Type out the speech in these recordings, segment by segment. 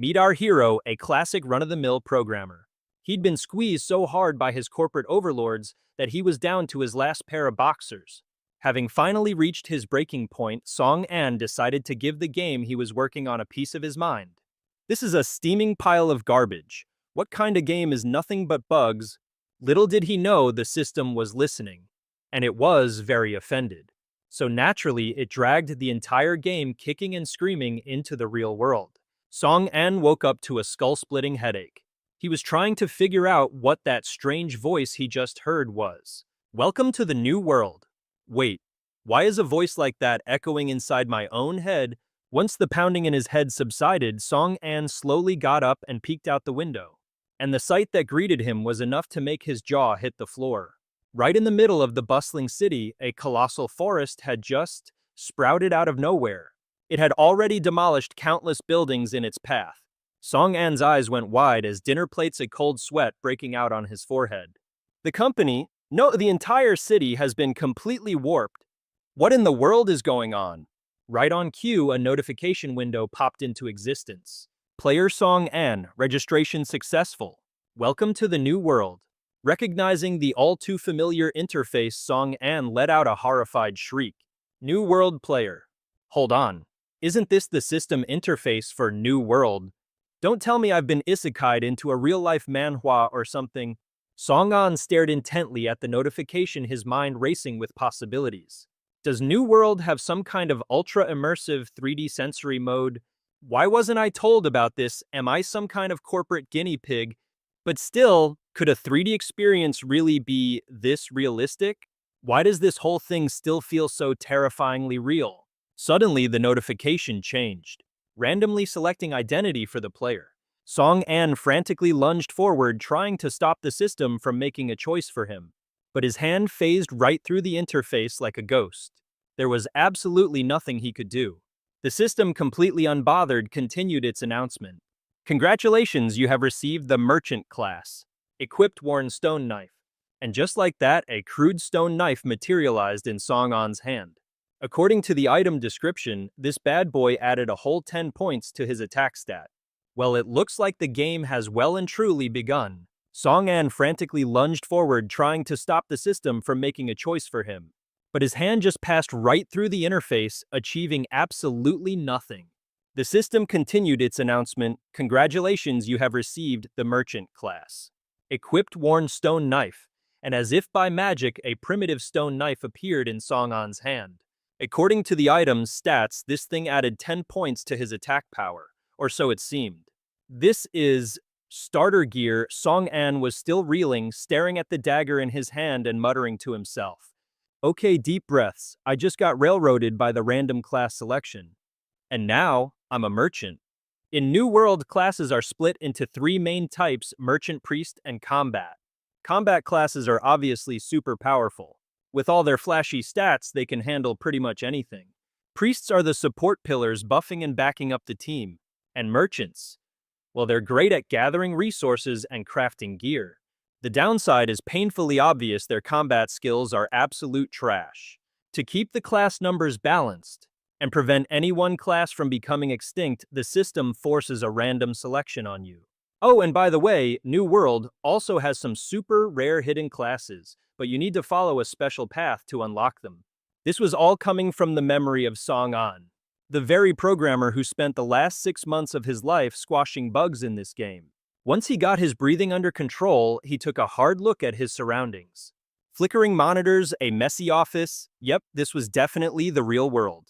Meet our hero, a classic run-of-the-mill programmer. He'd been squeezed so hard by his corporate overlords that he was down to his last pair of boxers. Having finally reached his breaking point, Song An decided to give the game he was working on a piece of his mind. This is a steaming pile of garbage. What kind of game is nothing but bugs? Little did he know the system was listening, and it was very offended. So naturally, it dragged the entire game kicking and screaming into the real world. Song An woke up to a skull-splitting headache. He was trying to figure out what that strange voice he just heard was. Welcome to the new world. Wait, why is a voice like that echoing inside my own head? Once the pounding in his head subsided, Song An slowly got up and peeked out the window. And the sight that greeted him was enough to make his jaw hit the floor. Right in the middle of the bustling city, a colossal forest had just sprouted out of nowhere. It had already demolished countless buildings in its path. Song An's eyes went wide as dinner plates, a cold sweat breaking out on his forehead. The entire city has been completely warped. What in the world is going on? Right on cue, a notification window popped into existence. Player Song An, registration successful. Welcome to the new world. Recognizing the all-too-familiar interface, Song An let out a horrified shriek. New world player. Hold on. Isn't this the system interface for New World? Don't tell me I've been isekai'd into a real-life manhwa or something. Song An stared intently at the notification, his mind racing with possibilities. Does New World have some kind of ultra-immersive 3D sensory mode? Why wasn't I told about this? Am I some kind of corporate guinea pig? But still, could a 3D experience really be this realistic? Why does this whole thing still feel so terrifyingly real? Suddenly, the notification changed, randomly selecting identity for the player. Song An frantically lunged forward, trying to stop the system from making a choice for him. But his hand phased right through the interface like a ghost. There was absolutely nothing he could do. The system, completely unbothered, continued its announcement. Congratulations, you have received the Merchant class. Equipped worn stone knife. And just like that, a crude stone knife materialized in Song An's hand. According to the item description, this bad boy added a whole 10 points to his attack stat. Well, it looks like the game has well and truly begun. Song An frantically lunged forward, trying to stop the system from making a choice for him. But his hand just passed right through the interface, achieving absolutely nothing. The system continued its announcement. Congratulations, you have received the Merchant class. Equipped worn stone knife. And as if by magic, a primitive stone knife appeared in Song An's hand. According to the item's stats, this thing added 10 points to his attack power, or so it seemed. This is starter gear. Song An was still reeling, staring at the dagger in his hand and muttering to himself. Okay, deep breaths. I just got railroaded by the random class selection. And now, I'm a merchant. In New World, classes are split into 3 main types: merchant, priest, and combat. Combat classes are obviously super powerful. With all their flashy stats, they can handle pretty much anything. Priests are the support pillars, buffing and backing up the team. And merchants, well, they're great at gathering resources and crafting gear. The downside is painfully obvious: their combat skills are absolute trash. To keep the class numbers balanced and prevent any one class from becoming extinct, the system forces a random selection on you. Oh, and by the way, New World also has some super rare hidden classes, but you need to follow a special path to unlock them. This was all coming from the memory of Song An, the very programmer who spent the last 6 months of his life squashing bugs in this game. Once he got his breathing under control, he took a hard look at his surroundings. Flickering monitors, a messy office. Yep, this was definitely the real world.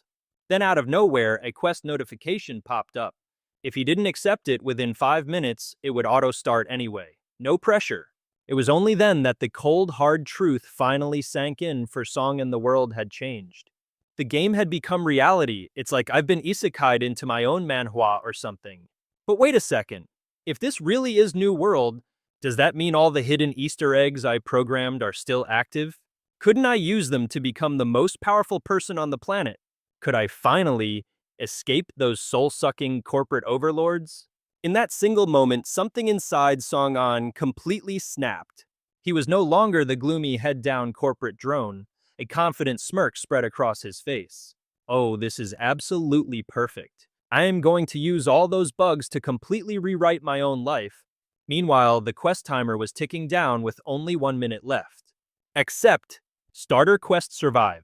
Then out of nowhere, a quest notification popped up. If he didn't accept it within 5 minutes, it would auto-start anyway. No pressure. It was only then that the cold, hard truth finally sank in, for Song and the world had changed. The game had become reality. It's like I've been isekai'd into my own manhwa or something. But wait a second. If this really is New World, does that mean all the hidden Easter eggs I programmed are still active? Couldn't I use them to become the most powerful person on the planet? Could I finally escape those soul-sucking corporate overlords? In that single moment, something inside Song An completely snapped. He was no longer the gloomy head-down corporate drone. A confident smirk spread across his face. Oh, this is absolutely perfect. I am going to use all those bugs to completely rewrite my own life. Meanwhile, the quest timer was ticking down with only 1 minute left. Accept. Starter quest survive.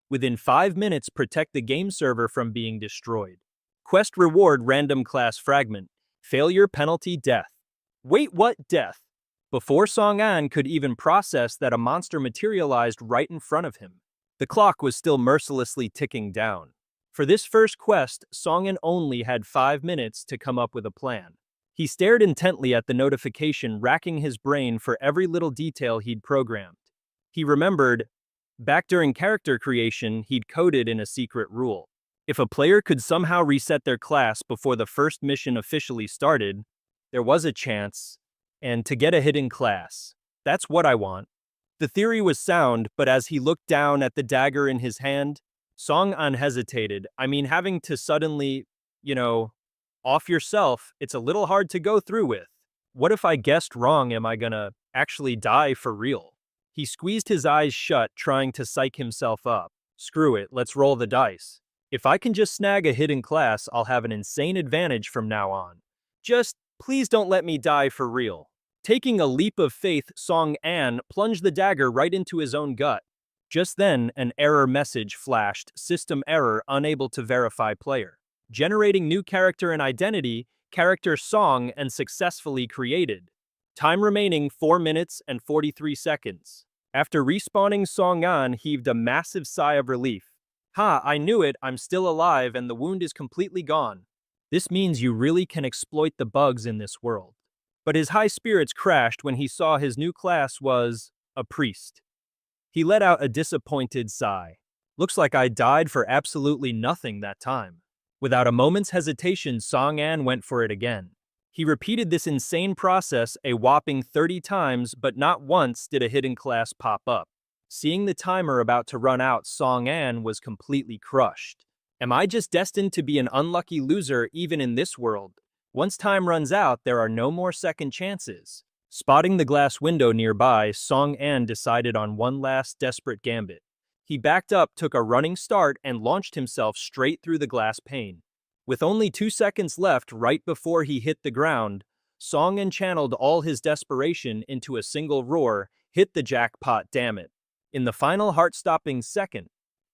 Within 5 minutes, protect the game server from being destroyed. Quest reward random class fragment. Failure penalty death. Wait, what death? Before Song An could even process that, a monster materialized right in front of him. The clock was still mercilessly ticking down. For this first quest, Song An only had 5 minutes to come up with a plan. He stared intently at the notification, racking his brain for every little detail he'd programmed. He remembered, back during character creation, he'd coded in a secret rule. If a player could somehow reset their class before the first mission officially started, there was a chance, and to get a hidden class. That's what I want. The theory was sound, but as he looked down at the dagger in his hand, Song An hesitated. Having to suddenly, off yourself, it's a little hard to go through with. What if I guessed wrong? Am I gonna actually die for real? He squeezed his eyes shut, trying to psych himself up. Screw it, let's roll the dice. If I can just snag a hidden class, I'll have an insane advantage from now on. Just, please don't let me die for real. Taking a leap of faith, Song An plunged the dagger right into his own gut. Just then, an error message flashed, system error, unable to verify player. Generating new character and identity, character Song An successfully created. Time remaining 4 minutes and 43 seconds. After respawning, Song An heaved a massive sigh of relief. Ha, I knew it, I'm still alive and the wound is completely gone. This means you really can exploit the bugs in this world. But his high spirits crashed when he saw his new class was a priest. He let out a disappointed sigh. Looks like I died for absolutely nothing that time. Without a moment's hesitation, Song An went for it again. He repeated this insane process a whopping 30 times, but not once did a hidden class pop up. Seeing the timer about to run out, Song An was completely crushed. Am I just destined to be an unlucky loser even in this world? Once time runs out, there are no more second chances. Spotting the glass window nearby, Song An decided on one last desperate gambit. He backed up, took a running start, and launched himself straight through the glass pane. With only 2 seconds left right before he hit the ground, Song An channeled all his desperation into a single roar, hit the jackpot, damn it. In the final heart-stopping second,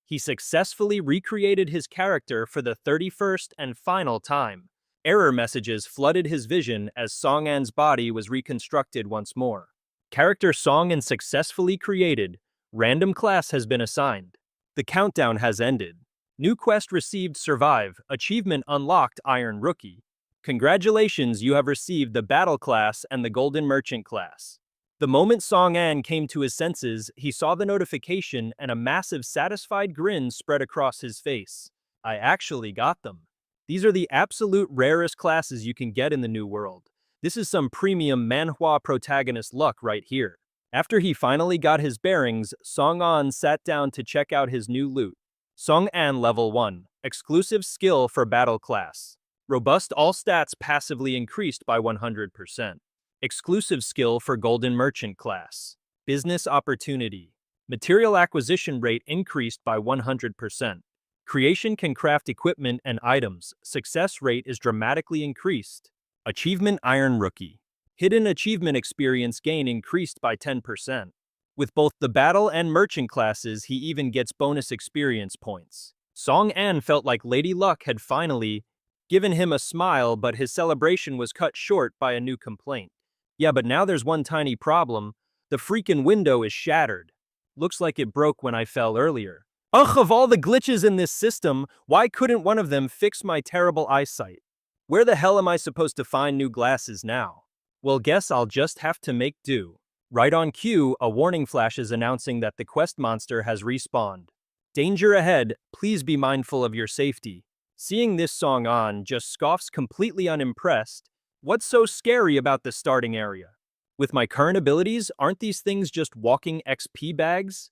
he successfully recreated his character for the 31st and final time. Error messages flooded his vision as Song An's body was reconstructed once more. Character Song An successfully created. Random class has been assigned. The countdown has ended. New quest received, survive. Achievement unlocked, Iron Rookie. Congratulations, you have received the Battle class and the Golden Merchant class. The moment Song An came to his senses, he saw the notification and a massive satisfied grin spread across his face. I actually got them. These are the absolute rarest classes you can get in the new world. This is some premium manhwa protagonist luck right here. After he finally got his bearings, Song An sat down to check out his new loot. Song An Level 1. Exclusive skill for Battle class. Robust all stats passively increased by 100%. Exclusive skill for Golden Merchant class. Business opportunity. Material acquisition rate increased by 100%. Creation can craft equipment and items. Success rate is dramatically increased. Achievement Iron Rookie. Hidden achievement experience gain increased by 10%. With both the battle and merchant classes, he even gets bonus experience points. Song An felt like Lady Luck had finally given him a smile, but his celebration was cut short by a new complaint. Yeah, but now there's one tiny problem. The freaking window is shattered. Looks like it broke when I fell earlier. Ugh, of all the glitches in this system, why couldn't one of them fix my terrible eyesight? Where the hell am I supposed to find new glasses now? Well, guess I'll just have to make do. Right on cue, a warning flashes announcing that the quest monster has respawned. Danger ahead, please be mindful of your safety. Seeing this, Song An just scoffs, completely unimpressed. What's so scary about the starting area? With my current abilities, aren't these things just walking XP bags?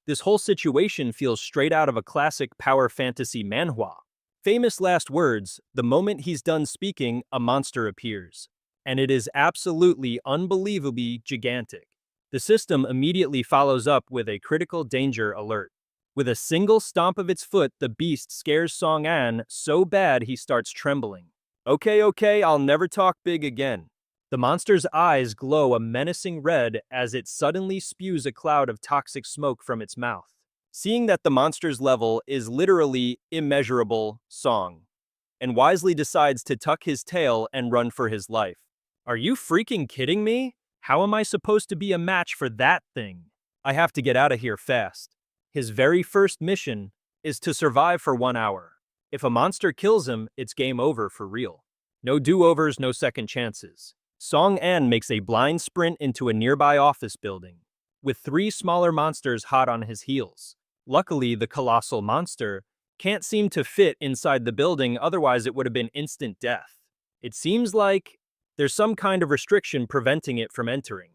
This whole situation feels straight out of a classic power fantasy manhwa. Famous last words, the moment he's done speaking, a monster appears. And it is absolutely unbelievably gigantic. The system immediately follows up with a critical danger alert. With a single stomp of its foot, the beast scares Song An so bad he starts trembling. Okay, okay, I'll never talk big again. The monster's eyes glow a menacing red as it suddenly spews a cloud of toxic smoke from its mouth. Seeing that the monster's level is literally immeasurable, Song and wisely decides to tuck his tail and run for his life. Are you freaking kidding me? How am I supposed to be a match for that thing? I have to get out of here fast. His very first mission is to survive for 1 hour. If a monster kills him, it's game over for real. No do-overs, no second chances. Song An makes a blind sprint into a nearby office building, with 3 smaller monsters hot on his heels. Luckily, the colossal monster can't seem to fit inside the building, otherwise it would have been instant death. It seems like there's some kind of restriction preventing it from entering.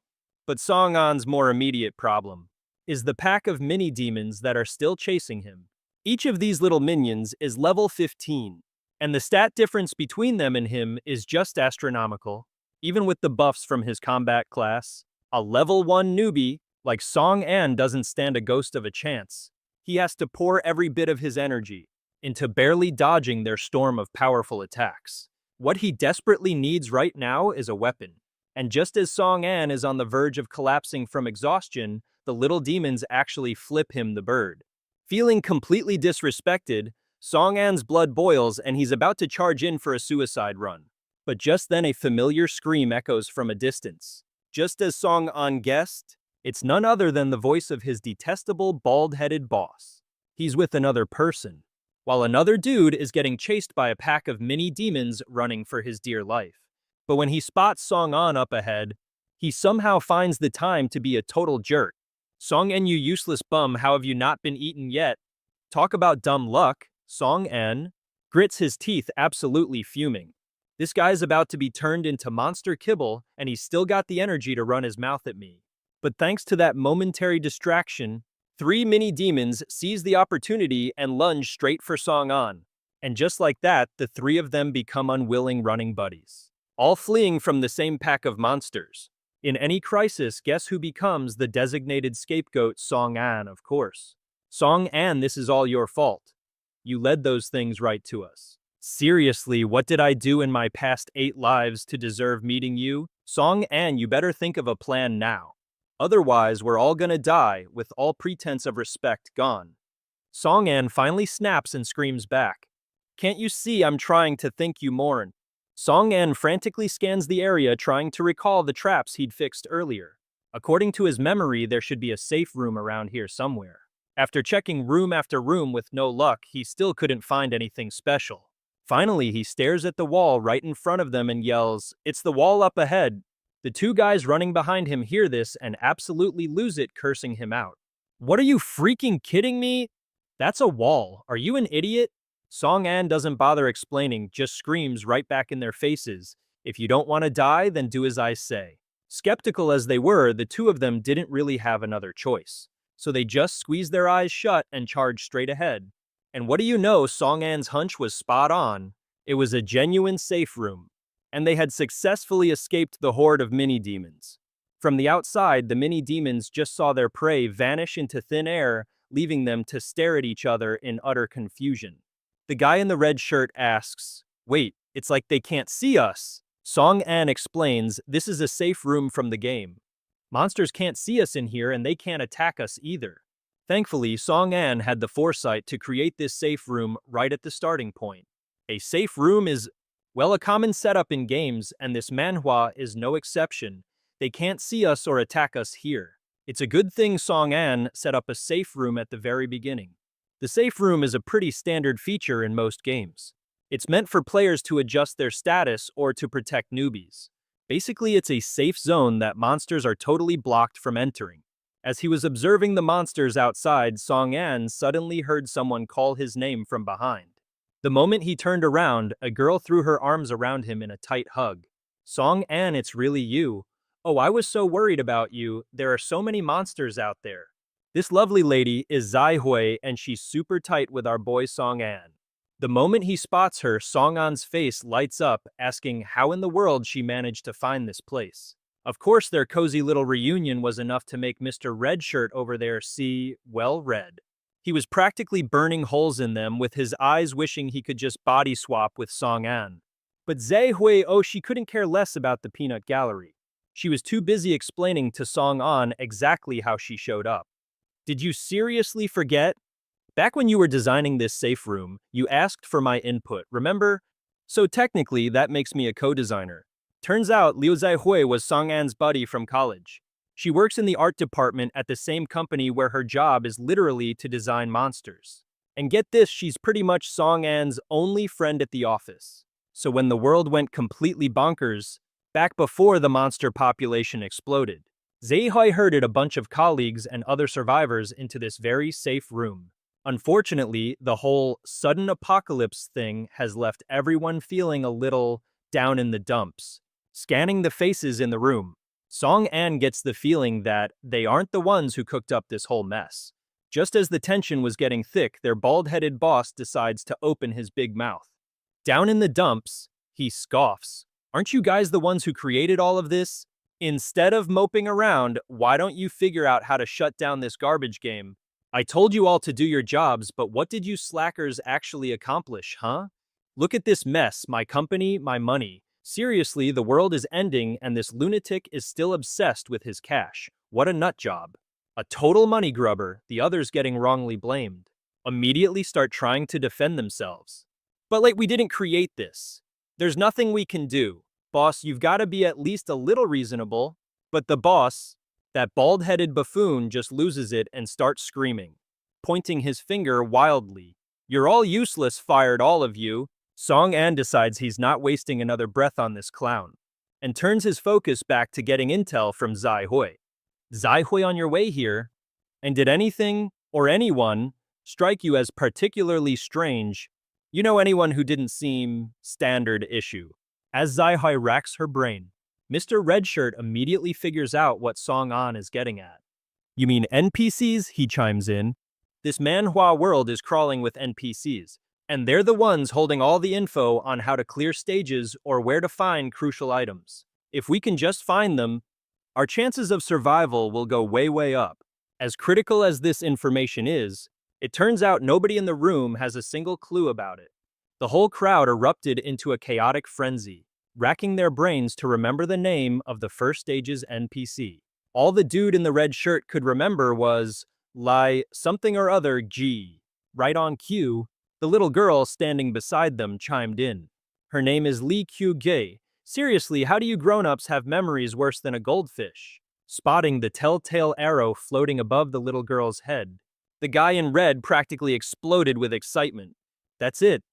But Song An's more immediate problem is the pack of mini-demons that are still chasing him. Each of these little minions is level 15, and the stat difference between them and him is just astronomical. Even with the buffs from his combat class, a level 1 newbie like Song An doesn't stand a ghost of a chance. He has to pour every bit of his energy into barely dodging their storm of powerful attacks. What he desperately needs right now is a weapon. And just as Song An is on the verge of collapsing from exhaustion, the little demons actually flip him the bird. Feeling completely disrespected, Song An's blood boils and he's about to charge in for a suicide run. But just then a familiar scream echoes from a distance. Just as Song An guessed, it's none other than the voice of his detestable, bald-headed boss. He's with another person, while another dude is getting chased by a pack of mini-demons running for his dear life. But when he spots Song An up ahead, he somehow finds the time to be a total jerk. Song An, you useless bum, how have you not been eaten yet? Talk about dumb luck. Song An grits his teeth, absolutely fuming. This guy's about to be turned into monster kibble, and he's still got the energy to run his mouth at me. But thanks to that momentary distraction, 3 mini-demons seize the opportunity and lunge straight for Song An. And just like that, the 3 of them become unwilling running buddies, all fleeing from the same pack of monsters. In any crisis, guess who becomes the designated scapegoat? Song An, of course. Song An, this is all your fault. You led those things right to us. Seriously, what did I do in my past 8 lives to deserve meeting you? Song An, you better think of a plan now. Otherwise, we're all gonna die, with all pretense of respect gone. Song An finally snaps and screams back. Can't you see I'm trying to think you mourn? Song An frantically scans the area, trying to recall the traps he'd fixed earlier. According to his memory, there should be a safe room around here somewhere. After checking room after room with no luck, he still couldn't find anything special. Finally, he stares at the wall right in front of them and yells, "It's the wall up ahead." The 2 guys running behind him hear this and absolutely lose it, cursing him out. What are you freaking kidding me? That's a wall. Are you an idiot? Song An doesn't bother explaining, just screams right back in their faces. If you don't want to die, then do as I say. Skeptical as they were, the 2 of them didn't really have another choice. So they just squeezed their eyes shut and charged straight ahead. And what do you know, Song An's hunch was spot on. It was a genuine safe room, and they had successfully escaped the horde of mini-demons. From the outside, the mini-demons just saw their prey vanish into thin air, leaving them to stare at each other in utter confusion. The guy in the red shirt asks, "Wait, it's like they can't see us." Song An explains, "This is a safe room from the game. Monsters can't see us in here and they can't attack us either." Thankfully, Song An had the foresight to create this safe room right at the starting point. A safe room is, well, a common setup in games, and this manhwa is no exception. They can't see us or attack us here. It's a good thing Song An set up a safe room at the very beginning. The safe room is a pretty standard feature in most games. It's meant for players to adjust their status or to protect newbies. Basically, it's a safe zone that monsters are totally blocked from entering. As he was observing the monsters outside, Song An suddenly heard someone call his name from behind. The moment he turned around, a girl threw her arms around him in a tight hug. "Song An, it's really you. Oh, I was so worried about you. There are so many monsters out there." This lovely lady is Zai Hui, and she's super tight with our boy Song An. The moment he spots her, Song An's face lights up, asking how in the world she managed to find this place. Of course, their cozy little reunion was enough to make Mr. Red Shirt over there see, well, red. He was practically burning holes in them with his eyes wishing he could just body swap with Song An. But Zhe Hui, oh, she couldn't care less about the peanut gallery. She was too busy explaining to Song An exactly how she showed up. Did you seriously forget? Back when you were designing this safe room, you asked for my input, remember? So technically, that makes me a co-designer. Turns out Liu Zaihui was Song An's buddy from college. She works in the art department at the same company where her job is literally to design monsters. And get this, she's pretty much Song An's only friend at the office. So when the world went completely bonkers, back before the monster population exploded, Zaihui herded a bunch of colleagues and other survivors into this very safe room. Unfortunately, the whole sudden apocalypse thing has left everyone feeling a little down in the dumps. Scanning the faces in the room, Song An gets the feeling that they aren't the ones who cooked up this whole mess. Just as the tension was getting thick, their bald-headed boss decides to open his big mouth. Down in the dumps, he scoffs. Aren't you guys the ones who created all of this? Instead of moping around, why don't you figure out how to shut down this garbage game? I told you all to do your jobs, but what did you slackers actually accomplish, huh? Look at this mess, my company, my money. Seriously, the world is ending and this lunatic is still obsessed with his cash. What a nut job. A total money grubber, the others getting wrongly blamed. Immediately start trying to defend themselves. But we didn't create this. There's nothing we can do. Boss, you've got to be at least a little reasonable. But the boss, that bald-headed buffoon, just loses it and starts screaming, pointing his finger wildly. You're all useless, fired all of you. Song An decides he's not wasting another breath on this clown, and turns his focus back to getting intel from Zai Hui. Zai Hui, on your way here? And did anything, or anyone, strike you as particularly strange? You know, anyone who didn't seem standard issue. As Zai Hui racks her brain, Mr. Redshirt immediately figures out what Song An is getting at. You mean NPCs? He chimes in. This Manhwa world is crawling with NPCs, and they're the ones holding all the info on how to clear stages or where to find crucial items. If we can just find them, our chances of survival will go way, way up. As critical as this information is, it turns out nobody in the room has a single clue about it. The whole crowd erupted into a chaotic frenzy, racking their brains to remember the name of the first stage's NPC. All the dude in the red shirt could remember was Lai something or other G. Right on cue, the little girl standing beside them chimed in. Her name is Li Q Gay. Seriously, how do you grown-ups have memories worse than a goldfish? Spotting the telltale arrow floating above the little girl's head, the guy in red practically exploded with excitement. That's it,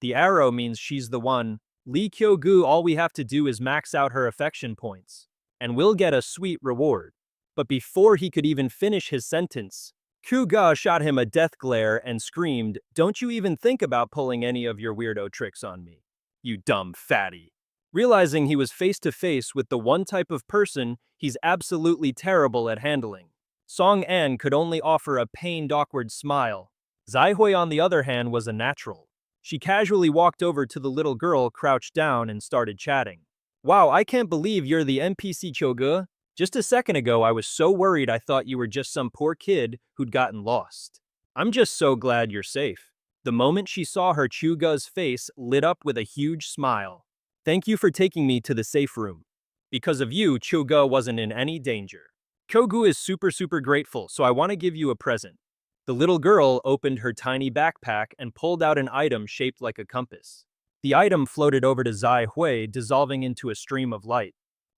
the arrow means she's the one. Li Kyogu, all we have to do is max out her affection points, and we'll get a sweet reward. But before he could even finish his sentence, Kuga shot him a death glare and screamed, "Don't you even think about pulling any of your weirdo tricks on me, you dumb fatty." Realizing he was face to face with the one type of person he's absolutely terrible at handling, Song An could only offer a pained, awkward smile. Zai Hui, on the other hand, was a natural. She casually walked over to the little girl crouched down and started chatting. Wow, I can't believe you're the NPC Choge. Just a second ago, I was so worried I thought you were just some poor kid who'd gotten lost. I'm just so glad you're safe. The moment she saw her, Chuga's face lit up with a huge smile. Thank you for taking me to the safe room. Because of you, Chuga wasn't in any danger. Kogu is super grateful, so I want to give you a present. The little girl opened her tiny backpack and pulled out an item shaped like a compass. The item floated over to Zai Hui, dissolving into a stream of light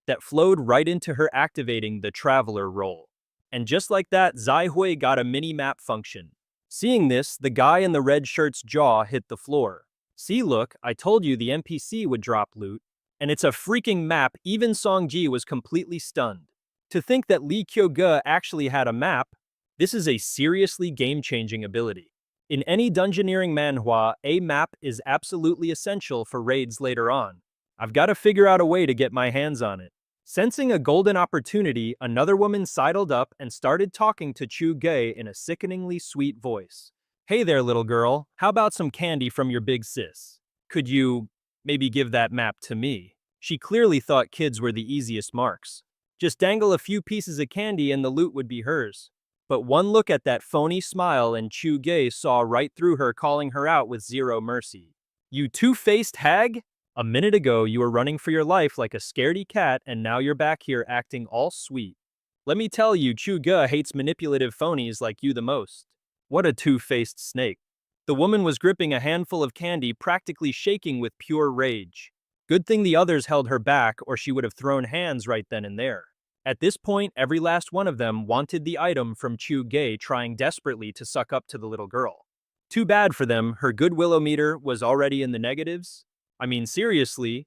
that flowed right into her, activating the traveler role. And just like that, Zai Hui got a mini-map function. Seeing this, the guy in the red shirt's jaw hit the floor. See, look, I told you the NPC would drop loot. And it's a freaking map. Even Songji was completely stunned. To think that Li Kyoge actually had a map, this is a seriously game-changing ability. In any dungeoneering manhwa, a map is absolutely essential for raids later on. I've got to figure out a way to get my hands on it. Sensing a golden opportunity, another woman sidled up and started talking to Chu Gei in a sickeningly sweet voice. Hey there, little girl. How about some candy from your big sis? Could you maybe give that map to me? She clearly thought kids were the easiest marks. Just dangle a few pieces of candy and the loot would be hers. But one look at that phony smile and Chu Gay saw right through her, calling her out with zero mercy. You two-faced hag? A minute ago you were running for your life like a scaredy cat and now you're back here acting all sweet. Let me tell you, Chu Ge hates manipulative phonies like you the most. What a two-faced snake. The woman was gripping a handful of candy, practically shaking with pure rage. Good thing the others held her back or she would have thrown hands right then and there. At this point, every last one of them wanted the item from Chu Gay, trying desperately to suck up to the little girl. Too bad for them, her goodwillometer was already in the negatives. I mean, seriously,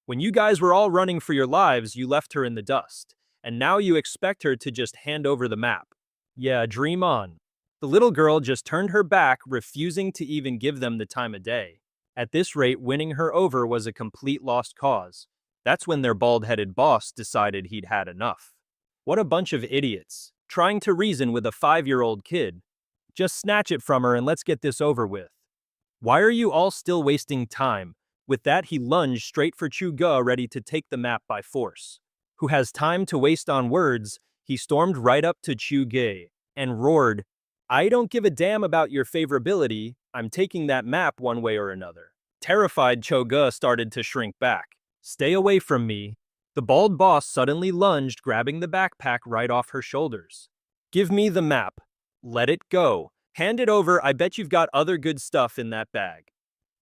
when you guys were all running for your lives, you left her in the dust. And now you expect her to just hand over the map. Yeah, dream on. The little girl just turned her back, refusing to even give them the time of day. At this rate, winning her over was a complete lost cause. That's when their bald-headed boss decided he'd had enough. What a bunch of idiots, trying to reason with a 5-year-old kid. Just snatch it from her and let's get this over with. Why are you all still wasting time? With that, he lunged straight for Chu Ge, ready to take the map by force. Who has time to waste on words, he stormed right up to Chu Ge and roared, I don't give a damn about your favorability, I'm taking that map one way or another. Terrified, Chu Ge started to shrink back. Stay away from me. The bald boss suddenly lunged, grabbing the backpack right off her shoulders. Give me the map. Let it go. Hand it over, I bet you've got other good stuff in that bag.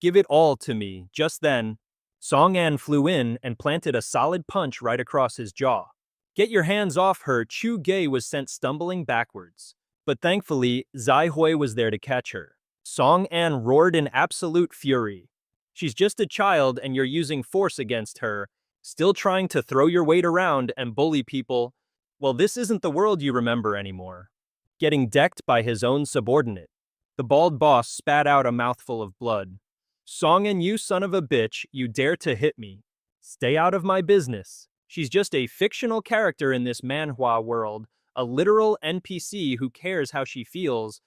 Give it all to me. Just then, Song An flew in and planted a solid punch right across his jaw. Get your hands off her, Chu Gay was sent stumbling backwards. But thankfully, Zai Hui was there to catch her. Song An roared in absolute fury. She's just a child and you're using force against her, still trying to throw your weight around and bully people. Well, this isn't the world you remember anymore. Getting decked by his own subordinate. The bald boss spat out a mouthful of blood. Song An, you son of a bitch, you dare to hit me. Stay out of my business. She's just a fictional character in this manhwa world, a literal NPC who cares how she feels.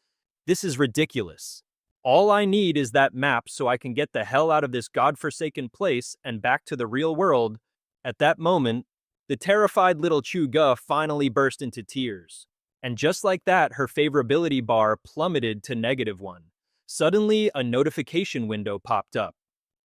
This is ridiculous. All I need is that map so I can get the hell out of this godforsaken place and back to the real world. At that moment, the terrified little Chu Ge finally burst into tears. And just like that, her favorability bar plummeted to -1. Suddenly, a notification window popped up.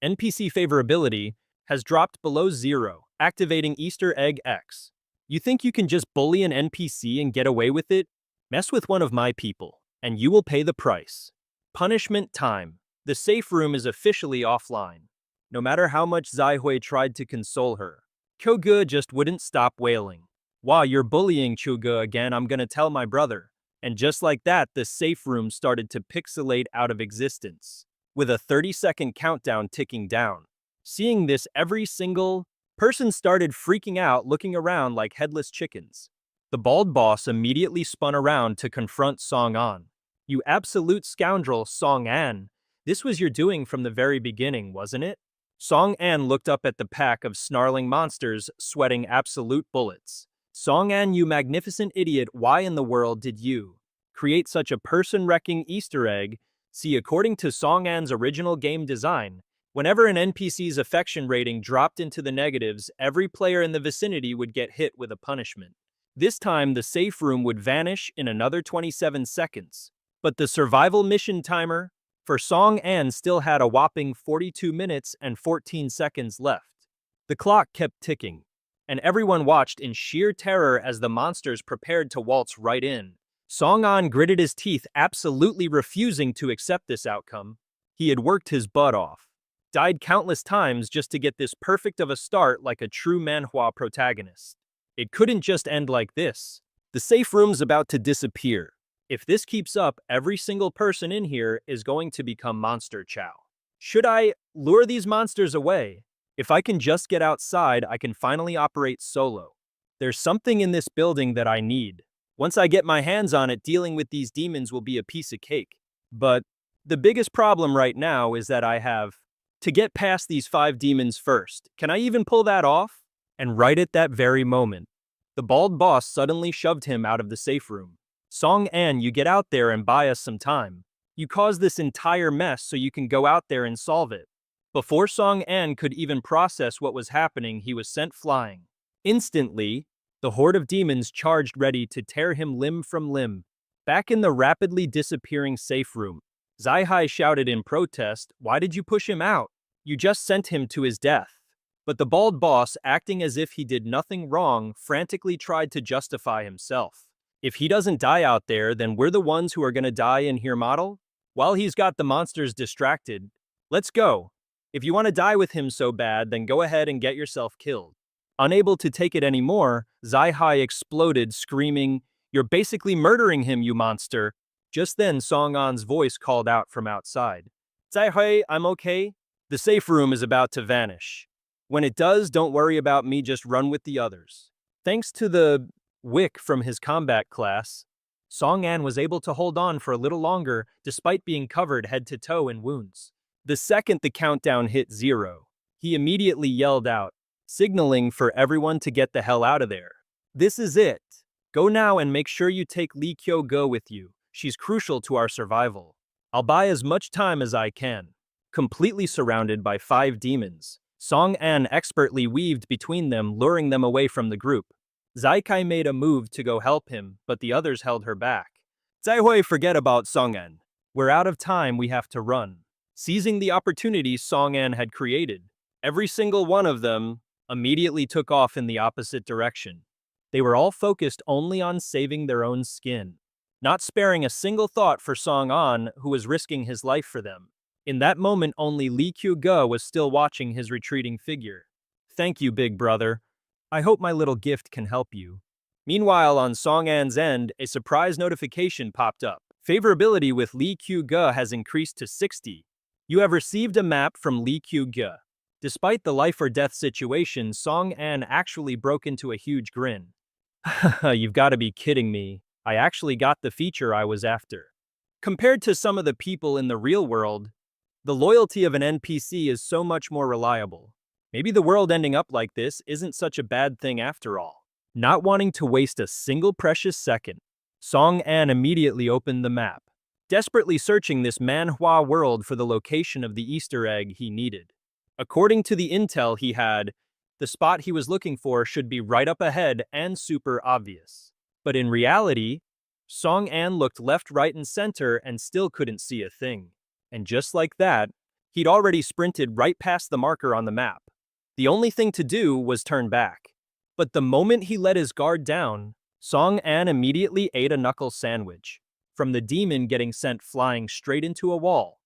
NPC favorability has dropped below 0, activating Easter Egg X. You think you can just bully an NPC and get away with it? Mess with one of my people, and you will pay the price. Punishment time. The safe room is officially offline. No matter how much Zai Hui tried to console her, Chu Ge just wouldn't stop wailing. Wow, you're bullying Chu Ge again, I'm gonna tell my brother. And just like that, the safe room started to pixelate out of existence, with a 30-second countdown ticking down. Seeing this, every single person started freaking out, looking around like headless chickens. The bald boss immediately spun around to confront Song An. You absolute scoundrel, Song An. This was your doing from the very beginning, wasn't it? Song An looked up at the pack of snarling monsters, sweating absolute bullets. Song An, you magnificent idiot, why in the world did you create such a person-wrecking Easter egg? See, according to Song An's original game design, whenever an NPC's affection rating dropped into the negatives, every player in the vicinity would get hit with a punishment. This time, the safe room would vanish in another 27 seconds. But the survival mission timer for Song An still had a whopping 42 minutes and 14 seconds left. The clock kept ticking, and everyone watched in sheer terror as the monsters prepared to waltz right in. Song An gritted his teeth, absolutely refusing to accept this outcome. He had worked his butt off, died countless times just to get this perfect of a start like a true manhwa protagonist. It couldn't just end like this. The safe room's about to disappear. If this keeps up, every single person in here is going to become Monster Chow. Should I lure these monsters away? If I can just get outside, I can finally operate solo. There's something in this building that I need. Once I get my hands on it, dealing with these demons will be a piece of cake. But the biggest problem right now is that I have to get past these 5 demons first. Can I even pull that off? And right at that very moment, the bald boss suddenly shoved him out of the safe room. Song An, you get out there and buy us some time. You caused this entire mess so you can go out there and solve it. Before Song An could even process what was happening, he was sent flying. Instantly, the horde of demons charged, ready to tear him limb from limb. Back in the rapidly disappearing safe room, Zaihai shouted in protest, "Why did you push him out? You just sent him to his death." But the bald boss, acting as if he did nothing wrong, frantically tried to justify himself. "If he doesn't die out there, then we're the ones who are gonna die in here model? While he's got the monsters distracted, let's go. If you want to die with him so bad, then go ahead and get yourself killed." Unable to take it anymore, Zaihai exploded, screaming, "You're basically murdering him, you monster." Just then, Song-an's voice called out from outside. "Zaihai, I'm okay. The safe room is about to vanish. When it does, don't worry about me, just run with the others." Thanks to the wick from his combat class, Song-an was able to hold on for a little longer despite being covered head to toe in wounds. The second the countdown hit 0, he immediately yelled out, signaling for everyone to get the hell out of there. "This is it. Go now and make sure you take Lee Kyo-go with you. She's crucial to our survival. I'll buy as much time as I can." Completely surrounded by 5 demons, Song-an expertly weaved between them, luring them away from the group. Zaikai made a move to go help him, but the others held her back. "Zaihui, forget about Song-an. We're out of time, we have to run." Seizing the opportunity Song-an had created, every single one of them immediately took off in the opposite direction. They were all focused only on saving their own skin, not sparing a single thought for Song-an, who was risking his life for them. In that moment, only Lee Kyu-go was still watching his retreating figure. "Thank you, big brother. I hope my little gift can help you." Meanwhile, on Song-an's end, a surprise notification popped up. Favorability with Lee Kyu-go has increased to 60. You have received a map from Lee Kyu-go. Despite the life or death situation, Song-an actually broke into a huge grin. "You've got to be kidding me. I actually got the feature I was after." Compared to some of the people in the real world, the loyalty of an NPC is so much more reliable. Maybe the world ending up like this isn't such a bad thing after all. Not wanting to waste a single precious second, Song-an immediately opened the map, desperately searching this Manhwa world for the location of the Easter egg he needed. According to the intel he had, the spot he was looking for should be right up ahead and super obvious. But in reality, Song-an looked left, right, and center and still couldn't see a thing. And just like that, he'd already sprinted right past the marker on the map. The only thing to do was turn back. But the moment he let his guard down, Song-an immediately ate a knuckle sandwich from the demon getting sent flying straight into a wall.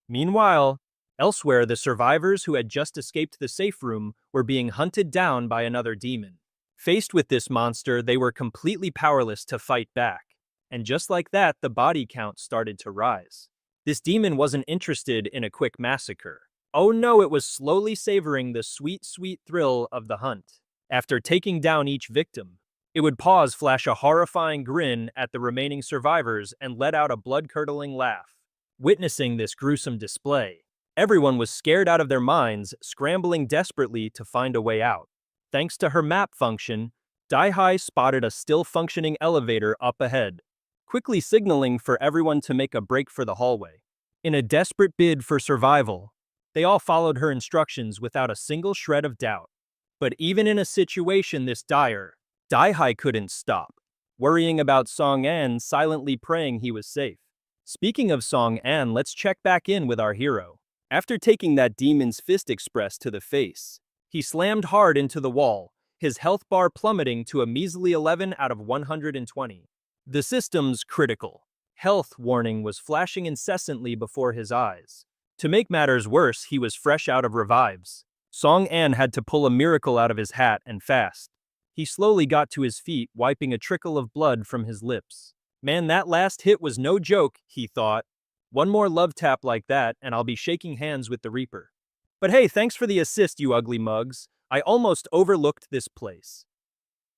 Meanwhile, elsewhere, the survivors who had just escaped the safe room were being hunted down by another demon. Faced with this monster, they were completely powerless to fight back. And just like that, the body count started to rise. This demon wasn't interested in a quick massacre. Oh no, it was slowly savoring the sweet, sweet thrill of the hunt. After taking down each victim, it would pause, flash a horrifying grin at the remaining survivors, and let out a blood-curdling laugh. Witnessing this gruesome display, everyone was scared out of their minds, scrambling desperately to find a way out. Thanks to her map function, Daihai spotted a still-functioning elevator up ahead, quickly signaling for everyone to make a break for the hallway. In a desperate bid for survival, they all followed her instructions without a single shred of doubt. But even in a situation this dire, Daihai couldn't stop, worrying about Song-an, silently praying he was safe. Speaking of Song-an, let's check back in with our hero. After taking that demon's fist express to the face, he slammed hard into the wall, his health bar plummeting to a measly 11 out of 120. The system's critical health warning was flashing incessantly before his eyes. To make matters worse, he was fresh out of revives. Song-an had to pull a miracle out of his hat and fast. He slowly got to his feet, wiping a trickle of blood from his lips. Man, that last hit was no joke, he thought. One more love tap like that, and I'll be shaking hands with the Reaper. But hey, thanks for the assist, you ugly mugs. I almost overlooked this place.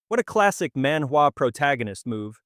What a classic manhwa protagonist move.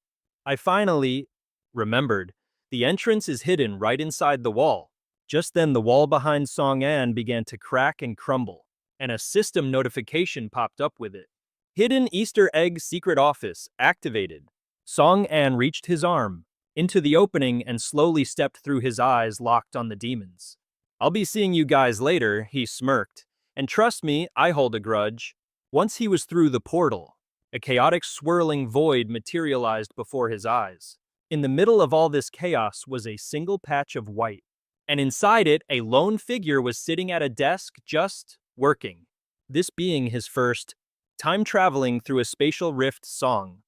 I finally remembered. The entrance is hidden right inside the wall. Just then, the wall behind Song-an began to crack and crumble, and a system notification popped up with it. Hidden Easter egg secret office activated. Song-an reached his arm into the opening and slowly stepped through, his eyes locked on the demons. "I'll be seeing you guys later," he smirked. "And trust me, I hold a grudge." Once he was through the portal, a chaotic swirling void materialized before his eyes. In the middle of all this chaos was a single patch of white, and inside it, a lone figure was sitting at a desk just working. This being his first time traveling through a spatial rift song.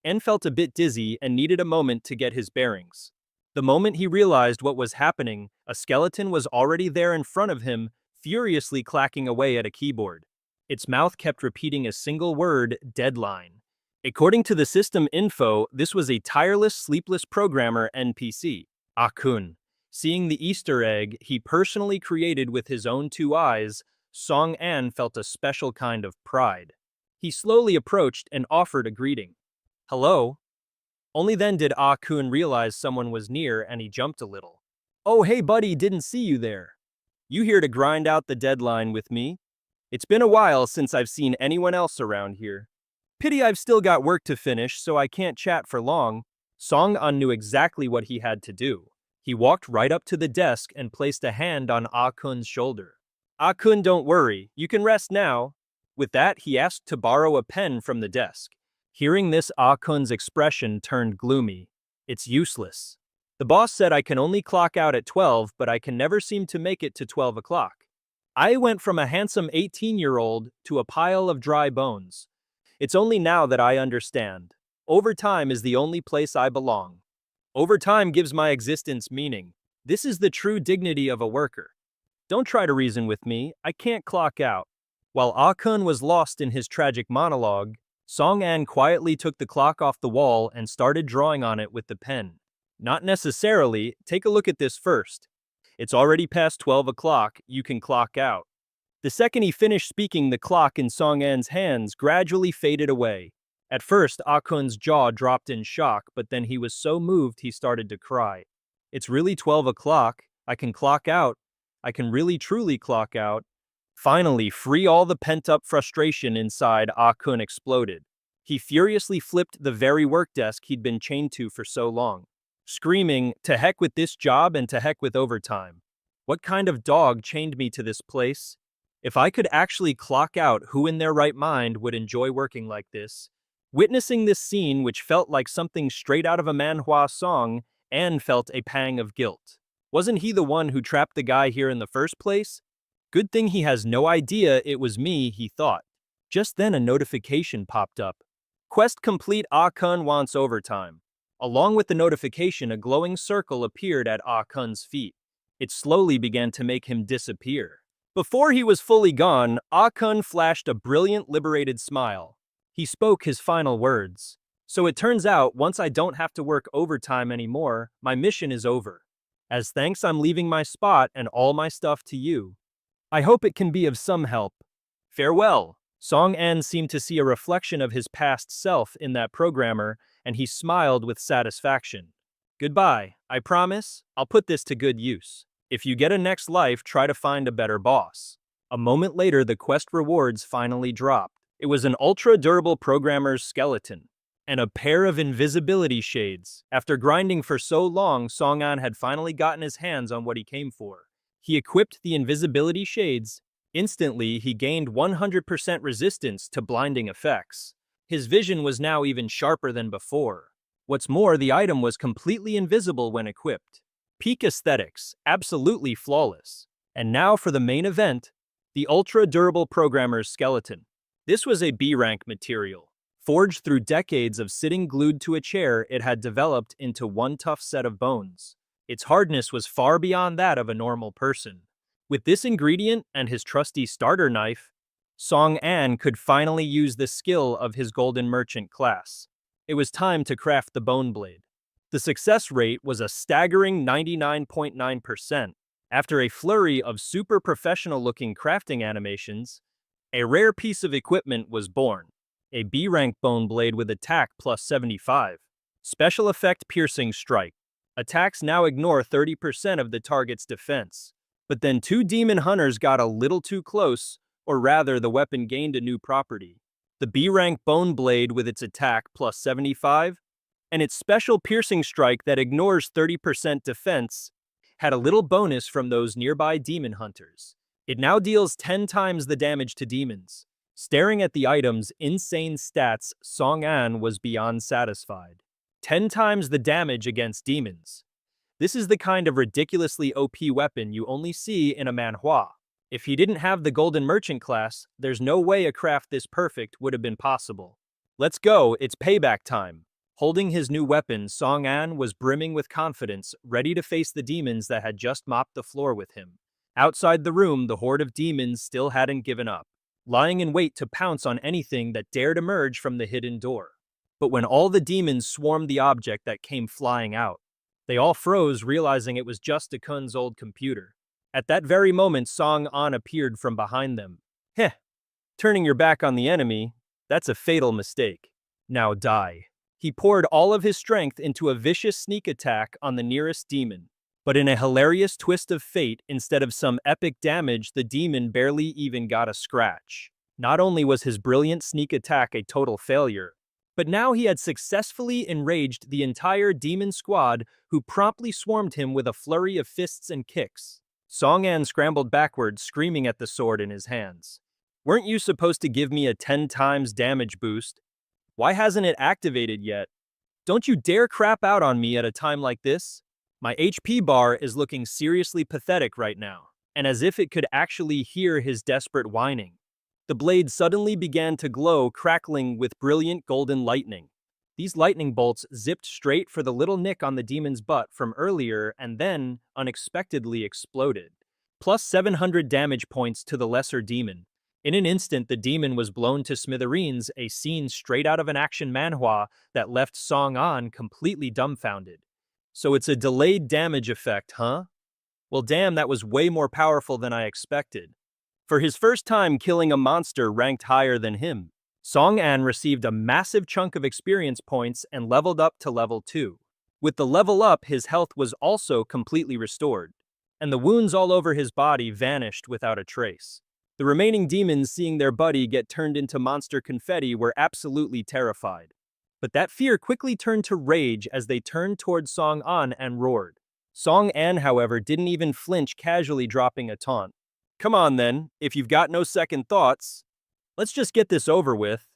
En felt a bit dizzy and needed a moment to get his bearings. The moment he realized what was happening, a skeleton was already there in front of him, furiously clacking away at a keyboard. Its mouth kept repeating a single word, deadline. According to the system info, this was a tireless, sleepless programmer NPC, Akun. Seeing the Easter egg he personally created with his own two eyes, Song An felt a special kind of pride. He slowly approached and offered a greeting. Hello? Only then did Ah Kun realize someone was near and he jumped a little. Oh hey buddy, didn't see you there. You here to grind out the deadline with me? It's been a while since I've seen anyone else around here. Pity I've still got work to finish so I can't chat for long. Song An knew exactly what he had to do. He walked right up to the desk and placed a hand on Ah Kun's shoulder. Ah Kun, don't worry, you can rest now. With that, he asked to borrow a pen from the desk. Hearing this, Ah Kun's expression turned gloomy. It's useless. The boss said I can only clock out at 12, but I can never seem to make it to 12 o'clock. I went from a handsome 18-year-old to a pile of dry bones. It's only now that I understand. Overtime is the only place I belong. Overtime gives my existence meaning. This is the true dignity of a worker. Don't try to reason with me, I can't clock out. While Ah Kun was lost in his tragic monologue, Song An quietly took the clock off the wall and started drawing on it with the pen. Not necessarily, take a look at this first. It's already past 12 o'clock, you can clock out. The second he finished speaking, the clock in Song An's hands gradually faded away. At first, Ah Kun's jaw dropped in shock, but then he was so moved he started to cry. It's really 12 o'clock, I can clock out. I can really truly clock out. Finally, free all the pent-up frustration inside, Ah Kun exploded. He furiously flipped the very work desk he'd been chained to for so long, screaming, to heck with this job and to heck with overtime. What kind of dog chained me to this place? If I could actually clock out, who in their right mind would enjoy working like this? Witnessing this scene, which felt like something straight out of a manhwa song, Anne felt a pang of guilt. Wasn't he the one who trapped the guy here in the first place? Good thing he has no idea it was me, he thought. Just then a notification popped up. Quest complete, Ah Kun wants overtime. Along with the notification, a glowing circle appeared at Ah Kun's feet. It slowly began to make him disappear. Before he was fully gone, Ah Kun flashed a brilliant, liberated smile. He spoke his final words. So it turns out, once I don't have to work overtime anymore, my mission is over. As thanks, I'm leaving my spot and all my stuff to you. I hope it can be of some help. Farewell. Song An seemed to see a reflection of his past self in that programmer, and he smiled with satisfaction. Goodbye, I promise, I'll put this to good use. If you get a next life, try to find a better boss. A moment later, the quest rewards finally dropped. It was an ultra-durable programmer's skeleton and a pair of invisibility shades. After grinding for so long, Song An had finally gotten his hands on what he came for. He equipped the invisibility shades. Instantly, he gained 100% resistance to blinding effects. His vision was now even sharper than before. What's more, the item was completely invisible when equipped. Peak aesthetics, absolutely flawless. And now for the main event, the ultra-durable programmer's skeleton. This was a B-rank material. Forged through decades of sitting glued to a chair, it had developed into one tough set of bones. Its hardness was far beyond that of a normal person. With this ingredient and his trusty starter knife, Song An could finally use the skill of his golden merchant class. It was time to craft the bone blade. The success rate was a staggering 99.9%. After a flurry of super professional-looking crafting animations, a rare piece of equipment was born. A B-rank bone blade with attack plus 75. Special effect piercing strike. Attacks now ignore 30% of the target's defense. But then two demon hunters got a little too close, or rather the weapon gained a new property. The B-rank bone blade with its attack plus 75, and its special piercing strike that ignores 30% defense, had a little bonus from those nearby demon hunters. It now deals 10 times the damage to demons. Staring at the item's insane stats, Song An was beyond satisfied. 10 times the damage against demons. This is the kind of ridiculously OP weapon you only see in a manhwa. If he didn't have the Golden Merchant class, there's no way a craft this perfect would have been possible. Let's go, it's payback time. Holding his new weapon, Song An was brimming with confidence, ready to face the demons that had just mopped the floor with him. Outside the room, the horde of demons still hadn't given up, lying in wait to pounce on anything that dared emerge from the hidden door. But when all the demons swarmed the object that came flying out, they all froze, realizing it was just Akun's old computer. At that very moment, Song An appeared from behind them. Heh, turning your back on the enemy, that's a fatal mistake. Now die. He poured all of his strength into a vicious sneak attack on the nearest demon. But in a hilarious twist of fate, instead of some epic damage, the demon barely even got a scratch. Not only was his brilliant sneak attack a total failure, but now he had successfully enraged the entire demon squad, who promptly swarmed him with a flurry of fists and kicks. Song An scrambled backwards, screaming at the sword in his hands. Weren't you supposed to give me a 10 times damage boost? Why hasn't it activated yet? Don't you dare crap out on me at a time like this? My HP bar is looking seriously pathetic right now, and as if it could actually hear his desperate whining. The blade suddenly began to glow, crackling with brilliant golden lightning. These lightning bolts zipped straight for the little nick on the demon's butt from earlier and then unexpectedly exploded. Plus 700 damage points to the lesser demon. In an instant, the demon was blown to smithereens, a scene straight out of an action manhwa that left Song An completely dumbfounded. So it's a delayed damage effect, huh? Well, damn, that was way more powerful than I expected. For his first time killing a monster ranked higher than him, Song An received a massive chunk of experience points and leveled up to level 2. With the level up, his health was also completely restored, and the wounds all over his body vanished without a trace. The remaining demons, seeing their buddy get turned into monster confetti, were absolutely terrified. But that fear quickly turned to rage as they turned toward Song An and roared. Song An, however, didn't even flinch, casually dropping a taunt. Come on then, if you've got no second thoughts, let's just get this over with.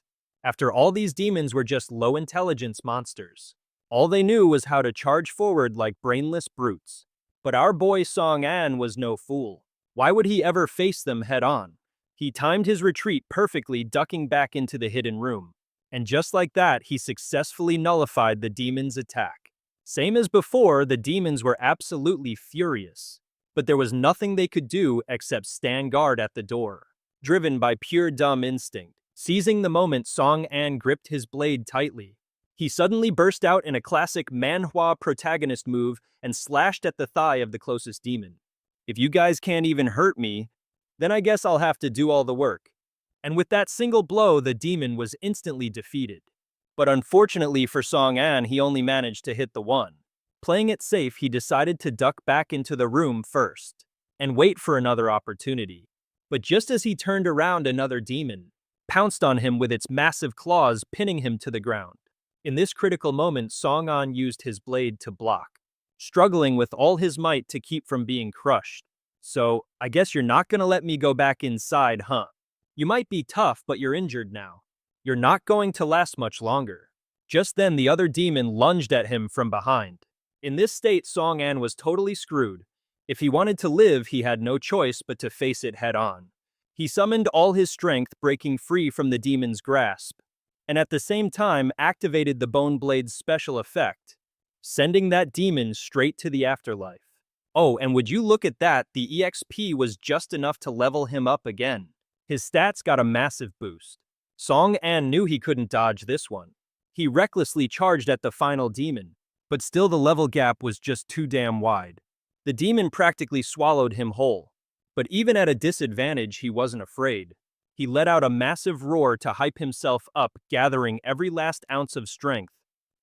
After all, these demons were just low-intelligence monsters. All they knew was how to charge forward like brainless brutes. But our boy Song An was no fool. Why would he ever face them head-on? He timed his retreat perfectly, ducking back into the hidden room. And just like that, he successfully nullified the demon's attack. Same as before, the demons were absolutely furious. But there was nothing they could do except stand guard at the door, driven by pure dumb instinct. Seizing the moment, Song An gripped his blade tightly. He suddenly burst out in a classic manhwa protagonist move and slashed at the thigh of the closest demon. If you guys can't even hurt me, then I guess I'll have to do all the work. And with that single blow, the demon was instantly defeated. But unfortunately for Song An, he only managed to hit the one. Playing it safe, he decided to duck back into the room first and wait for another opportunity. But just as he turned around, another demon pounced on him with its massive claws, pinning him to the ground. In this critical moment, Song An used his blade to block, struggling with all his might to keep from being crushed. So, I guess you're not gonna let me go back inside, huh? You might be tough, but you're injured now. You're not going to last much longer. Just then, the other demon lunged at him from behind. In this state, Song An was totally screwed. If he wanted to live, he had no choice but to face it head-on. He summoned all his strength, breaking free from the demon's grasp, and at the same time activated the Bone Blade's special effect, sending that demon straight to the afterlife. Oh, and would you look at that, the EXP was just enough to level him up again. His stats got a massive boost. Song An knew he couldn't dodge this one. He recklessly charged at the final demon, but still the level gap was just too damn wide. The demon practically swallowed him whole. But even at a disadvantage, he wasn't afraid. He let out a massive roar to hype himself up, gathering every last ounce of strength,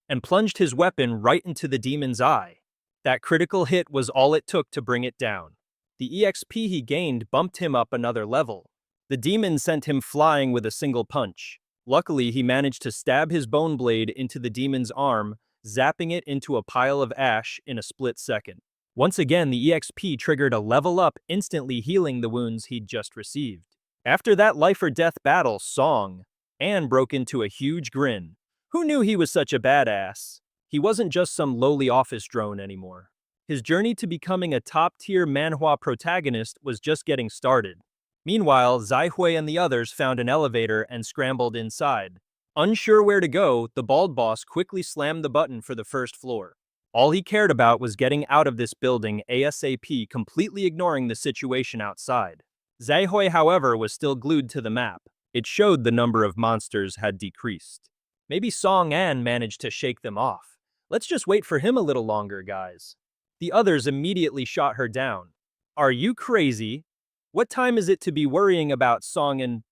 and plunged his weapon right into the demon's eye. That critical hit was all it took to bring it down. The EXP he gained bumped him up another level. The demon sent him flying with a single punch. Luckily, he managed to stab his bone blade into the demon's arm, zapping it into a pile of ash in a split second. Once again, the EXP triggered a level up, instantly healing the wounds he'd just received. After that life-or-death battle, Song An broke into a huge grin. Who knew he was such a badass? He wasn't just some lowly office drone anymore. His journey to becoming a top-tier manhwa protagonist was just getting started. Meanwhile, Zaihui and the others found an elevator and scrambled inside. Unsure where to go, the bald boss quickly slammed the button for the first floor. All he cared about was getting out of this building ASAP, completely ignoring the situation outside. Zaihui, however, was still glued to the map. It showed the number of monsters had decreased. Maybe Song An managed to shake them off. Let's just wait for him a little longer, guys. The others immediately shot her down. Are you crazy? What time is it to be worrying about Song An?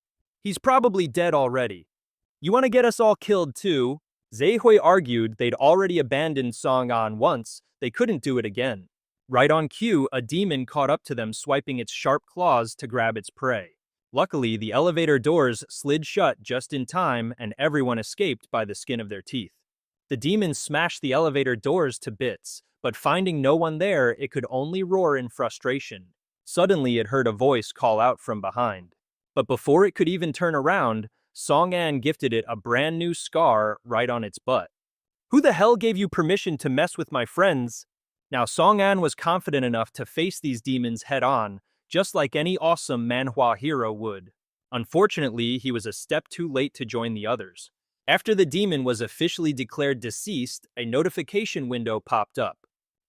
He's probably dead already. You want to get us all killed too? Zaihui argued they'd already abandoned Song An once, they couldn't do it again. Right on cue, a demon caught up to them, swiping its sharp claws to grab its prey. Luckily, the elevator doors slid shut just in time and everyone escaped by the skin of their teeth. The demon smashed the elevator doors to bits, but finding no one there, it could only roar in frustration. Suddenly, it heard a voice call out from behind. But before it could even turn around, Song An gifted it a brand new scar right on its butt. Who the hell gave you permission to mess with my friends? Now, Song An was confident enough to face these demons head-on, just like any awesome manhwa hero would. Unfortunately, he was a step too late to join the others. After the demon was officially declared deceased, a notification window popped up.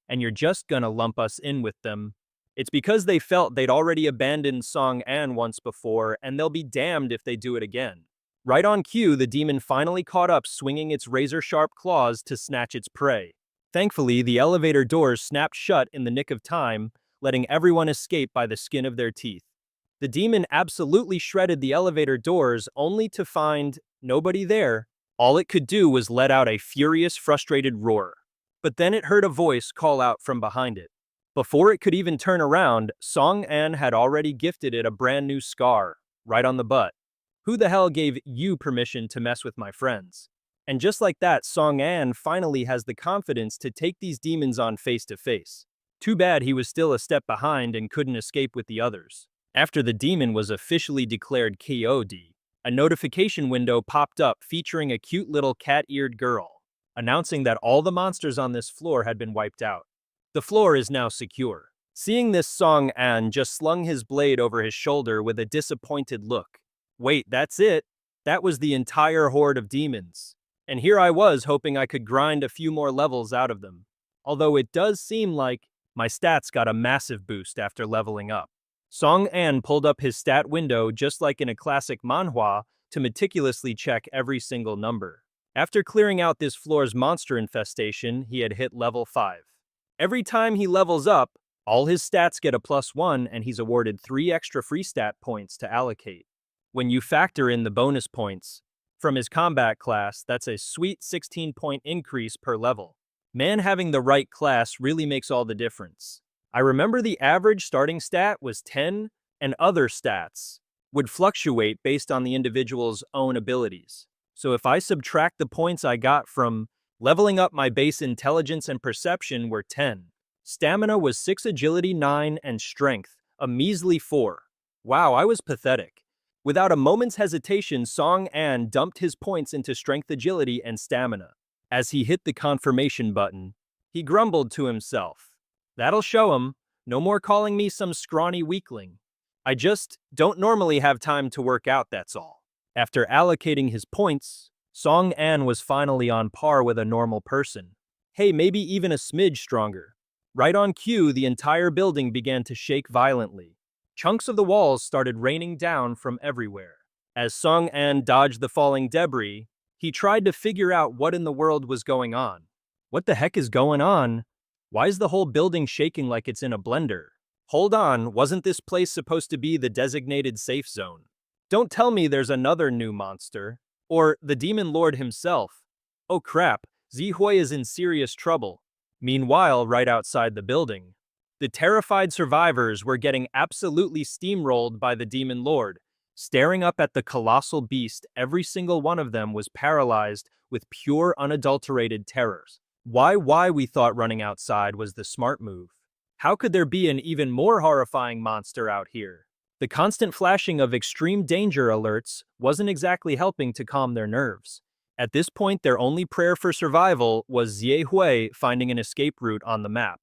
And you're just gonna lump us in with them. It's because they felt they'd already abandoned Song An once before, and they'll be damned if they do it again. Right on cue, the demon finally caught up, swinging its razor-sharp claws to snatch its prey. Thankfully, the elevator doors snapped shut in the nick of time, letting everyone escape by the skin of their teeth. The demon absolutely shredded the elevator doors, only to find nobody there. All it could do was let out a furious, frustrated roar. But then it heard a voice call out from behind it. Before it could even turn around, Song An had already gifted it a brand new scar, right on the butt. Who the hell gave you permission to mess with my friends? And just like that, Song An finally has the confidence to take these demons on face to face. Too bad he was still a step behind and couldn't escape with the others. After the demon was officially declared KO'd, a notification window popped up featuring a cute little cat-eared girl, announcing that all the monsters on this floor had been wiped out. The floor is now secure. Seeing this, Song An just slung his blade over his shoulder with a disappointed look. Wait, that's it? That was the entire horde of demons. And here I was hoping I could grind a few more levels out of them. Although it does seem like my stats got a massive boost after leveling up. Song An pulled up his stat window just like in a classic manhwa to meticulously check every single number. After clearing out this floor's monster infestation, he had hit level 5. Every time he levels up, all his stats get a +1 and he's awarded 3 extra free stat points to allocate. When you factor in the bonus points from his combat class, that's a sweet 16-point increase per level. Man, having the right class really makes all the difference. I remember the average starting stat was 10, and other stats would fluctuate based on the individual's own abilities. So if I subtract the points I got from leveling up, my base intelligence and perception were 10. Stamina was 6, agility 9, and strength a measly 4. Wow, I was pathetic. Without a moment's hesitation, Song An dumped his points into strength, agility, and stamina. As he hit the confirmation button, he grumbled to himself. That'll show him. No more calling me some scrawny weakling. I just don't normally have time to work out, that's all. After allocating his points, Song An was finally on par with a normal person. Hey, maybe even a smidge stronger. Right on cue, the entire building began to shake violently. Chunks of the walls started raining down from everywhere. As Song An dodged the falling debris, he tried to figure out what in the world was going on. What the heck is going on? Why is the whole building shaking like it's in a blender? Hold on, wasn't this place supposed to be the designated safe zone? Don't tell me there's another new monster. Or the Demon Lord himself. Oh crap, Zihui is in serious trouble. Meanwhile, right outside the building, the terrified survivors were getting absolutely steamrolled by the Demon Lord. Staring up at the colossal beast, every single one of them was paralyzed with pure unadulterated terrors. Why we thought running outside was the smart move. How could there be an even more horrifying monster out here? The constant flashing of extreme danger alerts wasn't exactly helping to calm their nerves. At this point, their only prayer for survival was Xie Hui finding an escape route on the map.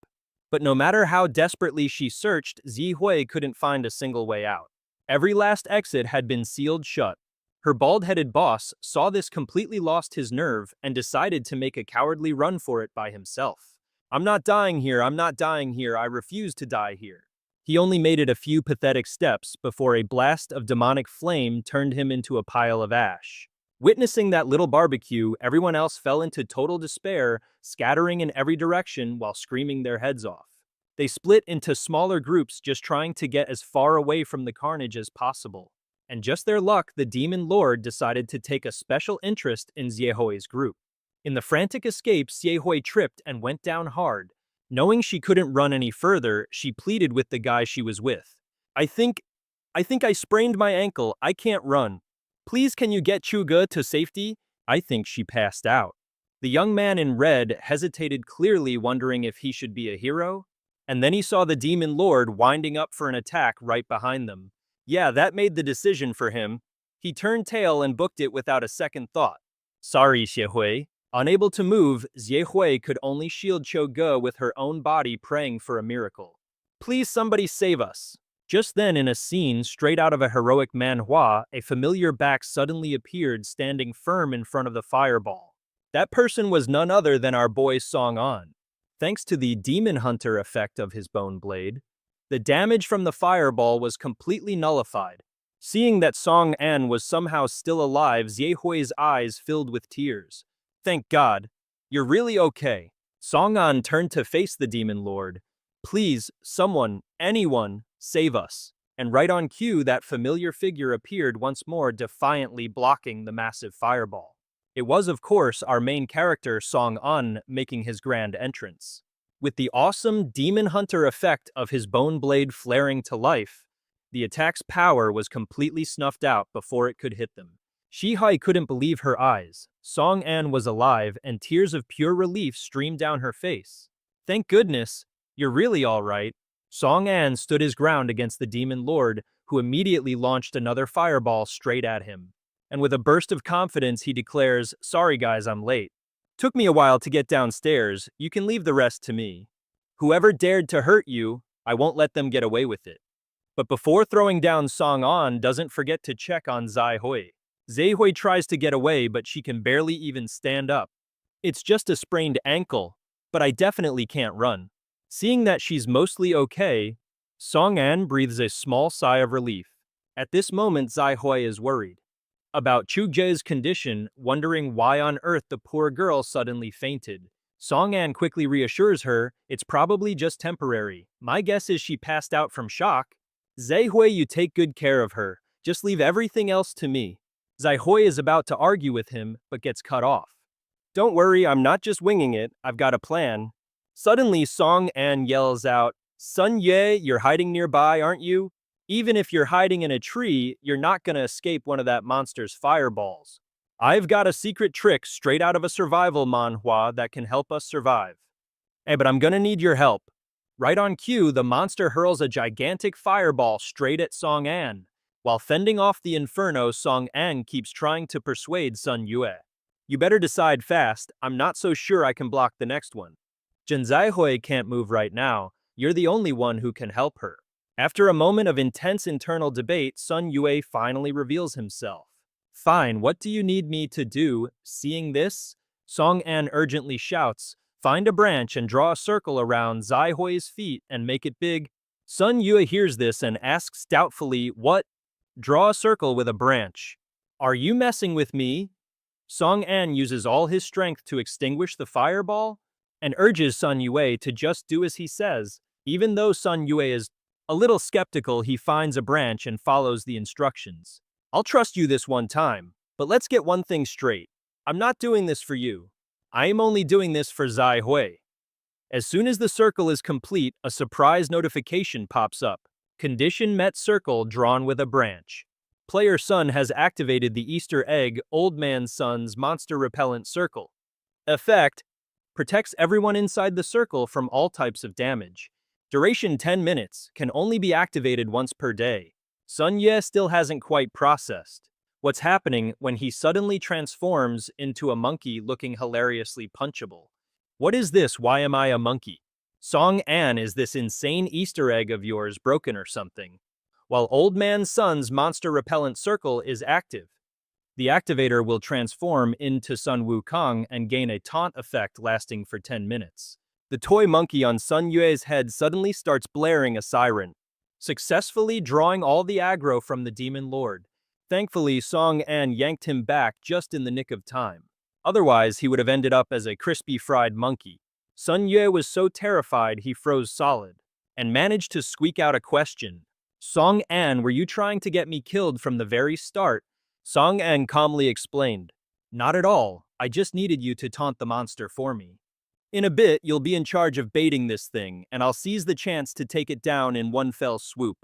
But no matter how desperately she searched, Xie Hui couldn't find a single way out. Every last exit had been sealed shut. Her bald-headed boss saw this, completely lost his nerve, and decided to make a cowardly run for it by himself. I'm not dying here, I'm not dying here, I refuse to die here. He only made it a few pathetic steps before a blast of demonic flame turned him into a pile of ash. Witnessing that little barbecue, everyone else fell into total despair, scattering in every direction while screaming their heads off. They split into smaller groups, just trying to get as far away from the carnage as possible. And just their luck, the Demon Lord decided to take a special interest in Xie Hui's group. In the frantic escape, Xie Hui tripped and went down hard. Knowing she couldn't run any further, she pleaded with the guy she was with. I think I sprained my ankle, I can't run. Please, can you get Chuge to safety? I think she passed out. The young man in red hesitated, clearly wondering if he should be a hero. And then he saw the Demon Lord winding up for an attack right behind them. Yeah, that made the decision for him. He turned tail and booked it without a second thought. Sorry, Xie Hui. Unable to move, Xie Hui could only shield Chuge with her own body, praying for a miracle. Please, somebody save us. Just then, in a scene straight out of a heroic manhwa, a familiar back suddenly appeared, standing firm in front of the fireball. That person was none other than our boy Song An. Thanks to the demon hunter effect of his bone blade, the damage from the fireball was completely nullified. Seeing that Song An was somehow still alive, Xie Hui's eyes filled with tears. Thank God. You're really okay. Song An turned to face the Demon Lord. Please, someone, anyone, save us. And right on cue, that familiar figure appeared once more, defiantly blocking the massive fireball. It was, of course, our main character, Song An, making his grand entrance. With the awesome demon hunter effect of his bone blade flaring to life, the attack's power was completely snuffed out before it could hit them. Shihai couldn't believe her eyes. Song An was alive, and tears of pure relief streamed down her face. Thank goodness, you're really all right. Song An stood his ground against the Demon Lord, who immediately launched another fireball straight at him. And with a burst of confidence, he declares, sorry guys, I'm late. Took me a while to get downstairs, you can leave the rest to me. Whoever dared to hurt you, I won't let them get away with it. But before throwing down Song An, doesn't forget to check on Xie Hui. Xie Hui tries to get away, but she can barely even stand up. It's just a sprained ankle, but I definitely can't run. Seeing that she's mostly okay, Song An breathes a small sigh of relief. At this moment, Xie Hui is worried about Chuge's condition, wondering why on earth the poor girl suddenly fainted. Song An quickly reassures her, it's probably just temporary. My guess is she passed out from shock. Xie Hui, you take good care of her. Just leave everything else to me. Xie Hui is about to argue with him, but gets cut off. Don't worry, I'm not just winging it, I've got a plan. Suddenly, Song An yells out, Sun Ye, you're hiding nearby, aren't you? Even if you're hiding in a tree, you're not gonna escape one of that monster's fireballs. I've got a secret trick straight out of a survival manhwa that can help us survive. Hey, but I'm gonna need your help. Right on cue, the monster hurls a gigantic fireball straight at Song An. While fending off the inferno, Song An keeps trying to persuade Sun Yue. You better decide fast, I'm not so sure I can block the next one. Xie Hui can't move right now, you're the only one who can help her. After a moment of intense internal debate, Sun Yue finally reveals himself. Fine, what do you need me to do? Seeing this, Song An urgently shouts, find a branch and draw a circle around Xie Hui's feet and make it big. Sun Yue hears this and asks doubtfully, what? Draw a circle with a branch. Are you messing with me? Song An uses all his strength to extinguish the fireball and urges Sun Yue to just do as he says. Even though Sun Yue is a little skeptical, he finds a branch and follows the instructions. I'll trust you this one time, but let's get one thing straight. I'm not doing this for you. I am only doing this for Xie Hui. As soon as the circle is complete, a surprise notification pops up. Condition met, circle drawn with a branch. Player Sun has activated the Easter egg Old Man Sun's monster repellent circle. Effect: protects everyone inside the circle from all types of damage. Duration 10 minutes, can only be activated once per day. Sun Ye still hasn't quite processed. What's happening when he suddenly transforms into a monkey looking hilariously punchable? What is this? Why am I a monkey? Song An, is this insane Easter egg of yours broken or something? While Old Man Sun's monster repellent circle is active, the activator will transform into Sun Wukong and gain a taunt effect lasting for 10 minutes. The toy monkey on Sun Yue's head suddenly starts blaring a siren, successfully drawing all the aggro from the Demon Lord. Thankfully, Song An yanked him back just in the nick of time. Otherwise, he would have ended up as a crispy fried monkey. Sun Yue was so terrified he froze solid, and managed to squeak out a question. Song An, were you trying to get me killed from the very start? Song An calmly explained, not at all, I just needed you to taunt the monster for me. In a bit, you'll be in charge of baiting this thing, and I'll seize the chance to take it down in one fell swoop.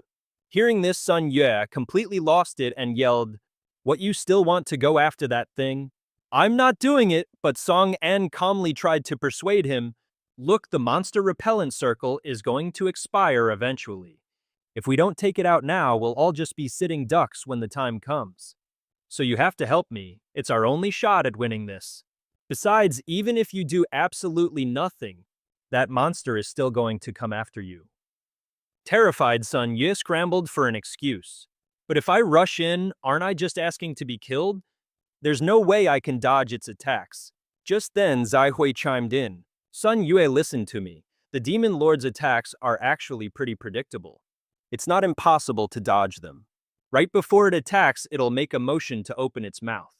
Hearing this, Sun Yue completely lost it and yelled, what, you still want to go after that thing? I'm not doing it, but Song An calmly tried to persuade him. Look, the monster repellent circle is going to expire eventually. If we don't take it out now, we'll all just be sitting ducks when the time comes. So you have to help me. It's our only shot at winning this. Besides, even if you do absolutely nothing, that monster is still going to come after you. Terrified, Sun Yue scrambled for an excuse. But if I rush in, aren't I just asking to be killed? There's no way I can dodge its attacks. Just then, Zai Hui chimed in. Sun Yue, listen to me. The Demon Lord's attacks are actually pretty predictable. It's not impossible to dodge them. Right before it attacks, it'll make a motion to open its mouth.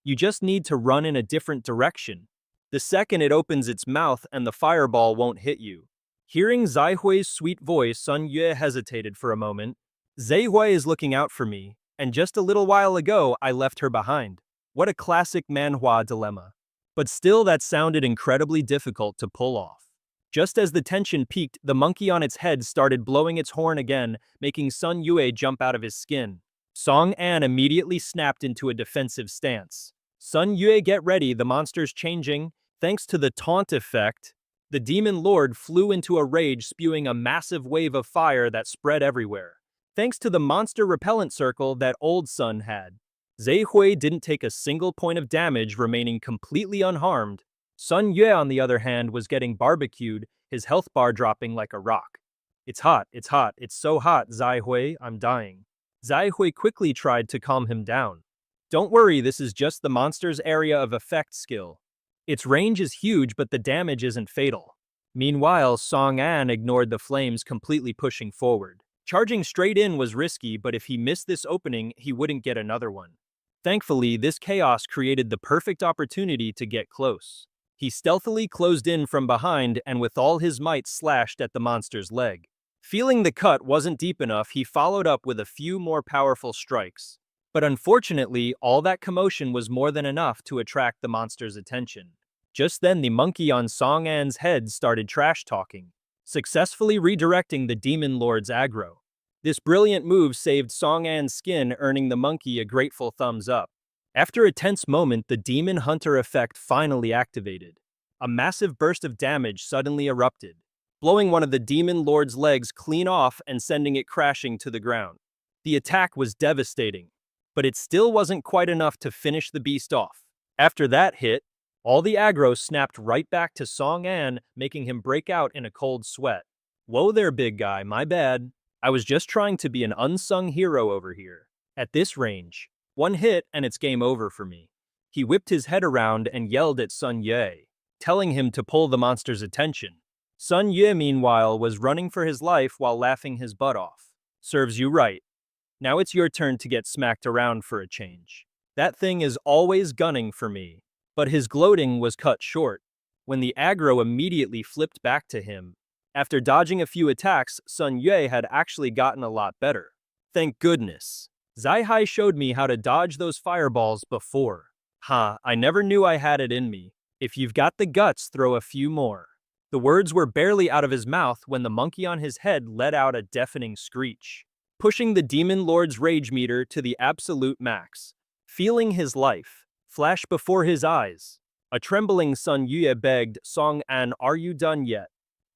You just need to run in a different direction. The second it opens its mouth and the fireball won't hit you. Hearing Zai Hui's sweet voice, Sun Yue hesitated for a moment. Zai Hui is looking out for me, and just a little while ago I left her behind. What a classic manhwa dilemma. But still, that sounded incredibly difficult to pull off. Just as the tension peaked, the monkey on its head started blowing its horn again, making Sun Yue jump out of his skin. Song An immediately snapped into a defensive stance. Sun Yue, get ready, the monster's changing. Thanks to the taunt effect, the Demon Lord flew into a rage, spewing a massive wave of fire that spread everywhere. Thanks to the monster repellent circle that Old Sun had, Zai Hui didn't take a single point of damage, remaining completely unharmed. Sun Yue, on the other hand, was getting barbecued, his health bar dropping like a rock. It's hot, it's so hot, Zai Hui, I'm dying. Zai Hui quickly tried to calm him down. Don't worry, this is just the monster's area of effect skill. Its range is huge, but the damage isn't fatal. Meanwhile, Song An ignored the flames, completely pushing forward. Charging straight in was risky, but if he missed this opening, he wouldn't get another one. Thankfully, this chaos created the perfect opportunity to get close. He stealthily closed in from behind and with all his might slashed at the monster's leg. Feeling the cut wasn't deep enough, he followed up with a few more powerful strikes. But unfortunately, all that commotion was more than enough to attract the monster's attention. Just then, the monkey on Song An's head started trash-talking, successfully redirecting the Demon Lord's aggro. This brilliant move saved Song An's skin, earning the monkey a grateful thumbs up. After a tense moment, the Demon Hunter effect finally activated. A massive burst of damage suddenly erupted, blowing one of the Demon Lord's legs clean off and sending it crashing to the ground. The attack was devastating, but it still wasn't quite enough to finish the beast off. After that hit, all the aggro snapped right back to Song An, making him break out in a cold sweat. Whoa there, big guy, my bad. I was just trying to be an unsung hero over here. At this range, one hit and it's game over for me. He whipped his head around and yelled at Sun Yue, telling him to pull the monster's attention. Sun Yue, meanwhile, was running for his life while laughing his butt off. Serves you right. Now it's your turn to get smacked around for a change. That thing is always gunning for me. But his gloating was cut short when the aggro immediately flipped back to him. After dodging a few attacks, Sun Yue had actually gotten a lot better. Thank goodness. Zai Hai showed me how to dodge those fireballs before. I never knew I had it in me. If you've got the guts, throw a few more. The words were barely out of his mouth when the monkey on his head let out a deafening screech, pushing the Demon Lord's rage meter to the absolute max. Feeling his life flash before his eyes, a trembling Sun Yue begged Song An, are you done yet?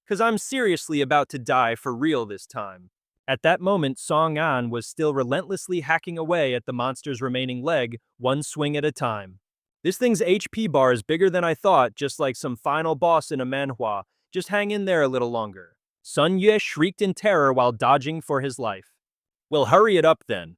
'Cause I'm seriously about to die for real this time. At that moment, Song An was still relentlessly hacking away at the monster's remaining leg, one swing at a time. This thing's HP bar is bigger than I thought, just like some final boss in a manhwa. Just hang in there a little longer. Sun Yue shrieked in terror while dodging for his life. Well, hurry it up then.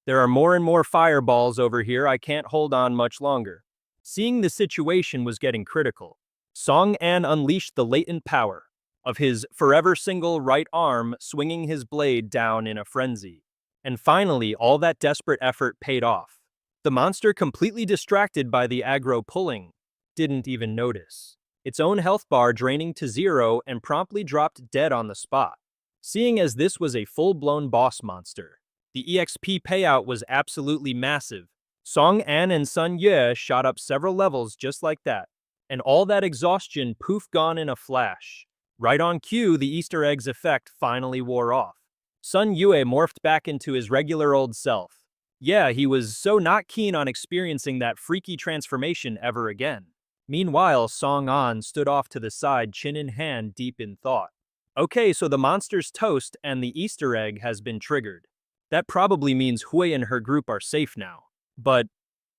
There are more and more fireballs over here, I can't hold on much longer. Seeing the situation was getting critical, Song An unleashed the latent power of his forever single right arm, swinging his blade down in a frenzy. And finally, all that desperate effort paid off. The monster, completely distracted by the aggro pulling, didn't even notice its own health bar draining to zero and promptly dropped dead on the spot. Seeing as this was a full-blown boss monster, the EXP payout was absolutely massive. Song An and Sun Yue shot up several levels just like that, and all that exhaustion poof gone in a flash. Right on cue, the Easter eggs effect finally wore off. Sun Yue morphed back into his regular old self. Yeah, he was so not keen on experiencing that freaky transformation ever again. Meanwhile, Song An stood off to the side, chin in hand, deep in thought. Okay, so the monster's toast and the Easter egg has been triggered. That probably means Hui and her group are safe now. But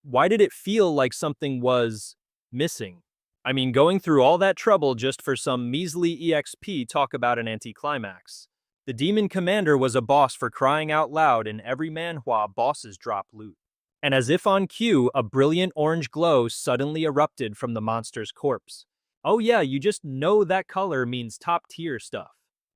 why did it feel like something was missing? I mean, going through all that trouble just for some measly EXP, talk about an anticlimax. The demon commander was a boss for crying out loud, and every manhwa bosses drop loot. And as if on cue, a brilliant orange glow suddenly erupted from the monster's corpse. Oh yeah, you just know that color means top-tier stuff.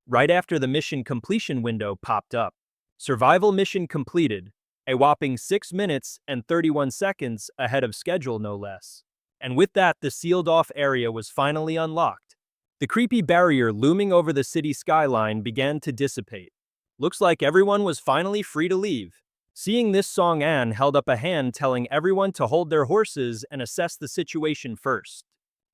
Right after the mission completion window popped up. Survival mission completed, a whopping 6 minutes and 31 seconds ahead of schedule, no less. And with that, the sealed-off area was finally unlocked. The creepy barrier looming over the city skyline began to dissipate. Looks like everyone was finally free to leave. Seeing this, Song An held up a hand telling everyone to hold their horses and assess the situation first.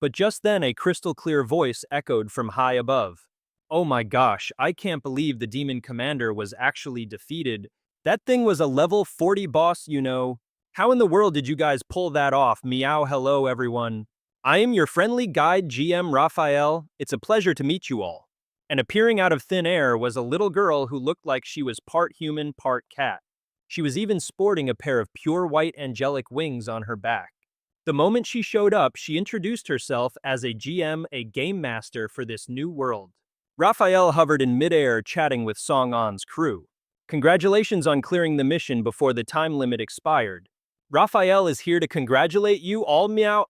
But just then, a crystal-clear voice echoed from high above. Oh my gosh, I can't believe the demon commander was actually defeated. That thing was a level 40 boss, you know. How in the world did you guys pull that off? Meow, hello everyone. I am your friendly guide GM Raphael. It's a pleasure to meet you all. And appearing out of thin air was a little girl who looked like she was part human, part cat. She was even sporting a pair of pure white angelic wings on her back. The moment she showed up, she introduced herself as a GM, a game master for this new world. Raphael hovered in midair chatting with Song An's crew. Congratulations on clearing the mission before the time limit expired. Raphael is here to congratulate you all, meow.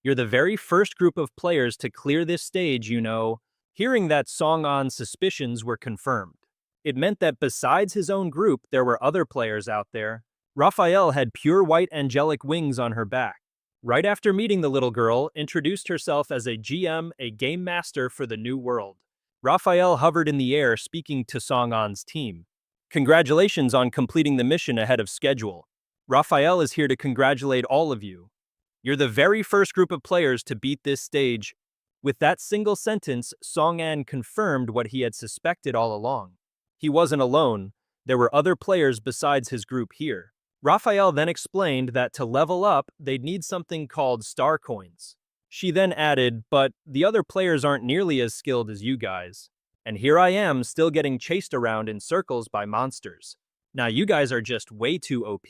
You're the very first group of players to clear this stage, you know. Hearing that, Song An's suspicions were confirmed. It meant that besides his own group, there were other players out there. Raphael had pure white angelic wings on her back. Right after meeting the little girl, introduced herself as a GM, a game master for the new world. Raphael hovered in the air speaking to Song An's team. Congratulations on completing the mission ahead of schedule. Raphael is here to congratulate all of you. You're the very first group of players to beat this stage. With that single sentence, Song An confirmed what he had suspected all along. He wasn't alone. There were other players besides his group here. Raphael then explained that to level up, they'd need something called star coins. She then added, but the other players aren't nearly as skilled as you guys. And here I am, still getting chased around in circles by monsters. Now you guys are just way too OP.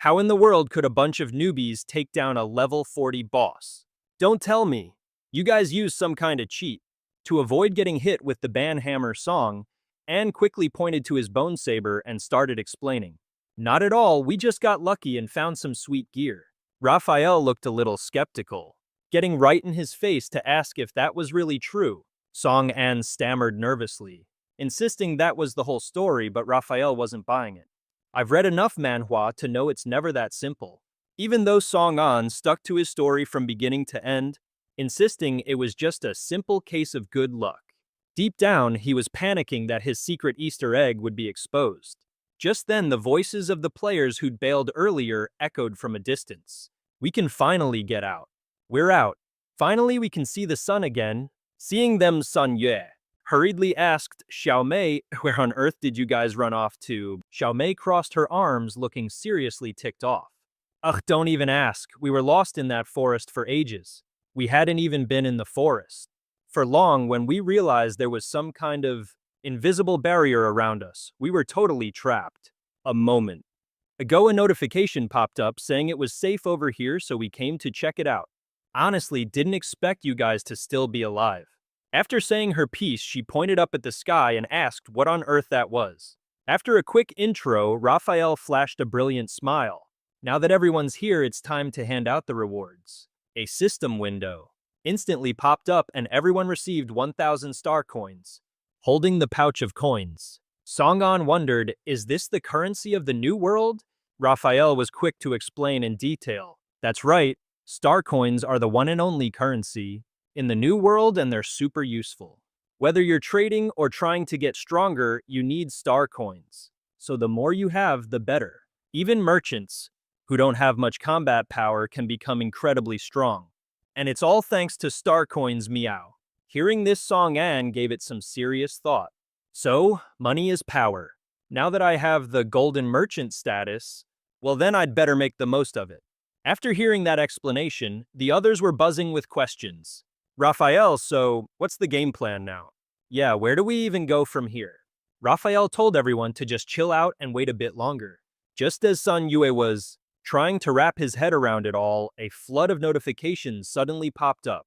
How in the world could a bunch of newbies take down a level 40 boss? Don't tell me. You guys used some kind of cheat. To avoid getting hit with the banhammer song, Anne quickly pointed to his bone saber and started explaining. Not at all, we just got lucky and found some sweet gear. Raphael looked a little skeptical. Getting right in his face to ask if that was really true. Song An stammered nervously, insisting that was the whole story, but Raphael wasn't buying it. I've read enough manhwa to know it's never that simple. Even though Song An stuck to his story from beginning to end, insisting it was just a simple case of good luck. Deep down, he was panicking that his secret Easter egg would be exposed. Just then, the voices of the players who'd bailed earlier echoed from a distance. We can finally get out. We're out. Finally, we can see the sun again. Seeing them, Sun Yue hurriedly asked Xiao Mei, where on earth did you guys run off to? Xiao Mei crossed her arms, looking seriously ticked off. Ugh, don't even ask. We were lost in that forest for ages. We hadn't even been in the forest for long when we realized there was some kind of Invisible barrier around us. We were totally trapped. A moment ago, a notification popped up saying it was safe over here, so we came to check it out. Honestly, didn't expect you guys to still be alive. After saying her piece, she pointed up at the sky and asked what on earth that was. After a quick intro, Raphael flashed a brilliant smile. Now that everyone's here, it's time to hand out the rewards. A system window instantly popped up and everyone received 1,000 star coins. Holding the pouch of coins, Song-an wondered, is this the currency of the new world? Raphael was quick to explain in detail. That's right, star coins are the one and only currency in the new world, and they're super useful. Whether you're trading or trying to get stronger, you need star coins. So the more you have, the better. Even merchants, who don't have much combat power, can become incredibly strong. And it's all thanks to star coins, meow. Hearing this, Song-an gave it some serious thought. So, money is power. Now that I have the golden merchant status, well then I'd better make the most of it. After hearing that explanation, the others were buzzing with questions. Raphael, so what's the game plan now? Yeah, where do we even go from here? Raphael told everyone to just chill out and wait a bit longer. Just as Sun Yue was trying to wrap his head around it all, a flood of notifications suddenly popped up.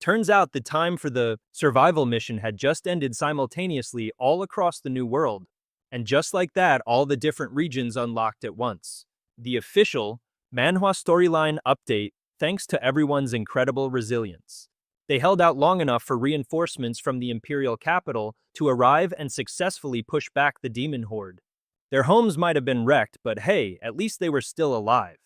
Turns out the time for the survival mission had just ended simultaneously all across the new world. And just like that, all the different regions unlocked at once. The official Manhwa storyline update, thanks to everyone's incredible resilience. They held out long enough for reinforcements from the imperial capital to arrive and successfully push back the demon horde. Their homes might have been wrecked, but hey, at least they were still alive.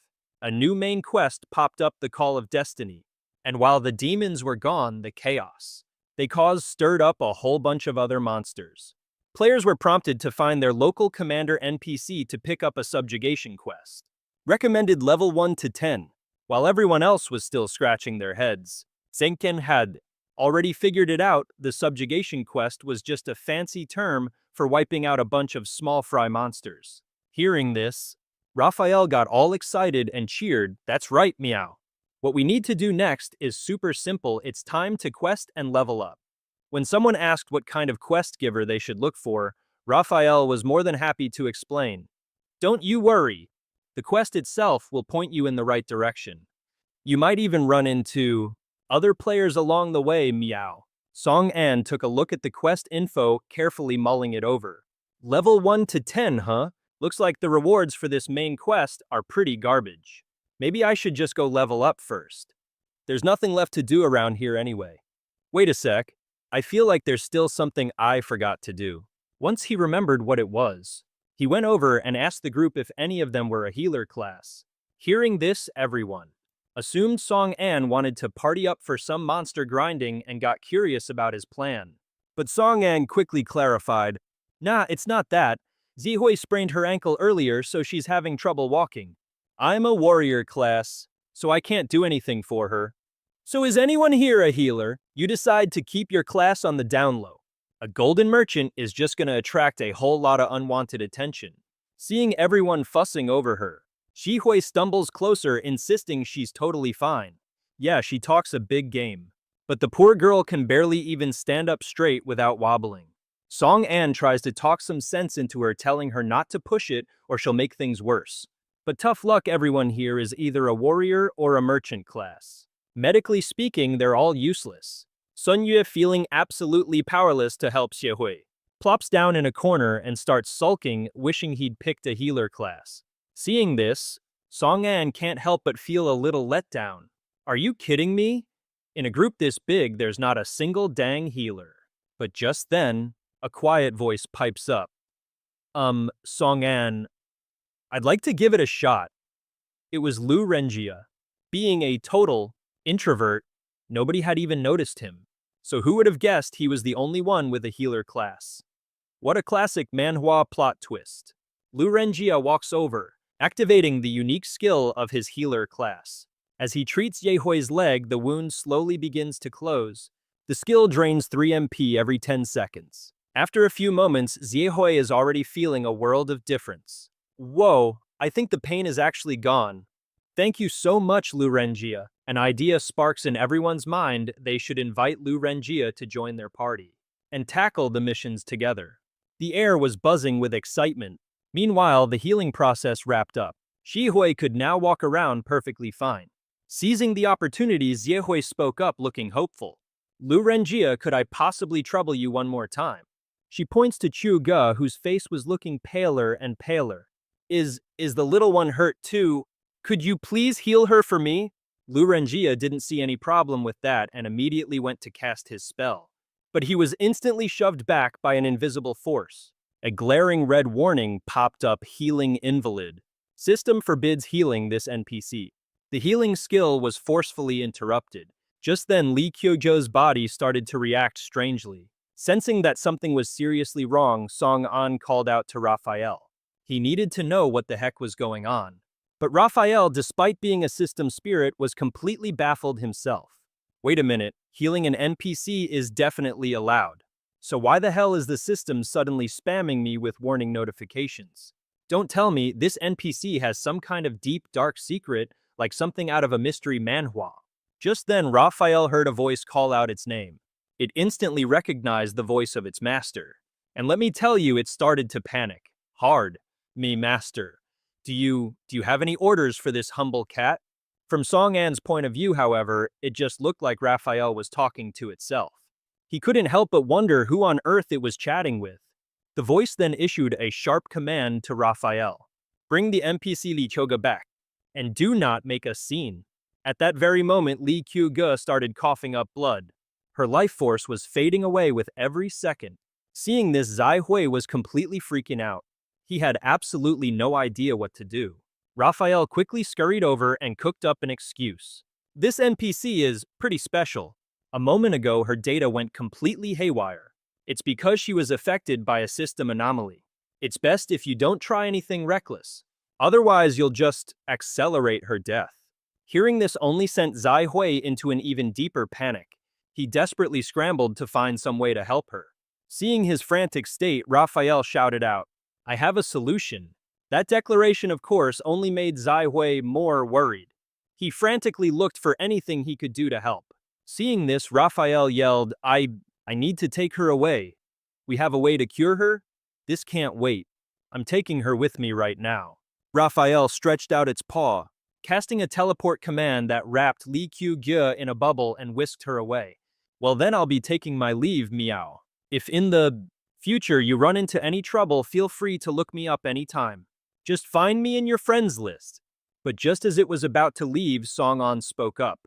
A new main quest popped up, the Call of Destiny. And while the demons were gone, the chaos they caused stirred up a whole bunch of other monsters. Players were prompted to find their local commander NPC to pick up a subjugation quest. Recommended level 1 to 10. While everyone else was still scratching their heads, Zenken had already figured it out. The subjugation quest was just a fancy term for wiping out a bunch of small fry monsters. Hearing this, Raphael got all excited and cheered, "That's right, meow. What we need to do next is super simple. It's time to quest and level up." When someone asked what kind of quest giver they should look for, Raphael was more than happy to explain. Don't you worry. The quest itself will point you in the right direction. You might even run into other players along the way, meow. Song-an took a look at the quest info, carefully mulling it over. Level 1 to 10, huh? Looks like the rewards for this main quest are pretty garbage. Maybe I should just go level up first. There's nothing left to do around here anyway. Wait a sec. I feel like there's still something I forgot to do. Once he remembered what it was, he went over and asked the group if any of them were a healer class. Hearing this, everyone assumed Song-an wanted to party up for some monster grinding and got curious about his plan. But Song-an quickly clarified, "Nah, it's not that. Zihui sprained her ankle earlier, so she's having trouble walking. I'm a warrior class, so I can't do anything for her. So is anyone here a healer? You decide to keep your class on the down low. A golden merchant is just gonna attract a whole lot of unwanted attention." Seeing everyone fussing over her, Shihui stumbles closer, insisting she's totally fine. Yeah, she talks a big game. But the poor girl can barely even stand up straight without wobbling. Song-an tries to talk some sense into her, telling her not to push it or she'll make things worse. But tough luck, everyone here is either a warrior or a merchant class. Medically speaking, they're all useless. Sun Yue, feeling absolutely powerless to help Xiaohui, plops down in a corner and starts sulking, wishing he'd picked a healer class. Seeing this, Song-an can't help but feel a little let down. Are you kidding me? In a group this big, there's not a single dang healer. But just then, a quiet voice pipes up. Song-an, I'd like to give it a shot." It was Lu Renjia. Being a total introvert, nobody had even noticed him. So who would have guessed he was the only one with a healer class? What a classic manhwa plot twist. Lu Renjia walks over, activating the unique skill of his healer class. As he treats Yehui's leg, the wound slowly begins to close. The skill drains 3 MP every 10 seconds. After a few moments, Yehui is already feeling a world of difference. Whoa, I think the pain is actually gone. Thank you so much, Lu Renjia. An idea sparks in everyone's mind. They should invite Lu Renjia to join their party. and tackle the missions together. The air was buzzing with excitement. Meanwhile, the healing process wrapped up. Shihui could now walk around perfectly fine. Seizing the opportunity, Ziehui spoke up looking hopeful. Lu Renjia, could I possibly trouble you one more time? She points to Chu Ge, whose face was looking paler and paler. Is the little one hurt too? Could you please heal her for me? Lu Renjia didn't see any problem with that and immediately went to cast his spell. But he was instantly shoved back by an invisible force. A glaring red warning popped up: healing invalid. System forbids healing this NPC. The healing skill was forcefully interrupted. Just then, Li Kyojo's body started to react strangely. Sensing that something was seriously wrong, Song An called out to Raphael. He needed to know what the heck was going on. But Raphael, despite being a system spirit, was completely baffled himself. Wait a minute, healing an NPC is definitely allowed. So why the hell is the system suddenly spamming me with warning notifications? Don't tell me this NPC has some kind of deep, dark secret, like something out of a mystery manhwa. Just then, Raphael heard a voice call out its name. It instantly recognized the voice of its master. And let me tell you, it started to panic. Hard. Me, master. Do you have any orders for this humble cat? From Song An's point of view, however, it just looked like Raphael was talking to itself. He couldn't help but wonder who on earth it was chatting with. The voice then issued a sharp command to Raphael. Bring the NPC Li Choga back, and do not make a scene. At that very moment, Li Kyuge started coughing up blood. Her life force was fading away with every second. Seeing this, Zai Hui was completely freaking out. He had absolutely no idea what to do. Raphael quickly scurried over and cooked up an excuse. This NPC is pretty special. A moment ago, her data went completely haywire. It's because she was affected by a system anomaly. It's best if you don't try anything reckless. Otherwise, you'll just accelerate her death. Hearing this only sent Zai Hui into an even deeper panic. He desperately scrambled to find some way to help her. Seeing his frantic state, Raphael shouted out, I have a solution. That declaration, of course, only made Zai Hui more worried. He frantically looked for anything he could do to help. Seeing this, Raphael yelled, I need to take her away. We have a way to cure her? This can't wait. I'm taking her with me right now. Raphael stretched out its paw, casting a teleport command that wrapped Li Kyuge in a bubble and whisked her away. Well, then I'll be taking my leave, meow. If in the future you run into any trouble, feel free to look me up anytime. Just find me in your friends list. But just as it was about to leave, Song An spoke up.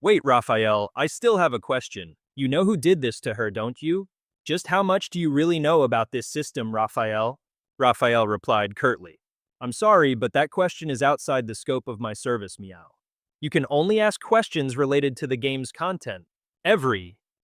Wait, Raphael, I still have a question. You know who did this to her, don't you? Just how much do you really know about this system, Raphael? Raphael replied curtly. I'm sorry, but that question is outside the scope of my service, meow. You can only ask questions related to the game's content.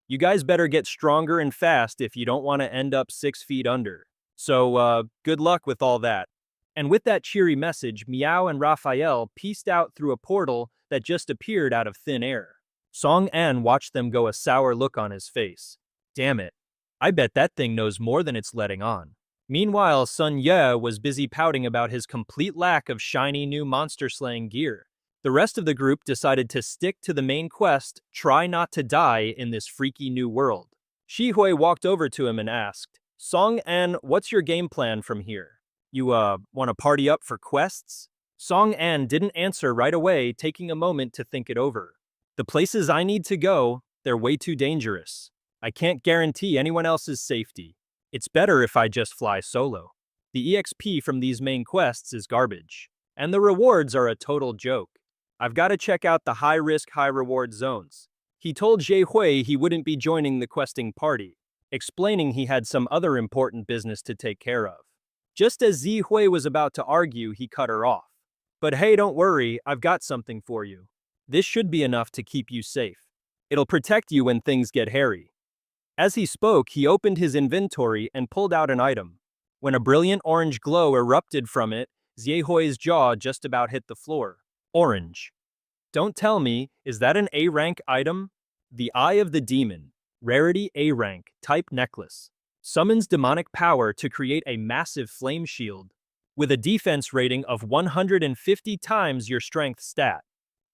You guys better get stronger and fast if you don't want to end up 6 feet under. So, good luck with all that. And with that cheery message, Meow and Raphael pieced out through a portal that just appeared out of thin air. Song An watched them go, a sour look on his face. Damn it. I bet that thing knows more than it's letting on. Meanwhile, Sun Ye was busy pouting about his complete lack of shiny new monster-slaying gear. The rest of the group decided to stick to the main quest, try not to die in this freaky new world. Shihui walked over to him and asked, Song An, what's your game plan from here? You, want to party up for quests? Song An didn't answer right away, taking a moment to think it over. The places I need to go, they're way too dangerous. I can't guarantee anyone else's safety. It's better if I just fly solo. The EXP from these main quests is garbage, and the rewards are a total joke. I've got to check out the high-risk, high-reward zones. He told Jie Hui he wouldn't be joining the questing party, explaining he had some other important business to take care of. Just as Zi Hui was about to argue, he cut her off. But hey, don't worry, I've got something for you. This should be enough to keep you safe. It'll protect you when things get hairy. As he spoke, he opened his inventory and pulled out an item. When a brilliant orange glow erupted from it, Zi Hui's jaw just about hit the floor. Orange. Don't tell me, is that an A-rank item? The Eye of the Demon. Rarity A-rank, type necklace. Summons demonic power to create a massive flame shield, with a defense rating of 150 times your strength stat.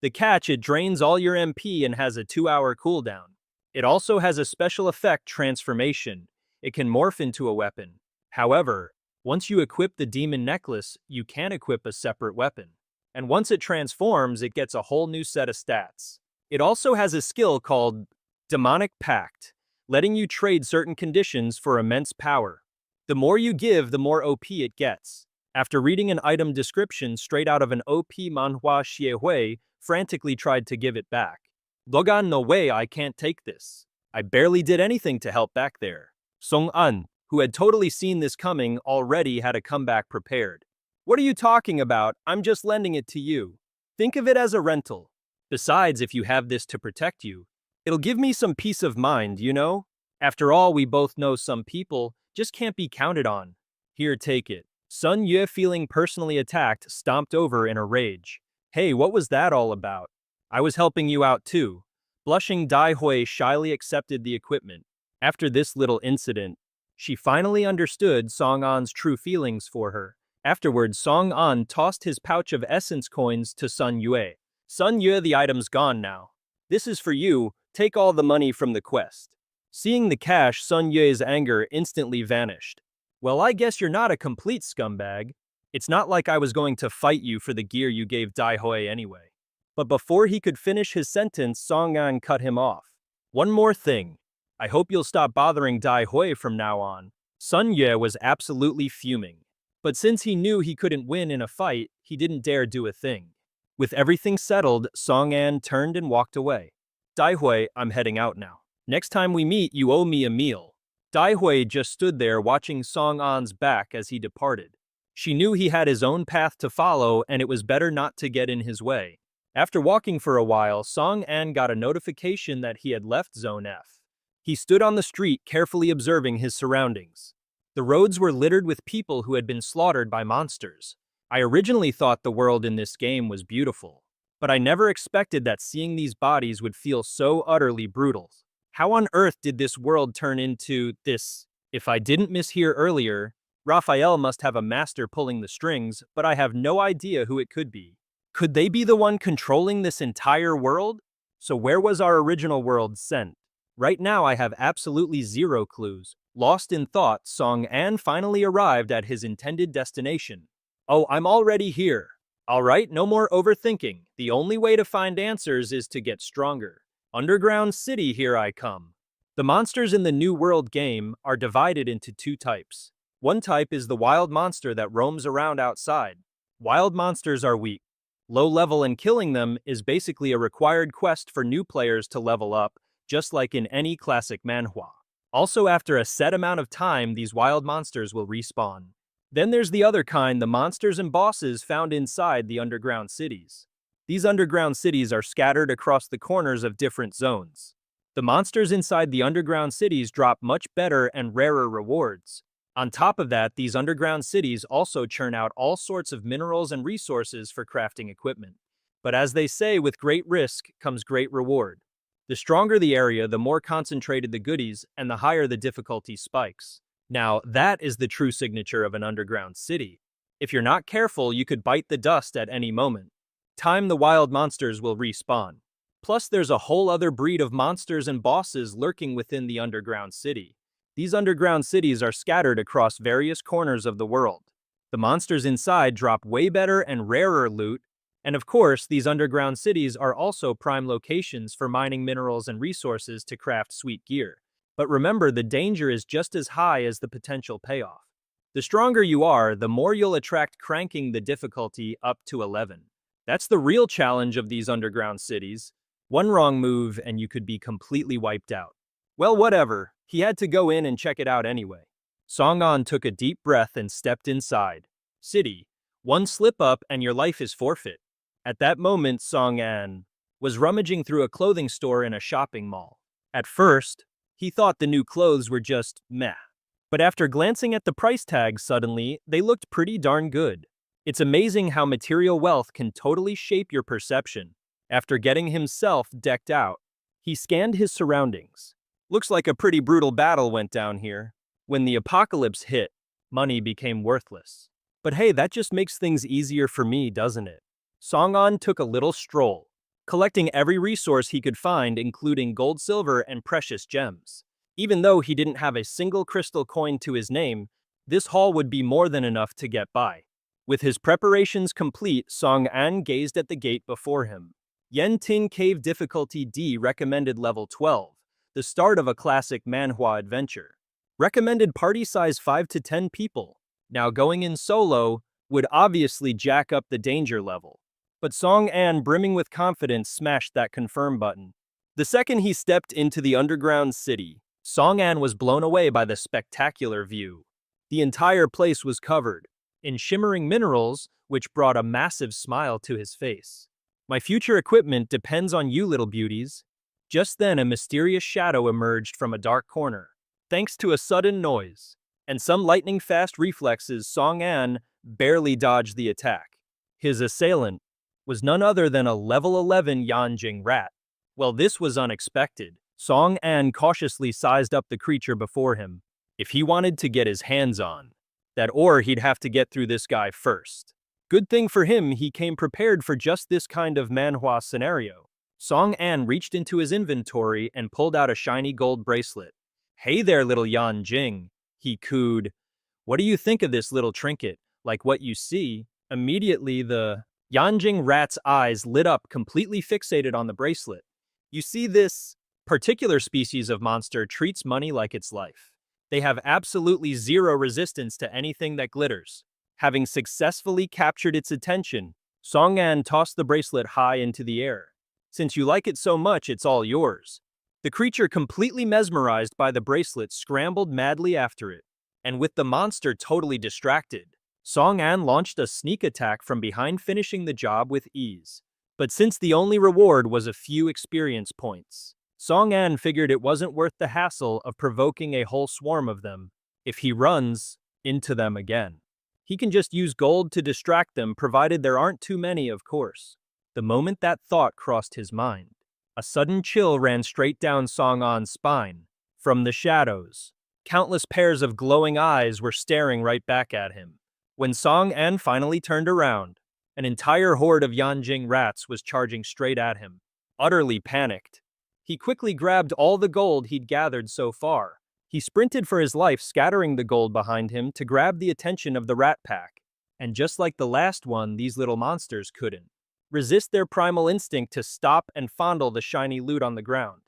The catch, it drains all your MP and has a 2-hour cooldown. It also has a special effect transformation. It can morph into a weapon. However, once you equip the demon necklace, you can equip a separate weapon. And once it transforms, it gets a whole new set of stats. It also has a skill called Demonic Pact, letting you trade certain conditions for immense power. The more you give, the more OP it gets. After reading an item description straight out of an OP Manhwa Recap, frantically tried to give it back. Logan, no way, I can't take this. I barely did anything to help back there. Song-an, who had totally seen this coming, already had a comeback prepared. What are you talking about? I'm just lending it to you. Think of it as a rental. Besides, if you have this to protect you, it'll give me some peace of mind, you know? After all, we both know some people just can't be counted on. Here, take it. Sun Yue, feeling personally attacked, stomped over in a rage. Hey, what was that all about? I was helping you out too. Blushing, Dai Hui shyly accepted the equipment. After this little incident, she finally understood Song-an's true feelings for her. Afterwards, Song-an tossed his pouch of essence coins to Sun Yue. Sun Yue, the item's gone now. This is for you, take all the money from the quest. Seeing the cash, Sun Yue's anger instantly vanished. Well, I guess you're not a complete scumbag. It's not like I was going to fight you for the gear you gave Dai Hui anyway. But before he could finish his sentence, Song-an cut him off. One more thing. I hope you'll stop bothering Dai Hui from now on. Sun Yue was absolutely fuming. But since he knew he couldn't win in a fight, he didn't dare do a thing. With everything settled, Song-an turned and walked away. Dai Hui, I'm heading out now. Next time we meet, you owe me a meal. Dai Hui just stood there watching Song-an's back as he departed. She knew he had his own path to follow, and it was better not to get in his way. After walking for a while, Song-an got a notification that he had left Zone F. He stood on the street, carefully observing his surroundings. The roads were littered with people who had been slaughtered by monsters. I originally thought the world in this game was beautiful, but I never expected that seeing these bodies would feel so utterly brutal. How on earth did this world turn into this? If I didn't mishear earlier, Raphael must have a master pulling the strings, but I have no idea who it could be. Could they be the one controlling this entire world? So where was our original world sent? Right now I have absolutely zero clues. Lost in thought, Song-an finally arrived at his intended destination. Oh, I'm already here. Alright, no more overthinking. The only way to find answers is to get stronger. Underground City, here I come. The monsters in the New World game are divided into two types. One type is the wild monster that roams around outside. Wild monsters are weak, low level, and killing them is basically a required quest for new players to level up, just like in any classic manhwa. Also, after a set amount of time, these wild monsters will respawn. Then there's the other kind, the monsters and bosses found inside the underground cities. These underground cities are scattered across the corners of different zones. The monsters inside the underground cities drop much better and rarer rewards. On top of that, these underground cities also churn out all sorts of minerals and resources for crafting equipment. But as they say, with great risk comes great reward. The stronger the area, the more concentrated the goodies, and the higher the difficulty spikes. Now, that is the true signature of an underground city. If you're not careful, you could bite the dust at any moment. The wild monsters will respawn. Plus, there's a whole other breed of monsters and bosses lurking within the underground city. These underground cities are scattered across various corners of the world. The monsters inside drop way better and rarer loot, and of course, these underground cities are also prime locations for mining minerals and resources to craft sweet gear. But remember, the danger is just as high as the potential payoff. The stronger you are, the more you'll attract, cranking the difficulty up to 11. That's the real challenge of these underground cities. One wrong move and you could be completely wiped out. Well, whatever. He had to go in and check it out anyway. Song-an took a deep breath and stepped inside. City. One slip up and your life is forfeit. At that moment, Song-an was rummaging through a clothing store in a shopping mall. At first, he thought the new clothes were just meh. But after glancing at the price tags suddenly, they looked pretty darn good. It's amazing how material wealth can totally shape your perception. After getting himself decked out, he scanned his surroundings. Looks like a pretty brutal battle went down here. When the apocalypse hit, money became worthless. But hey, that just makes things easier for me, doesn't it? Song-an took a little stroll. collecting every resource he could find, including gold, silver, and precious gems. Even though he didn't have a single crystal coin to his name, this haul would be more than enough to get by. With his preparations complete, Song An gazed at the gate before him. Yen Ting Cave Difficulty D recommended level 12, the start of a classic manhwa adventure. Recommended party size 5 to 10 people. Now going in solo would obviously jack up the danger level. But Song An, brimming with confidence, smashed that confirm button. The second he stepped into the underground city, Song An was blown away by the spectacular view. The entire place was covered in shimmering minerals, which brought a massive smile to his face. My future equipment depends on you, little beauties. Just then, a mysterious shadow emerged from a dark corner. Thanks to a sudden noise and some lightning-fast reflexes, Song An barely dodged the attack. His assailant was none other than a level 11 Yanjing rat. Well, this was unexpected. Song An cautiously sized up the creature before him. If he wanted to get his hands on that ore, he'd have to get through this guy first. Good thing for him, he came prepared for just this kind of manhwa scenario. Song An reached into his inventory and pulled out a shiny gold bracelet. "Hey there, little Yan Jing," he cooed. "What do you think of this little trinket? Like what you see?" Immediately, the Yanjing rat's eyes lit up, completely fixated on the bracelet. You see, this particular species of monster treats money like its life. They have absolutely zero resistance to anything that glitters. Having successfully captured its attention, Song An tossed the bracelet high into the air. "Since you like it so much, it's all yours." The creature, completely mesmerized by the bracelet, scrambled madly after it. And with the monster totally distracted, Song An launched a sneak attack from behind, finishing the job with ease. But since the only reward was a few experience points, Song An figured it wasn't worth the hassle of provoking a whole swarm of them if he runs into them again. He can just use gold to distract them, provided there aren't too many, of course. The moment that thought crossed his mind, a sudden chill ran straight down Song An's spine. From the shadows, countless pairs of glowing eyes were staring right back at him. When Song An finally turned around, an entire horde of Yanjing rats was charging straight at him. Utterly panicked, he quickly grabbed all the gold he'd gathered so far. He sprinted for his life, scattering the gold behind him to grab the attention of the rat pack. And just like the last one, these little monsters couldn't resist their primal instinct to stop and fondle the shiny loot on the ground.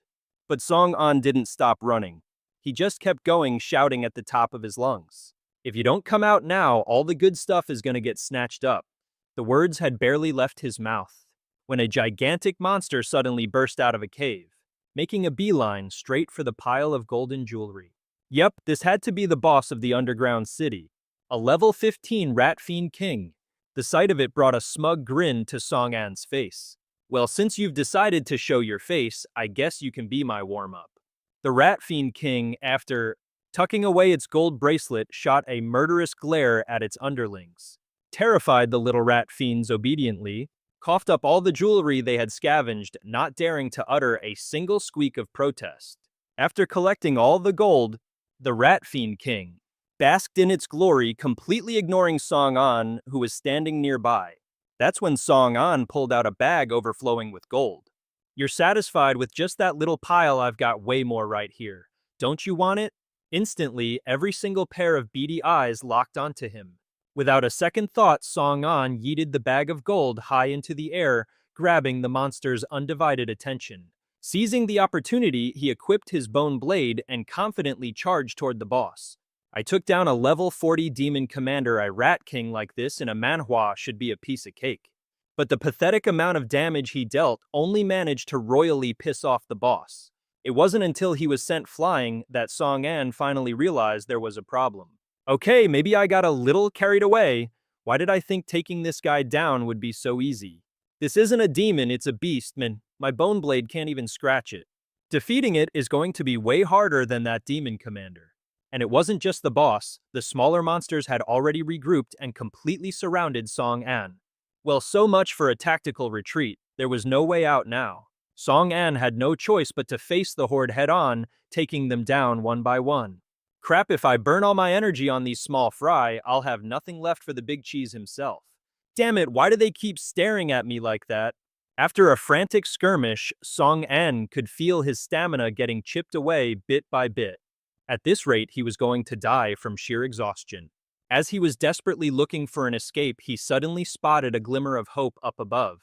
But Song An didn't stop running. He just kept going, shouting at the top of his lungs, "If you don't come out now, all the good stuff is going to get snatched up." The words had barely left his mouth when a gigantic monster suddenly burst out of a cave, making a beeline straight for the pile of golden jewelry. Yep, this had to be the boss of the underground city, a level 15 rat fiend king. The sight of it brought a smug grin to Song An's face. "Well, since you've decided to show your face, I guess you can be my warm-up." The rat fiend king, after tucking away its gold bracelet, shot a murderous glare at its underlings. Terrified, the little rat fiends obediently coughed up all the jewelry they had scavenged, not daring to utter a single squeak of protest. After collecting all the gold, the rat fiend king basked in its glory, completely ignoring Song An, who was standing nearby. That's when Song An pulled out a bag overflowing with gold. "You're satisfied with just that little pile? I've got way more right here. Don't you want it?" Instantly, every single pair of beady eyes locked onto him. Without a second thought, Song An yeeted the bag of gold high into the air, grabbing the monster's undivided attention. Seizing the opportunity, he equipped his bone blade and confidently charged toward the boss. "I took down a level 40 demon commander. A rat king like this in a manhwa should be a piece of cake." But the pathetic amount of damage he dealt only managed to royally piss off the boss. It wasn't until he was sent flying that Song An finally realized there was a problem. "Okay, maybe I got a little carried away. Why did I think taking this guy down would be so easy? This isn't a demon, it's a beast, man. My bone blade can't even scratch it. Defeating it is going to be way harder than that demon commander." And it wasn't just the boss. The smaller monsters had already regrouped and completely surrounded Song An. Well, so much for a tactical retreat. There was no way out now. Song An had no choice but to face the horde head-on, taking them down one by one. "Crap, if I burn all my energy on these small fry, I'll have nothing left for the big cheese himself. Damn it, why do they keep staring at me like that?" After a frantic skirmish, Song An could feel his stamina getting chipped away bit by bit. At this rate, he was going to die from sheer exhaustion. As he was desperately looking for an escape, he suddenly spotted a glimmer of hope up above.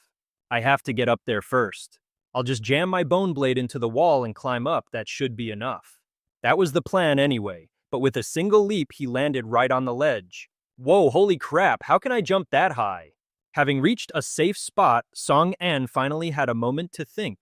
I have to get up there first. I'll just jam my bone blade into the wall and climb up, that should be enough. That was the plan anyway, but with a single leap he landed right on the ledge. Whoa, holy crap, how can I jump that high? Having reached a safe spot, Song An finally had a moment to think.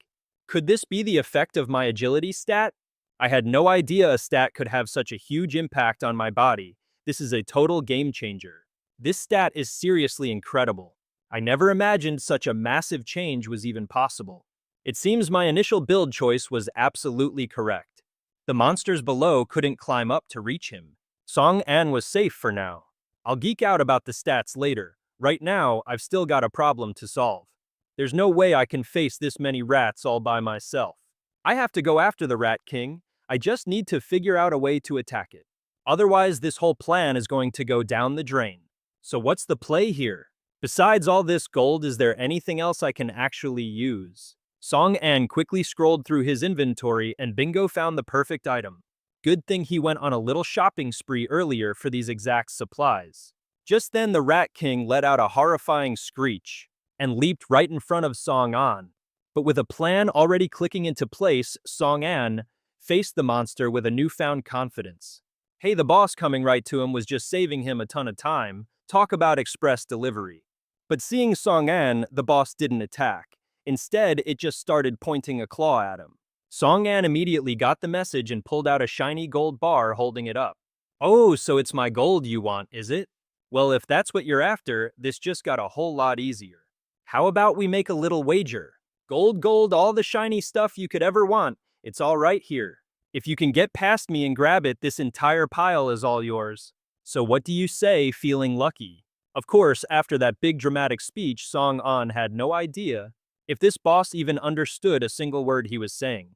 Could this be the effect of my agility stat? I had no idea a stat could have such a huge impact on my body. This is a total game changer. This stat is seriously incredible. I never imagined such a massive change was even possible. It seems my initial build choice was absolutely correct. The monsters below couldn't climb up to reach him. Song An was safe for now. I'll geek out about the stats later. Right now, I've still got a problem to solve. There's no way I can face this many rats all by myself. I have to go after the Rat King. I just need to figure out a way to attack it. Otherwise, this whole plan is going to go down the drain. So what's the play here? Besides all this gold, is there anything else I can actually use? Song An quickly scrolled through his inventory and bingo found the perfect item. Good thing he went on a little shopping spree earlier for these exact supplies. Just then the Rat King let out a horrifying screech and leaped right in front of Song An. But with a plan already clicking into place, Song An faced the monster with a newfound confidence. Hey, the boss coming right to him was just saving him a ton of time. Talk about express delivery. But seeing Song An, the boss didn't attack. Instead, it just started pointing a claw at him. Song An immediately got the message and pulled out a shiny gold bar holding it up. Oh, so it's my gold you want, is it? Well, if that's what you're after, this just got a whole lot easier. How about we make a little wager? Gold, gold, all the shiny stuff you could ever want. It's all right here. If you can get past me and grab it, this entire pile is all yours. So what do you say, feeling lucky? Of course, after that big dramatic speech, Song An had no idea if this boss even understood a single word he was saying.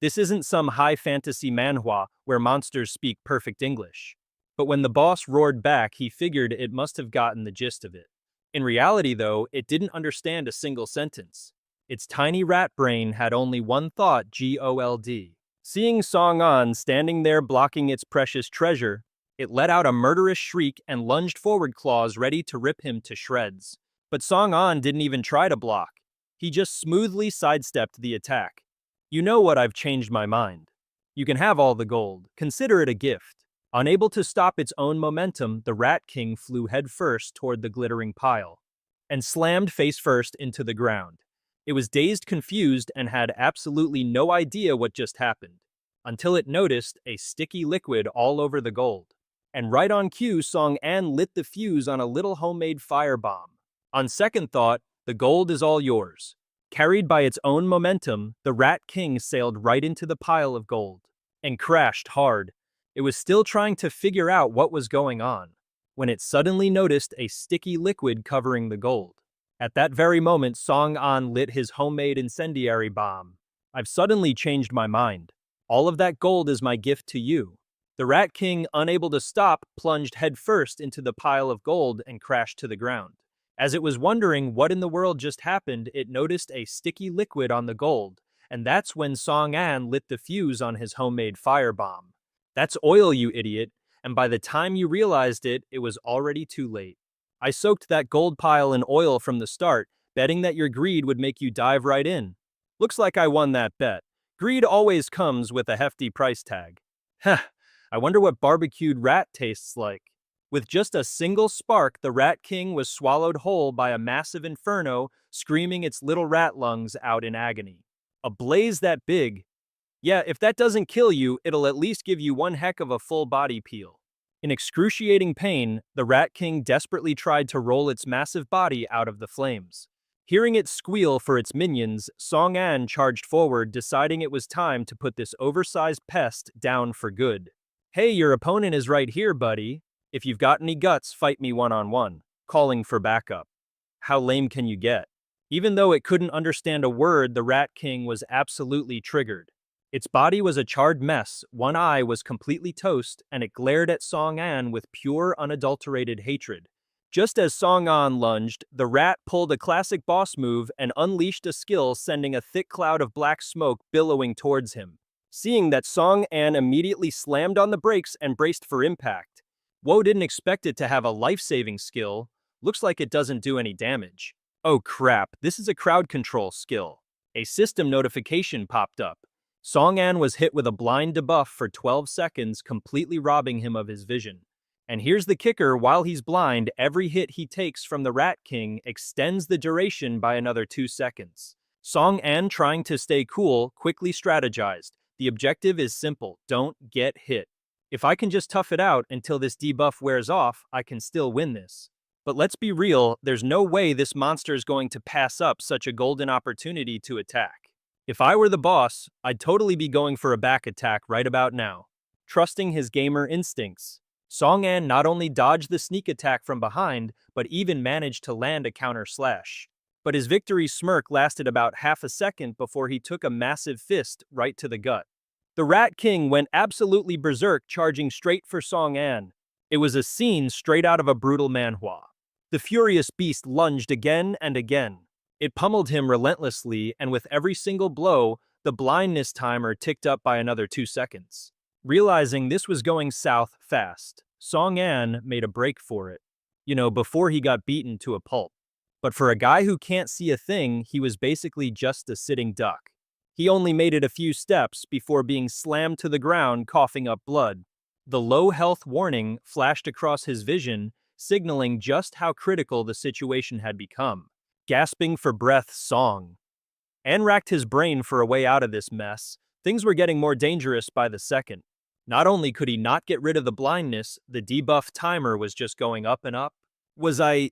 This isn't some high fantasy manhwa where monsters speak perfect English. But when the boss roared back, he figured it must have gotten the gist of it. In reality, though, it didn't understand a single sentence. Its tiny rat brain had only one thought, GOLD. Seeing Song An standing there blocking its precious treasure, it let out a murderous shriek and lunged forward, claws ready to rip him to shreds. But Song An didn't even try to block. He just smoothly sidestepped the attack. You know what, I've changed my mind. You can have all the gold. Consider it a gift. Unable to stop its own momentum, the Rat King flew headfirst toward the glittering pile and slammed face first into the ground. It was dazed, confused, and had absolutely no idea what just happened, until it noticed a sticky liquid all over the gold. And right on cue, Song An lit the fuse on a little homemade firebomb. On second thought, the gold is all yours. Carried by its own momentum, the Rat King sailed right into the pile of gold and crashed hard. It was still trying to figure out what was going on when it suddenly noticed a sticky liquid covering the gold. At that very moment, Song An lit his homemade incendiary bomb. I've suddenly changed my mind. All of that gold is my gift to you. The Rat King, unable to stop, plunged headfirst into the pile of gold and crashed to the ground. As it was wondering what in the world just happened, it noticed a sticky liquid on the gold, and that's when Song An lit the fuse on his homemade firebomb. That's oil, you idiot, and by the time you realized it, it was already too late. I soaked that gold pile in oil from the start, betting that your greed would make you dive right in. Looks like I won that bet. Greed always comes with a hefty price tag. Heh, I wonder what barbecued rat tastes like. With just a single spark, the Rat King was swallowed whole by a massive inferno, screaming its little rat lungs out in agony. A blaze that big. Yeah, if that doesn't kill you, it'll at least give you one heck of a full body peel. In excruciating pain, the Rat King desperately tried to roll its massive body out of the flames. Hearing it squeal for its minions, Song An charged forward, deciding it was time to put this oversized pest down for good. Hey, your opponent is right here, buddy. If you've got any guts, fight me one-on-one, calling for backup. How lame can you get? Even though it couldn't understand a word, the Rat King was absolutely triggered. Its body was a charred mess, one eye was completely toast, and it glared at Song An with pure, unadulterated hatred. Just as Song An lunged, the rat pulled a classic boss move and unleashed a skill, sending a thick cloud of black smoke billowing towards him. Seeing that, Song An immediately slammed on the brakes and braced for impact. Woe didn't expect it to have a life-saving skill. Looks like it doesn't do any damage. Oh crap, this is a crowd control skill. A system notification popped up. Song An was hit with a blind debuff for 12 seconds, completely robbing him of his vision. And here's the kicker, while he's blind, every hit he takes from the Rat King extends the duration by another 2 seconds. Song An, trying to stay cool, quickly strategized. The objective is simple: don't get hit. If I can just tough it out until this debuff wears off, I can still win this. But let's be real, there's no way this monster's going to pass up such a golden opportunity to attack. If I were the boss, I'd totally be going for a back attack right about now. Trusting his gamer instincts, Song An not only dodged the sneak attack from behind, but even managed to land a counter slash. But his victory smirk lasted about half a second before he took a massive fist right to the gut. The Rat King went absolutely berserk, charging straight for Song An. It was a scene straight out of a brutal manhwa. The furious beast lunged again and again. It pummeled him relentlessly, and with every single blow, the blindness timer ticked up by another 2 seconds. Realizing this was going south fast, Song An made a break for it. Before he got beaten to a pulp. But for a guy who can't see a thing, he was basically just a sitting duck. He only made it a few steps before being slammed to the ground, coughing up blood. The low health warning flashed across his vision, signaling just how critical the situation had become. Gasping for breath, Song An racked his brain for a way out of this mess. Things were getting more dangerous by the second. Not only could he not get rid of the blindness, the debuff timer was just going up and up. Was I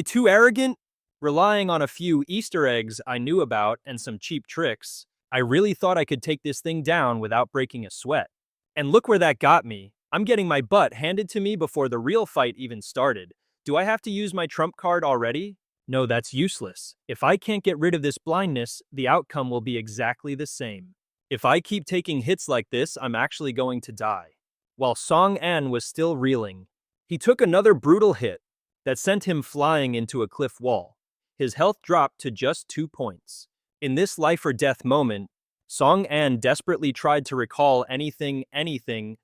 too arrogant? Relying on a few Easter eggs I knew about and some cheap tricks, I really thought I could take this thing down without breaking a sweat. And look where that got me. I'm getting my butt handed to me before the real fight even started. Do I have to use my trump card already? No, that's useless. If I can't get rid of this blindness, the outcome will be exactly the same. If I keep taking hits like this, I'm actually going to die. While Song An was still reeling, he took another brutal hit that sent him flying into a cliff wall. His health dropped to just 2 points. In this life or death moment, Song An desperately tried to recall anything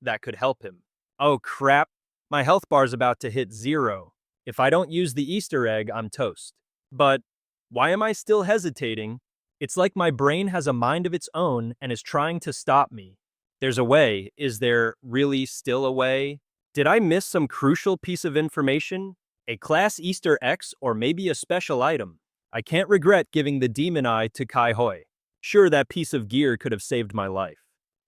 that could help him. Oh crap, my health bar's about to hit 0. If I don't use the Easter egg, I'm toast. But why am I still hesitating? It's like my brain has a mind of its own and is trying to stop me. There's a way. Is there really still a way? Did I miss some crucial piece of information? A class Easter X or maybe a special item? I can't regret giving the demon eye to Kai Hoi. Sure, that piece of gear could have saved my life.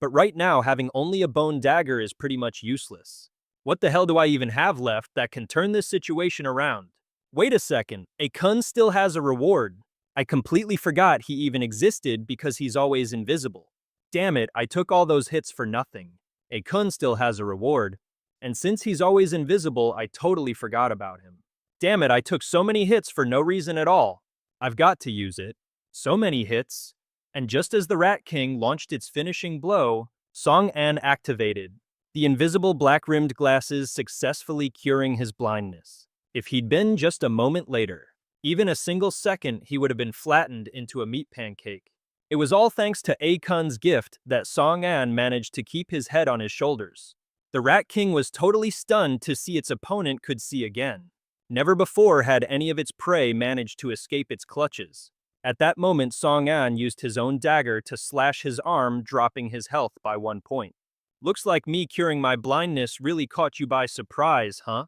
But right now, having only a bone dagger is pretty much useless. What the hell do I even have left that can turn this situation around? Wait a second, a Kun still has a reward. I completely forgot he even existed because he's always invisible. Damn it, I took all those hits for nothing. A Kun still has a reward. And since he's always invisible, I totally forgot about him. Damn it, I took so many hits for no reason at all. I've got to use it. So many hits. And just as the Rat King launched its finishing blow, Song An activated, the invisible black-rimmed glasses successfully curing his blindness. If he'd been just a moment later, even a single second, he would have been flattened into a meat pancake. It was all thanks to A Kun's gift that Song An managed to keep his head on his shoulders. The Rat King was totally stunned to see its opponent could see again. Never before had any of its prey managed to escape its clutches. At that moment, Song An used his own dagger to slash his arm, dropping his health by 1 point. Looks like me curing my blindness really caught you by surprise, huh?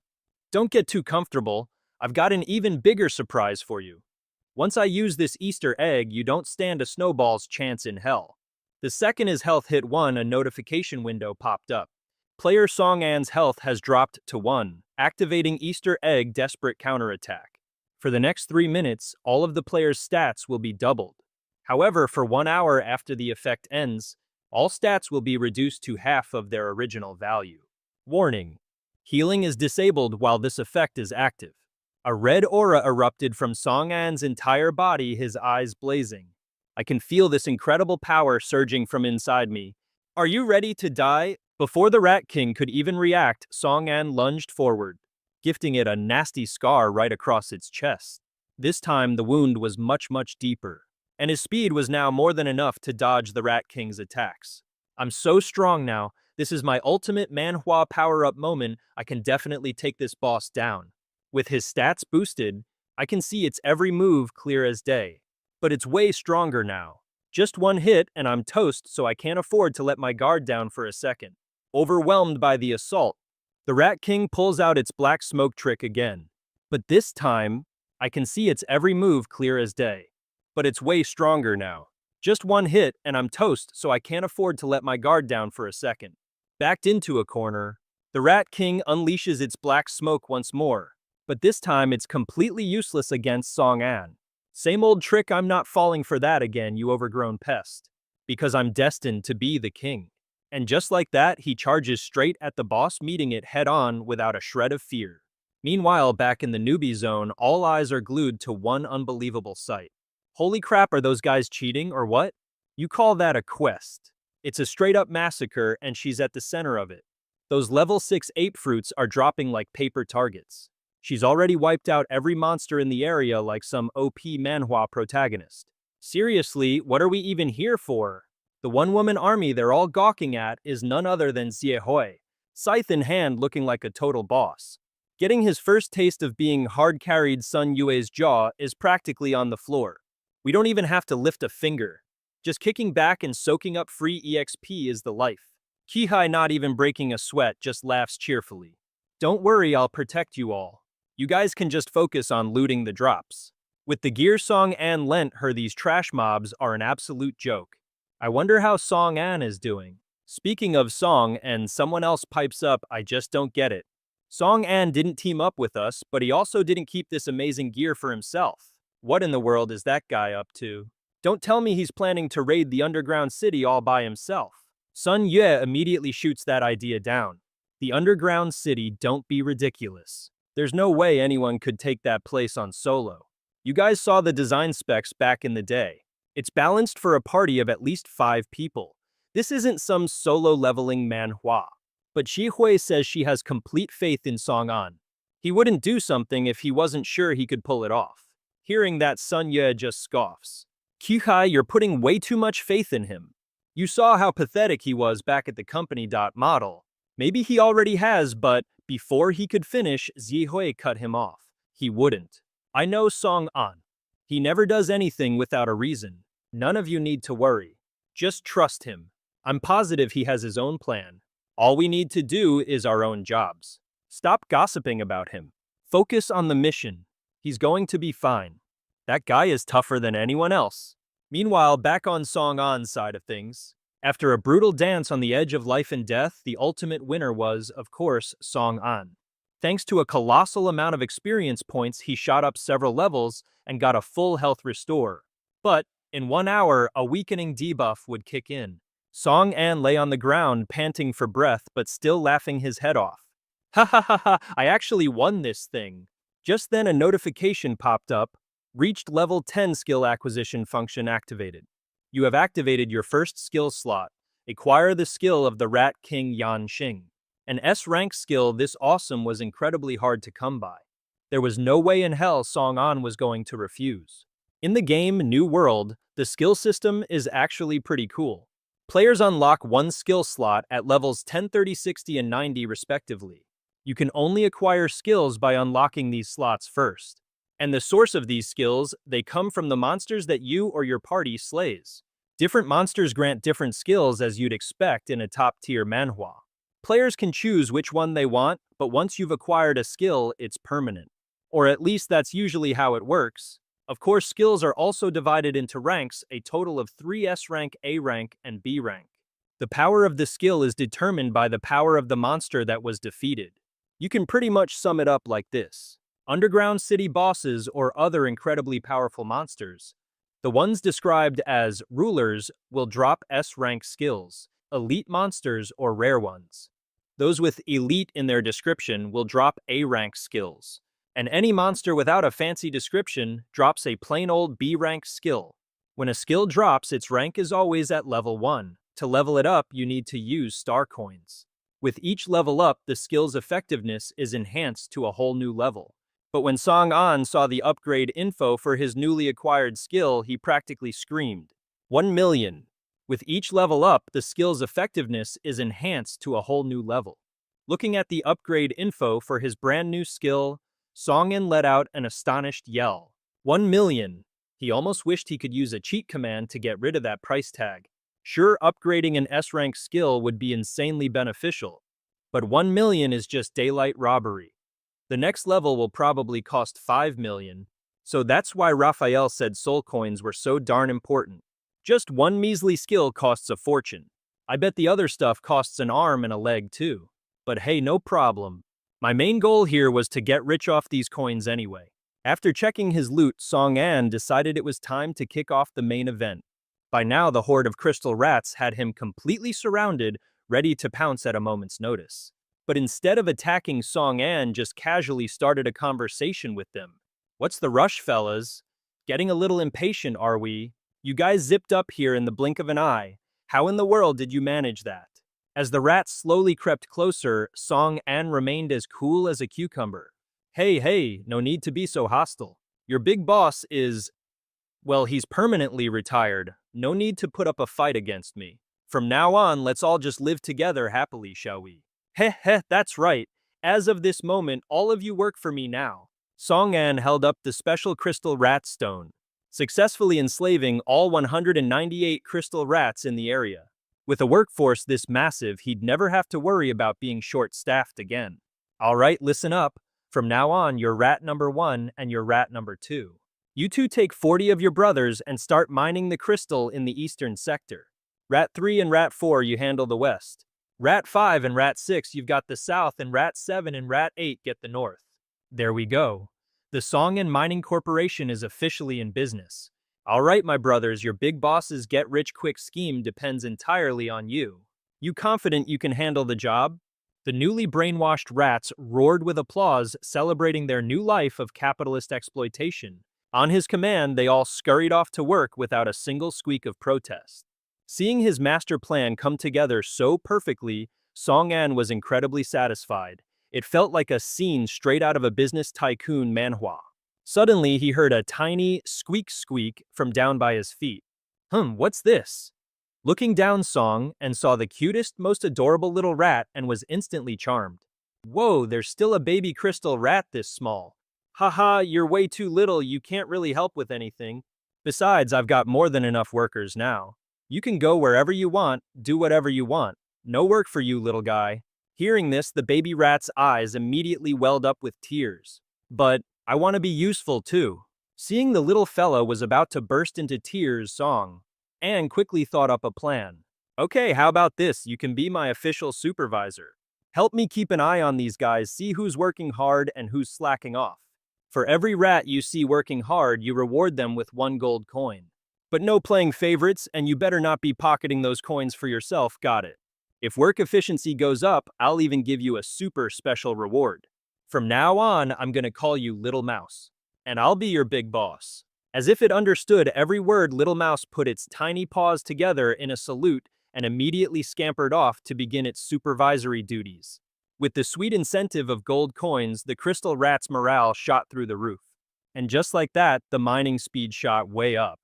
Don't get too comfortable. I've got an even bigger surprise for you. Once I use this Easter egg, you don't stand a snowball's chance in hell. The second his health hit 1, a notification window popped up. Player Song An's health has dropped to 1, activating Easter egg desperate counterattack. For the next 3 minutes, all of the player's stats will be doubled. However, for 1 hour after the effect ends, all stats will be reduced to half of their original value. Warning: healing is disabled while this effect is active. A red aura erupted from Song An's entire body, his eyes blazing. I can feel this incredible power surging from inside me. Are you ready to die? Before the Rat King could even react, Song An lunged forward. gifting it a nasty scar right across its chest. This time, the wound was much deeper, and his speed was now more than enough to dodge the Rat King's attacks. I'm so strong now. This is my ultimate Manhwa power-up moment. I can definitely take this boss down. With his stats boosted, I can see its every move clear as day. But it's way stronger now. Just one hit and I'm toast, so I can't afford to let my guard down for a second. Overwhelmed by the assault, the Rat King pulls out its black smoke trick again. But this time, I can see its every move clear as day. But it's way stronger now. Just one hit and I'm toast, so I can't afford to let my guard down for a second. Backed into a corner, the Rat King unleashes its black smoke once more. But this time it's completely useless against Song An. Same old trick, I'm not falling for that again, you overgrown pest. Because I'm destined to be the king. And just like that, he charges straight at the boss, meeting it head-on without a shred of fear. Meanwhile, back in the newbie zone, all eyes are glued to one unbelievable sight. Holy crap, are those guys cheating or what? You call that a quest. It's a straight-up massacre and she's at the center of it. Those level 6 ape fruits are dropping like paper targets. She's already wiped out every monster in the area like some OP manhwa protagonist. Seriously, what are we even here for? The one-woman army they're all gawking at is none other than Ziehoi, scythe in hand looking like a total boss. Getting his first taste of being hard-carried Sun Yue's jaw is practically on the floor. We don't even have to lift a finger. Just kicking back and soaking up free EXP is the life. Kihai, not even breaking a sweat, just laughs cheerfully. Don't worry, I'll protect you all. You guys can just focus on looting the drops. With the gear Song An lent her, these trash mobs are an absolute joke. I wonder how Song An is doing. Speaking of Song, and someone else pipes up, I just don't get it. Song An didn't team up with us, but he also didn't keep this amazing gear for himself. What in the world is that guy up to? Don't tell me he's planning to raid the underground city all by himself. Sun Yue immediately shoots that idea down. The underground city, don't be ridiculous. There's no way anyone could take that place on solo. You guys saw the design specs back in the day. It's balanced for a party of at least 5 people. This isn't some solo leveling manhwa. But Shi Hui says she has complete faith in Song An. He wouldn't do something if he wasn't sure he could pull it off. Hearing that, Sun Yue just scoffs. Kihai, you're putting way too much faith in him. You saw how pathetic he was back at the company model. Maybe he already has, but before he could finish, Zihui cut him off. He wouldn't. I know Song An. He never does anything without a reason. None of you need to worry. Just trust him. I'm positive he has his own plan. All we need to do is our own jobs. Stop gossiping about him. Focus on the mission. He's going to be fine. That guy is tougher than anyone else. Meanwhile, back on Song An's side of things, after a brutal dance on the edge of life and death, the ultimate winner was, of course, Song An. Thanks to a colossal amount of experience points, he shot up several levels and got a full health restore. But, in 1 hour, a weakening debuff would kick in. Song An lay on the ground, panting for breath, but still laughing his head off. Ha ha ha ha, I actually won this thing. Just then a notification popped up. Reached level 10 skill acquisition function activated. You have activated your first skill slot. Acquire the skill of the Rat King Yan Xing. An S-rank skill this awesome was incredibly hard to come by. There was no way in hell Song An was going to refuse. In the game New World, the skill system is actually pretty cool. Players unlock one skill slot at levels 10, 30, 60, and 90 respectively. You can only acquire skills by unlocking these slots first. And the source of these skills, they come from the monsters that you or your party slays. Different monsters grant different skills as you'd expect in a top-tier manhwa. Players can choose which one they want, but once you've acquired a skill, it's permanent. Or at least that's usually how it works. Of course, skills are also divided into ranks, a total of 3 S rank, A rank, and B rank. The power of the skill is determined by the power of the monster that was defeated. You can pretty much sum it up like this. Underground city bosses or other incredibly powerful monsters. The ones described as rulers will drop S-rank skills, elite monsters or rare ones. Those with elite in their description will drop A-rank skills, and any monster without a fancy description drops a plain old B-rank skill. When a skill drops, its rank is always at level 1. To level it up, you need to use star coins. With each level up, the skill's effectiveness is enhanced to a whole new level. But when Song An saw the upgrade info for his newly acquired skill, he practically screamed. 1 million. With each level up, the skill's effectiveness is enhanced to a whole new level. Looking at the upgrade info for his brand new skill, Song An let out an astonished yell. 1 million. He almost wished he could use a cheat command to get rid of that price tag. Sure, upgrading an S-rank skill would be insanely beneficial, but 1 million is just daylight robbery. The next level will probably cost 5 million, so that's why Raphael said soul coins were so darn important. Just one measly skill costs a fortune. I bet the other stuff costs an arm and a leg too. But hey, no problem. My main goal here was to get rich off these coins anyway. After checking his loot, Song An decided it was time to kick off the main event. By now, the horde of crystal rats had him completely surrounded, ready to pounce at a moment's notice. But instead of attacking, Song An just casually started a conversation with them. What's the rush, fellas? Getting a little impatient, are we? You guys zipped up here in the blink of an eye. How in the world did you manage that? As the rats slowly crept closer, Song An remained as cool as a cucumber. Hey, no need to be so hostile. Your big boss is... well, he's permanently retired. No need to put up a fight against me. From now on, let's all just live together happily, shall we? Heh, that's right. As of this moment, all of you work for me now. Song An held up the special crystal rat stone, successfully enslaving all 198 crystal rats in the area. With a workforce this massive, he'd never have to worry about being short-staffed again. Alright, listen up. From now on, you're rat number 1 and you're rat number 2. You two take 40 of your brothers and start mining the crystal in the eastern sector. Rat 3 and Rat 4, you handle the west. Rat 5 and Rat 6, you've got the south, and Rat 7 and Rat 8 get the north. There we go. The Song An Mining Corporation is officially in business. Alright, my brothers, your big boss's get-rich-quick scheme depends entirely on you. You confident you can handle the job? The newly brainwashed rats roared with applause, celebrating their new life of capitalist exploitation. On his command, they all scurried off to work without a single squeak of protest. Seeing his master plan come together so perfectly, Song An was incredibly satisfied. It felt like a scene straight out of a business tycoon manhwa. Suddenly, he heard a tiny squeak from down by his feet. What's this? Looking down, Song An saw the cutest, most adorable little rat and was instantly charmed. Whoa, there's still a baby crystal rat this small. Haha, you're way too little, you can't really help with anything. Besides, I've got more than enough workers now. You can go wherever you want, do whatever you want. No work for you, little guy. Hearing this, the baby rat's eyes immediately welled up with tears. But I want to be useful too. Seeing the little fella was about to burst into tears, Song An quickly thought up a plan. Okay, how about this? You can be my official supervisor. Help me keep an eye on these guys, see who's working hard and who's slacking off. For every rat you see working hard, you reward them with 1 gold coin. But no playing favorites, and you better not be pocketing those coins for yourself, got it? If work efficiency goes up, I'll even give you a super special reward. From now on, I'm gonna call you Little Mouse. And I'll be your big boss. As if it understood every word, Little Mouse put its tiny paws together in a salute and immediately scampered off to begin its supervisory duties. With the sweet incentive of gold coins, the crystal rat's morale shot through the roof. And just like that, the mining speed shot way up.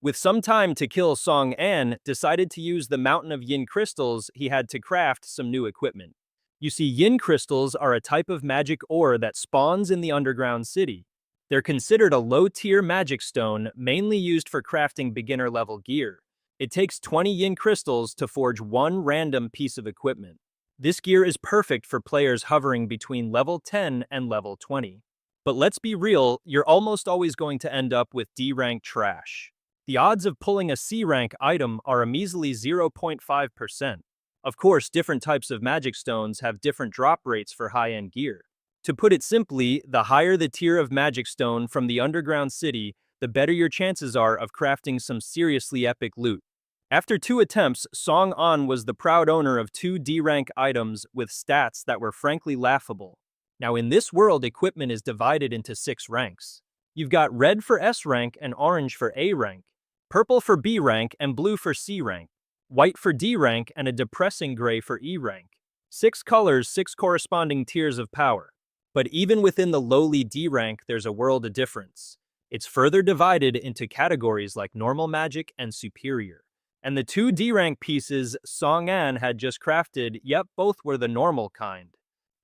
With some time to kill, Song An decided to use the mountain of yin crystals he had to craft some new equipment. You see, yin crystals are a type of magic ore that spawns in the underground city. They're considered a low-tier magic stone, mainly used for crafting beginner-level gear. It takes 20 yin crystals to forge one random piece of equipment. This gear is perfect for players hovering between level 10 and level 20. But let's be real, you're almost always going to end up with D-rank trash. The odds of pulling a C-rank item are a measly 0.5%. Of course, different types of magic stones have different drop rates for high-end gear. To put it simply, the higher the tier of magic stone from the underground city, the better your chances are of crafting some seriously epic loot. After 2 attempts, Song An was the proud owner of 2 D-rank items with stats that were frankly laughable. Now in this world, equipment is divided into 6 ranks. You've got red for S rank and orange for A rank, purple for B rank and blue for C rank, white for D rank and a depressing gray for E rank. 6 colors, 6 corresponding tiers of power. But even within the lowly D rank, there's a world of difference. It's further divided into categories like normal magic and superior. And the 2 D rank pieces Song An had just crafted, yep, both were the normal kind.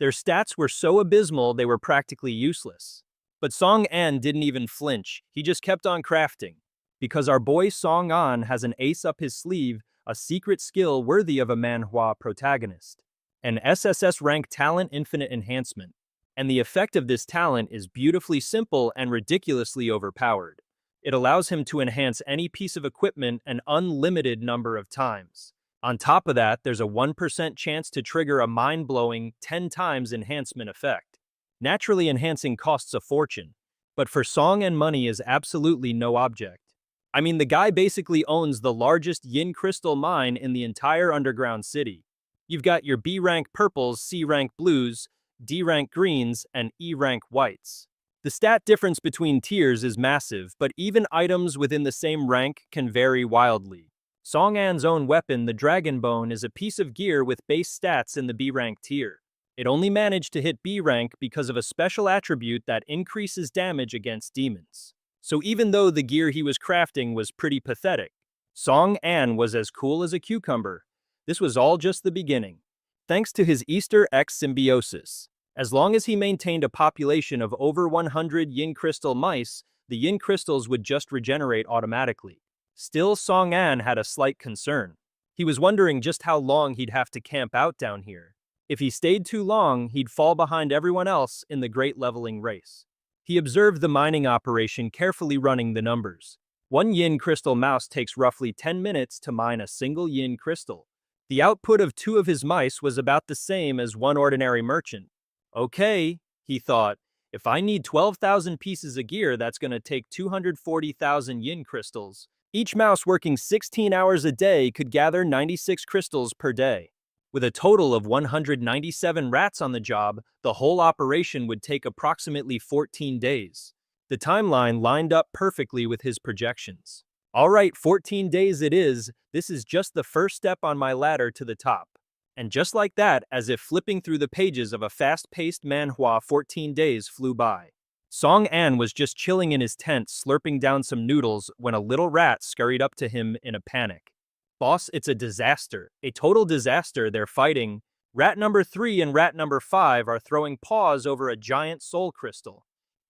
Their stats were so abysmal they were practically useless. But Song An didn't even flinch, he just kept on crafting. Because our boy Song An has an ace up his sleeve, a secret skill worthy of a manhwa protagonist. An SSS rank talent infinite enhancement. And the effect of this talent is beautifully simple and ridiculously overpowered. It allows him to enhance any piece of equipment an unlimited number of times. On top of that, there's a 1% chance to trigger a mind-blowing 10 times enhancement effect. Naturally, enhancing costs a fortune, but for Song and money is absolutely no object. I mean, the guy basically owns the largest yin crystal mine in the entire underground city. You've got your B rank purples, C rank blues, D rank greens, and E rank whites. The stat difference between tiers is massive, but even items within the same rank can vary wildly. Song An's own weapon, the Dragon Bone, is a piece of gear with base stats in the B rank tier. It only managed to hit B rank because of a special attribute that increases damage against demons. So even though the gear he was crafting was pretty pathetic, Song An was as cool as a cucumber. This was all just the beginning. Thanks to his Easter X symbiosis. As long as he maintained a population of over 100 yin crystal mice, the yin crystals would just regenerate automatically. Still, Song An had a slight concern. He was wondering just how long he'd have to camp out down here. If he stayed too long, he'd fall behind everyone else in the great leveling race. He observed the mining operation, carefully running the numbers. 1 yin crystal mouse takes roughly 10 minutes to mine a single yin crystal. The output of 2 of his mice was about the same as 1 ordinary merchant. Okay, he thought, if I need 12,000 pieces of gear, that's going to take 240,000 yin crystals. Each mouse working 16 hours a day could gather 96 crystals per day. With a total of 197 rats on the job, the whole operation would take approximately 14 days. The timeline lined up perfectly with his projections. All right, 14 days it is. This is just the first step on my ladder to the top. And just like that, as if flipping through the pages of a fast-paced manhwa, 14 days flew by. Song An was just chilling in his tent, slurping down some noodles, when a little rat scurried up to him in a panic. Boss, it's a disaster. A total disaster. They're fighting. Rat number 3 and rat number 5 are throwing paws over a giant soul crystal.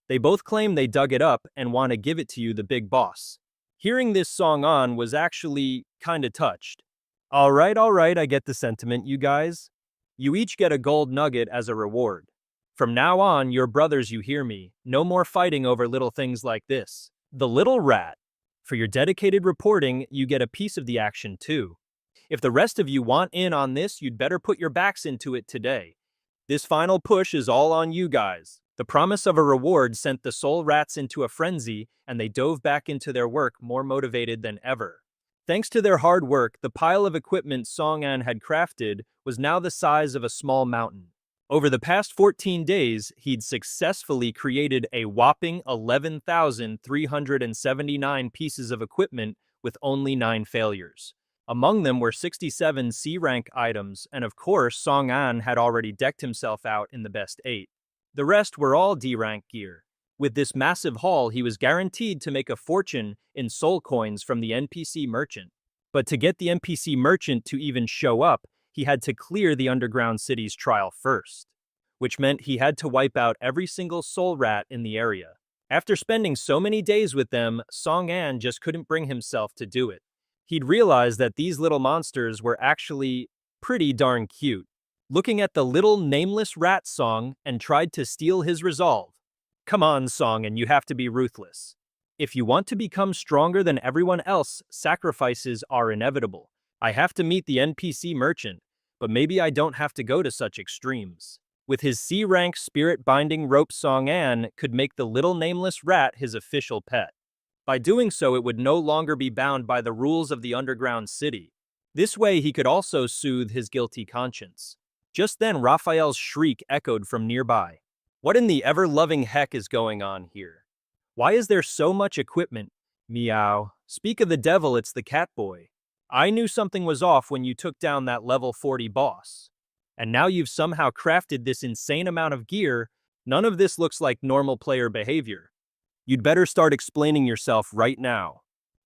They both claim they dug it up and want to give it to you, the big boss. Hearing this, Song An was actually kinda touched. All right, I get the sentiment, you guys. You each get a gold nugget as a reward. From now on, your brothers, you hear me, no more fighting over little things like this. The little rat. For your dedicated reporting, you get a piece of the action too. If the rest of you want in on this, you'd better put your backs into it today. This final push is all on you guys. The promise of a reward sent the soul rats into a frenzy, and they dove back into their work more motivated than ever. Thanks to their hard work, the pile of equipment Song An had crafted was now the size of a small mountain. Over the past 14 days, he'd successfully created a whopping 11,379 pieces of equipment with only 9 failures. Among them were 67 C-rank items, and of course, Song An had already decked himself out in the best 8. The rest were all D-rank gear. With this massive haul, he was guaranteed to make a fortune in soul coins from the NPC merchant. But to get the NPC merchant to even show up, he had to clear the underground city's trial first, which meant he had to wipe out every single soul rat in the area. After spending so many days with them, Song An just couldn't bring himself to do it. He'd realized that these little monsters were actually pretty darn cute. Looking at the little nameless rat Song and tried to steal his resolve. Come on, Song, and you have to be ruthless. If you want to become stronger than everyone else, sacrifices are inevitable. I have to meet the NPC merchant, but maybe I don't have to go to such extremes. With his C-rank spirit-binding rope, Song An could make the little nameless rat his official pet. By doing so, it would no longer be bound by the rules of the underground city. This way, he could also soothe his guilty conscience. Just then, Raphael's shriek echoed from nearby. What in the ever-loving heck is going on here? Why is there so much equipment? Meow. Speak of the devil, it's the cat boy. I knew something was off when you took down that level 40 boss. And now you've somehow crafted this insane amount of gear. None of this looks like normal player behavior. You'd better start explaining yourself right now.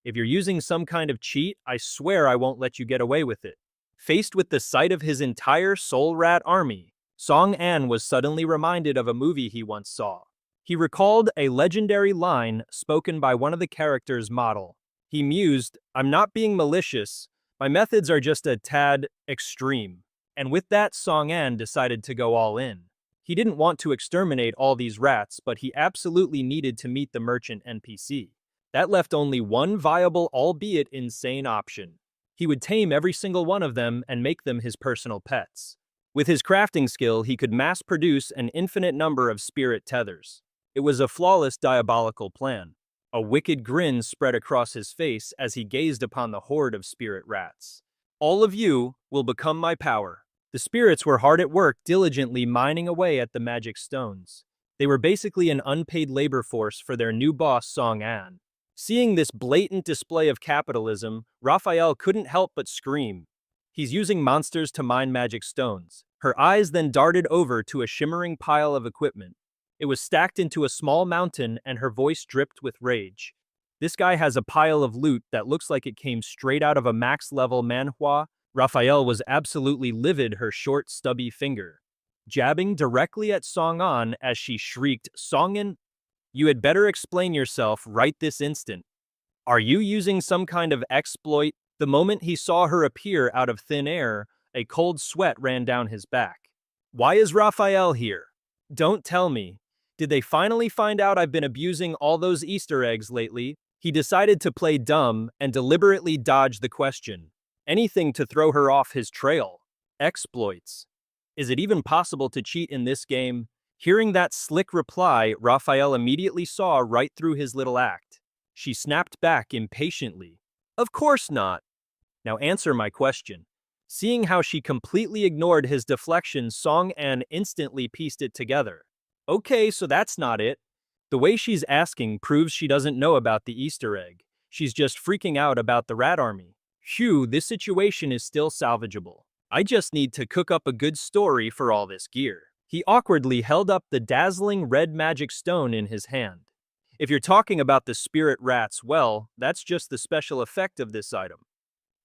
If you're using some kind of cheat, I swear I won't let you get away with it. Faced with the sight of his entire Soul Rat army, Song An was suddenly reminded of a movie he once saw. He recalled a legendary line spoken by one of the characters' model. He mused, "I'm not being malicious. My methods are just a tad extreme." And with that, Song An decided to go all in. He didn't want to exterminate all these rats, but he absolutely needed to meet the merchant NPC. That left only one viable, albeit insane option. He would tame every single one of them and make them his personal pets. With his crafting skill, he could mass-produce an infinite number of spirit tethers. It was a flawless diabolical plan. A wicked grin spread across his face as he gazed upon the horde of spirit rats. "All of you will become my power." The spirits were hard at work, diligently mining away at the magic stones. They were basically an unpaid labor force for their new boss, Song An. Seeing this blatant display of capitalism, Raphael couldn't help but scream. He's using monsters to mine magic stones. Her eyes then darted over to a shimmering pile of equipment. It was stacked into a small mountain, and her voice dripped with rage. "This guy has a pile of loot that looks like it came straight out of a max-level manhwa." Raphael was absolutely livid, her short, stubby finger jabbing directly at Song An as she shrieked, "Songin, you had better explain yourself right this instant. Are you using some kind of exploit?" The moment he saw her appear out of thin air, a cold sweat ran down his back. "Why is Raphael here? Don't tell me. Did they finally find out I've been abusing all those Easter eggs lately?" He decided to play dumb and deliberately dodge the question. Anything to throw her off his trail. Exploits. Is it even possible to cheat in this game? Hearing that slick reply, Raphael immediately saw right through his little act. She snapped back impatiently. "Of course not. Now answer my question." Seeing how she completely ignored his deflection, Song An instantly pieced it together. "Okay, so that's not it." The way she's asking proves she doesn't know about the Easter egg. She's just freaking out about the rat army. Phew, this situation is still salvageable. I just need to cook up a good story for all this gear. He awkwardly held up the dazzling red magic stone in his hand. If you're talking about the spirit rats, well, that's just the special effect of this item.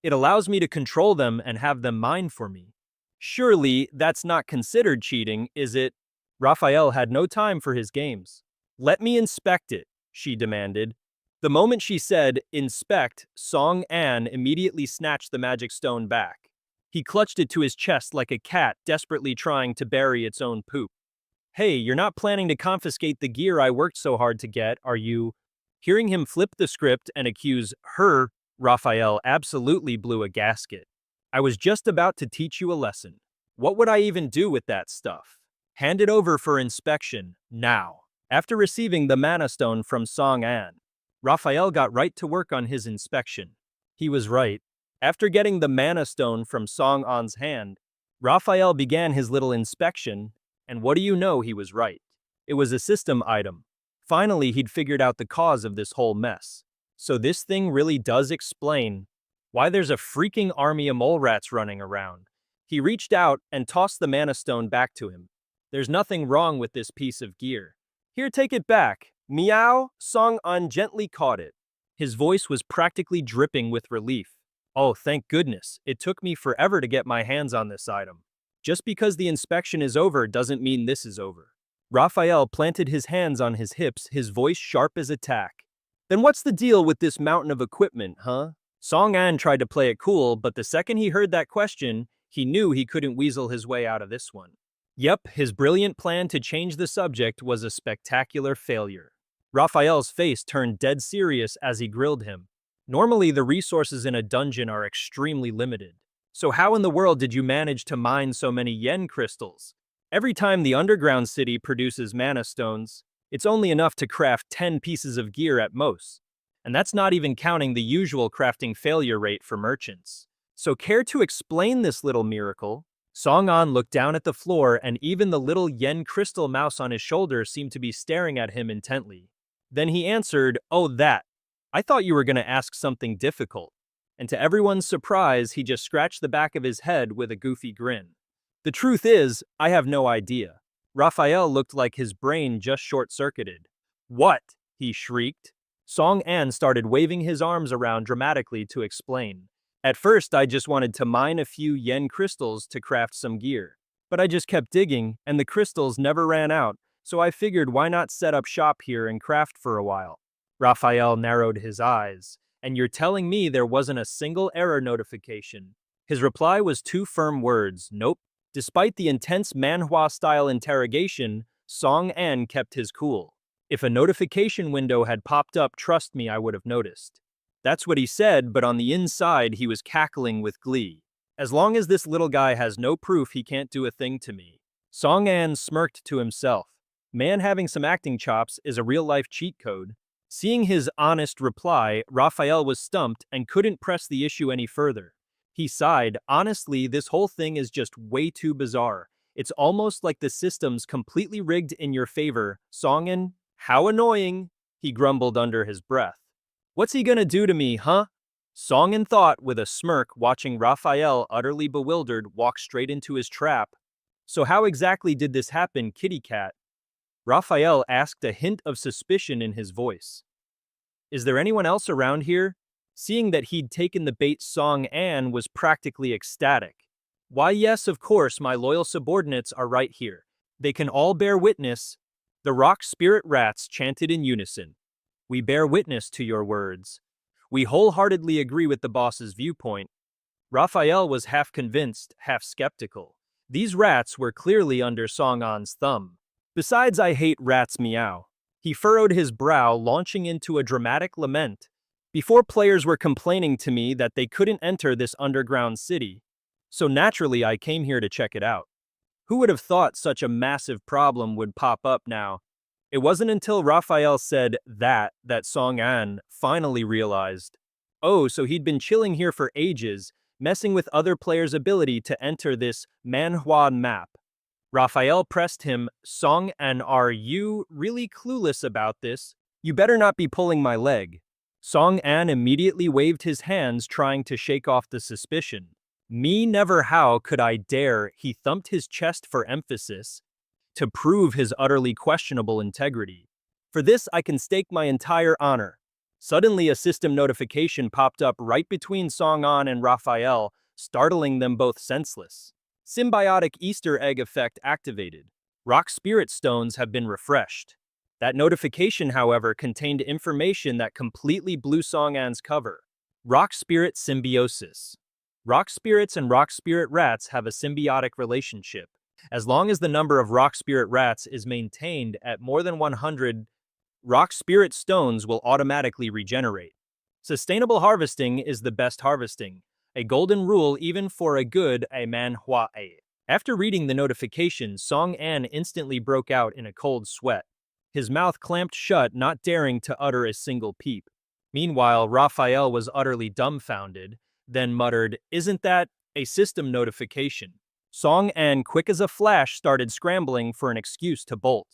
It allows me to control them and have them mine for me. Surely, that's not considered cheating, is it? Raphael had no time for his games. "Let me inspect it," she demanded. The moment she said, "inspect," Song An immediately snatched the magic stone back. He clutched it to his chest like a cat desperately trying to bury its own poop. "Hey, you're not planning to confiscate the gear I worked so hard to get, are you?" Hearing him flip the script and accuse her, Raphael absolutely blew a gasket. "I was just about to teach you a lesson. What would I even do with that stuff? Hand it over for inspection, now." After receiving the mana stone from Song An, Raphael got right to work on his inspection. He was right. After getting the mana stone from Song An's hand, Raphael began his little inspection, and what do you know, he was right. It was a system item. Finally, he'd figured out the cause of this whole mess. So this thing really does explain why there's a freaking army of mole rats running around. He reached out and tossed the mana stone back to him. "There's nothing wrong with this piece of gear. Here, take it back." "Meow," Song An gently caught it. His voice was practically dripping with relief. "Oh, thank goodness. It took me forever to get my hands on this item. Just because the inspection is over doesn't mean this is over." Raphael planted his hands on his hips, his voice sharp as a tack. "Then what's the deal with this mountain of equipment, huh?" Song An tried to play it cool, but the second he heard that question, he knew he couldn't weasel his way out of this one. Yep, his brilliant plan to change the subject was a spectacular failure. Raphael's face turned dead serious as he grilled him. "Normally, the resources in a dungeon are extremely limited. So how in the world did you manage to mine so many yen crystals? Every time the underground city produces mana stones, it's only enough to craft 10 pieces of gear at most. And that's not even counting the usual crafting failure rate for merchants. So care to explain this little miracle?" Song An looked down at the floor, and even the little yen crystal mouse on his shoulder seemed to be staring at him intently. Then he answered, "Oh, that. I thought you were going to ask something difficult." And to everyone's surprise, he just scratched the back of his head with a goofy grin. The truth is, I have no idea. Raphael looked like his brain just short-circuited. What? He shrieked. Song An started waving his arms around dramatically to explain. At first, I just wanted to mine a few yen crystals to craft some gear. But I just kept digging, and the crystals never ran out, so I figured why not set up shop here and craft for a while. Raphael narrowed his eyes. And you're telling me there wasn't a single error notification? His reply was two firm words, nope. Despite the intense manhwa-style interrogation, Song An kept his cool. If a notification window had popped up, trust me, I would have noticed. That's what he said, but on the inside, he was cackling with glee. As long as this little guy has no proof, he can't do a thing to me. Song An smirked to himself. Man having some acting chops is a real-life cheat code. Seeing his honest reply, Raphael was stumped and couldn't press the issue any further. He sighed, honestly, this whole thing is just way too bizarre. It's almost like the system's completely rigged in your favor. Songin, how annoying, he grumbled under his breath. What's he gonna do to me, huh? Songin thought with a smirk, watching Raphael, utterly bewildered, walk straight into his trap. So how exactly did this happen, kitty cat? Raphael asked, a hint of suspicion in his voice. Is there anyone else around here? Seeing that he'd taken the bait, Song An was practically ecstatic. Why yes, of course, my loyal subordinates are right here. They can all bear witness. The rock spirit rats chanted in unison. We bear witness to your words. We wholeheartedly agree with the boss's viewpoint. Raphael was half convinced, half skeptical. These rats were clearly under Song An's thumb. Besides, I hate rats, meow. He furrowed his brow, launching into a dramatic lament. Before, players were complaining to me that they couldn't enter this underground city. So naturally, I came here to check it out. Who would have thought such a massive problem would pop up now? It wasn't until Raphael said that Song An finally realized. Oh, so he'd been chilling here for ages, messing with other players' ability to enter this Manhwa map. Raphael pressed him, Song An, are you really clueless about this? You better not be pulling my leg. Song An immediately waved his hands, trying to shake off the suspicion. Me never, how could I dare, he thumped his chest for emphasis, to prove his utterly questionable integrity. For this I can stake my entire honor. Suddenly a system notification popped up right between Song An and Raphael, startling them both senseless. Symbiotic Easter egg effect activated. Rock spirit stones have been refreshed. That notification, however, contained information that completely blew Song An's cover. Rock spirit symbiosis. Rock spirits and rock spirit rats have a symbiotic relationship. As long as the number of rock spirit rats is maintained at more than 100, rock spirit stones will automatically regenerate. Sustainable harvesting is the best harvesting. A golden rule even for a manhwa. After reading the notification, Song An instantly broke out in a cold sweat. His mouth clamped shut, not daring to utter a single peep. Meanwhile, Raphael was utterly dumbfounded, then muttered, isn't that a system notification? Song An, quick as a flash, started scrambling for an excuse to bolt.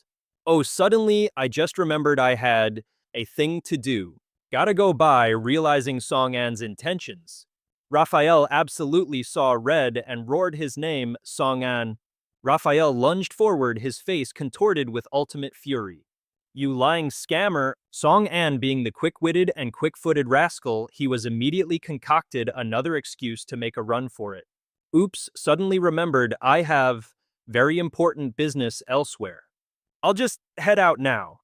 Oh, suddenly, I just remembered I had a thing to do. Gotta go by, realizing Song An's intentions. Raphael absolutely saw red and roared his name, Song An. Raphael lunged forward, his face contorted with ultimate fury. You lying scammer! Song An, being the quick-witted and quick-footed rascal, he was immediately concocted another excuse to make a run for it. Oops, suddenly remembered, I have very important business elsewhere. I'll just head out now.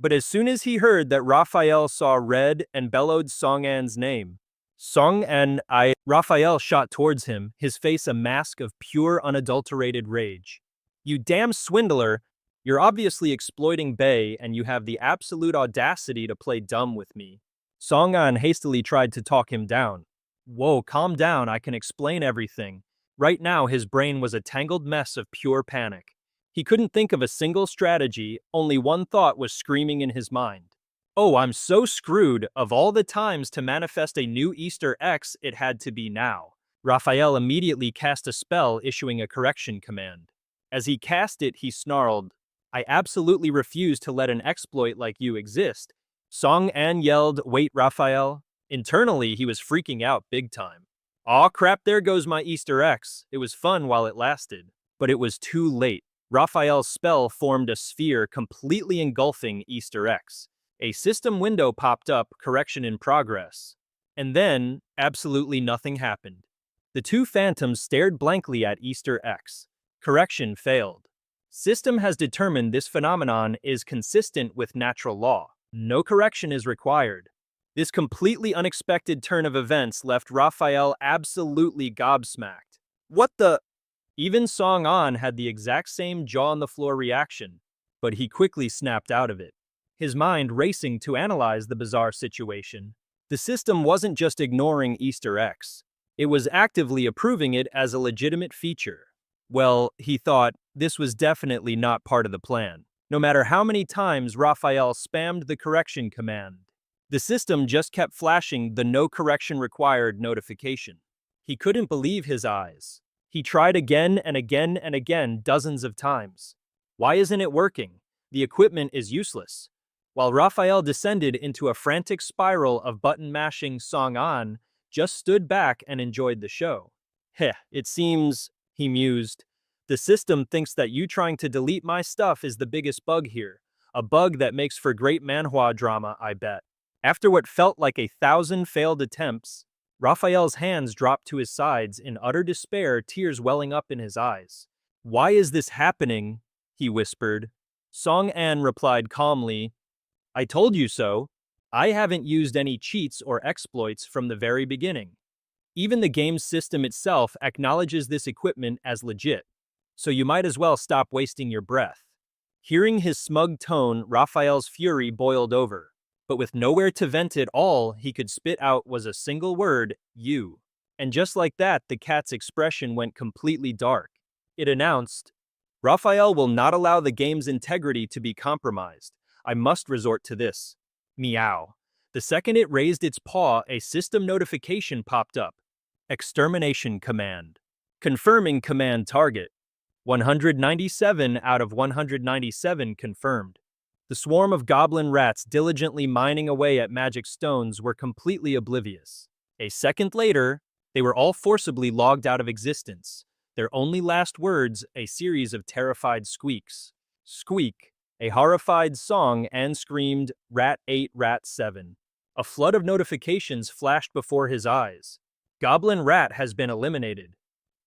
But as soon as he heard that Raphael saw red and bellowed Song An's name, Song An, Raphael shot towards him, his face a mask of pure, unadulterated rage. You damn swindler! You're obviously exploiting Bei, and you have the absolute audacity to play dumb with me. Song An hastily tried to talk him down. Whoa, calm down, I can explain everything. Right now, his brain was a tangled mess of pure panic. He couldn't think of a single strategy, only one thought was screaming in his mind. Oh, I'm so screwed. Of all the times to manifest a new Easter X, it had to be now. Raphael immediately cast a spell, issuing a correction command. As he cast it, he snarled, I absolutely refuse to let an exploit like you exist. Song An yelled, wait, Raphael. Internally, he was freaking out big time. Aw crap, there goes my Easter X. It was fun while it lasted. But it was too late. Raphael's spell formed a sphere completely engulfing Easter X. A system window popped up, correction in progress. And then, absolutely nothing happened. The two phantoms stared blankly at Easter X. Correction failed. System has determined this phenomenon is consistent with natural law. No correction is required. This completely unexpected turn of events left Raphael absolutely gobsmacked. What the? Even Song An had the exact same jaw-on-the-floor reaction, but he quickly snapped out of it, his mind racing to analyze the bizarre situation. The system wasn't just ignoring Easter X. It was actively approving it as a legitimate feature. Well, he thought, this was definitely not part of the plan. No matter how many times Raphael spammed the correction command, the system just kept flashing the no correction required notification. He couldn't believe his eyes. He tried again and again and again dozens of times. Why isn't it working? The equipment is useless. While Raphael descended into a frantic spiral of button mashing, Song An just stood back and enjoyed the show. Heh, it seems, he mused, the system thinks that you trying to delete my stuff is the biggest bug here. A bug that makes for great manhwa drama, I bet. After what felt like 1,000 failed attempts, Raphael's hands dropped to his sides in utter despair, tears welling up in his eyes. Why is this happening? He whispered. Song An replied calmly, I told you so. I haven't used any cheats or exploits from the very beginning. Even the game's system itself acknowledges this equipment as legit, so you might as well stop wasting your breath. Hearing his smug tone, Raphael's fury boiled over, but with nowhere to vent it, all he could spit out was a single word, you. And just like that, the cat's expression went completely dark. It announced, Raphael will not allow the game's integrity to be compromised. I must resort to this. Meow. The second it raised its paw, a system notification popped up. Extermination command. Confirming command target. 197 out of 197 confirmed. The swarm of goblin rats diligently mining away at magic stones were completely oblivious. A second later, they were all forcibly logged out of existence. Their only last words, a series of terrified squeaks. Squeak. A horrified Song An screamed, Rat 8, Rat 7. A flood of notifications flashed before his eyes. Goblin Rat has been eliminated.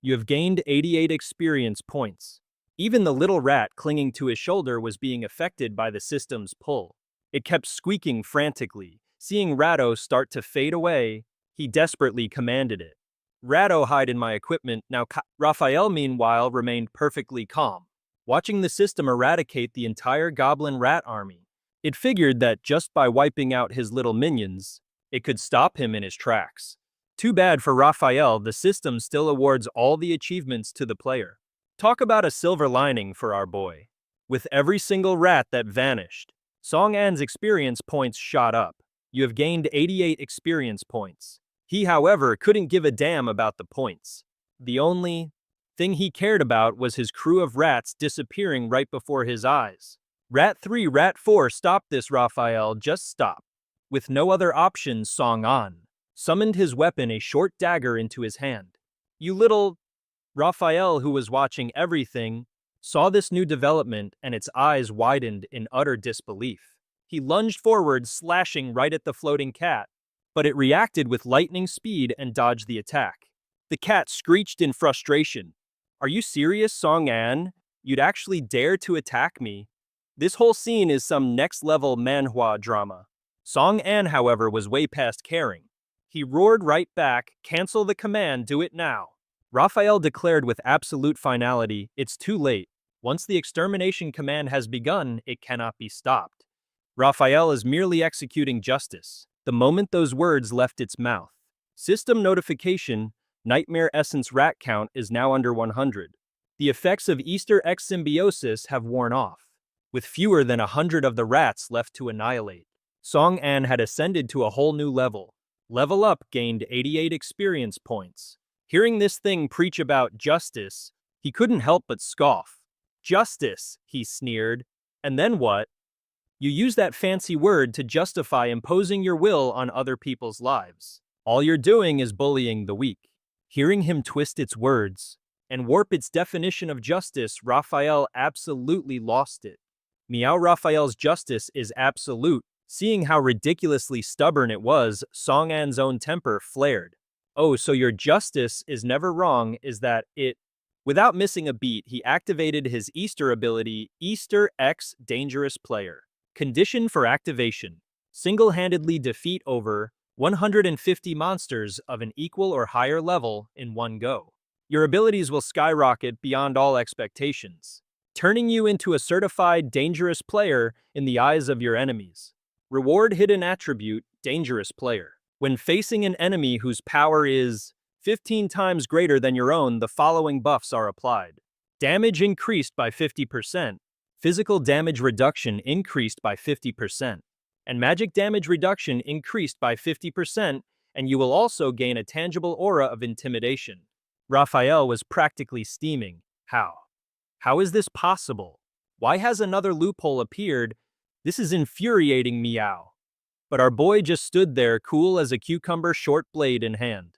You have gained 88 experience points. Even the little rat clinging to his shoulder was being affected by the system's pull. It kept squeaking frantically. Seeing Ratto start to fade away, he desperately commanded it. Ratto, hide in my equipment now. Raphael, meanwhile, remained perfectly calm, watching the system eradicate the entire goblin rat army. It figured that just by wiping out his little minions, it could stop him in his tracks. Too bad for Raphael, the system still awards all the achievements to the player. Talk about a silver lining for our boy. With every single rat that vanished, Song An's experience points shot up. You have gained 88 experience points. He, however, couldn't give a damn about the points. The only thing he cared about was his crew of rats disappearing right before his eyes. Rat 3, Rat 4, stop this, Raphael, just stop. With no other option, Song An summoned his weapon, a short dagger, into his hand. You little... Raphael, who was watching everything, saw this new development and its eyes widened in utter disbelief. He lunged forward, slashing right at the floating cat, but it reacted with lightning speed and dodged the attack. The cat screeched in frustration. Are you serious, Song An? You'd actually dare to attack me? This whole scene is some next-level manhwa drama. Song An, however, was way past caring. He roared right back, cancel the command, do it now. Raphael declared with absolute finality, it's too late. Once the extermination command has begun, it cannot be stopped. Raphael is merely executing justice. The moment those words left its mouth. System notification, Nightmare Essence rat count is now under 100. The effects of Easter X symbiosis have worn off, with fewer than 100 of the rats left to annihilate. Song An had ascended to a whole new level. Level Up gained 88 experience points. Hearing this thing preach about justice, he couldn't help but scoff. Justice, he sneered. And then what? You use that fancy word to justify imposing your will on other people's lives. All you're doing is bullying the weak. Hearing him twist its words, and warp its definition of justice, Raphael absolutely lost it. Meow Raphael's justice is absolute. Seeing how ridiculously stubborn it was, Song An's own temper flared. Oh, so your justice is never wrong, is that it? Without missing a beat, he activated his Easter ability, Easter X Dangerous Player. Condition for activation: single-handedly defeat over 150 monsters of an equal or higher level in one go. Your abilities will skyrocket beyond all expectations, turning you into a certified dangerous player in the eyes of your enemies. Reward hidden attribute, Dangerous Player. When facing an enemy whose power is 15 times greater than your own, the following buffs are applied. Damage increased by 50%, physical damage reduction increased by 50%, and magic damage reduction increased by 50%, and you will also gain a tangible aura of intimidation. Raphael was practically steaming. How? How is this possible? Why has another loophole appeared? This is infuriating, Meow. But our boy just stood there, cool as a cucumber, short blade in hand.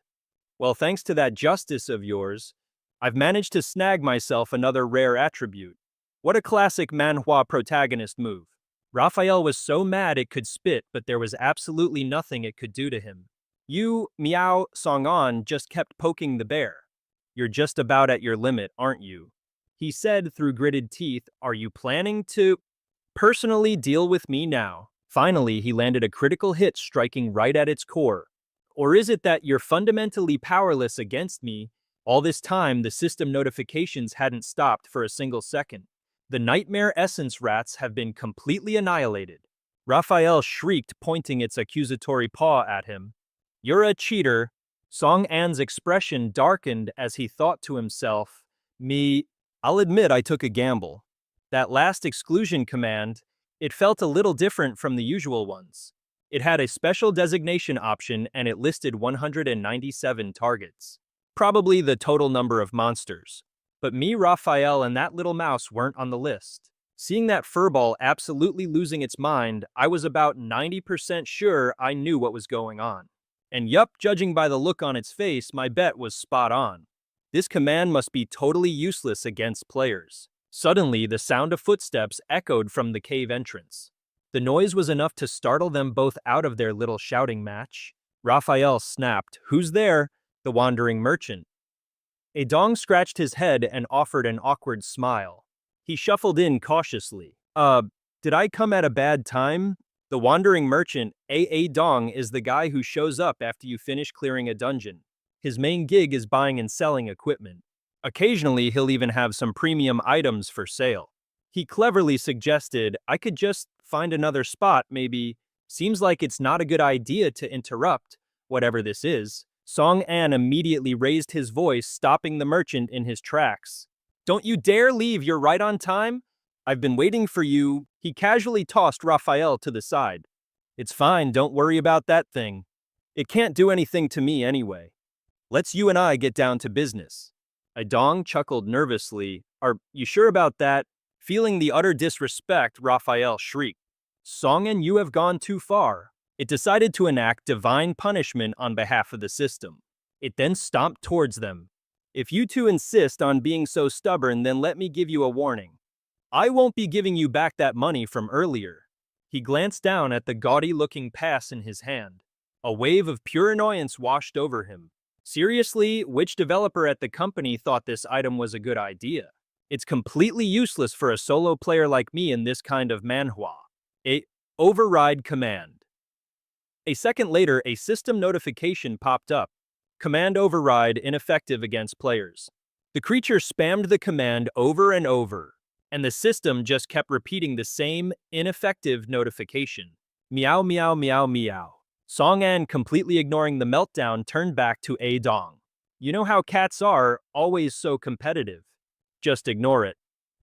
Well, thanks to that justice of yours, I've managed to snag myself another rare attribute. What a classic manhwa protagonist move. Raphael was so mad it could spit, but there was absolutely nothing it could do to him. You, Meow Song-an, just kept poking the bear. You're just about at your limit, aren't you? He said through gritted teeth. Are you planning to personally deal with me now? Finally, he landed a critical hit, striking right at its core. Or is it that you're fundamentally powerless against me? All this time, the system notifications hadn't stopped for a single second. The nightmare essence rats have been completely annihilated. Raphael shrieked, pointing its accusatory paw at him. You're a cheater. Song An's expression darkened as he thought to himself, I'll admit I took a gamble. That last exclusion command, it felt a little different from the usual ones. It had a special designation option and it listed 197 targets. Probably the total number of monsters. But me, Raphael, and that little mouse weren't on the list. Seeing that furball absolutely losing its mind, I was about 90% sure I knew what was going on. And yup, judging by the look on its face, my bet was spot on. This command must be totally useless against players. Suddenly, the sound of footsteps echoed from the cave entrance. The noise was enough to startle them both out of their little shouting match. Raphael snapped, Who's there? The wandering merchant. A dong scratched his head and offered an awkward smile. He shuffled in cautiously. Did I come at a bad time? The wandering merchant, A dong, is the guy who shows up after you finish clearing a dungeon. His main gig is buying and selling equipment. Occasionally, he'll even have some premium items for sale. He cleverly suggested, I could just find another spot, maybe. Seems like it's not a good idea to interrupt, whatever this is. Song An immediately raised his voice, stopping the merchant in his tracks. Don't you dare leave, you're right on time. I've been waiting for you. He casually tossed Raphael to the side. It's fine, don't worry about that thing. It can't do anything to me anyway. Let's you and I get down to business. A dong chuckled nervously. Are you sure about that? Feeling the utter disrespect, Raphael shrieked. Song An, you have gone too far. It decided to enact divine punishment on behalf of the system. It then stomped towards them. If you two insist on being so stubborn, then let me give you a warning. I won't be giving you back that money from earlier. He glanced down at the gaudy-looking pass in his hand. A wave of pure annoyance washed over him. Seriously, which developer at the company thought this item was a good idea? It's completely useless for a solo player like me in this kind of manhwa. Override command. A second later, a system notification popped up. Command override ineffective against players. The creature spammed the command over and over, and the system just kept repeating the same ineffective notification. Meow meow meow meow. Song An, completely ignoring the meltdown, turned back to A Dong. You know how cats are, always so competitive. Just ignore it.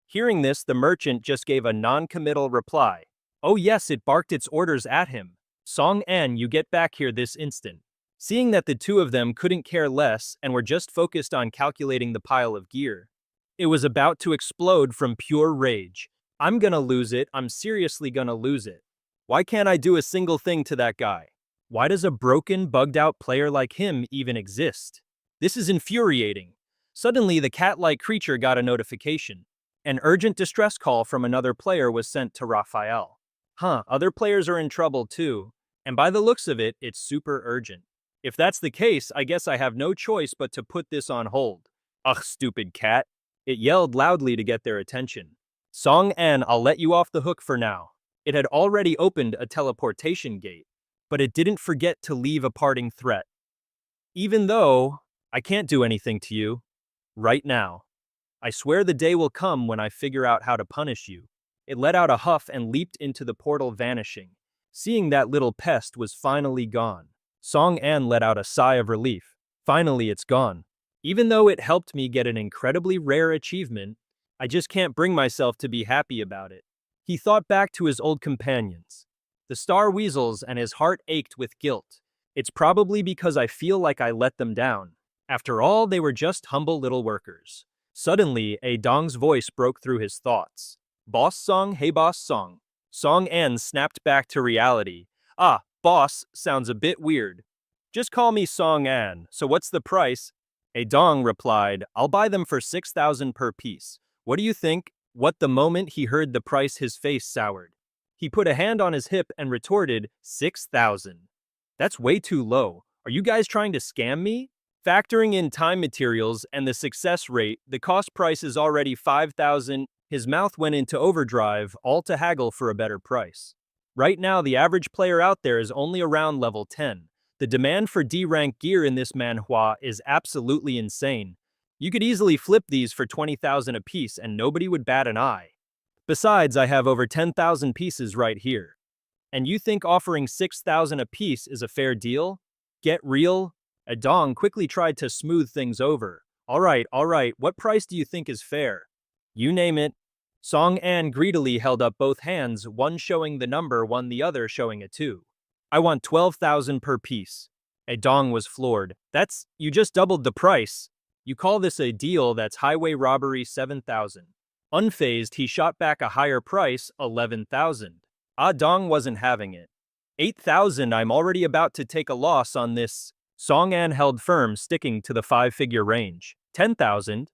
Hearing this, the merchant just gave a non-committal reply. Oh yes, it barked its orders at him. Song An, you get back here this instant. Seeing that the two of them couldn't care less and were just focused on calculating the pile of gear, it was about to explode from pure rage. I'm gonna lose it, I'm seriously gonna lose it. Why can't I do a single thing to that guy? Why does a broken, bugged-out player like him even exist? This is infuriating. Suddenly, the cat-like creature got a notification. An urgent distress call from another player was sent to Raphael. Other players are in trouble too. And by the looks of it, it's super urgent. If that's the case, I guess I have no choice but to put this on hold. Ugh, stupid cat. It yelled loudly to get their attention. Song An, I'll let you off the hook for now. It had already opened a teleportation gate, but it didn't forget to leave a parting threat. Even though I can't do anything to you right now, I swear the day will come when I figure out how to punish you. It let out a huff and leaped into the portal, vanishing. Seeing that little pest was finally gone, Song An let out a sigh of relief. Finally, it's gone. Even though it helped me get an incredibly rare achievement, I just can't bring myself to be happy about it. He thought back to his old companions, the star weasels, and his heart ached with guilt. It's probably because I feel like I let them down. After all, they were just humble little workers. Suddenly, a Dong's voice broke through his thoughts. Boss Song, hey boss Song. Song An snapped back to reality. Ah, boss sounds a bit weird. Just call me Song An, so what's the price? A Dong replied, I'll buy them for 6,000 per piece. What do you think? What the moment he heard the price, his face soured. He put a hand on his hip and retorted, 6,000. That's way too low. Are you guys trying to scam me? Factoring in time, materials, and the success rate, the cost price is already 5,000. His mouth went into overdrive, all to haggle for a better price. Right now, the average player out there is only around level 10. The demand for D-rank gear in this manhwa is absolutely insane. You could easily flip these for 20,000 apiece and nobody would bat an eye. Besides, I have over 10,000 pieces right here. And you think offering 6,000 apiece is a fair deal? Get real? A Dong quickly tried to smooth things over. All right, what price do you think is fair? You name it. Song An greedily held up both hands, one showing the number, one the other showing a 2. I want 12,000 per piece. A Dong was floored. You just doubled the price. You call this a deal? That's highway robbery. 7,000. Unfazed, he shot back a higher price, 11,000. Ah Dong wasn't having it. 8,000, I'm already about to take a loss on this. Song An held firm, sticking to the 5-figure range. 10,000?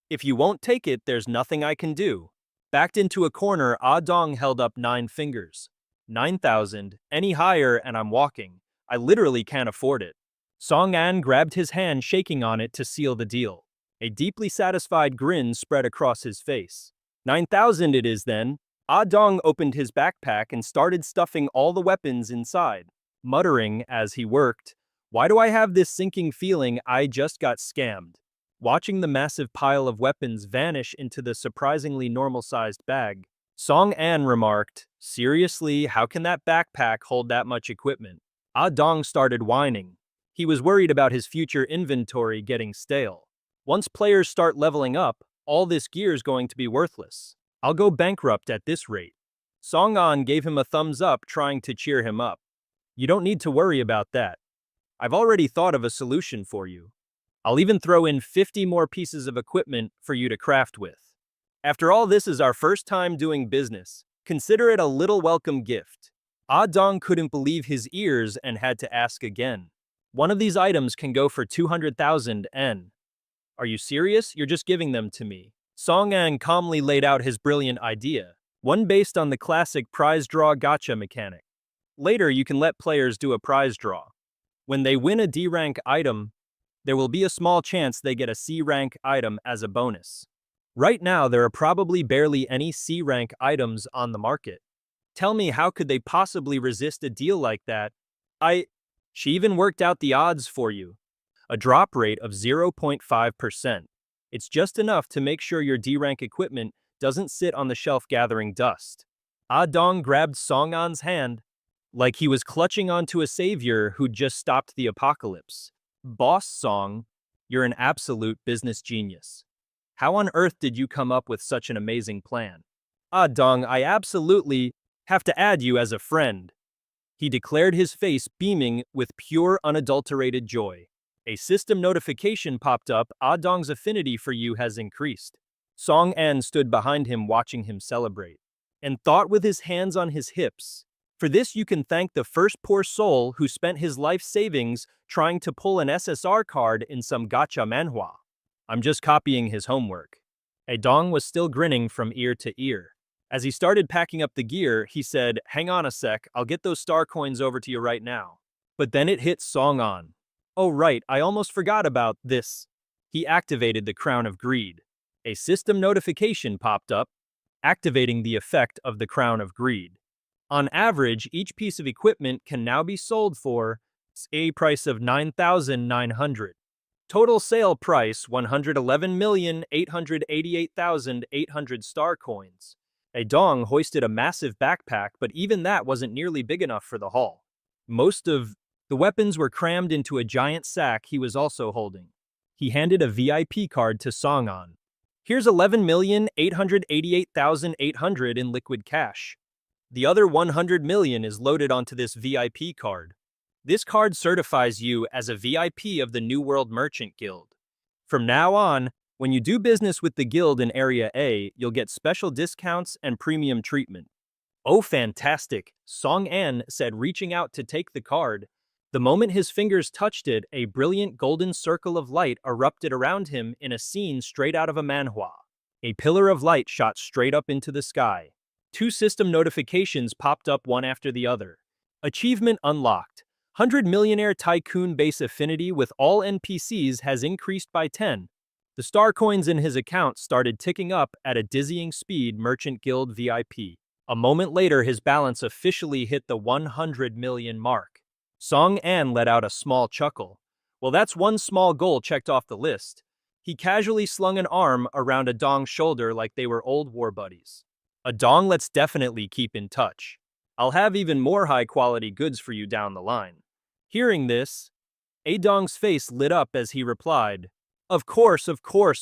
If you won't take it, there's nothing I can do. Backed into a corner, Ah Dong held up 9 fingers. 9,000, any higher and I'm walking. I literally can't afford it. Song An grabbed his hand, shaking on it to seal the deal. A deeply satisfied grin spread across his face. 9,000 it is then. Ah Dong opened his backpack and started stuffing all the weapons inside, muttering as he worked, why do I have this sinking feeling I just got scammed? Watching the massive pile of weapons vanish into the surprisingly normal-sized bag, Song An remarked, seriously, how can that backpack hold that much equipment? Ah Dong started whining. He was worried about his future inventory getting stale. Once players start leveling up, all this gear's going to be worthless. I'll go bankrupt at this rate. Song An gave him a thumbs up, trying to cheer him up. You don't need to worry about that. I've already thought of a solution for you. I'll even throw in 50 more pieces of equipment for you to craft with. After all, this is our first time doing business. Consider it a little welcome gift. Ah Dong couldn't believe his ears and had to ask again. One of these items can go for 200,000 N. Are you serious? You're just giving them to me. Song An calmly laid out his brilliant idea, one based on the classic prize draw gacha mechanic. Later, you can let players do a prize draw. When they win a D-rank item, there will be a small chance they get a C-rank item as a bonus. Right now, there are probably barely any C-rank items on the market. Tell me, how could they possibly resist a deal like that? She even worked out the odds for you. A drop rate of 0.5%. It's just enough to make sure your D-rank equipment doesn't sit on the shelf gathering dust. Ah Dong grabbed Song An's hand like he was clutching onto a savior who'd just stopped the apocalypse. Boss Song, you're an absolute business genius. How on earth did you come up with such an amazing plan? Ah Dong, I absolutely have to add you as a friend. He declared, his face beaming with pure, unadulterated joy. A system notification popped up. Ah Dong's affinity for you has increased. Song An stood behind him, watching him celebrate, and thought with his hands on his hips. For this you can thank the first poor soul who spent his life savings trying to pull an SSR card in some gacha manhwa. I'm just copying his homework. Dong was still grinning from ear to ear. As he started packing up the gear, he said, "Hang on a sec, I'll get those star coins over to you right now." But then it hit Song An. "Oh right, I almost forgot about this." He activated the Crown of Greed. A system notification popped up, activating the effect of the Crown of Greed. On average, each piece of equipment can now be sold for a price of 9,900. Total sale price 111,888,800 star coins. Dong hoisted a massive backpack, but even that wasn't nearly big enough for the haul. Most of the weapons were crammed into a giant sack he was also holding. He handed a VIP card to Song An. "Here's 11,888,800 in liquid cash. The other 100 million is loaded onto this VIP card. This card certifies you as a VIP of the New World Merchant Guild. From now on, when you do business with the guild in Area A, you'll get special discounts and premium treatment." "Oh, fantastic," Song An said, reaching out to take the card. The moment his fingers touched it, a brilliant golden circle of light erupted around him in a scene straight out of a manhwa. A pillar of light shot straight up into the sky. 2 system notifications popped up one after the other. Achievement unlocked. 100 Millionaire Tycoon base affinity with all NPCs has increased by 10. The star coins in his account started ticking up at a dizzying speed. Merchant Guild VIP. A moment later, his balance officially hit the 100 million mark. Song An let out a small chuckle. Well, that's one small goal checked off the list. He casually slung an arm around Dong's shoulder like they were old war buddies. Dong, let's definitely keep in touch. I'll have even more high-quality goods for you down the line." Hearing this, Dong's face lit up as he replied, of course,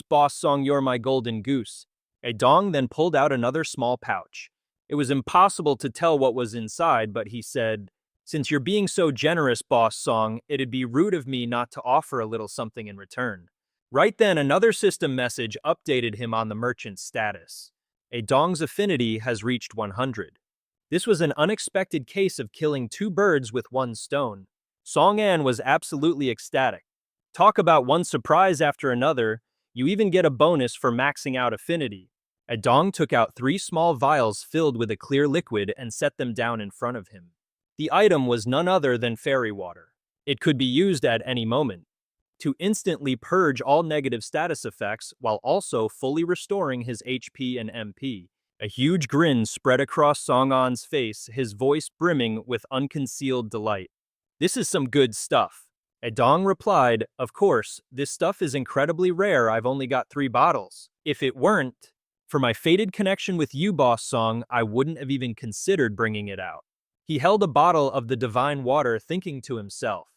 Boss Song, you're my golden goose." Dong then pulled out another small pouch. It was impossible to tell what was inside, but he said, "Since you're being so generous, Boss Song, it'd be rude of me not to offer a little something in return." Right then, another system message updated him on the merchant's status. Dong's affinity has reached 100. This was an unexpected case of killing 2 birds with 1 stone. Song An was absolutely ecstatic. Talk about one surprise after another, you even get a bonus for maxing out affinity. Dong took out 3 small vials filled with a clear liquid and set them down in front of him. The item was none other than fairy water. It could be used at any moment to instantly purge all negative status effects while also fully restoring his HP and MP. A huge grin spread across Song An's face, his voice brimming with unconcealed delight. "This is some good stuff." Dong replied, "Of course, this stuff is incredibly rare. I've only got 3 bottles. If it weren't for my fated connection with you, Boss Song, I wouldn't have even considered bringing it out." He held a bottle of the divine water, thinking to himself,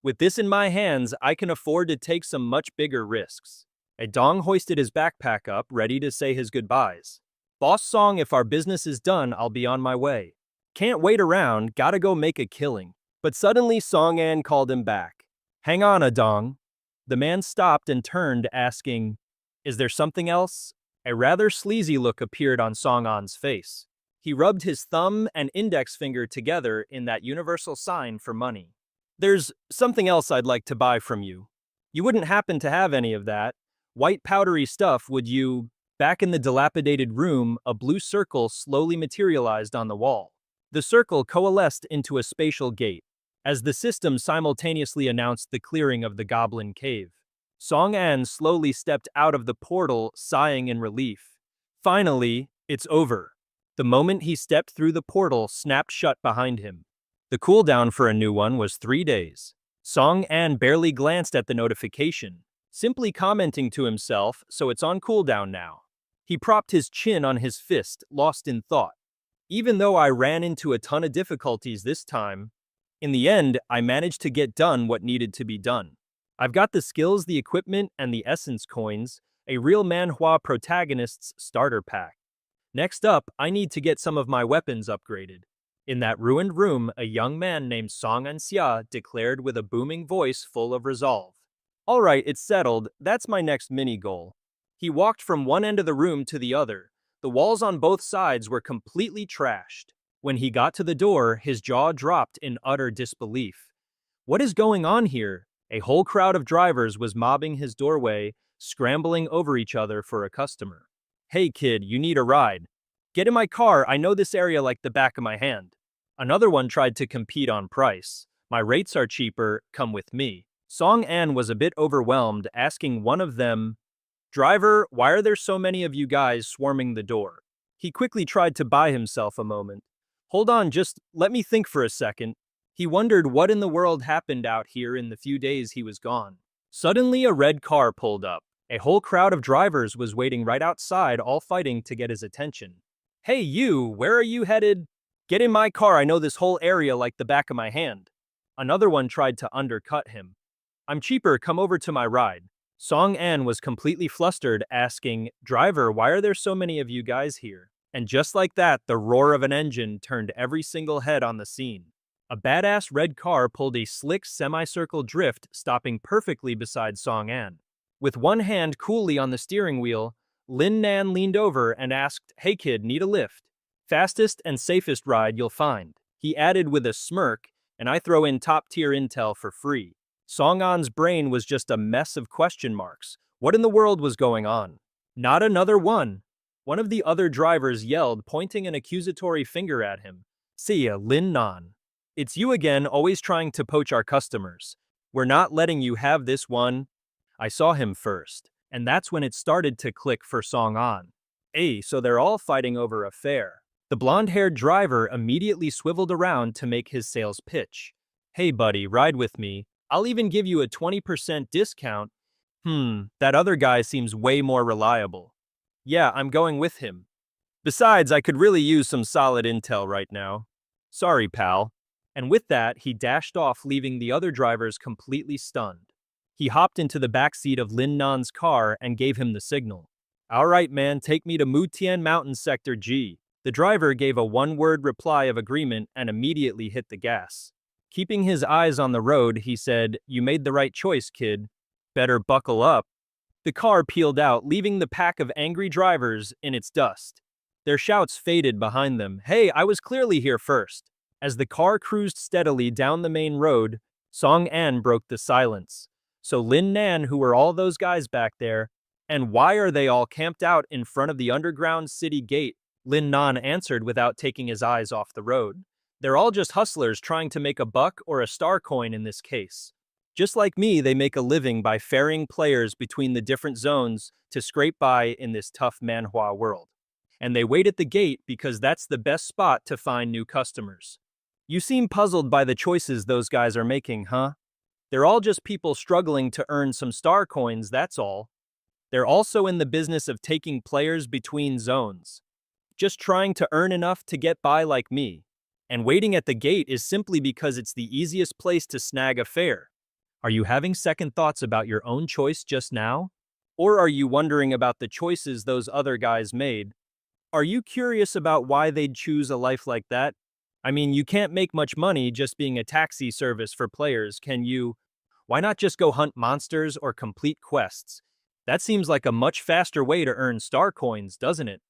"With this in my hands, I can afford to take some much bigger risks." Dong hoisted his backpack up, ready to say his goodbyes. "Boss Song, if our business is done, I'll be on my way. Can't wait around, gotta go make a killing." But suddenly Song An called him back. "Hang on, Dong." The man stopped and turned, asking, "Is there something else?" A rather sleazy look appeared on Song An's face. He rubbed his thumb and index finger together in that universal sign for money. "There's something else I'd like to buy from you. You wouldn't happen to have any of that white powdery stuff, would you?" Back in the dilapidated room, a blue circle slowly materialized on the wall. The circle coalesced into a spatial gate, as the system simultaneously announced the clearing of the Goblin Cave. Song An slowly stepped out of the portal, sighing in relief. Finally, it's over. The moment he stepped through the portal snapped shut behind him. The cooldown for a new one was 3 days. Song An barely glanced at the notification, simply commenting to himself, "So it's on cooldown now." He propped his chin on his fist, lost in thought. "Even though I ran into a ton of difficulties this time, in the end, I managed to get done what needed to be done. I've got the skills, the equipment, and the essence coins, a real manhwa protagonist's starter pack. Next up, I need to get some of my weapons upgraded." In that ruined room, a young man named Song Anxia declared with a booming voice full of resolve, "All right, it's settled. That's my next mini-goal." He walked from one end of the room to the other. The walls on both sides were completely trashed. When he got to the door, his jaw dropped in utter disbelief. What is going on here? A whole crowd of drivers was mobbing his doorway, scrambling over each other for a customer. Hey kid, you need a ride. Get in my car, I know this area like the back of my hand. Another one tried to compete on price. My rates are cheaper, come with me. Song An was a bit overwhelmed, asking one of them, Driver, why are there so many of you guys swarming the door? He quickly tried to buy himself a moment. Hold on, just let me think for a second. He wondered what in the world happened out here in the few days he was gone. Suddenly, a red car pulled up. A whole crowd of drivers was waiting right outside, all fighting to get his attention. Hey you, where are you headed? Get in my car, I know this whole area like the back of my hand. Another one tried to undercut him. I'm cheaper, come over to my ride. Song An was completely flustered, asking, Driver, why are there so many of you guys here? And just like that, the roar of an engine turned every single head on the scene. A badass red car pulled a slick semicircle drift, stopping perfectly beside Song An. With one hand coolly on the steering wheel, Lin Nan leaned over and asked, Hey kid, need a lift? Fastest and safest ride you'll find. He added with a smirk, and I throw in top-tier intel for free. Song An's brain was just a mess of question marks. What in the world was going on? Not another one. One of the other drivers yelled, pointing an accusatory finger at him. See ya, Lin Nan. It's you again, always trying to poach our customers. We're not letting you have this one. I saw him first, and that's when it started to click for Song An. Hey, so they're all fighting over a fare. The blonde-haired driver immediately swiveled around to make his sales pitch. Hey buddy, ride with me. I'll even give you a 20% discount. That other guy seems way more reliable. Yeah, I'm going with him. Besides, I could really use some solid intel right now. Sorry, pal. And with that, he dashed off, leaving the other drivers completely stunned. He hopped into the backseat of Lin Nan's car and gave him the signal. All right, man, take me to Mutian Mountain Sector G. The driver gave a one-word reply of agreement and immediately hit the gas. Keeping his eyes on the road, he said, You made the right choice, kid. Better buckle up. The car peeled out, leaving the pack of angry drivers in its dust. Their shouts faded behind them. Hey, I was clearly here first. As the car cruised steadily down the main road, Song An broke the silence. So Lin Nan, who were all those guys back there? And why are they all camped out in front of the underground city gate? Lin Nan answered without taking his eyes off the road. They're all just hustlers trying to make a buck or a star coin in this case. Just like me, they make a living by ferrying players between the different zones to scrape by in this tough manhwa world. And they wait at the gate because that's the best spot to find new customers. You seem puzzled by the choices those guys are making, huh? They're all just people struggling to earn some star coins, that's all. They're also in the business of taking players between zones. Just trying to earn enough to get by like me. And waiting at the gate is simply because it's the easiest place to snag a fare. Are you having second thoughts about your own choice just now? Or are you wondering about the choices those other guys made? Are you curious about why they'd choose a life like that? I mean, you can't make much money just being a taxi service for players, can you? Why not just go hunt monsters or complete quests? That seems like a much faster way to earn star coins, doesn't it?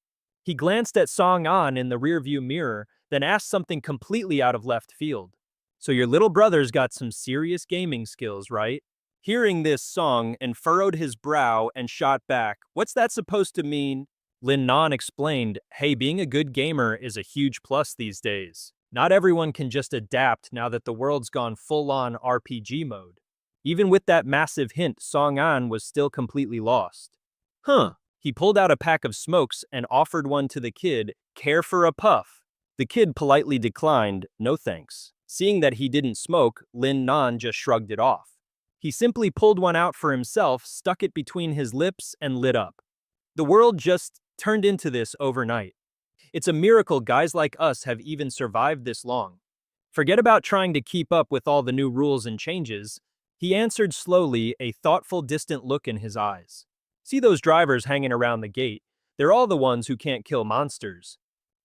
He glanced at Song An in the rearview mirror, then asked something completely out of left field. So your little brother's got some serious gaming skills, right? Hearing this, Song An furrowed his brow and shot back. What's that supposed to mean? Lin Nan explained, Hey, being a good gamer is a huge plus these days. Not everyone can just adapt now that the world's gone full-on RPG mode. Even with that massive hint, Song An was still completely lost. He pulled out a pack of smokes and offered one to the kid. Care for a puff? The kid politely declined, no thanks. Seeing that he didn't smoke, Lin Nan just shrugged it off. He simply pulled one out for himself, stuck it between his lips, and lit up. The world just turned into this overnight. It's a miracle guys like us have even survived this long. Forget about trying to keep up with all the new rules and changes. He answered slowly, a thoughtful, distant look in his eyes. See those drivers hanging around the gate? They're all the ones who can't kill monsters.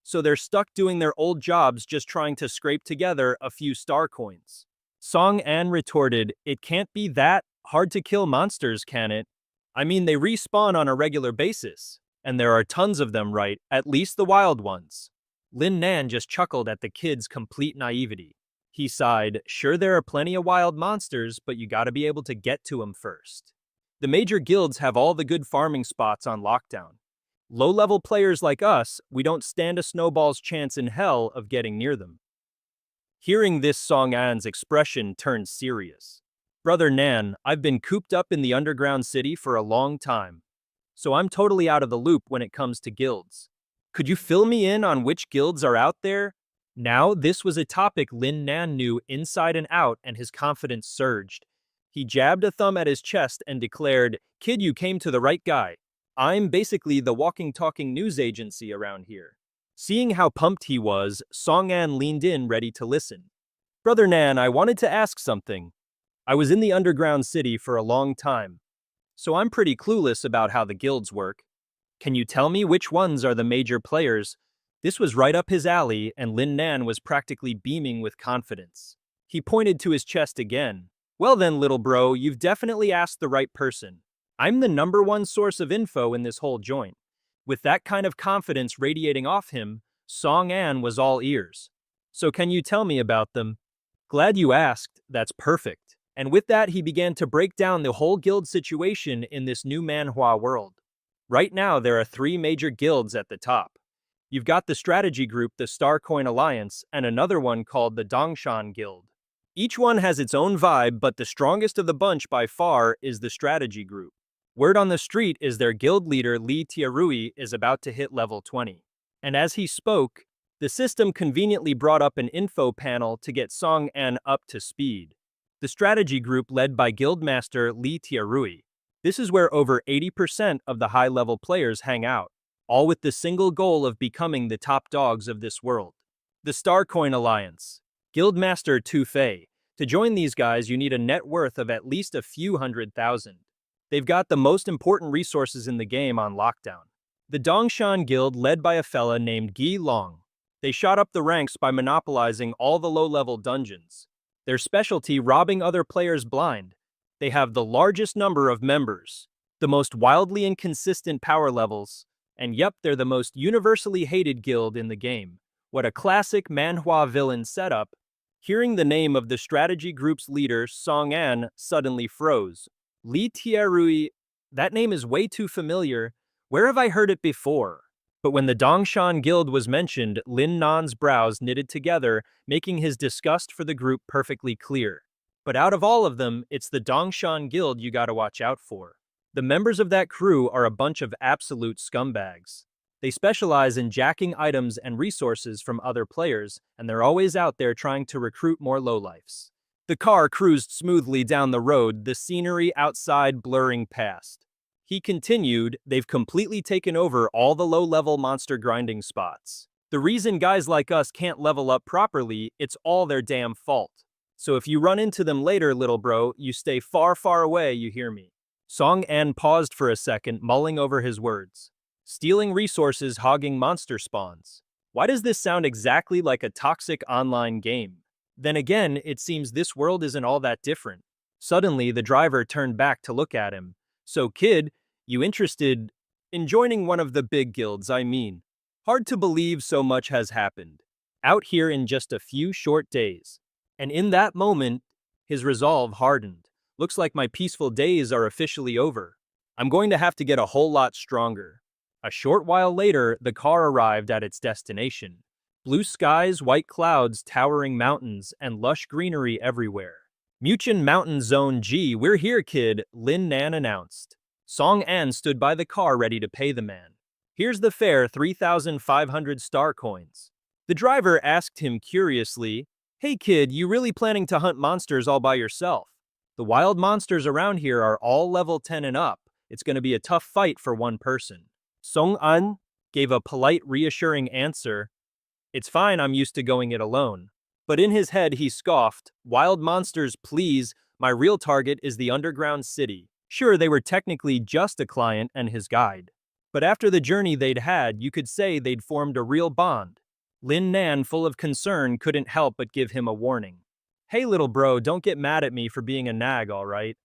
So they're stuck doing their old jobs just trying to scrape together a few star coins. Song An retorted, It can't be that hard to kill monsters, can it? I mean, they respawn on a regular basis. And there are tons of them, right? At least the wild ones. Lin Nan just chuckled at the kid's complete naivety. He sighed, Sure there are plenty of wild monsters, but you gotta be able to get to them first. The major guilds have all the good farming spots on lockdown. Low-level players like us, we don't stand a snowball's chance in hell of getting near them. Hearing this, Song An's expression turned serious. Brother Nan, I've been cooped up in the underground city for a long time, so I'm totally out of the loop when it comes to guilds. Could you fill me in on which guilds are out there? Now, this was a topic Lin Nan knew inside and out, and his confidence surged. He jabbed a thumb at his chest and declared, "Kid, you came to the right guy. I'm basically the walking talking news agency around here." Seeing how pumped he was, Song An leaned in ready to listen. Brother Nan, I wanted to ask something. I was in the underground city for a long time, so I'm pretty clueless about how the guilds work. Can you tell me which ones are the major players? This was right up his alley, and Lin Nan was practically beaming with confidence. He pointed to his chest again. Well then, little bro, you've definitely asked the right person. I'm the #1 source of info in this whole joint. With that kind of confidence radiating off him, Song An was all ears. So can you tell me about them? Glad you asked, that's perfect. And with that, he began to break down the whole guild situation in this new manhwa world. Right now, there are 3 major guilds at the top. You've got the strategy group, the Starcoin Alliance, and another one called the Dongshan Guild. Each one has its own vibe, but the strongest of the bunch by far is the strategy group. Word on the street is their guild leader Li Tiarui is about to hit level 20. And as he spoke, the system conveniently brought up an info panel to get Song An up to speed. The strategy group led by Guildmaster Li Tiarui. This is where over 80% of the high-level players hang out, all with the single goal of becoming the top dogs of this world. The Starcoin Alliance. Guildmaster Tu Fei. To join these guys, you need a net worth of at least a few 100,000. They've got the most important resources in the game on lockdown. The Dongshan Guild, led by a fella named Gi Long. They shot up the ranks by monopolizing all the low-level dungeons. Their specialty, robbing other players blind. They have the largest number of members, the most wildly inconsistent power levels, and yep, they're the most universally hated guild in the game. What a classic manhwa villain setup. Hearing the name of the strategy group's leader, Song An, suddenly froze. Li Tiarui, that name is way too familiar. Where have I heard it before? But when the Dongshan Guild was mentioned, Lin Nan's brows knitted together, making his disgust for the group perfectly clear. But out of all of them, it's the Dongshan Guild you gotta watch out for. The members of that crew are a bunch of absolute scumbags. They specialize in jacking items and resources from other players, and they're always out there trying to recruit more lowlifes. The car cruised smoothly down the road, the scenery outside blurring past. He continued, they've completely taken over all the low-level monster grinding spots. The reason guys like us can't level up properly, it's all their damn fault. So if you run into them later, little bro, you stay far, far away, you hear me. Song An paused for a second, mulling over his words. Stealing resources, hogging monster spawns. Why does this sound exactly like a toxic online game? Then again, it seems this world isn't all that different. Suddenly, the driver turned back to look at him. So kid, you interested in joining one of the big guilds, I mean? Hard to believe so much has happened. Out here in just a few short days. And in that moment, his resolve hardened. Looks like my peaceful days are officially over. I'm going to have to get a whole lot stronger. A short while later, the car arrived at its destination. Blue skies, white clouds, towering mountains, and lush greenery everywhere. Muchen Mountain Zone G, we're here, kid, Lin Nan announced. Song An stood by the car ready to pay the man. Here's the fare, 3,500 star coins. The driver asked him curiously, hey kid, you really planning to hunt monsters all by yourself? The wild monsters around here are all level 10 and up. It's going to be a tough fight for one person. Song An gave a polite, reassuring answer. It's fine, I'm used to going it alone. But in his head, he scoffed, wild monsters, please, my real target is the underground city. Sure, they were technically just a client and his guide. But after the journey they'd had, you could say they'd formed a real bond. Lin Nan, full of concern, couldn't help but give him a warning. Hey little bro, don't get mad at me for being a nag, alright?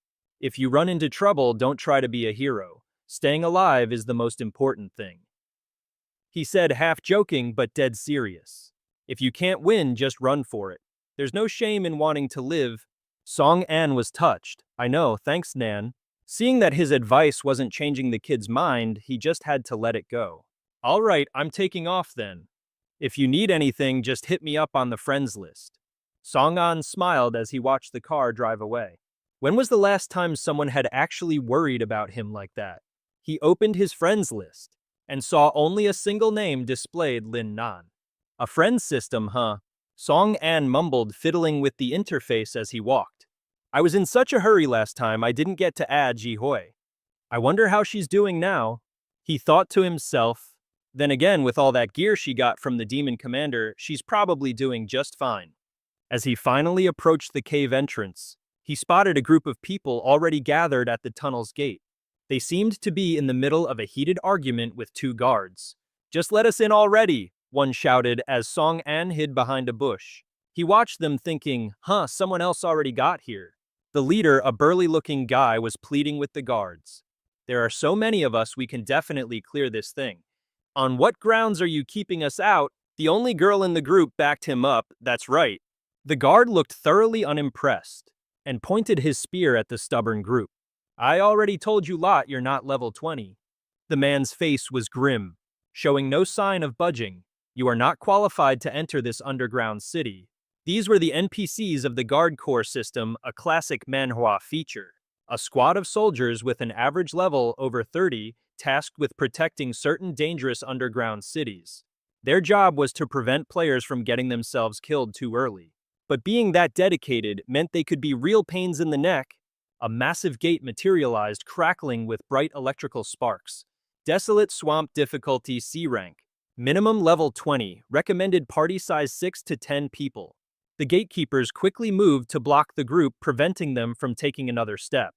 If you run into trouble, don't try to be a hero. Staying alive is the most important thing. He said, half joking but dead serious. If you can't win, just run for it. There's no shame in wanting to live. Song An was touched. I know, thanks Nan. Seeing that his advice wasn't changing the kid's mind, he just had to let it go. All right, I'm taking off then. If you need anything, just hit me up on the friends list. Song-an smiled as he watched the car drive away. When was the last time someone had actually worried about him like that? He opened his friends list and saw only a single name displayed: Lin Nan. A friends system, huh? Song-an mumbled, fiddling with the interface as he walked. I was in such a hurry last time I didn't get to add Ji Hui. I wonder how she's doing now. He thought to himself. Then again, with all that gear she got from the demon commander, she's probably doing just fine. As he finally approached the cave entrance, he spotted a group of people already gathered at the tunnel's gate. They seemed to be in the middle of a heated argument with two guards. Just let us in already, one shouted as Song-an hid behind a bush. He watched them thinking, someone else already got here. The leader, a burly-looking guy, was pleading with the guards. There are so many of us, we can definitely clear this thing. On what grounds are you keeping us out? The only girl in the group backed him up. That's right. The guard looked thoroughly unimpressed and pointed his spear at the stubborn group. I already told you lot you're not level 20. The man's face was grim, showing no sign of budging. You are not qualified to enter this underground city. These were the NPCs of the Guard Corps system, a classic manhwa feature. A squad of soldiers with an average level over 30, tasked with protecting certain dangerous underground cities. Their job was to prevent players from getting themselves killed too early. But being that dedicated meant they could be real pains in the neck. A massive gate materialized, crackling with bright electrical sparks. Desolate Swamp difficulty C rank. Minimum level 20, recommended party size 6 to 10 people. The gatekeepers quickly moved to block the group, preventing them from taking another step.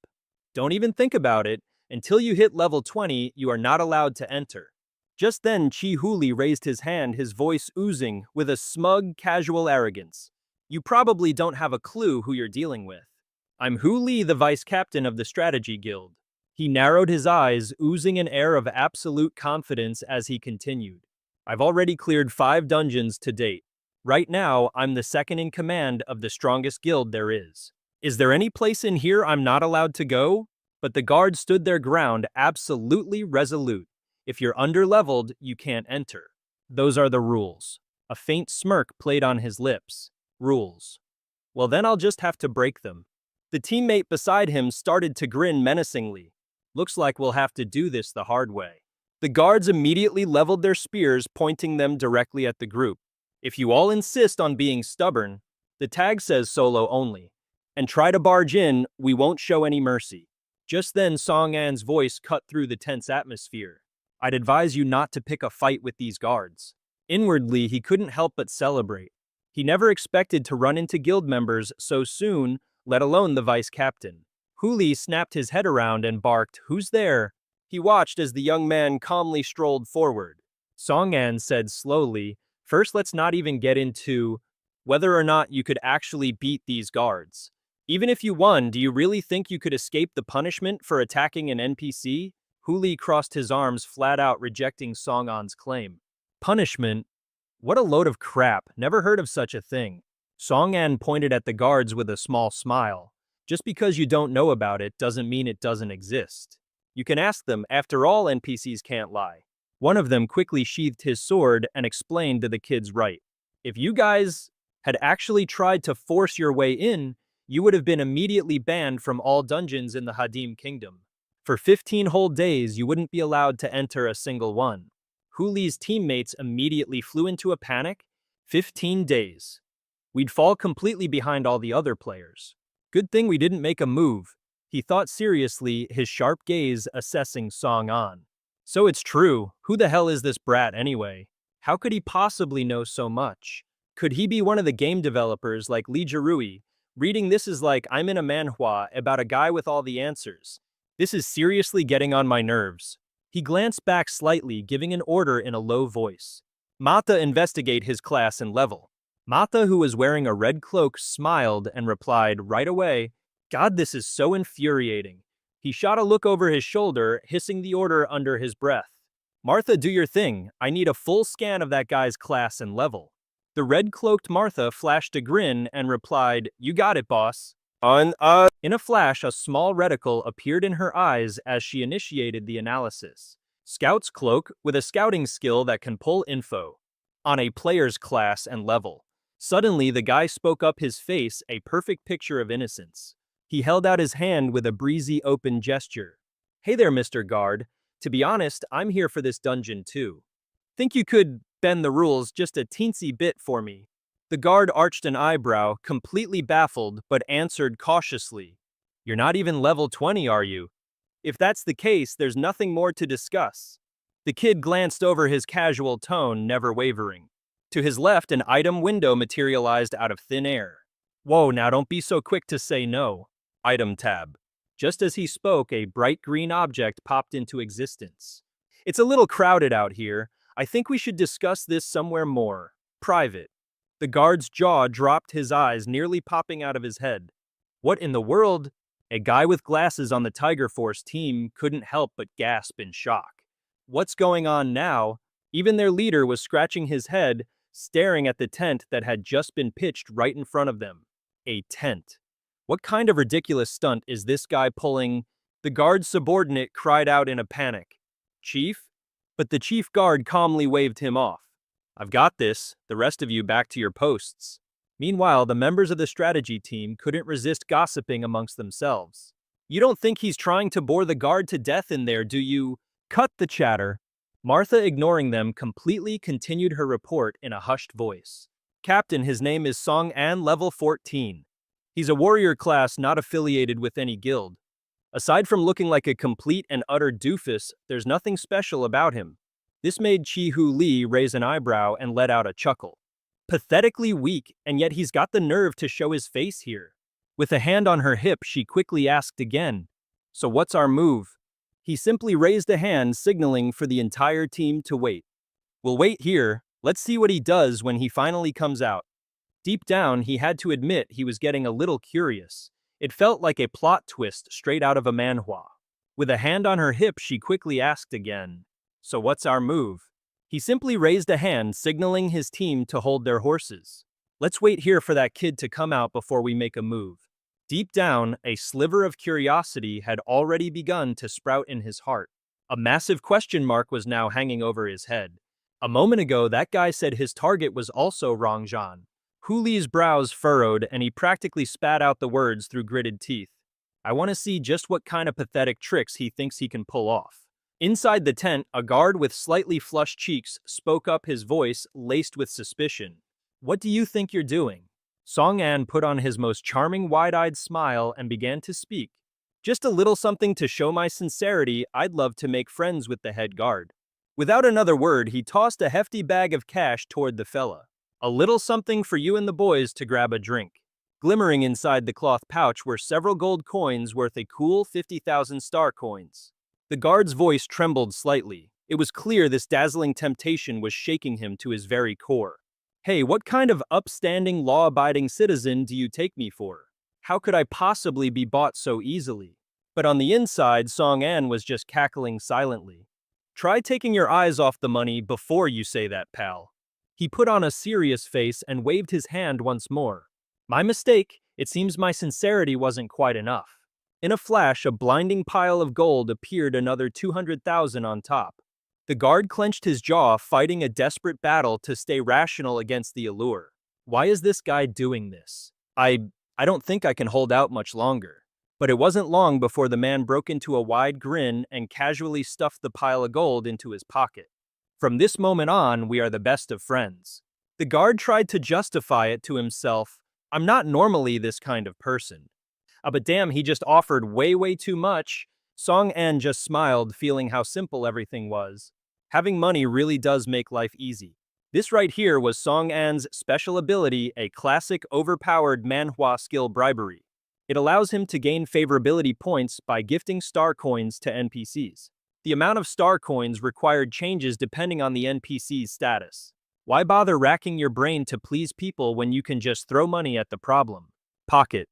Don't even think about it. Until you hit level 20, you are not allowed to enter. Just then, Chi Huli raised his hand, his voice oozing with a smug, casual arrogance. You probably don't have a clue who you're dealing with. I'm Hu Li, the vice captain of the Strategy Guild. He narrowed his eyes, oozing an air of absolute confidence as he continued. I've already cleared 5 dungeons to date. Right now, I'm the second in command of the strongest guild there is. Is there any place in here I'm not allowed to go? But the guards stood their ground, absolutely resolute. If you're underleveled, you can't enter. Those are the rules. A faint smirk played on his lips. Rules. Well, then I'll just have to break them. The teammate beside him started to grin menacingly. Looks like we'll have to do this the hard way. The guards immediately leveled their spears, pointing them directly at the group. If you all insist on being stubborn, the tag says solo only, and try to barge in, we won't show any mercy. Just then, Song-an's voice cut through the tense atmosphere. I'd advise you not to pick a fight with these guards. Inwardly, he couldn't help but celebrate. He never expected to run into guild members so soon, let alone the vice captain. Huli snapped his head around and barked, "Who's there?" He watched as the young man calmly strolled forward. Song-an said slowly, "First, let's not even get into whether or not you could actually beat these guards. Even if you won, do you really think you could escape the punishment for attacking an NPC?" Huli crossed his arms flat out, rejecting Song-an's claim. Punishment? What a load of crap. Never heard of such a thing. Song-an pointed at the guards with a small smile. Just because you don't know about it doesn't mean it doesn't exist. You can ask them. After all, NPCs can't lie. One of them quickly sheathed his sword and explained to the kids, right. If you guys had actually tried to force your way in, you would have been immediately banned from all dungeons in the Hadim Kingdom. For 15 whole days, you wouldn't be allowed to enter a single one. Huli's teammates immediately flew into a panic. 15 days. We'd fall completely behind all the other players. Good thing we didn't make a move. He thought seriously, his sharp gaze assessing Song-an. So it's true. Who the hell is this brat anyway? How could he possibly know so much? Could he be one of the game developers like Lee Jirui? Reading this is like I'm in a manhwa about a guy with all the answers. This is seriously getting on my nerves. He glanced back slightly, giving an order in a low voice. Mata, investigate his class and level. Mata, who was wearing a red cloak, smiled and replied right away, God, this is so infuriating. He shot a look over his shoulder, hissing the order under his breath. Martha, do your thing. I need a full scan of that guy's class and level. The red-cloaked Martha flashed a grin and replied, You got it, boss. In a flash, a small reticle appeared in her eyes as she initiated the analysis. Scout's cloak with a scouting skill that can pull info on a player's class and level. Suddenly, the guy spoke up, his face a perfect picture of innocence. He held out his hand with a breezy, open gesture. Hey there, Mr. Guard. To be honest, I'm here for this dungeon too. Think you could bend the rules just a teensy bit for me? The guard arched an eyebrow, completely baffled, but answered cautiously. You're not even level 20, are you? If that's the case, there's nothing more to discuss. The kid glanced over, his casual tone never wavering. To his left, an item window materialized out of thin air. Whoa, now don't be so quick to say no. Item tab. Just as he spoke, a bright green object popped into existence. It's a little crowded out here. I think we should discuss this somewhere more private. The guard's jaw dropped, his eyes nearly popping out of his head. What in the world? A guy with glasses on the Tiger Force team couldn't help but gasp in shock. What's going on now? Even their leader was scratching his head, staring at the tent that had just been pitched right in front of them. A tent. What kind of ridiculous stunt is this guy pulling? The guard's subordinate cried out in a panic. Chief? But the chief guard calmly waved him off. I've got this, the rest of you back to your posts. Meanwhile, the members of the strategy team couldn't resist gossiping amongst themselves. You don't think he's trying to bore the guard to death in there, do you? Cut the chatter. Martha, ignoring them completely, continued her report in a hushed voice. Captain, his name is Song An, level 14. He's a warrior class not affiliated with any guild. Aside from looking like a complete and utter doofus, there's nothing special about him. This made Chi-Hu Lee raise an eyebrow and let out a chuckle. Pathetically weak, and yet he's got the nerve to show his face here. With a hand on her hip, she quickly asked again, So what's our move? He simply raised a hand, signaling for the entire team to wait. We'll wait here. Let's see what he does when he finally comes out. Deep down, he had to admit he was getting a little curious. It felt like a plot twist straight out of a manhwa. With a hand on her hip, she quickly asked again, So what's our move? He simply raised a hand, signaling his team to hold their horses. Let's wait here for that kid to come out before we make a move. Deep down, a sliver of curiosity had already begun to sprout in his heart. A massive question mark was now hanging over his head. A moment ago, that guy said his target was also Rongzhan. Hu Li's brows furrowed, and he practically spat out the words through gritted teeth. I want to see just what kind of pathetic tricks he thinks he can pull off. Inside the tent, a guard with slightly flushed cheeks spoke up, his voice laced with suspicion. What do you think you're doing? Song An put on his most charming wide-eyed smile and began to speak. Just a little something to show my sincerity. I'd love to make friends with the head guard. Without another word, he tossed a hefty bag of cash toward the fella. A little something for you and the boys to grab a drink. Glimmering inside the cloth pouch were several gold coins worth a cool 50,000 star coins. The guard's voice trembled slightly. It was clear this dazzling temptation was shaking him to his very core. Hey, what kind of upstanding, law-abiding citizen do you take me for? How could I possibly be bought so easily? But on the inside, Song An was just cackling silently. Try taking your eyes off the money before you say that, pal. He put on a serious face and waved his hand once more. My mistake. It seems my sincerity wasn't quite enough. In a flash, a blinding pile of gold appeared, another 200,000 on top. The guard clenched his jaw, fighting a desperate battle to stay rational against the allure. Why is this guy doing this? I don't think I can hold out much longer. But it wasn't long before the man broke into a wide grin and casually stuffed the pile of gold into his pocket. From this moment on, we are the best of friends. The guard tried to justify it to himself. I'm not normally this kind of person. But damn, he just offered way too much. Song An just smiled, feeling how simple everything was. Having money really does make life easy. This right here was Song An's special ability, a classic overpowered manhwa skill, bribery. It allows him to gain favorability points by gifting star coins to NPCs. The amount of star coins required changes depending on the NPC's status. Why bother racking your brain to please people when you can just throw money at the problem? Pocket.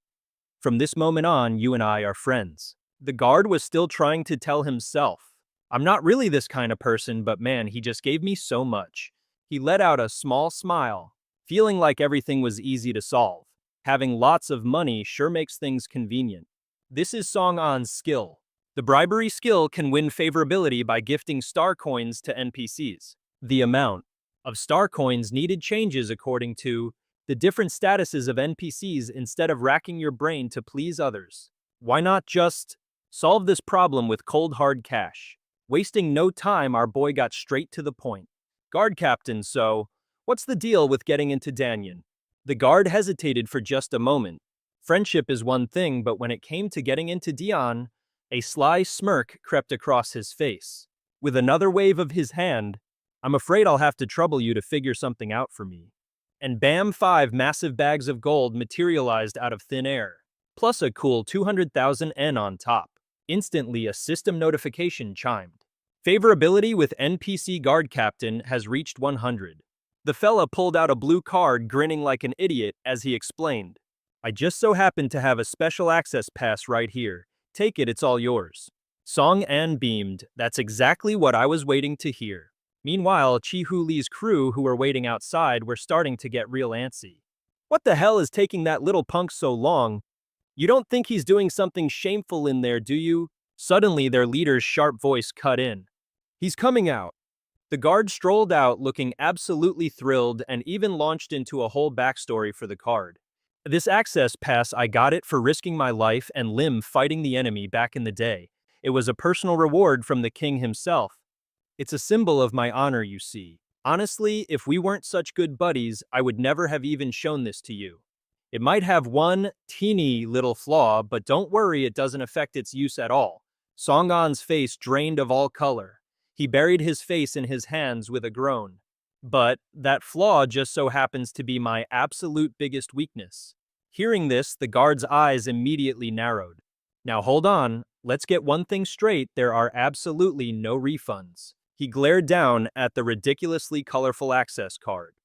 From this moment on, you and I are friends. The guard was still trying to tell himself. I'm not really this kind of person, but man, he just gave me so much. He let out a small smile, feeling like everything was easy to solve. Having lots of money sure makes things convenient. This is Song An's skill. The bribery skill can win favorability by gifting star coins to NPCs. The amount of star coins needed changes according to the different statuses of NPCs instead of racking your brain to please others. Why not just solve this problem with cold hard cash? Wasting no time, our boy got straight to the point. Guard captain, so what's the deal with getting into Danyan? The guard hesitated for just a moment. Friendship is one thing, but when it came to getting into Dion, a sly smirk crept across his face. With another wave of his hand, I'm afraid I'll have to trouble you to figure something out for me. And bam, 5 massive bags of gold materialized out of thin air, plus a cool 200,000 N on top. Instantly, a system notification chimed. Favorability with NPC guard captain has reached 100. The fella pulled out a blue card, grinning like an idiot as he explained. I just so happen to have a special access pass right here. Take it, it's all yours. Song An beamed. That's exactly what I was waiting to hear. Meanwhile, Chi Hu Li's crew, who were waiting outside, were starting to get real antsy. What the hell is taking that little punk so long? You don't think he's doing something shameful in there, do you? Suddenly, their leader's sharp voice cut in. He's coming out. The guard strolled out looking absolutely thrilled and even launched into a whole backstory for the card. This access pass, I got it for risking my life and limb fighting the enemy back in the day. It was a personal reward from the king himself. It's a symbol of my honor, you see. Honestly, if we weren't such good buddies, I would never have even shown this to you. It might have one teeny little flaw, but don't worry, it doesn't affect its use at all. Song An's face drained of all color. He buried his face in his hands with a groan. But that flaw just so happens to be my absolute biggest weakness. Hearing this, the guard's eyes immediately narrowed. Now hold on, let's get one thing straight, there are absolutely no refunds. He glared down at the ridiculously colorful access card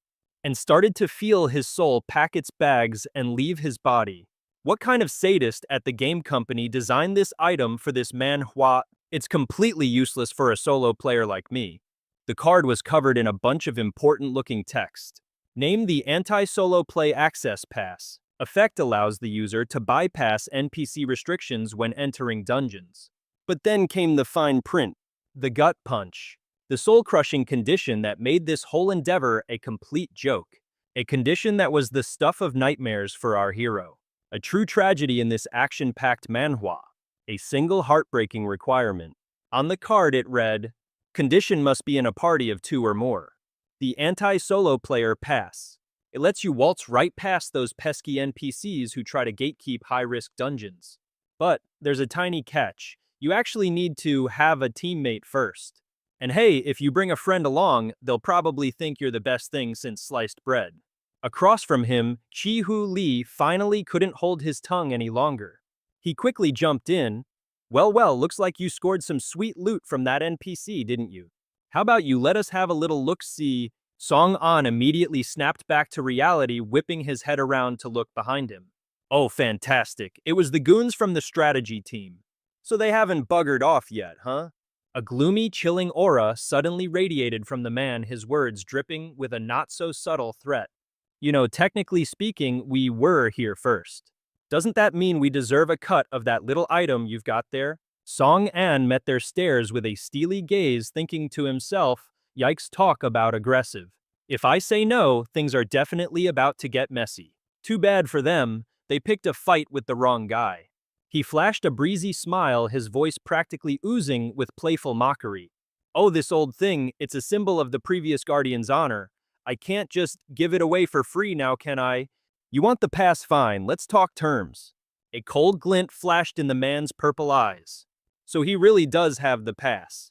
and started to feel his soul pack its bags and leave his body. What kind of sadist at the game company designed this item for this Manhwa? It's completely useless for a solo player like me. The card was covered in a bunch of important-looking text. Name the anti-solo play access pass. Effect allows the user to bypass NPC restrictions when entering dungeons. But then came the fine print, the gut punch, the soul-crushing condition that made this whole endeavor a complete joke. A condition that was the stuff of nightmares for our hero. A true tragedy in this action-packed manhwa. A single heartbreaking requirement. On the card it read, condition must be in a party of 2 or more. The anti-solo player pass. It lets you waltz right past those pesky NPCs who try to gatekeep high-risk dungeons. But there's a tiny catch. You actually need to have a teammate first. And hey, if you bring a friend along, they'll probably think you're the best thing since sliced bread. Across from him, Chi Hu Li finally couldn't hold his tongue any longer. He quickly jumped in. Well, looks like you scored some sweet loot from that NPC, didn't you? How about you let us have a little look-see? Song An immediately snapped back to reality, whipping his head around to look behind him. Oh, fantastic. It was the goons from the strategy team. So they haven't buggered off yet, huh? A gloomy, chilling aura suddenly radiated from the man, his words dripping with a not-so-subtle threat. You know, technically speaking, we were here first. Doesn't that mean we deserve a cut of that little item you've got there? Song An met their stares with a steely gaze, thinking to himself, yikes, talk about aggressive. If I say no, things are definitely about to get messy. Too bad for them, they picked a fight with the wrong guy. He flashed a breezy smile, his voice practically oozing with playful mockery. Oh, this old thing, it's a symbol of the previous guardian's honor. I can't just give it away for free now, can I? You want the pass, fine, let's talk terms. A cold glint flashed in the man's purple eyes. So he really does have the pass.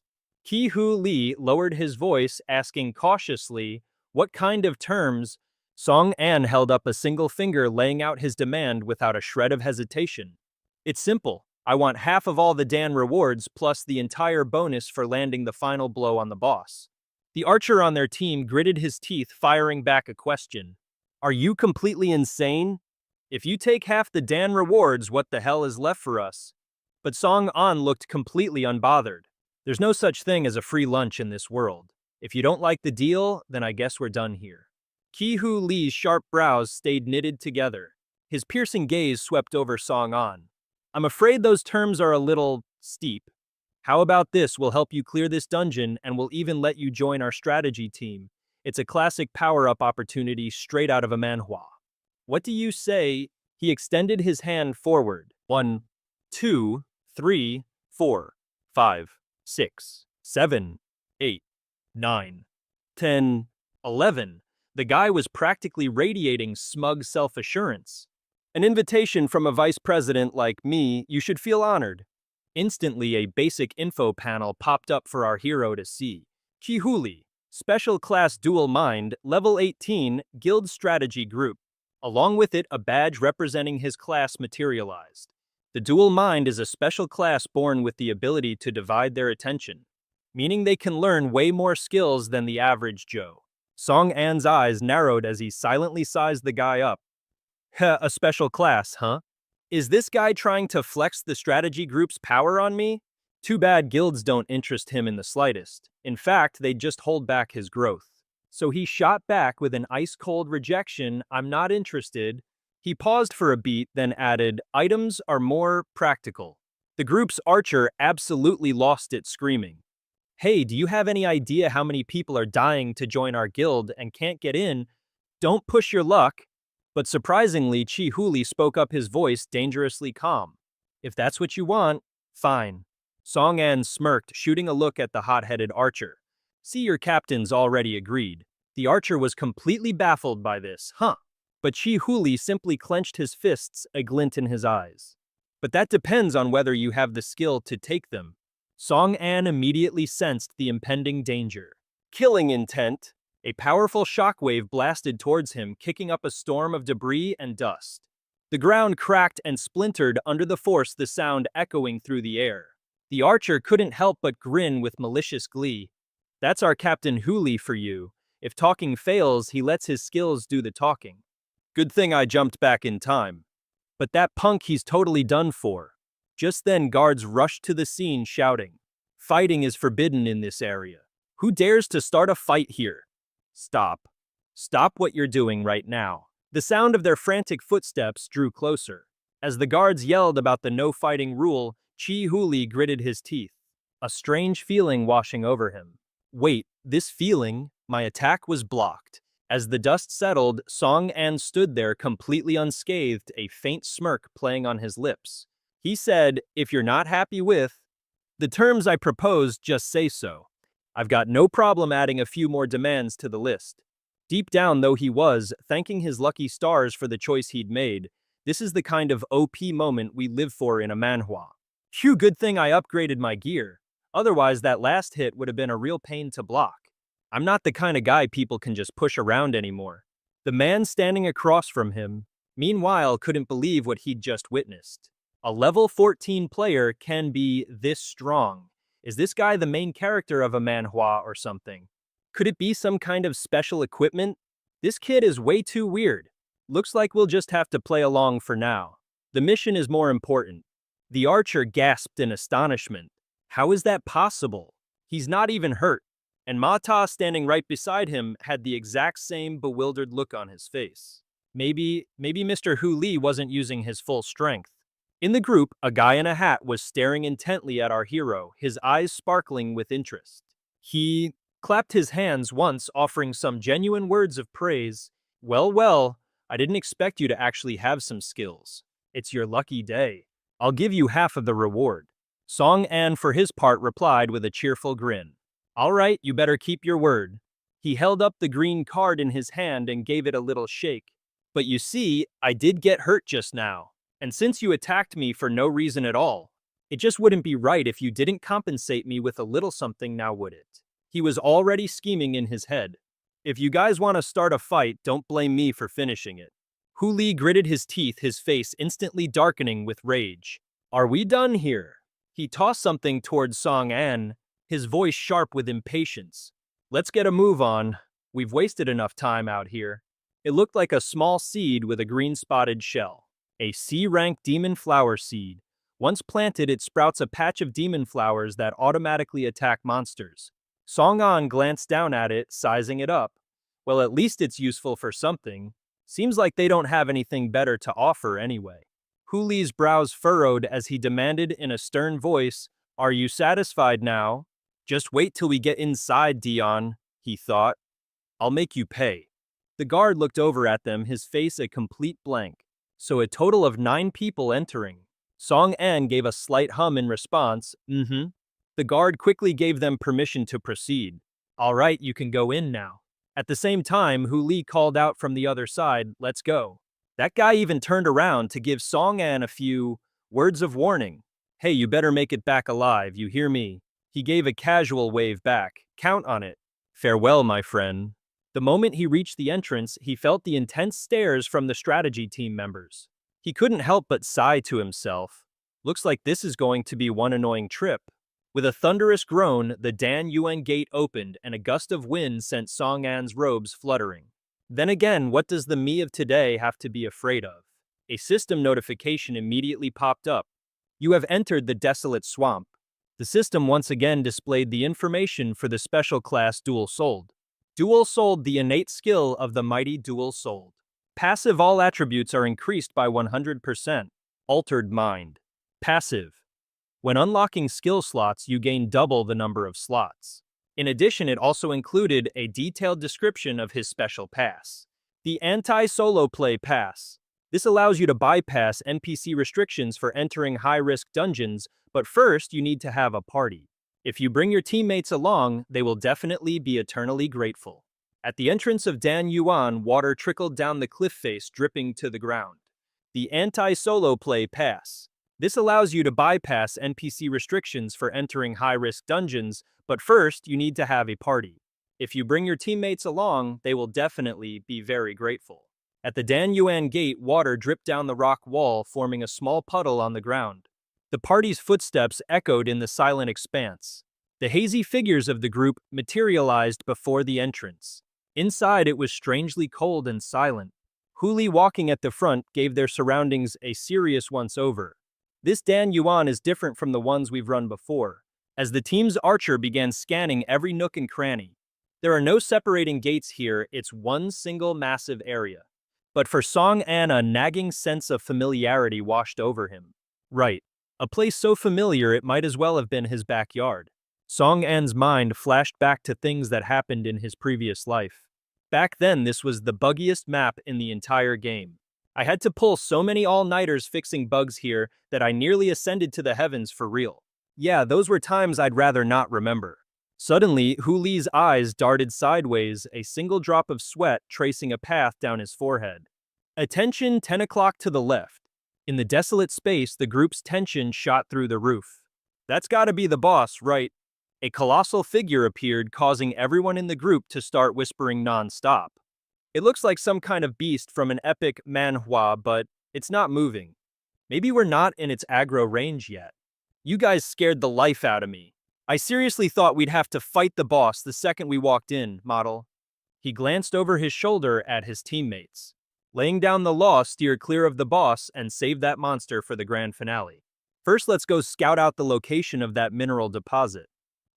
Chi Hu Li lowered his voice, asking cautiously, what kind of terms? Song An held up a single finger, laying out his demand without a shred of hesitation. It's simple. I want half of all the Dan rewards plus the entire bonus for landing the final blow on the boss. The archer on their team gritted his teeth, firing back a question. Are you completely insane? If you take half the Dan rewards, what the hell is left for us? But Song An looked completely unbothered. There's no such thing as a free lunch in this world. If you don't like the deal, then I guess we're done here. Chi Hu Li's sharp brows stayed knitted together. His piercing gaze swept over Song An. I'm afraid those terms are a little steep. How about this? We'll help you clear this dungeon and we'll even let you join our strategy team. It's a classic power-up opportunity straight out of a manhwa. What do you say? He extended his hand forward. 1, 2, 3, 4, 5, 6, 7, 8, 9, 10, 11. The guy was practically radiating smug self-assurance. An invitation from a vice president like me, you should feel honored. Instantly, a basic info panel popped up for our hero to see. Chihuli, Special Class Dual Mind, Level 18, Guild Strategy Group. Along with it, a badge representing his class materialized. The Dual Mind is a special class born with the ability to divide their attention, meaning they can learn way more skills than the average Joe. Song An's eyes narrowed as he silently sized the guy up. Heh, a special class, huh? Is this guy trying to flex the strategy group's power on me? Too bad guilds don't interest him in the slightest. In fact, they just hold back his growth. So he shot back with an ice-cold rejection, I'm not interested. He paused for a beat, then added, items are more practical. The group's archer absolutely lost it, screaming. Hey, do you have any idea how many people are dying to join our guild and can't get in? Don't push your luck. But surprisingly, Chihuli spoke up, his voice dangerously calm. If that's what you want, fine. Song An smirked, shooting a look at the hot-headed archer. See, your captain's already agreed. The archer was completely baffled by this, But Chihuli simply clenched his fists, a glint in his eyes. But that depends on whether you have the skill to take them. Song An immediately sensed the impending danger. Killing intent. A powerful shockwave blasted towards him, kicking up a storm of debris and dust. The ground cracked and splintered under the force, the sound echoing through the air. The archer couldn't help but grin with malicious glee. That's our Captain Huli for you. If talking fails, he lets his skills do the talking. Good thing I jumped back in time. But that punk, he's totally done for. Just then, guards rushed to the scene shouting, fighting is forbidden in this area. Who dares to start a fight here? Stop. Stop what you're doing right now. The sound of their frantic footsteps drew closer. As the guards yelled about the no-fighting rule, Chihuli gritted his teeth, a strange feeling washing over him. Wait, this feeling? My attack was blocked. As the dust settled, Song An stood there completely unscathed, a faint smirk playing on his lips. He said, if you're not happy with the terms I proposed, just say so. I've got no problem adding a few more demands to the list. Deep down, though, he was thanking his lucky stars for the choice he'd made. This is the kind of OP moment we live for in a manhwa. Phew, good thing I upgraded my gear. Otherwise, that last hit would have been a real pain to block. I'm not the kind of guy people can just push around anymore. The man standing across from him, meanwhile, couldn't believe what he'd just witnessed. A level 14 player can be this strong. Is this guy the main character of a manhwa or something? Could it be some kind of special equipment? This kid is way too weird. Looks like we'll just have to play along for now. The mission is more important. The archer gasped in astonishment. How is that possible? He's not even hurt. And Mata, standing right beside him, had the exact same bewildered look on his face. Maybe Mr. Hu Li wasn't using his full strength. In the group, a guy in a hat was staring intently at our hero, his eyes sparkling with interest. He clapped his hands once, offering some genuine words of praise. Well, I didn't expect you to actually have some skills. It's your lucky day. I'll give you half of the reward. Song An, for his part, replied with a cheerful grin. All right, you better keep your word. He held up the green card in his hand and gave it a little shake. But you see, I did get hurt just now. And since you attacked me for no reason at all, it just wouldn't be right if you didn't compensate me with a little something, now would it? He was already scheming in his head. If you guys want to start a fight, don't blame me for finishing it. Hu Li gritted his teeth, his face instantly darkening with rage. Are we done here? He tossed something towards Song An, his voice sharp with impatience. Let's get a move on. We've wasted enough time out here. It looked like a small seed with a green-spotted shell. A C-rank demon flower seed. Once planted, it sprouts a patch of demon flowers that automatically attack monsters. Song An glanced down at it, sizing it up. Well, at least it's useful for something. Seems like they don't have anything better to offer anyway. Hu Li's brows furrowed as he demanded in a stern voice, "Are you satisfied now? Just wait till we get inside, Dion," he thought. "I'll make you pay." The guard looked over at them, his face a complete blank. So a total of 9 people entering. Song An gave a slight hum in response, "Mm-hmm." The guard quickly gave them permission to proceed. "All right, you can go in now." At the same time, Hu Li called out from the other side, "Let's go." That guy even turned around to give Song An a few words of warning. "Hey, you better make it back alive, you hear me?" He gave a casual wave back. "Count on it." "Farewell, my friend." The moment he reached the entrance, he felt the intense stares from the strategy team members. He couldn't help but sigh to himself. Looks like this is going to be one annoying trip. With a thunderous groan, the Dan Yuan gate opened and a gust of wind sent Song An's robes fluttering. Then again, what does the me of today have to be afraid of? A system notification immediately popped up. "You have entered the desolate swamp." The system once again displayed the information for the special class Dual Souled. Dual Souled, the innate skill of the mighty Dual Souled. Passive, all attributes are increased by 100%. Altered Mind. Passive. When unlocking skill slots, you gain double the number of slots. In addition, it also included a detailed description of his special pass. The Anti-Solo Play Pass. This allows you to bypass NPC restrictions for entering high-risk dungeons, but first you need to have a party. If you bring your teammates along, they will definitely be eternally grateful. At the entrance of Dan Yuan, water trickled down the cliff face, dripping to the ground. The Anti-Solo Play Pass. This allows you to bypass NPC restrictions for entering high-risk dungeons, but first you need to have a party. If you bring your teammates along, they will definitely be very grateful. At the Dan Yuan gate, water dripped down the rock wall, forming a small puddle on the ground. The party's footsteps echoed in the silent expanse. The hazy figures of the group materialized before the entrance. Inside, it was strangely cold and silent. Hu Li, walking at the front, gave their surroundings a serious once-over. This Dan Yuan is different from the ones we've run before. As the team's archer began scanning every nook and cranny. There are no separating gates here, it's one single massive area. But for Song An, a nagging sense of familiarity washed over him. Right. A place so familiar it might as well have been his backyard. Song An's mind flashed back to things that happened in his previous life. Back then, this was the buggiest map in the entire game. I had to pull so many all-nighters fixing bugs here that I nearly ascended to the heavens for real. Yeah, those were times I'd rather not remember. Suddenly, Hu Li's eyes darted sideways, a single drop of sweat tracing a path down his forehead. Attention, 10 o'clock to the left. In the desolate space, the group's tension shot through the roof. That's gotta be the boss, right? A colossal figure appeared, causing everyone in the group to start whispering non-stop. It looks like some kind of beast from an epic manhwa, but it's not moving. Maybe we're not in its aggro range yet. You guys scared the life out of me. I seriously thought we'd have to fight the boss the second we walked in, model. He glanced over his shoulder at his teammates. Laying down the law, steer clear of the boss and save that monster for the grand finale. First, let's go scout out the location of that mineral deposit.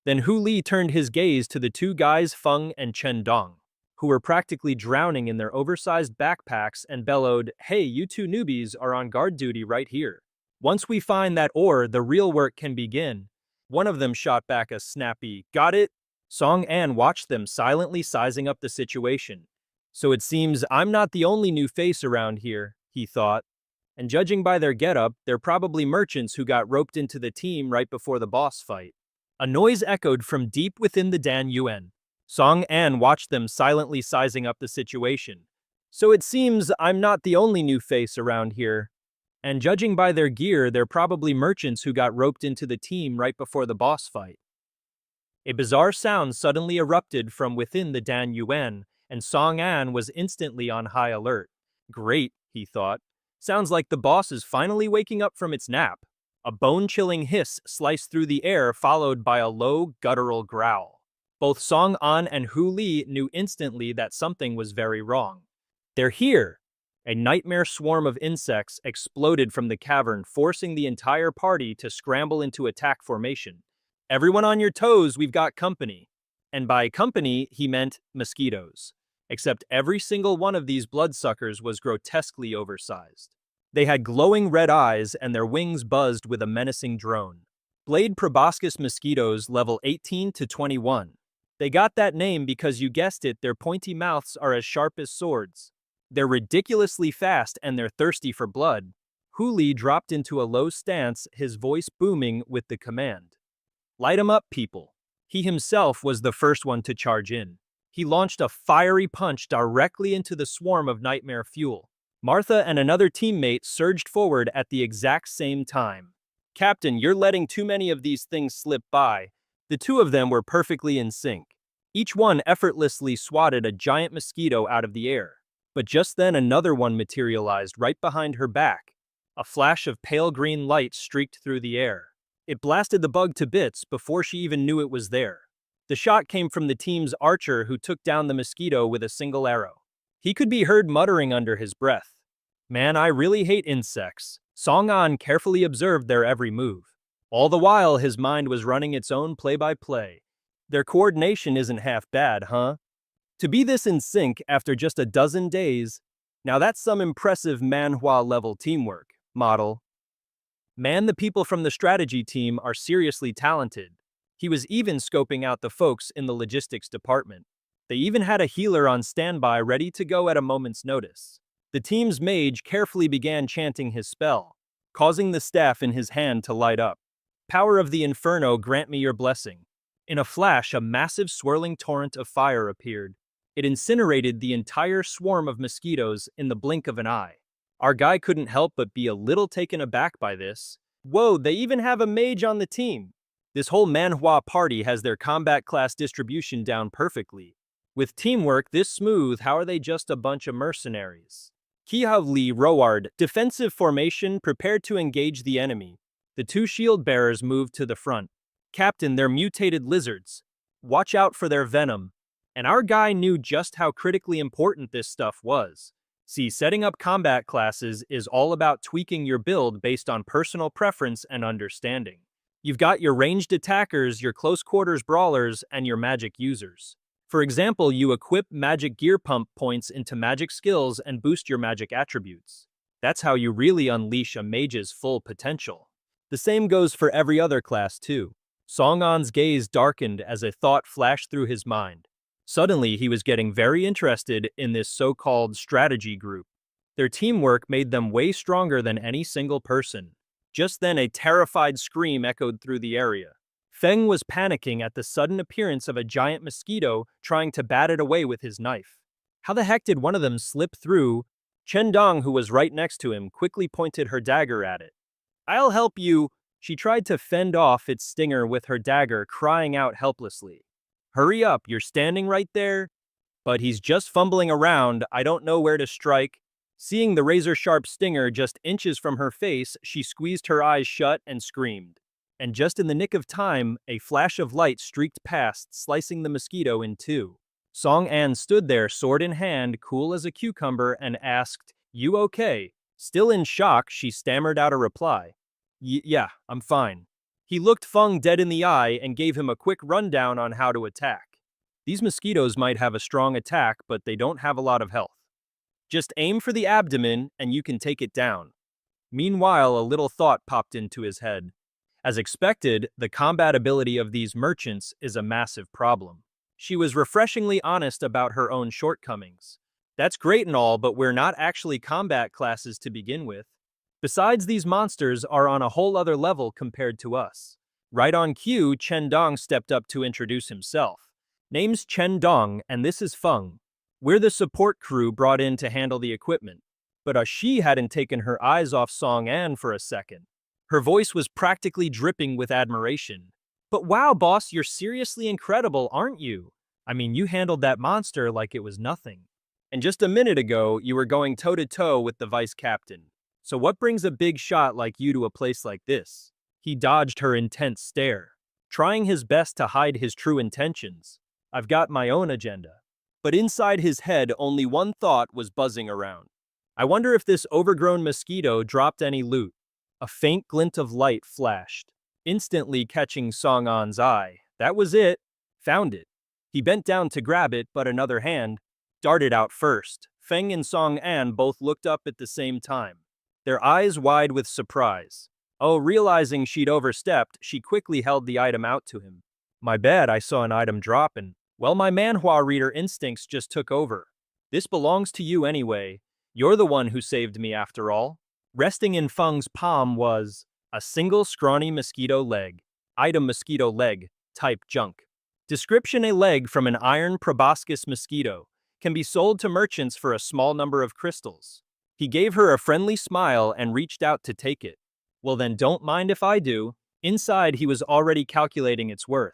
Then Hu Li turned his gaze to the two guys, Feng and Chen Dong, who were practically drowning in their oversized backpacks, and bellowed, "Hey, you two newbies are on guard duty right here. Once we find that ore, the real work can begin." One of them shot back a snappy, "Got it?" Song An watched them silently, sizing up the situation. So it seems I'm not the only new face around here, he thought. And judging by their getup, they're probably merchants who got roped into the team right before the boss fight. A noise echoed from deep within the Dan Yuan. Song An watched them silently, sizing up the situation. So it seems I'm not the only new face around here. And judging by their gear, they're probably merchants who got roped into the team right before the boss fight. A bizarre sound suddenly erupted from within the Dan Yuan, and Song An was instantly on high alert. Great, he thought. Sounds like the boss is finally waking up from its nap. A bone-chilling hiss sliced through the air, followed by a low, guttural growl. Both Song An and Hu Li knew instantly that something was very wrong. They're here! A nightmare swarm of insects exploded from the cavern, forcing the entire party to scramble into attack formation. Everyone on your toes, we've got company. And by company, he meant mosquitoes. except every single one of these bloodsuckers was grotesquely oversized. They had glowing red eyes and their wings buzzed with a menacing drone. Blade proboscis mosquitoes level 18 to 21. They got that name because you guessed it, their pointy mouths are as sharp as swords. They're ridiculously fast and they're thirsty for blood. Huli dropped into a low stance, his voice booming with the command. Light 'em up, people. He himself was the first one to charge in. He launched a fiery punch directly into the swarm of nightmare fuel. Martha and another teammate surged forward at the exact same time. Captain, you're letting too many of these things slip by. The two of them were perfectly in sync. Each one effortlessly swatted a giant mosquito out of the air. But just then another one materialized right behind her back. A flash of pale green light streaked through the air. It blasted the bug to bits before she even knew it was there. The shot came from the team's archer who took down the mosquito with a single arrow. He could be heard muttering under his breath. Man, I really hate insects. Song-an carefully observed their every move. All the while, his mind was running its own play-by-play. Their coordination isn't half bad, huh? To be this in sync after just a dozen days, now that's some impressive manhwa-level teamwork, model. Man, the people from the strategy team are seriously talented. He was even scoping out the folks in the logistics department. They even had a healer on standby ready to go at a moment's notice. The team's mage carefully began chanting his spell, causing the staff in his hand to light up. Power of the Inferno, grant me your blessing. In a flash, a massive swirling torrent of fire appeared. It incinerated the entire swarm of mosquitoes in the blink of an eye. Our guy couldn't help but be a little taken aback by this. Whoa, they even have a mage on the team. This whole manhwa party has their combat class distribution down perfectly. With teamwork this smooth, how are they just a bunch of mercenaries? Kihavli Roard, defensive formation, prepared to engage the enemy. The two shield bearers moved to the front. Captain, they're mutated lizards. Watch out for their venom. And our guy knew just how critically important this stuff was. See, setting up combat classes is all about tweaking your build based on personal preference and understanding. You've got your ranged attackers, your close quarters brawlers, and your magic users. For example, you equip magic gear pump points into magic skills and boost your magic attributes. That's how you really unleash a mage's full potential. The same goes for every other class too. Song-an's gaze darkened as a thought flashed through his mind. Suddenly, he was getting very interested in this so-called strategy group. Their teamwork made them way stronger than any single person. Just then, a terrified scream echoed through the area. Feng was panicking at the sudden appearance of a giant mosquito trying to bat it away with his knife. How the heck did one of them slip through? Chen Dong, who was right next to him, quickly pointed her dagger at it. I'll help you. She tried to fend off its stinger with her dagger, crying out helplessly. Hurry up, you're standing right there. But he's just fumbling around, I don't know where to strike. Seeing the razor-sharp stinger just inches from her face, she squeezed her eyes shut and screamed. And just in the nick of time, a flash of light streaked past, slicing the mosquito in two. Song-an stood there, sword in hand, cool as a cucumber, and asked, "You okay?" Still in shock, she stammered out a reply. Yeah, I'm fine." He looked Feng dead in the eye and gave him a quick rundown on how to attack. These mosquitoes might have a strong attack, but they don't have a lot of health. Just aim for the abdomen and you can take it down. Meanwhile, a little thought popped into his head. As expected, the combat ability of these merchants is a massive problem. She was refreshingly honest about her own shortcomings. That's great and all, but we're not actually combat classes to begin with. Besides, these monsters are on a whole other level compared to us. Right on cue, Chen Dong stepped up to introduce himself. Name's Chen Dong, and this is Feng. We're the support crew brought in to handle the equipment. But she hadn't taken her eyes off Song-an for a second. Her voice was practically dripping with admiration. But wow, boss, you're seriously incredible, aren't you? I mean, you handled that monster like it was nothing. And just a minute ago, you were going toe-to-toe with the vice captain. So what brings a big shot like you to a place like this? He dodged her intense stare, trying his best to hide his true intentions. I've got my own agenda. But inside his head, only one thought was buzzing around. I wonder if this overgrown mosquito dropped any loot. A faint glint of light flashed, instantly catching Song-an's eye. That was it. Found it. He bent down to grab it, but another hand. darted out first. Feng and Song An both looked up at the same time, their eyes wide with surprise. Oh, realizing she'd overstepped, she quickly held the item out to him. My bad, I saw an item drop and, well, my manhwa reader instincts just took over. This belongs to you anyway. You're the one who saved me after all. Resting in Feng's palm was a single scrawny mosquito leg. Item mosquito leg, type junk. Description: a leg from an iron proboscis mosquito can be sold to merchants for a small number of crystals. He gave her a friendly smile and reached out to take it. Well then, don't mind if I do. Inside, he was already calculating its worth.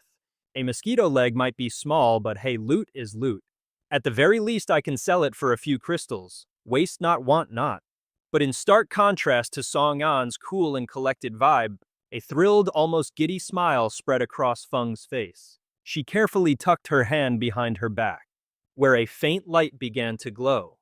A mosquito leg might be small, but hey, loot is loot. At the very least, I can sell it for a few crystals. Waste not, want not. But in stark contrast to Song An's cool and collected vibe, a thrilled, almost giddy smile spread across Feng's face. She carefully tucked her hand behind her back, where a faint light began to glow.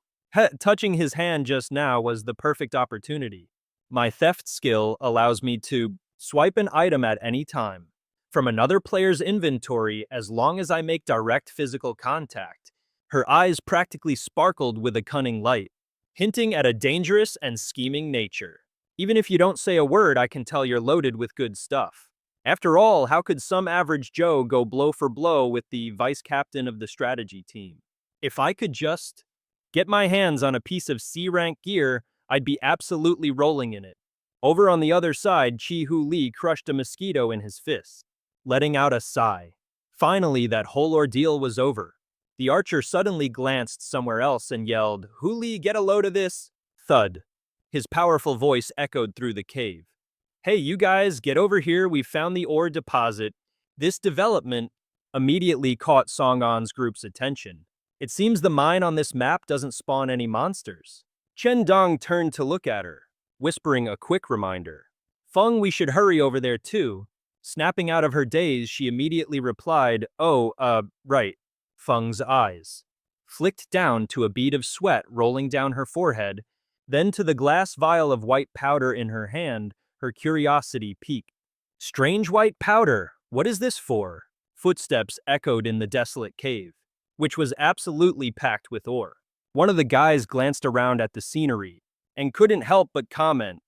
Touching his hand just now was the perfect opportunity. My theft skill allows me to swipe an item at any time from another player's inventory as long as I make direct physical contact. Her eyes practically sparkled with a cunning light, hinting at a dangerous and scheming nature. Even if you don't say a word, I can tell you're loaded with good stuff. After all, how could some average Joe go blow for blow with the vice captain of the strategy team? If I could just get my hands on a piece of C-rank gear, I'd be absolutely rolling in it. Over on the other side, Chi-Hu Lee crushed a mosquito in his fist, letting out a sigh. Finally, that whole ordeal was over. The archer suddenly glanced somewhere else and yelled, "Hu Lee, get a load of this!" Thud. His powerful voice echoed through the cave. Hey, you guys, get over here, we found the ore deposit. This development immediately caught Song An's group's attention. It seems the mine on this map doesn't spawn any monsters. Chen Dong turned to look at her, whispering a quick reminder. Feng, we should hurry over there too. Snapping out of her daze, she immediately replied, right. Feng's eyes flicked down to a bead of sweat rolling down her forehead, then to the glass vial of white powder in her hand. Her curiosity piqued. Strange white powder, what is this for? Footsteps echoed in the desolate cave, which was absolutely packed with ore. One of the guys glanced around at the scenery and couldn't help but comment,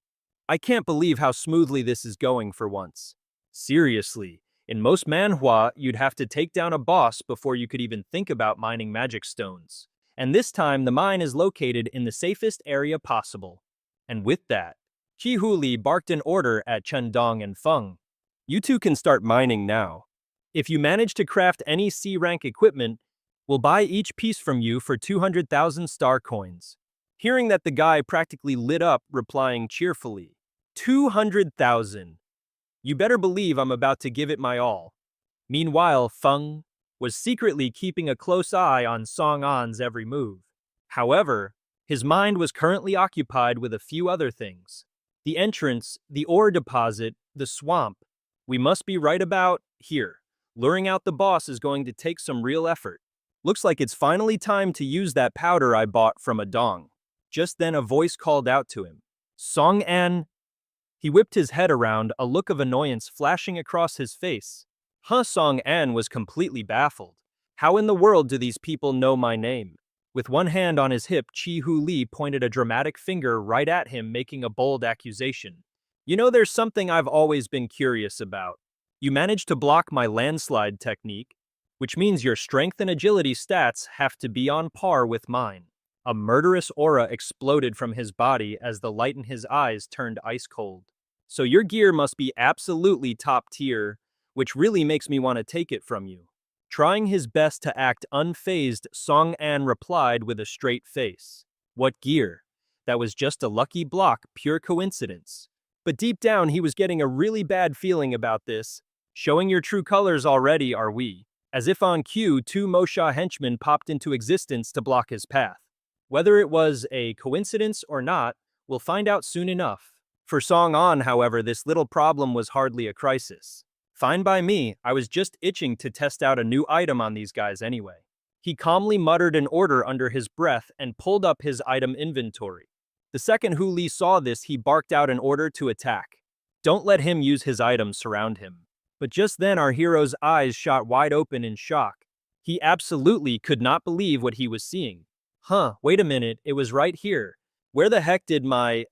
I can't believe how smoothly this is going for once. Seriously, in most manhwa, you'd have to take down a boss before you could even think about mining magic stones. And this time, the mine is located in the safest area possible. And with that, Chi-Hu Lee barked an order at Chen Dong and Feng. You two can start mining now. If you manage to craft any C-rank equipment, we'll buy each piece from you for 200,000 star coins. Hearing that, the guy practically lit up, replying cheerfully, 200,000. You better believe I'm about to give it my all. Meanwhile, Feng was secretly keeping a close eye on Song An's every move. However, his mind was currently occupied with a few other things. The entrance, the ore deposit, the swamp. We must be right about here. Luring out the boss is going to take some real effort. Looks like it's finally time to use that powder I bought from a dong. Just then a voice called out to him. Song An. He whipped his head around, a look of annoyance flashing across his face. Song An was completely baffled. How in the world do these people know my name? With one hand on his hip, Chi-Hu Lee pointed a dramatic finger right at him, making a bold accusation. You know, there's something I've always been curious about. You managed to block my landslide technique, which means your strength and agility stats have to be on par with mine. A murderous aura exploded from his body as the light in his eyes turned ice cold. So your gear must be absolutely top tier, which really makes me want to take it from you. Trying his best to act unfazed, Song An replied with a straight face. What gear? That was just a lucky block, pure coincidence. But deep down, he was getting a really bad feeling about this. Showing your true colors already, are we? As if on cue, two Mosha henchmen popped into existence to block his path. Whether it was a coincidence or not, we'll find out soon enough. For Song An, however, this little problem was hardly a crisis. Fine by me, I was just itching to test out a new item on these guys anyway. He calmly muttered an order under his breath and pulled up his item inventory. The second Hu Li saw this, he barked out an order to attack. Don't let him use his items, surround him. But just then our hero's eyes shot wide open in shock. He absolutely could not believe what he was seeing. Huh, wait a minute, it was right here. Where the heck did my,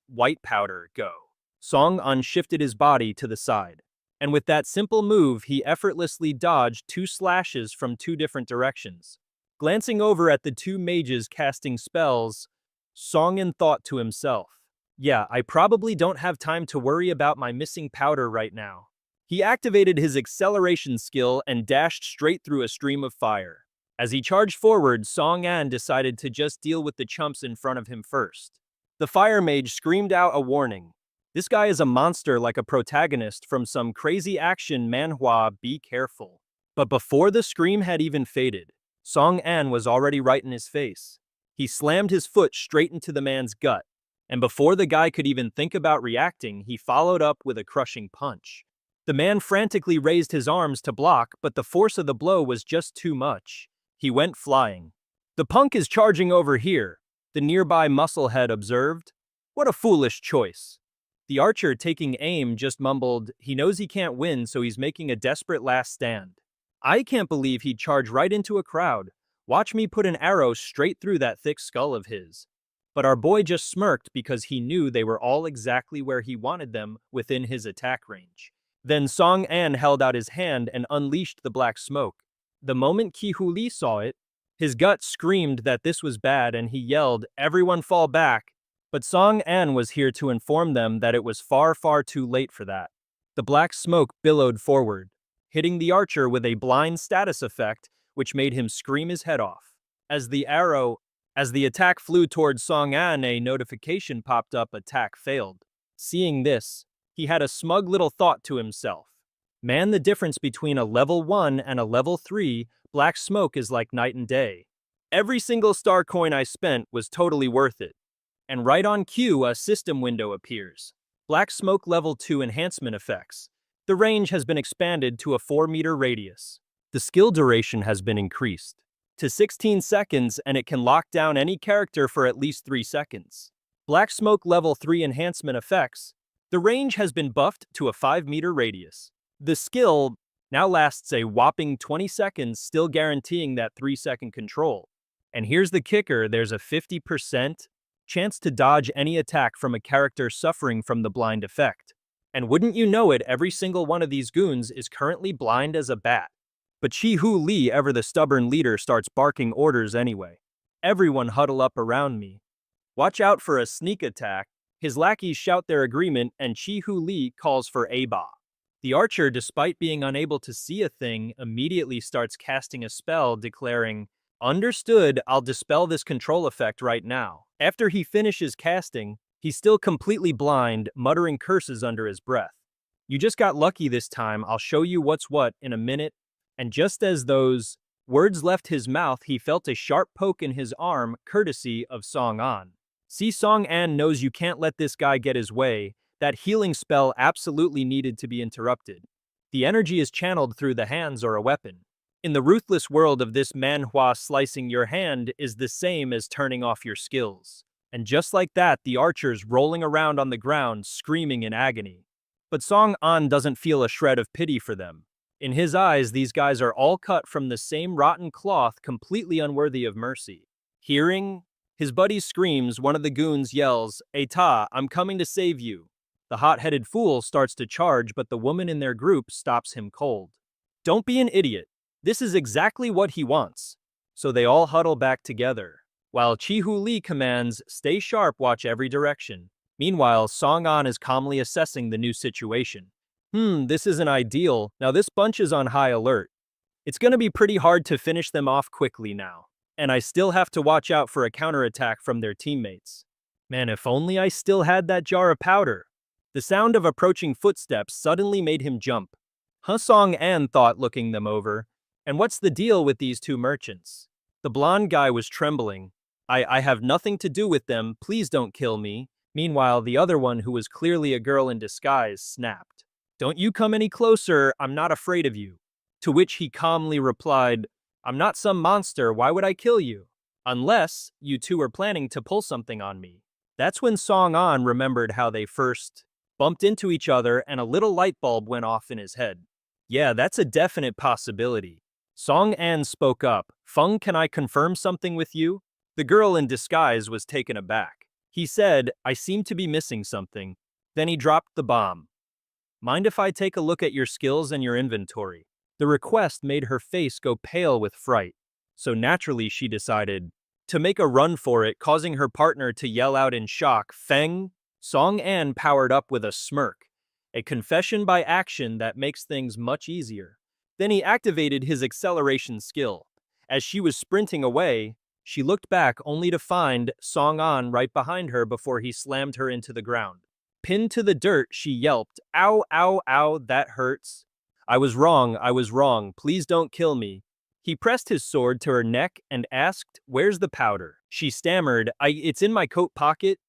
white powder go? Song An shifted his body to the side. And with that simple move, he effortlessly dodged two slashes from two different directions. Glancing over at the two mages casting spells, Song An thought to himself, yeah, I probably don't have time to worry about my missing powder right now. He activated his acceleration skill and dashed straight through a stream of fire. As he charged forward, Song An decided to just deal with the chumps in front of him first. The fire mage screamed out a warning. This guy is a monster like a protagonist from some crazy action manhwa, be careful. But before the scream had even faded, Song An was already right in his face. He slammed his foot straight into the man's gut, and before the guy could even think about reacting, he followed up with a crushing punch. The man frantically raised his arms to block, but the force of the blow was just too much. He went flying. The punk is charging over here, the nearby musclehead observed. What a foolish choice. The archer taking aim just mumbled, he knows he can't win, so he's making a desperate last stand. I can't believe he'd charge right into a crowd. Watch me put an arrow straight through that thick skull of his. But our boy just smirked because he knew they were all exactly where he wanted them within his attack range. Then Song An held out his hand and unleashed the black smoke. The moment Ki Hu Li saw it, his gut screamed that this was bad and he yelled, everyone fall back. But Song An was here to inform them that it was far, far too late for that. The black smoke billowed forward, hitting the archer with a blind status effect, which made him scream his head off. As the attack flew towards Song An, a notification popped up, attack failed. Seeing this, he had a smug little thought to himself. Man, the difference between a level 1 and a level 3 black smoke is like night and day. Every single star coin I spent was totally worth it. And right on cue, a system window appears. Black smoke level 2 enhancement effects. The range has been expanded to a 4-meter radius. The skill duration has been increased to 16 seconds, and it can lock down any character for at least 3 seconds. Black smoke level 3 enhancement effects. The range has been buffed to a 5-meter radius. The skill now lasts a whopping 20 seconds, still guaranteeing that 3-second control. And here's the kicker, there's a 50% chance to dodge any attack from a character suffering from the blind effect. And wouldn't you know it, every single one of these goons is currently blind as a bat. But Chi Hu Li, ever the stubborn leader, starts barking orders anyway. Everyone huddle up around me. Watch out for a sneak attack. His lackeys shout their agreement and Chi Hu Li calls for Aba. The archer, despite being unable to see a thing, immediately starts casting a spell declaring, understood, I'll dispel this control effect right now. After he finishes casting, he's still completely blind, muttering curses under his breath. You just got lucky this time, I'll show you what's what in a minute. And just as those words left his mouth, he felt a sharp poke in his arm, courtesy of Song An. See, Song An knows you can't let this guy get his way. That healing spell absolutely needed to be interrupted. The energy is channeled through the hands or a weapon. In the ruthless world of this manhwa, slicing your hand is the same as turning off your skills. And just like that, the archer's rolling around on the ground, screaming in agony. But Song An doesn't feel a shred of pity for them. In his eyes, these guys are all cut from the same rotten cloth, completely unworthy of mercy. Hearing his buddy's screams, one of the goons yells, "Eta, I'm coming to save you." The hot-headed fool starts to charge, but the woman in their group stops him cold. Don't be an idiot. This is exactly what he wants. So they all huddle back together, while Chi Hu Li commands, stay sharp, watch every direction. Meanwhile, Song An is calmly assessing the new situation. This isn't ideal. Now this bunch is on high alert. It's gonna be pretty hard to finish them off quickly now. And I still have to watch out for a counterattack from their teammates. Man, if only I still had that jar of powder. The sound of approaching footsteps suddenly made him jump. Song An thought, looking them over. And what's the deal with these two merchants? The blonde guy was trembling. I have nothing to do with them, please don't kill me. Meanwhile, the other one, who was clearly a girl in disguise, snapped. Don't you come any closer, I'm not afraid of you. To which he calmly replied, I'm not some monster, why would I kill you? Unless you two are planning to pull something on me. That's when Song An remembered how they first bumped into each other and a little light bulb went off in his head. Yeah, that's a definite possibility. Song An spoke up. Feng, can I confirm something with you? The girl in disguise was taken aback. He said, I seem to be missing something. Then he dropped the bomb. Mind if I take a look at your skills and your inventory? The request made her face go pale with fright. So naturally she decided to make a run for it, causing her partner to yell out in shock, Feng? Song An powered up with a smirk, a confession by action that makes things much easier. Then he activated his acceleration skill. As she was sprinting away, she looked back only to find Song An right behind her before he slammed her into the ground. Pinned to the dirt, she yelped, Ow, ow, ow, that hurts. I was wrong, please don't kill me. He pressed his sword to her neck and asked, Where's the powder? She stammered, It's in my coat pocket,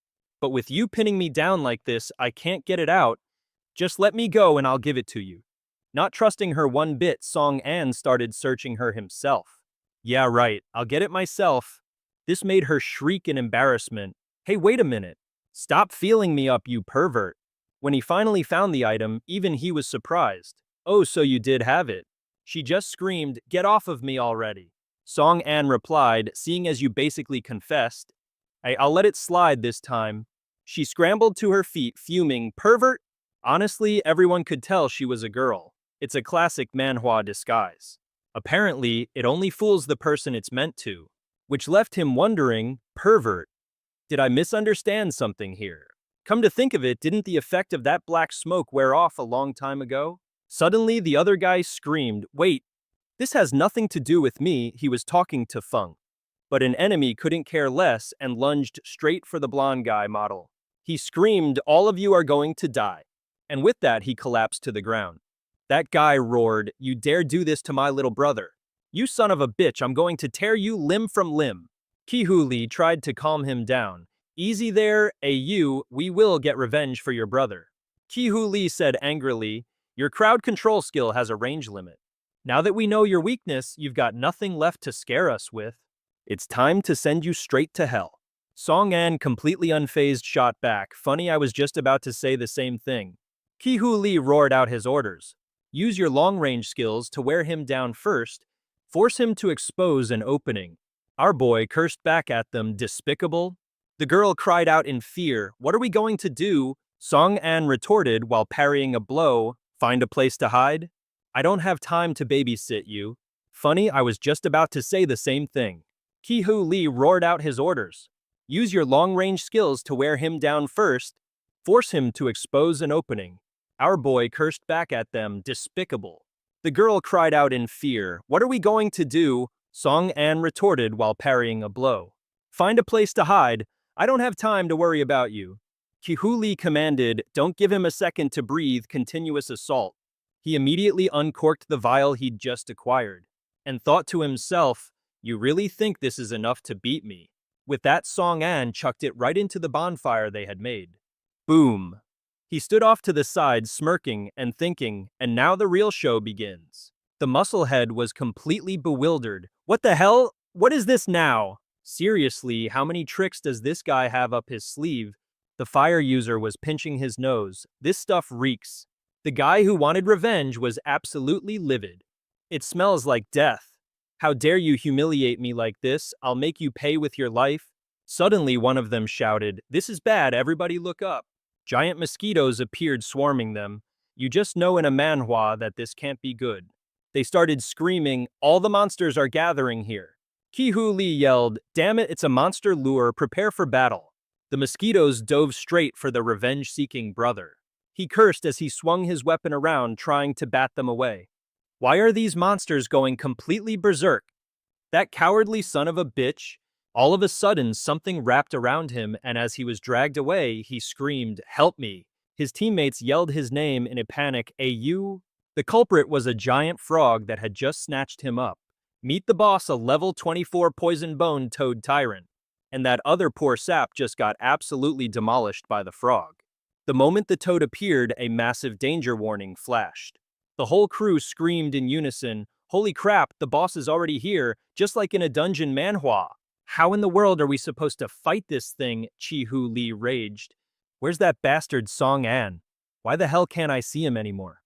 but with you pinning me down like this, I can't get it out. Just let me go and I'll give it to you. Not trusting her one bit, Song An started searching her himself. Yeah, right, I'll get it myself. This made her shriek in embarrassment. Hey, wait a minute. Stop feeling me up, you pervert. When he finally found the item, even he was surprised. Oh, so you did have it. She just screamed, Get off of me already. Song An replied, Seeing as you basically confessed, I'll let it slide this time. She scrambled to her feet, fuming, Pervert? Honestly, everyone could tell she was a girl. It's a classic manhwa disguise. Apparently, it only fools the person it's meant to, which left him wondering, Pervert? Did I misunderstand something here? Come to think of it, didn't the effect of that black smoke wear off a long time ago? Suddenly, the other guy screamed, Wait, this has nothing to do with me, he was talking to Feng. But an enemy couldn't care less and lunged straight for the blonde guy model. He screamed, All of you are going to die. And with that, he collapsed to the ground. That guy roared, You dare do this to my little brother. You son of a bitch, I'm going to tear you limb from limb. Ki-Hu Lee tried to calm him down. Easy there, AU, we will get revenge for your brother. Ki-Hu Lee said angrily, Your crowd control skill has a range limit. Now that we know your weakness, you've got nothing left to scare us with. It's time to send you straight to hell. Song An, completely unfazed, shot back. Funny, I was just about to say the same thing. Ki-Hu Lee roared out his orders. Use your long-range skills to wear him down first. Force him to expose an opening. Our boy cursed back at them, Despicable. The girl cried out in fear, What are we going to do? Song An retorted while parrying a blow, Find a place to hide? I don't have time to babysit you. Funny, I was just about to say the same thing. Ki-Hu Lee roared out his orders. Use your long-range skills to wear him down first. Force him to expose an opening. Our boy cursed back at them, Despicable. The girl cried out in fear, What are we going to do? Song An retorted while parrying a blow. Find a place to hide. I don't have time to worry about you. Ki-Hu Lee commanded, Don't give him a second to breathe, continuous assault. He immediately uncorked the vial he'd just acquired, and thought to himself, You really think this is enough to beat me? With that, Song An chucked it right into the bonfire they had made. Boom! He stood off to the side, smirking and thinking, and now the real show begins. The musclehead was completely bewildered. What the hell? What is this now? Seriously, how many tricks does this guy have up his sleeve? The fire user was pinching his nose. This stuff reeks. The guy who wanted revenge was absolutely livid. It smells like death. How dare you humiliate me like this? I'll make you pay with your life. Suddenly, one of them shouted, This is bad, everybody look up. Giant mosquitoes appeared swarming them. You just know in a manhwa that this can't be good. They started screaming, All the monsters are gathering here. Ki-Hu Lee yelled, Damn it, it's a monster lure, prepare for battle. The mosquitoes dove straight for the revenge-seeking brother. He cursed as he swung his weapon around, trying to bat them away. Why are these monsters going completely berserk? That cowardly son of a bitch. All of a sudden, something wrapped around him, and as he was dragged away, he screamed, Help me. His teammates yelled his name in a panic, AU? The culprit was a giant frog that had just snatched him up. Meet the boss, a level 24 poison bone toad tyrant. And that other poor sap just got absolutely demolished by the frog. The moment the toad appeared, a massive danger warning flashed. The whole crew screamed in unison, Holy crap, the boss is already here, just like in a dungeon manhwa. How in the world are we supposed to fight this thing? Ki-Hu Lee raged. Where's that bastard Song An? Why the hell can't I see him anymore?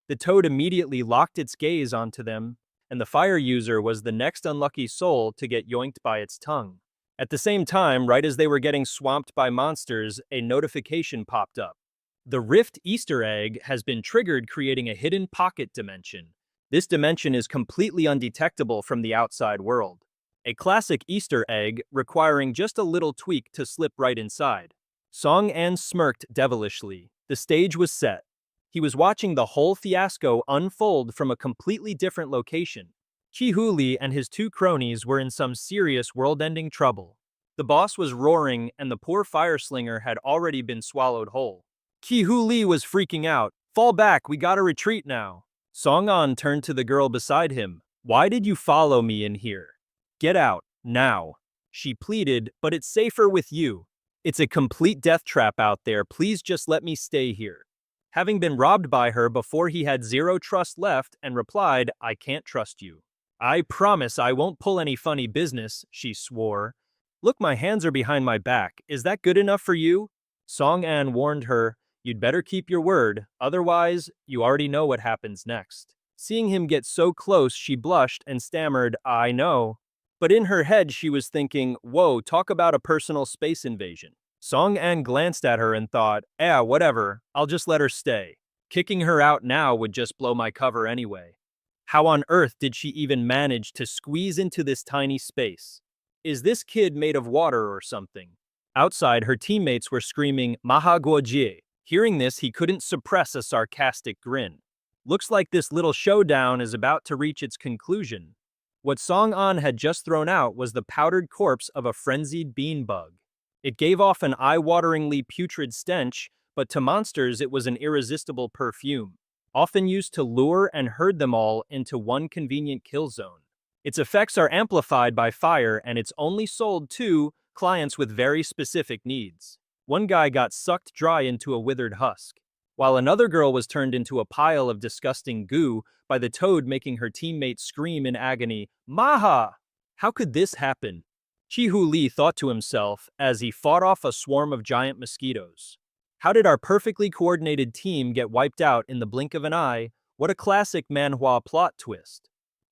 The toad immediately locked its gaze onto them, and the fire user was the next unlucky soul to get yoinked by its tongue. At the same time, right as they were getting swamped by monsters, a notification popped up. The Rift Easter egg has been triggered, creating a hidden pocket dimension. This dimension is completely undetectable from the outside world. A classic Easter egg requiring just a little tweak to slip right inside. Song An smirked devilishly. The stage was set. He was watching the whole fiasco unfold from a completely different location. Chi Hu Li and his two cronies were in some serious world-ending trouble. The boss was roaring, and the poor fire slinger had already been swallowed whole. Chi Hu Li was freaking out. Fall back, we gotta retreat now. Song An turned to the girl beside him. Why did you follow me in here? Get out, now. She pleaded, but it's safer with you. It's a complete death trap out there, please just let me stay here. Having been robbed by her before he had zero trust left and replied, I can't trust you. I promise I won't pull any funny business, she swore. Look, my hands are behind my back, is that good enough for you? Song An warned her, you'd better keep your word, otherwise, you already know what happens next. Seeing him get so close, she blushed and stammered, I know. But in her head, she was thinking, whoa, talk about a personal space invasion. Song An glanced at her and thought, whatever, I'll just let her stay. Kicking her out now would just blow my cover anyway. How on earth did she even manage to squeeze into this tiny space? Is this kid made of water or something? Outside, her teammates were screaming, Maha Guojie. Hearing this, he couldn't suppress a sarcastic grin. Looks like this little showdown is about to reach its conclusion. What Song An had just thrown out was the powdered corpse of a frenzied bean bug. It gave off an eye-wateringly putrid stench, but to monsters it was an irresistible perfume, often used to lure and herd them all into one convenient kill zone. Its effects are amplified by fire, and it's only sold to clients with very specific needs. One guy got sucked dry into a withered husk, while another girl was turned into a pile of disgusting goo by the toad, making her teammates scream in agony, Maha! How could this happen? Chi Hu Li thought to himself as he fought off a swarm of giant mosquitoes. How did our perfectly coordinated team get wiped out in the blink of an eye? What a classic manhwa plot twist.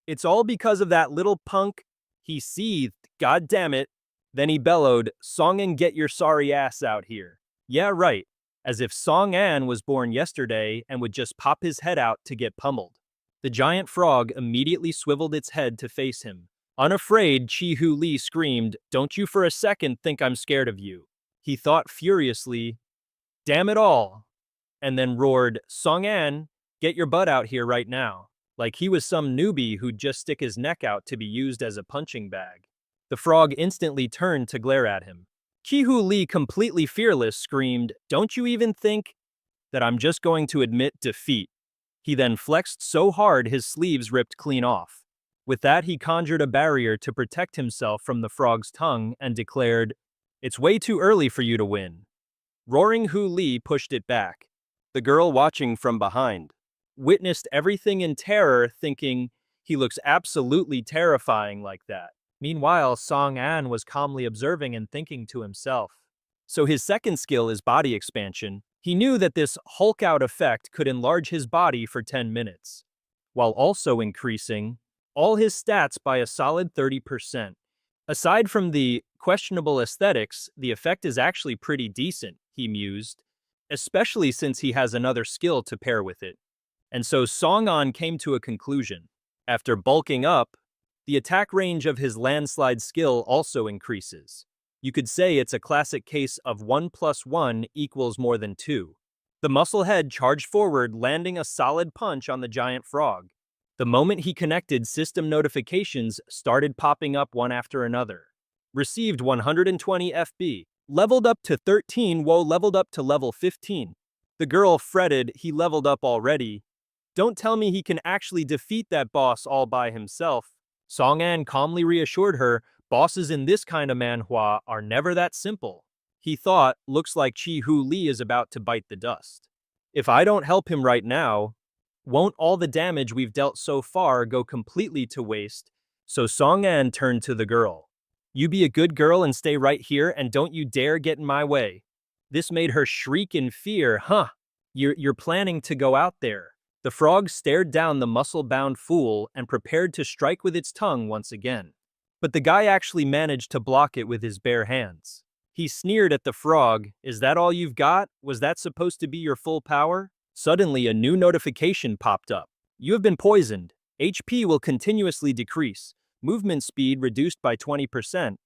It's all because of that little punk. He seethed, God damn it. Then he bellowed, Song An, get your sorry ass out here. Yeah, right. As if Song An was born yesterday and would just pop his head out to get pummeled. The giant frog immediately swiveled its head to face him. Unafraid, Chi Hu Li screamed, don't you for a second think I'm scared of you. He thought furiously, damn it all, and then roared, Song An, get your butt out here right now. Like he was some newbie who'd just stick his neck out to be used as a punching bag. The frog instantly turned to glare at him. Chi Hu Li, completely fearless, screamed, don't you even think that I'm just going to admit defeat? He then flexed so hard his sleeves ripped clean off. With that, he conjured a barrier to protect himself from the frog's tongue and declared, it's way too early for you to win. Roaring Hu Li pushed it back. The girl, watching from behind, witnessed everything in terror, thinking, he looks absolutely terrifying like that. Meanwhile, Song An was calmly observing and thinking to himself. So his second skill is body expansion. He knew that this Hulk out effect could enlarge his body for 10 minutes, while also increasing all his stats by a solid 30%. Aside from the questionable aesthetics, the effect is actually pretty decent, he mused, especially since he has another skill to pair with it. And so Song An came to a conclusion. After bulking up, the attack range of his landslide skill also increases. You could say it's a classic case of 1 + 1 = more than 2. The muscle head charged forward, landing a solid punch on the giant frog. The moment he connected, system notifications started popping up one after another. Received 120 FB. Leveled up to 13. Whoa, leveled up to level 15. The girl fretted, he leveled up already. Don't tell me he can actually defeat that boss all by himself. Song An calmly reassured her, bosses in this kind of manhwa are never that simple. He thought, looks like Chi Hu Li is about to bite the dust. If I don't help him right now, won't all the damage we've dealt so far go completely to waste? So Song An turned to the girl. You be a good girl and stay right here, and don't you dare get in my way. This made her shriek in fear. You're planning to go out there. The frog stared down the muscle-bound fool and prepared to strike with its tongue once again. But the guy actually managed to block it with his bare hands. He sneered at the frog. Is that all you've got? Was that supposed to be your full power? Suddenly, a new notification popped up. You have been poisoned. HP will continuously decrease. Movement speed reduced by 20%.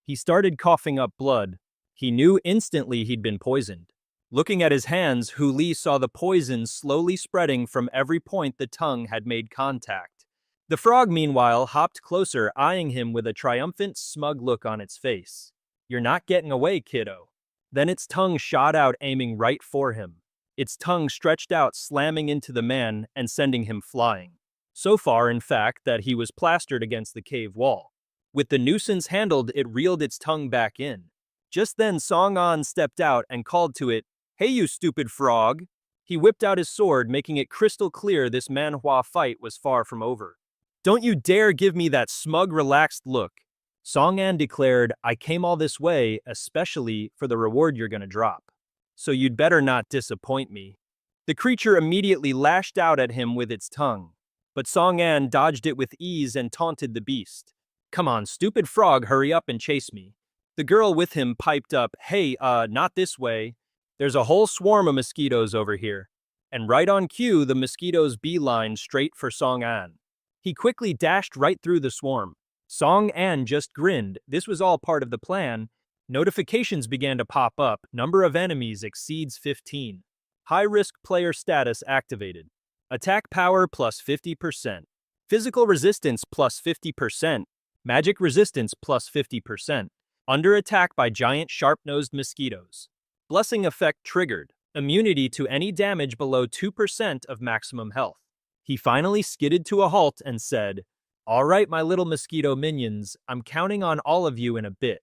He started coughing up blood. He knew instantly he'd been poisoned. Looking at his hands, Hu Li saw the poison slowly spreading from every point the tongue had made contact. The frog, meanwhile, hopped closer, eyeing him with a triumphant, smug look on its face. You're not getting away, kiddo. Then its tongue shot out, aiming right for him. Its tongue stretched out, slamming into the man and sending him flying. So far, in fact, that he was plastered against the cave wall. With the nuisance handled, it reeled its tongue back in. Just then, Song An stepped out and called to it, Hey, you stupid frog! He whipped out his sword, making it crystal clear this Manhwa fight was far from over. Don't you dare give me that smug, relaxed look. Song An declared, I came all this way, especially for the reward you're gonna drop. So you'd better not disappoint me. The creature immediately lashed out at him with its tongue. But Song An dodged it with ease and taunted the beast. Come on, stupid frog, hurry up and chase me. The girl with him piped up, Hey, not this way. There's a whole swarm of mosquitoes over here. And right on cue, the mosquitoes beelined straight for Song An. He quickly dashed right through the swarm. Song An just grinned. This was all part of the plan. Notifications began to pop up. Number of enemies exceeds 15. High-risk player status activated. Attack power plus 50%. Physical resistance plus 50%. Magic resistance plus 50%. Under attack by giant sharp-nosed mosquitoes. Blessing effect triggered. Immunity to any damage below 2% of maximum health. He finally skidded to a halt and said, All right, my little mosquito minions, I'm counting on all of you in a bit.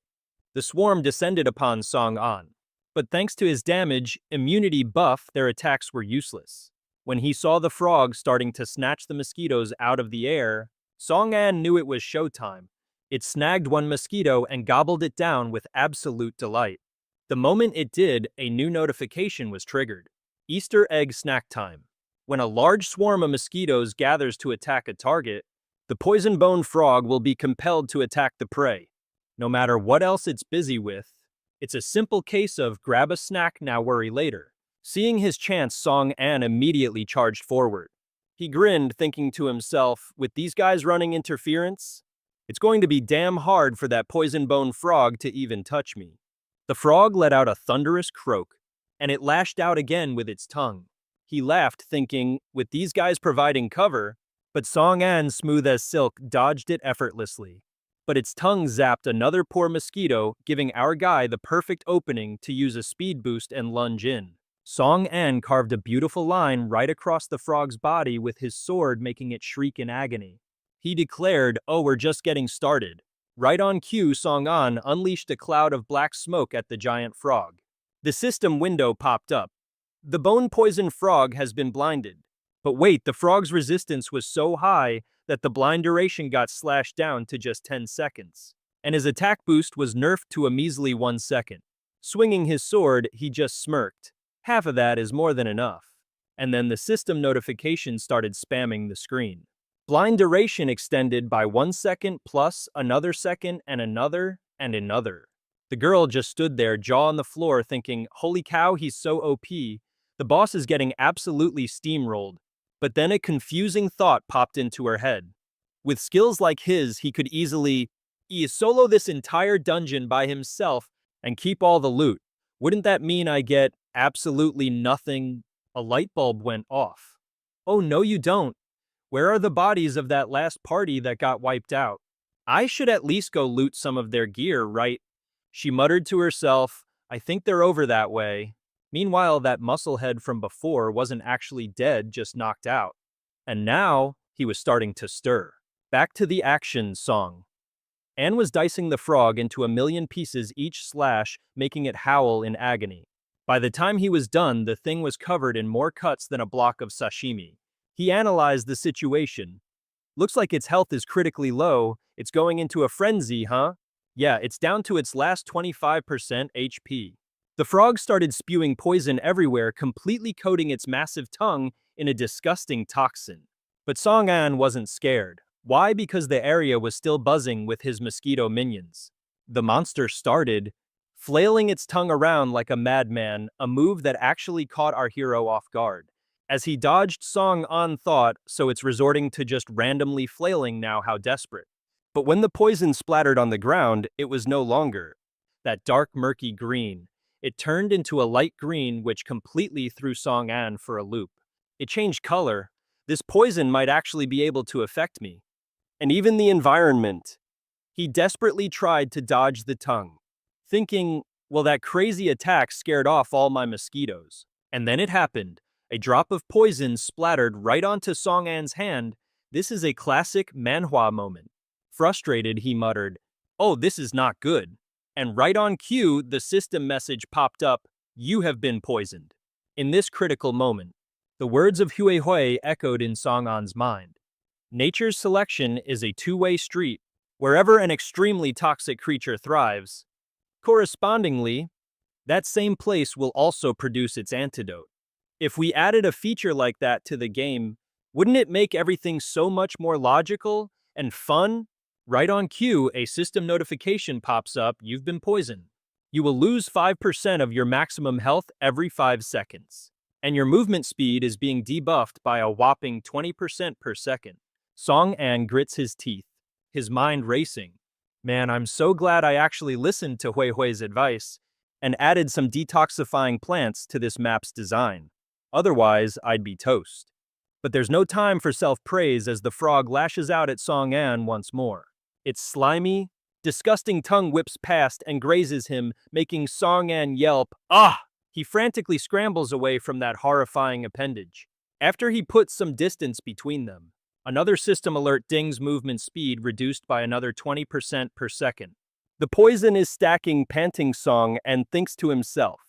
The swarm descended upon Song An. But thanks to his damage, immunity buff, their attacks were useless. When he saw the frog starting to snatch the mosquitoes out of the air, Song An knew it was showtime. It snagged one mosquito and gobbled it down with absolute delight. The moment it did, a new notification was triggered. Easter egg snack time. When a large swarm of mosquitoes gathers to attack a target, the poison-bone frog will be compelled to attack the prey. No matter what else it's busy with, it's a simple case of grab a snack, now worry later. Seeing his chance, Song An immediately charged forward. He grinned, thinking to himself, with these guys running interference, it's going to be damn hard for that poison-bone frog to even touch me. The frog let out a thunderous croak, and it lashed out again with its tongue. He laughed, thinking, with these guys providing cover, but Song An, smooth as silk, dodged it effortlessly. But its tongue zapped another poor mosquito, giving our guy the perfect opening to use a speed boost and lunge in. Song An carved a beautiful line right across the frog's body with his sword, making it shriek in agony. He declared, Oh, we're just getting started. Right on cue, Song An unleashed a cloud of black smoke at the giant frog. The system window popped up. The bone-poisoned frog has been blinded. But wait, the frog's resistance was so high that the blind duration got slashed down to just 10 seconds. And his attack boost was nerfed to a measly 1 second. Swinging his sword, he just smirked. Half of that is more than enough. And then the system notification started spamming the screen. Blind duration extended by 1 second plus another second and another and another. The girl just stood there, jaw on the floor, thinking, holy cow, he's so OP. The boss is getting absolutely steamrolled. But then a confusing thought popped into her head. With skills like his, he could easily solo this entire dungeon by himself and keep all the loot. Wouldn't that mean I get absolutely nothing? A light bulb went off. Oh, no, you don't. Where are the bodies of that last party that got wiped out? I should at least go loot some of their gear, right? She muttered to herself, I think they're over that way. Meanwhile, that musclehead from before wasn't actually dead, just knocked out. And now, he was starting to stir. Back to the action song. Anne was dicing the frog into 1,000,000 pieces each slash, making it howl in agony. By the time he was done, the thing was covered in more cuts than a block of sashimi. He analyzed the situation. Looks like its health is critically low. It's going into a frenzy, huh? Yeah, it's down to its last 25% HP. The frog started spewing poison everywhere, completely coating its massive tongue in a disgusting toxin. But Song An wasn't scared. Why? Because the area was still buzzing with his mosquito minions. The monster started, flailing its tongue around like a madman, a move that actually caught our hero off guard. As he dodged, Song An thought, so it's resorting to just randomly flailing now, how desperate. But when the poison splattered on the ground, it was no longer that dark murky green. It turned into a light green which completely threw Song An for a loop. It changed color. This poison might actually be able to affect me. And even the environment. He desperately tried to dodge the tongue, thinking, well, that crazy attack scared off all my mosquitoes. And then it happened. A drop of poison splattered right onto Song An's hand. This is a classic manhwa moment. Frustrated, he muttered, "Oh, this is not good." And right on cue, the system message popped up, "You have been poisoned." In this critical moment, the words of Hue Hui echoed in Song An's mind. Nature's selection is a two-way street. Wherever an extremely toxic creature thrives, correspondingly, that same place will also produce its antidote. If we added a feature like that to the game, wouldn't it make everything so much more logical and fun? Right on cue, a system notification pops up, "You've been poisoned." You will lose 5% of your maximum health every 5 seconds. And your movement speed is being debuffed by a whopping 20% per second. Song An grits his teeth, his mind racing. Man, I'm so glad I actually listened to Hui Hui's advice and added some detoxifying plants to this map's design. Otherwise, I'd be toast. But there's no time for self-praise as the frog lashes out at Song An once more. Its slimy, disgusting tongue whips past and grazes him, making Song An yelp, "Ah!" He frantically scrambles away from that horrifying appendage. After he puts some distance between them, another system alert dings movement speed reduced by another 20% per second. The poison is stacking, panting Song and thinks to himself,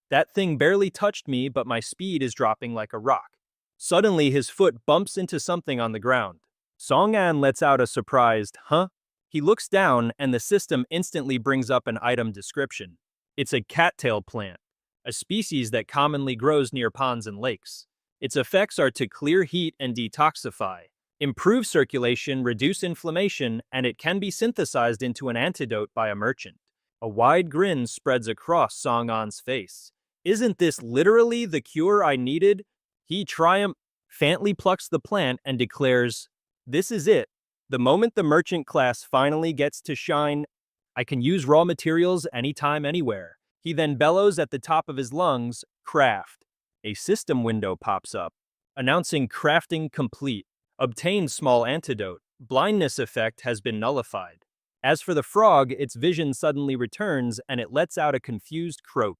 "That thing barely touched me, but my speed is dropping like a rock." Suddenly, his foot bumps into something on the ground. Song An lets out a surprised, "Huh?" He looks down, and the system instantly brings up an item description. It's a cattail plant, a species that commonly grows near ponds and lakes. Its effects are to clear heat and detoxify, improve circulation, reduce inflammation, and it can be synthesized into an antidote by a merchant. A wide grin spreads across Song An's face. "Isn't this literally the cure I needed?" He triumphantly plucks the plant and declares, "This is it. The moment the merchant class finally gets to shine, I can use raw materials anytime, anywhere." He then bellows at the top of his lungs, "Craft." A system window pops up, announcing crafting complete. Obtained small antidote. Blindness effect has been nullified. As for the frog, its vision suddenly returns and it lets out a confused croak.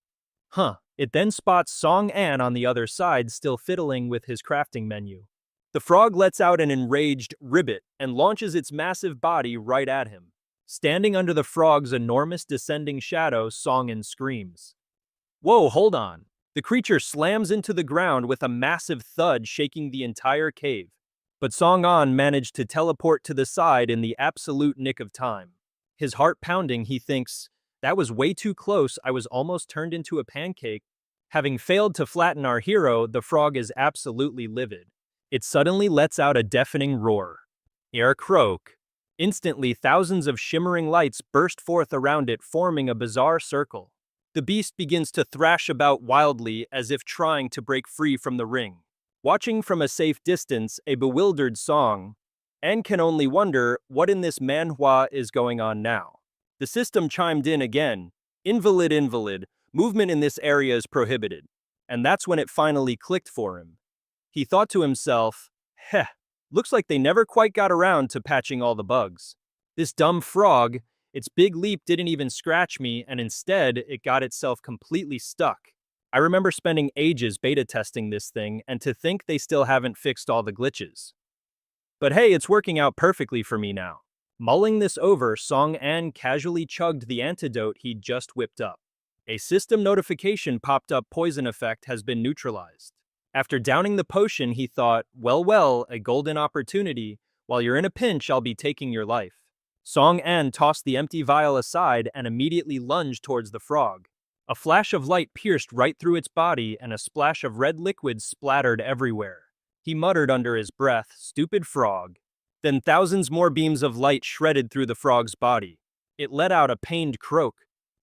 It then spots Song An on the other side, still fiddling with his crafting menu. The frog lets out an enraged ribbit and launches its massive body right at him. Standing under the frog's enormous descending shadow, Song An screams. Whoa, hold on. The creature slams into the ground with a massive thud, shaking the entire cave. But Song An managed to teleport to the side in the absolute nick of time. His heart pounding, he thinks, "That was way too close, I was almost turned into a pancake." Having failed to flatten our hero, the frog is absolutely livid. It suddenly lets out a deafening roar. Air croak. Instantly, thousands of shimmering lights burst forth around it, forming a bizarre circle. The beast begins to thrash about wildly as if trying to break free from the ring. Watching from a safe distance, a bewildered Song An can only wonder what in this manhwa is going on now. The system chimed in again. Invalid, movement in this area is prohibited." And that's when it finally clicked for him. He thought to himself, looks like they never quite got around to patching all the bugs. This dumb frog, its big leap didn't even scratch me, and instead, it got itself completely stuck. I remember spending ages beta testing this thing, and to think they still haven't fixed all the glitches. But hey, it's working out perfectly for me now. Mulling this over, Song An casually chugged the antidote he'd just whipped up. A system notification popped up, "Poison effect has been neutralized." After downing the potion, he thought, well, a golden opportunity. While you're in a pinch, I'll be taking your life. Song An tossed the empty vial aside and immediately lunged towards the frog. A flash of light pierced right through its body and a splash of red liquid splattered everywhere. He muttered under his breath, "Stupid frog." Then thousands more beams of light shredded through the frog's body. It let out a pained croak.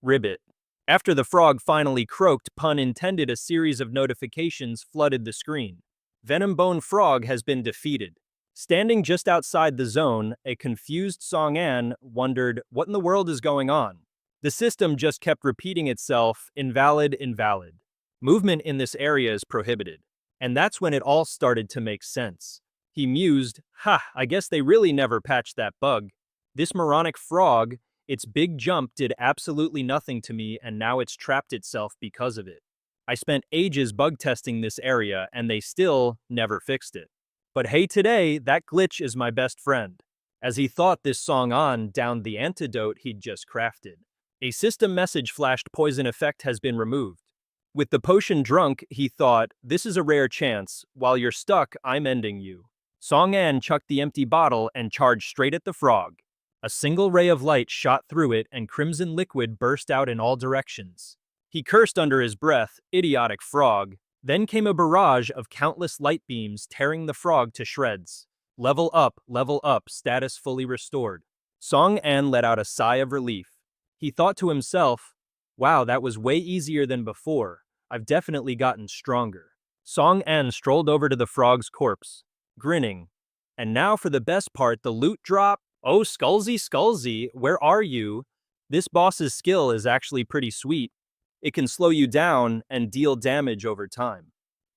Ribbit. After the frog finally croaked, pun intended, a series of notifications flooded the screen. Venombone Frog has been defeated. Standing just outside the zone, a confused Song-an wondered, what in the world is going on? The system just kept repeating itself, invalid, invalid. Movement in this area is prohibited. And that's when it all started to make sense. He mused, I guess they really never patched that bug. This moronic frog, its big jump did absolutely nothing to me, and now it's trapped itself because of it. I spent ages bug testing this area and they still never fixed it. But hey, today, that glitch is my best friend. As he thought this Song-an downed the antidote he'd just crafted. A system message flashed: poison effect has been removed. With the potion drunk, he thought, this is a rare chance. While you're stuck, I'm ending you. Song-an chucked the empty bottle and charged straight at the frog. A single ray of light shot through it and crimson liquid burst out in all directions. He cursed under his breath, idiotic frog. Then came a barrage of countless light beams tearing the frog to shreds. Level up, status fully restored. Song-an let out a sigh of relief. He thought to himself, wow, that was way easier than before. I've definitely gotten stronger. Song-an strolled over to the frog's corpse, grinning. And now for the best part, the loot drop. Oh, Skullsy, where are you? This boss's skill is actually pretty sweet. It can slow you down and deal damage over time.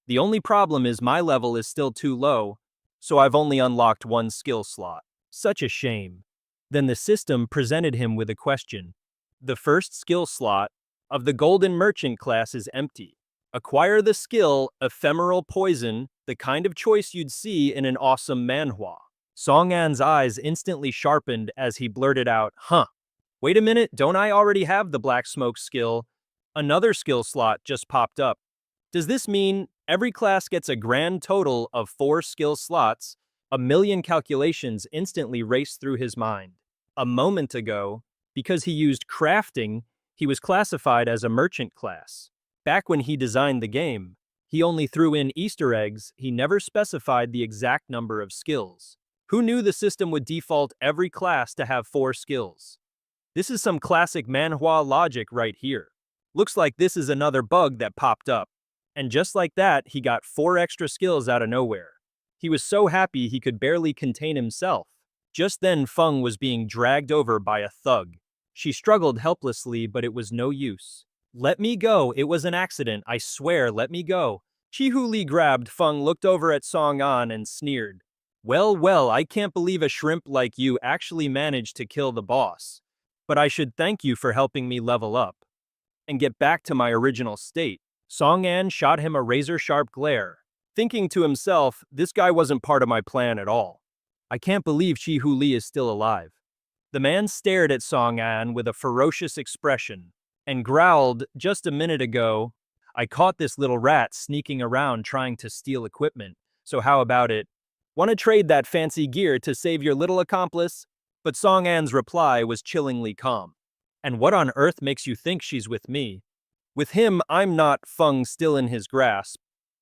The only problem is my level is still too low, so I've only unlocked one skill slot. Such a shame. Then the system presented him with a question. The first skill slot of the Golden Merchant class is empty. Acquire the skill Ephemeral Poison, the kind of choice you'd see in an awesome manhwa. Song-an's eyes instantly sharpened as he blurted out, wait a minute, don't I already have the Black Smoke skill? Another skill slot just popped up. Does this mean every class gets a grand total of 4 skill slots? A million calculations instantly raced through his mind. A moment ago, because he used crafting, he was classified as a merchant class. Back when he designed the game, he only threw in Easter eggs. He never specified the exact number of skills. Who knew the system would default every class to have 4 skills? This is some classic manhwa logic right here. Looks like this is another bug that popped up. And just like that, he got 4 extra skills out of nowhere. He was so happy he could barely contain himself. Just then, Feng was being dragged over by a thug. She struggled helplessly, but it was no use. Let me go, it was an accident, I swear, let me go. Chi-Hu-Li grabbed Feng, looked over at Song-an and sneered. Well, I can't believe a shrimp like you actually managed to kill the boss. But I should thank you for helping me level up and get back to my original state. Song-an shot him a razor-sharp glare, thinking to himself, this guy wasn't part of my plan at all. I can't believe Chi-Hu-Li is still alive. The man stared at Song-an with a ferocious expression and growled, just a minute ago, I caught this little rat sneaking around trying to steal equipment, so how about it? Want to trade that fancy gear to save your little accomplice? But Song-an's reply was chillingly calm. And what on earth makes you think she's with me? With him, I'm not. Feng, still in his grasp,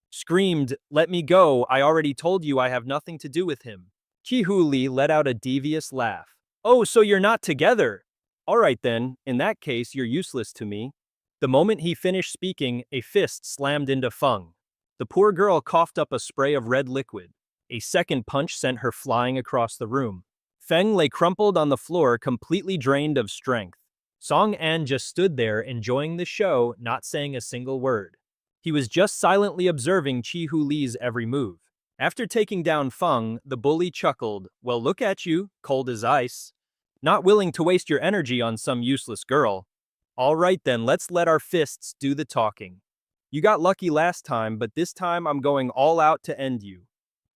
screamed, let me go, I already told you I have nothing to do with him. Chi-Hu-Li let out a devious laugh. Oh, so you're not together? All right then, in that case you're useless to me. The moment he finished speaking, a fist slammed into Feng. The poor girl coughed up a spray of red liquid. A second punch sent her flying across the room. Feng lay crumpled on the floor, completely drained of strength. Song-an just stood there enjoying the show, not saying a single word. He was just silently observing Chi-Hu-Li's every move. After taking down Feng, the bully chuckled, well, look at you, cold as ice. Not willing to waste your energy on some useless girl. All right then, let's let our fists do the talking. You got lucky last time, but this time I'm going all out to end you.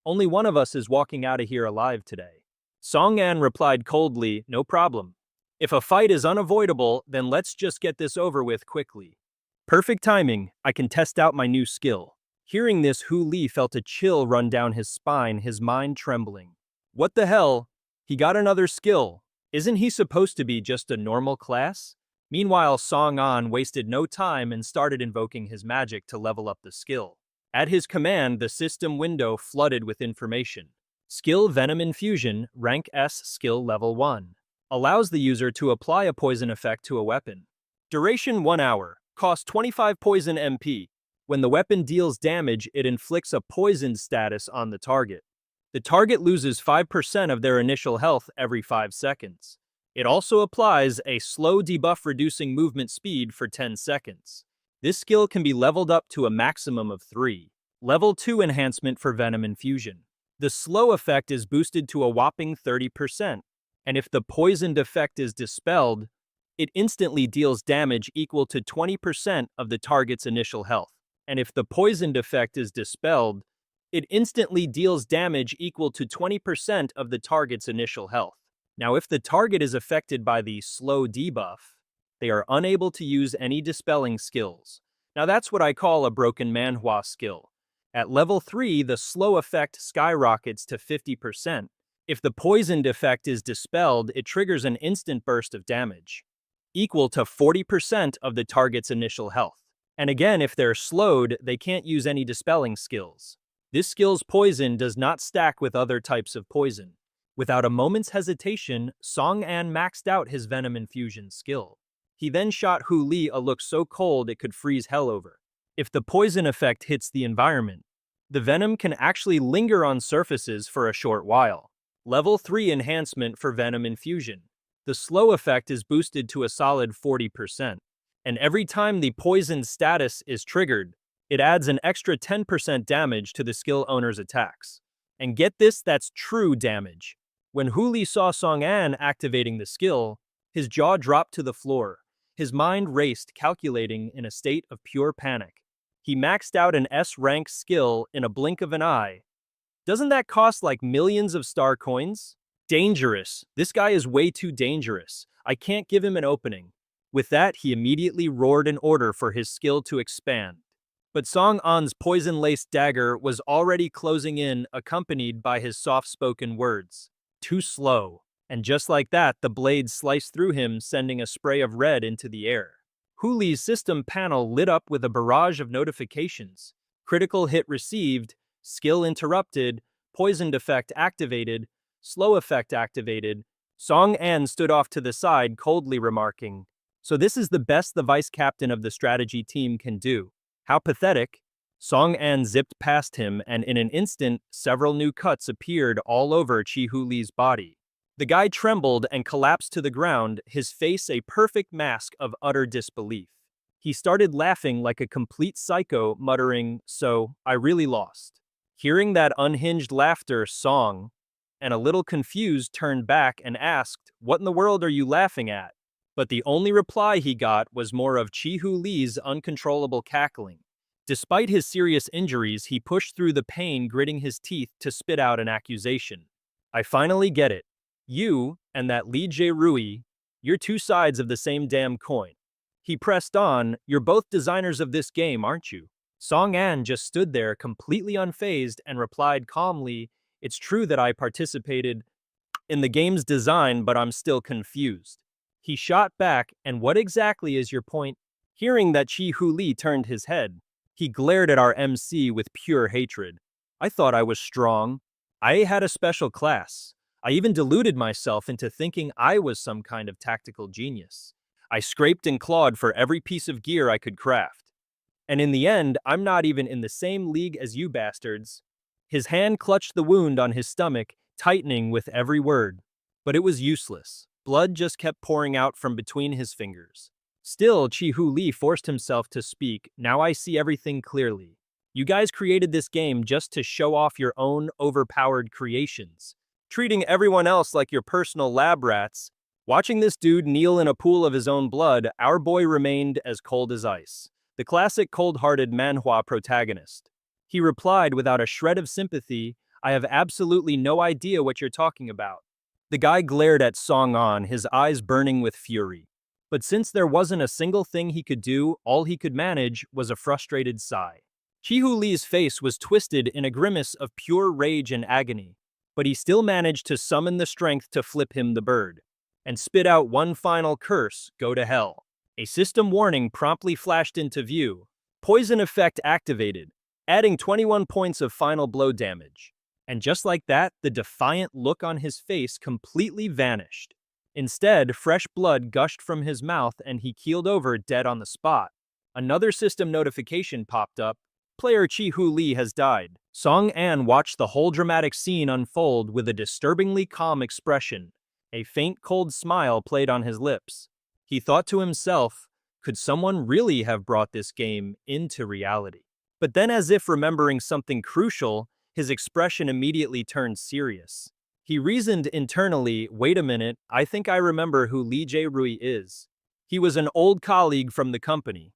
Only one of us is walking out of here alive today. Song-an replied coldly, no problem. If a fight is unavoidable, then let's just get this over with quickly. Perfect timing, I can test out my new skill. Hearing this, Hu-Li felt a chill run down his spine, his mind trembling. What the hell? He got another skill. Isn't he supposed to be just a normal class? Meanwhile, Song-an wasted no time and started invoking his magic to level up the skill. At his command, the system window flooded with information. Skill Venom Infusion, Rank S Skill Level 1. Allows the user to apply a poison effect to a weapon. Duration 1 hour. Cost 25 poison MP. When the weapon deals damage, it inflicts a poisoned status on the target. The target loses 5% of their initial health every 5 seconds. It also applies a slow debuff reducing movement speed for 10 seconds. This skill can be leveled up to a maximum of 3. Level 2 enhancement for Venom Infusion. The slow effect is boosted to a whopping 30%, and if the poisoned effect is dispelled, it instantly deals damage equal to 20% of the target's initial health. And if the poisoned effect is dispelled, it instantly deals damage equal to 20% of the target's initial health. Now, if the target is affected by the slow debuff, they are unable to use any dispelling skills. Now that's what I call a broken manhwa skill. At level 3, the slow effect skyrockets to 50%. If the poisoned effect is dispelled, it triggers an instant burst of damage, equal to 40% of the target's initial health. And again, if they're slowed, they can't use any dispelling skills. This skill's poison does not stack with other types of poison. Without a moment's hesitation, Song-an maxed out his Venom Infusion skill. He then shot Hu Li a look so cold it could freeze hell over. If the poison effect hits the environment, the venom can actually linger on surfaces for a short while. Level 3 enhancement for Venom Infusion. The slow effect is boosted to a solid 40%, and every time the poison status is triggered, it adds an extra 10% damage to the skill owner's attacks. And get this, that's true damage. When Hu Li saw Song-an activating the skill, his jaw dropped to the floor. His mind raced, calculating in a state of pure panic. He maxed out an S-rank skill in a blink of an eye. Doesn't that cost like millions of star coins? Dangerous. This guy is way too dangerous. I can't give him an opening. With that, he immediately roared an order for his skill to expand. But Song-an's poison-laced dagger was already closing in, accompanied by his soft-spoken words. Too slow. And just like that, the blade sliced through him, sending a spray of red into the air. Hu Li's system panel lit up with a barrage of notifications. Critical hit received, skill interrupted, poisoned effect activated, slow effect activated. Song-an stood off to the side, coldly remarking, "So this is the best the vice captain of the strategy team can do. How pathetic." Song-an zipped past him, and in an instant, several new cuts appeared all over Chi-Hu Li's body. The guy trembled and collapsed to the ground, his face a perfect mask of utter disbelief. He started laughing like a complete psycho, muttering, "So, I really lost." Hearing that unhinged laughter, Song, and a little confused, turned back and asked, "What in the world are you laughing at?" But the only reply he got was more of Chi-Hu Li's uncontrollable cackling. Despite his serious injuries, he pushed through the pain, gritting his teeth to spit out an accusation. "I finally get it. You and that Li Jae-rui, you're two sides of the same damn coin." He pressed on, "You're both designers of this game, aren't you?" Song-an just stood there completely unfazed and replied calmly, "It's true that I participated in the game's design, but I'm still confused." He shot back, "And what exactly is your point?" Hearing that Chi-Hu Li turned his head, he glared at our MC with pure hatred. "I thought I was strong. I had a special class. I even deluded myself into thinking I was some kind of tactical genius. I scraped and clawed for every piece of gear I could craft. And in the end, I'm not even in the same league as you bastards." His hand clutched the wound on his stomach, tightening with every word. But it was useless. Blood just kept pouring out from between his fingers. Still, Chi-Hu Li forced himself to speak. "Now I see everything clearly. You guys created this game just to show off your own overpowered creations, treating everyone else like your personal lab rats." Watching this dude kneel in a pool of his own blood, our boy remained as cold as ice. The classic cold-hearted manhwa protagonist. He replied without a shred of sympathy, "I have absolutely no idea what you're talking about." The guy glared at Song-an, his eyes burning with fury. But since there wasn't a single thing he could do, all he could manage was a frustrated sigh. Chi-Hu Li's face was twisted in a grimace of pure rage and agony, but he still managed to summon the strength to flip him the bird, and spit out one final curse, "Go to hell." A system warning promptly flashed into view. Poison effect activated, adding 21 points of final blow damage. And just like that, the defiant look on his face completely vanished. Instead, fresh blood gushed from his mouth and he keeled over dead on the spot. Another system notification popped up. Player Chi-Hu Lee has died. Song-an watched the whole dramatic scene unfold with a disturbingly calm expression. A faint cold smile played on his lips. He thought to himself, could someone really have brought this game into reality? But then, as if remembering something crucial, his expression immediately turned serious. He reasoned internally, wait a minute, I think I remember who Lee Jae-rui is. He was an old colleague from the company.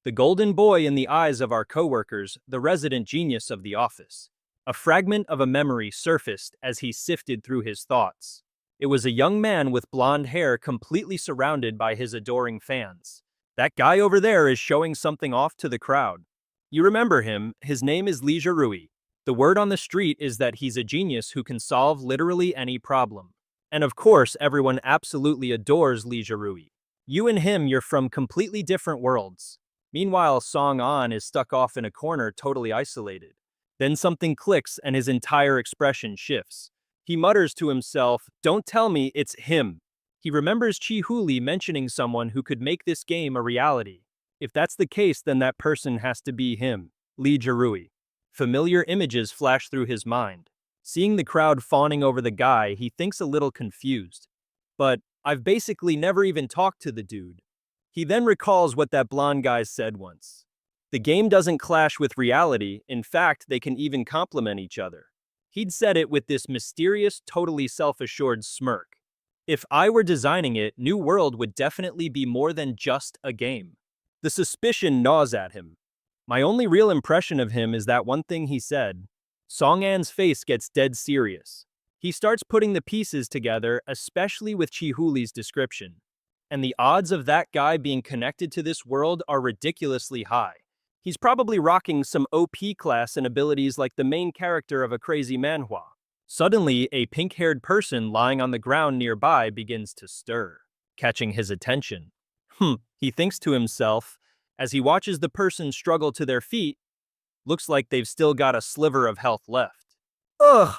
The golden boy in the eyes of our coworkers, the resident genius of the office. A fragment of a memory surfaced as he sifted through his thoughts. It was a young man with blonde hair completely surrounded by his adoring fans. That guy over there is showing something off to the crowd. You remember him, his name is Lee Jae-rui. The word on the street is that he's a genius who can solve literally any problem. And of course, everyone absolutely adores Lee Jae-rui. You and him, you're from completely different worlds. Meanwhile, Song-an is stuck off in a corner, totally isolated. Then something clicks and his entire expression shifts. He mutters to himself, don't tell me it's him. He remembers Chi-Hu Lee mentioning someone who could make this game a reality. If that's the case, then that person has to be him, Lee Jae-rui. Familiar images flash through his mind. Seeing the crowd fawning over the guy, he thinks a little confused. But I've basically never even talked to the dude. He then recalls what that blonde guy said once. The game doesn't clash with reality, in fact, they can even complement each other. He'd said it with this mysterious, totally self-assured smirk. If I were designing it, New World would definitely be more than just a game. The suspicion gnaws at him. My only real impression of him is that one thing he said. Song-an's face gets dead serious. He starts putting the pieces together, especially with Chi-Hu Lee's description. And the odds of that guy being connected to this world are ridiculously high. He's probably rocking some OP class and abilities like the main character of a crazy manhwa. Suddenly, a pink-haired person lying on the ground nearby begins to stir, catching his attention. He thinks to himself, as he watches the person struggle to their feet, looks like they've still got a sliver of health left. Ugh!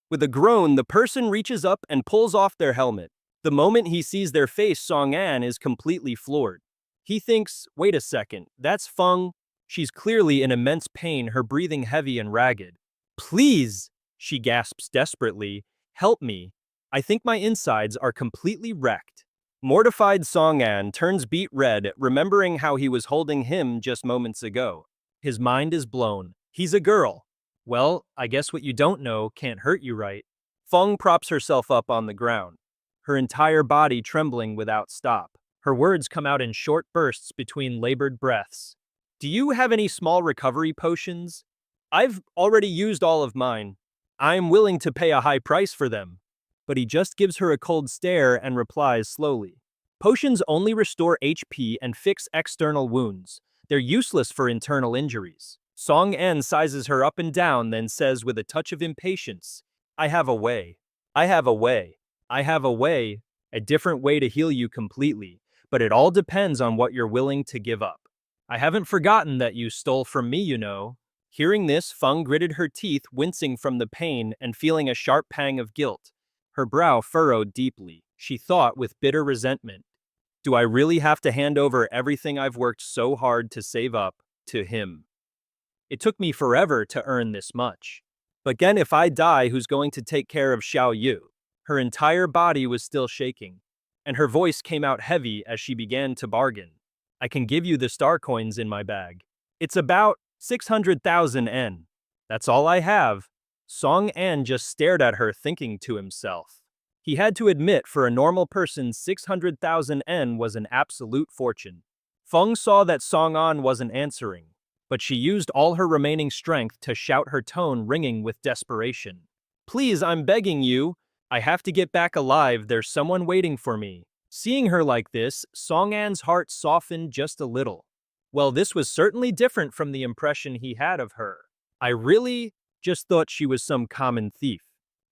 With a groan, the person reaches up and pulls off their helmet. The moment he sees their face, Song-an is completely floored. He thinks, wait a second, that's Feng. She's clearly in immense pain, her breathing heavy and ragged. Please, she gasps desperately, help me. I think my insides are completely wrecked. Mortified Song-an turns beet red, remembering how he was holding him just moments ago. His mind is blown. He's a girl. Well, I guess what you don't know can't hurt you, right? Feng props herself up on the ground, her entire body trembling without stop. Her words come out in short bursts between labored breaths. Do you have any small recovery potions? I've already used all of mine. I'm willing to pay a high price for them. But he just gives her a cold stare and replies slowly. Potions only restore HP and fix external wounds. They're useless for internal injuries. Song-an sizes her up and down, then says with a touch of impatience, I have a way. I have a way. I have a way. A different way to heal you completely, but it all depends on what you're willing to give up. I haven't forgotten that you stole from me, you know. Hearing this, Feng gritted her teeth, wincing from the pain and feeling a sharp pang of guilt. Her brow furrowed deeply. She thought with bitter resentment, do I really have to hand over everything I've worked so hard to save up to him? It took me forever to earn this much. But again, if I die, who's going to take care of Xiao Yu? Her entire body was still shaking, and her voice came out heavy as she began to bargain. I can give you the star coins in my bag. It's about 600,000 N. That's all I have. Song-an just stared at her, thinking to himself. He had to admit, for a normal person, 600,000 N was an absolute fortune. Feng saw that Song-an wasn't answering, but she used all her remaining strength to shout, her tone ringing with desperation. Please, I'm begging you. I have to get back alive. There's someone waiting for me. Seeing her like this, Song-an's heart softened just a little. Well, this was certainly different from the impression he had of her. I really just thought she was some common thief.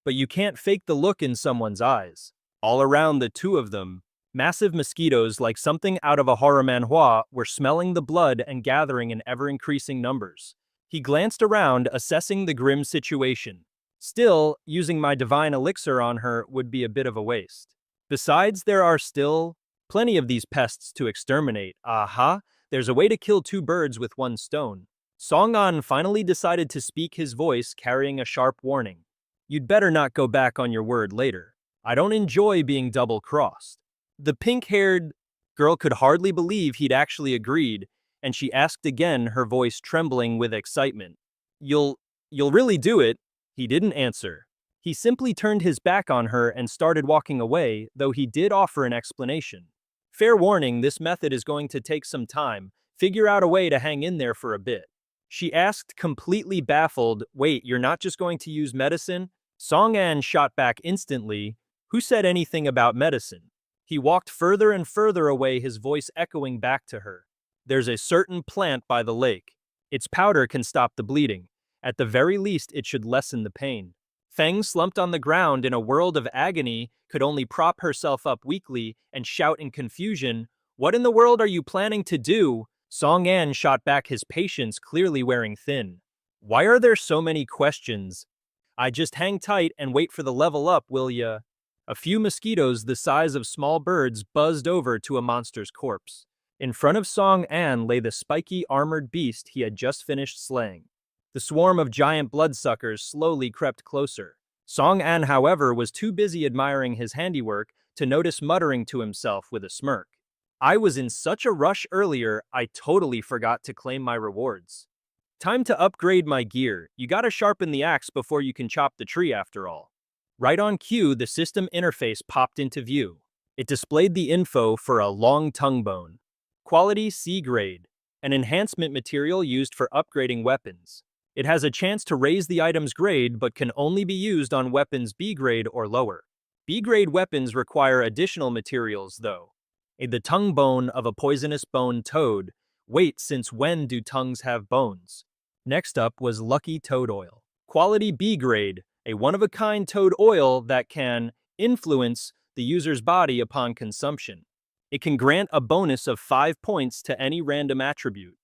But you can't fake the look in someone's eyes. All around the two of them, massive mosquitoes like something out of a horror manhwa were smelling the blood and gathering in ever-increasing numbers. He glanced around, assessing the grim situation. Still, using my divine elixir on her would be a bit of a waste. Besides, there are still plenty of these pests to exterminate. Aha, there's a way to kill two birds with one stone. Song-an finally decided to speak, his voice carrying a sharp warning. You'd better not go back on your word later. I don't enjoy being double-crossed. The pink-haired girl could hardly believe he'd actually agreed, and she asked again, her voice trembling with excitement. You'll really do it? He didn't answer. He simply turned his back on her and started walking away, though he did offer an explanation. Fair warning, this method is going to take some time. Figure out a way to hang in there for a bit. She asked, completely baffled, wait, you're not just going to use medicine? Song-an shot back instantly, who said anything about medicine? He walked further and further away, his voice echoing back to her. There's a certain plant by the lake. Its powder can stop the bleeding. At the very least, it should lessen the pain. Feng, slumped on the ground in a world of agony, could only prop herself up weakly and shout in confusion, what in the world are you planning to do? Song-an shot back, his patience clearly wearing thin. Why are there so many questions? I just hang tight and wait for the level up, will ya? A few mosquitoes the size of small birds buzzed over to a monster's corpse. In front of Song-an lay the spiky, armored beast he had just finished slaying. The swarm of giant bloodsuckers slowly crept closer. Song-an, however, was too busy admiring his handiwork to notice, muttering to himself with a smirk. I was in such a rush earlier, I totally forgot to claim my rewards. Time to upgrade my gear. You gotta sharpen the axe before you can chop the tree after all. Right on cue, the system interface popped into view. It displayed the info for a long tongue bone. Quality C grade, an enhancement material used for upgrading weapons. It has a chance to raise the item's grade but can only be used on weapons B grade or lower. B grade weapons require additional materials though. The tongue bone of a poisonous bone toad. Wait, since when do tongues have bones? Next up was Lucky Toad Oil. Quality B grade, a one-of-a-kind toad oil that can influence the user's body upon consumption. It can grant a bonus of 5 points to any random attribute,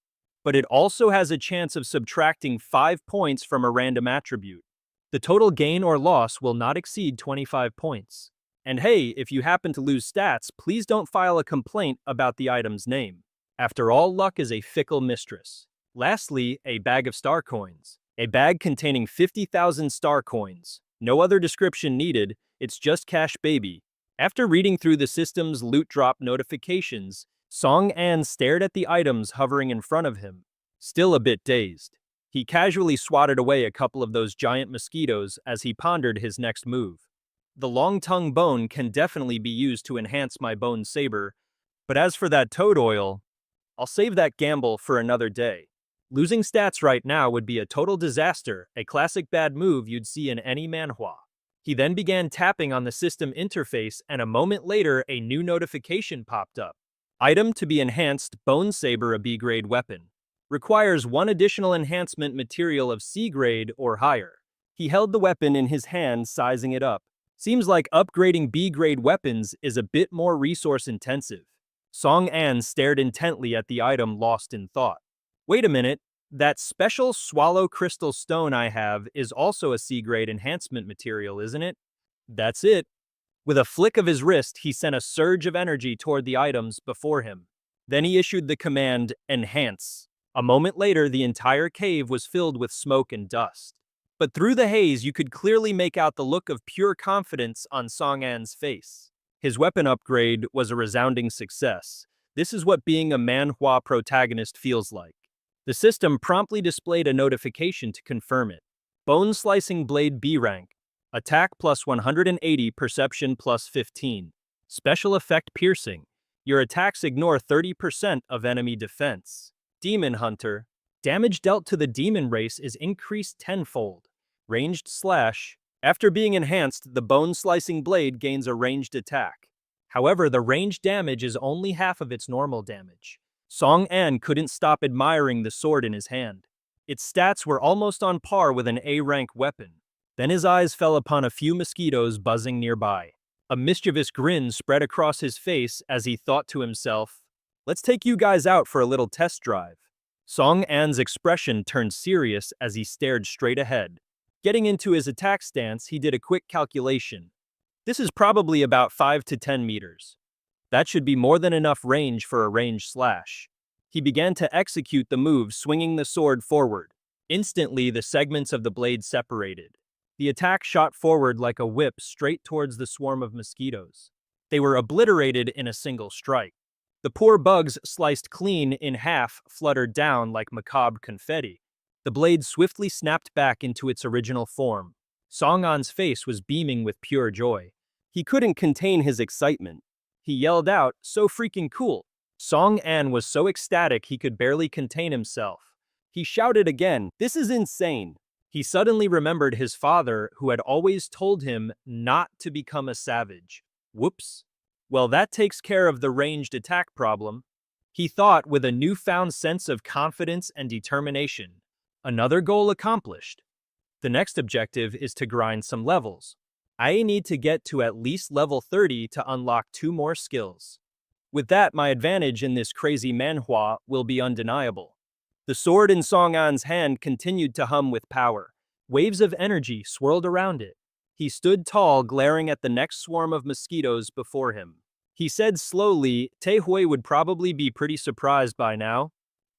but it also has a chance of subtracting 5 points from a random attribute. The total gain or loss will not exceed 25 points. And hey, if you happen to lose stats, please don't file a complaint about the item's name. After all, luck is a fickle mistress. Lastly, a bag of star coins. A bag containing 50,000 star coins. No other description needed, it's just cash, baby. After reading through the system's loot drop notifications, Song-an stared at the items hovering in front of him, still a bit dazed. He casually swatted away a couple of those giant mosquitoes as he pondered his next move. The long tongue bone can definitely be used to enhance my bone saber, but as for that toad oil, I'll save that gamble for another day. Losing stats right now would be a total disaster, a classic bad move you'd see in any manhwa. He then began tapping on the system interface, and a moment later a new notification popped up. Item to be enhanced, Bone Saber, a B-grade weapon. Requires one additional enhancement material of C grade or higher. He held the weapon in his hand, sizing it up. Seems like upgrading B-grade weapons is a bit more resource-intensive. Song-an stared intently at the item, lost in thought. Wait a minute, that special swallow crystal stone I have is also a C-grade enhancement material, isn't it? That's it. With a flick of his wrist, he sent a surge of energy toward the items before him. Then he issued the command, Enhance. A moment later, the entire cave was filled with smoke and dust. But through the haze, you could clearly make out the look of pure confidence on Song-an's face. His weapon upgrade was a resounding success. This is what being a manhwa protagonist feels like. The system promptly displayed a notification to confirm it. Bone Slicing Blade B rank. Attack plus 180, Perception plus 15. Special Effect Piercing. Your attacks ignore 30% of enemy defense. Demon Hunter. Damage dealt to the demon race is increased tenfold. Ranged Slash. After being enhanced, the Bone Slicing Blade gains a ranged attack. However, the ranged damage is only half of its normal damage. Song-an couldn't stop admiring the sword in his hand. Its stats were almost on par with an A-rank weapon. Then his eyes fell upon a few mosquitoes buzzing nearby. A mischievous grin spread across his face as he thought to himself, let's take you guys out for a little test drive. Song-an's expression turned serious as he stared straight ahead. Getting into his attack stance, he did a quick calculation. This is probably about 5 to 10 meters. That should be more than enough range for a ranged slash. He began to execute the move, swinging the sword forward. Instantly, the segments of the blade separated. The attack shot forward like a whip straight towards the swarm of mosquitoes. They were obliterated in a single strike. The poor bugs, sliced clean in half, fluttered down like macabre confetti. The blade swiftly snapped back into its original form. Song An's face was beaming with pure joy. He couldn't contain his excitement. He yelled out, "So freaking cool!" Song An was so ecstatic he could barely contain himself. He shouted again, "This is insane!" He suddenly remembered his father, who had always told him not to become a savage. Whoops. Well, that takes care of the ranged attack problem, he thought with a newfound sense of confidence and determination. Another goal accomplished. The next objective is to grind some levels. I need to get to at least level 30 to unlock 2 more skills. With that, my advantage in this crazy manhwa will be undeniable. The sword in Song An's hand continued to hum with power. Waves of energy swirled around it. He stood tall, glaring at the next swarm of mosquitoes before him. He said slowly, "Tae Hui would probably be pretty surprised by now.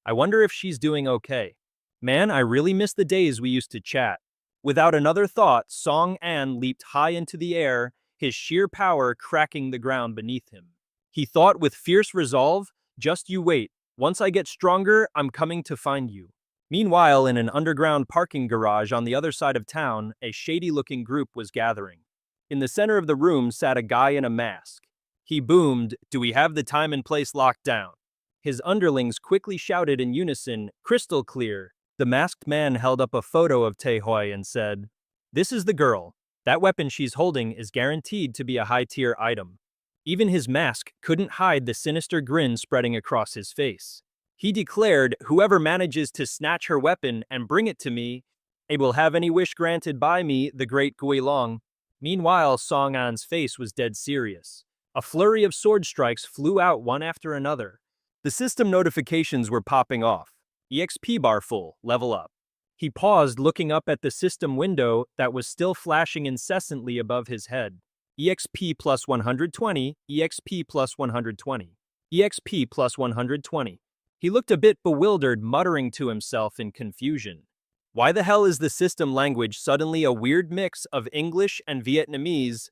I wonder if she's doing okay. Man, I really miss the days we used to chat." Without another thought, Song An leaped high into the air, his sheer power cracking the ground beneath him. He thought with fierce resolve, "Just you wait. Once I get stronger, I'm coming to find you." Meanwhile, in an underground parking garage on the other side of town, a shady-looking group was gathering. In the center of the room sat a guy in a mask. He boomed, "Do we have the time and place locked down?" His underlings quickly shouted in unison, "Crystal clear." The masked man held up a photo of Tae Hui and said, "This is the girl. That weapon she's holding is guaranteed to be a high-tier item." Even his mask couldn't hide the sinister grin spreading across his face. He declared, "Whoever manages to snatch her weapon and bring it to me, it will have any wish granted by me, the great Guilong." Meanwhile, Song An's face was dead serious. A flurry of sword strikes flew out one after another. The system notifications were popping off. EXP bar full, level up. He paused, looking up at the system window that was still flashing incessantly above his head. EXP plus 120, EXP plus 120, EXP plus 120. He looked a bit bewildered, muttering to himself in confusion. Why the hell is the system language suddenly a weird mix of English and Vietnamese?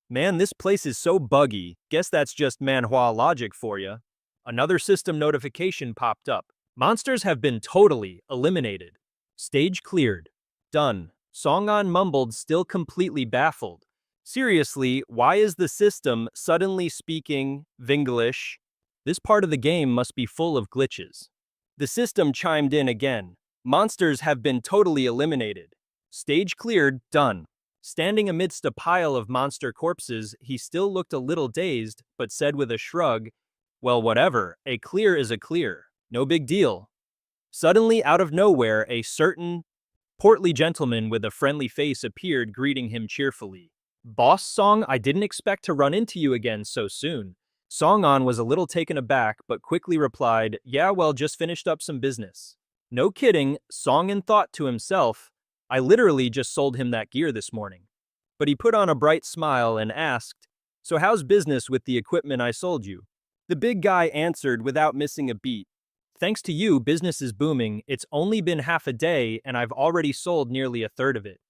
Man, this place is so buggy. Guess that's just manhwa logic for ya. Another system notification popped up. Monsters have been totally eliminated. Stage cleared. Done. Song An mumbled, still completely baffled. Seriously, why is the system suddenly speaking Vinglish? This part of the game must be full of glitches. The system chimed in again. Monsters have been totally eliminated. Stage cleared. Done. Standing amidst a pile of monster corpses, he still looked a little dazed, but said with a shrug, "Well, whatever. A clear is a clear. No big deal." Suddenly, out of nowhere, a certain portly gentleman with a friendly face appeared, greeting him cheerfully. "Boss Song, I didn't expect to run into you again so soon." Song An was a little taken aback, but quickly replied, "Yeah, well, just finished up some business." No kidding, Song An thought to himself, "I literally just sold him that gear this morning." But he put on a bright smile and asked, "So how's business with the equipment I sold you?" The big guy answered without missing a beat, "Thanks to you, business is booming. It's only been half a day, and I've already sold nearly a third of it."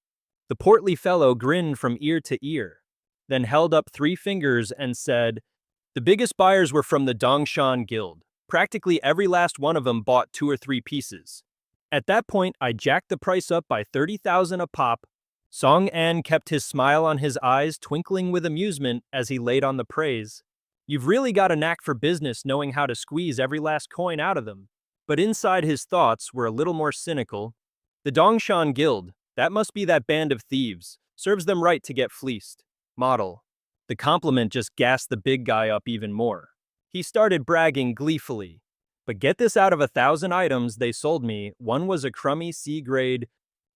The portly fellow grinned from ear to ear, then held up 3 fingers and said, "The biggest buyers were from the Dongshan Guild. Practically every last one of them bought 2 or 3 pieces. At that point, I jacked the price up by 30,000 a pop." Song An kept his smile on his eyes twinkling with amusement as he laid on the praise. "You've really got a knack for business, knowing how to squeeze every last coin out of them." But inside his thoughts were a little more cynical. The Dongshan Guild, that must be that band of thieves. Serves them right to get fleeced. Model. The compliment just gassed the big guy up even more. He started bragging gleefully. "But get this, out of 1,000 items they sold me, one was a crummy C-grade.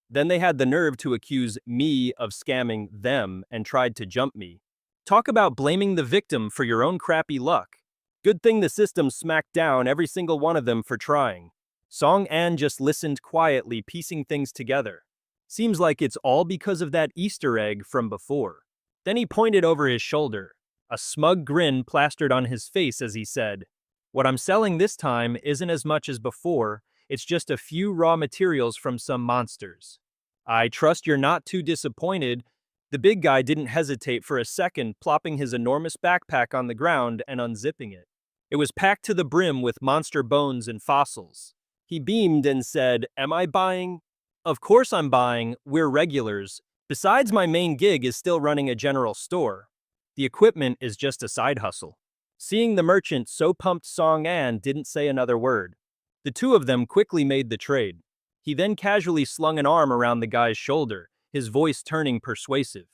Then they had the nerve to accuse me of scamming them and tried to jump me. Talk about blaming the victim for your own crappy luck. Good thing the system smacked down every single one of them for trying." Song An just listened quietly, piecing things together. Seems like it's all because of that Easter egg from before. Then he pointed over his shoulder, a smug grin plastered on his face as he said, "What I'm selling this time isn't as much as before, it's just a few raw materials from some monsters. I trust you're not too disappointed." The big guy didn't hesitate for a second, plopping his enormous backpack on the ground and unzipping it. It was packed to the brim with monster bones and fossils. He beamed and said, "Am I buying?" "Of course I'm buying, we're regulars. Besides, my main gig is still running a general store. The equipment is just a side hustle." Seeing the merchant so pumped, Song An didn't say another word. The two of them quickly made the trade. He then casually slung an arm around the guy's shoulder, his voice turning persuasive.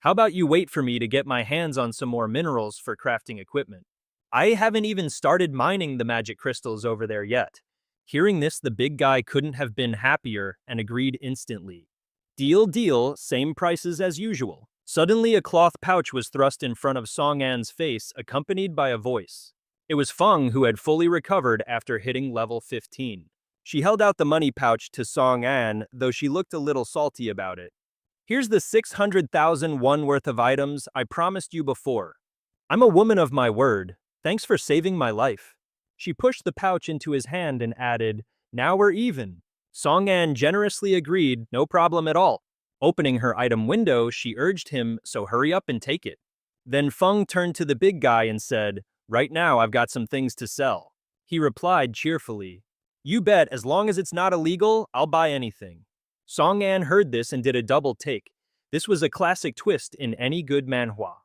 "How about you wait for me to get my hands on some more minerals for crafting equipment? I haven't even started mining the magic crystals over there yet." Hearing this, the big guy couldn't have been happier and agreed instantly. "Deal, deal, same prices as usual." Suddenly, a cloth pouch was thrust in front of Song An's face, accompanied by a voice. It was Feng, who had fully recovered after hitting level 15. She held out the money pouch to Song An, though she looked a little salty about it. "Here's the 600,000 won worth of items I promised you before. I'm a woman of my word. Thanks for saving my life." She pushed the pouch into his hand and added, "Now we're even." Song An generously agreed, no problem at all. Opening her item window, she urged him, "So hurry up and take it." Then Feng turned to the big guy and said, "Right now I've got some things to sell." He replied cheerfully, "You bet, as long as it's not illegal, I'll buy anything." Song An heard this and did a double take. This was a classic twist in any good manhwa.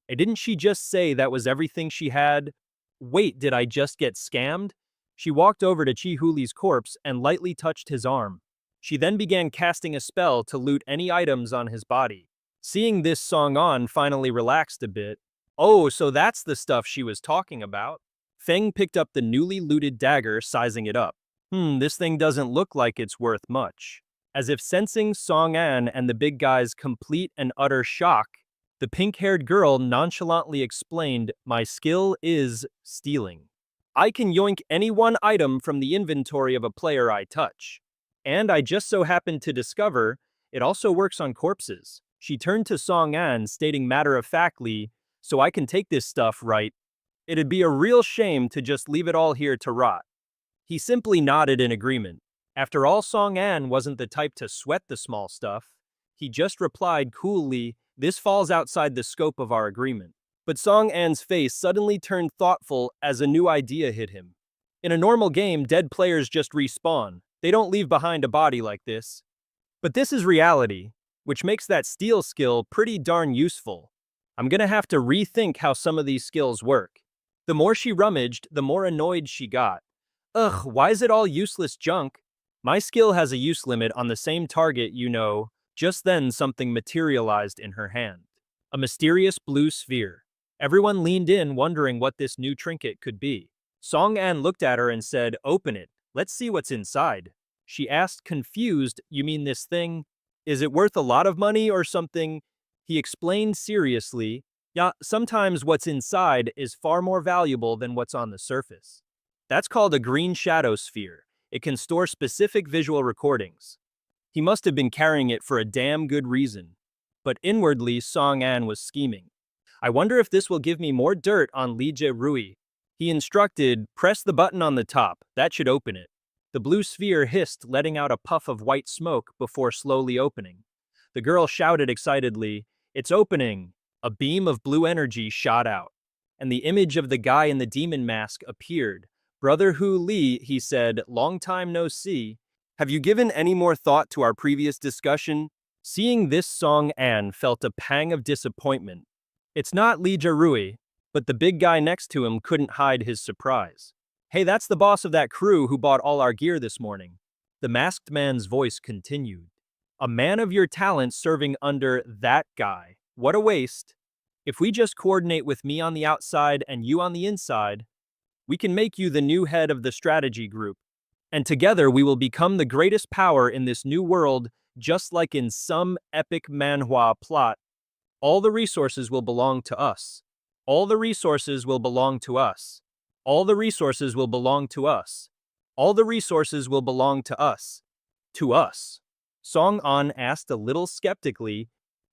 And didn't she just say that was everything she had? Wait, did I just get scammed? She walked over to Chi Huli's corpse and lightly touched his arm. She then began casting a spell to loot any items on his body. Seeing this, Song An finally relaxed a bit. Oh, so that's the stuff she was talking about. Feng picked up the newly looted dagger, sizing it up. This thing doesn't look like it's worth much." As if sensing Song An and the big guy's complete and utter shock, the pink-haired girl nonchalantly explained, "My skill is stealing. I can yoink any one item from the inventory of a player I touch. And I just so happened to discover it also works on corpses." She turned to Song An, stating matter-of-factly, "So I can take this stuff, right? It'd be a real shame to just leave it all here to rot." He simply nodded in agreement. After all, Song An wasn't the type to sweat the small stuff. He just replied coolly, "This falls outside the scope of our agreement." But Song An's face suddenly turned thoughtful as a new idea hit him. In a normal game, dead players just respawn. They don't leave behind a body like this. But this is reality, which makes that steal skill pretty darn useful. I'm gonna have to rethink how some of these skills work. The more she rummaged, the more annoyed she got. Ugh, why is it all useless junk? My skill has a use limit on the same target, you know. Just then, something materialized in her hand. A mysterious blue sphere. Everyone leaned in, wondering what this new trinket could be. Song An looked at her and said, "Open it. Let's see what's inside." She asked, confused, "You mean this thing? Is it worth a lot of money or something?" He explained seriously, "Yeah, sometimes what's inside is far more valuable than what's on the surface. That's called a green shadow sphere. It can store specific visual recordings." He must have been carrying it for a damn good reason. But inwardly, Song An was scheming. "I wonder if this will give me more dirt on Li Rui." He instructed, "Press the button on the top. That should open it." The blue sphere hissed, letting out a puff of white smoke before slowly opening. The girl shouted excitedly, "It's opening!" A beam of blue energy shot out, and the image of the guy in the demon mask appeared. "Brother Hu Li," he said, "long time no see. Have you given any more thought to our previous discussion?" Seeing this, Song An felt a pang of disappointment. It's not Li Rui, but the big guy next to him couldn't hide his surprise. "Hey, that's the boss of that crew who bought all our gear this morning." The masked man's voice continued. "A man of your talent serving under that guy. What a waste. If we just coordinate with me on the outside and you on the inside, we can make you the new head of the strategy group. And together we will become the greatest power in this new world, just like in some epic manhwa plot. All the resources will belong to us. All the resources will belong to us. All the resources will belong to us. All the resources will belong to us. To us." Song An asked a little skeptically,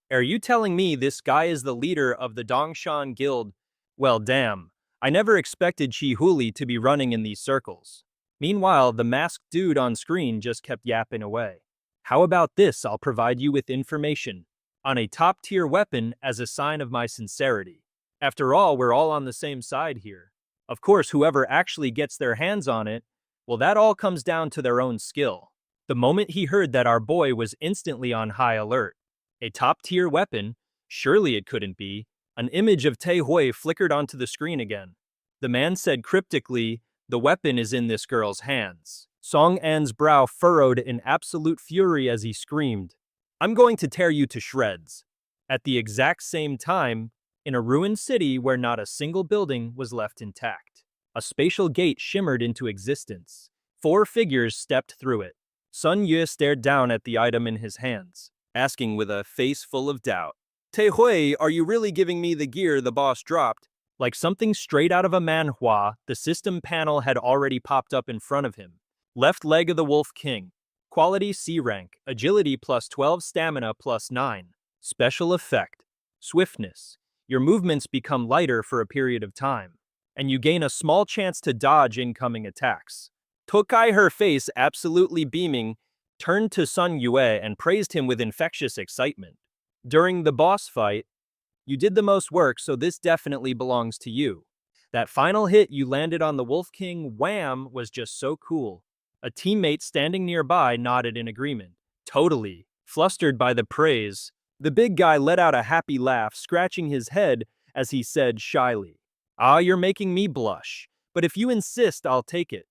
are you telling me this guy is the leader of the Dongshan Guild? Well, damn. I never expected Chi Huli to be running in these circles. Meanwhile, the masked dude on screen just kept yapping away. How about this? I'll provide you with information on a top-tier weapon as a sign of my sincerity. After all, we're all on the same side here. Of course, whoever actually gets their hands on it, well, that all comes down to their own skill. The moment he heard that our boy was instantly on high alert. A top-tier weapon? Surely it couldn't be. An image of Tae Hui flickered onto the screen again. The man said cryptically, the weapon is in this girl's hands. Song An's brow furrowed in absolute fury as he screamed, I'm going to tear you to shreds. At the exact same time, in a ruined city where not a single building was left intact, a spatial gate shimmered into existence. 4 figures stepped through it. Sun Yue stared down at the item in his hands, asking with a face full of doubt, Tae Hui, are you really giving me the gear the boss dropped? Like something straight out of a manhwa, the system panel had already popped up in front of him. Left leg of the Wolf King. Quality C rank. Agility plus 12, stamina plus 9. Special effect. Swiftness. Your movements become lighter for a period of time, and you gain a small chance to dodge incoming attacks. Tokai, her face absolutely beaming, turned to Sun Yue and praised him with infectious excitement. During the boss fight, you did the most work, so this definitely belongs to you. That final hit you landed on the Wolf King, wham, was just so cool. A teammate standing nearby nodded in agreement. Totally. Flustered by the praise, the big guy let out a happy laugh, scratching his head as he said shyly, Ah, you're making me blush, but if you insist, I'll take it.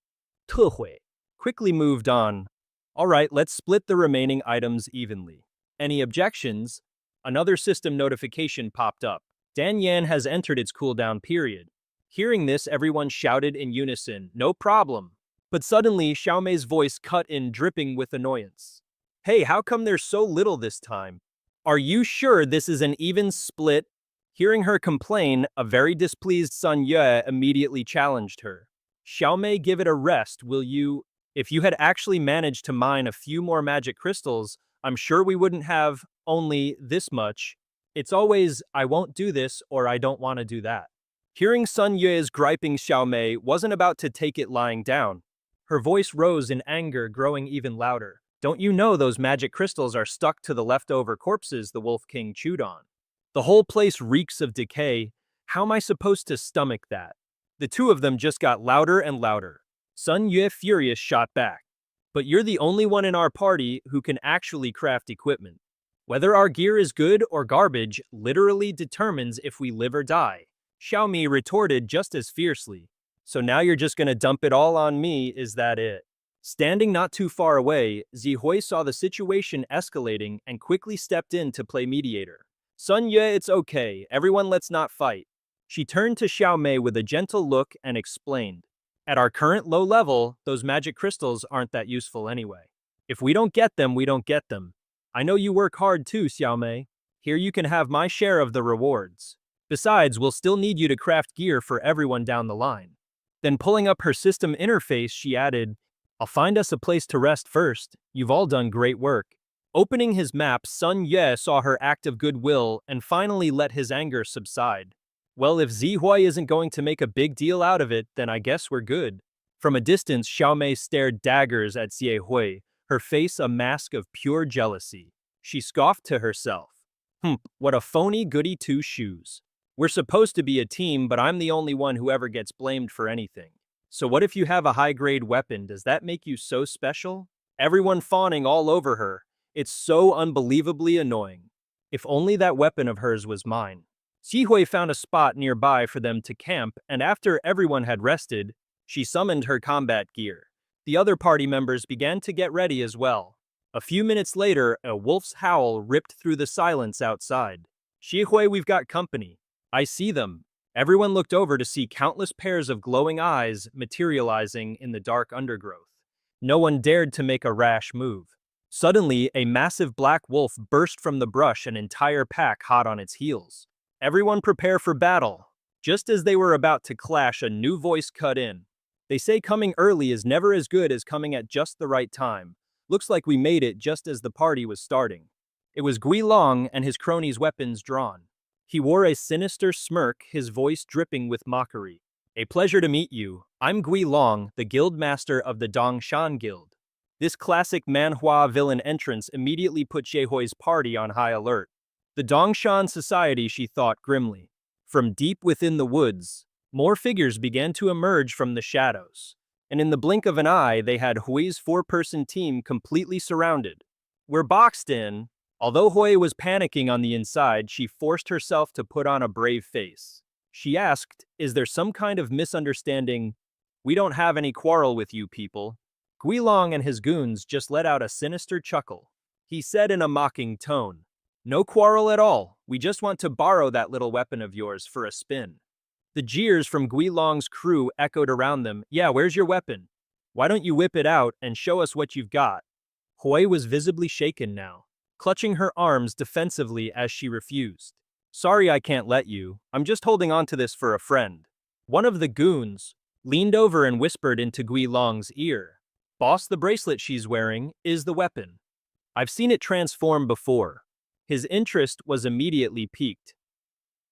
Te Hui quickly moved on. All right, let's split the remaining items evenly. Any objections? Another system notification popped up. Dan Yan has entered its cooldown period. Hearing this, everyone shouted in unison, no problem. But suddenly, Xiaomei's voice cut in, dripping with annoyance. Hey, how come there's so little this time? Are you sure this is an even split? Hearing her complain, a very displeased Sun Yue immediately challenged her. Xiaomei, give it a rest, will you? If you had actually managed to mine a few more magic crystals, I'm sure we wouldn't have only this much. It's always, I won't do this or I don't want to do that. Hearing Sun Yue's griping, Xiaomei wasn't about to take it lying down. Her voice rose in anger, growing even louder. Don't you know those magic crystals are stuck to the leftover corpses the Wolf King chewed on? The whole place reeks of decay. How am I supposed to stomach that? The two of them just got louder and louder. Sun Yue, furious, shot back. But you're the only one in our party who can actually craft equipment. Whether our gear is good or garbage literally determines if we live or die. Xiaomi retorted just as fiercely. So now you're just gonna dump it all on me, is that it? Standing not too far away, Zihui saw the situation escalating and quickly stepped in to play mediator. Sun Yue, it's okay, everyone let's not fight. She turned to Xiaomei with a gentle look and explained. At our current low level, those magic crystals aren't that useful anyway. If we don't get them, we don't get them. I know you work hard too, Xiaomei. Here you can have my share of the rewards. Besides, we'll still need you to craft gear for everyone down the line. Then pulling up her system interface, she added, I'll find us a place to rest first. You've all done great work. Opening his map, Sun Yue saw her act of goodwill and finally let his anger subside. Well, if Zihui isn't going to make a big deal out of it, then I guess we're good. From a distance, Xiaomei stared daggers at Zihui, her face a mask of pure jealousy. She scoffed to herself. What a phony goody two-shoes. We're supposed to be a team, but I'm the only one who ever gets blamed for anything. So what if you have a high-grade weapon? Does that make you so special? Everyone fawning all over her. It's so unbelievably annoying. If only that weapon of hers was mine. Zihui found a spot nearby for them to camp, and after everyone had rested, she summoned her combat gear. The other party members began to get ready as well. A few minutes later, a wolf's howl ripped through the silence outside. Zihui, we've got company. I see them. Everyone looked over to see countless pairs of glowing eyes materializing in the dark undergrowth. No one dared to make a rash move. Suddenly, a massive black wolf burst from the brush, an entire pack hot on its heels. Everyone prepare for battle. Just as they were about to clash, a new voice cut in. They say coming early is never as good as coming at just the right time. Looks like we made it just as the party was starting. It was Gui Long and his cronies' weapons drawn. He wore a sinister smirk, his voice dripping with mockery. A pleasure to meet you. I'm Gui Long, the guild master of the Dongshan Guild. This classic manhwa villain entrance immediately put Jehoi's party on high alert. The Dongshan society, she thought grimly. From deep within the woods, more figures began to emerge from the shadows. And in the blink of an eye, they had Hui's four-person team completely surrounded. We're boxed in. Although Hui was panicking on the inside, she forced herself to put on a brave face. She asked, "Is there some kind of misunderstanding? We don't have any quarrel with you people." Gui Long and his goons just let out a sinister chuckle. He said in a mocking tone, "No quarrel at all. We just want to borrow that little weapon of yours for a spin." The jeers from Gui Long's crew echoed around them. "Yeah, where's your weapon? Why don't you whip it out and show us what you've got?" Hui was visibly shaken now, clutching her arms defensively as she refused. "Sorry I can't let you. I'm just holding on to this for a friend." One of the goons leaned over and whispered into Gui Long's ear, "Boss, the bracelet she's wearing is the weapon. I've seen it transform before." His interest was immediately piqued.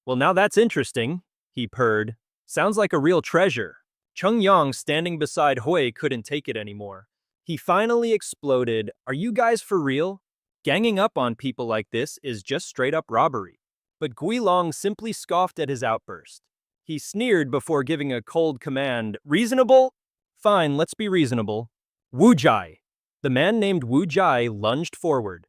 "Well, now that's interesting," he purred. "Sounds like a real treasure." Chung Yang, standing beside Hui, couldn't take it anymore. He finally exploded. "Are you guys for real? Ganging up on people like this is just straight up robbery." But Gui Long simply scoffed at his outburst. He sneered before giving a cold command. "Reasonable? Fine, let's be reasonable." "Wu Jai." The man named Wu Jai lunged forward,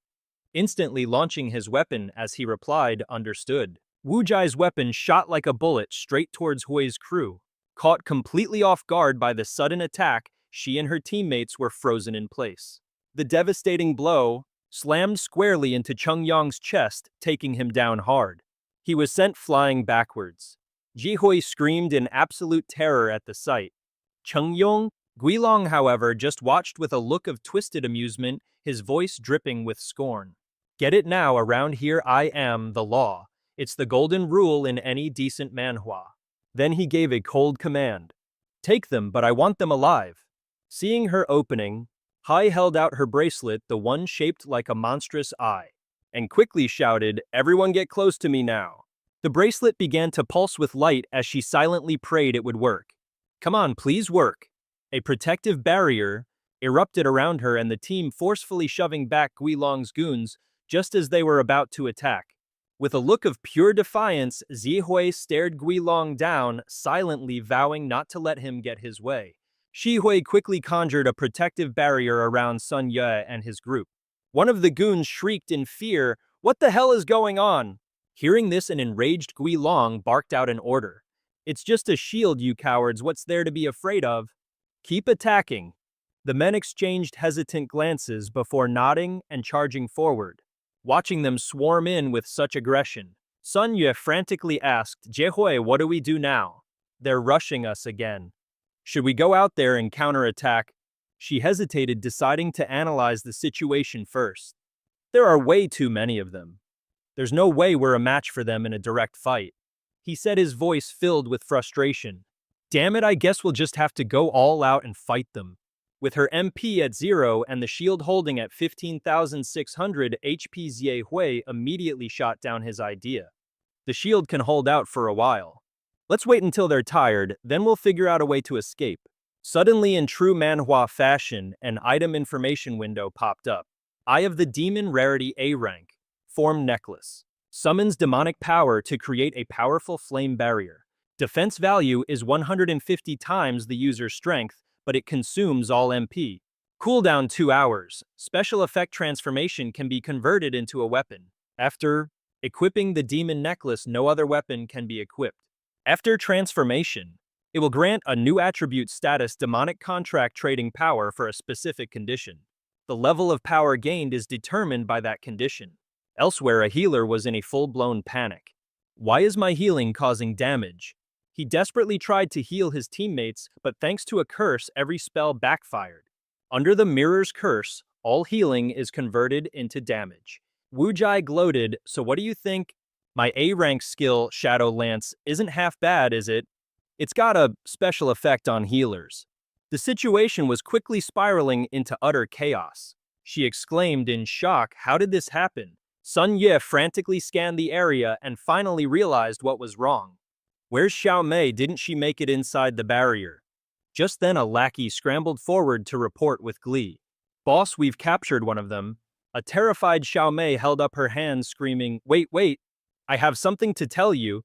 instantly launching his weapon as he replied, "Understood." Wu Jai's weapon shot like a bullet straight towards Hui's crew. Caught completely off guard by the sudden attack, she and her teammates were frozen in place. The devastating blow slammed squarely into Chung Yang's chest, taking him down hard. He was sent flying backwards. Ji Hui screamed in absolute terror at the sight. Chung Yong, Gui Long, however, just watched with a look of twisted amusement, his voice dripping with scorn. "Get it now, around here I am the law. It's the golden rule in any decent manhwa." Then he gave a cold command. "Take them, but I want them alive." Seeing her opening, Hai held out her bracelet, the one shaped like a monstrous eye, and quickly shouted, "Everyone get close to me now." The bracelet began to pulse with light as she silently prayed it would work. "Come on, please work." A protective barrier erupted around her and the team forcefully shoving back Gui Long's goons just as they were about to attack. With a look of pure defiance, Zihui stared Gui Long down, silently vowing not to let him get his way. Shi Hui quickly conjured a protective barrier around Sun Yue and his group. One of the goons shrieked in fear, "What the hell is going on?" Hearing this, an enraged Gui Long barked out an order. "It's just a shield, you cowards. What's there to be afraid of? Keep attacking." The men exchanged hesitant glances before nodding and charging forward. Watching them swarm in with such aggression, Sun Yue frantically asked, "Jehui, what do we do now? They're rushing us again. Should we go out there and counterattack?" She hesitated, deciding to analyze the situation first. "There are way too many of them. There's no way we're a match for them in a direct fight." He said, his voice filled with frustration. "Damn it, I guess we'll just have to go all out and fight them." With her MP at 0 and the shield holding at 15,600 HP, Xie Hui immediately shot down his idea. "The shield can hold out for a while. Let's wait until they're tired, then we'll figure out a way to escape." Suddenly, in true manhwa fashion, an item information window popped up. Eye of the Demon, rarity A rank. Form necklace. Summons demonic power to create a powerful flame barrier. Defense value is 150 times the user's strength, but it consumes all MP. Cooldown 2 hours. Special effect transformation can be converted into a weapon. After equipping the demon necklace, no other weapon can be equipped. After transformation, it will grant a new attribute status, demonic contract trading power for a specific condition. The level of power gained is determined by that condition. Elsewhere, a healer was in a full-blown panic. "Why is my healing causing damage?" He desperately tried to heal his teammates, but thanks to a curse, every spell backfired. Under the mirror's curse, all healing is converted into damage. Wu Jai gloated, "So what do you think? My A-rank skill, Shadow Lance, isn't half bad, is it? It's got a special effect on healers." The situation was quickly spiraling into utter chaos. She exclaimed in shock, how did this happen? Sun Ye frantically scanned the area and finally realized what was wrong. Where's Xiao Mei? Didn't she make it inside the barrier? Just then a lackey scrambled forward to report with glee. Boss, we've captured one of them. A terrified Xiao Mei held up her hands screaming, wait, I have something to tell you.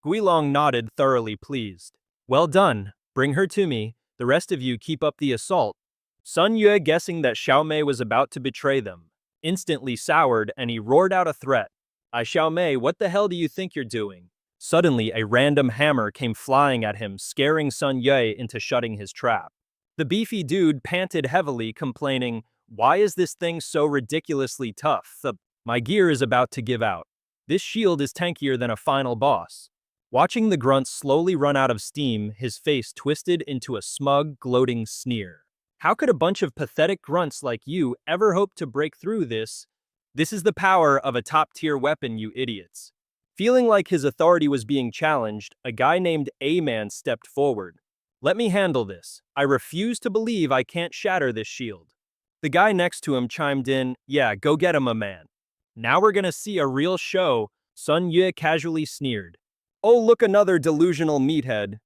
Guilong nodded, thoroughly pleased. Well done, bring her to me, the rest of you keep up the assault. Sun Yue, guessing that Xiao Mei was about to betray them, instantly soured and he roared out a threat. Xiao Mei, what the hell do you think you're doing? Suddenly, a random hammer came flying at him, scaring Sun Yue into shutting his trap. The beefy dude panted heavily, complaining, why is this thing so ridiculously tough? My gear is about to give out. This shield is tankier than a final boss. Watching the grunt slowly run out of steam, his face twisted into a smug, gloating sneer. How could a bunch of pathetic grunts like you ever hope to break through this? This is the power of a top-tier weapon, you idiots. Feeling like his authority was being challenged, a guy named A-Man stepped forward. Let me handle this. I refuse to believe I can't shatter this shield. The guy next to him chimed in, yeah, go get him, a man. Now we're gonna see a real show, Sun Yue casually sneered. Oh, look, another delusional meathead.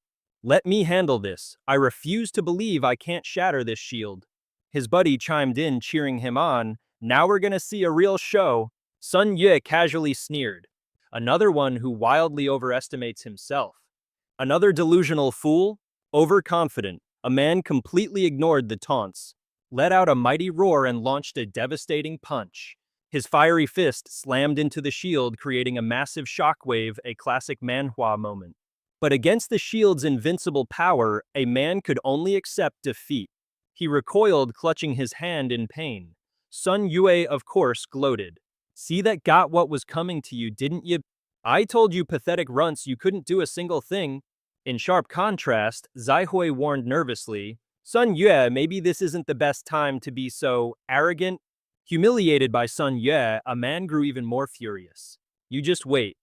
Let me handle this. I refuse to believe I can't shatter this shield. His buddy chimed in, cheering him on. Now we're gonna see a real show. Sun Yue casually sneered. Another one who wildly overestimates himself. Another delusional fool? Overconfident. A man completely ignored the taunts, let out a mighty roar and launched a devastating punch. His fiery fist slammed into the shield, creating a massive shockwave, a classic Manhwa moment. But against the shield's invincible power, a man could only accept defeat. He recoiled, clutching his hand in pain. Sun Yue, of course, gloated. See, that got what was coming to you, didn't you? I told you pathetic runts you couldn't do a single thing. In sharp contrast, Zaihui warned nervously, Sun Yue, maybe this isn't the best time to be so arrogant. Humiliated by Sun Yue, a man grew even more furious. You just wait.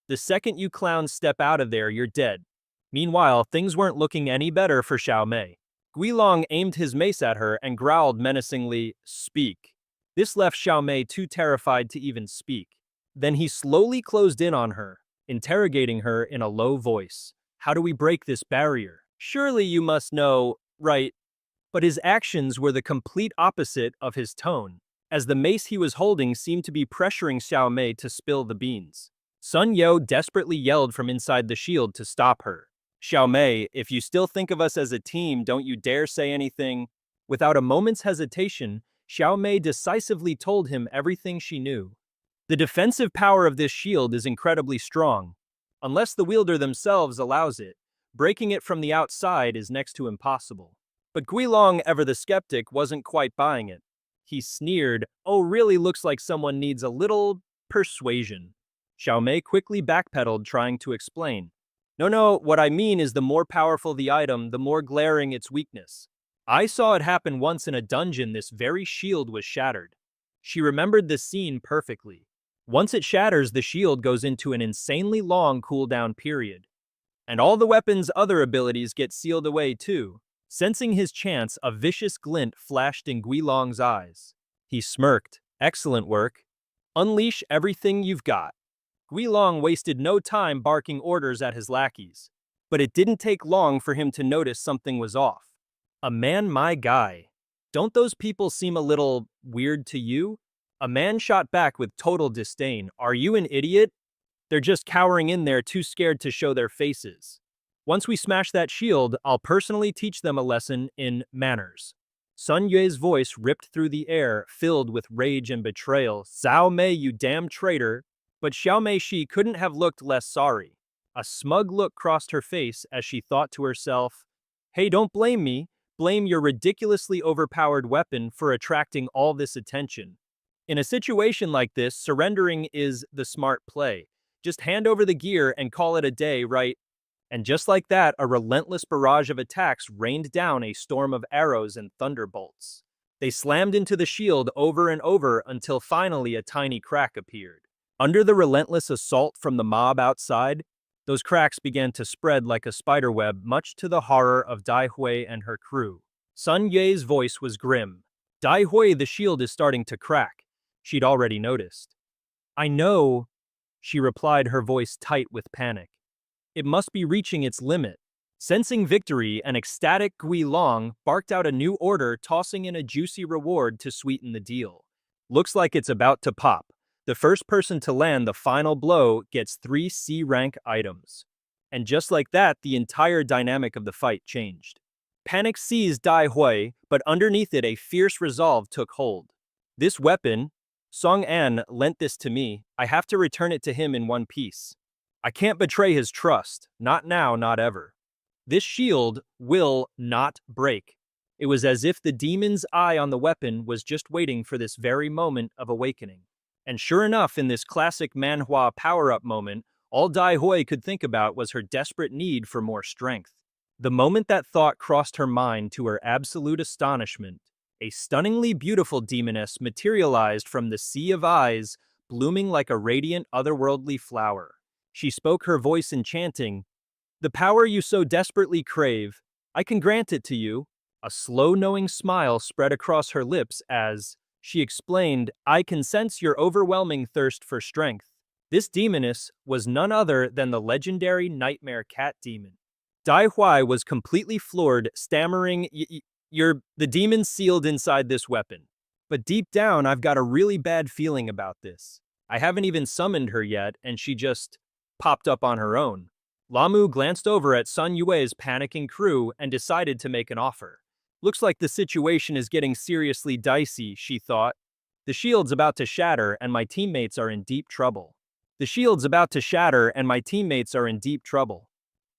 The second you clowns step out of there, you're dead. Meanwhile, things weren't looking any better for Xiao Mei. Guilong aimed his mace at her and growled menacingly, speak. This left Xiao Mei too terrified to even speak. Then he slowly closed in on her, interrogating her in a low voice. How do we break this barrier? Surely you must know, right? But his actions were the complete opposite of his tone, as the mace he was holding seemed to be pressuring Xiao Mei to spill the beans. Sun Yue desperately yelled from inside the shield to stop her. Xiao Mei, if you still think of us as a team, don't you dare say anything. Without a moment's hesitation, Xiao Mei decisively told him everything she knew. The defensive power of this shield is incredibly strong. Unless the wielder themselves allows it, breaking it from the outside is next to impossible. But Guilong, ever the skeptic, wasn't quite buying it. He sneered, oh, really looks like someone needs a little persuasion. Xiao Mei quickly backpedaled, trying to explain. No, what I mean is the more powerful the item, the more glaring its weakness. I saw it happen once in a dungeon. This very shield was shattered. She remembered the scene perfectly. Once it shatters, the shield goes into an insanely long cooldown period. And all the weapon's other abilities get sealed away too. Sensing his chance, a vicious glint flashed in Guilong's eyes. He smirked. Excellent work. Unleash everything you've got. Guilong wasted no time barking orders at his lackeys. But it didn't take long for him to notice something was off. A man, my guy. Don't those people seem a little weird to you? A man shot back with total disdain. Are you an idiot? They're just cowering in there, too scared to show their faces. Once we smash that shield, I'll personally teach them a lesson in manners. Sun Yue's voice ripped through the air, filled with rage and betrayal. Xiao Mei, you damn traitor. But Xiao Mei Shi couldn't have looked less sorry. A smug look crossed her face as she thought to herself, hey, don't blame me. Blame your ridiculously overpowered weapon for attracting all this attention. In a situation like this, surrendering is the smart play. Just hand over the gear and call it a day, right? And just like that, a relentless barrage of attacks rained down a storm of arrows and thunderbolts. They slammed into the shield over and over until finally a tiny crack appeared. Under the relentless assault from the mob outside, those cracks began to spread like a spiderweb, much to the horror of Dai Hui and her crew. Sun Ye's voice was grim. Dai Hui, the shield is starting to crack. She'd already noticed. I know, she replied, her voice tight with panic. It must be reaching its limit. Sensing victory, an ecstatic Gui Long barked out a new order, tossing in a juicy reward to sweeten the deal. Looks like it's about to pop. The first person to land the final blow gets 3 C-rank items. And just like that, the entire dynamic of the fight changed. Panic seized Dai Hui, but underneath it a fierce resolve took hold. This weapon, Song An lent this to me, I have to return it to him in one piece. I can't betray his trust, not now, not ever. This shield will not break. It was as if the demon's eye on the weapon was just waiting for this very moment of awakening. And sure enough, in this classic manhwa power-up moment, all Dai Hui could think about was her desperate need for more strength. The moment that thought crossed her mind, to her absolute astonishment, a stunningly beautiful demoness materialized from the sea of eyes, blooming like a radiant otherworldly flower. She spoke, her voice enchanting. The power you so desperately crave, I can grant it to you. A slow, knowing smile spread across her lips as she explained, I can sense your overwhelming thirst for strength. This demoness was none other than the legendary Nightmare Cat Demon. Dai Hui was completely floored, stammering, You're the demon sealed inside this weapon. But deep down, I've got a really bad feeling about this. I haven't even summoned her yet, and she just popped up on her own. Lamu glanced over at Sun Yue's panicking crew and decided to make an offer. Looks like the situation is getting seriously dicey, she thought. The shield's about to shatter and my teammates are in deep trouble. The shield's about to shatter and my teammates are in deep trouble.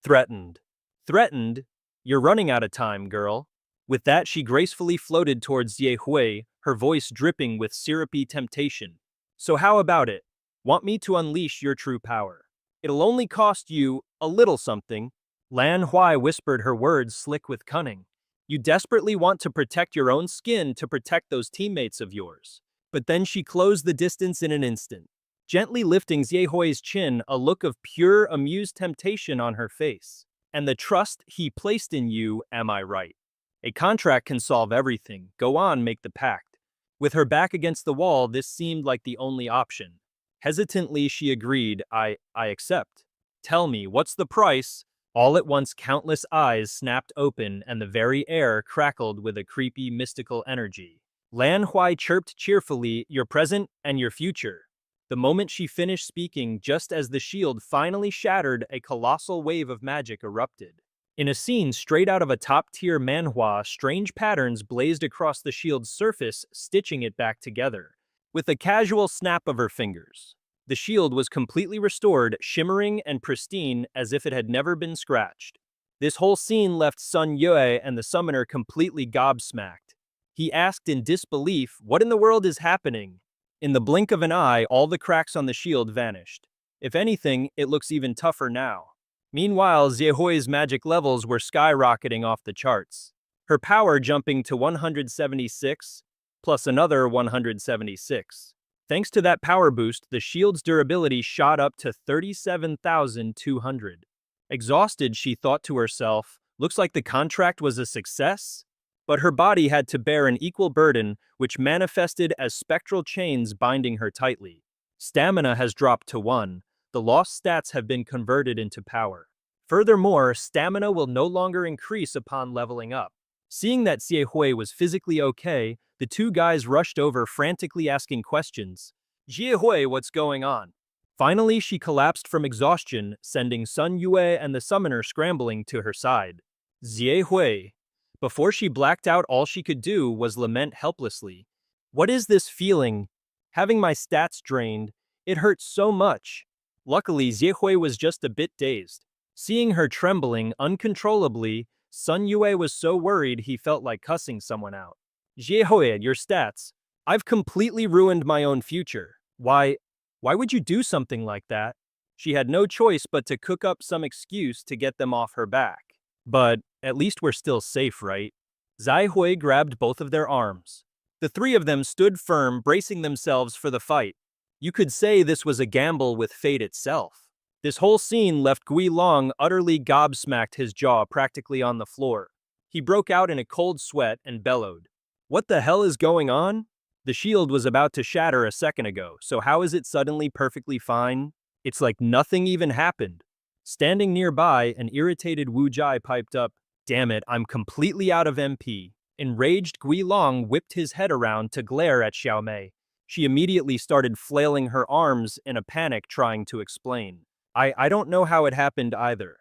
Threatened. Threatened? You're running out of time, girl. With that, she gracefully floated towards Ye Hui, her voice dripping with syrupy temptation. So how about it? Want me to unleash your true power? It'll only cost you a little something. Lan Hui whispered, her words slick with cunning. You desperately want to protect your own skin to protect those teammates of yours. But then she closed the distance in an instant, gently lifting Ye Hui's chin, a look of pure, amused temptation on her face. And the trust he placed in you, am I right? A contract can solve everything. Go on, make the pact. With her back against the wall, this seemed like the only option. Hesitantly, she agreed, I accept. Tell me, what's the price? All at once, countless eyes snapped open and the very air crackled with a creepy, mystical energy. Lan Hui chirped cheerfully, your present and your future. The moment she finished speaking, just as the shield finally shattered, a colossal wave of magic erupted. In a scene straight out of a top-tier manhwa, strange patterns blazed across the shield's surface, stitching it back together. With a casual snap of her fingers, the shield was completely restored, shimmering and pristine as if it had never been scratched. This whole scene left Sun Yue and the summoner completely gobsmacked. He asked in disbelief, what in the world is happening? In the blink of an eye, all the cracks on the shield vanished. If anything, it looks even tougher now. Meanwhile, Ye Hui's magic levels were skyrocketing off the charts. Her power jumping to 176, plus another 176. Thanks to that power boost, the shield's durability shot up to 37,200. Exhausted, she thought to herself, looks like the contract was a success? But her body had to bear an equal burden, which manifested as spectral chains binding her tightly. Stamina has dropped to 1. The lost stats have been converted into power. Furthermore, stamina will no longer increase upon leveling up. Seeing that Ye Hui was physically okay, the two guys rushed over, frantically asking questions. Ye Hui, what's going on? Finally, she collapsed from exhaustion, sending Sun Yue and the summoner scrambling to her side. Ye Hui. Before she blacked out, all she could do was lament helplessly. What is this feeling? Having my stats drained. It hurts so much. Luckily, Ye Hui was just a bit dazed. Seeing her trembling uncontrollably, Sun Yue was so worried he felt like cussing someone out. Ye Hui, your stats. I've completely ruined my own future. Why would you do something like that? She had no choice but to cook up some excuse to get them off her back. But at least we're still safe, right? Zai Hui grabbed both of their arms. The three of them stood firm, bracing themselves for the fight. You could say this was a gamble with fate itself. This whole scene left Gui Long utterly gobsmacked, his jaw practically on the floor. He broke out in a cold sweat and bellowed. What the hell is going on? The shield was about to shatter a second ago, so how is it suddenly perfectly fine? It's like nothing even happened. Standing nearby, an irritated Wu Jai piped up, "Damn it, I'm completely out of MP." Enraged, Gui Long whipped his head around to glare at Xiao Mei. She immediately started flailing her arms in a panic trying to explain. I don't know how it happened either.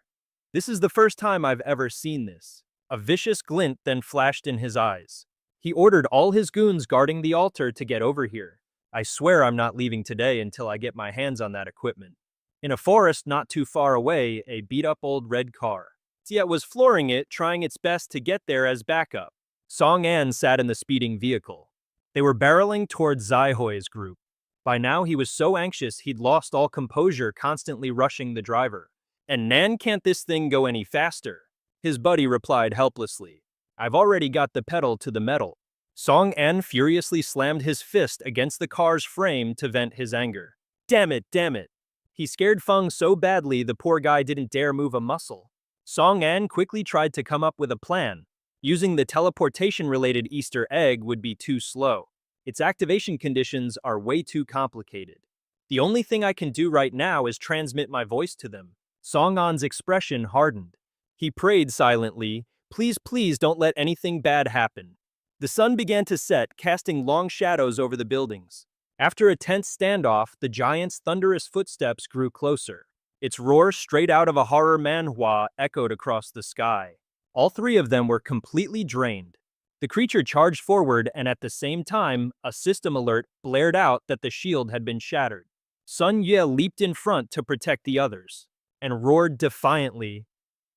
This is the first time I've ever seen this. A vicious glint then flashed in his eyes. He ordered all his goons guarding the altar to get over here. I swear I'm not leaving today until I get my hands on that equipment. In a forest not too far away, a beat-up old red car. Xie was flooring it, trying its best to get there as backup. Song An sat in the speeding vehicle. They were barreling towards Zai Hui's group. By now he was so anxious he'd lost all composure, constantly rushing the driver. "And Nan, can't this thing go any faster?" His buddy replied helplessly. "I've already got the pedal to the metal." Song An furiously slammed his fist against the car's frame to vent his anger. Damn it, damn it. He scared Feng so badly the poor guy didn't dare move a muscle. Song An quickly tried to come up with a plan. Using the teleportation-related Easter egg would be too slow. Its activation conditions are way too complicated. The only thing I can do right now is transmit my voice to them. Song An's expression hardened. He prayed silently, "Please, please don't let anything bad happen." The sun began to set, casting long shadows over the buildings. After a tense standoff, the giant's thunderous footsteps grew closer. Its roar, straight out of a horror manhwa, echoed across the sky. All three of them were completely drained. The creature charged forward, and at the same time, a system alert blared out that the shield had been shattered. Sun Yue leaped in front to protect the others, and roared defiantly,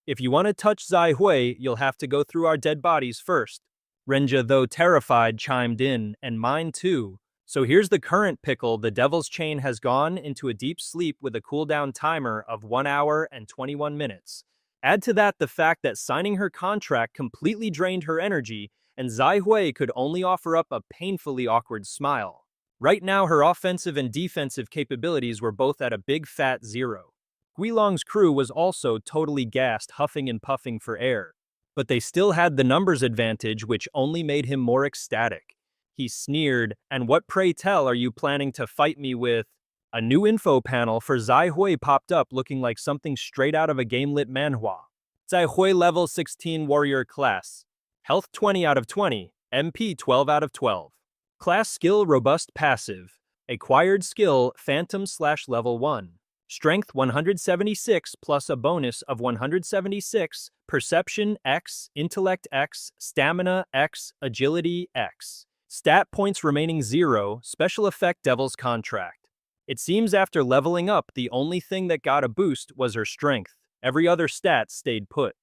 "If you want to touch Zai Hui, you'll have to go through our dead bodies first." Renja, though terrified, chimed in, "And mine too. So here's the current pickle. The Devil's Chain has gone into a deep sleep with a cooldown timer of 1 hour and 21 minutes. Add to that the fact that signing her contract completely drained her energy, and Zai Hui could only offer up a painfully awkward smile. Right now, her offensive and defensive capabilities were both at a big fat zero. Guilong's crew was also totally gassed, huffing and puffing for air. But they still had the numbers advantage, which only made him more ecstatic. He sneered, "And what, pray tell, are you planning to fight me with?" A new info panel for Zai Hui popped up, looking like something straight out of a game-lit manhwa. Zai Hui level 16 warrior class. Health 20 out of 20, MP 12 out of 12. Class skill robust passive. Acquired skill phantom/level 1. Strength 176 plus a bonus of 176, Perception X, Intellect X, Stamina X, Agility X. Stat points remaining 0, Special Effect Devil's Contract. It seems after leveling up, the only thing that got a boost was her strength. Every other stat stayed put.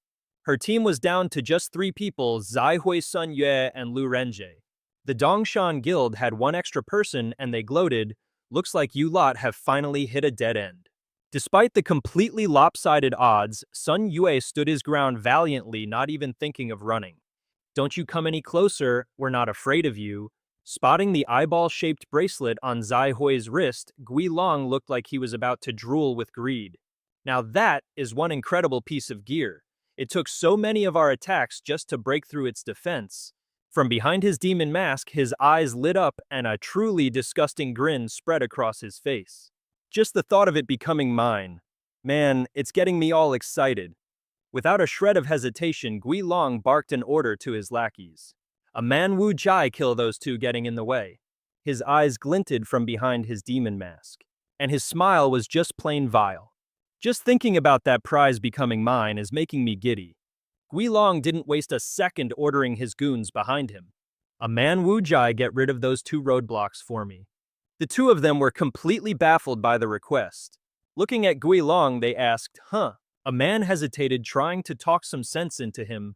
Her team was down to just 3 people, Zai Hui, Sun Yue, and Lu Renjie. The Dongshan Guild had 1 extra person and they gloated, "Looks like you lot have finally hit a dead end." Despite the completely lopsided odds, Sun Yue stood his ground valiantly, not even thinking of running. "Don't you come any closer, we're not afraid of you." Spotting the eyeball-shaped bracelet on Zai Hui's wrist, Gui Long looked like he was about to drool with greed. Now that is one incredible piece of gear. It took so many of our attacks just to break through its defense. From behind his demon mask, his eyes lit up and a truly disgusting grin spread across his face. Just the thought of it becoming mine. Man, it's getting me all excited. Without a shred of hesitation, Gui Long barked an order to his lackeys. A man Wu Jai kill those two getting in the way. His eyes glinted from behind his demon mask, and his smile was just plain vile. Just thinking about that prize becoming mine is making me giddy. Gui Long didn't waste a second ordering his goons behind him. "A man Wu Jai, get rid of those 2 roadblocks for me." The 2 of them were completely baffled by the request. Looking at Gui Long, they asked, "Huh?" A man hesitated, trying to talk some sense into him.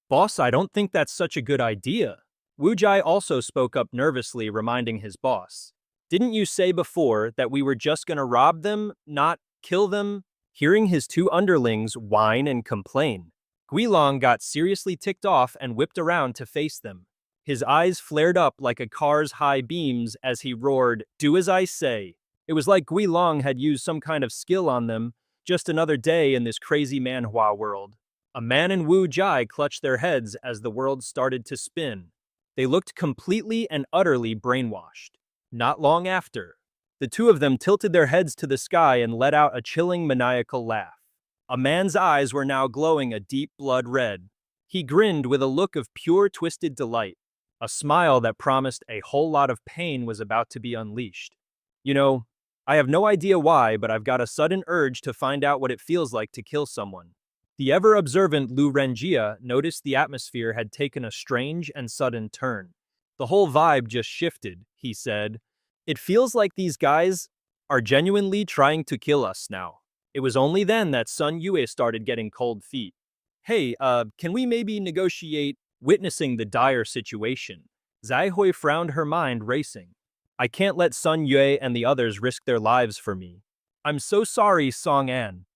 "Boss, I don't think that's such a good idea." Wu Jai also spoke up nervously, reminding his boss. "Didn't you say before that we were just gonna rob them, not kill them?" Hearing his 2 underlings whine and complain, Gui Long got seriously ticked off and whipped around to face them. His eyes flared up like a car's high beams as he roared, "Do as I say." It was like Gui Long had used some kind of skill on them, just another day in this crazy manhwa world. A man and Wu Jai clutched their heads as the world started to spin. They looked completely and utterly brainwashed. Not long after, the two of them tilted their heads to the sky and let out a chilling maniacal laugh. A man's eyes were now glowing a deep blood red. He grinned with a look of pure twisted delight, a smile that promised a whole lot of pain was about to be unleashed. You know, I have no idea why, but I've got a sudden urge to find out what it feels like to kill someone. The ever-observant Lu Renjia noticed the atmosphere had taken a strange and sudden turn. The whole vibe just shifted, he said. It feels like these guys are genuinely trying to kill us now. It was only then that Sun Yue started getting cold feet. Hey, can we maybe negotiate? Witnessing the dire situation, Zai Hui frowned, her mind racing. I can't let Sun Yue and the others risk their lives for me. I'm so sorry, Song An.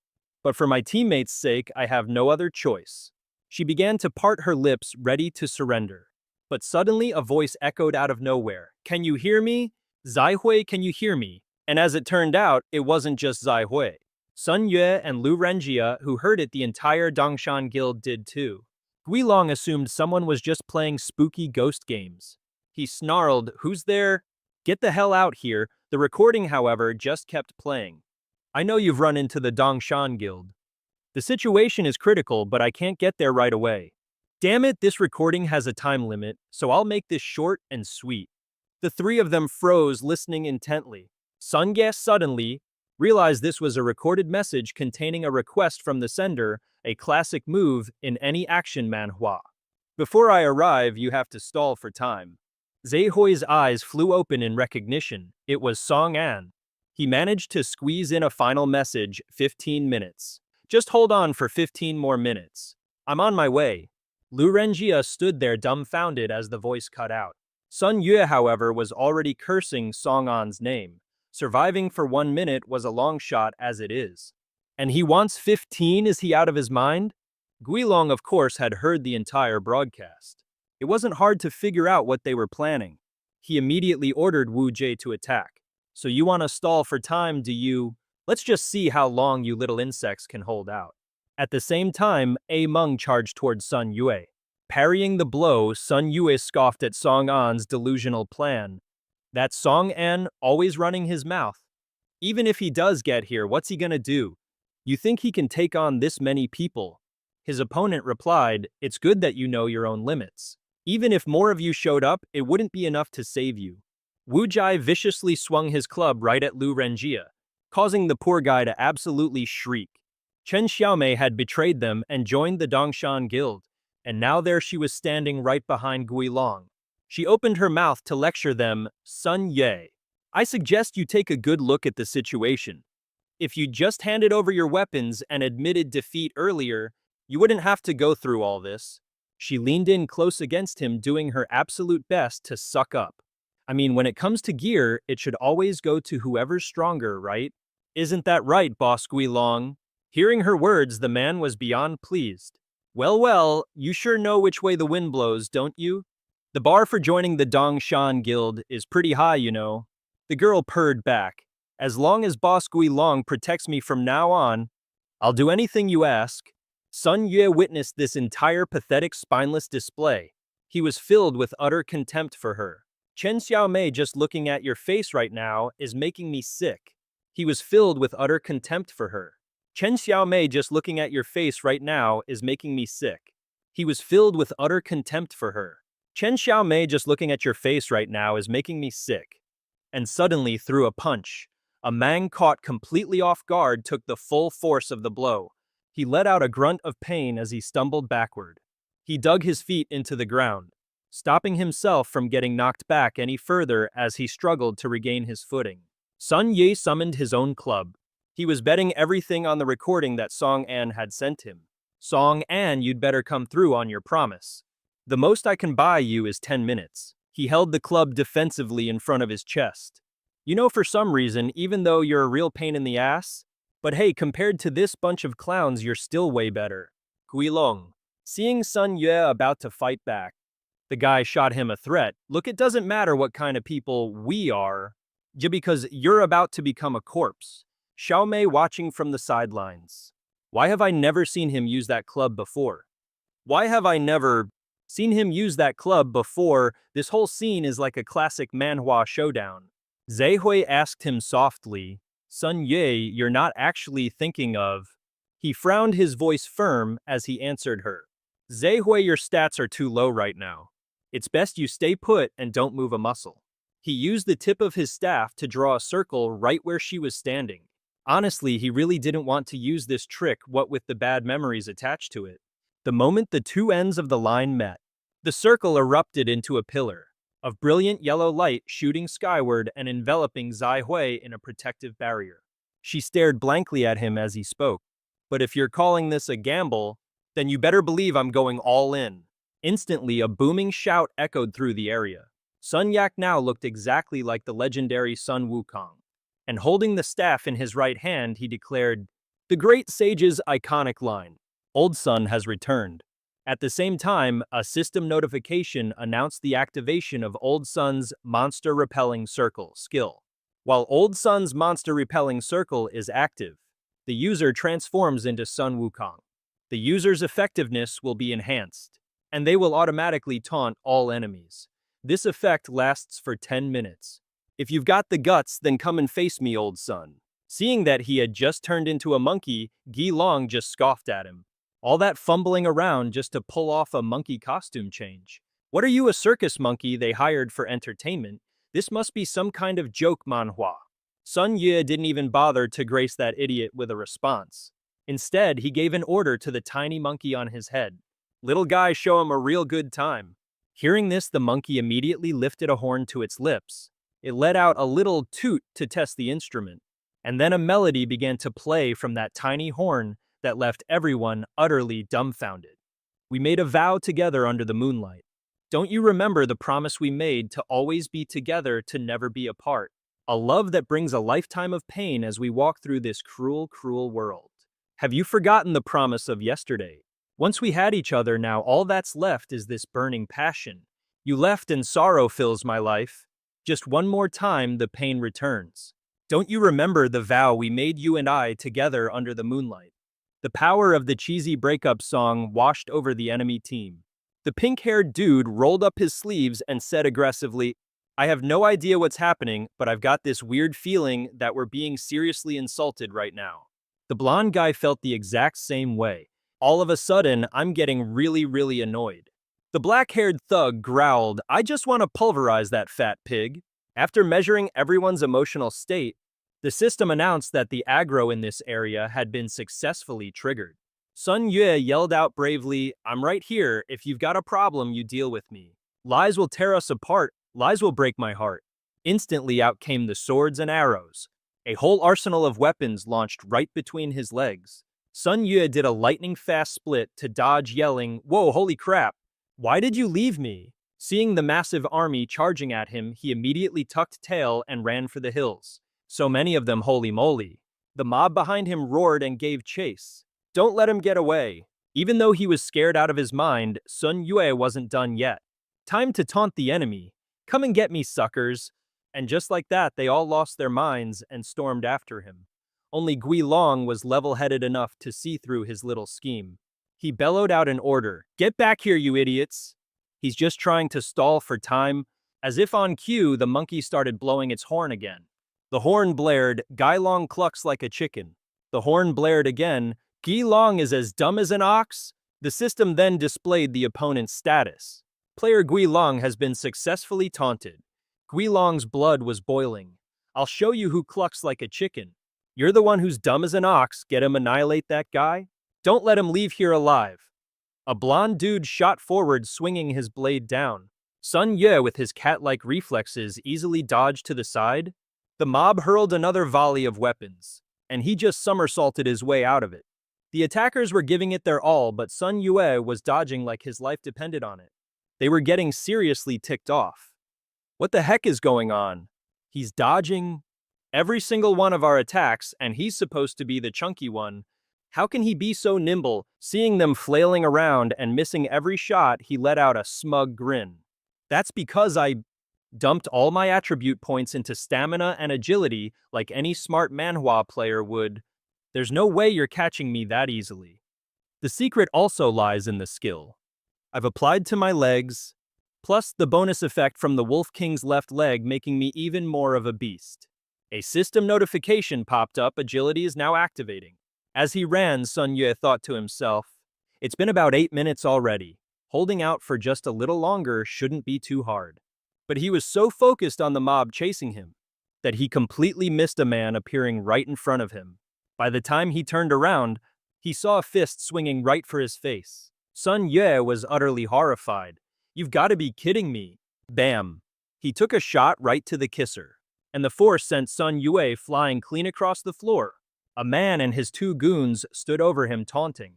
But for my teammates' sake, I have no other choice. She began to part her lips, ready to surrender. But suddenly a voice echoed out of nowhere. Can you hear me? Zai Hui, can you hear me? And as it turned out, it wasn't just Zai Hui. Sun Yue and Lu Renjia, who heard it, the entire Dongshan Guild did too. Guilong assumed someone was just playing spooky ghost games. He snarled, "Who's there? Get the hell out here." The recording, however, just kept playing. I know you've run into the Dongshan Guild. The situation is critical, but I can't get there right away. Damn it, this recording has a time limit, so I'll make this short and sweet. The three of them froze, listening intently. Sun Ye suddenly realized this was a recorded message containing a request from the sender, a classic move in any action manhwa. Before I arrive, you have to stall for time. Zai Hui's eyes flew open in recognition. It was Song An. He managed to squeeze in a final message, 15 minutes. Just hold on for 15 more minutes. I'm on my way. Lu Renjia stood there dumbfounded as the voice cut out. Sun Yue, however, was already cursing Song An's name. Surviving for 1 minute was a long shot as it is. And he wants 15? Is he out of his mind? Guilong, of course, had heard the entire broadcast. It wasn't hard to figure out what they were planning. He immediately ordered Wu Jie to attack. So you want to stall for time, do you? Let's just see how long you little insects can hold out. At the same time, A Meng charged towards Sun Yue. Parrying the blow, Sun Yue scoffed at Song An's delusional plan. That Song An always running his mouth. Even if he does get here, what's he gonna do? You think he can take on this many people? His opponent replied, it's good that you know your own limits. Even if more of you showed up, it wouldn't be enough to save you. Wu Jie viciously swung his club right at Lu Renjia, causing the poor guy to absolutely shriek. Chen Xiaomei had betrayed them and joined the Dongshan Guild, and now there she was standing right behind Guilong. She opened her mouth to lecture them. Sun Ye, I suggest you take a good look at the situation. If you just handed over your weapons and admitted defeat earlier, you wouldn't have to go through all this. She leaned in close against him, doing her absolute best to suck up. I mean, when it comes to gear, it should always go to whoever's stronger, right? Isn't that right, Boss Guilong? Hearing her words, the man was beyond pleased. Well, you sure know which way the wind blows, don't you? The bar for joining the Dongshan Guild is pretty high, you know. The girl purred back. As long as Boss Guilong protects me from now on, I'll do anything you ask. Sun Yue witnessed this entire pathetic, spineless display. He was filled with utter contempt for her. Chen Xiaomei, just looking at your face right now is making me sick. He was filled with utter contempt for her. Chen Xiaomei, just looking at your face right now is making me sick. He was filled with utter contempt for her. Chen Xiaomei, just looking at your face right now is making me sick. And suddenly threw a punch. A man caught completely off guard took the full force of the blow. He let out a grunt of pain as he stumbled backward. He dug his feet into the ground, stopping himself from getting knocked back any further as he struggled to regain his footing. Sun Ye summoned his own club. He was betting everything on the recording that Song An had sent him. Song An, you'd better come through on your promise. The most I can buy you is 10 minutes. He held the club defensively in front of his chest. You know, for some reason, even though you're a real pain in the ass, but hey, compared to this bunch of clowns, you're still way better. Guilong. Seeing Sun Yue about to fight back, the guy shot him a threat. Look, it doesn't matter what kind of people we are, just because you're about to become a corpse. Xiaomei watching from the sidelines. Why have I never seen him use that club before? Why have I never... Seen him use that club before, this whole scene is like a classic manhwa showdown. Zhehui asked him softly, Sun Yue, you're not actually thinking of. He frowned, his voice firm, as he answered her. Zhehui, your stats are too low right now. It's best you stay put and don't move a muscle. He used the tip of his staff to draw a circle right where she was standing. Honestly, he really didn't want to use this trick, what with the bad memories attached to it. The moment the two ends of the line met, the circle erupted into a pillar of brilliant yellow light shooting skyward and enveloping Zai Hui in a protective barrier. She stared blankly at him as he spoke. But if you're calling this a gamble, then you better believe I'm going all in. Instantly, a booming shout echoed through the area. Sun Yak now looked exactly like the legendary Sun Wukong. And holding the staff in his right hand, he declared, the great sage's iconic line, Old Sun has returned. At the same time, a system notification announced the activation of Old Sun's Monster Repelling Circle skill. While Old Sun's Monster Repelling Circle is active, the user transforms into Sun Wukong. The user's effectiveness will be enhanced, and they will automatically taunt all enemies. This effect lasts for 10 minutes. If you've got the guts, then come and face me, Old Sun. Seeing that he had just turned into a monkey, Gi Long just scoffed at him. All that fumbling around just to pull off a monkey costume change. What are you, a circus monkey they hired for entertainment? This must be some kind of joke manhwa. Sun Yue didn't even bother to grace that idiot with a response. Instead, he gave an order to the tiny monkey on his head. Little guy, show him a real good time. Hearing this, the monkey immediately lifted a horn to its lips. It let out a little toot to test the instrument, and then a melody began to play from that tiny horn that left everyone utterly dumbfounded. We made a vow together under the moonlight. Don't you remember the promise we made to always be together, to never be apart? A love that brings a lifetime of pain as we walk through this cruel, cruel world. Have you forgotten the promise of yesterday? Once we had each other, now all that's left is this burning passion. You left and sorrow fills my life. Just one more time, the pain returns. Don't you remember the vow we made, you and I, together under the moonlight? The power of the cheesy breakup song washed over the enemy team. The pink-haired dude rolled up his sleeves and said aggressively, I have no idea what's happening, but I've got this weird feeling that we're being seriously insulted right now. The blonde guy felt the exact same way. All of a sudden, I'm getting really annoyed. The black-haired thug growled, I just want to pulverize that fat pig. After measuring everyone's emotional state, the system announced that the aggro in this area had been successfully triggered. Sun Yue yelled out bravely, I'm right here. If you've got a problem, you deal with me. Lies will tear us apart. Lies will break my heart. Instantly out came the swords and arrows. A whole arsenal of weapons launched right between his legs. Sun Yue did a lightning-fast split to dodge, yelling, whoa, holy crap. Why did you leave me? Seeing the massive army charging at him, he immediately tucked tail and ran for the hills. So many of them, holy moly. The mob behind him roared and gave chase. Don't let him get away. Even though he was scared out of his mind, Sun Yue wasn't done yet. Time to taunt the enemy. Come and get me, suckers. And just like that, they all lost their minds and stormed after him. Only Gui Long was level-headed enough to see through his little scheme. He bellowed out an order, get back here, you idiots. He's just trying to stall for time. As if on cue, the monkey started blowing its horn again. The horn blared, Gai Long clucks like a chicken. The horn blared again, Gui Long is as dumb as an ox. The system then displayed the opponent's status. Player Gui Long has been successfully taunted. Gui Long's blood was boiling. I'll show you who clucks like a chicken. You're the one who's dumb as an ox. Get him, annihilate that guy. Don't let him leave here alive. A blonde dude shot forward, swinging his blade down. Sun Yue, with his cat-like reflexes, easily dodged to the side. The mob hurled another volley of weapons, and he just somersaulted his way out of it. The attackers were giving it their all, but Sun Yue was dodging like his life depended on it. They were getting seriously ticked off. What the heck is going on? He's dodging every single one of our attacks, and he's supposed to be the chunky one. How can he be so nimble? Seeing them flailing around and missing every shot, he let out a smug grin. That's because I dumped all my attribute points into stamina and agility like any smart manhwa player would. There's no way you're catching me that easily. The secret also lies in the skill. I've applied to my legs, plus the bonus effect from the Wolf King's left leg making me even more of a beast. A system notification popped up, agility is now activating. As he ran, Sun Yue thought to himself, it's been about 8 minutes already. Holding out for just a little longer shouldn't be too hard. But he was so focused on the mob chasing him that he completely missed a man appearing right in front of him. By the time he turned around, he saw a fist swinging right for his face. Sun Yue was utterly horrified. You've got to be kidding me. Bam. He took a shot right to the kisser, and the force sent Sun Yue flying clean across the floor. A man and his 2 goons stood over him taunting.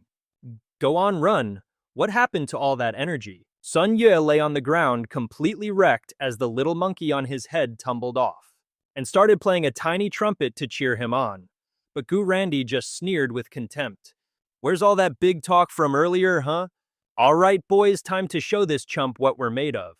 Go on, run. What happened to all that energy? Sun Yue lay on the ground completely wrecked as the little monkey on his head tumbled off, and started playing a tiny trumpet to cheer him on. But Gu Randy just sneered with contempt. Where's all that big talk from earlier, huh? All right, boys, time to show this chump what we're made of.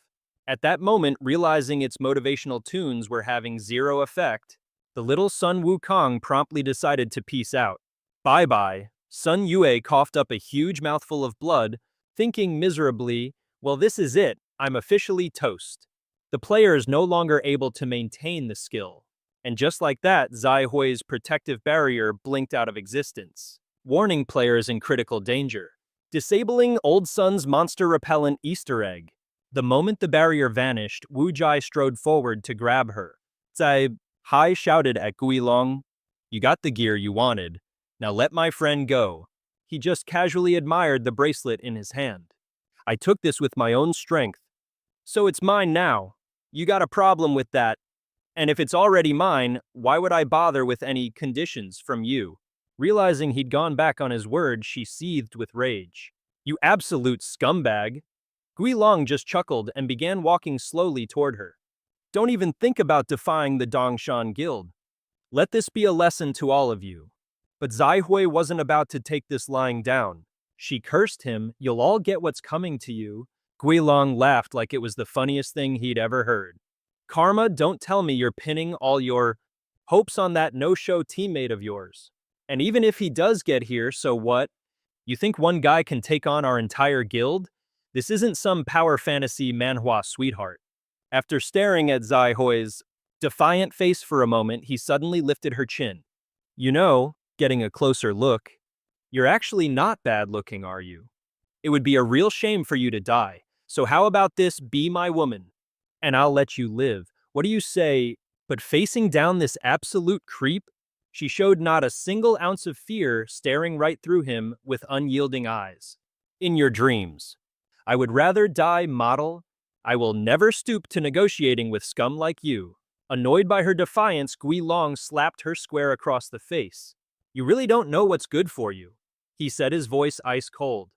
At that moment, realizing its motivational tunes were having zero effect, the little Sun Wukong promptly decided to peace out. Bye-bye. Sun Yue coughed up a huge mouthful of blood, thinking miserably, well, this is it, I'm officially toast. The player is no longer able to maintain the skill. And just like that, Zai Hui's protective barrier blinked out of existence, warning players in critical danger. Disabling Old Sun's monster repellent Easter egg. The moment the barrier vanished, Wu Jai strode forward to grab her. Zai Hai shouted at Gui Long, you got the gear you wanted. Now let my friend go. He just casually admired the bracelet in his hand. I took this with my own strength. So it's mine now. You got a problem with that. And if it's already mine, why would I bother with any conditions from you? Realizing he'd gone back on his word, she seethed with rage. You absolute scumbag. Gui Long just chuckled and began walking slowly toward her. Don't even think about defying the Dongshan Guild. Let this be a lesson to all of you. But Zai Hui wasn't about to take this lying down. She cursed him, you'll all get what's coming to you. Gui Long laughed like it was the funniest thing he'd ever heard. Karma, don't tell me you're pinning all your hopes on that no-show teammate of yours. And even if he does get here, so what? You think one guy can take on our entire guild? This isn't some power fantasy manhwa sweetheart. After staring at Zai Hui's defiant face for a moment, he suddenly lifted her chin. You know, getting a closer look, you're actually not bad looking, are you? It would be a real shame for you to die. So how about this, be my woman? And I'll let you live. What do you say? But facing down this absolute creep, she showed not a single ounce of fear, staring right through him with unyielding eyes. In your dreams. I would rather die, model. I will never stoop to negotiating with scum like you. Annoyed by her defiance, Gui Long slapped her square across the face. You really don't know what's good for you, he said, his voice ice cold.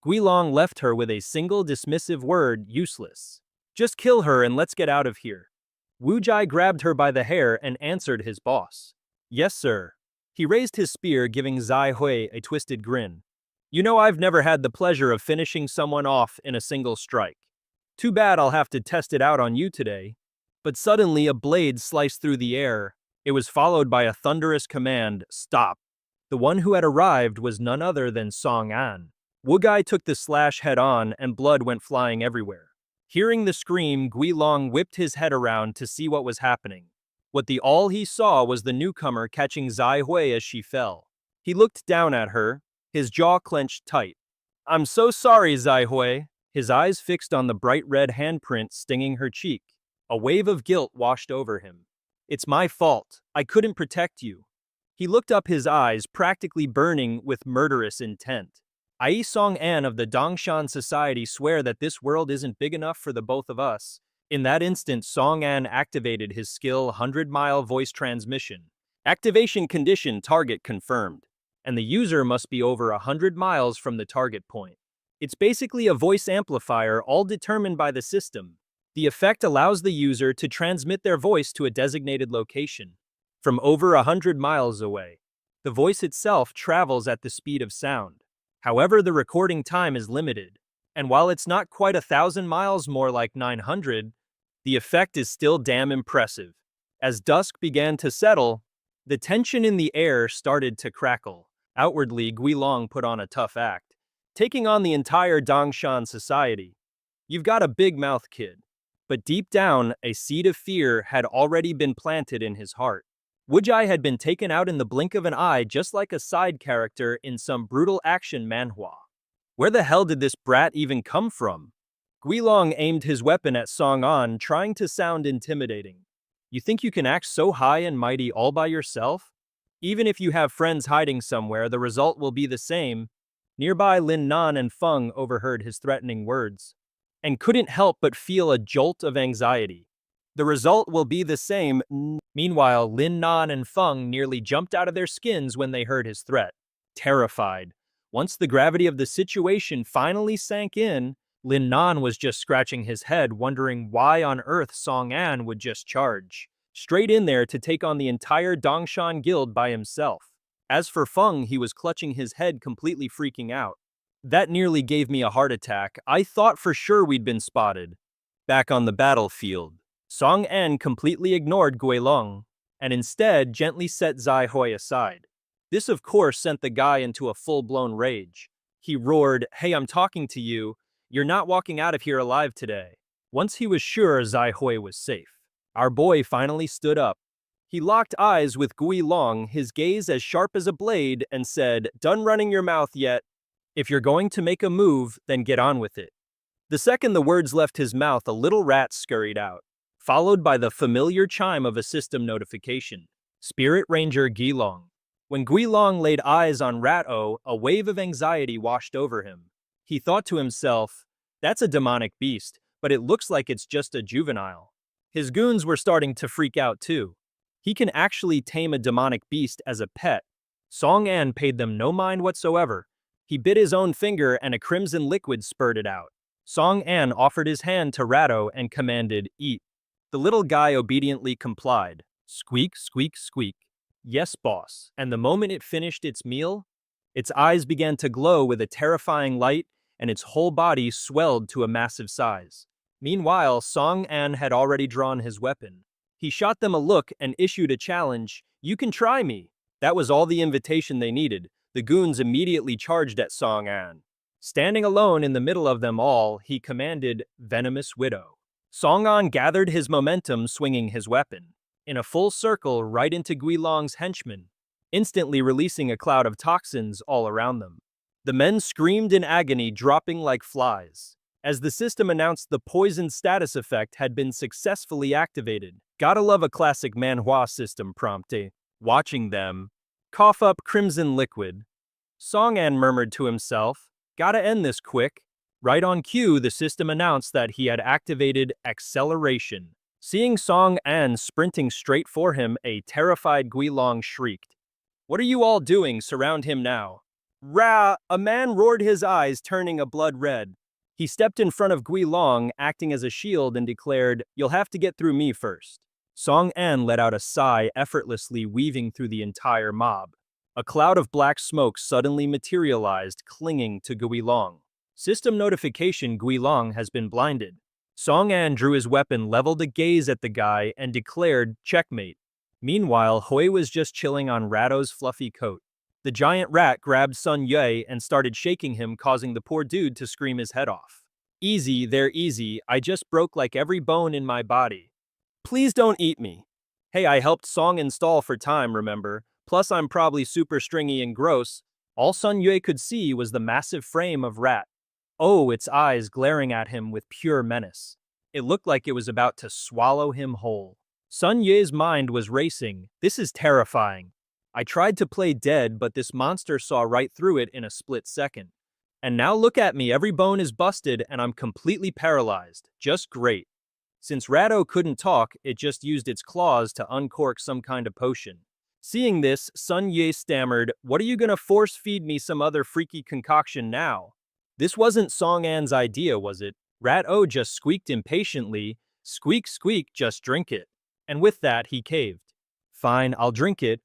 Gui Long left her with a single dismissive word, useless. Just kill her and let's get out of here. Wu Jai grabbed her by the hair and answered his boss. Yes, sir. He raised his spear, giving Zai Hui a twisted grin. You know, I've never had the pleasure of finishing someone off in a single strike. Too bad I'll have to test it out on you today. But suddenly a blade sliced through the air. It was followed by a thunderous command, stop. The one who had arrived was none other than Song An. Wu Gai took the slash head on and blood went flying everywhere. Hearing the scream, Gui Long whipped his head around to see what was happening. All he saw was the newcomer catching Zai Hui as she fell. He looked down at her, his jaw clenched tight. I'm so sorry, Zai Hui. His eyes fixed on the bright red handprint stinging her cheek. A wave of guilt washed over him. It's my fault. I couldn't protect you. He looked up, his eyes practically burning with murderous intent. I, Song An of the Dongshan Society, swear that this world isn't big enough for the both of us. In that instant, Song An activated his skill 100-mile voice transmission. Activation condition target confirmed. And the user must be over 100 miles from the target point. It's basically a voice amplifier, all determined by the system. The effect allows the user to transmit their voice to a designated location from over 100 miles away. The voice itself travels at the speed of sound. However, the recording time is limited, and while it's not quite 1,000 miles, more like 900, the effect is still damn impressive. As dusk began to settle, the tension in the air started to crackle. Outwardly, Gui Long put on a tough act, taking on the entire Dongshan society. You've got a big mouth, kid. But deep down, a seed of fear had already been planted in his heart. Wujai had been taken out in the blink of an eye just like a side character in some brutal action manhwa. Where the hell did this brat even come from? Guilong aimed his weapon at Song An, trying to sound intimidating. You think you can act so high and mighty all by yourself? Even if you have friends hiding somewhere, the result will be the same. Nearby Lin Nan and Feng overheard his threatening words, and couldn't help but feel a jolt of anxiety. The result will be the same. Meanwhile, Lin Nan and Feng nearly jumped out of their skins when they heard his threat. Terrified. Once the gravity of the situation finally sank in, Lin Nan was just scratching his head, wondering why on earth Song An would just charge straight in there to take on the entire Dongshan guild by himself. As for Feng, he was clutching his head, completely freaking out. That nearly gave me a heart attack. I thought for sure we'd been spotted. Back on the battlefield, Song An completely ignored Guilong, and instead gently set Zai Hui aside. This of course sent the guy into a full-blown rage. He roared, "Hey, I'm talking to you. You're not walking out of here alive today." Once he was sure Zai Hui was safe, our boy finally stood up. He locked eyes with Guilong, his gaze as sharp as a blade, and said, "Done running your mouth yet? If you're going to make a move, then get on with it." The second the words left his mouth, a little rat scurried out, followed by the familiar chime of a system notification. Spirit Ranger Guilong. When Guilong laid eyes on Rat-O, a wave of anxiety washed over him. He thought to himself, "That's a demonic beast, but it looks like it's just a juvenile." His goons were starting to freak out too. He can actually tame a demonic beast as a pet. Song An paid them no mind whatsoever. He bit his own finger and a crimson liquid spurted out. Song An offered his hand to Rat-O and commanded, "Eat." The little guy obediently complied. Squeak, squeak, squeak. "Yes, boss." And the moment it finished its meal, its eyes began to glow with a terrifying light and its whole body swelled to a massive size. Meanwhile, Song An had already drawn his weapon. He shot them a look and issued a challenge, "You can try me." That was all the invitation they needed. The goons immediately charged at Song An. Standing alone in the middle of them all, he commanded, "Venomous Widow." Song An gathered his momentum, swinging his weapon in a full circle right into Guilong's henchmen, instantly releasing a cloud of toxins all around them. The men screamed in agony, dropping like flies, as the system announced the poison status effect had been successfully activated. Gotta love a classic manhwa system prompt, eh? Watching them cough up crimson liquid, Song An murmured to himself, "Gotta end this quick." Right on cue, the system announced that he had activated acceleration. Seeing Song An sprinting straight for him, a terrified Guilong shrieked, "What are you all doing? Surround him now." "Rah!" A man roared, his eyes turning a blood red. He stepped in front of Guilong, acting as a shield, and declared, "You'll have to get through me first." Song An let out a sigh, effortlessly weaving through the entire mob. A cloud of black smoke suddenly materialized, clinging to Guilong. System notification: Guilong has been blinded. Song An drew his weapon, leveled a gaze at the guy, and declared, "Checkmate." Meanwhile, Hui was just chilling on Rat-O's fluffy coat. The giant rat grabbed Sun Yue and started shaking him, causing the poor dude to scream his head off. "Easy there, easy. I just broke like every bone in my body. Please don't eat me." "Hey, I helped Song install for time, remember? Plus I'm probably super stringy and gross." All Sun Yue could see was the massive frame of Rat. Oh, its eyes glaring at him with pure menace. It looked like it was about to swallow him whole. Sun Yue's mind was racing. This is terrifying. I tried to play dead, but this monster saw right through it in a split second. And now look at me, every bone is busted and I'm completely paralyzed. Just great. Since Rat-O couldn't talk, it just used its claws to uncork some kind of potion. Seeing this, Sun Yue stammered, "What are you gonna force feed me some other freaky concoction now?" This wasn't Song An's idea, was it? Rat-O just squeaked impatiently, "Squeak, squeak, just drink it." And with that, he caved. "Fine, I'll drink it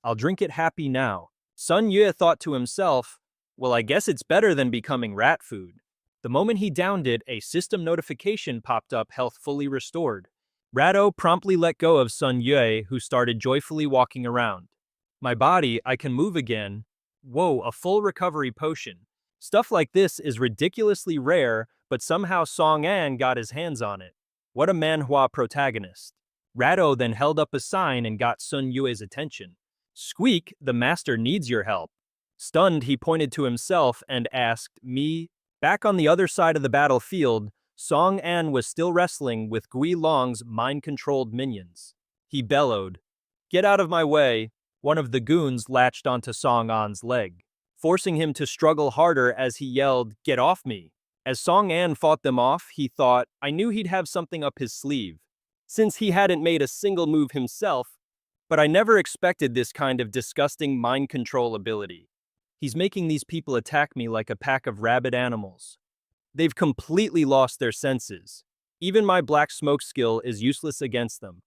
happy now." Sun Yue thought to himself, "Well, I guess it's better than becoming rat food." The moment he downed it, a system notification popped up, health fully restored. Rat-O promptly let go of Sun Yue, who started joyfully walking around. "My body, I can move again." Whoa, a full recovery potion. Stuff like this is ridiculously rare, but somehow Song An got his hands on it. What a manhwa protagonist. Rado then held up a sign and got Sun Yue's attention. Squeak, the master needs your help. Stunned, he pointed to himself and asked, me? Back on the other side of the battlefield, Song An was still wrestling with Gui Long's mind-controlled minions. He bellowed, get out of my way. One of the goons latched onto Song An's leg, forcing him to struggle harder as he yelled, get off me. As Song An fought them off, he thought, I knew he'd have something up his sleeve, since he hadn't made a single move himself, but I never expected this kind of disgusting mind control ability. He's making these people attack me like a pack of rabid animals. They've completely lost their senses. Even my black smoke skill is useless against them.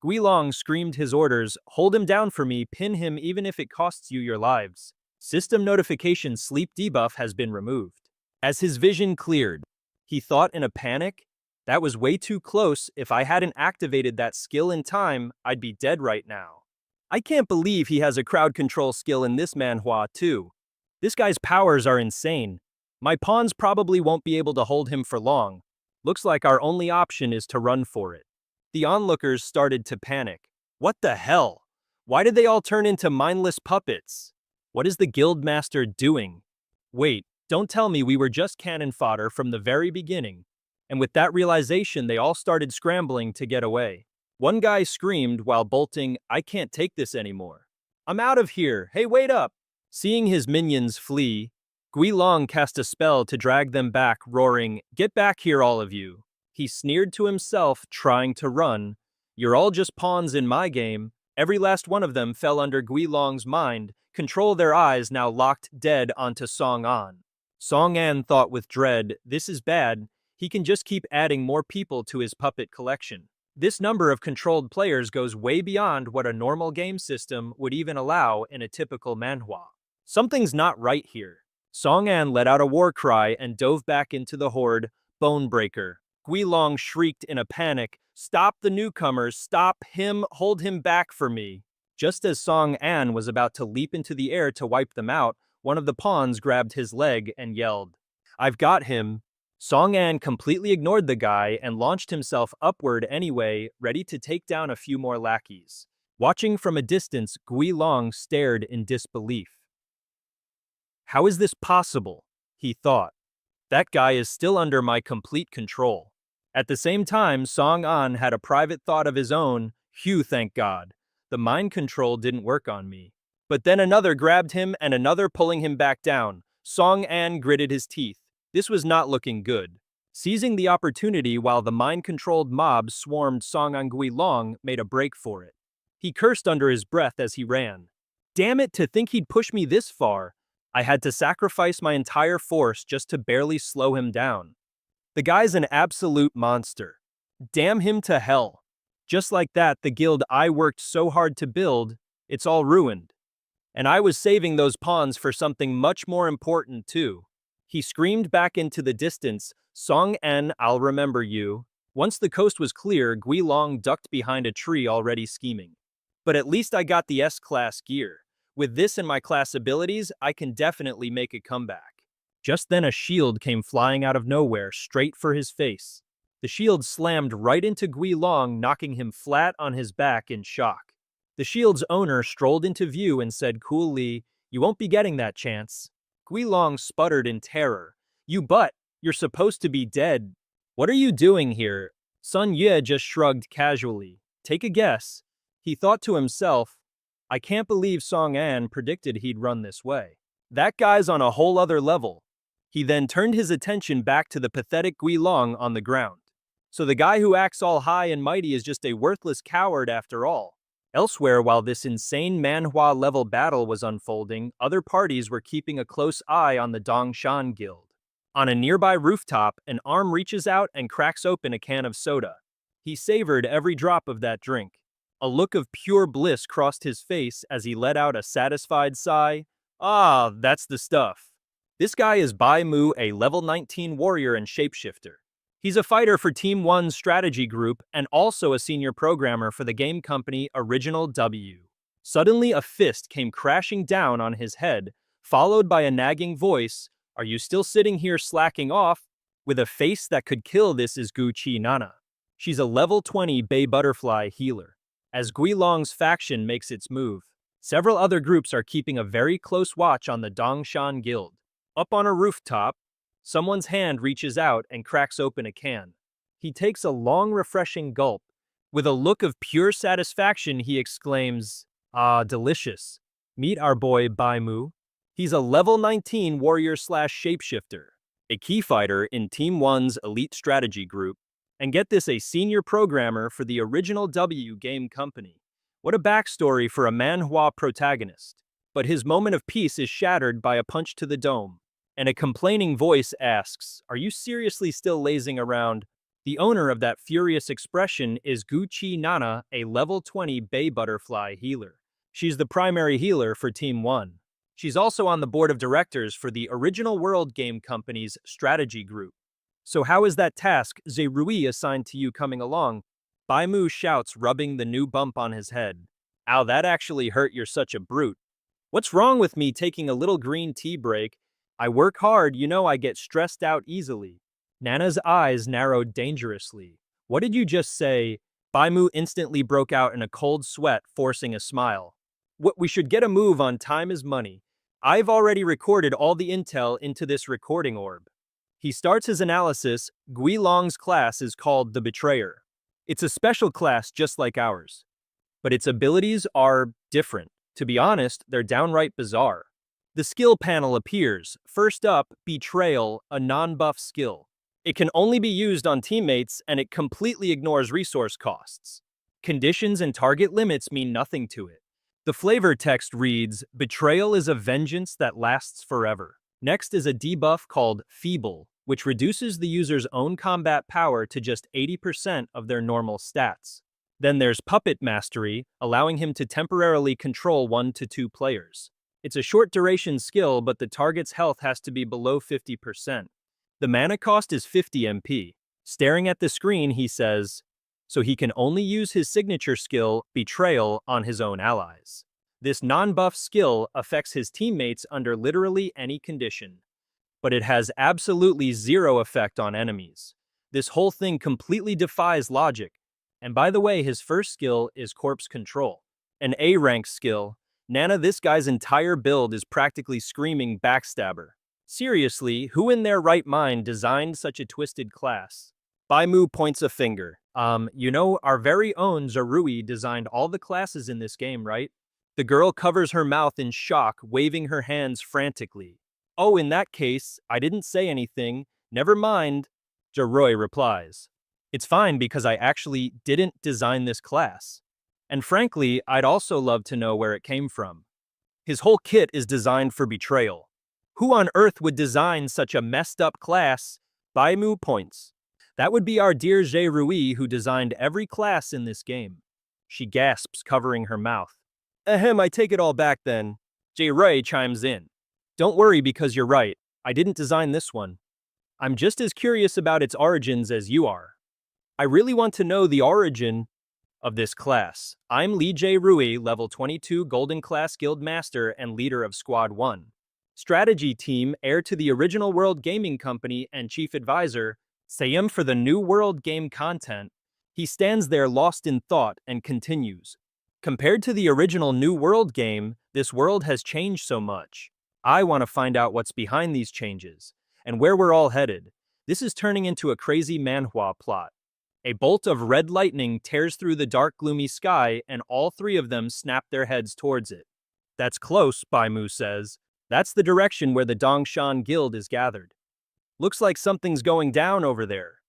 Gui Long screamed his orders, hold him down for me, pin him even if it costs you your lives. System notification sleep debuff has been removed. As his vision cleared, he thought in a panic, that was way too close. If I hadn't activated that skill in time, I'd be dead right now. I can't believe he has a crowd control skill in this manhwa too. This guy's powers are insane. My pawns probably won't be able to hold him for long. Looks like our only option is to run for it. The onlookers started to panic. What the hell? Why did they all turn into mindless puppets? What is the guild master doing? Wait, don't tell me we were just cannon fodder from the very beginning. And with that realization, they all started scrambling to get away. One guy screamed while bolting, I can't take this anymore. I'm out of here. Hey, wait up. Seeing his minions flee, Gui Long cast a spell to drag them back, roaring, get back here, all of you. He sneered to himself, trying to run. You're all just pawns in my game. Every last one of them fell under Gui Long's mind, control their eyes now locked dead onto Song An. Song An thought with dread, this is bad. He can just keep adding more people to his puppet collection. This number of controlled players goes way beyond what a normal game system would even allow in a typical manhwa. Something's not right here. Song An let out a war cry and dove back into the horde, Bonebreaker. Gui Long shrieked in a panic, stop the newcomers, stop him, hold him back for me. Just as Song An was about to leap into the air to wipe them out, one of the pawns grabbed his leg and yelled, I've got him. Song An completely ignored the guy and launched himself upward anyway, ready to take down a few more lackeys. Watching from a distance, Gui Long stared in disbelief. How is this possible? He thought. That guy is still under my complete control. At the same time, Song An had a private thought of his own, phew, thank God. The mind control didn't work on me. But then another grabbed him and another pulling him back down. Song An gritted his teeth. This was not looking good. Seizing the opportunity while the mind-controlled mob swarmed Song An, Gui Long made a break for it. He cursed under his breath as he ran. Damn it, to think he'd push me this far. I had to sacrifice my entire force just to barely slow him down. The guy's an absolute monster. Damn him to hell. Just like that, the guild I worked so hard to build, it's all ruined. And I was saving those pawns for something much more important too. He screamed back into the distance, Song An, I'll remember you. Once the coast was clear, Gui Long ducked behind a tree already scheming. But at least I got the S-class gear. With this and my class abilities, I can definitely make a comeback. Just then a shield came flying out of nowhere, straight for his face. The shield slammed right into Gui Long, knocking him flat on his back in shock. The shield's owner strolled into view and said coolly, you won't be getting that chance. Gui Long sputtered in terror. You butt, you're supposed to be dead. What are you doing here? Sun Yue just shrugged casually. Take a guess. He thought to himself, I can't believe Song An predicted he'd run this way. That guy's on a whole other level. He then turned his attention back to the pathetic Gui Long on the ground. So the guy who acts all high and mighty is just a worthless coward after all. Elsewhere, while this insane manhwa-level battle was unfolding, other parties were keeping a close eye on the Dongshan Guild. On a nearby rooftop, an arm reaches out and cracks open a can of soda. He savored every drop of that drink. A look of pure bliss crossed his face as he let out a satisfied sigh. Ah, that's the stuff. This guy is Bai Mu, a level 19 warrior and shapeshifter. He's a fighter for Team 1's strategy group and also a senior programmer for the game company Original W. Suddenly, a fist came crashing down on his head, followed by a nagging voice, Are you still sitting here slacking off? With a face that could kill, this is Gucci Nana. She's a level 20 Bay Butterfly healer. As Guilong's faction makes its move, several other groups are keeping a very close watch on the Dongshan Guild. Up on a rooftop, someone's hand reaches out and cracks open a can. He takes a long, refreshing gulp. With a look of pure satisfaction, he exclaims, "Ah, delicious. Meet our boy Bai Mu." He's a level 19 warrior/shapeshifter, a key fighter in Team 1's elite strategy group, and get this, a senior programmer for the original W game company. What a backstory for a manhwa protagonist. But his moment of peace is shattered by a punch to the dome, and a complaining voice asks, "Are you seriously still lazing around?" The owner of that furious expression is Gucci Nana, a level 20 Bay Butterfly healer. She's the primary healer for Team 1. She's also on the board of directors for the Original World Game Company's strategy group. "So how is that task Zerui assigned to you coming along?" Bai Mu shouts, rubbing the new bump on his head. "Ow, that actually hurt, you're such a brute." "What's wrong with me taking a little green tea break? I work hard, you know I get stressed out easily." Nana's eyes narrowed dangerously. "What did you just say?" Bai Mu instantly broke out in a cold sweat, forcing a smile. "What, we should get a move on, time is money. I've already recorded all the intel into this recording orb." He starts his analysis. Guilong's class is called the Betrayer. It's a special class just like ours, but its abilities are different. To be honest, they're downright bizarre. The skill panel appears. First up, Betrayal, a non-buff skill. It can only be used on teammates, and it completely ignores resource costs. Conditions and target limits mean nothing to it. The flavor text reads, "Betrayal is a vengeance that lasts forever." Next is a debuff called Feeble, which reduces the user's own combat power to just 80% of their normal stats. Then there's Puppet Mastery, allowing him to temporarily control 1 to 2 players. It's a short duration skill, but the target's health has to be below 50%. The mana cost is 50 MP. Staring at the screen, he says, so he can only use his signature skill, Betrayal, on his own allies. This non-buff skill affects his teammates under literally any condition, but it has absolutely zero effect on enemies. This whole thing completely defies logic. And by the way, his first skill is Corpse Control, an A-rank skill. Nana, this guy's entire build is practically screaming backstabber. Seriously, who in their right mind designed such a twisted class? Bai Mu points a finger. You know, our very own Zerui designed all the classes in this game, right? The girl covers her mouth in shock, waving her hands frantically. "Oh, in that case, I didn't say anything. Never mind," Zerui replies. "It's fine because I actually didn't design this class. And frankly, I'd also love to know where it came from. His whole kit is designed for betrayal. Who on earth would design such a messed up class?" Bai Mu points. "That would be our dear Zerui, who designed every class in this game." She gasps, covering her mouth. "Ahem, I take it all back then." Zerui chimes in. "Don't worry because you're right. I didn't design this one. I'm just as curious about its origins as you are. I really want to know the origin of this class. I'm Lee J. Rui, level 22 Golden Class Guild Master and leader of Squad 1. Strategy team, heir to the Original World Gaming Company and chief advisor, Sayem for the New World game content." He stands there lost in thought and continues. "Compared to the original New World game, this world has changed so much. I want to find out what's behind these changes, and where we're all headed. This is turning into a crazy manhwa plot." A bolt of red lightning tears through the dark, gloomy sky, and all three of them snap their heads towards it. "That's close," Bai Mu says. "That's the direction where the Dongshan Guild is gathered. Looks like something's going down over there.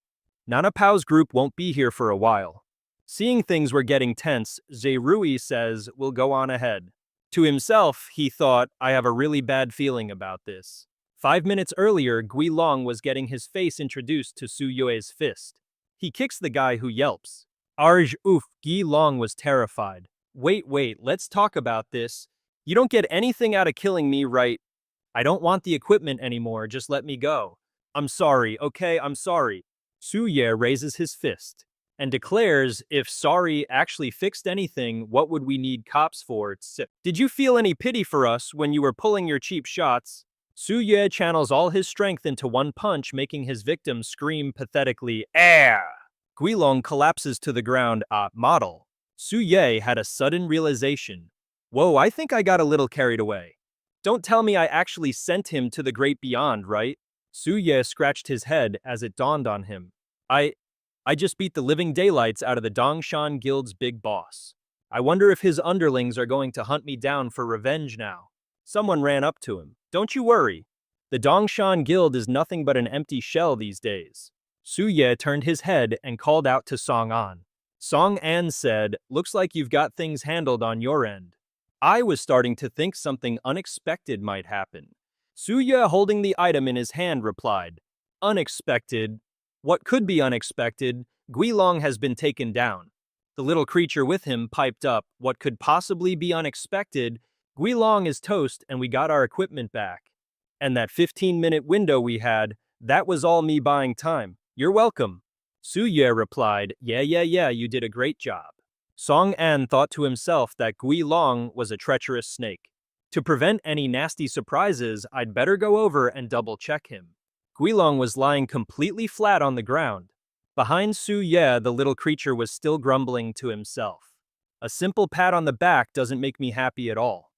Nana Pao's group won't be here for a while." Seeing things were getting tense, Zerui says, "We'll go on ahead." To himself, he thought, "I have a really bad feeling about this." 5 minutes earlier, Guilong was getting his face introduced to Su Yue's fist. He kicks the guy who yelps. "Arj, oof," Guilong was terrified. Wait, let's talk about this. You don't get anything out of killing me, right? I don't want the equipment anymore, just let me go." "I'm sorry, okay, I'm sorry." Su Ye raises his fist and declares, "If sorry actually fixed anything, what would we need cops for? Did you feel any pity for us when you were pulling your cheap shots?" Su Ye channels all his strength into one punch, making his victim scream pathetically, "Air!" Guilong collapses to the ground, model. Su Ye had a sudden realization. Whoa, I think I got a little carried away. Don't tell me I actually sent him to the great beyond, right? Su Ye scratched his head as it dawned on him. I I just beat the living daylights out of the Dongshan Guild's big boss. I wonder if his underlings are going to hunt me down for revenge now. Someone ran up to him. Don't you worry. The Dongshan Guild is nothing but an empty shell these days. Su Ye turned his head and called out to Song An. Song An said, looks like you've got things handled on your end. I was starting to think something unexpected might happen. Su Ye, holding the item in his hand, replied, Unexpected? What could be unexpected? Guilong has been taken down. The little creature with him piped up, what could possibly be unexpected? Guilong is toast and we got our equipment back. And that 15-minute window we had, that was all me buying time. You're welcome. Su Ye replied, yeah, you did a great job. Song An thought to himself that Guilong was a treacherous snake. To prevent any nasty surprises, I'd better go over and double-check him. Guilong was lying completely flat on the ground. Behind Su Ye, the little creature was still grumbling to himself. A simple pat on the back doesn't make me happy at all.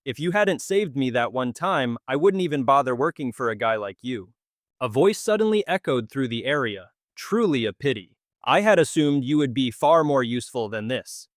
If you hadn't saved me that one time, I wouldn't even bother working for a guy like you. A voice suddenly echoed through the area. Truly a pity. I had assumed you would be far more useful than this.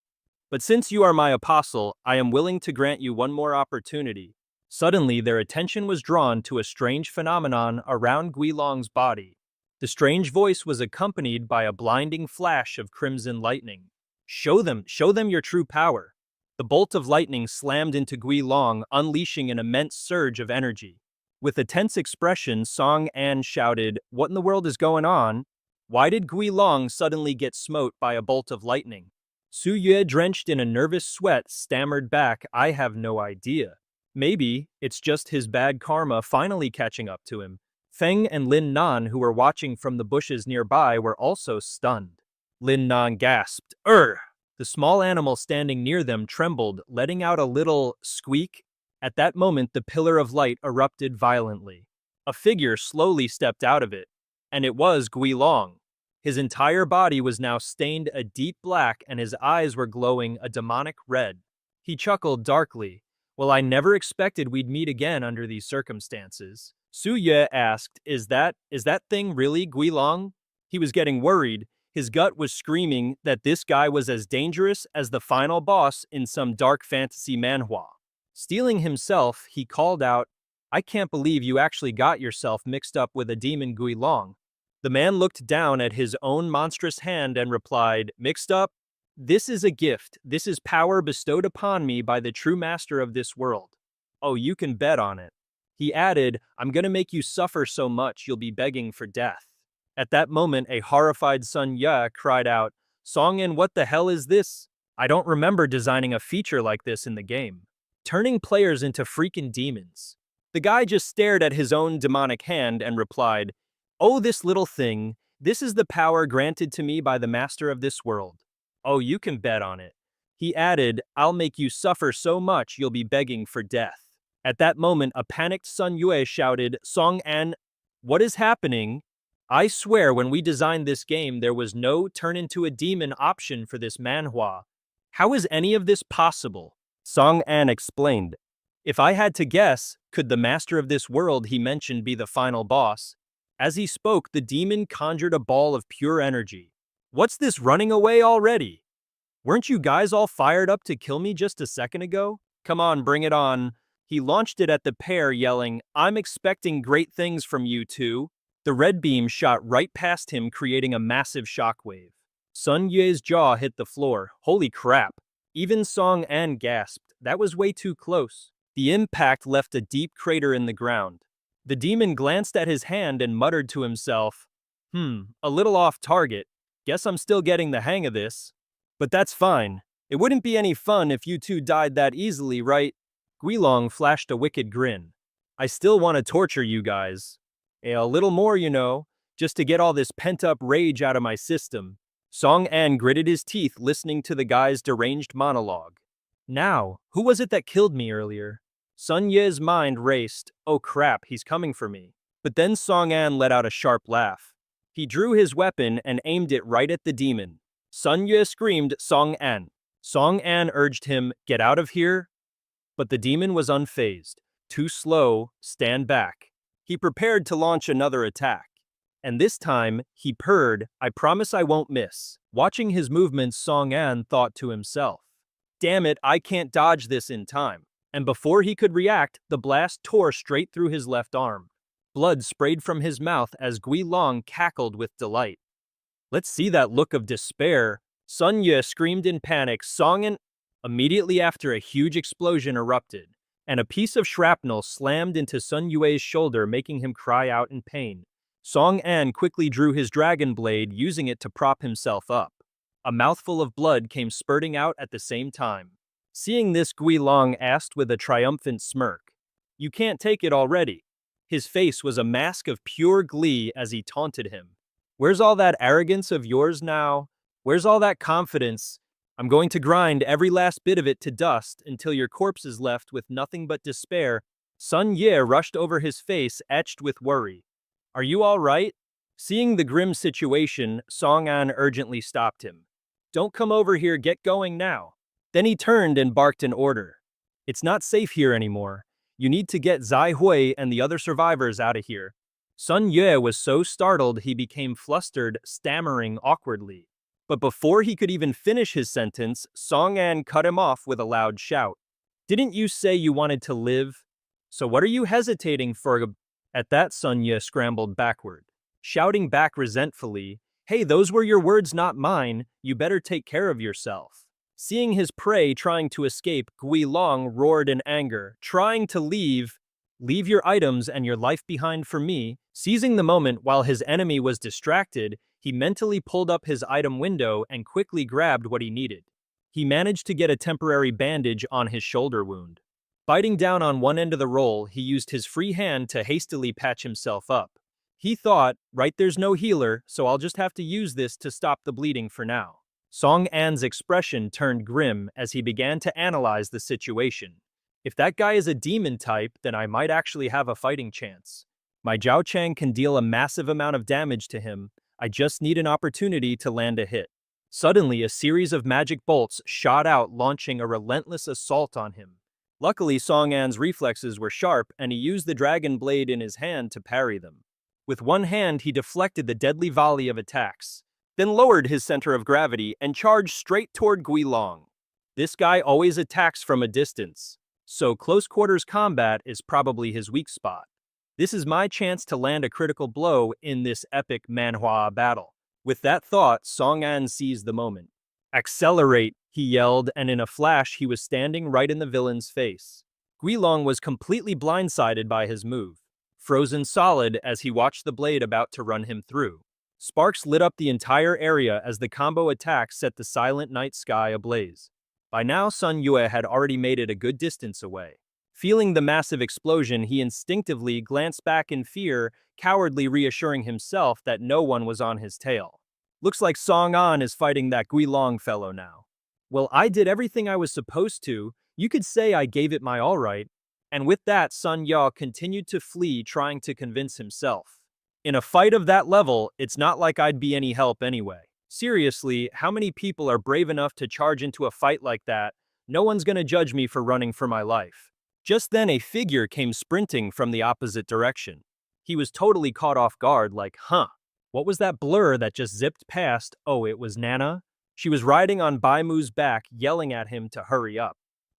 But since you are my apostle, I am willing to grant you one more opportunity. Suddenly, their attention was drawn to a strange phenomenon around Guilong's body. The strange voice was accompanied by a blinding flash of crimson lightning. Show them your true power. The bolt of lightning slammed into Guilong, unleashing an immense surge of energy. With a tense expression, Song An shouted, What in the world is going on? Why did Guilong suddenly get smote by a bolt of lightning? Su Ye, drenched in a nervous sweat, stammered back, I have no idea. Maybe it's just his bad karma finally catching up to him. Feng and Lin Nan, who were watching from the bushes nearby, were also stunned. Lin Nan gasped, The small animal standing near them trembled, letting out a little squeak. At that moment, the pillar of light erupted violently. A figure slowly stepped out of it, and it was Guilong. His entire body was now stained a deep black, and his eyes were glowing a demonic red. He chuckled darkly. Well, I never expected we'd meet again under these circumstances. Su Ye asked, Is that thing really Guilong? He was getting worried. His gut was screaming that this guy was as dangerous as the final boss in some dark fantasy manhwa. Steeling himself, he called out, I can't believe you actually got yourself mixed up with a demon Guilong. The man looked down at his own monstrous hand and replied, Mixed up? This is a gift. This is power bestowed upon me by the true master of this world. Oh, you can bet on it. He added, I'm gonna make you suffer so much you'll be begging for death. At that moment, a horrified Sun Ya cried out, Song-in, what the hell is this? I don't remember designing a feature like this in the game. Turning players into freaking demons. The guy just stared at his own demonic hand and replied, Oh, this little thing, this is the power granted to me by the master of this world. Oh, you can bet on it. He added, I'll make you suffer so much you'll be begging for death. At that moment, a panicked Sun Yue shouted, Song An, what is happening? I swear when we designed this game there was no turn into a demon option for this manhwa. How is any of this possible? Song An explained. If I had to guess, could the master of this world he mentioned be the final boss? As he spoke, the demon conjured a ball of pure energy. What's this running away already? Weren't you guys all fired up to kill me just a second ago? Come on, bring it on. He launched it at the pair, yelling, I'm expecting great things from you two. The red beam shot right past him, creating a massive shockwave. Sun Yue's jaw hit the floor. Holy crap. Even Song An gasped. That was way too close. The impact left a deep crater in the ground. The demon glanced at his hand and muttered to himself, a little off target. Guess I'm still getting the hang of this. But that's fine. It wouldn't be any fun if you two died that easily, right? Guilong flashed a wicked grin. I still want to torture you guys. A little more, just to get all this pent-up rage out of my system. Song An gritted his teeth listening to the guy's deranged monologue. Now, who was it that killed me earlier? Sun Ye's mind raced. Oh crap, he's coming for me. But then Song An let out a sharp laugh. He drew his weapon and aimed it right at the demon. Sun Ye screamed, Song An. Song An urged him, get out of here. But the demon was unfazed. Too slow, stand back. He prepared to launch another attack. And this time, he purred, I promise I won't miss. Watching his movements, Song An thought to himself, damn it, I can't dodge this in time. And before he could react, the blast tore straight through his left arm. Blood sprayed from his mouth as Gui Long cackled with delight. Let's see that look of despair. Sun Ye screamed in panic, Song An. Immediately after, a huge explosion erupted, and a piece of shrapnel slammed into Sun Yue's shoulder, making him cry out in pain. Song An quickly drew his dragon blade, using it to prop himself up. A mouthful of blood came spurting out at the same time. Seeing this, Gui Long asked with a triumphant smirk, you can't take it already? His face was a mask of pure glee as he taunted him. Where's all that arrogance of yours now? Where's all that confidence? I'm going to grind every last bit of it to dust until your corpse is left with nothing but despair. Sun Ye rushed over his face, etched with worry. Are you all right? Seeing the grim situation, Song An urgently stopped him. Don't come over here, get going now. Then he turned and barked an order. It's not safe here anymore. You need to get Zai Hui and the other survivors out of here. Sun Ye was so startled he became flustered, stammering awkwardly. But before he could even finish his sentence, Song An cut him off with a loud shout. Didn't you say you wanted to live? So what are you hesitating for? At that, Sun Ye scrambled backward, shouting back resentfully, hey, those were your words, not mine. You better take care of yourself. Seeing his prey trying to escape, Gui Long roared in anger, trying to leave. Leave your items and your life behind for me. Seizing the moment while his enemy was distracted, he mentally pulled up his item window and quickly grabbed what he needed. He managed to get a temporary bandage on his shoulder wound. Biting down on one end of the roll, he used his free hand to hastily patch himself up. He thought, right, there's no healer, so I'll just have to use this to stop the bleeding for now. Song An's expression turned grim as he began to analyze the situation. If that guy is a demon type, then I might actually have a fighting chance. My Zhao Chang can deal a massive amount of damage to him. I just need an opportunity to land a hit. Suddenly, a series of magic bolts shot out, launching a relentless assault on him. Luckily, Song An's reflexes were sharp, and he used the dragon blade in his hand to parry them. With one hand, he deflected the deadly volley of attacks, then lowered his center of gravity and charged straight toward Gui Long. This guy always attacks from a distance, so close quarters combat is probably his weak spot. This is my chance to land a critical blow in this epic manhwa battle. With that thought, Song An seized the moment. Accelerate, he yelled, and in a flash he was standing right in the villain's face. Gui Long was completely blindsided by his move, frozen solid as he watched the blade about to run him through. Sparks lit up the entire area as the combo attack set the silent night sky ablaze. By now, Sun Yue had already made it a good distance away. Feeling the massive explosion, he instinctively glanced back in fear, cowardly reassuring himself that no one was on his tail. Looks like Song An is fighting that Gui Long fellow now. Well, I did everything I was supposed to. You could say I gave it my all right. And with that, Sun Ya continued to flee, trying to convince himself. In a fight of that level, it's not like I'd be any help anyway. Seriously, how many people are brave enough to charge into a fight like that? No one's gonna judge me for running for my life. Just then, a figure came sprinting from the opposite direction. He was totally caught off guard, like, what was that blur that just zipped past? Oh, it was Nana? She was riding on Bai Mu's back, yelling at him to hurry up.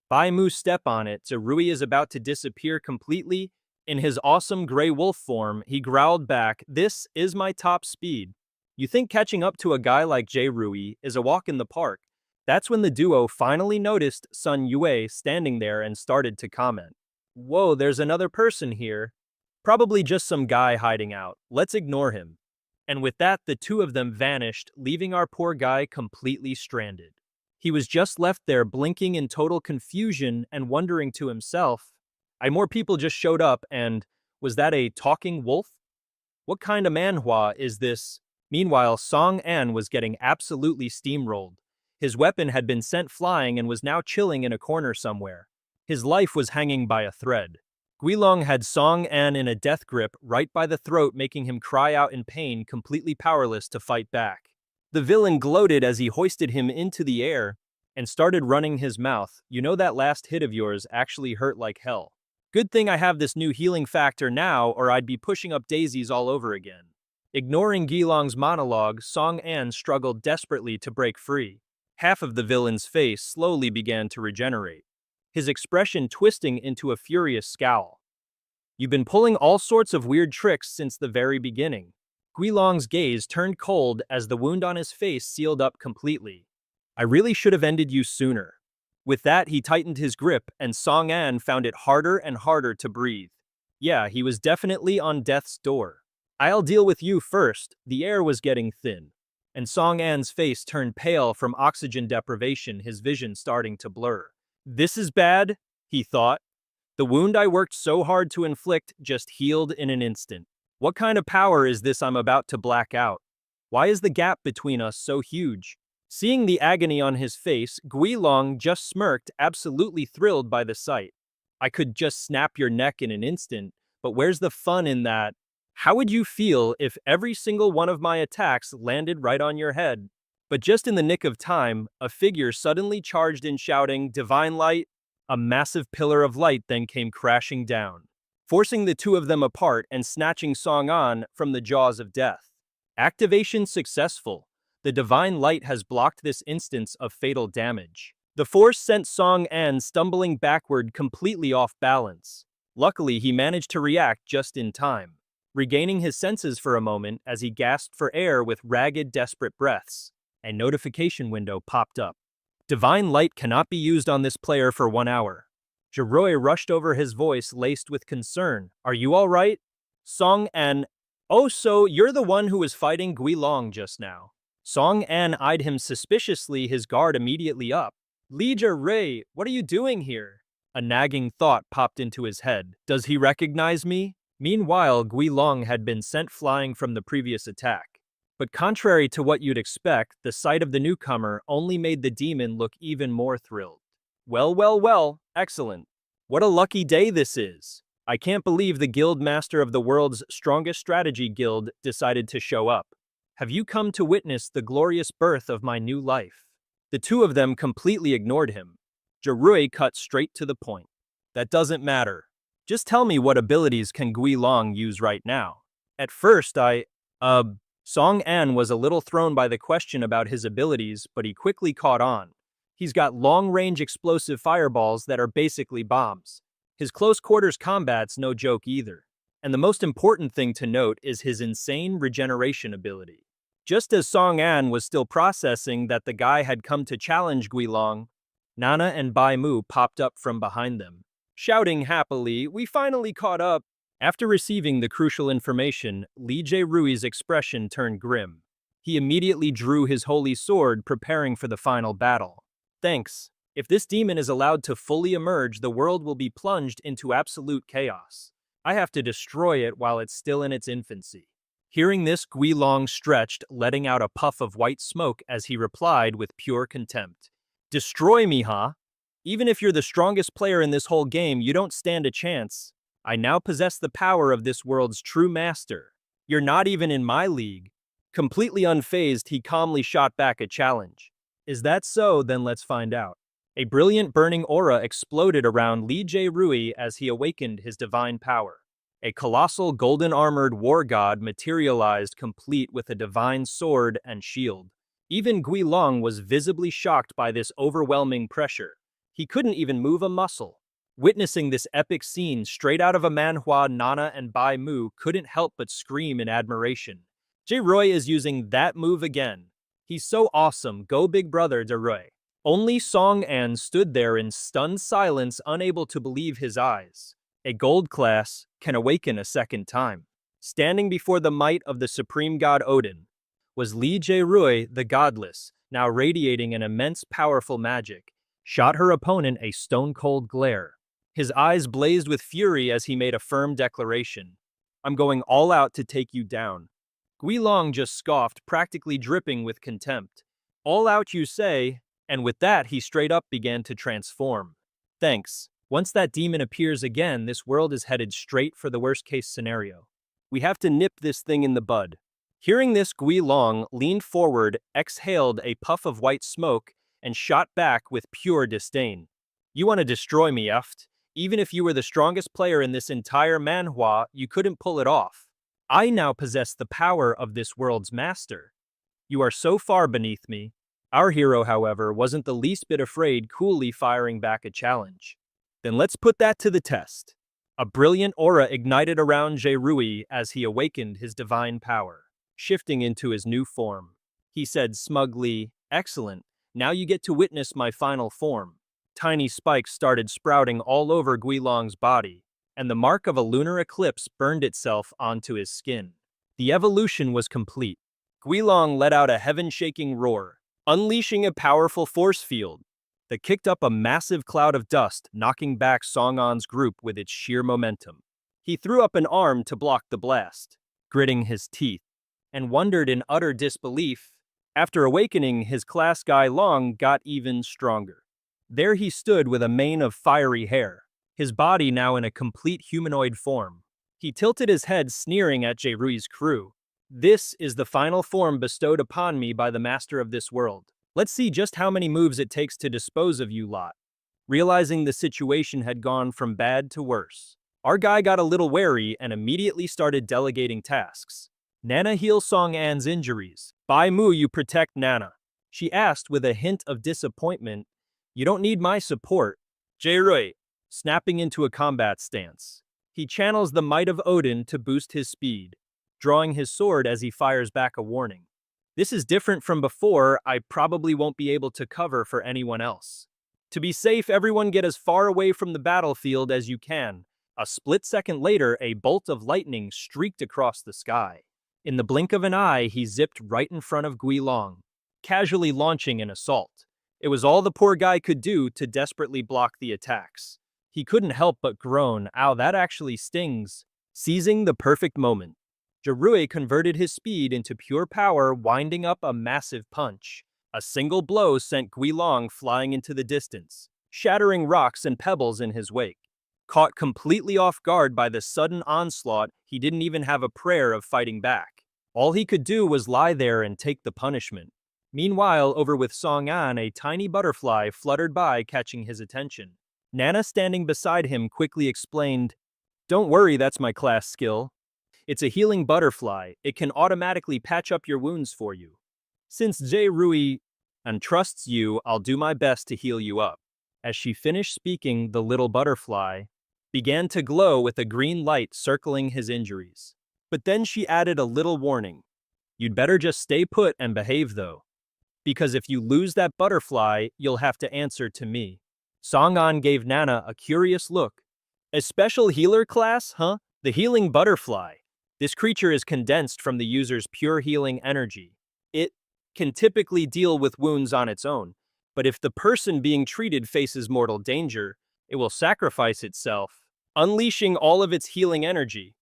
Bai Mu stepped on it, so Rui is about to disappear completely. In his awesome gray wolf form, he growled back, this is my top speed. You think catching up to a guy like Jay Rui is a walk in the park? That's when the duo finally noticed Sun Yue standing there and started to comment. Whoa, there's another person here. Probably just some guy hiding out. Let's ignore him. And with that, the two of them vanished, leaving our poor guy completely stranded. He was just left there blinking in total confusion and wondering to himself, more people just showed up and, was that a talking wolf? What kind of manhwa is this? Meanwhile, Song An was getting absolutely steamrolled. His weapon had been sent flying and was now chilling in a corner somewhere. His life was hanging by a thread. Guilong had Song An in a death grip right by the throat, making him cry out in pain, completely powerless to fight back. The villain gloated as he hoisted him into the air and started running his mouth. You know, that last hit of yours actually hurt like hell. Good thing I have this new healing factor now, or I'd be pushing up daisies all over again. Ignoring Guilong's monologue, Song An struggled desperately to break free. Half of the villain's face slowly began to regenerate, his expression twisting into a furious scowl. You've been pulling all sorts of weird tricks since the very beginning. Guilong's gaze turned cold as the wound on his face sealed up completely. I really should have ended you sooner. With that, he tightened his grip, and Song An found it harder and harder to breathe. Yeah, he was definitely on death's door. I'll deal with you first. The air was getting thin, and Song An's face turned pale from oxygen deprivation, his vision starting to blur. This is bad, he thought. The wound I worked so hard to inflict just healed in an instant. What kind of power is this I'm about to black out? Why is the gap between us so huge? Seeing the agony on his face, Guilong just smirked, absolutely thrilled by the sight. I could just snap your neck in an instant, but where's the fun in that? How would you feel if every single one of my attacks landed right on your head? But just in the nick of time, a figure suddenly charged in, shouting, "Divine light!" A massive pillar of light then came crashing down, forcing the two of them apart and snatching Song An from the jaws of death. Activation successful. The divine light has blocked this instance of fatal damage. The force sent Song An stumbling backward, completely off balance. Luckily, he managed to react just in time, regaining his senses for a moment as he gasped for air with ragged, desperate breaths. A notification window popped up. Divine light cannot be used on this player for 1 hour. Jiroi rushed over, his voice laced with concern. Are you all right? Song An. Oh, so you're the one who was fighting Guilong just now. Song An eyed him suspiciously, his guard immediately up. Li Jiroi, what are you doing here? A nagging thought popped into his head. Does he recognize me? Meanwhile, Guilong had been sent flying from the previous attack. But contrary to what you'd expect, the sight of the newcomer only made the demon look even more thrilled. Well, excellent. What a lucky day this is. I can't believe the guild master of the world's strongest strategy guild decided to show up. Have you come to witness the glorious birth of my new life? The two of them completely ignored him. Jiroi cut straight to the point. That doesn't matter. Just tell me, what abilities can Guilong use right now? At first, Song An was a little thrown by the question about his abilities, but he quickly caught on. He's got long-range explosive fireballs that are basically bombs. His close-quarters combat's no joke either. And the most important thing to note is his insane regeneration ability. Just as Song An was still processing that the guy had come to challenge Guilong, Nana and Bai Mu popped up from behind them. Shouting happily, "We finally caught up!" After receiving the crucial information, Li Jirui's expression turned grim. He immediately drew his holy sword, preparing for the final battle. Thanks. If this demon is allowed to fully emerge, the world will be plunged into absolute chaos. I have to destroy it while it's still in its infancy. Hearing this, Guilong stretched, letting out a puff of white smoke as he replied with pure contempt. Destroy me, huh? Even if you're the strongest player in this whole game, you don't stand a chance. I now possess the power of this world's true master. You're not even in my league. Completely unfazed, he calmly shot back a challenge. Is that so? Then let's find out. A brilliant burning aura exploded around Li Jirui as he awakened his divine power. A colossal golden-armored war god materialized, complete with a divine sword and shield. Even Guilong was visibly shocked by this overwhelming pressure. He couldn't even move a muscle. Witnessing this epic scene straight out of a manhwa, Nana and Bai Mu couldn't help but scream in admiration. Jiroi is using that move again. He's so awesome, go big brother Jiroi. Only Song An stood there in stunned silence, unable to believe his eyes. A gold class can awaken a second time. Standing before the might of the supreme god Odin was Li Jirui, the godless, now radiating an immense powerful magic, shot her opponent a stone-cold glare. His eyes blazed with fury as he made a firm declaration. I'm going all out to take you down. Guilong just scoffed, practically dripping with contempt. All out, you say? And with that, he straight up began to transform. Thanks. Once that demon appears again, this world is headed straight for the worst-case scenario. We have to nip this thing in the bud. Hearing this, Gui Long leaned forward, exhaled a puff of white smoke, and shot back with pure disdain. You want to destroy me, Eft? Even if you were the strongest player in this entire manhwa, you couldn't pull it off. I now possess the power of this world's master. You are so far beneath me. Our hero, however, wasn't the least bit afraid, coolly firing back a challenge. Then let's put that to the test. A brilliant aura ignited around Jae-rui as he awakened his divine power, shifting into his new form. He said smugly, "Excellent, now you get to witness my final form." Tiny spikes started sprouting all over Guilong's body, and the mark of a lunar eclipse burned itself onto his skin. The evolution was complete. Guilong let out a heaven-shaking roar, unleashing a powerful force field that kicked up a massive cloud of dust, knocking back Song-an's group with its sheer momentum. He threw up an arm to block the blast, gritting his teeth, and wondered in utter disbelief. After awakening, his class guy Long got even stronger. There he stood with a mane of fiery hair, his body now in a complete humanoid form. He tilted his head, sneering at Jae-rui's crew. "This is the final form bestowed upon me by the master of this world. Let's see just how many moves it takes to dispose of you lot." Realizing the situation had gone from bad to worse, our guy got a little wary and immediately started delegating tasks. "Nana, heal Song-an's injuries. Bai Mu, you protect Nana." She asked with a hint of disappointment. "You don't need my support." Jae-rui, snapping into a combat stance. He channels the might of Odin to boost his speed, drawing his sword as he fires back a warning. "This is different from before. I probably won't be able to cover for anyone else. To be safe, everyone get as far away from the battlefield as you can." A split second later, a bolt of lightning streaked across the sky. In the blink of an eye, he zipped right in front of Guilong, casually launching an assault. It was all the poor guy could do to desperately block the attacks. He couldn't help but groan, "Ow, that actually stings." Seizing the perfect moment, Jae-rui converted his speed into pure power, winding up a massive punch. A single blow sent Guilong flying into the distance, shattering rocks and pebbles in his wake. Caught completely off guard by the sudden onslaught, he didn't even have a prayer of fighting back. All he could do was lie there and take the punishment. Meanwhile, over with Song-an, a tiny butterfly fluttered by, catching his attention. Nana, standing beside him, quickly explained, "Don't worry, that's my class skill. It's a healing butterfly. It can automatically patch up your wounds for you. Since Jae-rui trusts you, I'll do my best to heal you up." As she finished speaking, the little butterfly began to glow with a green light circling his injuries. But then she added a little warning. "You'd better just stay put and behave though, because if you lose that butterfly, you'll have to answer to me." Song-an gave Nana a curious look. "A special healer class, huh? The healing butterfly. This creature is condensed from the user's pure healing energy. It can typically deal with wounds on its own, but if the person being treated faces mortal danger, it will sacrifice itself, unleashing all of its healing energy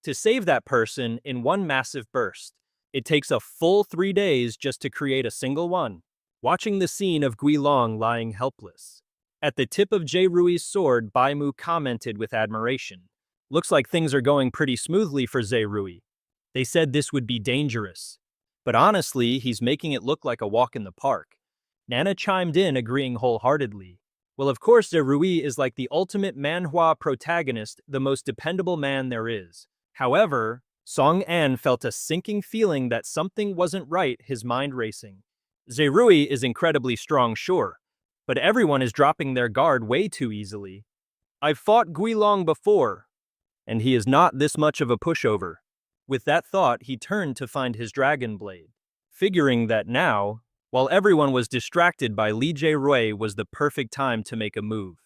to save that person in one massive burst. It takes a full 3 days just to create a single one." Watching the scene of Guilong lying helpless at the tip of Jae-rui's sword, Bai Mu commented with admiration. "Looks like things are going pretty smoothly for Jae-rui. They said this would be dangerous, but honestly, he's making it look like a walk in the park." Nana chimed in, agreeing wholeheartedly. "Well, of course, Jae-rui is like the ultimate manhwa protagonist, the most dependable man there is." However, Song-an felt a sinking feeling that something wasn't right, his mind racing. Jae-rui is incredibly strong, sure, but everyone is dropping their guard way too easily. I've fought Guilong before, and he is not this much of a pushover. With that thought, he turned to find his dragon blade, figuring that now, while everyone was distracted by Lee Jae-rui, was the perfect time to make a move.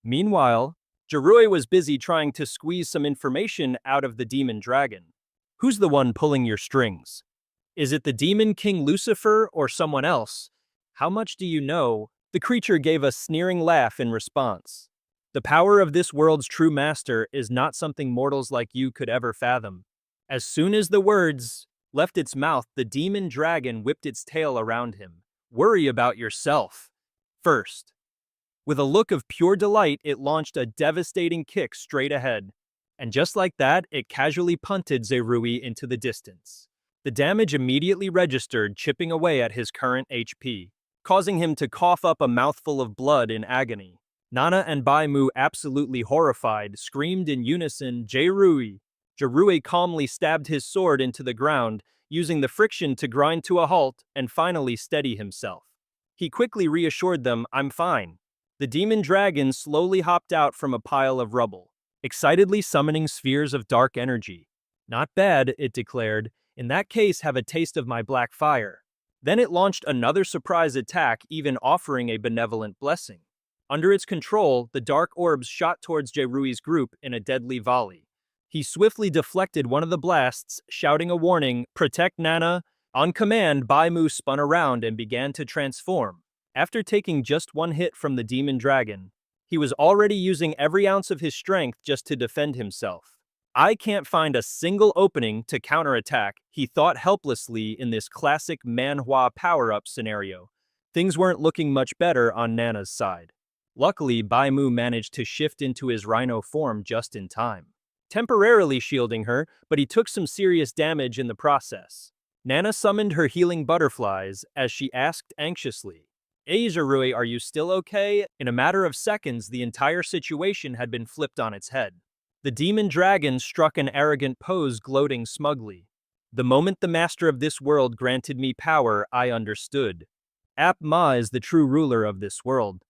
Meanwhile, Jae-rui was busy trying to squeeze some information out of the demon dragon. "Who's the one pulling your strings? Is it the demon king Lucifer or someone else? How much do you know?" The creature gave a sneering laugh in response. "The power of this world's true master is not something mortals like you could ever fathom." As soon as the words left its mouth, the demon dragon whipped its tail around him. "Worry about yourself first." With a look of pure delight, it launched a devastating kick straight ahead. And just like that, it casually punted Zerui into the distance. The damage immediately registered, chipping away at his current HP, causing him to cough up a mouthful of blood in agony. Nana and Bai Mu, absolutely horrified, screamed in unison, Zerui. Zerui calmly stabbed his sword into the ground, using the friction to grind to a halt and finally steady himself. He quickly reassured them, I'm fine. The demon dragon slowly hopped out from a pile of rubble, excitedly summoning spheres of dark energy. Not bad, it declared. In that case, have a taste of my black fire. Then it launched another surprise attack, even offering a benevolent blessing. Under its control, the dark orbs shot towards Jerui's group in a deadly volley. He swiftly deflected one of the blasts, shouting a warning, Protect Nana. On command, Bai Mu spun around and began to transform. After taking just one hit from the demon dragon, he was already using every ounce of his strength just to defend himself. I can't find a single opening to counterattack, he thought helplessly in this classic manhwa power-up scenario. Things weren't looking much better on Nana's side. Luckily, Bai Mu managed to shift into his rhino form just in time, temporarily shielding her, but he took some serious damage in the process. Nana summoned her healing butterflies as she asked anxiously, Hey Zerui, are you still okay? In a matter of seconds, the entire situation had been flipped on its head. The demon dragon struck an arrogant pose, gloating smugly. The moment the master of this world granted me power, I understood. Ap Ma is the true ruler of this world.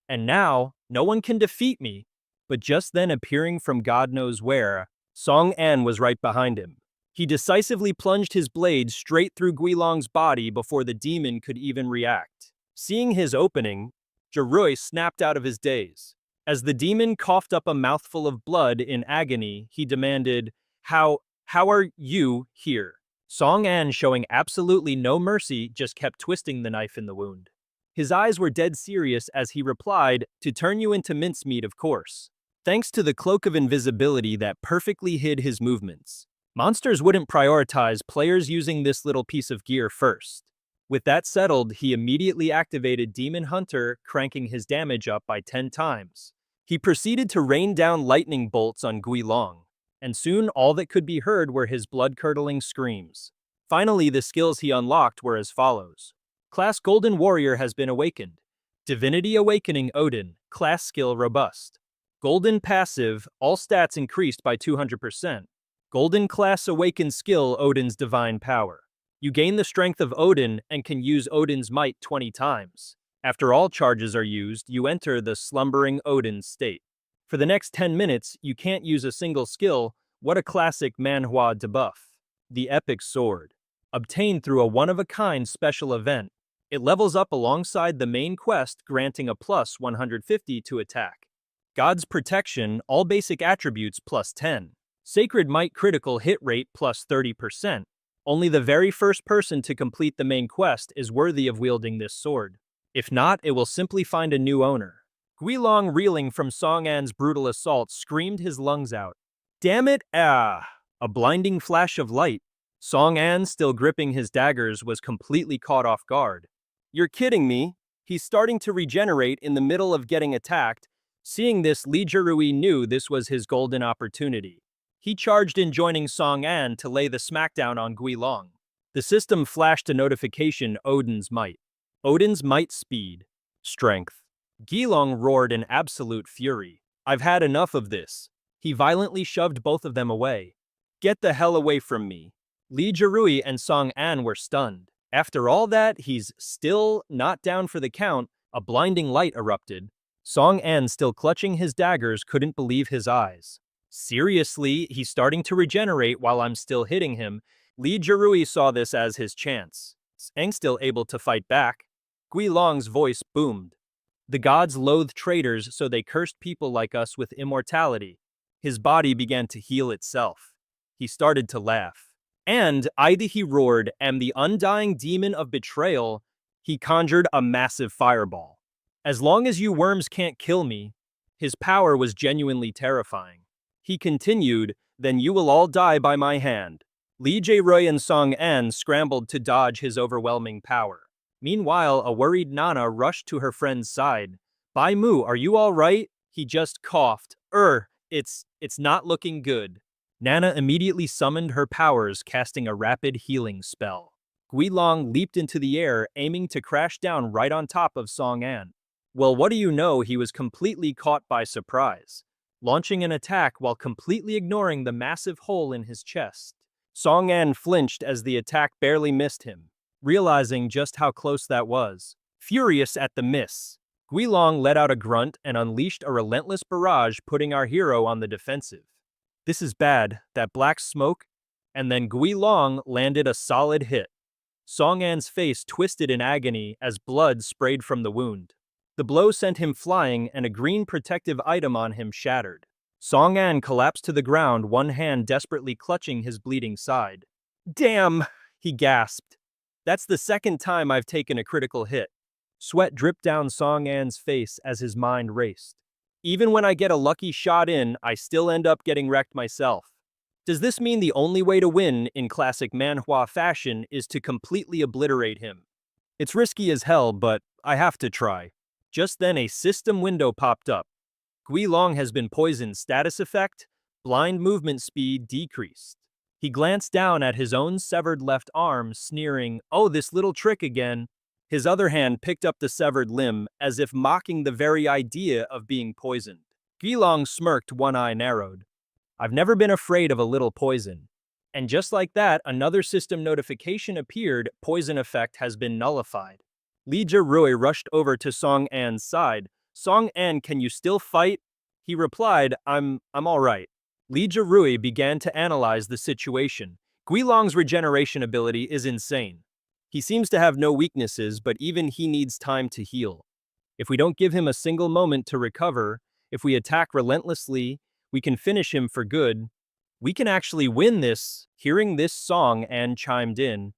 And now, no one can defeat me. But just then, appearing from God knows where, Song An was right behind him. He decisively plunged his blade straight through Guilong's body before the demon could even react. Seeing his opening, Zerui snapped out of his daze. As the demon coughed up a mouthful of blood in agony, he demanded, How are you here? Song An, showing absolutely no mercy, just kept twisting the knife in the wound. His eyes were dead serious as he replied, To turn you into mincemeat, of course. Thanks to the cloak of invisibility that perfectly hid his movements. Monsters wouldn't prioritize players using this little piece of gear first. With that settled, he immediately activated Demon Hunter, cranking his damage up by 10 times. He proceeded to rain down lightning bolts on Guilong, and soon all that could be heard were his blood-curdling screams. Finally, the skills he unlocked were as follows. Class Golden Warrior has been awakened. Divinity Awakening Odin, class skill robust. Golden Passive, all stats increased by 200%. Golden Class Awakened skill Odin's Divine Power. You gain the strength of Odin and can use Odin's might 20 times. After all charges are used, you enter the slumbering Odin state. For the next 10 minutes, you can't use a single skill. What a classic manhwa debuff. The Epic Sword. Obtained through a one-of-a-kind special event. It levels up alongside the main quest, granting a plus 150 to attack. God's Protection, all basic attributes plus 10. Sacred Might critical hit rate plus 30%. Only the very first person to complete the main quest is worthy of wielding this sword. If not, it will simply find a new owner. Guilong, reeling from Song An's brutal assault, screamed his lungs out. Damn it, ah! A blinding flash of light. Song An, still gripping his daggers, was completely caught off guard. You're kidding me? He's starting to regenerate in the middle of getting attacked. Seeing this, Li Zerui knew this was his golden opportunity. He charged in, joining Song An to lay the smackdown on Guilong. The system flashed a notification, Odin's Might. Odin's Might speed. Strength. Guilong roared in absolute fury. I've had enough of this. He violently shoved both of them away. Get the hell away from me. Li Zerui and Song An were stunned. After all that, he's still not down for the count. A blinding light erupted. Song An, still clutching his daggers, couldn't believe his eyes. Seriously, he's starting to regenerate while I'm still hitting him. Li Zerui saw this as his chance. Aang still able to fight back. Guilong's voice boomed. The gods loathe traitors, so they cursed people like us with immortality. His body began to heal itself. He started to laugh. And, he roared, am the undying demon of betrayal. He conjured a massive fireball. As long as you worms can't kill me. His power was genuinely terrifying. He continued, then you will all die by my hand. Li Zerui and Song An scrambled to dodge his overwhelming power. Meanwhile, a worried Nana rushed to her friend's side. Bai Mu, are you all right? He just coughed. It's not looking good. Nana immediately summoned her powers, casting a rapid healing spell. Guilong leaped into the air, aiming to crash down right on top of Song An. Well, what do you know, he was completely caught by surprise, launching an attack while completely ignoring the massive hole in his chest. Song An flinched as the attack barely missed him, realizing just how close that was. Furious at the miss, Guilong let out a grunt and unleashed a relentless barrage, putting our hero on the defensive. This is bad, that black smoke, and then Guilong landed a solid hit. Song An's face twisted in agony as blood sprayed from the wound. The blow sent him flying and a green protective item on him shattered. Song An collapsed to the ground, one hand desperately clutching his bleeding side. Damn, he gasped. That's the second time I've taken a critical hit. Sweat dripped down Song An's face as his mind raced. Even when I get a lucky shot in, I still end up getting wrecked myself. Does this mean the only way to win in classic manhwa fashion is to completely obliterate him? It's risky as hell, but I have to try. Just then a system window popped up. Guilong has been poisoned. Status effect: blind movement speed decreased. He glanced down at his own severed left arm, sneering, "Oh, this little trick again." His other hand picked up the severed limb, as if mocking the very idea of being poisoned. Guilong smirked, one eye narrowed. I've never been afraid of a little poison. And just like that, another system notification appeared. Poison effect has been nullified. Lee Rui rushed over to Song An's side. Song An, can you still fight? He replied, I'm all right. Lee Rui began to analyze the situation. Guilong's regeneration ability is insane. He seems to have no weaknesses, but even he needs time to heal. If we don't give him a single moment to recover, if we attack relentlessly, we can finish him for good. We can actually win this. Hearing this, Song An chimed in.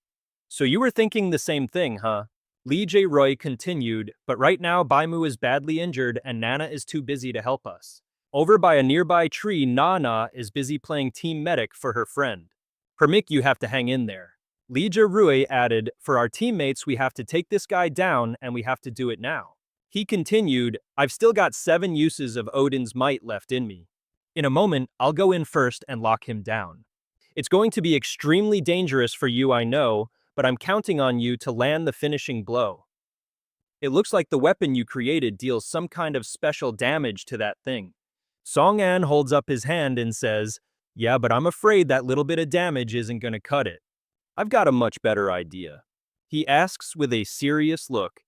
So you were thinking the same thing, huh? Lee Roy continued, but right now Baimu is badly injured and Nana is too busy to help us. Over by a nearby tree, Nana is busy playing team medic for her friend. Permik, you have to hang in there. Lee Rui added, for our teammates we have to take this guy down and we have to do it now. He continued, I've still got 7 uses of Odin's might left in me. In a moment, I'll go in first and lock him down. It's going to be extremely dangerous for you, I know, but I'm counting on you to land the finishing blow. It looks like the weapon you created deals some kind of special damage to that thing. Song An holds up his hand and says, yeah, but I'm afraid that little bit of damage isn't going to cut it. I've got a much better idea. He asks with a serious look.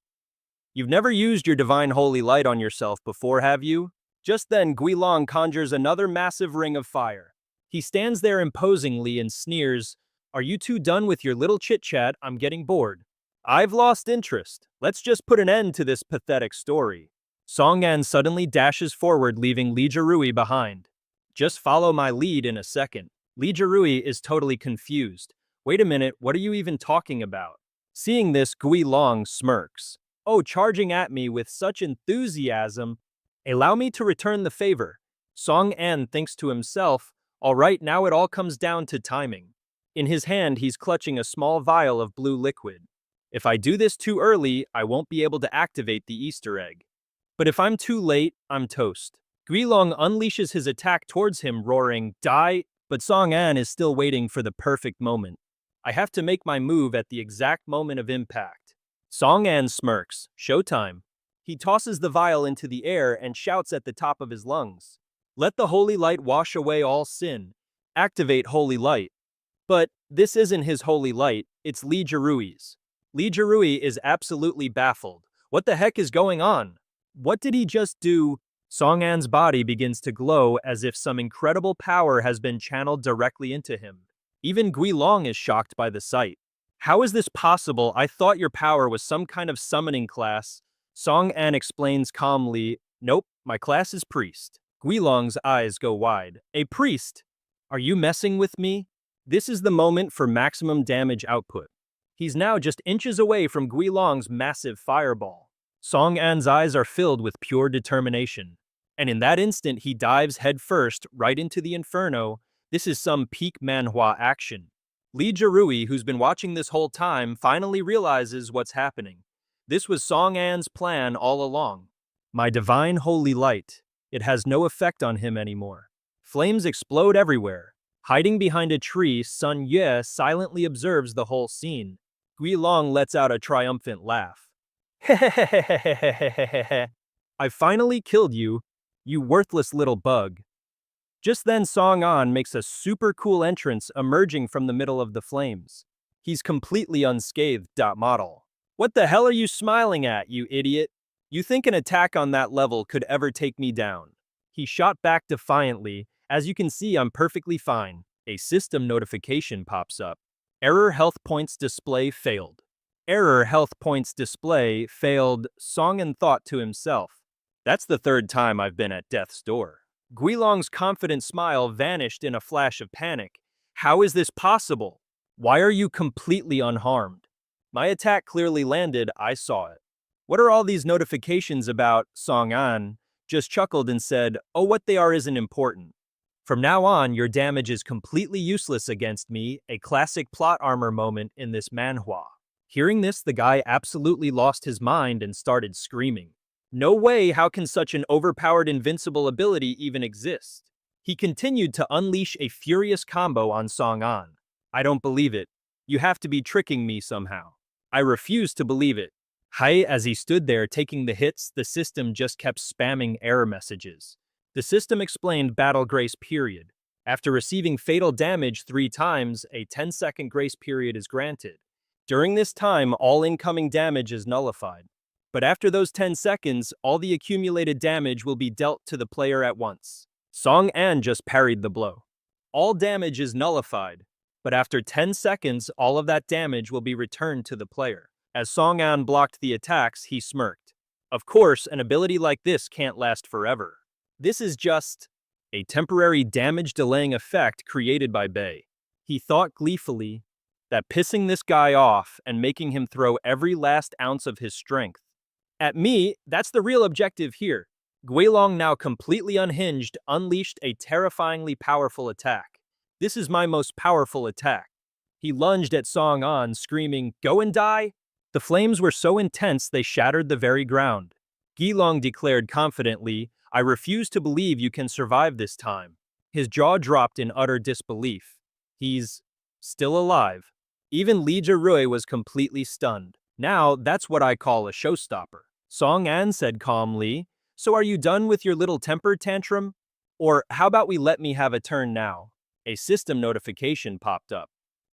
You've never used your divine holy light on yourself before, have you? Just then, Guilong conjures another massive ring of fire. He stands there imposingly and sneers, are you two done with your little chit-chat? I'm getting bored. I've lost interest. Let's just put an end to this pathetic story. Song An suddenly dashes forward, leaving Lee Rui behind. Just follow my lead in a second. Lee Rui is totally confused. Wait a minute, what are you even talking about? Seeing this, Guilong smirks. Oh, charging at me with such enthusiasm. Allow me to return the favor. Song An thinks to himself, all right, now it all comes down to timing. In his hand, he's clutching a small vial of blue liquid. If I do this too early, I won't be able to activate the Easter egg. But if I'm too late, I'm toast. Guilong unleashes his attack towards him, roaring, die, but Song An is still waiting for the perfect moment. I have to make my move at the exact moment of impact. Song An smirks, showtime. He tosses the vial into the air and shouts at the top of his lungs. Let the holy light wash away all sin. Activate holy light. But this isn't his holy light, it's Lee Rui's. Lee Rui is absolutely baffled. What the heck is going on? What did he just do? Song An's body begins to glow as if some incredible power has been channeled directly into him. Even Guilong is shocked by the sight. How is this possible? I thought your power was some kind of summoning class. Song An explains calmly, nope, my class is priest. Guilong's eyes go wide. A priest? Are you messing with me? This is the moment for maximum damage output. He's now just inches away from Guilong's massive fireball. Song An's eyes are filled with pure determination. And in that instant, he dives headfirst right into the inferno. This is some peak manhwa action. Lee Rui, who's been watching this whole time, finally realizes what's happening. This was Song An's plan all along. My divine holy light. It has no effect on him anymore. Flames explode everywhere. Hiding behind a tree, Sun Yue silently observes the whole scene. Guilong lets out a triumphant laugh. Hehehehehehehehe. I finally killed you, you worthless little bug. Just then Song An makes a super cool entrance emerging from the middle of the flames. He's completely unscathed. Model. What the hell are you smiling at, you idiot? You think an attack on that level could ever take me down? He shot back defiantly. As you can see, I'm perfectly fine. A system notification pops up. Error health points display failed. Error health points display failed, Song An thought to himself. That's the third time I've been at death's door. Guilong's confident smile vanished in a flash of panic. How is this possible? Why are you completely unharmed? My attack clearly landed, I saw it. What are all these notifications about? Song An just chuckled and said, oh, what they are isn't important. From now on, your damage is completely useless against me, a classic plot armor moment in this manhwa. Hearing this, the guy absolutely lost his mind and started screaming. No way, how can such an overpowered invincible ability even exist? He continued to unleash a furious combo on Song An. I don't believe it. You have to be tricking me somehow. I refuse to believe it. Hai, as he stood there taking the hits, the system just kept spamming error messages. The system explained battle grace period. After receiving fatal damage 3 times, a 10-second grace period is granted. During this time, all incoming damage is nullified. But after those 10 seconds, all the accumulated damage will be dealt to the player at once. Song An just parried the blow. All damage is nullified, but after 10 seconds, all of that damage will be returned to the player. As Song An blocked the attacks, he smirked. Of course, an ability like this can't last forever. This is just a temporary damage-delaying effect created by Bei. He thought gleefully that pissing this guy off and making him throw every last ounce of his strength at me, that's the real objective here. Guilong, now completely unhinged, unleashed a terrifyingly powerful attack. This is my most powerful attack. He lunged at Song An, screaming, go and die! The flames were so intense they shattered the very ground. Guilong declared confidently, I refuse to believe you can survive this time. His jaw dropped in utter disbelief. He's still alive. Even Li Jirui was completely stunned. Now, that's what I call a showstopper. Song An said calmly, so are you done with your little temper tantrum? Or how about we let me have a turn now? A system notification popped up.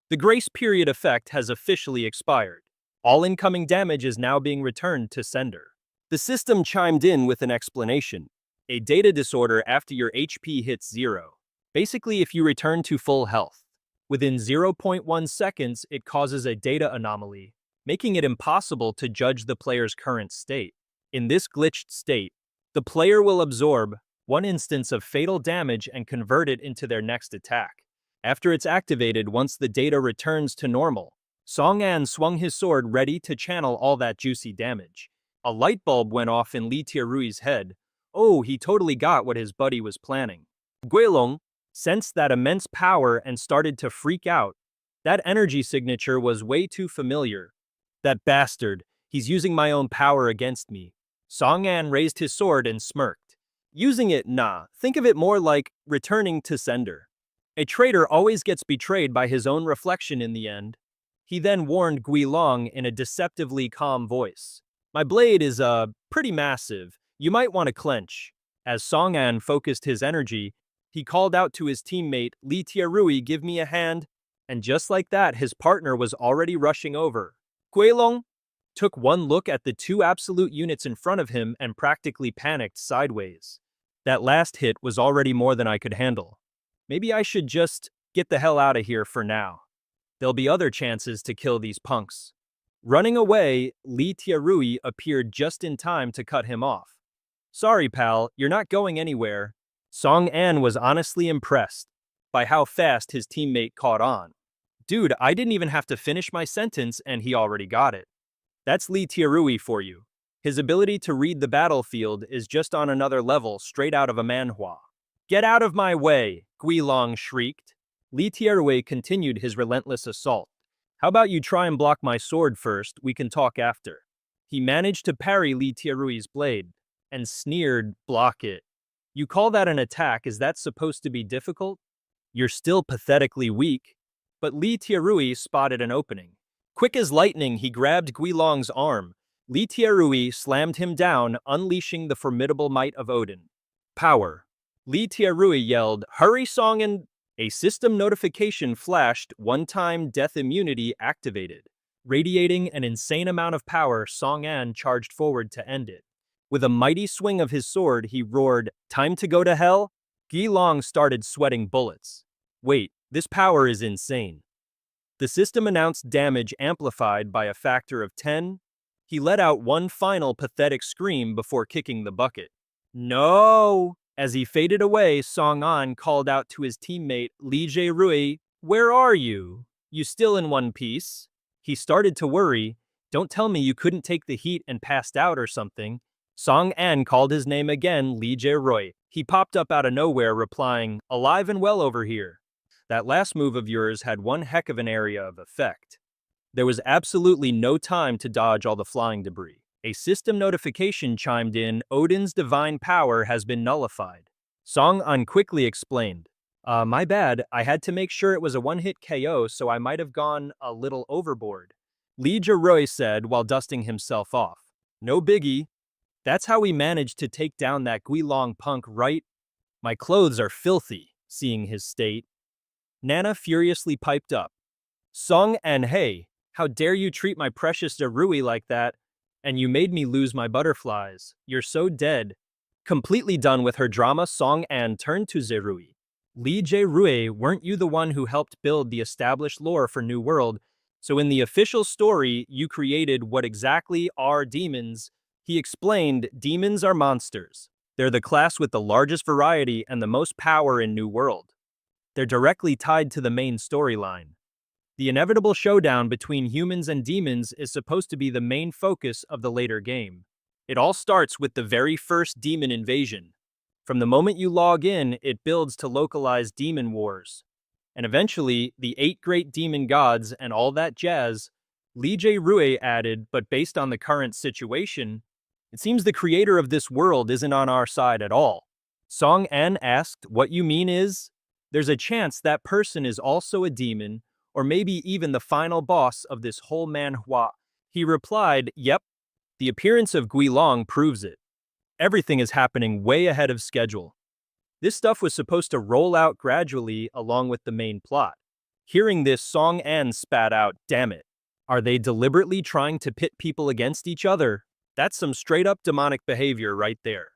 The grace period effect has officially expired. All incoming damage is now being returned to sender. The system chimed in with an explanation. A data disorder after your HP hits 0. Basically, if you return to full health. Within 0.1 seconds, it causes a data anomaly, making it impossible to judge the player's current state. In this glitched state, the player will absorb 1 instance of fatal damage and convert it into their next attack. After it's activated, once the data returns to normal, Song An swung his sword ready to channel all that juicy damage. A light bulb went off in Li Tiarui's head. Oh, he totally got what his buddy was planning. Guilong sensed that immense power and started to freak out. That energy signature was way too familiar. That bastard, he's using my own power against me. Song An raised his sword and smirked. Using it, nah, think of it more like returning to sender. A traitor always gets betrayed by his own reflection in the end. He then warned Guilong in a deceptively calm voice. My blade is, pretty massive. You might want to clench. As Song An focused his energy, he called out to his teammate, Li Tiarui, give me a hand. And just like that, his partner was already rushing over. Guilong took one look at the 2 absolute units in front of him and practically panicked sideways. That last hit was already more than I could handle. Maybe I should just get the hell out of here for now. There'll be other chances to kill these punks. Running away, Li Tiarui appeared just in time to cut him off. Sorry, pal, you're not going anywhere. Song An was honestly impressed by how fast his teammate caught on. Dude, I didn't even have to finish my sentence and he already got it. That's Li Tiarui for you. His ability to read the battlefield is just on another level straight out of a manhwa. Get out of my way, Guilong shrieked. Li Tiarui continued his relentless assault. How about you try and block my sword first, we can talk after. He managed to parry Li Tiarui's blade. and sneered, "Block it. You call that an attack? Is that supposed to be difficult? You're still pathetically weak." But Li Tiarui spotted an opening. Quick as lightning, he grabbed Guilong's arm. Li Tiarui slammed him down, unleashing the formidable might of Odin. Power. Li Tiarui yelled, "Hurry, Song!" And a system notification flashed, one-time death immunity activated. Radiating an insane amount of power, Song An charged forward to end it. With a mighty swing of his sword, he roared, "Time to go to hell?" Guilong started sweating bullets. Wait, this power is insane. The system announced damage amplified by a factor of 10. He let out one final pathetic scream before kicking the bucket. No! As he faded away, Song An called out to his teammate Li Rui, "Where are you? You still in one piece?" He started to worry. "Don't tell me you couldn't take the heat and passed out or something." Song An called his name again, Li Rui. He popped up out of nowhere, replying, "Alive and well over here. That last move of yours had one heck of an area of effect." There was absolutely no time to dodge all the flying debris. A system notification chimed in, "Odin's divine power has been nullified." Song An quickly explained, My bad, I had to make sure it was a one-hit KO, so I might have gone a little overboard." Li Rui said while dusting himself off. "No biggie. That's how we managed to take down that Guilong punk, right? My clothes are filthy," seeing his state. Nana furiously piped up, "Song An, hey, how dare you treat my precious Zerui like that? And you made me lose my butterflies. You're so dead." Completely done with her drama, Song An turned to Zerui. "Li Rui, weren't you the one who helped build the established lore for New World? So in the official story, you created what exactly are demons?" He explained, "Demons are monsters. They're the class with the largest variety and the most power in New World. They're directly tied to the main storyline. The inevitable showdown between humans and demons is supposed to be the main focus of the later game. It all starts with the very first demon invasion. From the moment you log in, it builds to localized demon wars. And eventually, the 8 great demon gods and all that jazz." Li Rui added, "But based on the current situation, it seems the creator of this world isn't on our side at all." Song An asked, "What you mean is?" "There's a chance that person is also a demon, or maybe even the final boss of this whole manhwa." He replied, "Yep, the appearance of Guilong proves it. Everything is happening way ahead of schedule. This stuff was supposed to roll out gradually along with the main plot." Hearing this, Song An spat out, "Damn it. Are they deliberately trying to pit people against each other? That's some straight-up demonic behavior right there.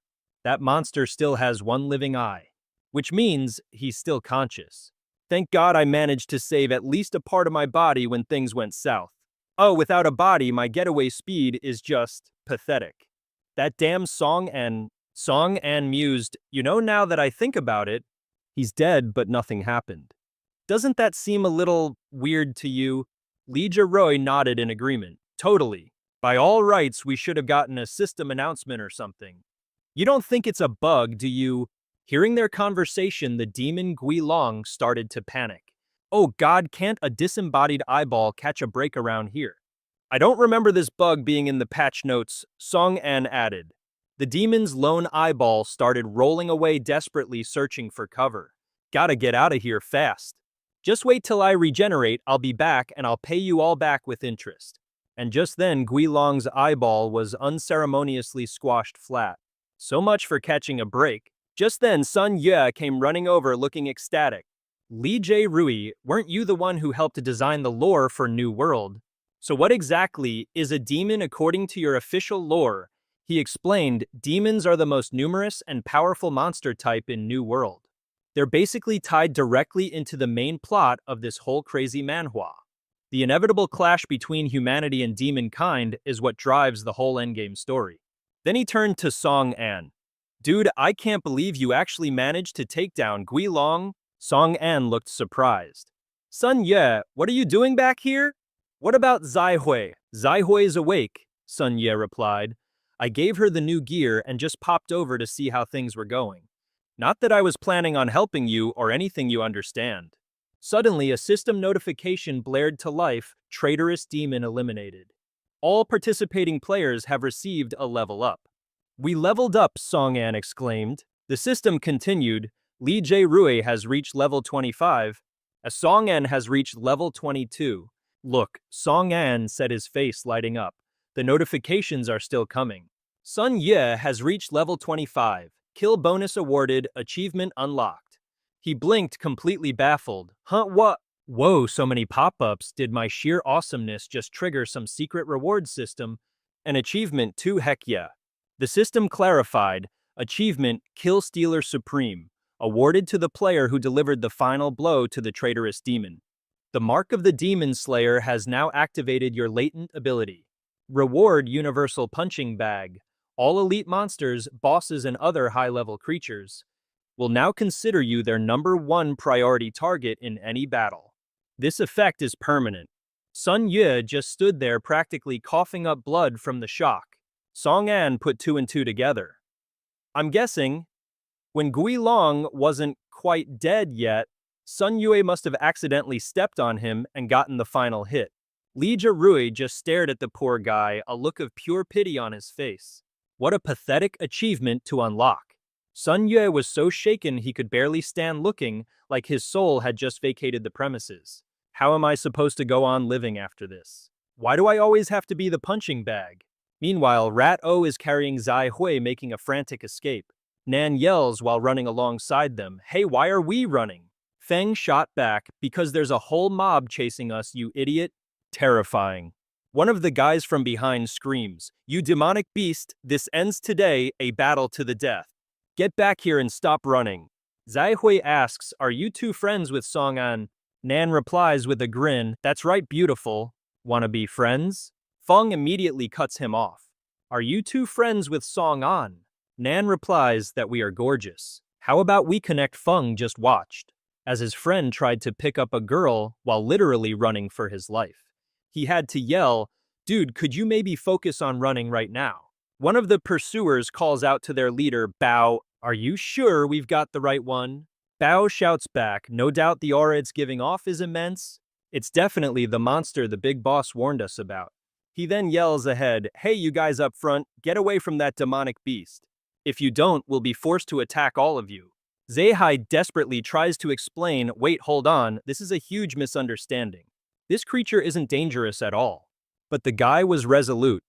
That monster still has one living eye, which means he's still conscious. Thank God I managed to save at least a part of my body when things went south. Oh, without a body, my getaway speed is just pathetic." That damn Song An mused, "You know, now that I think about it, he's dead but nothing happened. Doesn't that seem a little weird to you?" Li Rui nodded in agreement. "Totally. By all rights, we should have gotten a system announcement or something. You don't think it's a bug, do you?" Hearing their conversation, the demon Guilong started to panic. "Oh God, can't a disembodied eyeball catch a break around here?" "I don't remember this bug being in the patch notes," Song An added. The demon's lone eyeball started rolling away desperately, searching for cover. "Gotta get out of here fast. Just wait till I regenerate, I'll be back and I'll pay you all back with interest." And just then, Guilong's eyeball was unceremoniously squashed flat. So much for catching a break. Just then, Sun Ye came running over looking ecstatic. "Li Rui, weren't you the one who helped to design the lore for New World? So what exactly is a demon according to your official lore?" He explained, "Demons are the most numerous and powerful monster type in New World. They're basically tied directly into the main plot of this whole crazy manhwa. The inevitable clash between humanity and demon kind is what drives the whole endgame story." Then he turned to Song An. "Dude, I can't believe you actually managed to take down Guilong." Song An looked surprised. "Sun Ye, what are you doing back here?" "What about Zai Hui?" "Zai Hui is awake," Sun Ye replied. "I gave her the new gear and just popped over to see how things were going. Not that I was planning on helping you or anything, you understand." Suddenly, a system notification blared to life, "Traitorous demon eliminated. All participating players have received a level up." We leveled up, Song An exclaimed. The system continued. Li Rui has reached level 25. As Song An has reached level 22. Look, Song An said, his face lighting up. The notifications are still coming. Sun Ye has reached level 25. Kill bonus awarded, achievement unlocked. He blinked, completely baffled. Huh, what? Whoa, so many pop-ups. Did my sheer awesomeness just trigger some secret reward system? An achievement too, heck yeah. The system clarified. Achievement, Kill Stealer Supreme. Awarded to the player who delivered the final blow to the traitorous demon. The Mark of the Demon Slayer has now activated your latent ability. Reward Universal Punching Bag. All elite monsters, bosses, and other high-level creatures will now consider you their #1 priority target in any battle. This effect is permanent. Sun Ye just stood there practically coughing up blood from the shock. Song An put 2 and 2 together. I'm guessing, when Gui Long wasn't quite dead yet, Sun Yue must have accidentally stepped on him and gotten the final hit. Li Rui just stared at the poor guy, a look of pure pity on his face. What a pathetic achievement to unlock. Sun Yue was so shaken he could barely stand, looking like his soul had just vacated the premises. How am I supposed to go on living after this? Why do I always have to be the punching bag? Meanwhile, Rat O is carrying Zai Hui, making a frantic escape. Nan yells while running alongside them, "Hey, why are we running?" Feng shot back, "Because there's a whole mob chasing us, you idiot." Terrifying. One of the guys from behind screams, "You demonic beast, this ends today, a battle to the death. Get back here and stop running." Zai Hui asks, "Are you two friends with Song An?" Nan replies with a grin, "That's right, beautiful. Wanna be friends?" Feng immediately cuts him off. "Are you two friends with Song An?" Nan replies that we are gorgeous. How about we connect? Feng just watched as his friend tried to pick up a girl while literally running for his life. He had to yell, "Dude, could you maybe focus on running right now?" One of the pursuers calls out to their leader, Bao, "Are you sure we've got the right one?" Bao shouts back, "No doubt the aura it's giving off is immense. It's definitely the monster the big boss warned us about." He then yells ahead, "Hey, you guys up front, get away from that demonic beast. If you don't, we'll be forced to attack all of you." Zeihai desperately tries to explain, "Wait, hold on, this is a huge misunderstanding. This creature isn't dangerous at all." But the guy was resolute.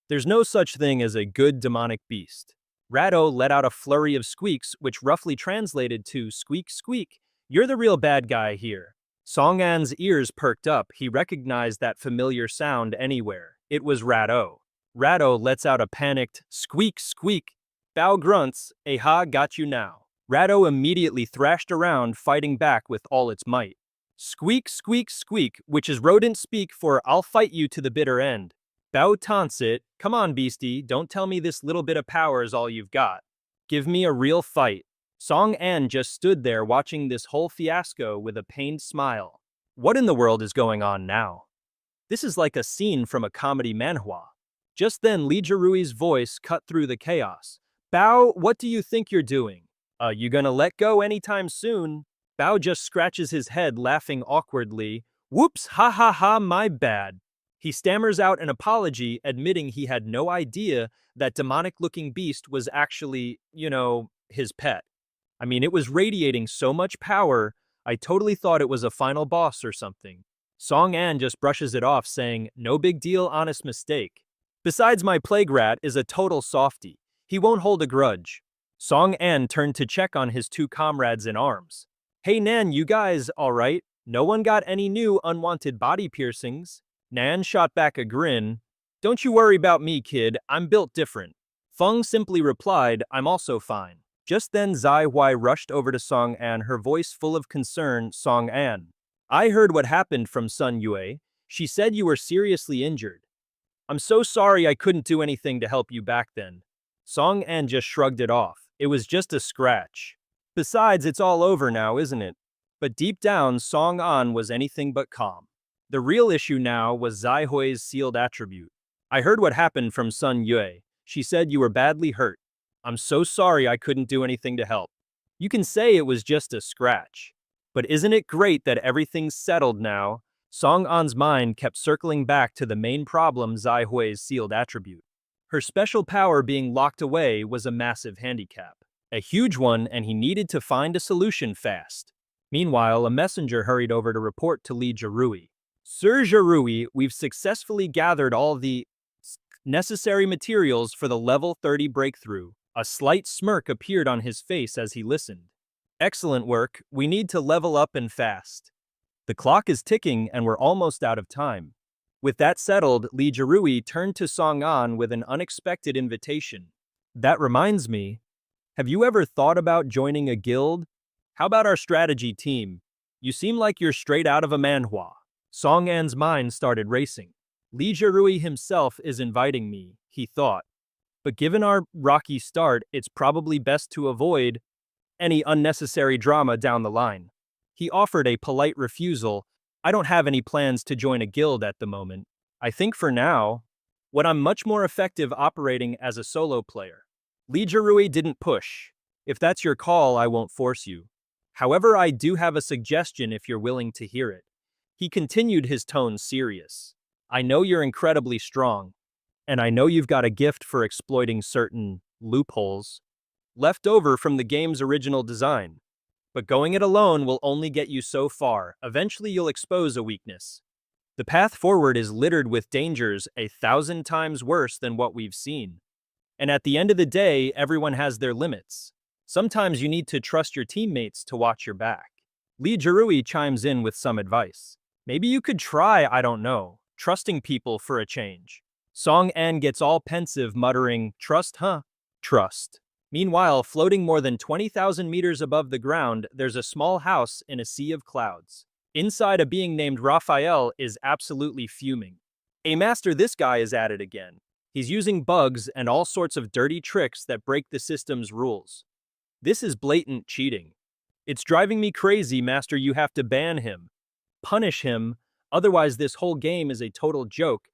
There's no such thing as a good demonic beast. Ratto let out a flurry of squeaks, which roughly translated to, "Squeak, squeak, you're the real bad guy here." Song An's ears perked up. He recognized that familiar sound anywhere. It was Ratto. Ratto lets out a panicked, "Squeak, squeak." Bao grunts, "Aha, got you now." Ratto immediately thrashed around, fighting back with all its might. "Squeak, squeak, squeak," which is rodent speak for "I'll fight you to the bitter end." Bao taunts it, "Come on, beastie, don't tell me this little bit of power is all you've got. Give me a real fight." Song An just stood there watching this whole fiasco with a pained smile. What in the world is going on now? This is like a scene from a comedy manhwa. Just then, Li Jirui's voice cut through the chaos. "Bao, what do you think you're doing? You gonna let go anytime soon?" Bao just scratches his head, laughing awkwardly. "Whoops, ha ha ha, my bad." He stammers out an apology, admitting he had no idea that demonic-looking beast was actually, his pet. I mean, it was radiating so much power, I totally thought it was a final boss or something. Song An just brushes it off, saying, "No big deal, honest mistake. Besides, my plague rat is a total softie. He won't hold a grudge." Song An turned to check on his two comrades in arms. "Hey Nan, you guys all right? No one got any new unwanted body piercings?" Nan shot back a grin. "Don't you worry about me, kid. I'm built different." Feng simply replied, "I'm also fine." Just then Zai Hui rushed over to Song An, her voice full of concern. "Song An, I heard what happened from Sun Yue. She said you were seriously injured. I'm so sorry I couldn't do anything to help you back then." Song An just shrugged it off. "It was just a scratch. Besides, it's all over now, isn't it?" But deep down, Song An was anything but calm. The real issue now was Zai Hui's sealed attribute. "I heard what happened from Sun Yue. She said you were badly hurt. I'm so sorry I couldn't do anything to help. You can say it was just a scratch. But isn't it great that everything's settled now?" Song An's mind kept circling back to the main problem, Zai Hui's sealed attribute. Her special power being locked away was a massive handicap. A huge one, and he needed to find a solution fast. Meanwhile, a messenger hurried over to report to Lee Jarui. Sir Jarui, we've successfully gathered all the necessary materials for the level 30 breakthrough. A slight smirk appeared on his face as he listened. Excellent work, we need to level up and fast. The clock is ticking and we're almost out of time. With that settled, Lee Jarui turned to Song An with an unexpected invitation. That reminds me, have you ever thought about joining a guild? How about our strategy team? You seem like you're straight out of a manhwa. Song An's mind started racing. Lee Jarui himself is inviting me, he thought. But given our rocky start, it's probably best to avoid any unnecessary drama down the line. He offered a polite refusal. I don't have any plans to join a guild at the moment. I think for now, I'm much more effective operating as a solo player. Lee Jarui didn't push. If that's your call, I won't force you. However, I do have a suggestion if you're willing to hear it. He continued, his tone serious. I know you're incredibly strong, and I know you've got a gift for exploiting certain loopholes left over from the game's original design. But going it alone will only get you so far. Eventually you'll expose a weakness. The path forward is littered with dangers 1,000 times worse than what we've seen. And at the end of the day, everyone has their limits. Sometimes you need to trust your teammates to watch your back. Lee Jarui chimes in with some advice. Maybe you could try, I don't know, trusting people for a change. Song An gets all pensive, muttering, trust, huh? Trust. Meanwhile, floating more than 20,000 meters above the ground, there's a small house in a sea of clouds. Inside, a being named Raphael is absolutely fuming. A master, this guy is at it again. He's using bugs and all sorts of dirty tricks that break the system's rules. This is blatant cheating. It's driving me crazy, master, you have to ban him. Punish him, otherwise this whole game is a total joke.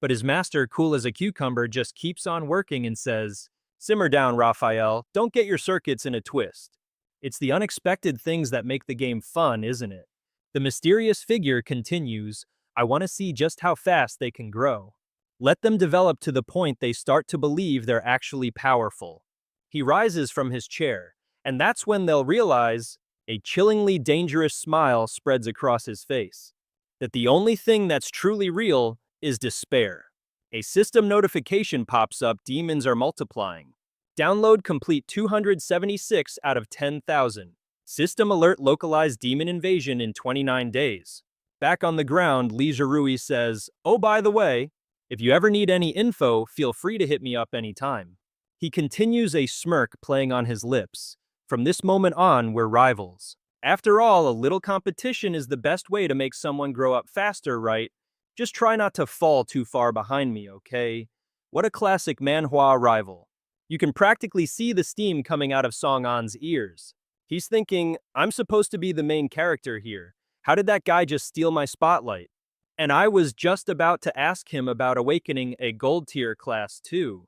But his master, cool as a cucumber, just keeps on working and says, simmer down, Raphael, don't get your circuits in a twist. It's the unexpected things that make the game fun, isn't it? The mysterious figure continues, I want to see just how fast they can grow. Let them develop to the point they start to believe they're actually powerful. He rises from his chair, and that's when they'll realize, a chillingly dangerous smile spreads across his face, that the only thing that's truly real is despair. A system notification pops up, demons are multiplying. Download complete 276 out of 10,000. System alert, localized demon invasion in 29 days. Back on the ground, Lee Jarui says, oh, by the way, if you ever need any info, feel free to hit me up anytime. He continues, a smirk playing on his lips. From this moment on, we're rivals. After all, a little competition is the best way to make someone grow up faster, right? Just try not to fall too far behind me, okay? What a classic manhwa rival. You can practically see the steam coming out of Song An's ears. He's thinking, I'm supposed to be the main character here. How did that guy just steal my spotlight? And I was just about to ask him about awakening a gold tier class too.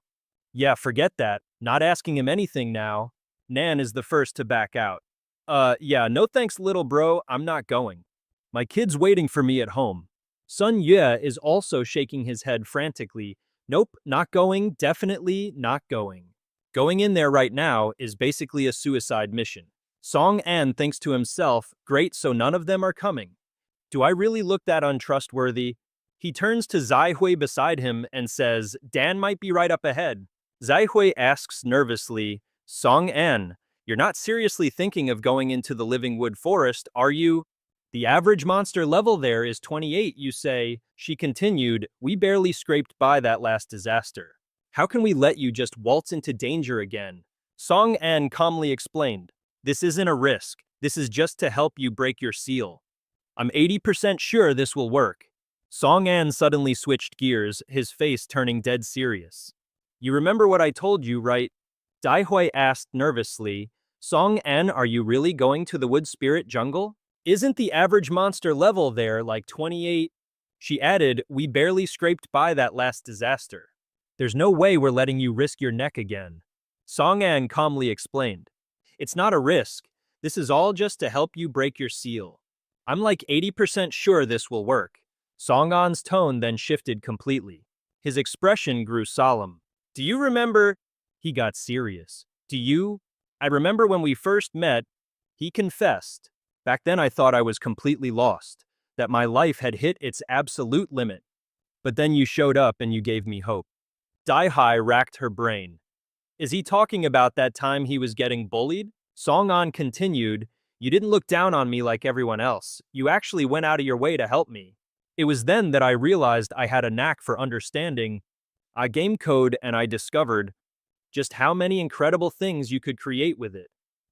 Yeah, forget that. Not asking him anything now. Nan is the first to back out. Yeah, no thanks, little bro, I'm not going. My kid's waiting for me at home. Sun Yue is also shaking his head frantically. Nope, not going, definitely not going. Going in there right now is basically a suicide mission. Song An thinks to himself, great, so none of them are coming. Do I really look that untrustworthy? He turns to Zai Hui beside him and says, Dan might be right up ahead. Zai Hui asks nervously, Song An, you're not seriously thinking of going into the Living Wood Forest, are you? The average monster level there is 28, you say. She continued, we barely scraped by that last disaster. How can we let you just waltz into danger again? Song An calmly explained, this isn't a risk. This is just to help you break your seal. I'm 80% sure this will work. Song An suddenly switched gears, his face turning dead serious. You remember what I told you, right? Dai Hui asked nervously, Song An, are you really going to the wood spirit jungle? Isn't the average monster level there like 28? She added, we barely scraped by that last disaster. There's no way we're letting you risk your neck again. Song An calmly explained. It's not a risk. This is all just to help you break your seal. I'm like 80% sure this will work. Song An's tone then shifted completely. His expression grew solemn. Do you remember? He got serious. Do you? I remember when we first met, he confessed. Back then I thought I was completely lost, that my life had hit its absolute limit. But then you showed up and you gave me hope. Dai racked her brain. Is he talking about that time he was getting bullied? Song-an continued, you didn't look down on me like everyone else. You actually went out of your way to help me. It was then that I realized I had a knack for understanding. I game code and I discovered just how many incredible things you could create with it.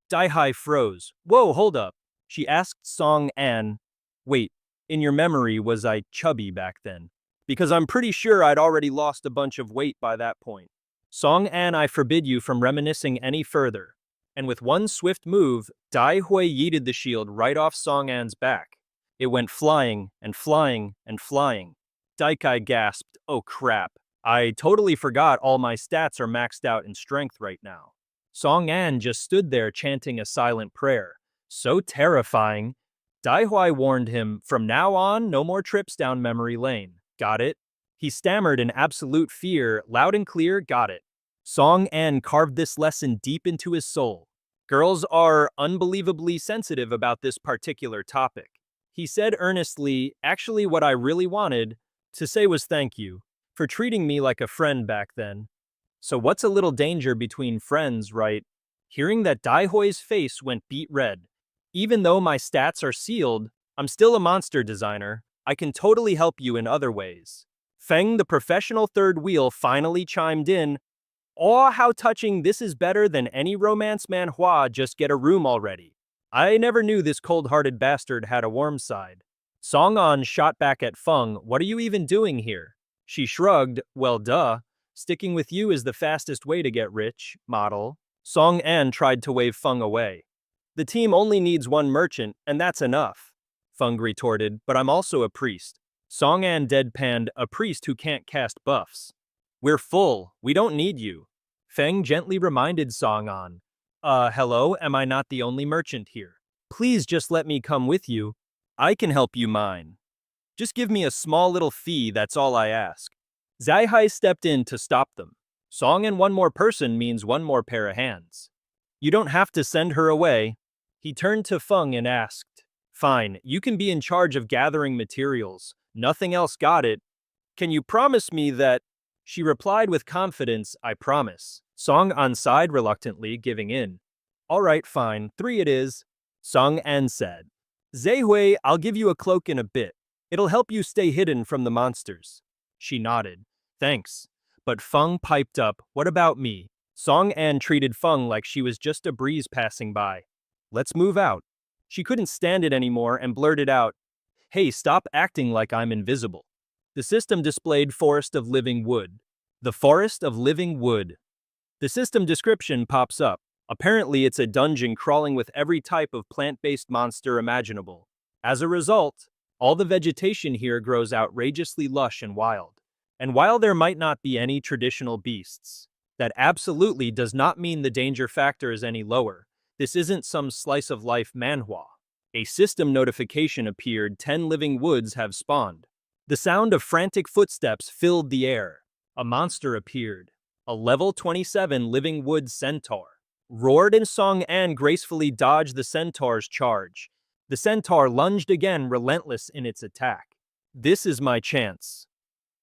Dai froze. Whoa, hold up. She asked Song-an, wait, in your memory was I chubby back then? Because I'm pretty sure I'd already lost a bunch of weight by that point. Song-an, I forbid you from reminiscing any further. And with one swift move, Dai Hui yeeted the shield right off Song-an's back. It went flying and flying and flying. Daikai gasped, oh crap. I totally forgot all my stats are maxed out in strength right now. Song-an just stood there chanting a silent prayer. So terrifying. Dai Hui warned him, from now on, no more trips down memory lane. Got it? He stammered in absolute fear, loud and clear, got it. Song-an carved this lesson deep into his soul. Girls are unbelievably sensitive about this particular topic. He said earnestly, actually what I really wanted to say was thank you for treating me like a friend back then. So what's a little danger between friends, right? Hearing that Dai Hui's face went beet red. Even though my stats are sealed, I'm still a monster designer. I can totally help you in other ways. Feng, the professional third wheel, finally chimed in. Oh, how touching, this is better than any romance manhwa, just get a room already. I never knew this cold-hearted bastard had a warm side. Song-an shot back at Feng, what are you even doing here? She shrugged, well duh, sticking with you is the fastest way to get rich, model. Song-an tried to wave Feng away. The team only needs one merchant, and that's enough. Feng retorted, but I'm also a priest. Song-an deadpanned, a priest who can't cast buffs. We're full, we don't need you. Feng gently reminded Song-an. Hello, am I not the only merchant here? Please just let me come with you. I can help you mine. Just give me a small little fee, that's all I ask. Zaihai stepped in to stop them. Song and one more person means one more pair of hands. You don't have to send her away. He turned to Feng and asked, fine, you can be in charge of gathering materials. Nothing else got it. Can you promise me that? She replied with confidence, I promise. Song-an sighed reluctantly, giving in. All right, fine, 3 it is. Song-an said. Zaihui, I'll give you a cloak in a bit. It'll help you stay hidden from the monsters. She nodded. Thanks. But Feng piped up, what about me? Song-an treated Feng like she was just a breeze passing by. Let's move out. She couldn't stand it anymore and blurted out, hey, stop acting like I'm invisible. The system displayed Forest of Living Wood. The Forest of Living Wood. The system description pops up. Apparently it's a dungeon crawling with every type of plant-based monster imaginable. As a result, all the vegetation here grows outrageously lush and wild. And while there might not be any traditional beasts, that absolutely does not mean the danger factor is any lower. This isn't some slice-of-life manhwa. A system notification appeared, 10 living woods have spawned. The sound of frantic footsteps filled the air. A monster appeared. A level 27 living wood centaur. Roared and Song-an gracefully dodged the centaur's charge. The centaur lunged again, relentless in its attack. This is my chance.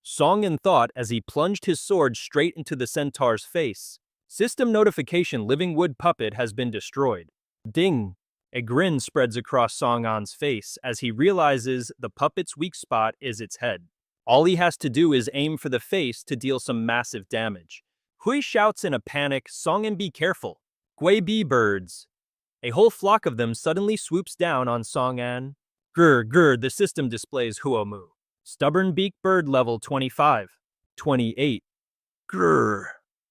Song-an thought as he plunged his sword straight into the centaur's face. System notification, living wood puppet has been destroyed. Ding! A grin spreads across Song-an's face as he realizes the puppet's weak spot is its head. All he has to do is aim for the face to deal some massive damage. Hui shouts in a panic, Song-an be careful. Gui bee birds. A whole flock of them suddenly swoops down on Song-an. Grr, the system displays Huomu. Stubborn beak bird level 25. 28. Grr.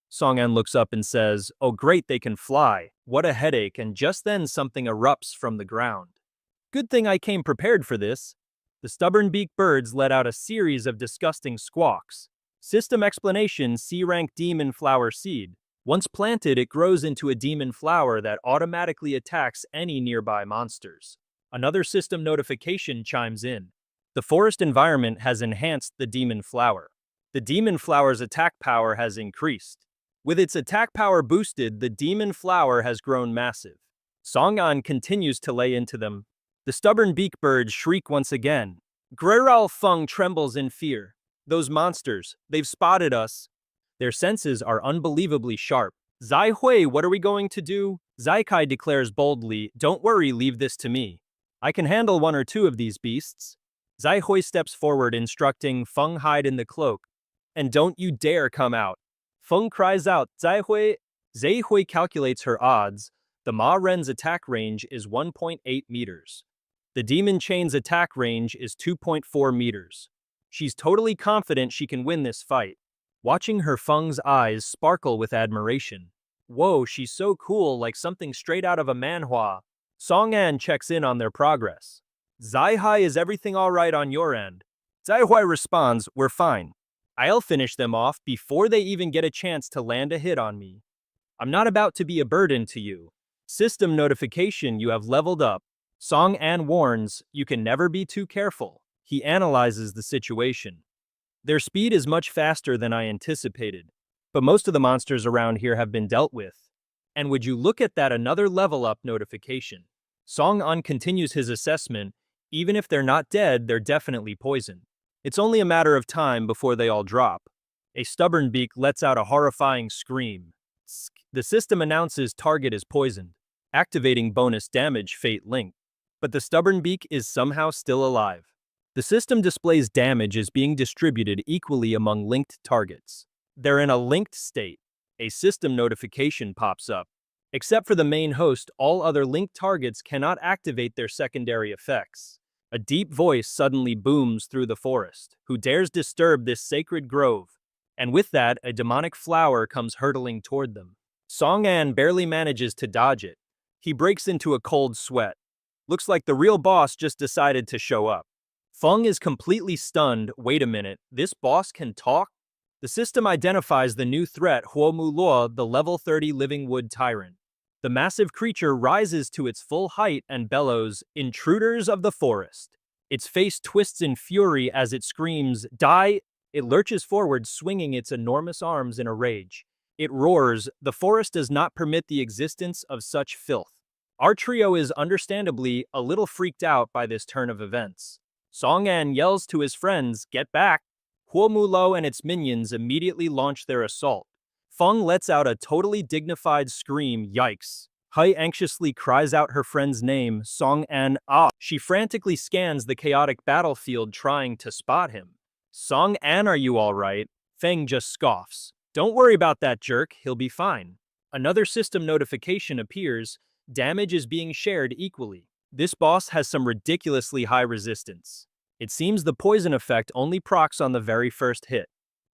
Song-an looks up and says, oh great, they can fly. What a headache, and just then something erupts from the ground. Good thing I came prepared for this. The stubborn beak birds let out a series of disgusting squawks. System explanation, C-rank demon flower seed. Once planted, it grows into a demon flower that automatically attacks any nearby monsters. Another system notification chimes in. The forest environment has enhanced the demon flower. The demon flower's attack power has increased. With its attack power boosted, the demon flower has grown massive. Song-an continues to lay into them. The stubborn beak birds shriek once again. Guiral Feng trembles in fear. Those monsters, they've spotted us. Their senses are unbelievably sharp. Zai Hui, what are we going to do? Zai Kai declares boldly, don't worry, leave this to me. I can handle one or two of these beasts. Zai Hui steps forward, instructing Feng hide in the cloak. And don't you dare come out. Feng cries out, Zai Hui. Zai Hui calculates her odds. The Ma Ren's attack range is 1.8 meters. The Demon Chain's attack range is 2.4 meters. She's totally confident she can win this fight. Watching her, Feng's eyes sparkle with admiration. Whoa, she's so cool, like something straight out of a manhwa. Song-an checks in on their progress. Zai Hai, is everything all right on your end? Zai Hui responds, we're fine. I'll finish them off before they even get a chance to land a hit on me. I'm not about to be a burden to you. System notification, you have leveled up. Song-an warns, you can never be too careful. He analyzes the situation. Their speed is much faster than I anticipated, but most of the monsters around here have been dealt with. And would you look at that, another level up notification. Song-an continues his assessment. Even if they're not dead, they're definitely poisoned. It's only a matter of time before they all drop. A stubborn beak lets out a horrifying scream. The system announces target is poisoned, activating bonus damage fate link. But the stubborn beak is somehow still alive. The system displays damage is being distributed equally among linked targets. They're in a linked state. A system notification pops up. Except for the main host, all other linked targets cannot activate their secondary effects. A deep voice suddenly booms through the forest. Who dares disturb this sacred grove? And with that, a demonic flower comes hurtling toward them. Song-an barely manages to dodge it. He breaks into a cold sweat. Looks like the real boss just decided to show up. Feng is completely stunned. Wait a minute, this boss can talk? The system identifies the new threat, Huomu Luo, the level 30 living wood tyrant. The massive creature rises to its full height and bellows, intruders of the forest. Its face twists in fury as it screams, die! It lurches forward, swinging its enormous arms in a rage. It roars, the forest does not permit the existence of such filth. Our trio is understandably a little freaked out by this turn of events. Song-an yells to his friends, get back! Huomu Luo and its minions immediately launch their assault. Feng lets out a totally dignified scream, yikes. Hui anxiously cries out her friend's name, Song-an, ah. She frantically scans the chaotic battlefield trying to spot him. Song-an, are you alright? Feng just scoffs. Don't worry about that jerk, he'll be fine. Another system notification appears, damage is being shared equally. This boss has some ridiculously high resistance. It seems the poison effect only procs on the very first hit.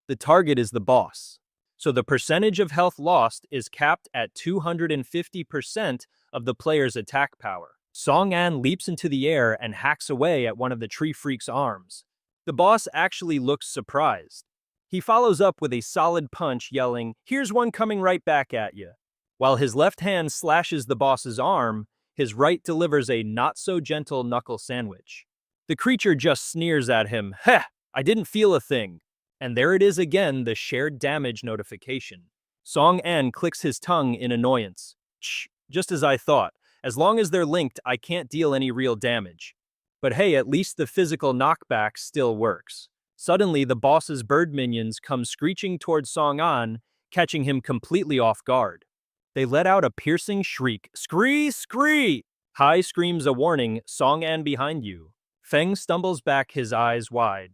The target is the boss. So the percentage of health lost is capped at 250% of the player's attack power. Song-an leaps into the air and hacks away at one of the tree freak's arms. The boss actually looks surprised. He follows up with a solid punch, yelling, here's one coming right back at you. While his left hand slashes the boss's arm, his right delivers a not-so-gentle knuckle sandwich. The creature just sneers at him. Heh, I didn't feel a thing. And there it is again, the shared damage notification. Song-an clicks his tongue in annoyance. Shh, just as I thought. As long as they're linked, I can't deal any real damage. But hey, at least the physical knockback still works. Suddenly, the boss's bird minions come screeching towards Song-an, catching him completely off guard. They let out a piercing shriek. Scree! Scree! Hai screams a warning, Song-an behind you. Feng stumbles back, his eyes wide.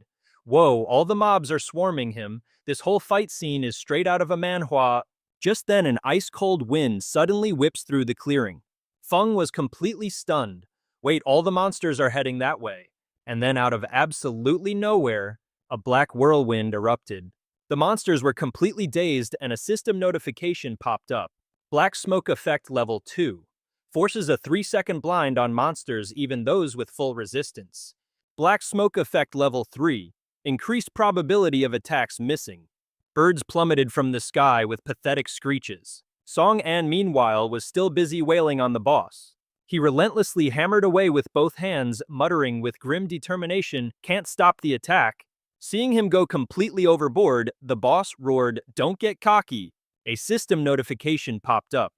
Whoa, all the mobs are swarming him. This whole fight scene is straight out of a manhwa. Just then, an ice-cold wind suddenly whips through the clearing. Feng was completely stunned. Wait, all the monsters are heading that way. And then out of absolutely nowhere, a black whirlwind erupted. The monsters were completely dazed and a system notification popped up. Black smoke effect level 2. Forces a 3-second blind on monsters, even those with full resistance. Black smoke effect level 3. Increased probability of attacks missing. Birds plummeted from the sky with pathetic screeches. Song-an, meanwhile, was still busy wailing on the boss. He relentlessly hammered away with both hands, muttering with grim determination, can't stop the attack. Seeing him go completely overboard, the boss roared, "Don't get cocky." A system notification popped up.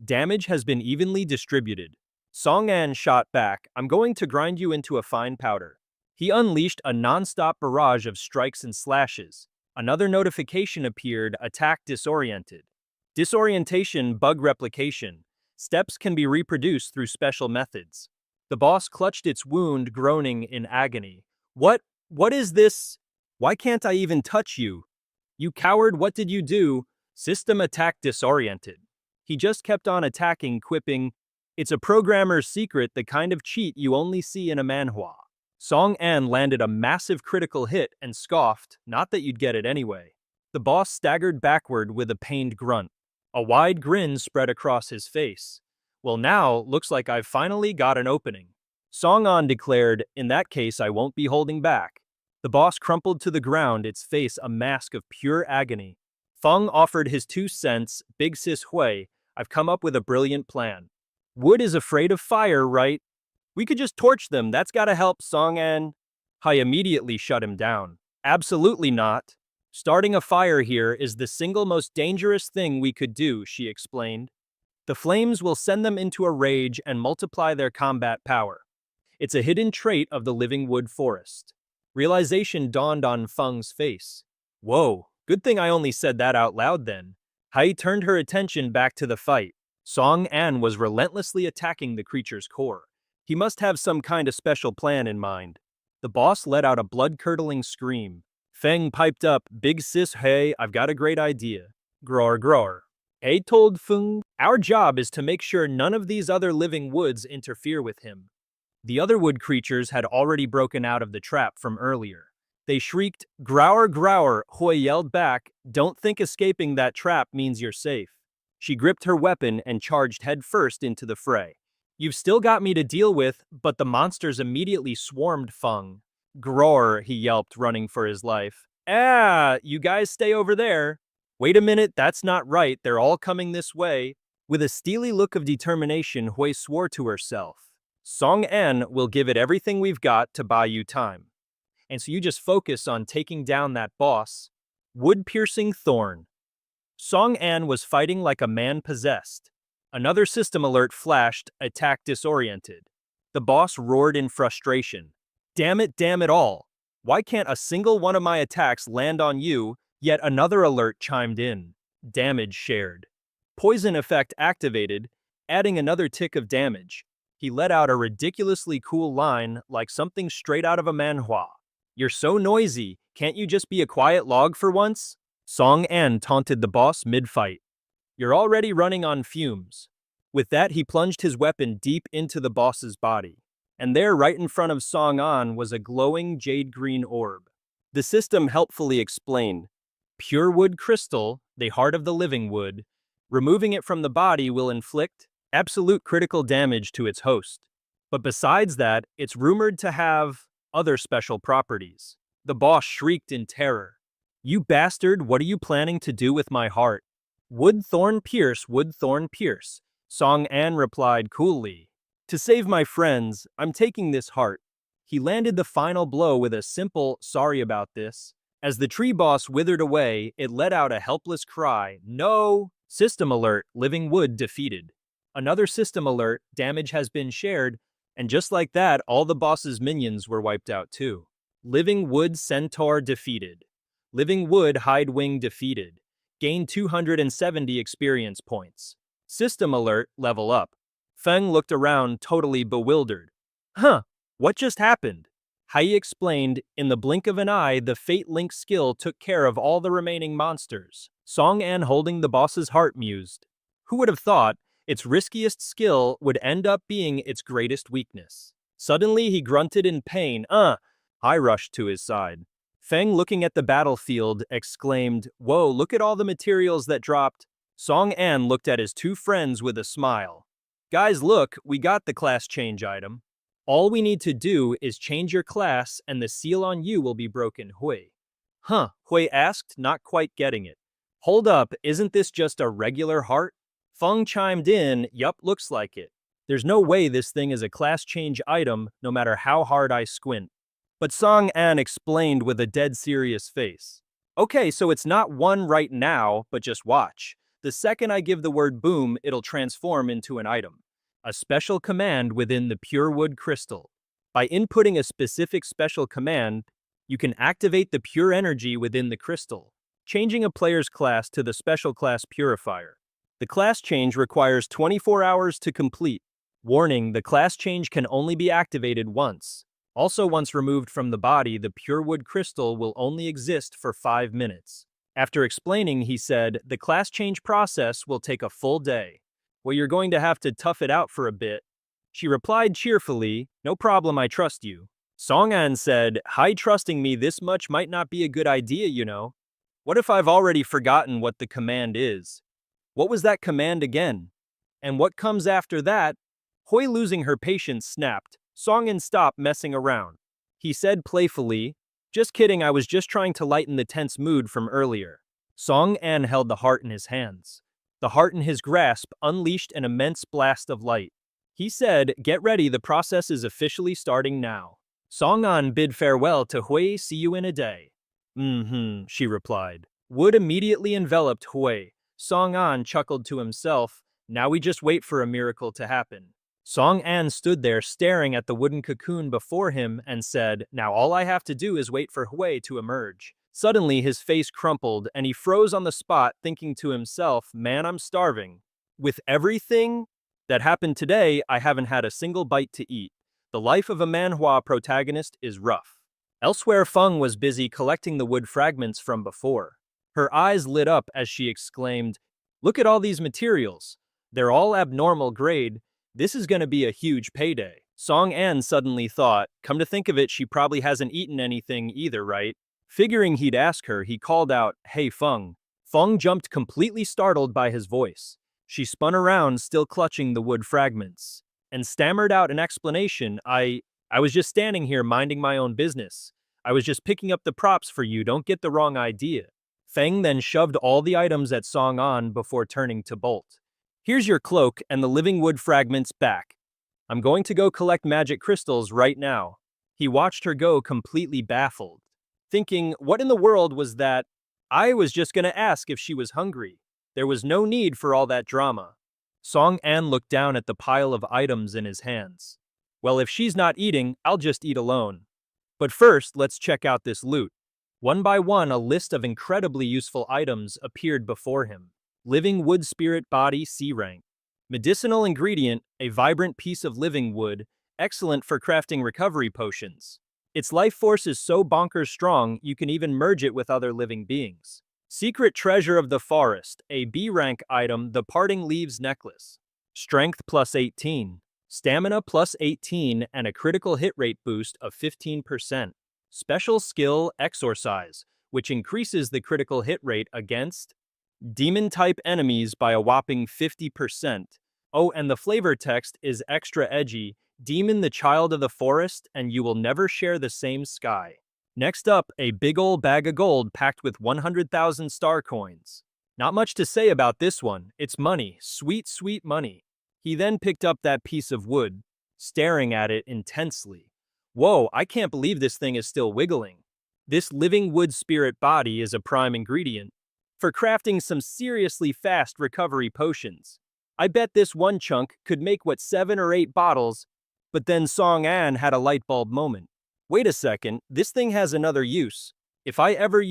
Damage has been evenly distributed. Song An shot back, "I'm going to grind you into a fine powder." He unleashed a non-stop barrage of strikes and slashes. Another notification appeared, "Attack disoriented." Disorientation bug replication. Steps can be reproduced through special methods. The boss clutched its wound, groaning in agony. What is this? Why can't I even touch you? You coward, what did you do? System attack disoriented. He just kept on attacking, quipping, "It's a programmer's secret, the kind of cheat you only see in a manhwa." Song An landed a massive critical hit and scoffed, "Not that you'd get it anyway." The boss staggered backward with a pained grunt. A wide grin spread across his face. "Well, now, looks like I've finally got an opening." Song An declared, "In that case, I won't be holding back." The boss crumpled to the ground, its face a mask of pure agony. Feng offered his 2 cents, "Big Sis Hui, I've come up with a brilliant plan. Wood is afraid of fire, right? We could just torch them, that's gotta help." Song An Hai immediately shut him down. "Absolutely not. Starting a fire here is the single most dangerous thing we could do," she explained. "The flames will send them into a rage and multiply their combat power. It's a hidden trait of the living wood forest." Realization dawned on Feng's face. "Whoa, good thing I only said that out loud then." Hai turned her attention back to the fight. Song An was relentlessly attacking the creature's core. He must have some kind of special plan in mind. The boss let out a blood-curdling scream. Feng piped up, "Big Sis Hui, I've got a great idea." "Groar, groar." Hai told Feng, "Our job is to make sure none of these other living woods interfere with him." The other wood creatures had already broken out of the trap from earlier. They shrieked, "Grower, grower." Hui yelled back, "Don't think escaping that trap means you're safe." She gripped her weapon and charged headfirst into the fray. "You've still got me to deal with," but the monsters immediately swarmed Feng. "Groar," he yelped, running for his life. "Ah, you guys stay over there." "Wait a minute, that's not right, they're all coming this way." With a steely look of determination, Hui swore to herself, "Song An will give it everything we've got to buy you time. And so you just focus on taking down that boss." Wood-piercing thorn. Song An was fighting like a man possessed. Another system alert flashed, "Attack disoriented." The boss roared in frustration. Damn it all. Why can't a single one of my attacks land on you?" Yet another alert chimed in. Damage shared. Poison effect activated, adding another tick of damage. He let out a ridiculously cool line, like something straight out of a manhwa. "You're so noisy, can't you just be a quiet log for once?" Song An taunted the boss mid-fight. "You're already running on fumes." With that, he plunged his weapon deep into the boss's body. And there, right in front of Song An, was a glowing jade-green orb. The system helpfully explained, "Pure wood crystal, the heart of the living wood. Removing it from the body will inflict absolute critical damage to its host. But besides that, it's rumored to have other special properties." The boss shrieked in terror. "You bastard, what are you planning to do with my heart?" Wood thorn pierce, Song An replied coolly. "To save my friends, I'm taking this heart." He landed the final blow with a simple, "Sorry about this." As the tree boss withered away, it let out a helpless cry, "No!" System alert, living wood defeated. Another system alert, damage has been shared, and just like that, all the boss's minions were wiped out too. Living wood centaur defeated. Living wood hidewing defeated. Gain 270 experience points. System alert, level up. Feng looked around, totally bewildered. "Huh, what just happened?" Hai explained, "In the blink of an eye, the Fate Link skill took care of all the remaining monsters." Song An, holding the boss's heart, mused, "Who would have thought its riskiest skill would end up being its greatest weakness?" Suddenly, he grunted in pain. I rushed to his side. Feng, looking at the battlefield, exclaimed, "Whoa, look at all the materials that dropped." Song An looked at his two friends with a smile. "Guys, look, we got the class change item. All we need to do is change your class and the seal on you will be broken." Hui. "Huh?" Hui asked, not quite getting it. "Hold up, isn't this just a regular heart?" Feng chimed in, "Yup, looks like it. There's no way this thing is a class change item, no matter how hard I squint." But Song An explained with a dead serious face. Okay, so it's not one right now, but just watch. The second I give the word boom, it'll transform into an item. A special command within the pure wood crystal. By inputting a specific special command, you can activate the pure energy within the crystal, changing a player's class to the special class purifier. The class change requires 24 hours to complete. Warning, the class change can only be activated once. Also, once removed from the body, the pure wood crystal will only exist for 5 minutes. After explaining, he said, the class change process will take a full day. Well, you're going to have to tough it out for a bit. She replied cheerfully, no problem, I trust you. Song-an said, hi, trusting me this much might not be a good idea, you know. What if I've already forgotten what the command is? What was that command again? And what comes after that? Hoi, losing her patience, snapped, Song-an, stop messing around. He said playfully, just kidding, I was just trying to lighten the tense mood from earlier. Song-an held the heart in his hands. The heart in his grasp unleashed an immense blast of light. He said, get ready, the process is officially starting now. Song-an bid farewell to Hui, see you in a day. She replied. Wood immediately enveloped Hui. Song-an chuckled to himself, now we just wait for a miracle to happen. Song-an stood there staring at the wooden cocoon before him and said, now all I have to do is wait for Hui to emerge. Suddenly his face crumpled and he froze on the spot, thinking to himself, man, I'm starving. With everything that happened today, I haven't had a single bite to eat. The life of a manhwa protagonist is rough. Elsewhere, Feng was busy collecting the wood fragments from before. Her eyes lit up as she exclaimed, look at all these materials. They're all abnormal grade. This is going to be a huge payday. Song-an suddenly thought, come to think of it, she probably hasn't eaten anything either, right? Figuring he'd ask her, he called out, hey Feng. Feng jumped, completely startled by his voice. She spun around, still clutching the wood fragments, and stammered out an explanation. I was just standing here minding my own business. I was just picking up the props for you, don't get the wrong idea. Feng then shoved all the items at Song-an before turning to Bolt. Here's your cloak and the living wood fragments back. I'm going to go collect magic crystals right now. He watched her go, completely baffled, thinking, what in the world was that? I was just going to ask if she was hungry. There was no need for all that drama. Song-an looked down at the pile of items in his hands. Well, if she's not eating, I'll just eat alone. But first, let's check out this loot. One by one, a list of incredibly useful items appeared before him. Living wood spirit body C rank. Medicinal ingredient, a vibrant piece of living wood, excellent for crafting recovery potions. Its life force is so bonkers strong, you can even merge it with other living beings. Secret treasure of the forest, a B rank item, the parting leaves necklace. Strength plus 18. Stamina plus 18 and a critical hit rate boost of 15%. Special skill Exorcise, which increases the critical hit rate against demon-type enemies by a whopping 50%. Oh, and the flavor text is extra edgy. Demon, the child of the forest, and you will never share the same sky. Next up, a big ol' bag of gold packed with 100,000 star coins. Not much to say about this one. It's money. Sweet, sweet money. He then picked up that piece of wood, staring at it intensely. Whoa, I can't believe this thing is still wiggling. This living wood spirit body is a prime ingredient for crafting some seriously fast recovery potions. I bet this one chunk could make 7 or 8 bottles, but then Song-an had a light bulb moment. Wait a second, this thing has another use. If I ever,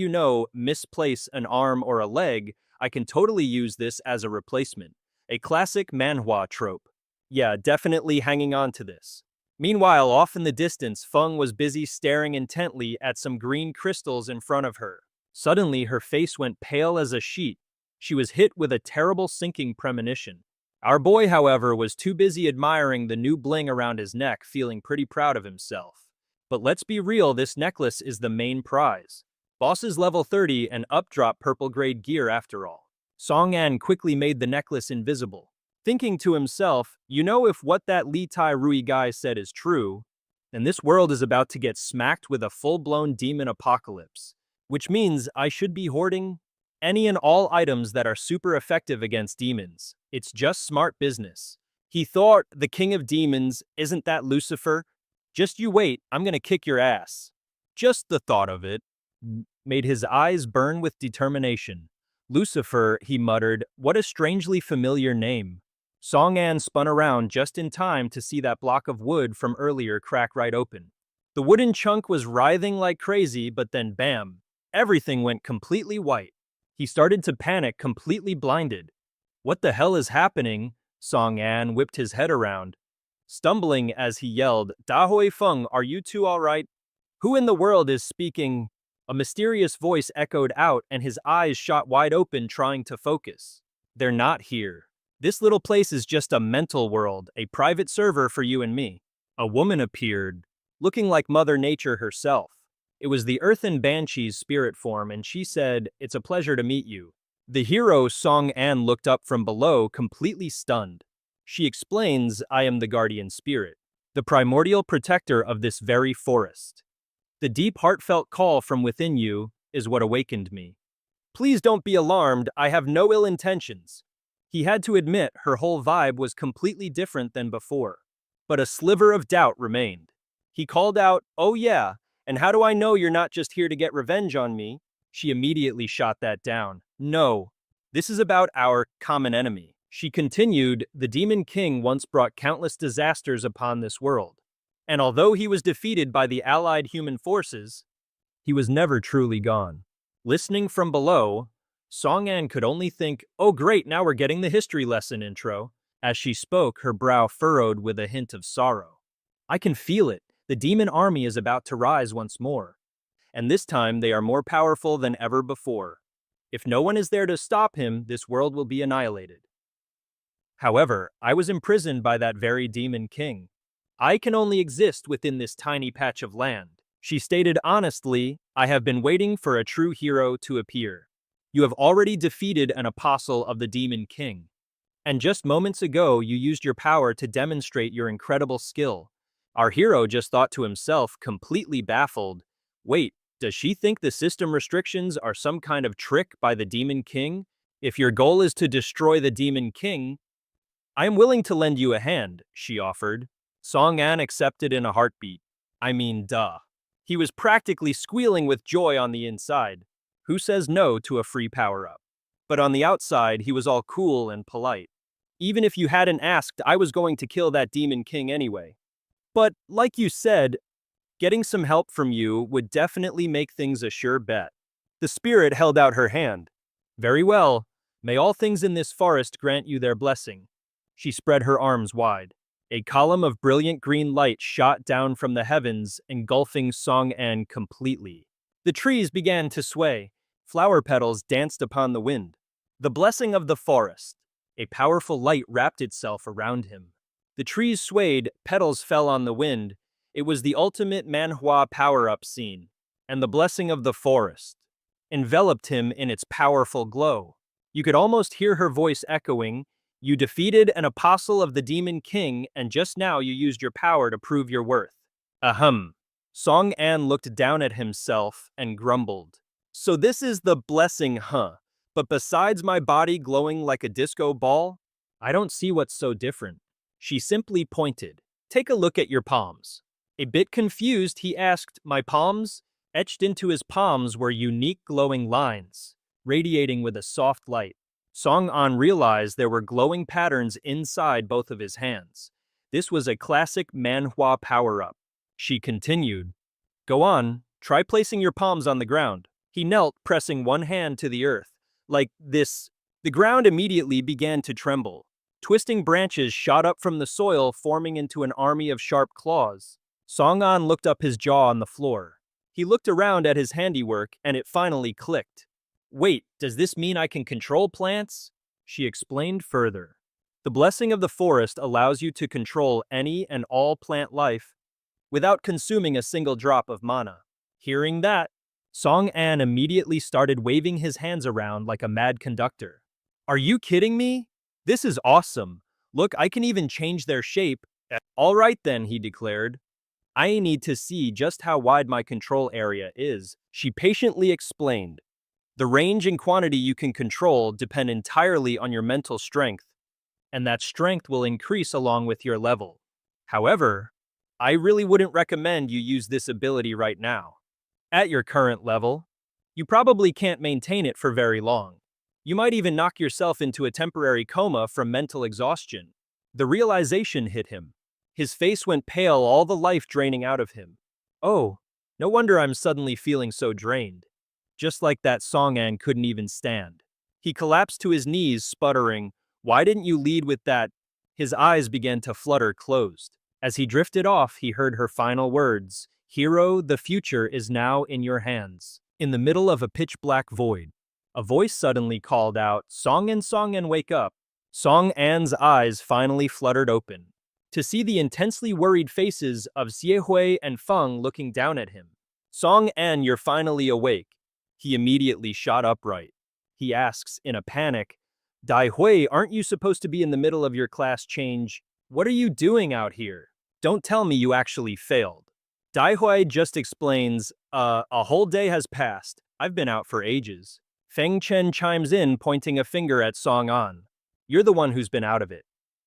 misplace an arm or a leg, I can totally use this as a replacement. A classic manhwa trope. Yeah, definitely hanging on to this. Meanwhile, off in the distance, Feng was busy staring intently at some green crystals in front of her. Suddenly, her face went pale as a sheet. She was hit with a terrible sinking premonition. Our boy, however, was too busy admiring the new bling around his neck, feeling pretty proud of himself. But let's be real, this necklace is the main prize. Boss is level 30 and updrop purple grade gear after all. Song-an quickly made the necklace invisible, thinking to himself, if what that Li Tai Rui guy said is true, then this world is about to get smacked with a full-blown demon apocalypse. Which means I should be hoarding any and all items that are super effective against demons. It's just smart business. He thought, the king of demons, isn't that Lucifer? Just you wait, I'm gonna kick your ass. Just the thought of it made his eyes burn with determination. Lucifer, he muttered, what a strangely familiar name. Song An spun around just in time to see that block of wood from earlier crack right open. The wooden chunk was writhing like crazy, but then bam, everything went completely white. He started to panic, completely blinded. What the hell is happening? Song An whipped his head around, stumbling as he yelled, Da Hui Feng, are you two all right? Who in the world is speaking? A mysterious voice echoed out and his eyes shot wide open trying to focus. They're not here. This little place is just a mental world, a private server for you and me. A woman appeared, looking like Mother Nature herself. It was the Earthen Banshee's spirit form, and she said, it's a pleasure to meet you. The hero Song An looked up from below, completely stunned. She explains, I am the guardian spirit, the primordial protector of this very forest. The deep heartfelt call from within you is what awakened me. Please don't be alarmed, I have no ill intentions. He had to admit her whole vibe was completely different than before. But a sliver of doubt remained. He called out, oh yeah, and how do I know you're not just here to get revenge on me? She immediately shot that down. No, this is about our common enemy. She continued, the Demon King once brought countless disasters upon this world. And although he was defeated by the allied human forces, he was never truly gone. Listening from below, Song An could only think, oh great, now we're getting the history lesson intro. As she spoke, her brow furrowed with a hint of sorrow. I can feel it. The demon army is about to rise once more. And this time they are more powerful than ever before. If no one is there to stop him, this world will be annihilated. However, I was imprisoned by that very demon king. I can only exist within this tiny patch of land. She stated honestly, I have been waiting for a true hero to appear. You have already defeated an apostle of the Demon King. And just moments ago, you used your power to demonstrate your incredible skill. Our hero just thought to himself, completely baffled, wait, does she think the system restrictions are some kind of trick by the Demon King? If your goal is to destroy the Demon King, I am willing to lend you a hand, she offered. Song An accepted in a heartbeat. I mean, duh. He was practically squealing with joy on the inside. Who says no to a free power-up? But on the outside, he was all cool and polite. Even if you hadn't asked, I was going to kill that Demon King anyway. But, like you said, getting some help from you would definitely make things a sure bet. The spirit held out her hand. Very well. May all things in this forest grant you their blessing. She spread her arms wide. A column of brilliant green light shot down from the heavens, engulfing Song An completely. The trees began to sway. Flower petals danced upon the wind. The blessing of the forest. A powerful light wrapped itself around him. The trees swayed, petals fell on the wind. It was the ultimate Manhwa power-up scene. And the blessing of the forest enveloped him in its powerful glow. You could almost hear her voice echoing, you defeated an apostle of the Demon King, and just now you used your power to prove your worth. Ahem. Song An looked down at himself and grumbled. So this is the blessing, huh? But besides my body glowing like a disco ball, I don't see what's so different. She simply pointed. Take a look at your palms. A bit confused, he asked, my palms? Etched into his palms were unique glowing lines, radiating with a soft light. Song An realized there were glowing patterns inside both of his hands. This was a classic Manhwa power-up. She continued, go on, try placing your palms on the ground. He knelt, pressing one hand to the earth. Like this, the ground immediately began to tremble. Twisting branches shot up from the soil, forming into an army of sharp claws. Song An looked up his jaw on the floor. He looked around at his handiwork, and it finally clicked. Wait, does this mean I can control plants? She explained further. The blessing of the forest allows you to control any and all plant life without consuming a single drop of mana. Hearing that, Song An immediately started waving his hands around like a mad conductor. Are you kidding me? This is awesome. Look, I can even change their shape. All right then, he declared. I need to see just how wide my control area is, she patiently explained. The range and quantity you can control depend entirely on your mental strength, and that strength will increase along with your level. However, I really wouldn't recommend you use this ability right now. At your current level, you probably can't maintain it for very long. You might even knock yourself into a temporary coma from mental exhaustion. The realization hit him. His face went pale, all the life draining out of him. Oh, no wonder I'm suddenly feeling so drained. Just like that Song-an couldn't even stand. He collapsed to his knees, sputtering, "Why didn't you lead with that?" His eyes began to flutter closed. As he drifted off, he heard her final words, "Hero, the future is now in your hands." In the middle of a pitch-black void, a voice suddenly called out, Song-an, wake up." Song-an's eyes finally fluttered open, to see the intensely worried faces of Xiehui and Feng looking down at him. "Song-an, you're finally awake." He immediately shot upright. He asks, in a panic, "Dai Hui, aren't you supposed to be in the middle of your class change? What are you doing out here? Don't tell me you actually failed." Dai Hui just explains, a whole day has passed. I've been out for ages." Feng Chen chimes in, pointing a finger at Song-an. "You're the one who's been out of it.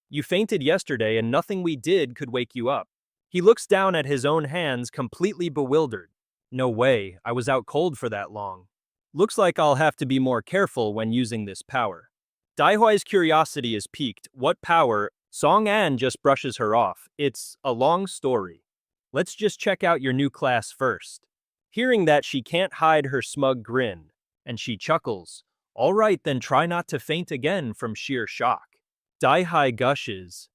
You fainted yesterday and nothing we did could wake you up." He looks down at his own hands, completely bewildered. "No way, I was out cold for that long. Looks like I'll have to be more careful when using this power." Dai Hui's curiosity is piqued. "What power?" Song-an just brushes her off. "It's a long story. Let's just check out your new class first." Hearing that, she can't hide her smug grin, and she chuckles. "All right, then try not to faint again from sheer shock." Dai Hui gushes.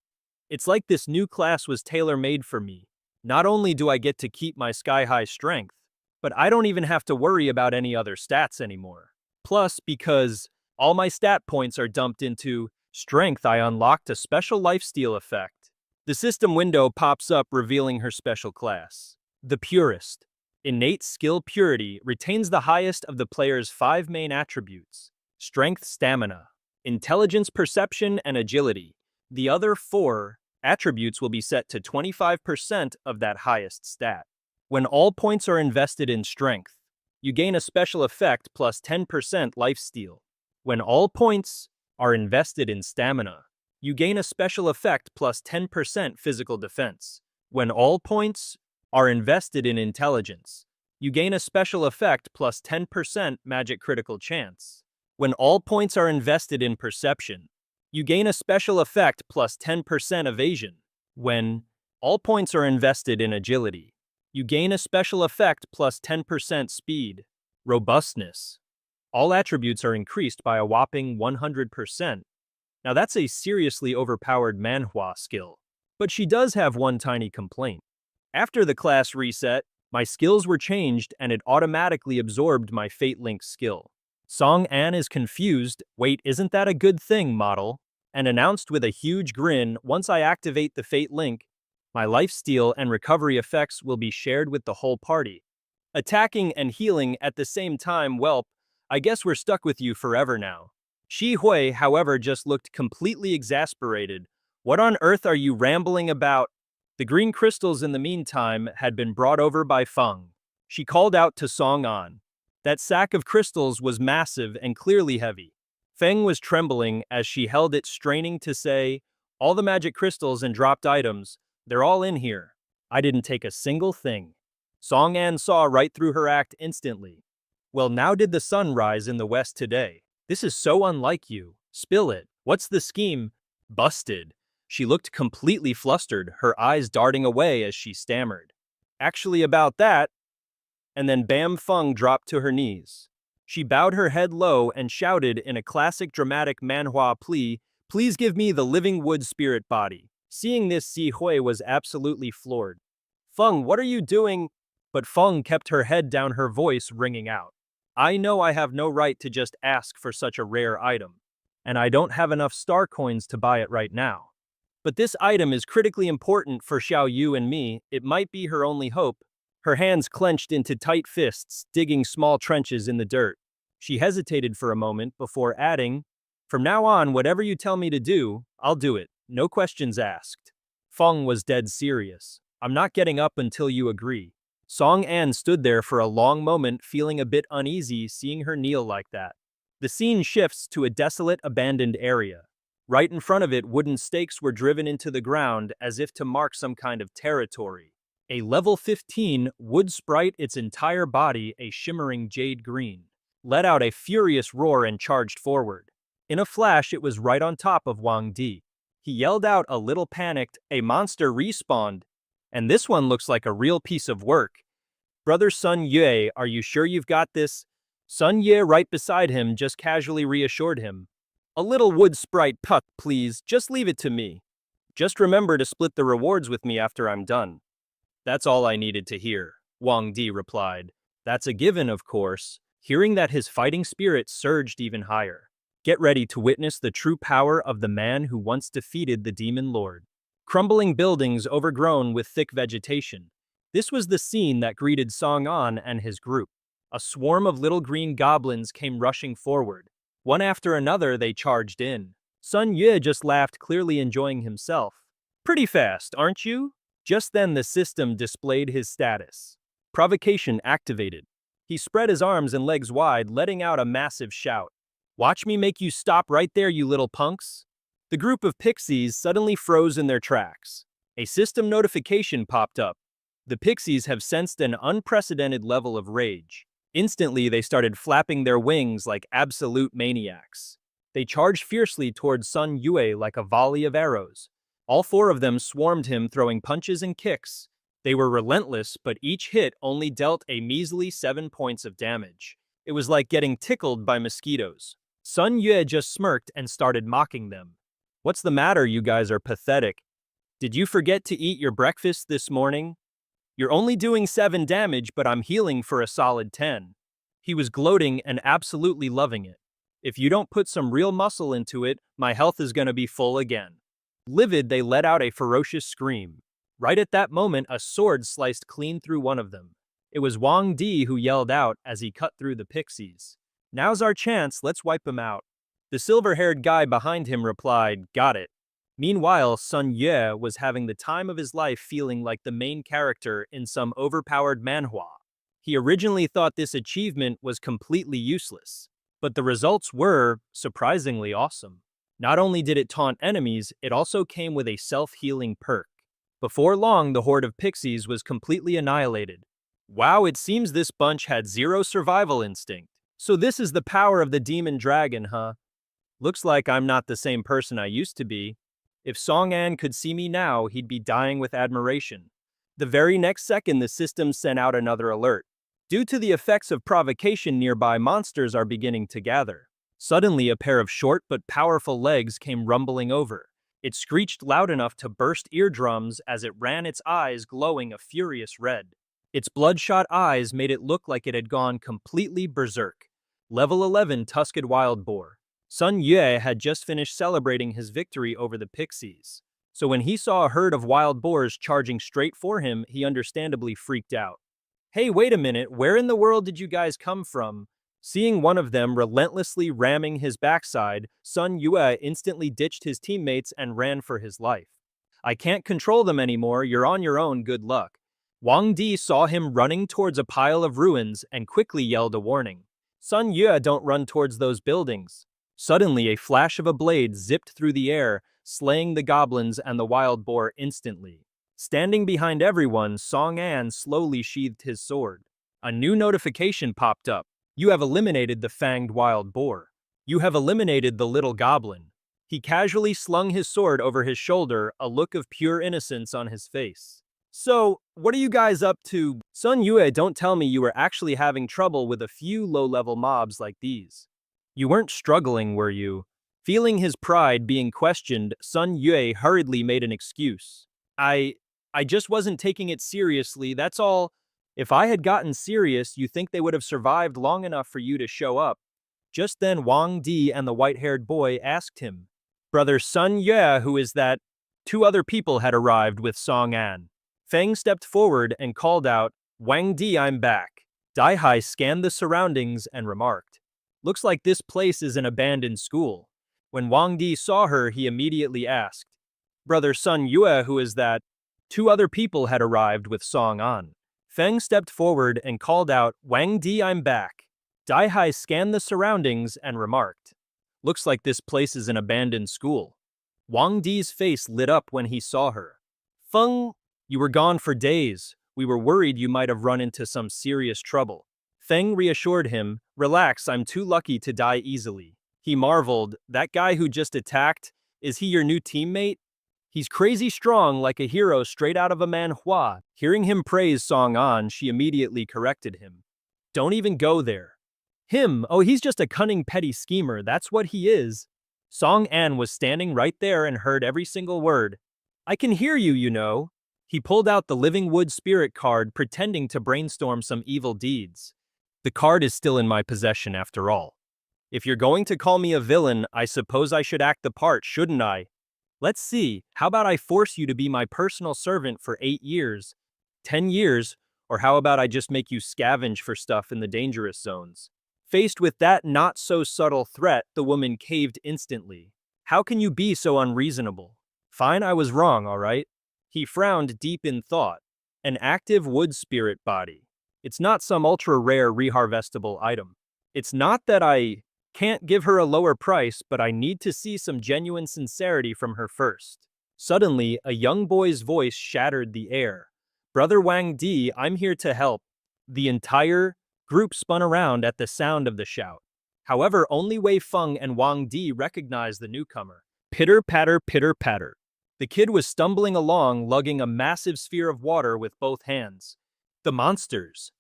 "It's like this new class was tailor-made for me. Not only do I get to keep my sky-high strength, but I don't even have to worry about any other stats anymore. Plus, because all my stat points are dumped into strength, I unlocked a special lifesteal effect." The system window pops up, revealing her special class. The Purist. Innate skill purity retains the highest of the player's 5 main attributes: strength, stamina, intelligence, perception, and agility. The other 4 attributes will be set to 25% of that highest stat. When all points are invested in strength, you gain a special effect plus 10% lifesteal. When all points are invested in stamina, you gain a special effect plus 10% physical defense. When all points are invested in intelligence, you gain a special effect plus 10% magic critical chance. When all points are invested in perception, you gain a special effect plus 10% evasion. When all points are invested in agility, you gain a special effect plus 10% speed. Robustness. All attributes are increased by a whopping 100%. Now that's a seriously overpowered Manhwa skill. But she does have one tiny complaint. After the class reset, my skills were changed and it automatically absorbed my Fate Link skill. Song-an is confused. "Wait, isn't that a good thing, model?" And announced with a huge grin, "Once I activate the Fate Link, my lifesteal and recovery effects will be shared with the whole party. Attacking and healing at the same time, welp, I guess we're stuck with you forever now." Shi Hui, however, just looked completely exasperated. "What on earth are you rambling about?" The green crystals, in the meantime, had been brought over by Feng. She called out to Song-an. That sack of crystals was massive and clearly heavy. Feng was trembling as she held it, straining to say, "All the magic crystals and dropped items, they're all in here. I didn't take a single thing." Song-an saw right through her act instantly. "Well, now did the sun rise in the west today? This is so unlike you. Spill it. What's the scheme?" "Busted." She looked completely flustered, her eyes darting away as she stammered. "Actually about that." And then Bam Feng dropped to her knees. She bowed her head low and shouted in a classic dramatic manhwa plea, "Please give me the living wood spirit body." Seeing this, Si Hui was absolutely floored. "Feng, what are you doing?" But Feng kept her head down, her voice ringing out. "I know I have no right to just ask for such a rare item, and I don't have enough star coins to buy it right now. But this item is critically important for Xiao Yu and me. It might be her only hope." Her hands clenched into tight fists, digging small trenches in the dirt. She hesitated for a moment before adding, "From now on, whatever you tell me to do, I'll do it. No questions asked." Feng was dead serious. "I'm not getting up until you agree." Song-an stood there for a long moment, feeling a bit uneasy seeing her kneel like that. The scene shifts to a desolate, abandoned area. Right in front of it, wooden stakes were driven into the ground as if to mark some kind of territory. A level 15 wood sprite, its entire body a shimmering jade green, let out a furious roar and charged forward. In a flash, it was right on top of Wang Di. He yelled out, a little panicked, a monster respawned. And this one looks like a real piece of work. Brother Sun Yue, are you sure you've got this? Sun Yue, right beside him, just casually reassured him. A little wood sprite puck, please, just leave it to me. Just remember to split the rewards with me after I'm done. That's all I needed to hear, Wang Di replied. That's a given, of course. Hearing that, his fighting spirit surged even higher. Get ready to witness the true power of the man who once defeated the demon lord. Crumbling buildings overgrown with thick vegetation. This was the scene that greeted Song An and his group. A swarm of little green goblins came rushing forward. One after another, they charged in. Sun Yue just laughed, clearly enjoying himself. Pretty fast, aren't you? Just then the system displayed his status. Provocation activated. He spread his arms and legs wide, letting out a massive shout. Watch me make you stop right there, you little punks. The group of pixies suddenly froze in their tracks. A system notification popped up. The pixies have sensed an unprecedented level of rage. Instantly, they started flapping their wings like absolute maniacs. They charged fiercely towards Sun Yue like a volley of arrows. All four of them swarmed him, throwing punches and kicks. They were relentless, but each hit only dealt a measly 7 points of damage. It was like getting tickled by mosquitoes. Sun Yue just smirked and started mocking them. What's the matter? You guys are pathetic. Did you forget to eat your breakfast this morning? You're only doing 7 damage, but I'm healing for a solid 10. He was gloating and absolutely loving it. If you don't put some real muscle into it, my health is gonna be full again. Livid, they let out a ferocious scream. Right at that moment, a sword sliced clean through one of them. It was Wang Di who yelled out as he cut through the pixies. Now's our chance, let's wipe him out. The silver-haired guy behind him replied, got it. Meanwhile, Sun Yue was having the time of his life, feeling like the main character in some overpowered manhwa. He originally thought this achievement was completely useless, but the results were surprisingly awesome. Not only did it taunt enemies, it also came with a self-healing perk. Before long, the horde of pixies was completely annihilated. Wow, it seems this bunch had zero survival instinct. So this is the power of the demon dragon, huh? Looks like I'm not the same person I used to be. If Song An could see me now, he'd be dying with admiration. The very next second, the system sent out another alert. Due to the effects of provocation, nearby monsters are beginning to gather. Suddenly, a pair of short but powerful legs came rumbling over. It screeched loud enough to burst eardrums as it ran, its eyes glowing a furious red. Its bloodshot eyes made it look like it had gone completely berserk. Level 11 Tusked Wild Boar. Sun Yue had just finished celebrating his victory over the pixies. So when he saw a herd of wild boars charging straight for him, he understandably freaked out. Hey, wait a minute, where in the world did you guys come from? Seeing one of them relentlessly ramming his backside, Sun Yue instantly ditched his teammates and ran for his life. I can't control them anymore, you're on your own, good luck. Wang Di saw him running towards a pile of ruins and quickly yelled a warning. Sun Yue, don't run towards those buildings. Suddenly, a flash of a blade zipped through the air, slaying the goblins and the wild boar instantly. Standing behind everyone, Song An slowly sheathed his sword. A new notification popped up. You have eliminated the fanged wild boar. You have eliminated the little goblin. He casually slung his sword over his shoulder, a look of pure innocence on his face. So, what are you guys up to? Sun Yue, don't tell me you were actually having trouble with a few low-level mobs like these. You weren't struggling, were you? Feeling his pride being questioned, Sun Yue hurriedly made an excuse. I just wasn't taking it seriously, that's all. If I had gotten serious, you think they would have survived long enough for you to show up? Just then Wang Di and the white-haired boy asked him. Brother Sun Yue, who is that? 2 other people had arrived with Song An. Feng stepped forward and called out, Wang Di, I'm back. Dai Hai scanned the surroundings and remarked, looks like this place is an abandoned school. When Wang Di saw her, he immediately asked, Brother Sun Yue, who is that? 2 other people had arrived with Song An. Feng stepped forward and called out, Wang Di, I'm back. Dai Hai scanned the surroundings and remarked, looks like this place is an abandoned school. Wang Di's face lit up when he saw her. Feng, you were gone for days. We were worried you might have run into some serious trouble. Feng reassured him, "Relax, I'm too lucky to die easily." He marveled, "That guy who just attacked, is he your new teammate?" "He's crazy strong like a hero straight out of a manhwa." Hearing him praise Song An, she immediately corrected him. "Don't even go there." "Him? Oh, he's just a cunning petty schemer, that's what he is." Song An was standing right there and heard every single word. "I can hear you, you know." He pulled out the Living Wood Spirit card, pretending to brainstorm some evil deeds. "The card is still in my possession after all. If you're going to call me a villain, I suppose I should act the part, shouldn't I? Let's see, how about I force you to be my personal servant for 8 years, 10 years, or how about I just make you scavenge for stuff in the dangerous zones?" Faced with that not-so-subtle threat, the woman caved instantly. "How can you be so unreasonable?" "Fine, I was wrong, all right." He frowned deep in thought. An active wood spirit body. It's not some ultra-rare reharvestable item. It's not that I can't give her a lower price, but I need to see some genuine sincerity from her first. Suddenly, a young boy's voice shattered the air. "Brother Wang Di, I'm here to help." The entire group spun around at the sound of the shout. However, only Wei Feng and Wang Di recognized the newcomer. Pitter-patter, pitter-patter. The kid was stumbling along, lugging a massive sphere of water with both hands. "The monsters!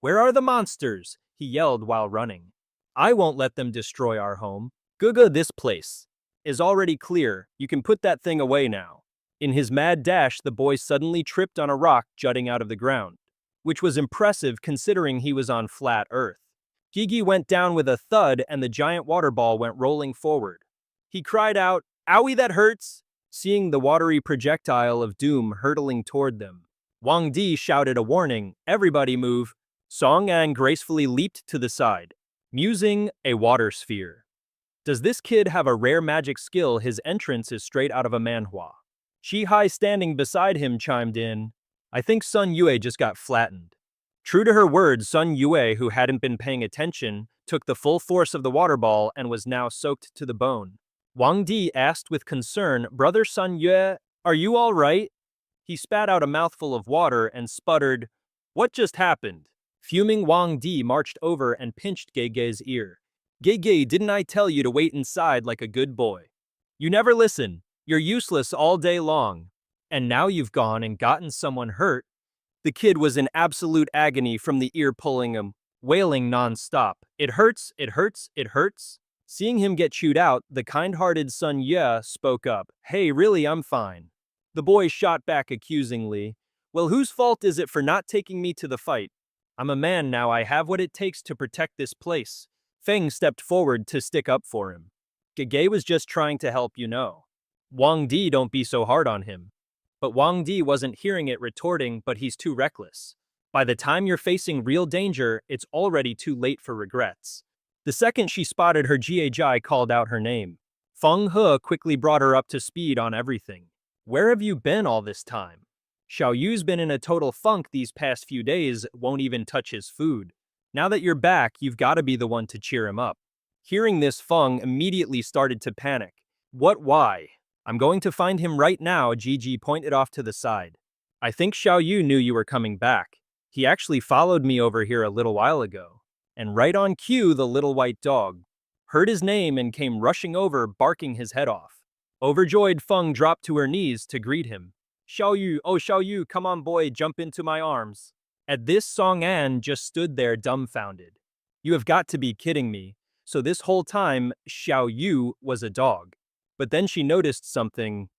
Where are the monsters?" he yelled while running. "I won't let them destroy our home. Guga, this place is already clear. You can put that thing away now." In his mad dash, the boy suddenly tripped on a rock jutting out of the ground, which was impressive considering he was on flat earth. Gigi went down with a thud and the giant water ball went rolling forward. He cried out, "Owie, that hurts!" seeing the watery projectile of doom hurtling toward them. Wang Di shouted a warning, "Everybody move." Song An gracefully leaped to the side, musing, a water sphere. Does this kid have a rare magic skill? His entrance is straight out of a manhwa. Chi Hai standing beside him chimed in, "I think Sun Yue just got flattened." True to her word, Sun Yue, who hadn't been paying attention, took the full force of the water ball and was now soaked to the bone. Wang Di asked with concern, "Brother Sun Yue, are you all right?" He spat out a mouthful of water and sputtered, "What just happened?" Fuming, Wang Di marched over and pinched Gege's ear. "Gege, didn't I tell you to wait inside like a good boy? You never listen. You're useless all day long. And now you've gone and gotten someone hurt." The kid was in absolute agony from the ear pulling him, wailing non-stop. "It hurts, it hurts, it hurts." Seeing him get chewed out, the kind-hearted Sun Ye spoke up, "Hey, really, I'm fine." The boy shot back accusingly, "Well, whose fault is it for not taking me to the fight? I'm a man now, I have what it takes to protect this place." Feng stepped forward to stick up for him. "Gege was just trying to help, you know. Wang Di, don't be so hard on him." But Wang Di wasn't hearing it, retorting, "But he's too reckless. By the time you're facing real danger, it's already too late for regrets." The second she spotted her Ghi called out her name. Feng He quickly brought her up to speed on everything. "Where have you been all this time? Xiao Yu's been in a total funk these past few days, won't even touch his food. Now that you're back, you've got to be the one to cheer him up." Hearing this, Feng immediately started to panic. "What? Why? I'm going to find him right now." Gigi pointed off to the side. "I think Xiao Yu knew you were coming back. He actually followed me over here a little while ago." And right on cue, the little white dog heard his name and came rushing over, barking his head off. Overjoyed, Feng dropped to her knees to greet him. "Xiao Yu, oh Xiao Yu, come on boy, jump into my arms." At this, Song An just stood there dumbfounded. "You have got to be kidding me. So this whole time, Xiao Yu was a dog." But then she noticed something.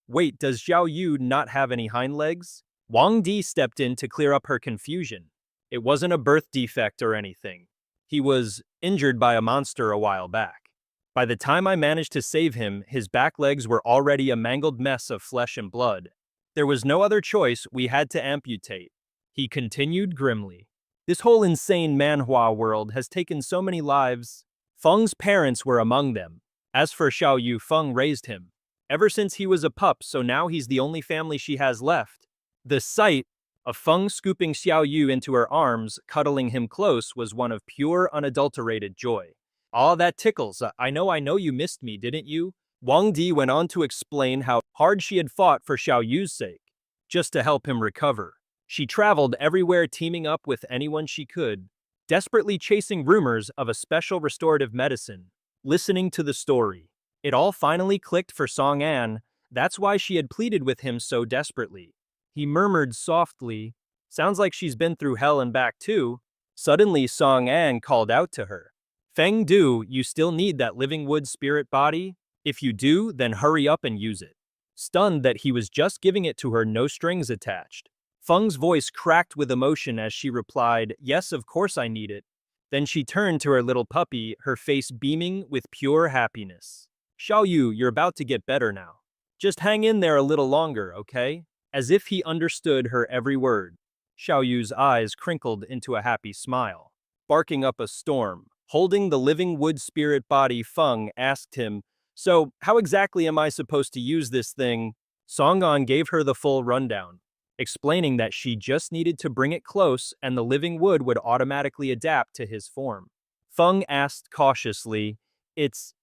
Wait, does Xiao Yu not have any hind legs? Wang Di stepped in to clear up her confusion. It wasn't a birth defect or anything. He was injured by a monster a while back. By the time I managed to save him, his back legs were already a mangled mess of flesh and blood. There was no other choice, we had to amputate. He continued grimly. This whole insane manhwa world has taken so many lives. Feng's parents were among them. As for Xiao Yu, Feng raised him ever since he was a pup, so now he's the only family she has left. The sight of Feng scooping Xiao Yu into her arms, cuddling him close, was one of pure, unadulterated joy. "Aw, that tickles. I know you missed me, didn't you?" Wang Di went on to explain how hard she had fought for Xiao Yu's sake, just to help him recover. She traveled everywhere, teaming up with anyone she could, desperately chasing rumors of a special restorative medicine. Listening to the story, it all finally clicked for Song An. That's why she had pleaded with him so desperately. He murmured softly, "Sounds like she's been through hell and back too." Suddenly Song An called out to her, "Feng Du, you still need that living wood spirit body? If you do, then hurry up and use it." Stunned that he was just giving it to her, no strings attached, Feng's voice cracked with emotion as she replied, "Yes, of course I need it." Then she turned to her little puppy, her face beaming with pure happiness. "Xiao Yu, you're about to get better now. Just hang in there a little longer, okay?" As if he understood her every word, Xiao Yu's eyes crinkled into a happy smile. Barking up a storm, holding the living wood spirit body, Feng asked him, "So, how exactly am I supposed to use this thing?" Song An gave her the full rundown, explaining that she just needed to bring it close and the living wood would automatically adapt to his form. Feng asked cautiously, It's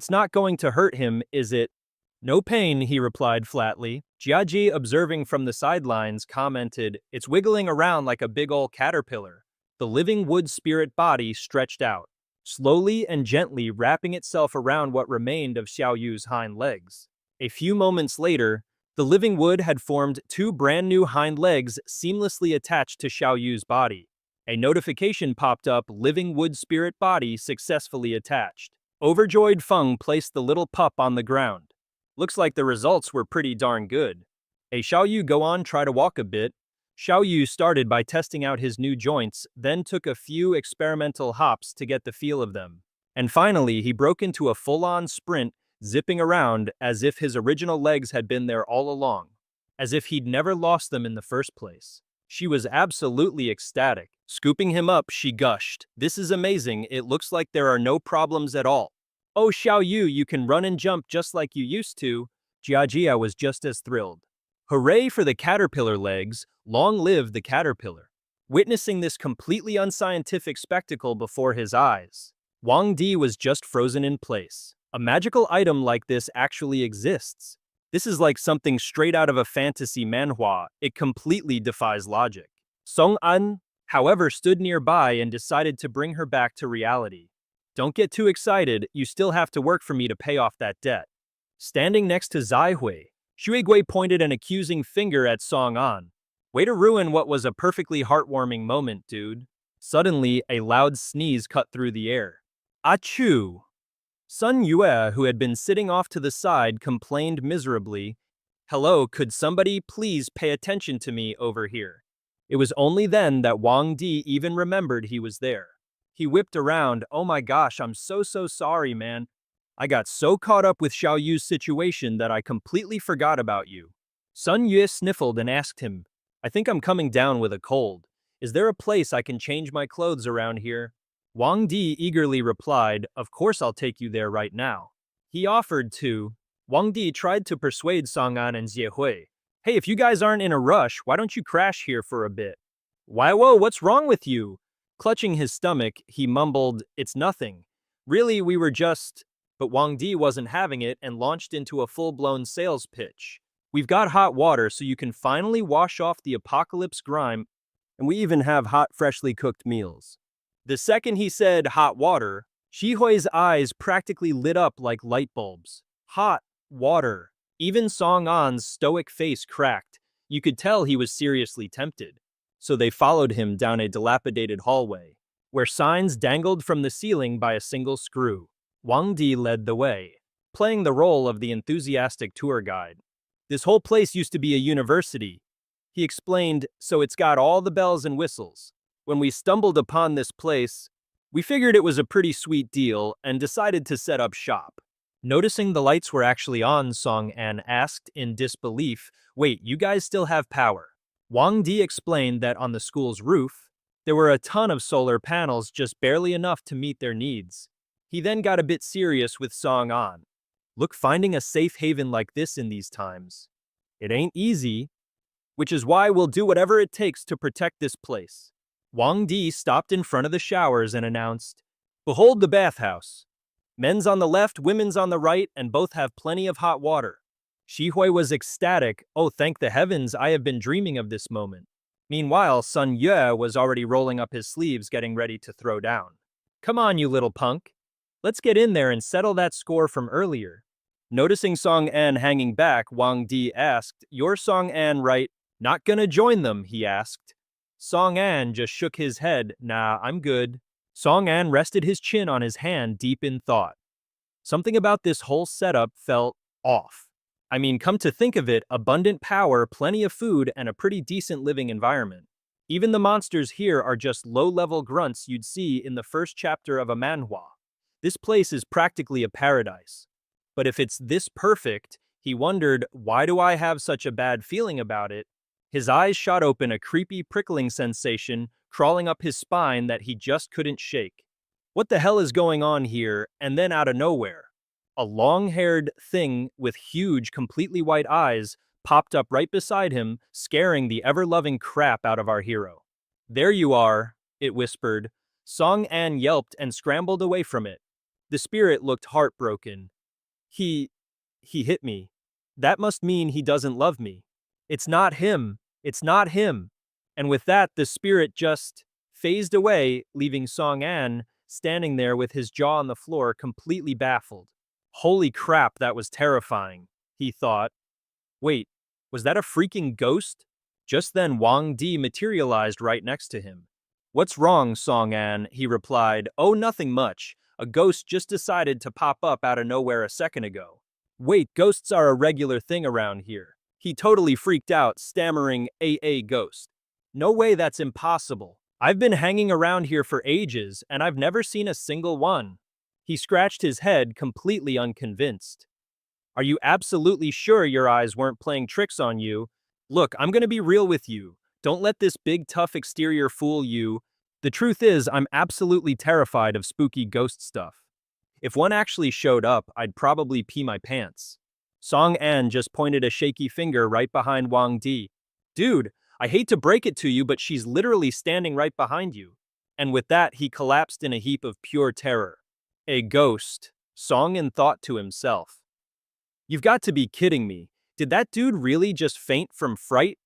not going to hurt him, is it?" "No pain," he replied flatly. Jiaji, observing from the sidelines, commented, "It's wiggling around like a big ol' caterpillar." The living wood spirit body stretched out, slowly and gently wrapping itself around what remained of Xiao Yu's hind legs. A few moments later, the living wood had formed two brand new hind legs seamlessly attached to Xiao Yu's body. A notification popped up, "Living wood spirit body successfully attached." Overjoyed, Feng placed the little pup on the ground. "Looks like the results were pretty darn good. Hey Xiao Yu, go on, try to walk a bit." Xiao Yu started by testing out his new joints, then took a few experimental hops to get the feel of them. And finally, he broke into a full-on sprint, zipping around as if his original legs had been there all along, as if he'd never lost them in the first place. She was absolutely ecstatic. Scooping him up, she gushed, "This is amazing, it looks like there are no problems at all." "Oh Xiao Yu, you can run and jump just like you used to." Jiajia was just as thrilled. "Hooray for the caterpillar legs, long live the caterpillar." Witnessing this completely unscientific spectacle before his eyes, Wang Di was just frozen in place. A magical item like this actually exists. This is like something straight out of a fantasy manhwa. It completely defies logic. Song An, however, stood nearby and decided to bring her back to reality. "Don't get too excited, you still have to work for me to pay off that debt." Standing next to Zai Hui, Shui Gui pointed an accusing finger at Song An. "Way to ruin what was a perfectly heartwarming moment, dude." Suddenly, a loud sneeze cut through the air. "Achoo!" Sun Yue, who had been sitting off to the side, complained miserably, "Hello, could somebody please pay attention to me over here?" It was only then that Wang Di even remembered he was there. He whipped around, "Oh my gosh, I'm so sorry, man. I got so caught up with Xiao Yu's situation that I completely forgot about you." Sun Yue sniffled and asked him, "I think I'm coming down with a cold. Is there a place I can change my clothes around here?" Wang Di eagerly replied, "Of course I'll take you there right now." He offered to. Wang Di tried to persuade Song An and Jie Hui, "Hey, if you guys aren't in a rush, why don't you crash here for a bit?" "Why, whoa, what's wrong with you?" Clutching his stomach, he mumbled, "It's nothing. Really, we were just..." But Wang Di wasn't having it and launched into a full-blown sales pitch. "We've got hot water so you can finally wash off the apocalypse grime, and we even have hot, freshly cooked meals." The second he said hot water, Shihui's eyes practically lit up like light bulbs. Hot water. Even Song An's stoic face cracked. You could tell he was seriously tempted. So they followed him down a dilapidated hallway, where signs dangled from the ceiling by a single screw. Wang Di led the way, playing the role of the enthusiastic tour guide. "This whole place used to be a university," he explained, "so it's got all the bells and whistles. When we stumbled upon this place, we figured it was a pretty sweet deal and decided to set up shop." Noticing the lights were actually on, Song An asked in disbelief, "Wait, you guys still have power?" Wang Di explained that on the school's roof, there were a ton of solar panels, just barely enough to meet their needs. He then got a bit serious with Song An. "Look, finding a safe haven like this in these times, it ain't easy, which is why we'll do whatever it takes to protect this place." Wang Di stopped in front of the showers and announced, "Behold the bathhouse. Men's on the left, women's on the right, and both have plenty of hot water." Shihui was ecstatic. "Oh, thank the heavens, I have been dreaming of this moment." Meanwhile, Sun Yue was already rolling up his sleeves getting ready to throw down. Come on, you little punk. Let's get in there and settle that score from earlier. Noticing Song An hanging back, Wang Di asked, You're Song An, right? Not gonna join them, he asked. Song An just shook his head, Nah, I'm good. Song An rested his chin on his hand deep in thought. Something about this whole setup felt off. I mean, come to think of it, abundant power, plenty of food, and a pretty decent living environment. Even the monsters here are just low-level grunts you'd see in the first chapter of a manhwa. This place is practically a paradise. But if it's this perfect, he wondered, why do I have such a bad feeling about it? His eyes shot open, a creepy prickling sensation crawling up his spine that he just couldn't shake. What the hell is going on here? And then out of nowhere, a long-haired thing with huge, completely white eyes popped up right beside him, scaring the ever-loving crap out of our hero. There you are, it whispered. Song An yelped and scrambled away from it. The spirit looked heartbroken. He hit me. That must mean he doesn't love me. It's not him. It's not him. And with that, the spirit just phased away, leaving Song An standing there with his jaw on the floor, completely baffled. Holy crap, that was terrifying, he thought. Wait, was that a freaking ghost? Just then Wang Di materialized right next to him. What's wrong, Song An? He replied. Oh, nothing much. A ghost just decided to pop up out of nowhere a second ago. Wait, ghosts are a regular thing around here. He totally freaked out, stammering, a ghost. No way, that's impossible. I've been hanging around here for ages, and I've never seen a single one. He scratched his head, completely unconvinced. Are you absolutely sure your eyes weren't playing tricks on you? Look, I'm gonna be real with you. Don't let this big tough exterior fool you. The truth is, I'm absolutely terrified of spooky ghost stuff. If one actually showed up, I'd probably pee my pants. Song An just pointed a shaky finger right behind Wang Di. Dude, I hate to break it to you, but she's literally standing right behind you. And with that, he collapsed in a heap of pure terror. A ghost, Song An thought to himself. You've got to be kidding me. Did that dude really just faint from fright?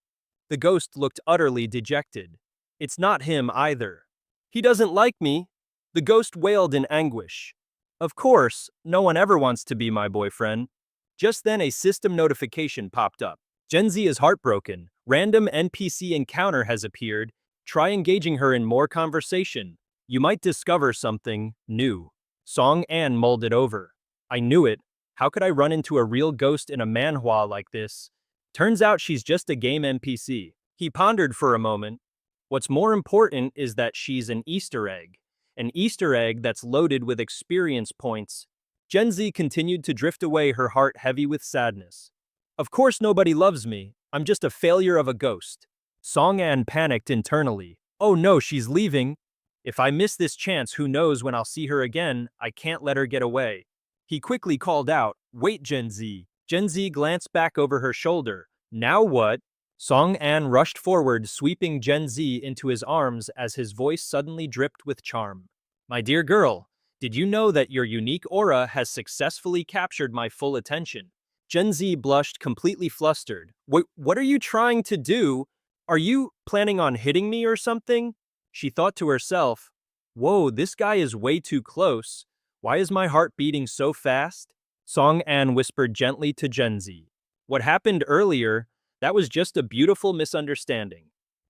The ghost looked utterly dejected. It's not him either. He doesn't like me. The ghost wailed in anguish. Of course, no one ever wants to be my boyfriend. Just then a system notification popped up. Gen Z is heartbroken. Random NPC encounter has appeared. Try engaging her in more conversation. You might discover something new. Song An mulled it over. I knew it. How could I run into a real ghost in a manhwa like this? Turns out she's just a game NPC. He pondered for a moment. What's more important is that she's an Easter egg. An Easter egg that's loaded with experience points. Gen Z continued to drift away, her heart heavy with sadness. Of course nobody loves me. I'm just a failure of a ghost. Song An panicked internally. Oh no, she's leaving. If I miss this chance, who knows when I'll see her again. I can't let her get away. He quickly called out, Wait, Gen Z. Gen Z glanced back over her shoulder. Now what? Song An rushed forward, sweeping Gen Z into his arms as his voice suddenly dripped with charm. My dear girl, did you know that your unique aura has successfully captured my full attention? Gen Z blushed, completely flustered. What are you trying to do? Are you planning on hitting me or something? She thought to herself, Whoa, this guy is way too close. Why is my heart beating so fast? Song An whispered gently to Gen Z. What happened earlier, that was just a beautiful misunderstanding.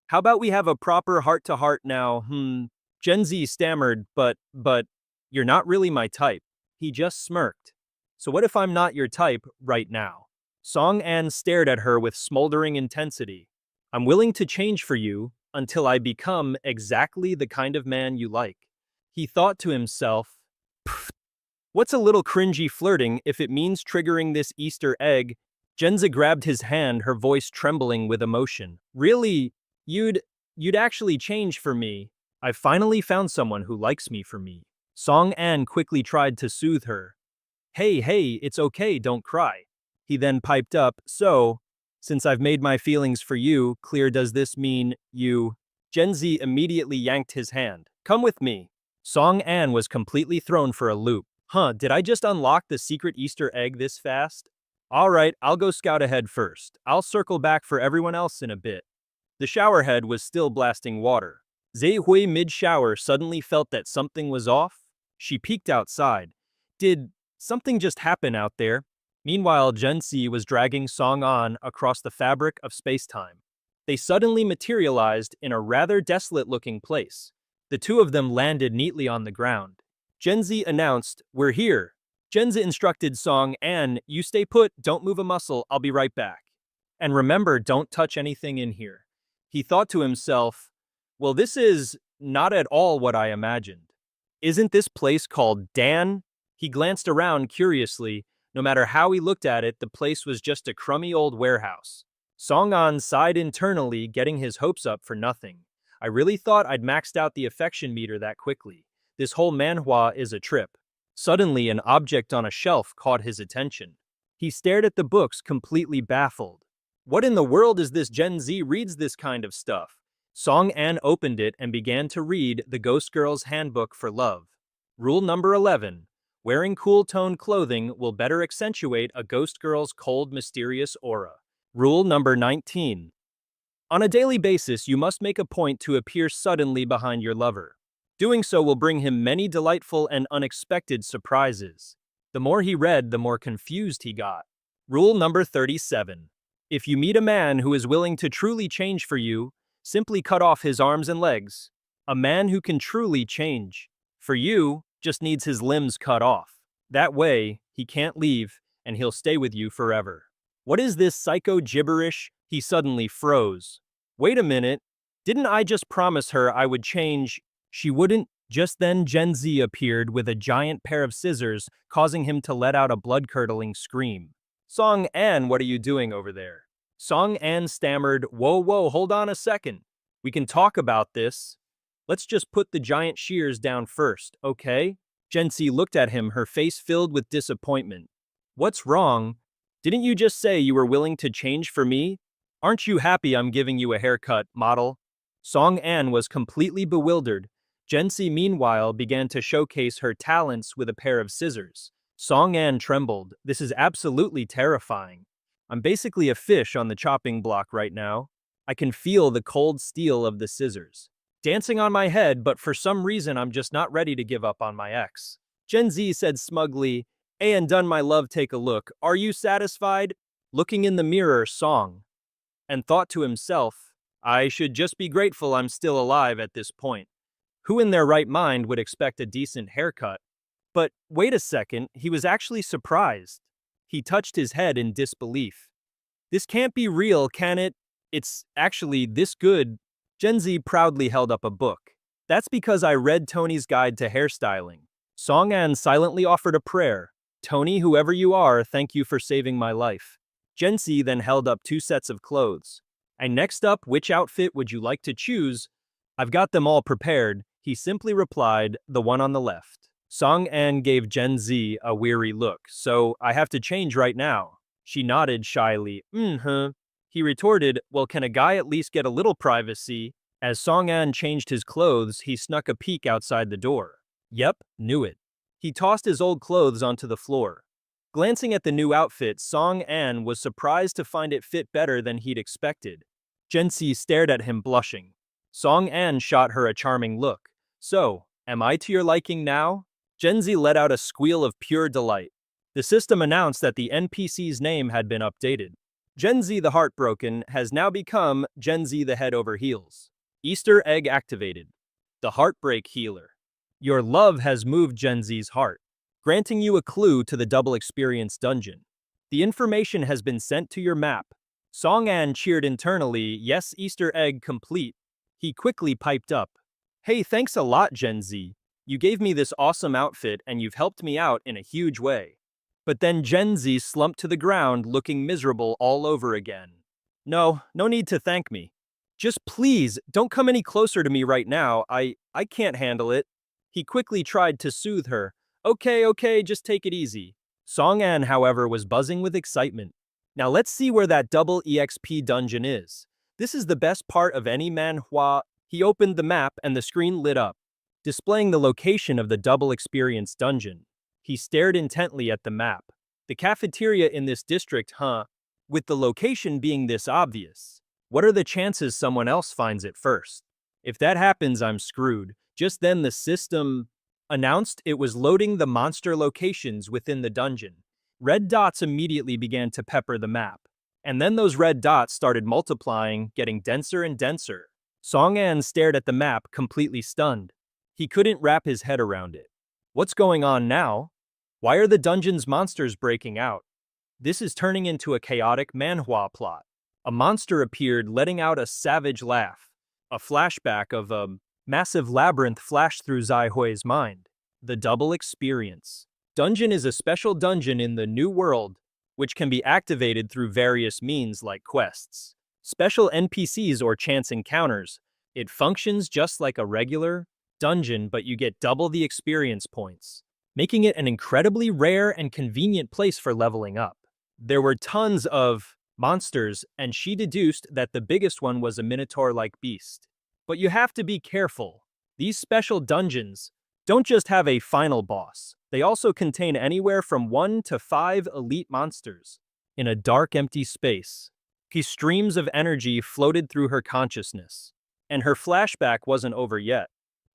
How about we have a proper heart-to-heart now? Gen Z stammered, but, you're not really my type. He just smirked. So what if I'm not your type right now? Song An stared at her with smoldering intensity. I'm willing to change for you until I become exactly the kind of man you like. He thought to himself, what's a little cringy flirting if it means triggering this Easter egg? Genza grabbed his hand, her voice trembling with emotion. Really? You'd actually change for me? I've finally found someone who likes me for me. Song An quickly tried to soothe her. Hey, it's okay, don't cry. He then piped up, so, since I've made my feelings for you clear, does this mean you? Gen Z immediately yanked his hand. Come with me. Song An was completely thrown for a loop. Did I just unlock the secret Easter egg this fast? Alright, I'll go scout ahead first. I'll circle back for everyone else in a bit. The showerhead was still blasting water. Hui mid-shower suddenly felt that something was off. She peeked outside. Did something just happen out there? Meanwhile, Gensi was dragging Song An across the fabric of space-time. They suddenly materialized in a rather desolate-looking place. The two of them landed neatly on the ground. Genzi announced, "We're here." Genzi instructed Song An, "You stay put, don't move a muscle, I'll be right back. And remember, don't touch anything in here." He thought to himself, well, this is not at all what I imagined. Isn't this place called Dan? He glanced around curiously. No matter how he looked at it, the place was just a crummy old warehouse. Song An sighed internally, getting his hopes up for nothing. I really thought I'd maxed out the affection meter that quickly. This whole manhwa is a trip. Suddenly, an object on a shelf caught his attention. He stared at the books, completely baffled. What in the world is this? Gen Z reads this kind of stuff. Song An opened it and began to read The Ghost Girl's Handbook for Love. Rule number 11. Wearing cool-toned clothing will better accentuate a ghost girl's cold, mysterious aura. Rule number 19. On a daily basis, you must make a point to appear suddenly behind your lover. Doing so will bring him many delightful and unexpected surprises. The more he read, the more confused he got. Rule number 37. If you meet a man who is willing to truly change for you, simply cut off his arms and legs. A man who can truly change for you just needs his limbs cut off. That way, he can't leave, and he'll stay with you forever. What is this psycho gibberish? He suddenly froze. Wait a minute. Didn't I just promise her I would change? She wouldn't. Just then Gen Z appeared with a giant pair of scissors, causing him to let out a blood-curdling scream. Song An, what are you doing over there? Song An stammered, whoa, hold on a second. We can talk about this. Let's just put the giant shears down first, okay? Gensi looked at him, her face filled with disappointment. What's wrong? Didn't you just say you were willing to change for me? Aren't you happy I'm giving you a haircut, model? Song An was completely bewildered. Gensi, meanwhile, began to showcase her talents with a pair of scissors. Song An trembled. This is absolutely terrifying. I'm basically a fish on the chopping block right now. I can feel the cold steel of the scissors dancing on my head, but for some reason I'm just not ready to give up on my ex. Gen Z said smugly, and done my love, take a look. Are you satisfied? Looking in the mirror, Song and thought to himself, I should just be grateful I'm still alive at this point. Who in their right mind would expect a decent haircut? But wait a second, he was actually surprised. He touched his head in disbelief. This can't be real, can it? It's actually this good. Gen Z proudly held up a book. That's because I read Tony's Guide to Hairstyling. Song An silently offered a prayer. Tony, whoever you are, thank you for saving my life. Gen Z then held up 2 sets of clothes. And next up, which outfit would you like to choose? I've got them all prepared, he simply replied, the one on the left. Song An gave Gen Z a weary look. So, I have to change right now. She nodded shyly. He retorted, well, can a guy at least get a little privacy? As Song An changed his clothes, he snuck a peek outside the door. Yep, knew it. He tossed his old clothes onto the floor. Glancing at the new outfit, Song An was surprised to find it fit better than he'd expected. Gensi stared at him, blushing. Song An shot her a charming look. So, am I to your liking now? Genzi let out a squeal of pure delight. The system announced that the NPC's name had been updated. Gen Z the Heartbroken has now become Gen Z the Head Over Heels. Easter egg activated. The Heartbreak Healer. Your love has moved Gen Z's heart, granting you a clue to the double experience dungeon. The information has been sent to your map. Song An cheered internally, yes, Easter egg complete. He quickly piped up. Hey, thanks a lot, Gen Z. You gave me this awesome outfit and you've helped me out in a huge way. But then Gen Z slumped to the ground looking miserable all over again. No need to thank me. Just please, don't come any closer to me right now. I can't handle it. He quickly tried to soothe her. Okay, just take it easy. Song An, however, was buzzing with excitement. Now let's see where that double EXP dungeon is. This is the best part of any manhwa. He opened the map and the screen lit up, displaying the location of the double experience dungeon. He stared intently at the map. The cafeteria in this district, with the location being this obvious. What are the chances someone else finds it first? If that happens, I'm screwed. Just then the system announced it was loading the monster locations within the dungeon. Red dots immediately began to pepper the map. And then those red dots started multiplying, getting denser and denser. Song-an stared at the map, completely stunned. He couldn't wrap his head around it. What's going on now? Why are the dungeon's monsters breaking out? This is turning into a chaotic manhwa plot. A monster appeared, letting out a savage laugh. A flashback of a massive labyrinth flashed through Zaihui's mind. The double experience. Dungeon is a special dungeon in the New World, which can be activated through various means like quests, special NPCs, or chance encounters. It functions just like a regular dungeon, but you get double the experience points, making it an incredibly rare and convenient place for leveling up. There were tons of monsters, and she deduced that the biggest one was a minotaur-like beast. But you have to be careful. These special dungeons don't just have a final boss. They also contain anywhere from 1 to 5 elite monsters. In a dark, empty space, streams of energy floated through her consciousness. And her flashback wasn't over yet.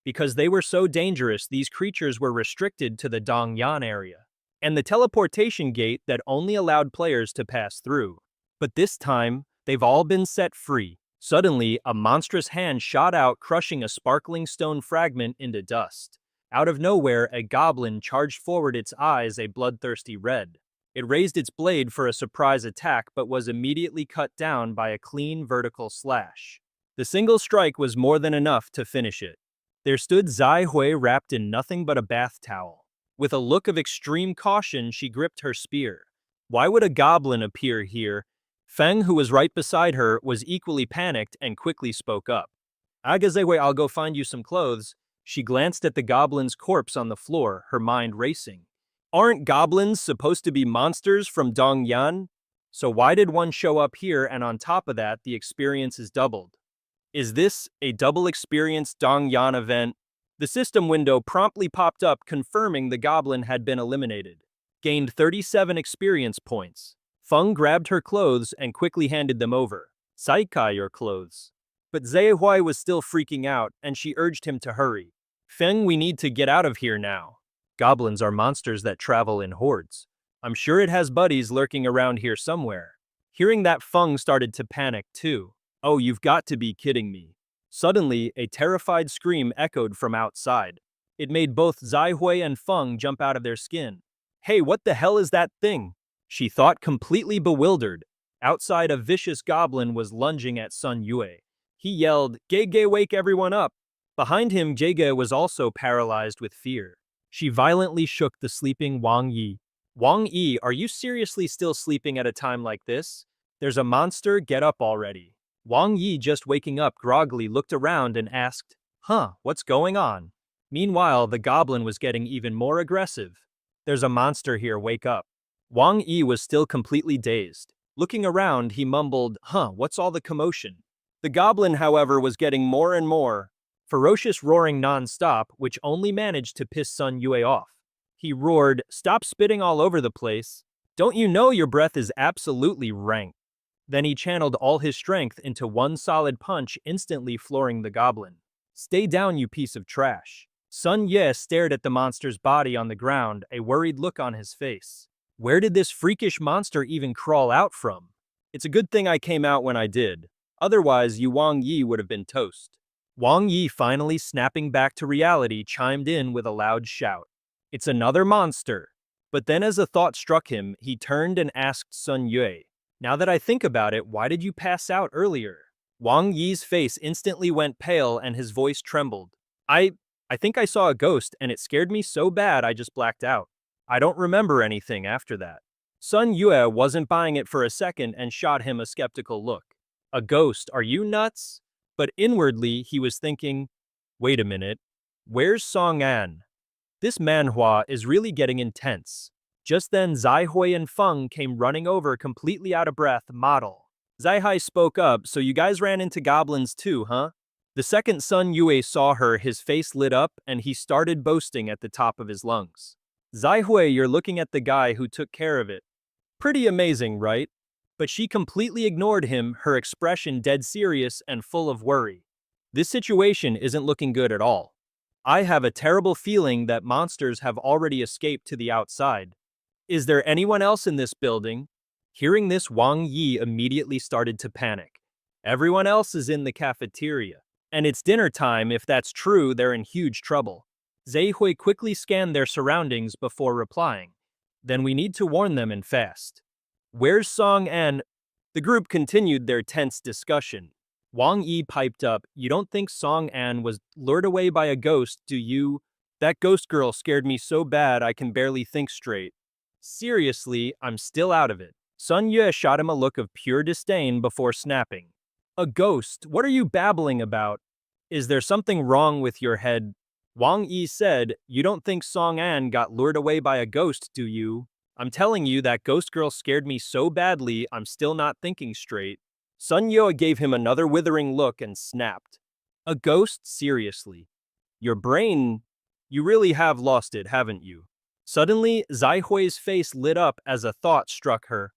Because they were so dangerous, these creatures were restricted to the Dongyan area and the teleportation gate that only allowed players to pass through. But this time, they've all been set free. Suddenly, a monstrous hand shot out, crushing a sparkling stone fragment into dust. Out of nowhere, a goblin charged forward, its eyes a bloodthirsty red. It raised its blade for a surprise attack, but was immediately cut down by a clean vertical slash. The single strike was more than enough to finish it. There stood Zai Hui, wrapped in nothing but a bath towel. With a look of extreme caution, she gripped her spear. Why would a goblin appear here? Feng, who was right beside her, was equally panicked and quickly spoke up. Agazewe, I'll go find you some clothes. She glanced at the goblin's corpse on the floor, her mind racing. Aren't goblins supposed to be monsters from Dongyan? So why did one show up here, and on top of that, the experience is doubled? Is this a double experience Dongyan event? The system window promptly popped up, confirming the goblin had been eliminated. Gained 37 experience points. Feng grabbed her clothes and quickly handed them over. Saikai, your clothes. But Zaihui was still freaking out, and she urged him to hurry. Feng, we need to get out of here now. Goblins are monsters that travel in hordes. I'm sure it has buddies lurking around here somewhere. Hearing that, Feng started to panic too. Oh, you've got to be kidding me. Suddenly, a terrified scream echoed from outside. It made both Zaihui and Feng jump out of their skin. Hey, what the hell is that thing? She thought, completely bewildered. Outside, a vicious goblin was lunging at Sun Yue. He yelled, "Gege, wake everyone up!" Behind him, Jege was also paralyzed with fear. She violently shook the sleeping Wang Yi. Wang Yi, are you seriously still sleeping at a time like this? There's a monster, get up already. Wang Yi, just waking up groggily, looked around and asked, what's going on? Meanwhile, the goblin was getting even more aggressive. There's a monster here, wake up. Wang Yi was still completely dazed. Looking around, he mumbled, what's all the commotion? The goblin, however, was getting more and more ferocious, roaring non-stop, which only managed to piss Sun Yue off. He roared, "Stop spitting all over the place. Don't you know your breath is absolutely rank?" Then he channeled all his strength into one solid punch, instantly flooring the goblin. "Stay down, you piece of trash." Sun Ye stared at the monster's body on the ground, a worried look on his face. Where did this freakish monster even crawl out from? It's a good thing I came out when I did. Otherwise, you Wang Yi would have been toast. Wang Yi, finally snapping back to reality, chimed in with a loud shout. It's another monster. But then as a thought struck him, he turned and asked Sun Yue, "Now that I think about it, why did you pass out earlier?" Wang Yi's face instantly went pale and his voice trembled. I think I saw a ghost and it scared me so bad I just blacked out. I don't remember anything after that. Sun Yue wasn't buying it for a second and shot him a skeptical look. A ghost, are you nuts? But inwardly, he was thinking, wait a minute, where's Song An? This manhwa is really getting intense. Just then, Zaihui and Feng came running over, completely out of breath. Model. Zaihai spoke up, so you guys ran into goblins too, huh? The second Sun Yue saw her, his face lit up, and he started boasting at the top of his lungs. Zaihui, you're looking at the guy who took care of it. Pretty amazing, right? but she completely ignored him, her expression dead serious and full of worry. This situation isn't looking good at all. I have a terrible feeling that monsters have already escaped to the outside. Is there anyone else in this building? Hearing this, Wang Yi immediately started to panic. Everyone else is in the cafeteria. And it's dinner time. If that's true, they're in huge trouble. Zhe Hui quickly scanned their surroundings before replying. Then we need to warn them and fast. Where's Song An? The group continued their tense discussion. Wang Yi piped up, you don't think Song An was lured away by a ghost, do you? That ghost girl scared me so bad I can barely think straight. Seriously, I'm still out of it. Sun Yue shot him a look of pure disdain before snapping. A ghost? What are you babbling about? Is there something wrong with your head? Wang Yi said, you don't think Song An got lured away by a ghost, do you? I'm telling you that ghost girl scared me so badly I'm still not thinking straight. Sun Yue gave him another withering look and snapped. A ghost? Seriously? Your brain... You really have lost it, haven't you? Suddenly, Zai Hui's face lit up as a thought struck her.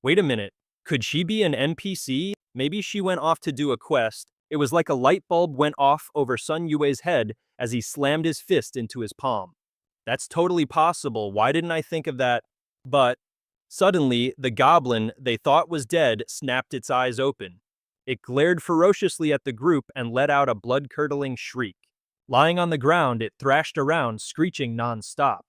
Wait a minute, could she be an NPC? Maybe she went off to do a quest. It was like a light bulb went off over Sun Yue's head as he slammed his fist into his palm. That's totally possible, why didn't I think of that? But... Suddenly, the goblin they thought was dead snapped its eyes open. It glared ferociously at the group and let out a blood-curdling shriek. Lying on the ground, it thrashed around, screeching non-stop.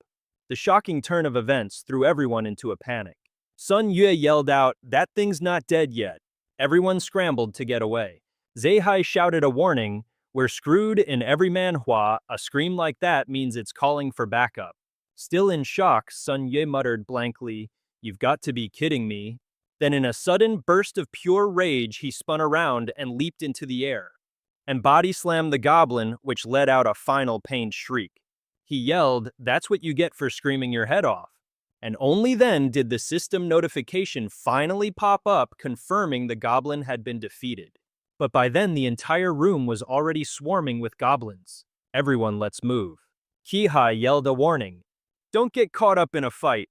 The shocking turn of events threw everyone into a panic. Sun Yue yelled out, that thing's not dead yet. Everyone scrambled to get away. Zhe Hai shouted a warning, we're screwed in every manhwa, a scream like that means it's calling for backup. Still in shock, Sun Yue muttered blankly, you've got to be kidding me. Then in a sudden burst of pure rage, he spun around and leaped into the air, and body slammed the goblin, which let out a final pained shriek. He yelled, that's what you get for screaming your head off. And only then did the system notification finally pop up confirming the goblin had been defeated. But by then the entire room was already swarming with goblins. Everyone, let's move. Kihai yelled a warning. Don't get caught up in a fight.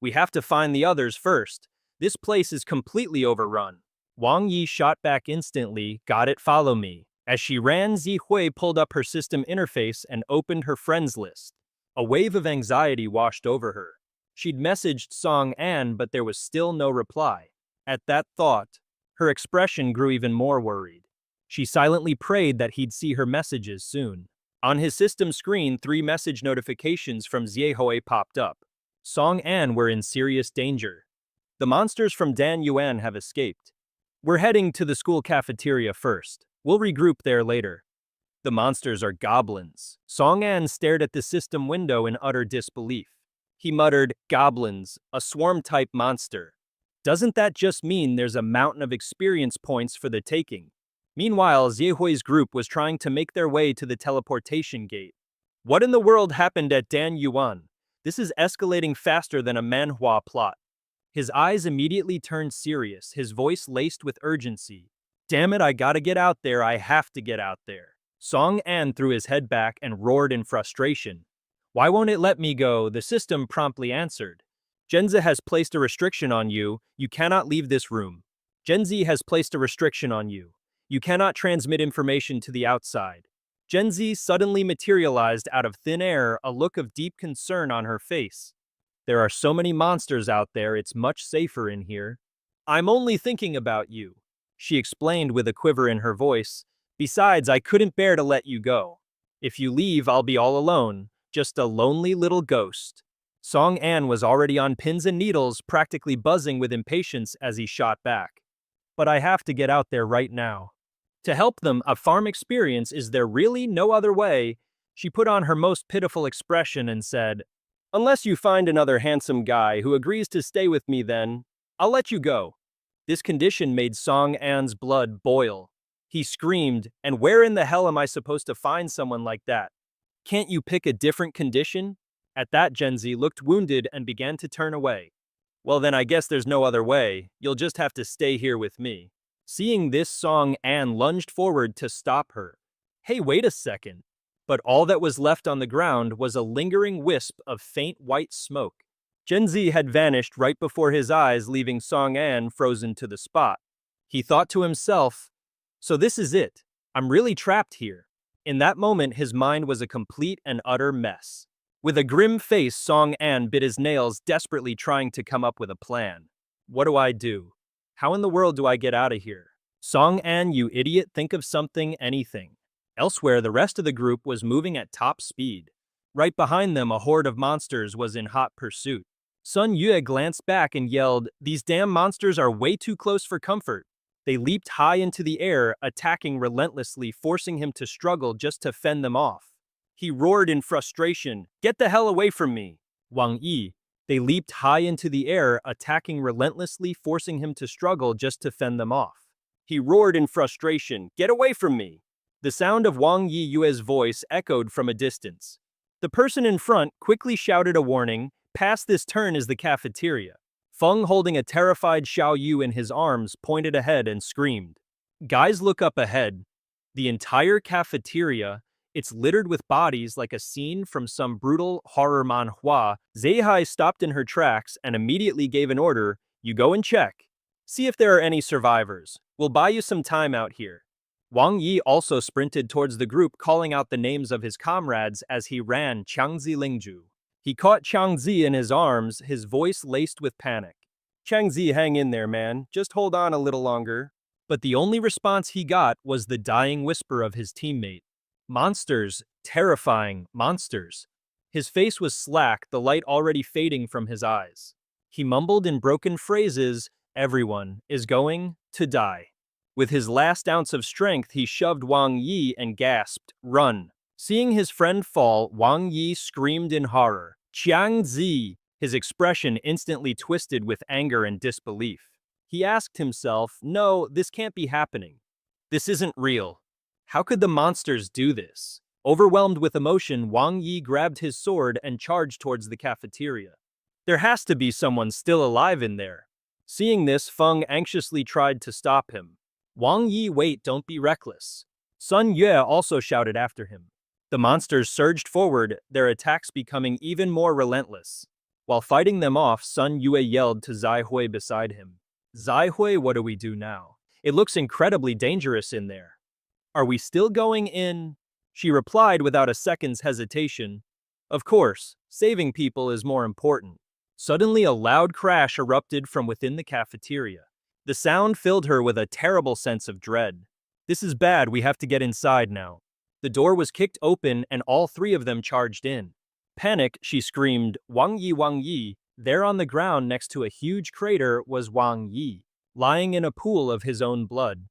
We have to find the others first. This place is completely overrun. Wang Yi shot back instantly, got it, follow me. As she ran, Zhi Hui pulled up her system interface and opened her friends list. A wave of anxiety washed over her. She'd messaged Song An, but there was still no reply. At that thought, her expression grew even more worried. She silently prayed that he'd see her messages soon. On his system screen, 3 message notifications from Zhi Hui popped up. Song An were in serious danger. The monsters from Dan Yuan have escaped. We're heading to the school cafeteria first. We'll regroup there later. The monsters are goblins. Song An stared at the system window in utter disbelief. He muttered, goblins, a swarm-type monster. Doesn't that just mean there's a mountain of experience points for the taking? Meanwhile, Zhi Hui's group was trying to make their way to the teleportation gate. What in the world happened at Dan Yuan? This is escalating faster than a manhwa plot. His eyes immediately turned serious, his voice laced with urgency. Damn it, I gotta get out there, I have to get out there. Song An threw his head back and roared in frustration. Why won't it let me go? The system promptly answered. Genzi has placed a restriction on you. You cannot leave this room. Genzi has placed a restriction on you. You cannot transmit information to the outside. Genzi suddenly materialized out of thin air, a look of deep concern on her face. There are so many monsters out there, it's much safer in here. I'm only thinking about you, she explained with a quiver in her voice. Besides, I couldn't bear to let you go. If you leave, I'll be all alone, just a lonely little ghost. Song An was already on pins and needles, practically buzzing with impatience as he shot back. But I have to get out there right now. To help them, a farm experience, is there really no other way? She put on her most pitiful expression and said, unless you find another handsome guy who agrees to stay with me, then I'll let you go. This condition made Song An's blood boil. He screamed, and where in the hell am I supposed to find someone like that? Can't you pick a different condition? At that, Genzi looked wounded and began to turn away. Well then, I guess there's no other way. You'll just have to stay here with me. Seeing this, Song An lunged forward to stop her. Hey, wait a second. But all that was left on the ground was a lingering wisp of faint white smoke. Zhenzi had vanished right before his eyes, leaving Song An frozen to the spot. He thought to himself, so this is it. I'm really trapped here. In that moment, his mind was a complete and utter mess. With a grim face, Song An bit his nails, desperately trying to come up with a plan. What do I do? How in the world do I get out of here? Song An, you idiot, think of something, anything. Elsewhere, the rest of the group was moving at top speed. Right behind them, a horde of monsters was in hot pursuit. Sun Yue glanced back and yelled, "These damn monsters are way too close for comfort." They leaped high into the air, attacking relentlessly, forcing him to struggle just to fend them off. He roared in frustration, "Get the hell away from me!" Wang Yi. They leaped high into the air, attacking relentlessly, forcing him to struggle just to fend them off. He roared in frustration, "Get away from me!" The sound of Wang Yiyue's voice echoed from a distance. The person in front quickly shouted a warning, "Past this turn is the cafeteria." Feng, holding a terrified Xiao Yu in his arms, pointed ahead and screamed. Guys, look up ahead. The entire cafeteria, it's littered with bodies like a scene from some brutal horror manhwa. Zeihai stopped in her tracks and immediately gave an order, "You go and check. See if there are any survivors. We'll buy you some time out here." Wang Yi also sprinted towards the group, calling out the names of his comrades as he ran. Changzi Lingju. He caught Changzi in his arms, his voice laced with panic. "Changzi, hang in there, man. Just hold on a little longer." But the only response he got was the dying whisper of his teammate. "Monsters, terrifying monsters." His face was slack, the light already fading from his eyes. He mumbled in broken phrases, "Everyone is going to die." With his last ounce of strength, he shoved Wang Yi and gasped, "Run." Seeing his friend fall, Wang Yi screamed in horror, "Chiang Zi!" His expression instantly twisted with anger and disbelief. He asked himself, "No, this can't be happening. This isn't real. How could the monsters do this?" Overwhelmed with emotion, Wang Yi grabbed his sword and charged towards the cafeteria. There has to be someone still alive in there. Seeing this, Feng anxiously tried to stop him. "Wang Yi, wait, don't be reckless." Sun Yue also shouted after him. The monsters surged forward, their attacks becoming even more relentless. While fighting them off, Sun Yue yelled to Zai Hui beside him. "Zai Hui, what do we do now? It looks incredibly dangerous in there. Are we still going in?" She replied without a second's hesitation, "Of course, saving people is more important." Suddenly, a loud crash erupted from within the cafeteria. The sound filled her with a terrible sense of dread. "This is bad, we have to get inside now." The door was kicked open and all three of them charged in. Panic, she screamed, Wang Yi, Wang Yi." There on the ground next to a huge crater was Wang Yi, lying in a pool of his own blood.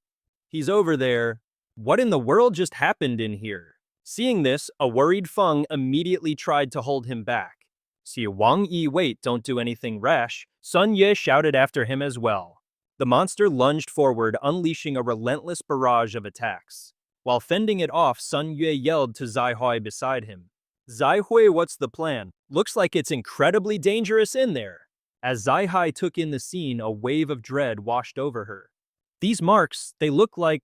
"He's over there. What in the world just happened in here?" Seeing this, a worried Feng immediately tried to hold him back. "See, Wang Yi, wait, don't do anything rash." Sun Ye shouted after him as well. The monster lunged forward, unleashing a relentless barrage of attacks. While fending it off, Sun Yue yelled to Zai Hui beside him. "Zai Hui, what's the plan? Looks like it's incredibly dangerous in there." As Zai Hai took in the scene, a wave of dread washed over her. "These marks, they look like..."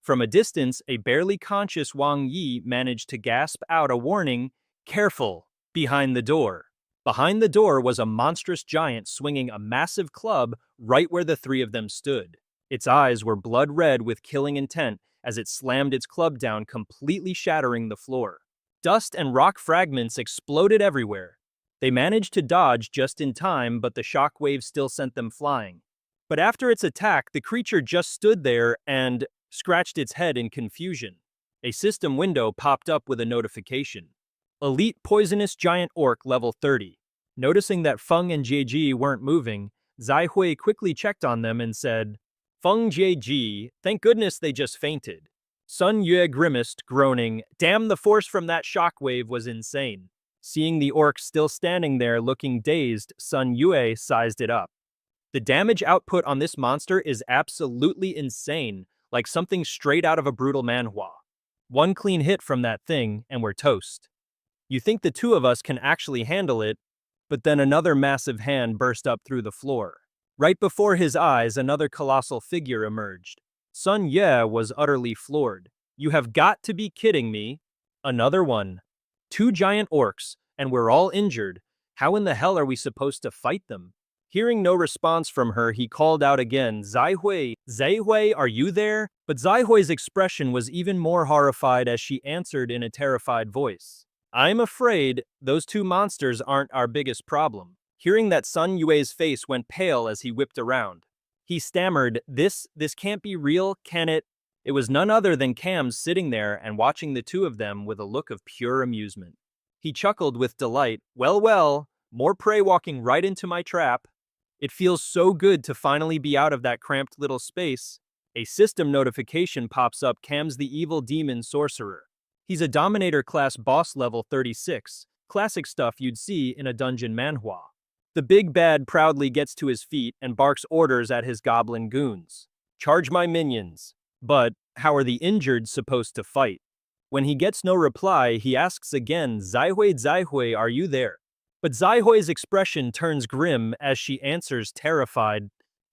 From a distance, a barely conscious Wang Yi managed to gasp out a warning, "Careful!" behind the door. Behind the door was a monstrous giant swinging a massive club right where the three of them stood. Its eyes were blood red with killing intent as it slammed its club down, completely shattering the floor. Dust and rock fragments exploded everywhere. They managed to dodge just in time, but the shockwave still sent them flying. But after its attack, the creature just stood there and scratched its head in confusion. A system window popped up with a notification. Elite Poisonous Giant Orc Level 30. Noticing that Feng and Jieji weren't moving, Zai Hui quickly checked on them and said, "Feng, Jieji, thank goodness they just fainted." Sun Yue grimaced, groaning, "Damn, the force from that shockwave was insane." Seeing the orc still standing there looking dazed, Sun Yue sized it up. "The damage output on this monster is absolutely insane, like something straight out of a brutal manhwa. One clean hit from that thing, and we're toast. You think the two of us can actually handle it?" But then another massive hand burst up through the floor. Right before his eyes, another colossal figure emerged. Sun Ye was utterly floored. "You have got to be kidding me." Another one. 2 giant orcs, and we're all injured. How in the hell are we supposed to fight them? Hearing no response from her, he called out again, Zaihui, Zaihui, are you there? But Zaihui's expression was even more horrified as she answered in a terrified voice. I'm afraid those two monsters aren't our biggest problem. Hearing that, Sun Yue's face went pale as he whipped around. He stammered, this can't be real, can it? It was none other than Cams sitting there and watching the two of them with a look of pure amusement. He chuckled with delight, well, more prey walking right into my trap. It feels so good to finally be out of that cramped little space. A system notification pops up. Cam's the evil demon sorcerer. He's a Dominator class boss level 36, classic stuff you'd see in a dungeon manhwa. The big bad proudly gets to his feet and barks orders at his goblin goons. Charge my minions. But how are the injured supposed to fight? When he gets no reply, he asks again, Zaihui, are you there? But Zaihui's expression turns grim as she answers, terrified,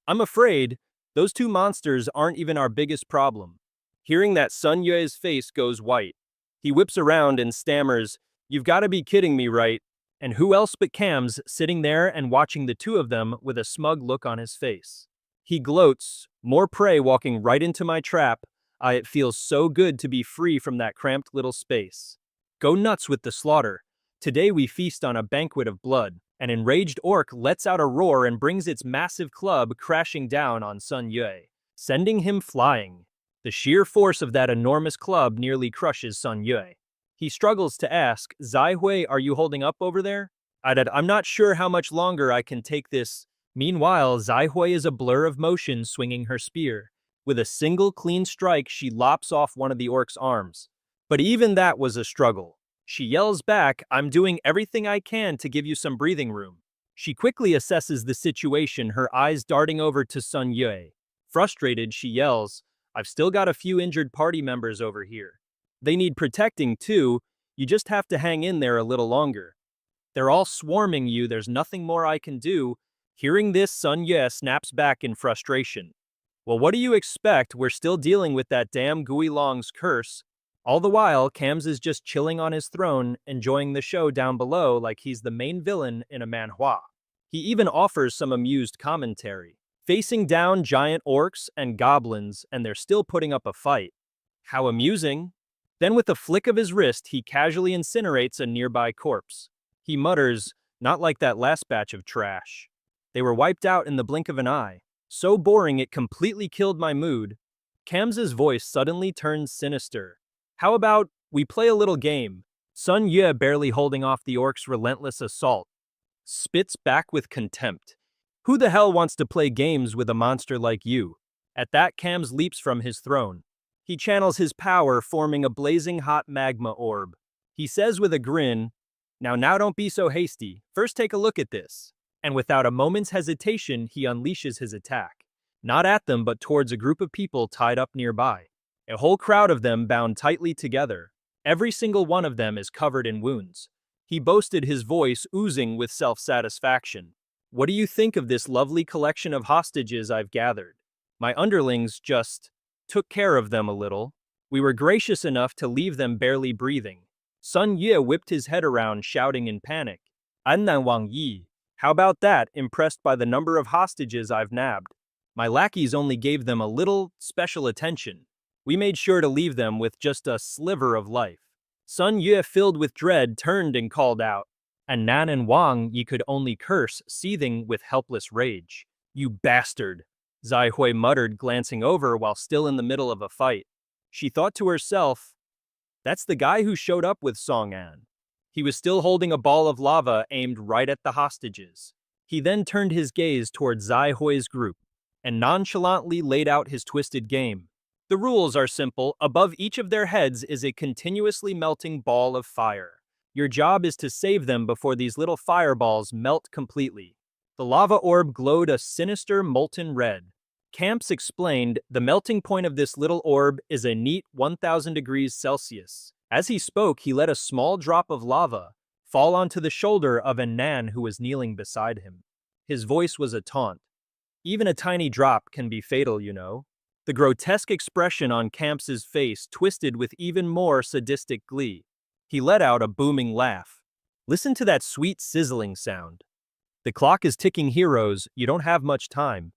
I'm afraid those two monsters aren't even our biggest problem. Hearing that, Sun Yue's face goes white. He whips around and stammers, you've got to be kidding me, right? And who else but Cams sitting there and watching the two of them with a smug look on his face. He gloats, more prey walking right into my trap. It feels so good to be free from that cramped little space. Go nuts with the slaughter. Today we feast on a banquet of blood. An enraged orc lets out a roar and brings its massive club crashing down on Sun Yue, sending him flying. The sheer force of that enormous club nearly crushes Sun Yue. He struggles to ask, Zaihui, are you holding up over there? I'm not sure how much longer I can take this. Meanwhile, Zaihui is a blur of motion swinging her spear. With a single clean strike, she lops off one of the orc's arms. But even that was a struggle. She yells back, I'm doing everything I can to give you some breathing room. She quickly assesses the situation, her eyes darting over to Sun Yue. Frustrated, she yells, I've still got a few injured party members over here. They need protecting too, you just have to hang in there a little longer. They're all swarming you, there's nothing more I can do. Hearing this, Sun Yue snaps back in frustration. Well, what do you expect? We're still dealing with that damn Gui Long's curse. All the while, Cams is just chilling on his throne, enjoying the show down below like he's the main villain in a manhwa. He even offers some amused commentary. Facing down giant orcs and goblins, and they're still putting up a fight. How amusing. Then with a flick of his wrist, he casually incinerates a nearby corpse. He mutters, not like that last batch of trash. They were wiped out in the blink of an eye. So boring it completely killed my mood. Cam's voice suddenly turns sinister. How about we play a little game? Sun Yue, barely holding off the orc's relentless assault, spits back with contempt. Who the hell wants to play games with a monster like you? At that, Cams leaps from his throne. He channels his power, forming a blazing hot magma orb. He says with a grin, Now don't be so hasty. First take a look at this. And without a moment's hesitation, he unleashes his attack. Not at them, but towards a group of people tied up nearby. A whole crowd of them bound tightly together. Every single one of them is covered in wounds. He boasted, his voice oozing with self-satisfaction. What do you think of this lovely collection of hostages I've gathered? My underlings just took care of them a little. We were gracious enough to leave them barely breathing. Sun Yue whipped his head around, shouting in panic. Annan Wang Yi. How about that, impressed by the number of hostages I've nabbed? My lackeys only gave them a little special attention. We made sure to leave them with just a sliver of life. Sun Yue, filled with dread, turned and called out. And Nan and Wang Yi could only curse, seething with helpless rage. You bastard! Zaihui muttered, glancing over while still in the middle of a fight. She thought to herself, that's the guy who showed up with Song An. He was still holding a ball of lava aimed right at the hostages. He then turned his gaze toward Zaihui's group and nonchalantly laid out his twisted game. The rules are simple. Above each of their heads is a continuously melting ball of fire. Your job is to save them before these little fireballs melt completely. The lava orb glowed a sinister molten red. Camps explained, the melting point of this little orb is a neat 1000 degrees Celsius. As he spoke, he let a small drop of lava fall onto the shoulder of a Nan who was kneeling beside him. His voice was a taunt. Even a tiny drop can be fatal, you know. The grotesque expression on Camps's face twisted with even more sadistic glee. He let out a booming laugh. Listen to that sweet sizzling sound. The clock is ticking, heroes, you don't have much time.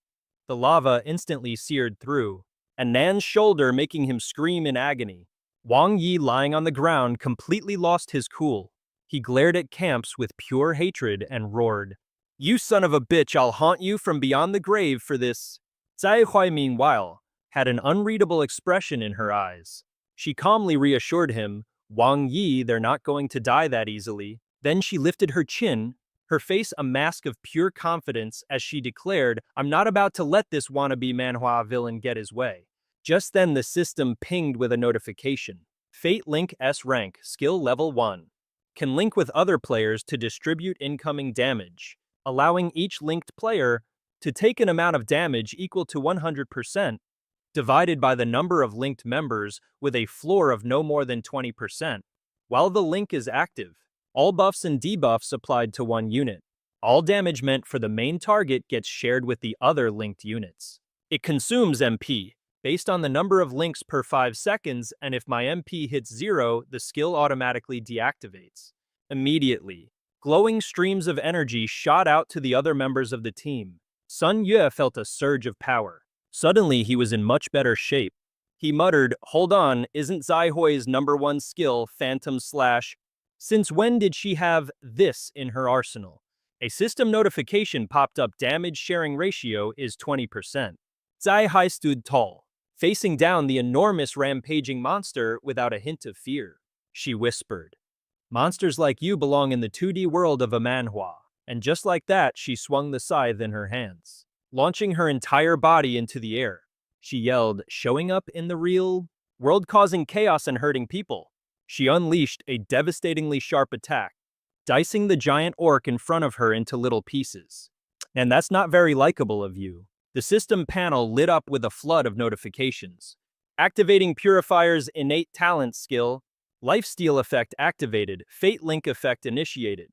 The lava instantly seared through, and Nan's shoulder making him scream in agony. Wang Yi, lying on the ground, completely lost his cool. He glared at Camps with pure hatred and roared, "You son of a bitch, I'll haunt you from beyond the grave for this." Zai Huai, meanwhile, had an unreadable expression in her eyes. She calmly reassured him, "Wang Yi, they're not going to die that easily." Then she lifted her chin, her face a mask of pure confidence as she declared, "I'm not about to let this wannabe manhwa villain get his way." Just then the system pinged with a notification. Fate Link S rank, skill level 1. Can link with other players to distribute incoming damage, allowing each linked player to take an amount of damage equal to 100%, divided by the number of linked members with a floor of no more than 20%. While the link is active, all buffs and debuffs applied to one unit. All damage meant for the main target gets shared with the other linked units. It consumes MP, based on the number of links per 5 seconds, and if my MP hits 0, the skill automatically deactivates. Immediately, glowing streams of energy shot out to the other members of the team. Sun Yue felt a surge of power. Suddenly, he was in much better shape. He muttered, "Hold on, isn't Zai Hui's #1 skill Phantom Slash? Since when did she have this in her arsenal?" A system notification popped up. Damage sharing ratio is 20%. Zai Hai stood tall, facing down the enormous rampaging monster without a hint of fear. She whispered, "Monsters like you belong in the 2D world of a manhwa." And just like that, she swung the scythe in her hands, launching her entire body into the air. She yelled, "Showing up in the real world, causing chaos and hurting people." She unleashed a devastatingly sharp attack, dicing the giant orc in front of her into little pieces. "And that's not very likable of you." The system panel lit up with a flood of notifications. Activating Purifier's innate talent skill, Lifesteal effect activated, Fate Link effect initiated.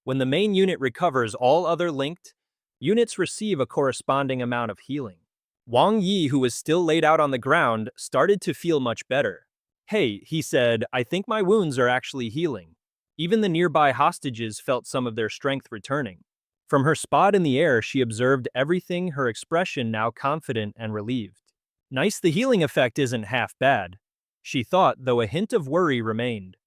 When the main unit recovers, all other linked units receive a corresponding amount of healing. Wang Yi, who was still laid out on the ground, started to feel much better. "Hey," he said, "I think my wounds are actually healing." Even the nearby hostages felt some of their strength returning. From her spot in the air, she observed everything, her expression now confident and relieved. "Nice, the healing effect isn't half bad," she thought, though a hint of worry remained.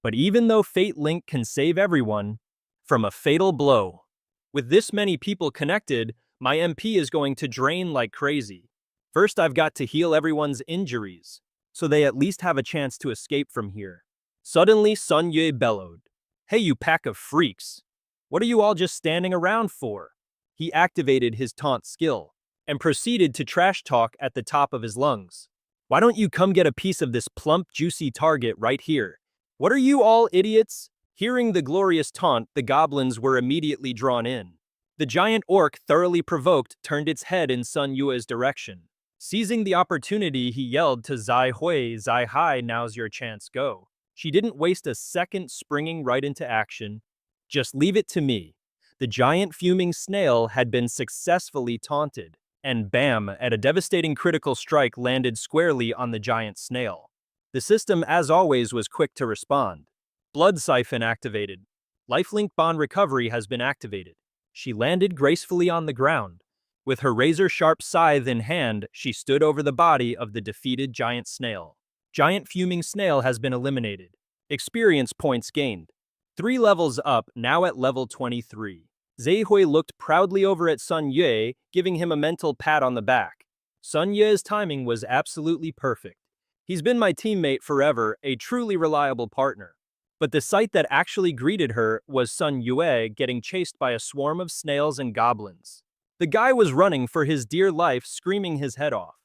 But even though Fate Link can save everyone from a fatal blow, with this many people connected, my MP is going to drain like crazy. First, I've got to heal everyone's injuries, so they at least have a chance to escape from here. Suddenly, Sun Yue bellowed, "Hey, you pack of freaks! What are you all just standing around for?" He activated his taunt skill and proceeded to trash talk at the top of his lungs. "Why don't you come get a piece of this plump, juicy target right here? What are you all idiots?" Hearing the glorious taunt, the goblins were immediately drawn in. The giant orc, thoroughly provoked, turned its head in Sun Yue's direction. Seizing the opportunity, he yelled to Zai Hui, "Zai Hai, now's your chance, go." She didn't waste a second, springing right into action. "Just leave it to me." The giant fuming snail had been successfully taunted, and bam, at a devastating critical strike landed squarely on the giant snail. The system, as always, was quick to respond. Blood Siphon activated. Lifelink Bond Recovery has been activated. She landed gracefully on the ground. With her razor-sharp scythe in hand, she stood over the body of the defeated giant snail. Giant fuming snail has been eliminated. Experience points gained. 3 levels up, now at level 23. Zai Hui looked proudly over at Sun Yue, giving him a mental pat on the back. Sun Yue's timing was absolutely perfect. He's been my teammate forever, a truly reliable partner. But the sight that actually greeted her was Sun Yue getting chased by a swarm of snails and goblins. The guy was running for his dear life, screaming his head off.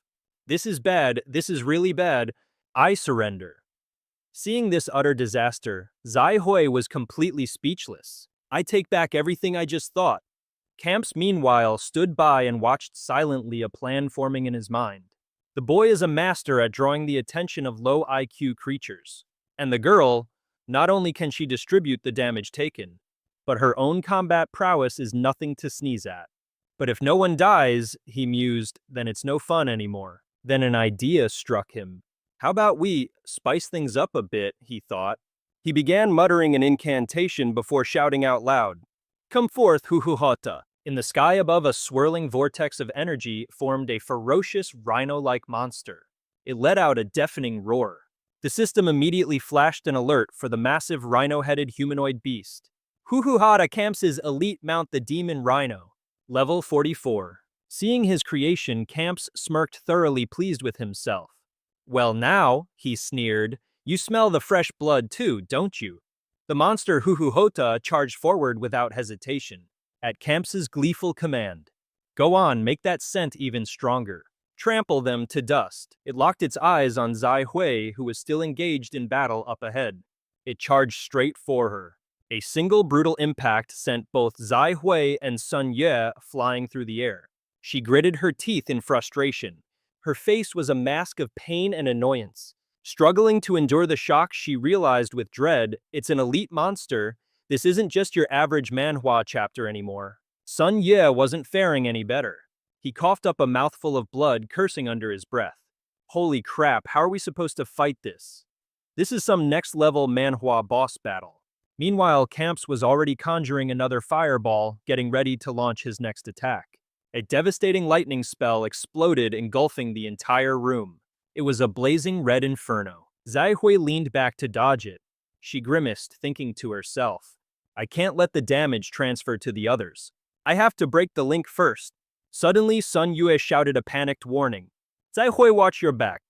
"This is bad, this is really bad. I surrender." Seeing this utter disaster, Zai Hui was completely speechless. "I take back everything I just thought." Camps, meanwhile, stood by and watched silently, a plan forming in his mind. The boy is a master at drawing the attention of low IQ creatures. And the girl, not only can she distribute the damage taken, but her own combat prowess is nothing to sneeze at. "But if no one dies," he mused, "then it's no fun anymore." Then an idea struck him. "How about we spice things up a bit," he thought. He began muttering an incantation before shouting out loud, "Come forth, Huhuhota!" In the sky above, a swirling vortex of energy formed a ferocious rhino-like monster. It let out a deafening roar. The system immediately flashed an alert for the massive rhino-headed humanoid beast. Huhuhata camps his elite mount, the demon rhino. Level 44. Seeing his creation, Camps smirked, thoroughly pleased with himself. "Well now," he sneered, "you smell the fresh blood too, don't you?" The monster Huhuhota charged forward without hesitation, at Camps's gleeful command. "Go on, make that scent even stronger. Trample them to dust." It locked its eyes on Zai Hui, who was still engaged in battle up ahead. It charged straight for her. A single brutal impact sent both Zai Hui and Sun Ye flying through the air. She gritted her teeth in frustration. Her face was a mask of pain and annoyance. Struggling to endure the shock, she realized with dread, it's an elite monster. This isn't just your average manhwa chapter anymore. Sun Ye wasn't faring any better. He coughed up a mouthful of blood, cursing under his breath. Holy crap, how are we supposed to fight this? This is some next-level manhwa boss battle. Meanwhile, Camps was already conjuring another fireball, getting ready to launch his next attack. A devastating lightning spell exploded, engulfing the entire room. It was a blazing red inferno. Zai Hui leaned back to dodge it. She grimaced, thinking to herself, "I can't let the damage transfer to the others. I have to break the link first." Suddenly, Sun Yue shouted a panicked warning. "Zai Hui, watch your back."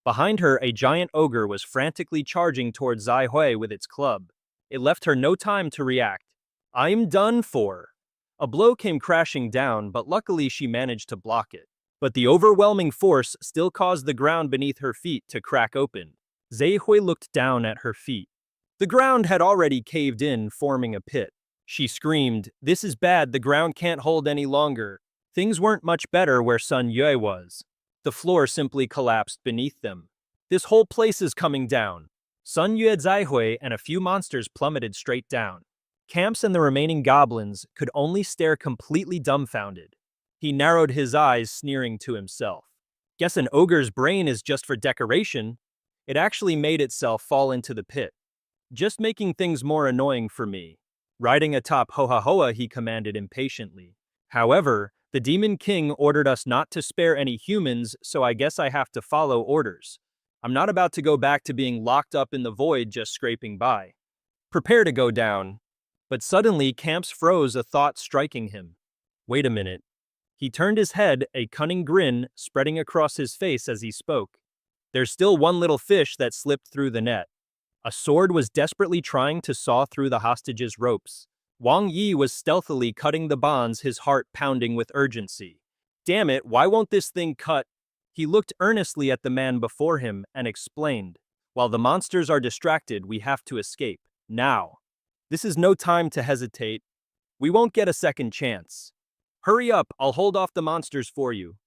Behind her, a giant ogre was frantically charging towards Zai Hui with its club. It left her no time to react. "I'm done for." A blow came crashing down, but luckily she managed to block it. But the overwhelming force still caused the ground beneath her feet to crack open. Zai Hui looked down at her feet. The ground had already caved in, forming a pit. She screamed, "This is bad, the ground can't hold any longer." Things weren't much better where Sun Yue was. The floor simply collapsed beneath them. "This whole place is coming down." Sun Yue, Zai Hui, and a few monsters plummeted straight down. Camps and the remaining goblins could only stare, completely dumbfounded. He narrowed his eyes, sneering to himself. "Guess an ogre's brain is just for decoration." It actually made itself fall into the pit. "Just making things more annoying for me." Riding atop Hoa Hoa, he commanded impatiently. "However, the Demon King ordered us not to spare any humans, so I guess I have to follow orders. I'm not about to go back to being locked up in the void just scraping by. Prepare to go down." But suddenly, Camps froze, a thought striking him. Wait a minute. He turned his head, a cunning grin spreading across his face as he spoke. There's still one little fish that slipped through the net. A sword was desperately trying to saw through the hostage's ropes. Wang Yi was stealthily cutting the bonds, his heart pounding with urgency. "Damn it, why won't this thing cut?" He looked earnestly at the man before him and explained, "While the monsters are distracted, we have to escape. Now. This is no time to hesitate. We won't get a second chance. Hurry up, I'll hold off the monsters for you.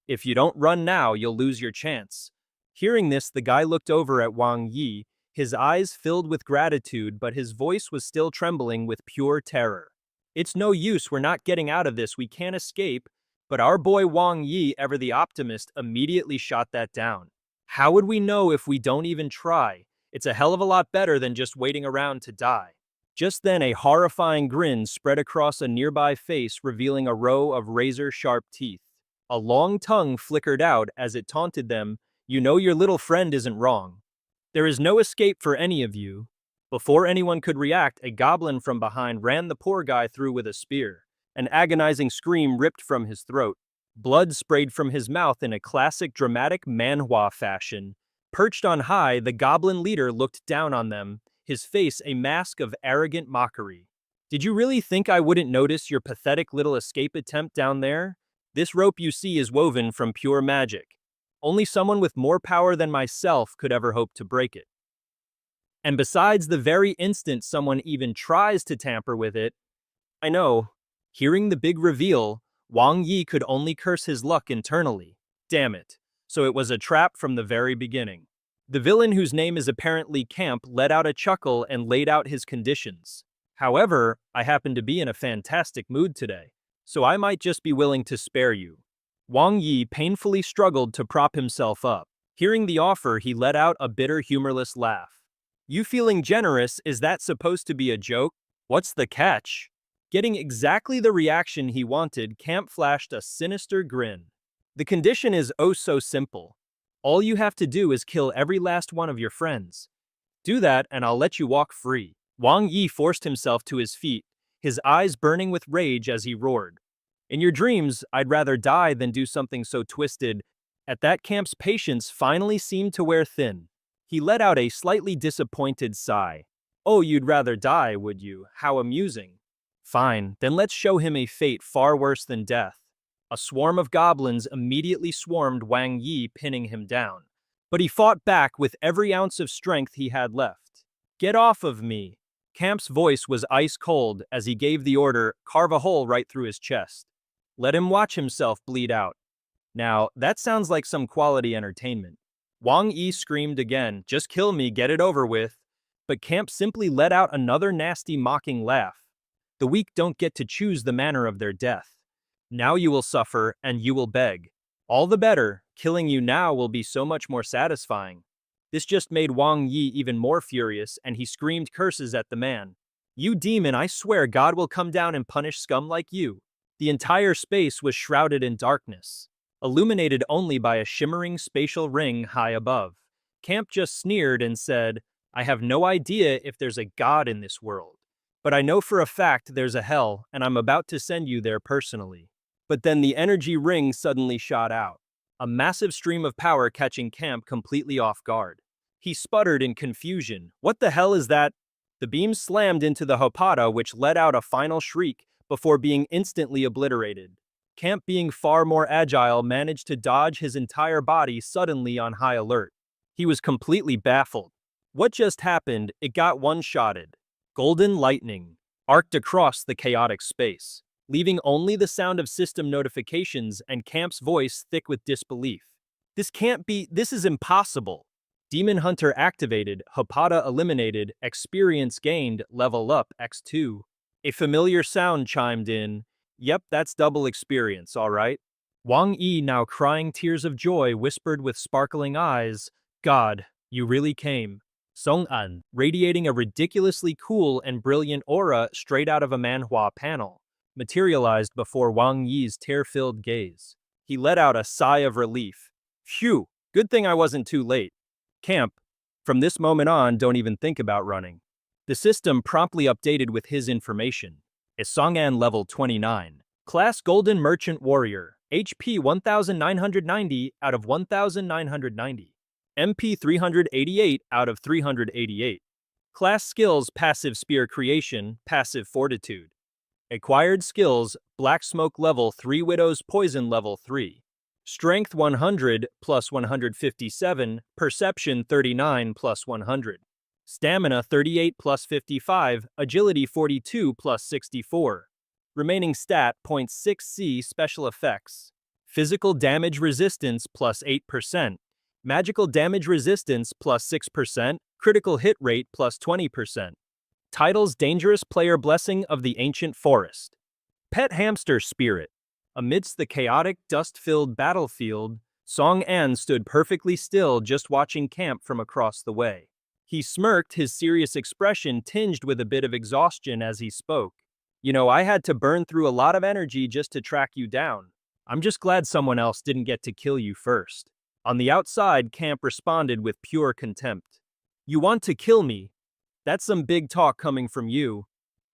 If you don't run now, you'll lose your chance." Hearing this, the guy looked over at Wang Yi, his eyes filled with gratitude, but his voice was still trembling with pure terror. "It's no use, we're not getting out of this, we can't escape." But our boy Wang Yi, ever the optimist, immediately shot that down. "How would we know if we don't even try? It's a hell of a lot better than just waiting around to die." Just then, a horrifying grin spread across a nearby face, revealing a row of razor-sharp teeth. A long tongue flickered out as it taunted them, "You know your little friend isn't wrong. There is no escape for any of you." Before anyone could react, a goblin from behind ran the poor guy through with a spear. An agonizing scream ripped from his throat. Blood sprayed from his mouth in a classic dramatic manhwa fashion. Perched on high, the goblin leader looked down on them, his face a mask of arrogant mockery. "Did you really think I wouldn't notice your pathetic little escape attempt down there? This rope you see is woven from pure magic. Only someone with more power than myself could ever hope to break it. And besides, the very instant someone even tries to tamper with it, I know." Hearing the big reveal, Wang Yi could only curse his luck internally. Damn it. So it was a trap from the very beginning. The villain, whose name is apparently Camp, let out a chuckle and laid out his conditions. "However, I happen to be in a fantastic mood today, so I might just be willing to spare you." Wang Yi painfully struggled to prop himself up. Hearing the offer, he let out a bitter, humorless laugh. You feeling generous, is that supposed to be a joke? What's the catch? Getting exactly the reaction he wanted, Camp flashed a sinister grin. The condition is oh so simple. All you have to do is kill every last one of your friends. Do that and I'll let you walk free. Wang Yi forced himself to his feet, his eyes burning with rage as he roared. In your dreams, I'd rather die than do something so twisted. At that, Camp's patience finally seemed to wear thin. He let out a slightly disappointed sigh. Oh, you'd rather die, would you? How amusing. Fine, then let's show him a fate far worse than death. A swarm of goblins immediately swarmed Wang Yi, pinning him down. But he fought back with every ounce of strength he had left. Get off of me! Camp's voice was ice cold as he gave the order, carve a hole right through his chest. Let him watch himself bleed out. Now, that sounds like some quality entertainment. Wang Yi screamed again, just kill me, get it over with. But Camp simply let out another nasty mocking laugh. The weak don't get to choose the manner of their death. Now you will suffer, and you will beg. All the better, killing you now will be so much more satisfying. This just made Wang Yi even more furious, and he screamed curses at the man. You demon, I swear God will come down and punish scum like you. The entire space was shrouded in darkness, illuminated only by a shimmering spatial ring high above. Camp just sneered and said, I have no idea if there's a God in this world, but I know for a fact there's a hell, and I'm about to send you there personally. But then the energy ring suddenly shot out, a massive stream of power catching Camp completely off guard. He sputtered in confusion. What the hell is that? The beam slammed into the Hopada, which let out a final shriek before being instantly obliterated. Camp, being far more agile, managed to dodge his entire body suddenly on high alert. He was completely baffled. What just happened? It got one-shotted. Golden lightning arced across the chaotic space, leaving only the sound of system notifications and Camp's voice thick with disbelief. This can't be, this is impossible. Demon Hunter activated, Hopada eliminated, experience gained, level up, X2. A familiar sound chimed in. Yep, that's double experience, all right. Wang Yi, now crying tears of joy, whispered with sparkling eyes, God, you really came. Song An, radiating a ridiculously cool and brilliant aura straight out of a manhwa panel, materialized before Wang Yi's tear-filled gaze. He let out a sigh of relief. Phew, good thing I wasn't too late. Camp, from this moment on, don't even think about running. The system promptly updated with his information. Is Song'an level 29. Class Golden Merchant Warrior. HP 1990 out of 1990. MP 388 out of 388. Class Skills Passive Spear Creation, Passive Fortitude. Acquired Skills Black Smoke level 3 Widow's Poison level 3. Strength 100 plus 157, Perception 39 plus 100. Stamina 38 plus 55, Agility 42 plus 64. Remaining stat 0.6C Special Effects. Physical Damage Resistance plus 8%. Magical Damage Resistance plus 6%. Critical Hit Rate plus 20%. Titles Dangerous Player Blessing of the Ancient Forest. Pet Hamster Spirit. Amidst the chaotic, dust-filled battlefield, Song An stood perfectly still, just watching Camp from across the way. He smirked, his serious expression tinged with a bit of exhaustion as he spoke. You know, I had to burn through a lot of energy just to track you down. I'm just glad someone else didn't get to kill you first. On the outside, Camp responded with pure contempt. You want to kill me? That's some big talk coming from you.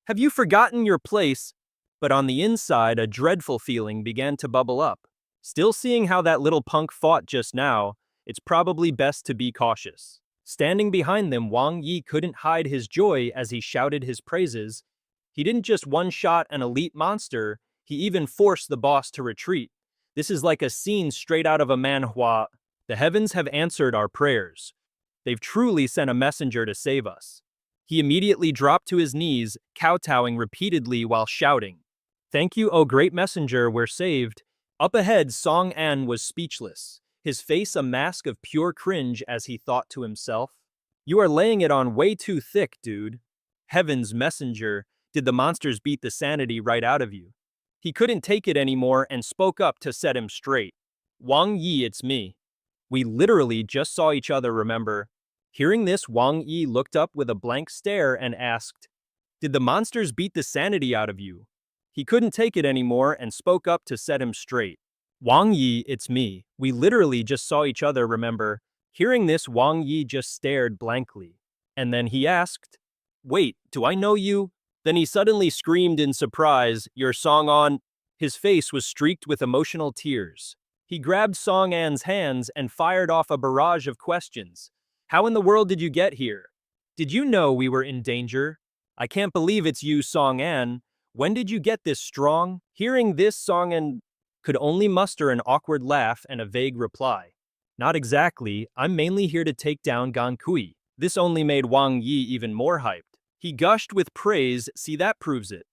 Have you forgotten your place? But on the inside, a dreadful feeling began to bubble up. Still seeing how that little punk fought just now, it's probably best to be cautious. Standing behind them, Wang Yi couldn't hide his joy as he shouted his praises. He didn't just one-shot an elite monster, he even forced the boss to retreat. This is like a scene straight out of a manhwa. The heavens have answered our prayers. They've truly sent a messenger to save us. He immediately dropped to his knees, kowtowing repeatedly while shouting, Thank you, O great messenger, we're saved. Up ahead, Song An was speechless, his face a mask of pure cringe as he thought to himself, You are laying it on way too thick, dude. Heaven's messenger, did the monsters beat the sanity right out of you? He couldn't take it anymore and spoke up to set him straight. Wang Yi, it's me. We literally just saw each other, remember? Hearing this, Wang Yi looked up with a blank stare and asked, "Did the monsters beat the sanity out of you?" He couldn't take it anymore and spoke up to set him straight. "Wang Yi, it's me. We literally just saw each other, remember?" Hearing this, Wang Yi just stared blankly. And then he asked, "Wait, do I know you?" Then he suddenly screamed in surprise, "Your Song On." His face was streaked with emotional tears. He grabbed Song An's hands and fired off a barrage of questions. "How in the world did you get here? Did you know we were in danger? I can't believe it's you, Song An. When did you get this strong?" Hearing this, Song An could only muster an awkward laugh and a vague reply. "Not exactly. I'm mainly here to take down Gan Kui." This only made Wang Yi even more hyped. He gushed with praise. "See, that proves it.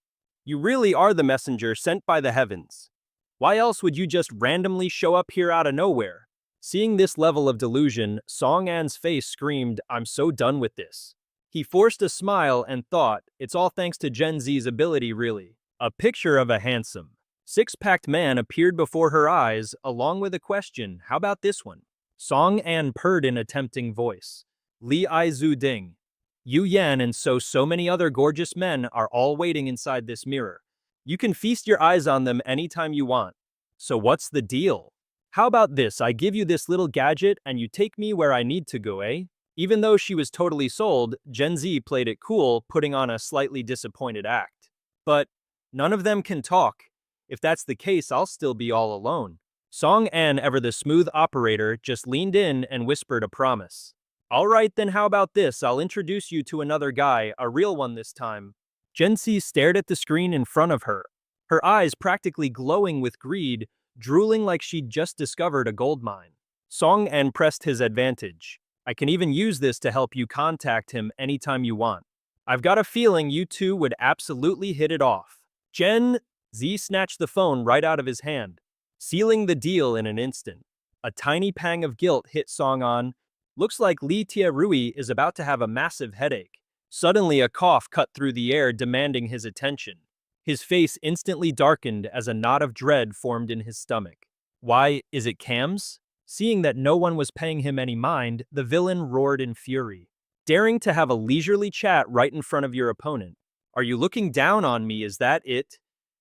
You really are the messenger sent by the heavens. Why else would you just randomly show up here out of nowhere?" Seeing this level of delusion, Song An's face screamed, "I'm so done with this." He forced a smile and thought, "It's all thanks to Gen Z's ability, really." A picture of a handsome, six-packed man appeared before her eyes, along with a question, "How about this one?" Song An purred in a tempting voice. "Li I Zhu Ding. Yu Yan and so many other gorgeous men are all waiting inside this mirror. You can feast your eyes on them anytime you want. So what's the deal? How about this? I give you this little gadget and you take me where I need to go, eh?" Even though she was totally sold, Gen Z played it cool, putting on a slightly disappointed act. "But none of them can talk. If that's the case, I'll still be all alone." Song An, ever the smooth operator, just leaned in and whispered a promise. "All right, then how about this? I'll introduce you to another guy, a real one this time." Gen Z stared at the screen in front of her, her eyes practically glowing with greed, drooling like she'd just discovered a gold mine. Song An pressed his advantage. "I can even use this to help you contact him anytime you want. I've got a feeling you two would absolutely hit it off." Gen Z snatched the phone right out of his hand, sealing the deal in an instant. A tiny pang of guilt hit Song An. Looks like Li Tia Rui is about to have a massive headache. Suddenly a cough cut through the air, demanding his attention. His face instantly darkened as a knot of dread formed in his stomach. "Why, is it Cam's?" Seeing that no one was paying him any mind, the villain roared in fury. "Daring to have a leisurely chat right in front of your opponent. Are you looking down on me, is that it?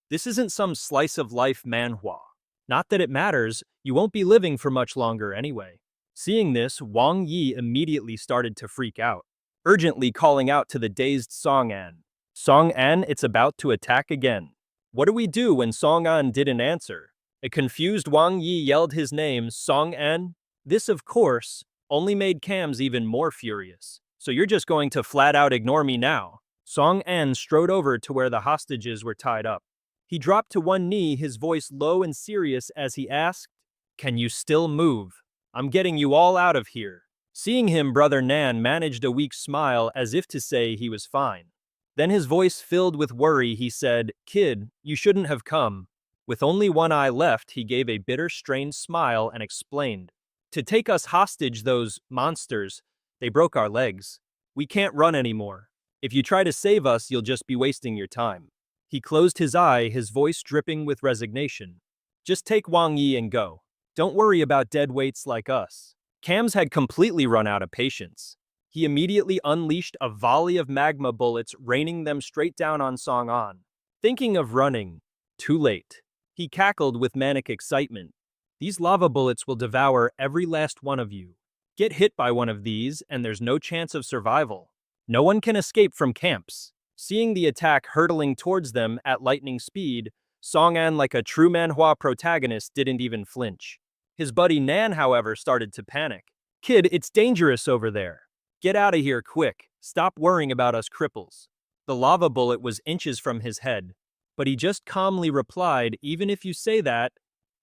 This isn't some slice of life manhwa. Not that it matters, you won't be living for much longer anyway." Seeing this, Wang Yi immediately started to freak out, urgently calling out to the dazed Song An. "Song An, it's about to attack again." What do we do when Song An didn't answer? A confused Wang Yi yelled his name, "Song An." This, of course, only made Cams even more furious. "So you're just going to flat out ignore me now?" Song An strode over to where the hostages were tied up. He dropped to one knee, his voice low and serious as he asked, "Can you still move? I'm getting you all out of here." Seeing him, Brother Nan managed a weak smile as if to say he was fine. Then his voice filled with worry, he said, "Kid, you shouldn't have come." With only one eye left, he gave a bitter, strained smile and explained, "To take us hostage, those monsters, they broke our legs. We can't run anymore. If you try to save us, you'll just be wasting your time." He closed his eye, his voice dripping with resignation. "Just take Wang Yi and go. Don't worry about dead weights like us." Cams had completely run out of patience. He immediately unleashed a volley of magma bullets, raining them straight down on Song An. Thinking of running, too late. He cackled with manic excitement. "These lava bullets will devour every last one of you. Get hit by one of these, and there's no chance of survival. No one can escape from camps." Seeing the attack hurtling towards them at lightning speed, Song An, like a true manhwa protagonist, didn't even flinch. His buddy Nan, however, started to panic. "Kid, it's dangerous over there. Get out of here quick. Stop worrying about us cripples." The lava bullet was inches from his head, but he just calmly replied, "Even if you say that,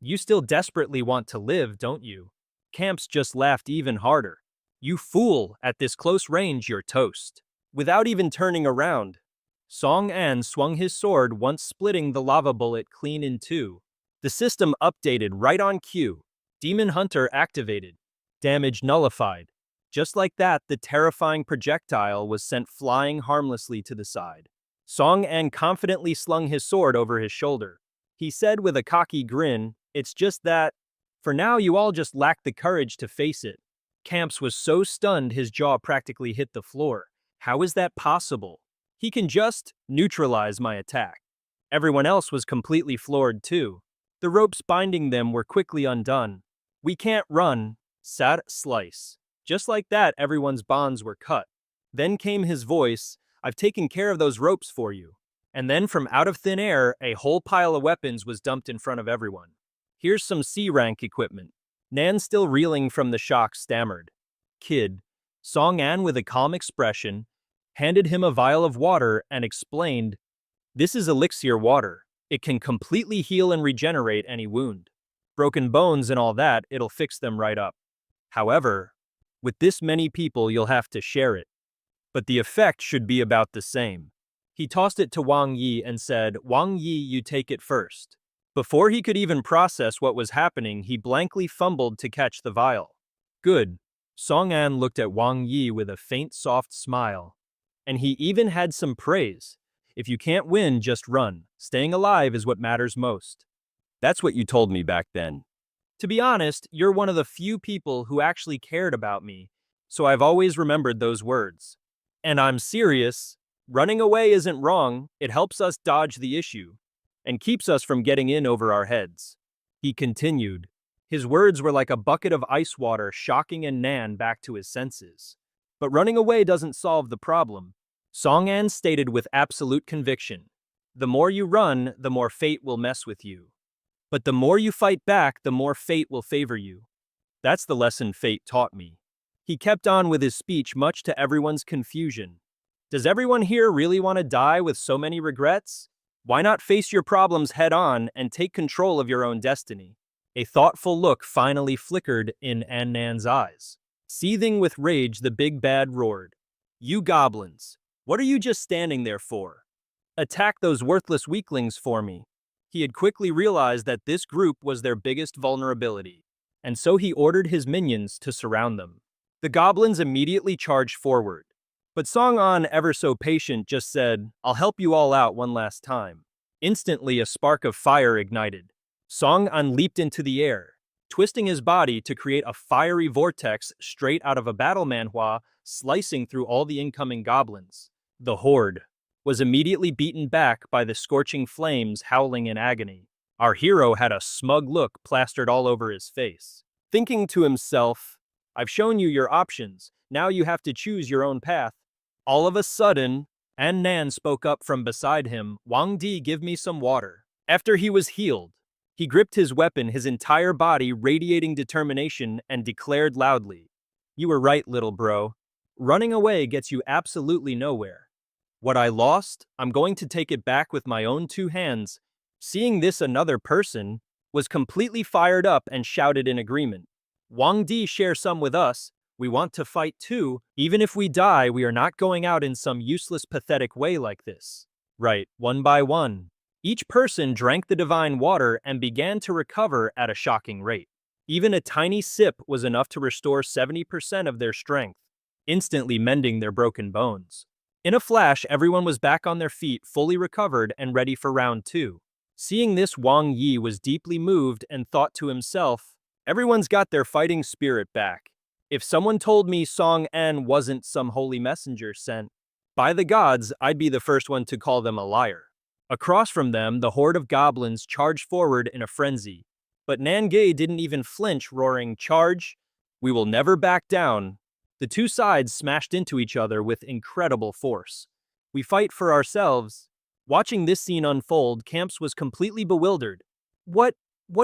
you still desperately want to live, don't you?" Camps just laughed even harder. "You fool, at this close range you're toast." Without even turning around, Song An swung his sword, once splitting the lava bullet clean in two. The system updated right on cue. Demon Hunter activated. Damage nullified. Just like that, the terrifying projectile was sent flying harmlessly to the side. Song An confidently slung his sword over his shoulder. He said with a cocky grin, "It's just that, for now you all just lack the courage to face it. Camps was so stunned his jaw practically hit the floor. How is that possible? He can just neutralize my attack. Everyone else was completely floored too. The ropes binding them were quickly undone. We can't run. Sad slice. Just like that, everyone's bonds were cut. Then came his voice, I've taken care of those ropes for you. And then from out of thin air, a whole pile of weapons was dumped in front of everyone. Here's some C-rank equipment. Nan, still reeling from the shock, stammered. Kid. Song An, with a calm expression, handed him a vial of water and explained, this is elixir water. It can completely heal and regenerate any wound. Broken bones and all that, it'll fix them right up. However, with this many people, you'll have to share it. But the effect should be about the same. He tossed it to Wang Yi and said, Wang Yi, you take it first. Before he could even process what was happening, he blankly fumbled to catch the vial. Good. Song An looked at Wang Yi with a faint, soft smile. And he even had some praise. If you can't win, just run. Staying alive is what matters most. That's what you told me back then. To be honest, you're one of the few people who actually cared about me, so I've always remembered those words. And I'm serious. Running away isn't wrong. It helps us dodge the issue and keeps us from getting in over our heads. He continued. His words were like a bucket of ice water, shocking Nan back to his senses. But running away doesn't solve the problem. Song An stated with absolute conviction. The more you run, the more fate will mess with you. But the more you fight back, the more fate will favor you. That's the lesson fate taught me. He kept on with his speech, much to everyone's confusion. Does everyone here really want to die with so many regrets? Why not face your problems head on and take control of your own destiny? A thoughtful look finally flickered in Annan's eyes. Seething with rage, the big bad roared. You goblins, what are you just standing there for? Attack those worthless weaklings for me. He had quickly realized that this group was their biggest vulnerability, and so he ordered his minions to surround them. The goblins immediately charged forward. But Song An, ever so patient, just said, I'll help you all out one last time. Instantly, a spark of fire ignited. Song An leaped into the air, twisting his body to create a fiery vortex straight out of a battle manhwa, slicing through all the incoming goblins. The horde was immediately beaten back by the scorching flames, howling in agony. Our hero had a smug look plastered all over his face. Thinking to himself, I've shown you your options, now you have to choose your own path. All of a sudden, Nan spoke up from beside him, Wang Di, give me some water. After he was healed, he gripped his weapon, his entire body radiating determination, and declared loudly, You were right, little bro. Running away gets you absolutely nowhere. What I lost, I'm going to take it back with my own two hands. Seeing this, another person was completely fired up and shouted in agreement. Wang Di, share some with us. We want to fight too. Even if we die, we are not going out in some useless, pathetic way like this. Right, one by one. Each person drank the divine water and began to recover at a shocking rate. Even a tiny sip was enough to restore 70% of their strength, instantly mending their broken bones. In a flash, everyone was back on their feet, fully recovered and ready for round 2. Seeing this, Wang Yi was deeply moved and thought to himself, everyone's got their fighting spirit back. If someone told me Song An wasn't some holy messenger sent by the gods, I'd be the first one to call them a liar. Across from them, the horde of goblins charged forward in a frenzy. But Nangay didn't even flinch, roaring, Charge! We will never back down. The two sides smashed into each other with incredible force. We fight for ourselves. Watching this scene unfold, Camps was completely bewildered. What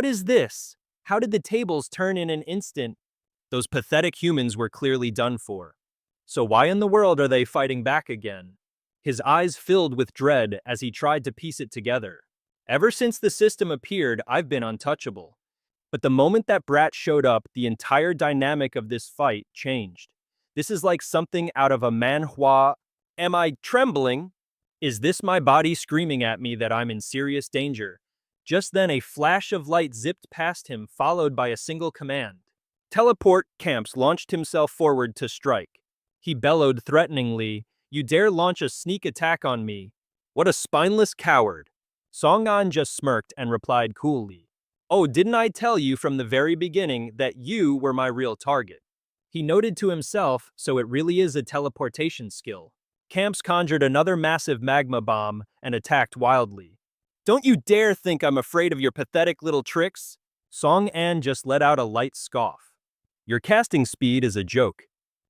is this? How did the tables turn in an instant? Those pathetic humans were clearly done for. So why in the world are they fighting back again? His eyes filled with dread as he tried to piece it together. Ever since the system appeared, I've been untouchable. But the moment that brat showed up, the entire dynamic of this fight changed. This is like something out of a manhwa. Am I trembling? Is this my body screaming at me that I'm in serious danger? Just then a flash of light zipped past him, followed by a single command. Teleport. Camps launched himself forward to strike. He bellowed threateningly, You dare launch a sneak attack on me? What a spineless coward. Song An just smirked and replied coolly, Oh, didn't I tell you from the very beginning that you were my real target? He noted to himself, so it really is a teleportation skill. Camps conjured another massive magma bomb and attacked wildly. Don't you dare think I'm afraid of your pathetic little tricks! Song An just let out a light scoff. Your casting speed is a joke.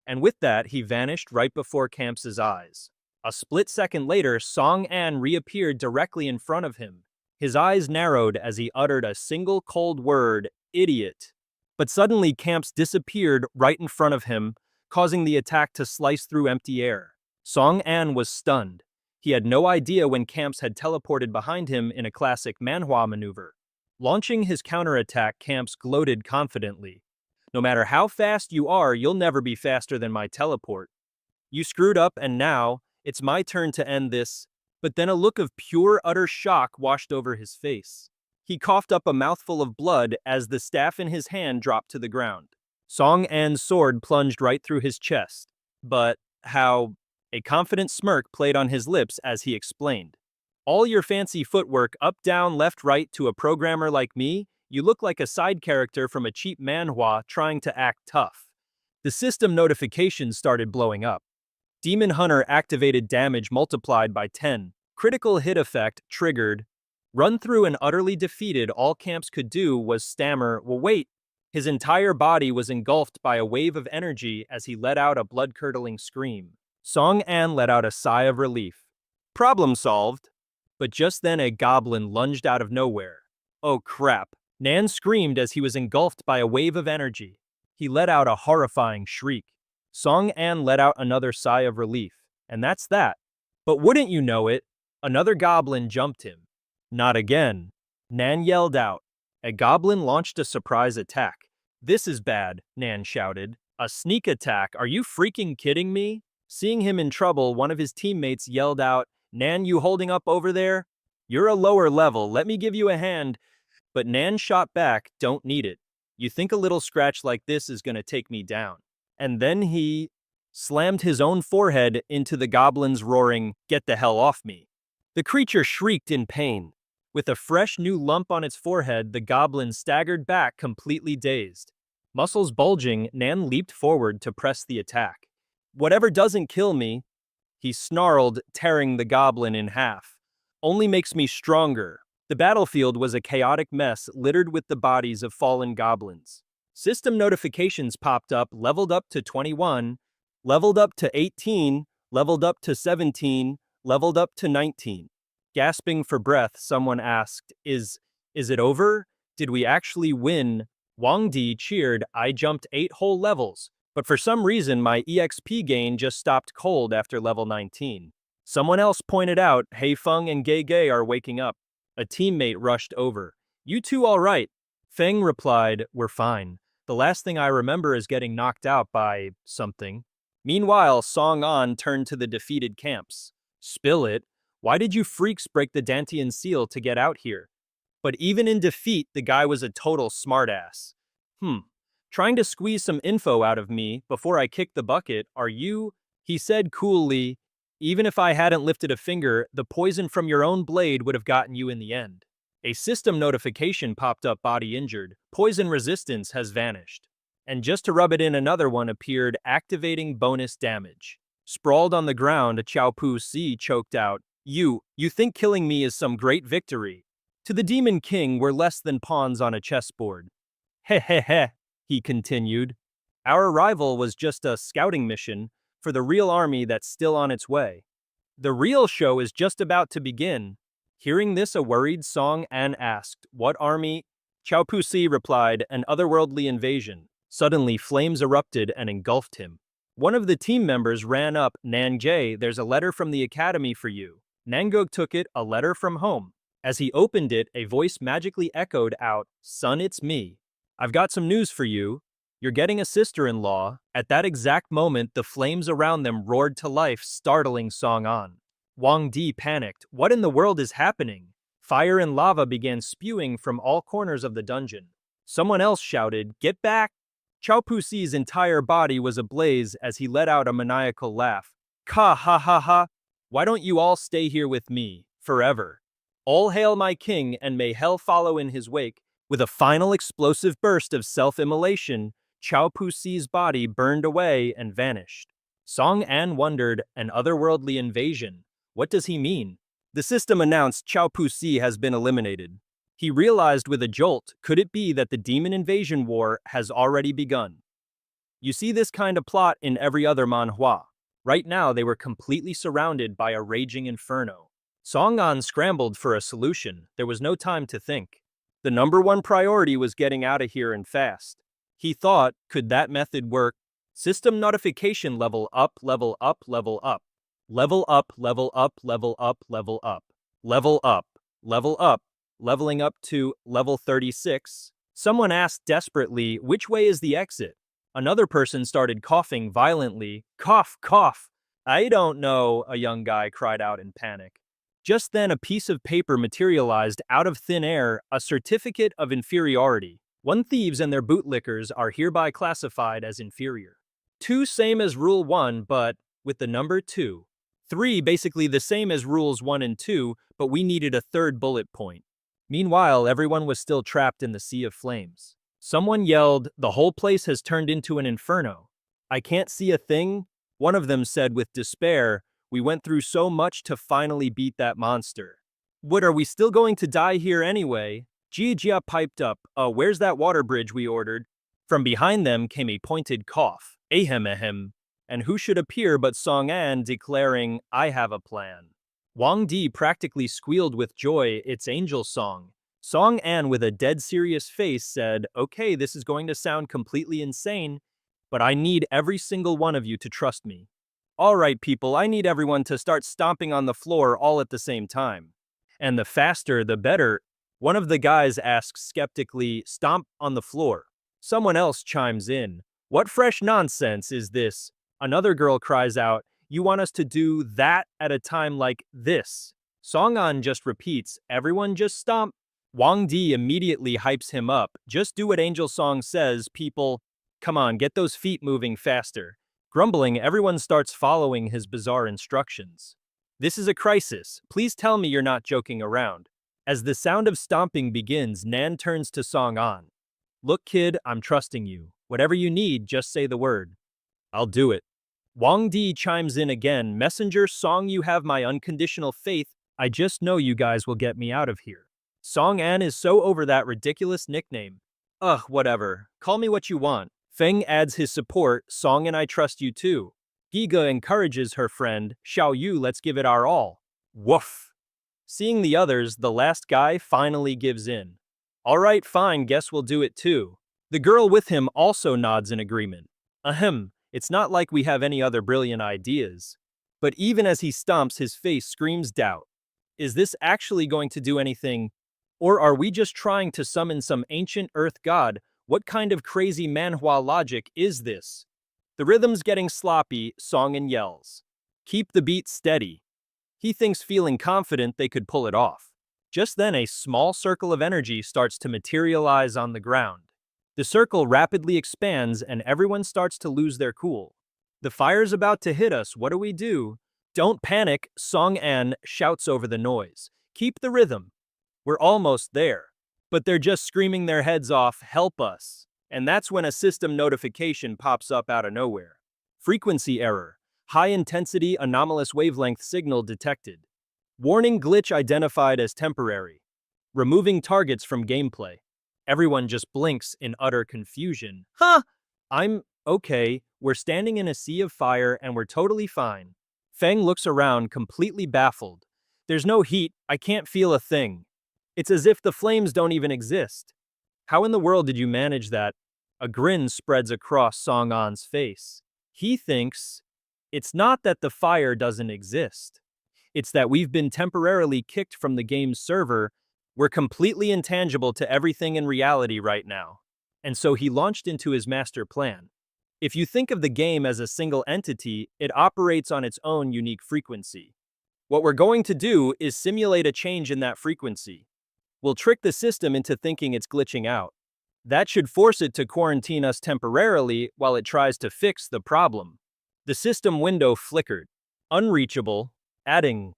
And with that, he vanished right before Camps's eyes. A split second later, Song An reappeared directly in front of him. His eyes narrowed as he uttered a single cold word, idiot. But suddenly Camps disappeared right in front of him, causing the attack to slice through empty air. Song An was stunned. He had no idea when Camps had teleported behind him in a classic Manhwa maneuver. Launching his counterattack, Camps gloated confidently. No matter how fast you are, you'll never be faster than my teleport. You screwed up and now, it's my turn to end this. But then a look of pure utter shock washed over his face. He coughed up a mouthful of blood as the staff in his hand dropped to the ground. Song An's sword plunged right through his chest. But how? A confident smirk played on his lips as he explained. All your fancy footwork up, down, left, right to a programmer like me, you look like a side character from a cheap manhwa trying to act tough. The system notifications started blowing up. Demon Hunter activated damage multiplied by 10. Critical hit effect triggered. Run through and utterly defeated. All Camps could do was stammer, well, wait. His entire body was engulfed by a wave of energy as he let out a blood-curdling scream. Song An let out a sigh of relief. Problem solved. But just then a goblin lunged out of nowhere. Oh crap. Nan screamed as he was engulfed by a wave of energy. He let out a horrifying shriek. Song An let out another sigh of relief. And that's that. But wouldn't you know it, another goblin jumped him. Not again. Nan yelled out. A goblin launched a surprise attack. This is bad, Nan shouted. A sneak attack, are you freaking kidding me? Seeing him in trouble, one of his teammates yelled out, Nan, you holding up over there? You're a lower level, let me give you a hand. But Nan shot back, don't need it. You think a little scratch like this is gonna take me down. And then he slammed his own forehead into the goblin's roaring, get the hell off me. The creature shrieked in pain. With a fresh new lump on its forehead, the goblin staggered back completely dazed. Muscles bulging, Nan leaped forward to press the attack. Whatever doesn't kill me, he snarled, tearing the goblin in half. Only makes me stronger. The battlefield was a chaotic mess littered with the bodies of fallen goblins. System notifications popped up, leveled up to 21, leveled up to 18, leveled up to 17, leveled up to 19. Gasping for breath, someone asked, Is it over? Did we actually win? Wang Di cheered, I jumped 8 whole levels, but for some reason my EXP gain just stopped cold after level 19. Someone else pointed out, Hey Feng and Gei Gei are waking up. A teammate rushed over. You two all right? Feng replied, We're fine. The last thing I remember is getting knocked out by something. Meanwhile, Song An turned to the defeated Camps. Spill it. Why did you freaks break the Dantian seal to get out here? But even in defeat, the guy was a total smartass. Trying to squeeze some info out of me before I kick the bucket, are you? He said coolly, even if I hadn't lifted a finger, the poison from your own blade would have gotten you in the end. A system notification popped up, body injured. Poison resistance has vanished. And just to rub it in, another one appeared, activating bonus damage. Sprawled on the ground, Chao Pu Si choked out, You think killing me is some great victory. To the Demon King, we're less than pawns on a chessboard. Heh, he continued. Our arrival was just a scouting mission for the real army that's still on its way. The real show is just about to begin. Hearing this, a worried Song An asked, What army? Chao Pu Si replied, An otherworldly invasion. Suddenly, flames erupted and engulfed him. One of the team members ran up, Nan Jie, there's a letter from the academy for you. Nangok took it, a letter from home. As he opened it, a voice magically echoed out, Son, it's me. I've got some news for you. You're getting a sister-in-law. At that exact moment, the flames around them roared to life, startling Song An. Wang Di panicked. What in the world is happening? Fire and lava began spewing from all corners of the dungeon. Someone else shouted, Get back! Chao Pu Si's entire body was ablaze as he let out a maniacal laugh. Ka ha ha ha! Why don't you all stay here with me, forever? All hail my king, and may hell follow in his wake. With a final explosive burst of self-immolation, Chao Pusi's body burned away and vanished. Song An wondered, an otherworldly invasion. What does he mean? The system announced Chao Pusi has been eliminated. He realized with a jolt, could it be that the demon invasion war has already begun? You see this kind of plot in every other manhwa. Right now they were completely surrounded by a raging inferno. Song An scrambled for a solution. There was no time to think. The number one priority was getting out of here and fast. He thought, could that method work? System notification level up, level up, level up. Level up, level up, level up, level up. Level up, level up, leveling up to level 36. Someone asked desperately, which way is the exit? Another person started coughing violently. Cough, cough. I don't know, a young guy cried out in panic. Just then a piece of paper materialized out of thin air, a certificate of inferiority. 1 Thieves and their bootlickers are hereby classified as inferior. 2 same as rule 1, but with the number 2. 3 basically the same as rules 1 and 2, but we needed a third bullet point. Meanwhile, everyone was still trapped in the sea of flames. Someone yelled, the whole place has turned into an inferno. I can't see a thing, one of them said with despair. We went through so much to finally beat that monster. What, are we still going to die here anyway? Jia piped up, where's that water bridge we ordered? From behind them came a pointed cough. Ahem ahem. And who should appear but Song An declaring, I have a plan. Wang Di practically squealed with joy, it's Angel Song. Song An with a dead serious face said, okay, this is going to sound completely insane, but I need every single one of you to trust me. All right, people, I need everyone to start stomping on the floor all at the same time. And the faster, the better. One of the guys asks skeptically, stomp on the floor. Someone else chimes in, what fresh nonsense is this? Another girl cries out, you want us to do that at a time like this? Song An just repeats, everyone just stomp. Wang Di immediately hypes him up, just do what Angel Song says, people. Come on, get those feet moving faster. Grumbling, everyone starts following his bizarre instructions. This is a crisis. Please tell me you're not joking around. As the sound of stomping begins, Nan turns to Song An. Look, kid, I'm trusting you. Whatever you need, just say the word. I'll do it. Wang Di chimes in again, Messenger Song, you have my unconditional faith. I just know you guys will get me out of here. Song An is so over that ridiculous nickname. Ugh, whatever. Call me what you want. Feng adds his support, Song and I trust you too. Giga encourages her friend, Xiao Yu, let's give it our all. Woof. Seeing the others, the last guy finally gives in. Alright, fine, guess we'll do it too. The girl with him also nods in agreement. Ahem, it's not like we have any other brilliant ideas. But even as he stomps, his face screams doubt. Is this actually going to do anything? Or are we just trying to summon some ancient earth god? What kind of crazy manhwa logic is this? The rhythm's getting sloppy, Song An yells. Keep the beat steady. He thinks feeling confident they could pull it off. Just then a small circle of energy starts to materialize on the ground. The circle rapidly expands and everyone starts to lose their cool. The fire's about to hit us, what do we do? Don't panic, Song An shouts over the noise. Keep the rhythm. We're almost there. But they're just screaming their heads off, help us. And that's when a system notification pops up out of nowhere. Frequency error. High-intensity anomalous wavelength signal detected. Warning, glitch identified as temporary. Removing targets from gameplay. Everyone just blinks in utter confusion. Huh! I'm okay. We're standing in a sea of fire and we're totally fine. Feng looks around completely baffled. There's no heat. I can't feel a thing. It's as if the flames don't even exist. How in the world did you manage that? A grin spreads across Song An's face. He thinks it's not that the fire doesn't exist. It's that we've been temporarily kicked from the game's server. We're completely intangible to everything in reality right now. And so he launched into his master plan. If you think of the game as a single entity, it operates on its own unique frequency. What we're going to do is simulate a change in that frequency. We'll trick the system into thinking it's glitching out. That should force it to quarantine us temporarily while it tries to fix the problem. The system window flickered. Unreachable. Adding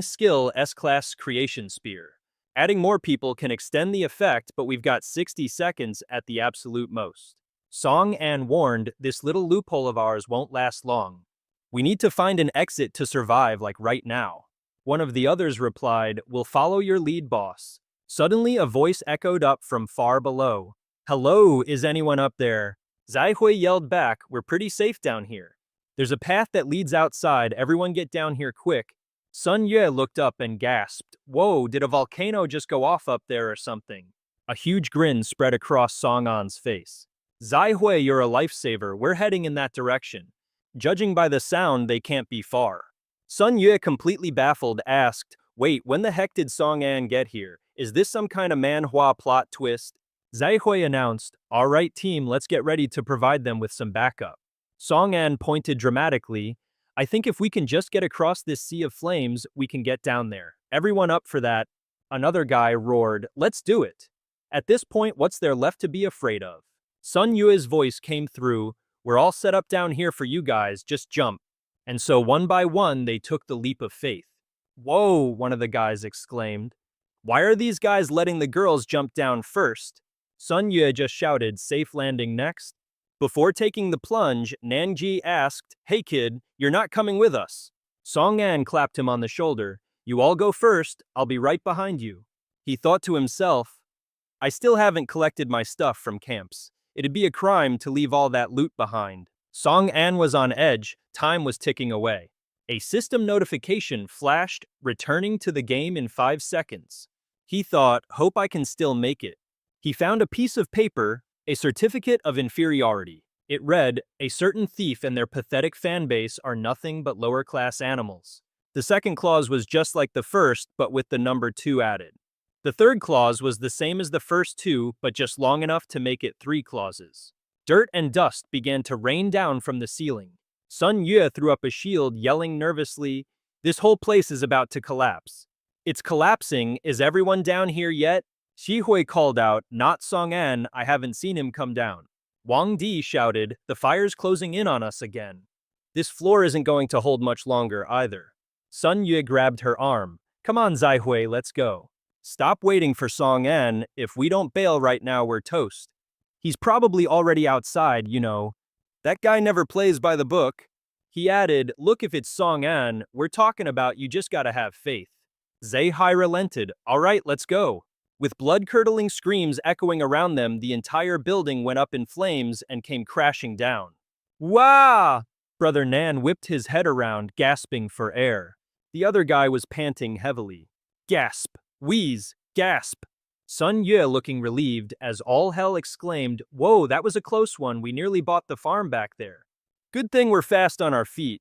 skill S-class creation spear. Adding more people can extend the effect, but we've got 60 seconds at the absolute most. Song An warned, this little loophole of ours won't last long. We need to find an exit to survive, like right now. One of the others replied, we'll follow your lead, boss. Suddenly, a voice echoed up from far below. Hello, is anyone up there? Zai Hui yelled back, we're pretty safe down here. There's a path that leads outside, everyone get down here quick. Sun Yue looked up and gasped, whoa, did a volcano just go off up there or something? A huge grin spread across Song An's face. Zai Hui, you're a lifesaver, we're heading in that direction. Judging by the sound, they can't be far. Sun Yue, completely baffled, asked, wait, when the heck did Song An get here? Is this some kind of manhwa plot twist? Zai Hui announced, all right team, let's get ready to provide them with some backup. Song An pointed dramatically, I think if we can just get across this sea of flames, we can get down there. Everyone up for that? Another guy roared, let's do it. At this point, what's there left to be afraid of? Sun Yue's voice came through, we're all set up down here for you guys, just jump. And so one by one, they took the leap of faith. Whoa, one of the guys exclaimed. Why are these guys letting the girls jump down first? Sun Yue just shouted, safe landing next. Before taking the plunge, Nangji asked, hey kid, you're not coming with us. Song An clapped him on the shoulder. You all go first, I'll be right behind you. He thought to himself, I still haven't collected my stuff from camps. It'd be a crime to leave all that loot behind. Song An was on edge, time was ticking away. A system notification flashed, returning to the game in 5 seconds. He thought, hope I can still make it. He found a piece of paper, a certificate of inferiority. It read, a certain thief and their pathetic fanbase are nothing but lower-class animals. The second clause was just like the first, but with the number 2 added. The third clause was the same as the first 2, but just long enough to make it 3 clauses. Dirt and dust began to rain down from the ceiling. Sun Yue threw up a shield, yelling nervously, this whole place is about to collapse. It's collapsing, is everyone down here yet? Shi Hui called out, not Song An, I haven't seen him come down. Wang Di shouted, the fire's closing in on us again. This floor isn't going to hold much longer either. Sun Yue grabbed her arm. Come on, Zai Hui, let's go. Stop waiting for Song An, if we don't bail right now we're toast. He's probably already outside, you know. That guy never plays by the book. He added, look, if it's Song An, we're talking about you just gotta have faith. Zai Hai relented, all right, let's go. With blood-curdling screams echoing around them, the entire building went up in flames and came crashing down. Wah! Brother Nan whipped his head around, gasping for air. The other guy was panting heavily. Gasp! Wheeze! Gasp! Sun Yue looking relieved as all hell exclaimed, whoa, that was a close one, we nearly bought the farm back there. Good thing we're fast on our feet.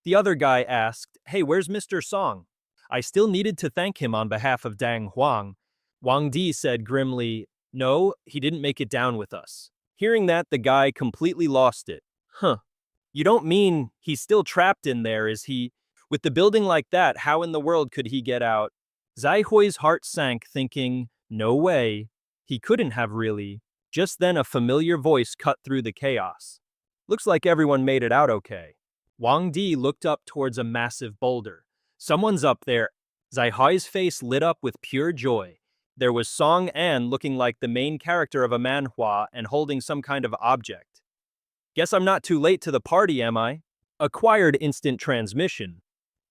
The other guy asked, hey, where's Mr. Song? I still needed to thank him on behalf of Dang Huang. Wang Di said grimly, no, he didn't make it down with us. Hearing that, the guy completely lost it. Huh. You don't mean he's still trapped in there, is he? With the building like that, how in the world could he get out? Zai Hui's heart sank, thinking, no way. He couldn't have really. Just then a familiar voice cut through the chaos. Looks like everyone made it out okay. Wang Di looked up towards a massive boulder. Someone's up there. Zai Hui's face lit up with pure joy. There was Song An looking like the main character of a manhwa and holding some kind of object. Guess I'm not too late to the party, am I? Acquired instant transmission.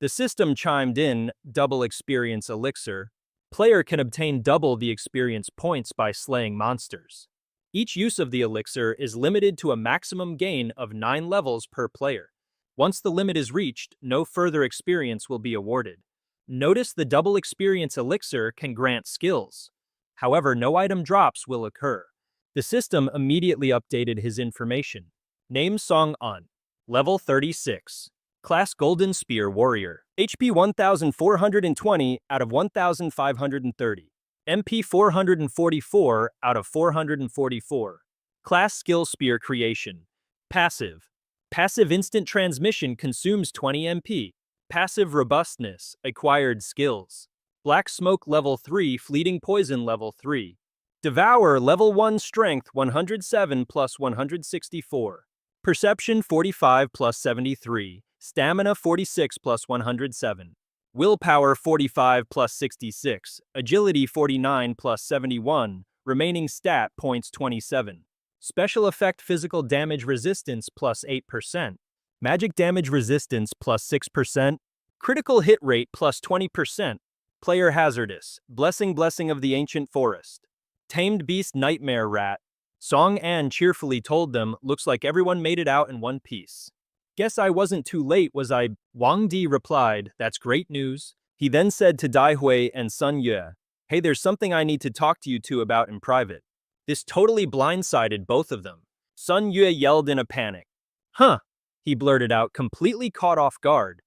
The system chimed in, double experience elixir. Player can obtain double the experience points by slaying monsters. Each use of the elixir is limited to a maximum gain of 9 levels per player. Once the limit is reached, no further experience will be awarded. Notice the double experience elixir can grant skills. However, no item drops will occur. The system immediately updated his information. Name Song An. Level 36. Class Golden Spear Warrior. HP 1420 out of 1530. MP 444 out of 444. Class Skill Spear Creation. Passive. Passive instant transmission consumes 20 MP. Passive Robustness, Acquired Skills. Black Smoke Level 3, Fleeting Poison Level 3. Devour Level 1 Strength 107 plus 164. Perception 45 plus 73. Stamina 46 plus 107. Willpower 45 plus 66. Agility 49 plus 71. Remaining stat points 27. Special effect physical damage resistance plus 8%. Magic damage resistance plus 6%. Critical hit rate plus 20%. Player hazardous. Blessing of the ancient forest. Tamed beast nightmare rat. Song An cheerfully told them, looks like everyone made it out in one piece. Guess I wasn't too late, was I? Wang Di replied, that's great news. He then said to Dai Hui and Sun Yue, hey, there's something I need to talk to you two about in private. This totally blindsided both of them. Sun Yue yelled in a panic. Huh, he blurted out, completely caught off guard.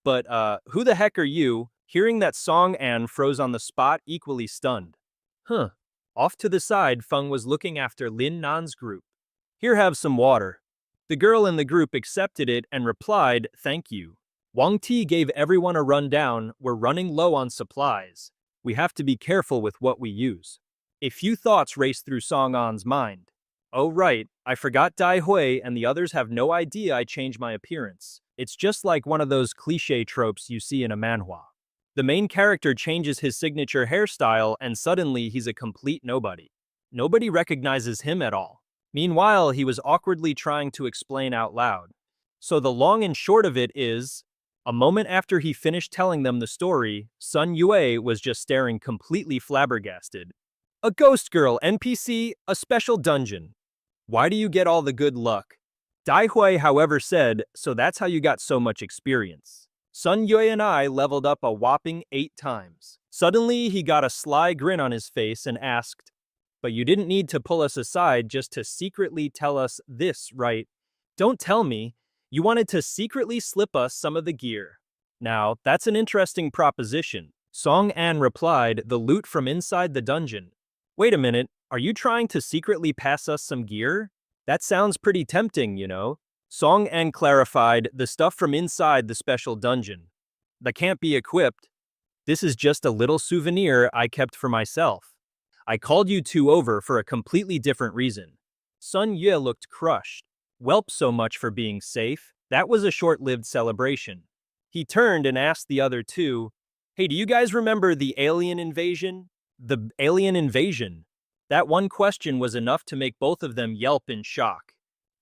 But, who the heck are you? Hearing that, Song An froze on the spot, equally stunned. Huh. Off to the side, Feng was looking after Lin Nan's group. Here, have some water. The girl in the group accepted it and replied, thank you. Wang Ti gave everyone a rundown, we're running low on supplies. We have to be careful with what we use. A few thoughts raced through Song An's mind. Oh right, I forgot Dai Hui and the others have no idea I changed my appearance. It's just like one of those cliché tropes you see in a manhwa. The main character changes his signature hairstyle and suddenly he's a complete nobody. Nobody recognizes him at all. Meanwhile, he was awkwardly trying to explain out loud. So the long and short of it is, a moment after he finished telling them the story, Sun Yue was just staring completely flabbergasted. A ghost girl NPC, a special dungeon. Why do you get all the good luck? Dai Hui, however, said, so that's how you got so much experience. Sun Yue and I leveled up a whopping 8 times. Suddenly, he got a sly grin on his face and asked, but you didn't need to pull us aside just to secretly tell us this, right? Don't tell me. You wanted to secretly slip us some of the gear. Now, that's an interesting proposition. Song An replied, the loot from inside the dungeon. Wait a minute, are you trying to secretly pass us some gear? That sounds pretty tempting, you know. Song An clarified, the stuff from inside the special dungeon. That can't be equipped. This is just a little souvenir I kept for myself. I called you two over for a completely different reason. Sun Yue looked crushed. Welp, so much for being safe. That was a short-lived celebration. He turned and asked the other two, hey, do you guys remember the alien invasion? The alien invasion? That one question was enough to make both of them yelp in shock.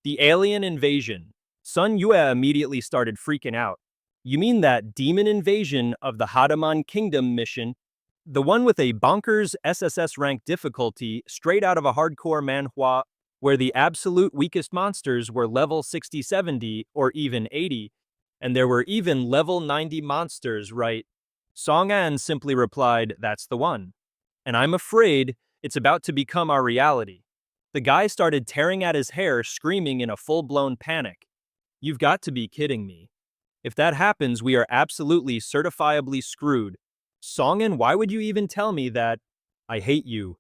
The alien invasion. Sun Yue immediately started freaking out. You mean that demon invasion of the Hadaman Kingdom mission? The one with a bonkers SSS rank difficulty straight out of a hardcore manhwa, where the absolute weakest monsters were level 60-70 or even 80, and there were even level 90 monsters, right? Song An simply replied, that's the one. And I'm afraid it's about to become our reality. The guy started tearing at his hair, screaming in a full-blown panic. You've got to be kidding me. If that happens, we are absolutely certifiably screwed. Song An, why would you even tell me that? I hate you.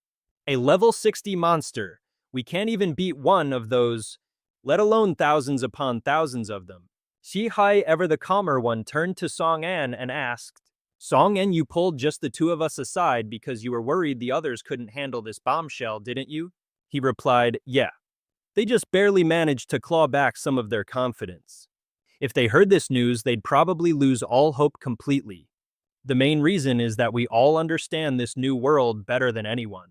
A level 60 monster. We can't even beat one of those, let alone thousands upon thousands of them. Shi Hai, ever the calmer one, turned to Song An and asked, Song An, you pulled just the two of us aside because you were worried the others couldn't handle this bombshell, didn't you? He replied, yeah. They just barely managed to claw back some of their confidence. If they heard this news, they'd probably lose all hope completely. The main reason is that we all understand this new world better than anyone.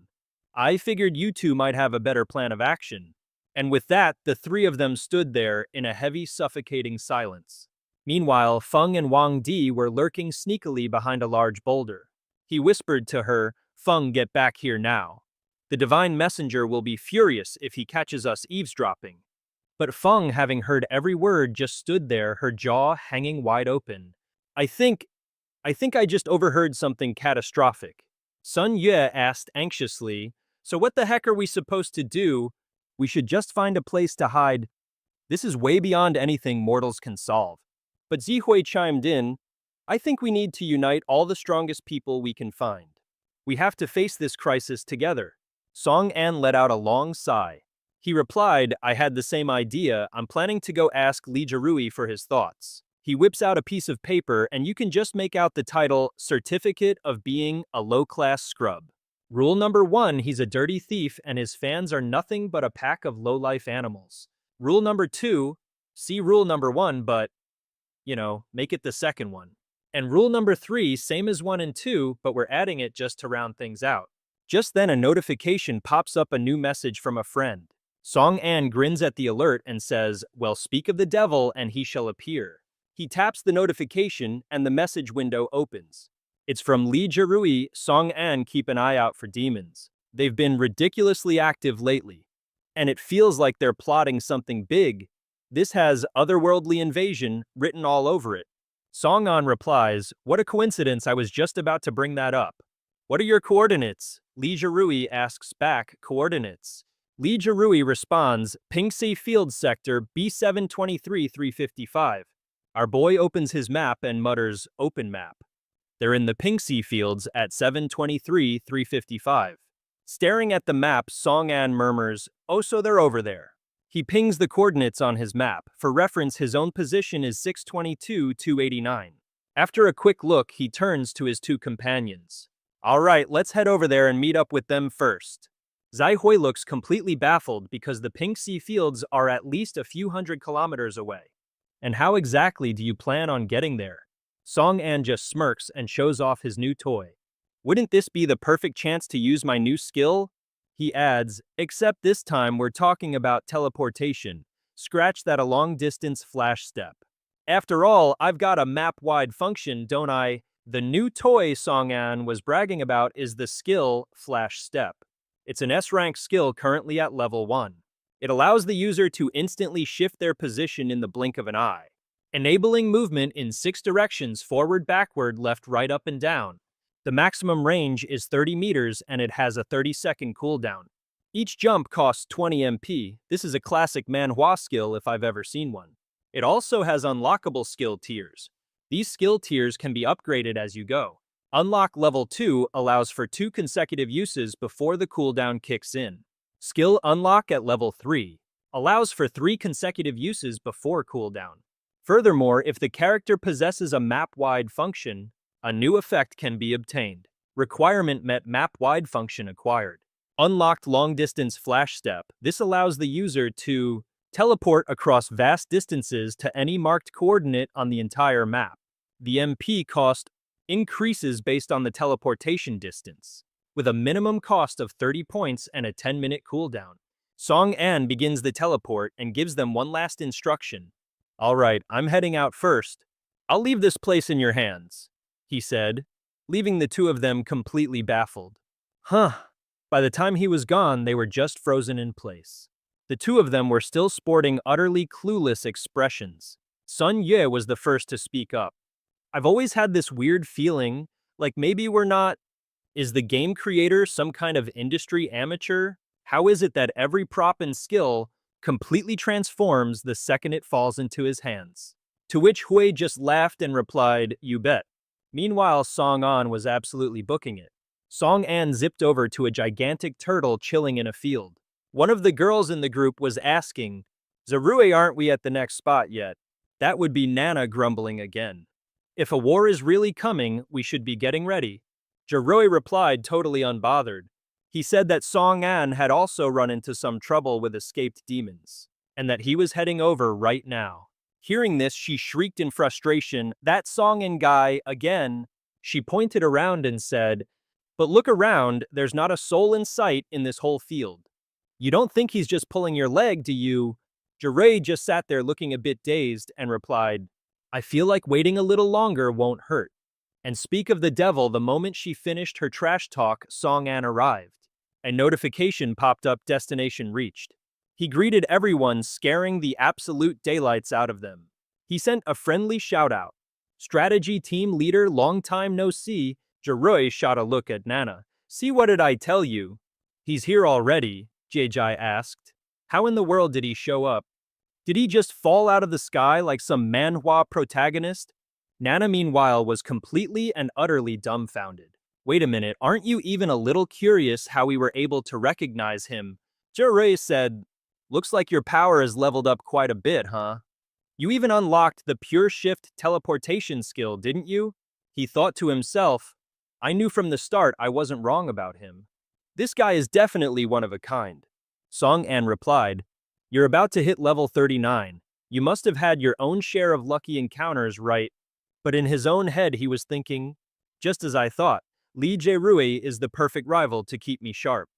I figured you two might have a better plan of action. And with that, the three of them stood there in a heavy, suffocating silence. Meanwhile, Feng and Wang Di were lurking sneakily behind a large boulder. He whispered to her, Feng, get back here now. The divine messenger will be furious if he catches us eavesdropping. But Feng, having heard every word, just stood there, her jaw hanging wide open. I think I just overheard something catastrophic. Sun Yue asked anxiously, so what the heck are we supposed to do? We should just find a place to hide. This is way beyond anything mortals can solve. But Zihui chimed in, I think we need to unite all the strongest people we can find. We have to face this crisis together. Song An let out a long sigh. He replied, I had the same idea. I'm planning to go ask Li Jirui for his thoughts. He whips out a piece of paper and you can just make out the title, Certificate of Being a Low-Class Scrub. Rule number 1, he's a dirty thief and his fans are nothing but a pack of low-life animals. Rule number 2, see rule number 1, but, make it the second one. And rule number 3, same as 1 and 2, but we're adding it just to round things out. Just then a notification pops up, a new message from a friend. Song An grins at the alert and says, "Well, speak of the devil and he shall appear." He taps the notification and the message window opens. It's from Lee Jirui. Song An, keep an eye out for demons. They've been ridiculously active lately. And it feels like they're plotting something big. This has otherworldly invasion written all over it. Song An replies, "What a coincidence, I was just about to bring that up." "What are your coordinates?" Lee Jirui asks back, "Coordinates." Lee Jirui responds, "Pingxi Field Sector B723-355. Our boy opens his map and mutters, "Open map." They're in the Pingxi Fields at 723-355. Staring at the map, Song An murmurs, "Oh, so they're over there." He pings the coordinates on his map. For reference, his own position is 622-289. After a quick look, he turns to his two companions. "All right, let's head over there and meet up with them first." Zai Hui looks completely baffled because the Pingxi Fields are at least a few hundred kilometers away. "And how exactly do you plan on getting there?" Song An just smirks and shows off his new toy. "Wouldn't this be the perfect chance to use my new skill?" He adds, "Except this time we're talking about teleportation. Scratch that a long-distance flash step. After all, I've got a map-wide function, don't I?" The new toy Song An was bragging about is the skill Flash Step. It's an S-rank skill currently at level 1. It allows the user to instantly shift their position in the blink of an eye, enabling movement in 6 directions: forward, backward, left, right, up, and down. The maximum range is 30 meters and it has a 30-second cooldown. Each jump costs 20 MP. This is a classic Manhwa skill if I've ever seen one. It also has unlockable skill tiers. These skill tiers can be upgraded as you go. Unlock level 2 allows for 2 consecutive uses before the cooldown kicks in. Skill unlock at level 3 allows for 3 consecutive uses before cooldown. Furthermore, if the character possesses a map-wide function, a new effect can be obtained. Requirement met: map-wide function acquired. Unlocked long-distance flash step. This allows the user to teleport across vast distances to any marked coordinate on the entire map. The MP cost increases based on the teleportation distance, with a minimum cost of 30 points and a 10-minute cooldown. Song An begins the teleport and gives them one last instruction. "All right, I'm heading out first. I'll leave this place in your hands," he said, leaving the two of them completely baffled. By the time he was gone, they were just frozen in place. The two of them were still sporting utterly clueless expressions. Sun Yue was the first to speak up. "I've always had this weird feeling, like maybe we're not... Is the game creator some kind of industry amateur? How is it that every prop and skill completely transforms the second it falls into his hands?" To which Hui just laughed and replied, "You bet." Meanwhile, Song An was absolutely booking it. Song An zipped over to a gigantic turtle chilling in a field. One of the girls in the group was asking, "Zarue, aren't we at the next spot yet?" That would be Nana grumbling again. "If a war is really coming, we should be getting ready." Jiroi replied, totally unbothered. He said that Song An had also run into some trouble with escaped demons, and that he was heading over right now. Hearing this, she shrieked in frustration, "That Song An guy, again!" She pointed around and said, "But look around, there's not a soul in sight in this whole field. You don't think he's just pulling your leg, do you?" Jirei just sat there looking a bit dazed and replied, "I feel like waiting a little longer won't hurt." And speak of the devil, the moment she finished her trash talk, Song An arrived. A notification popped up: destination reached. He greeted everyone, scaring the absolute daylights out of them. He sent a friendly shout-out. "Strategy team leader, long time no see." Jiroi shot a look at Nana. "See, what did I tell you?" "He's here already?" Jai asked. "How in the world did he show up? Did he just fall out of the sky like some manhwa protagonist?" Nana, meanwhile, was completely and utterly dumbfounded. "Wait a minute, aren't you even a little curious how we were able to recognize him?" Jirei said, "Looks like your power has leveled up quite a bit, huh? You even unlocked the Pure Shift teleportation skill, didn't you?" He thought to himself, "I knew from the start I wasn't wrong about him. This guy is definitely one of a kind." Song An replied, "You're about to hit level 39. You must have had your own share of lucky encounters, right?" But in his own head he was thinking, "Just as I thought, Lee Jae-rui is the perfect rival to keep me sharp."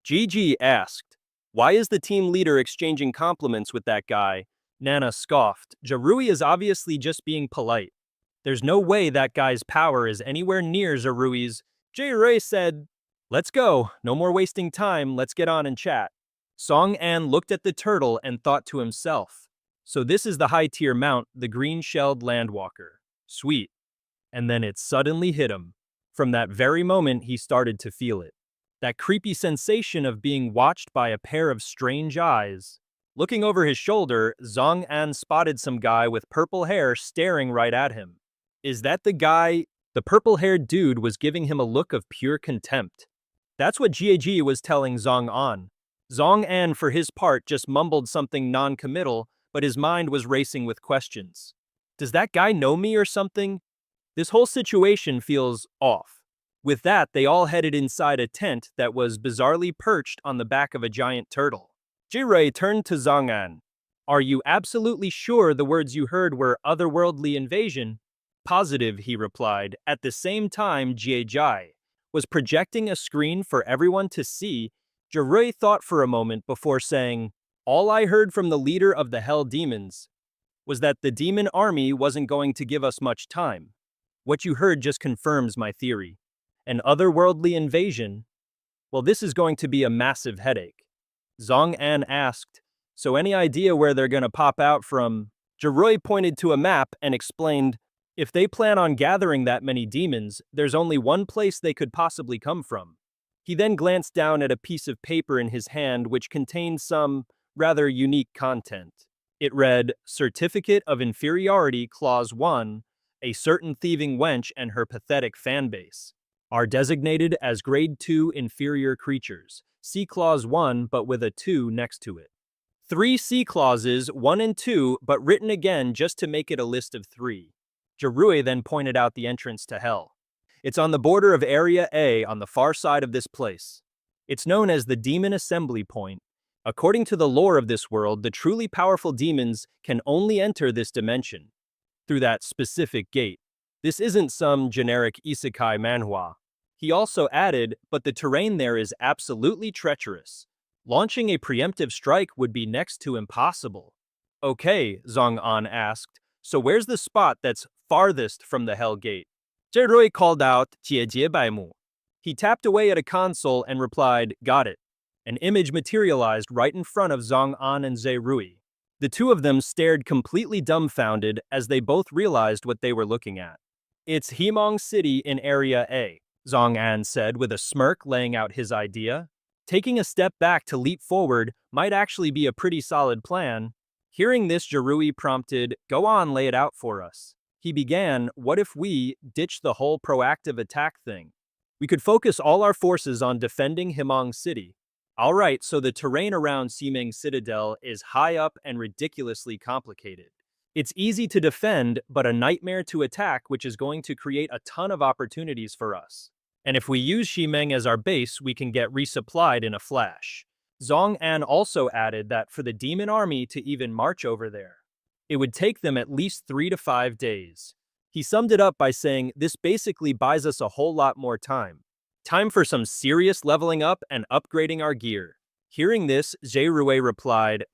Gigi asked, Why is the team leader exchanging compliments with that guy? Nana scoffed. Jarui is obviously just being polite. There's no way that guy's power is anywhere near Zarui's. Jae said, let's go. No more wasting time. Let's get on and chat. Song An looked at the turtle and thought to himself, so this is the high-tier mount, the green-shelled landwalker. Sweet. And then it suddenly hit him. From that very moment, he started to feel it. That creepy sensation of being watched by a pair of strange eyes. Looking over his shoulder, Zong An spotted some guy with purple hair staring right at him. Is that the guy? The purple-haired dude was giving him a look of pure contempt. That's what Jie was telling Zong An. Zong An, for his part, just mumbled something non-committal, but his mind was racing with questions. Does that guy know me or something? This whole situation feels off. With that, they all headed inside a tent that was bizarrely perched on the back of a giant turtle. Jirei turned to Zong An. Are you absolutely sure the words you heard were otherworldly invasion? Positive, he replied. At the same time, Jie was projecting a screen for everyone to see. Jirei thought for a moment before saying, all I heard from the leader of the Hell Demons was that the demon army wasn't going to give us much time. What you heard just confirms my theory. An otherworldly invasion? Well, this is going to be a massive headache. Zong An asked, so any idea where they're gonna pop out from? Jirui pointed to a map and explained, if they plan on gathering that many demons, there's only one place they could possibly come from. He then glanced down at a piece of paper in his hand which contained some rather unique content. It read, Certificate of Inferiority Clause 1, a certain thieving wench and her pathetic fanbase are designated as Grade 2 inferior creatures. See Clause 1 but with a 2 next to it. 3 C clauses, 1 and 2, but written again just to make it a list of 3. Jirui then pointed out the entrance to Hell. It's on the border of Area A on the far side of this place. It's known as the Demon Assembly Point. According to the lore of this world, the truly powerful demons can only enter this dimension through that specific gate. This isn't some generic isekai manhwa. He also added, but the terrain there is absolutely treacherous. Launching a preemptive strike would be next to impossible. Okay, Zong An asked, so where's the spot that's farthest from the Hell Gate? Zherui called out, Jie Bai Mu. He tapped away at a console and replied, got it. An image materialized right in front of Zong An and Zherui. The two of them stared completely dumbfounded as they both realized what they were looking at. It's Himong City in Area A, Zong An said with a smirk, laying out his idea. Taking a step back to leap forward might actually be a pretty solid plan. Hearing this, Jirui prompted, go on, lay it out for us. He began, what if we ditch the whole proactive attack thing? We could focus all our forces on defending Himong City. Alright, so the terrain around Ximeng Citadel is high up and ridiculously complicated. It's easy to defend, but a nightmare to attack, which is going to create a ton of opportunities for us. And if we use Ximeng as our base, we can get resupplied in a flash. Zong An also added that for the demon army to even march over there, it would take them at least 3 to 5 days. He summed it up by saying, this basically buys us a whole lot more time. Time for some serious leveling up and upgrading our gear. Hearing this, Zherui replied,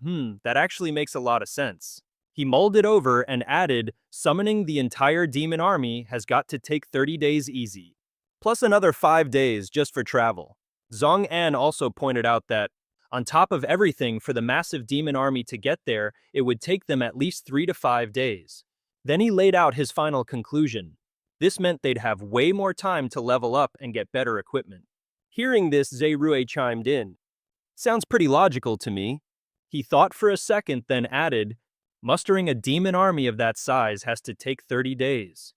that actually makes a lot of sense. He mulled it over and added, summoning the entire demon army has got to take 30 days easy, plus another 5 days just for travel. Zong An also pointed out that, on top of everything, for the massive demon army to get there, it would take them at least 3 to 5 days. Then he laid out his final conclusion. This meant they'd have way more time to level up and get better equipment. Hearing this, Zherui chimed in. Sounds pretty logical to me. He thought for a second, then added, mustering a demon army of that size has to take 30 days.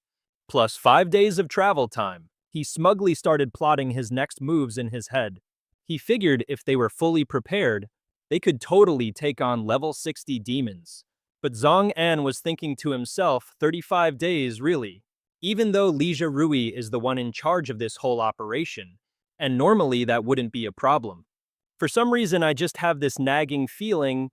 Plus 5 days of travel time. He smugly started plotting his next moves in his head. He figured if they were fully prepared, they could totally take on level 60 demons. But Zong An was thinking to himself, 35 days really? Even though Li Zherui is the one in charge of this whole operation, and normally that wouldn't be a problem. For some reason, I just have this nagging feeling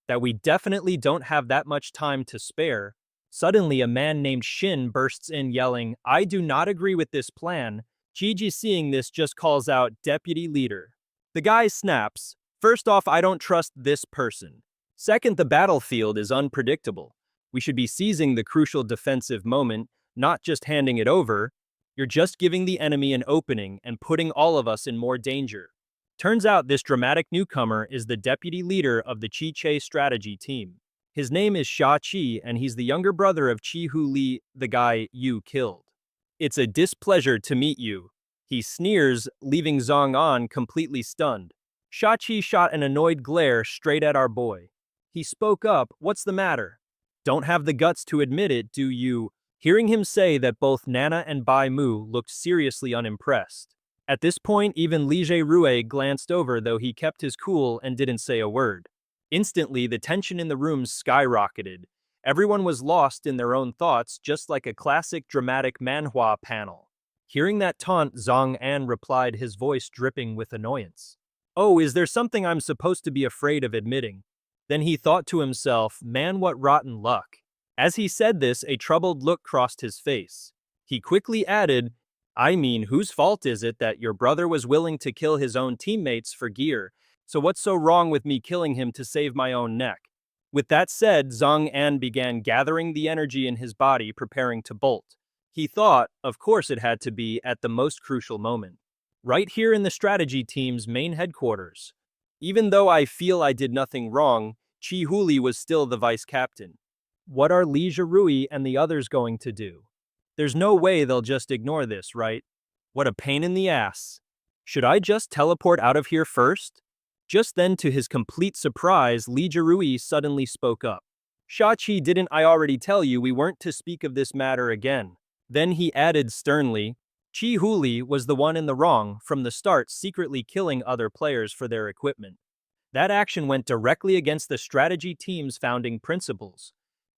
that we definitely don't have that much time to spare. Suddenly, a man named Shin bursts in yelling, I do not agree with this plan. Gigi, seeing this, just calls out, Deputy Leader. The guy snaps, First off, I don't trust this person. Second, the battlefield is unpredictable. We should be seizing the crucial defensive moment, not just handing it over. You're just giving the enemy an opening and putting all of us in more danger. Turns out this dramatic newcomer is the deputy leader of the Chi-Che strategy team. His name is Sha-Chi, and he's the younger brother of Chi-Hu Li, the guy you killed. It's a displeasure to meet you. He sneers, leaving Zhang An completely stunned. Sha-Chi shot an annoyed glare straight at our boy. He spoke up, "What's the matter? Don't have the guts to admit it, do you?" Hearing him say that, both Nana and Bai Mu looked seriously unimpressed. At this point, even Li Rue glanced over, though he kept his cool and didn't say a word. Instantly, the tension in the room skyrocketed. Everyone was lost in their own thoughts, just like a classic dramatic manhwa panel. Hearing that taunt, Zhang An replied, his voice dripping with annoyance. "Oh, is there something I'm supposed to be afraid of admitting?" Then he thought to himself, "Man, what rotten luck." As he said this, a troubled look crossed his face. He quickly added, "I mean, whose fault is it that your brother was willing to kill his own teammates for gear? So what's so wrong with me killing him to save my own neck?" With that said, Zhang An began gathering the energy in his body, preparing to bolt. He thought, of course it had to be at the most crucial moment. Right here in the strategy team's main headquarters. Even though I feel I did nothing wrong, Chi Huli was still the vice captain. What are Li Rui and the others going to do? There's no way they'll just ignore this, right? What a pain in the ass. Should I just teleport out of here first? Just then, to his complete surprise, Li Rui suddenly spoke up. "Sha-Chi, didn't I already tell you we weren't to speak of this matter again?" Then he added sternly, "Chi Huli was the one in the wrong from the start, secretly killing other players for their equipment. That action went directly against the strategy team's founding principles.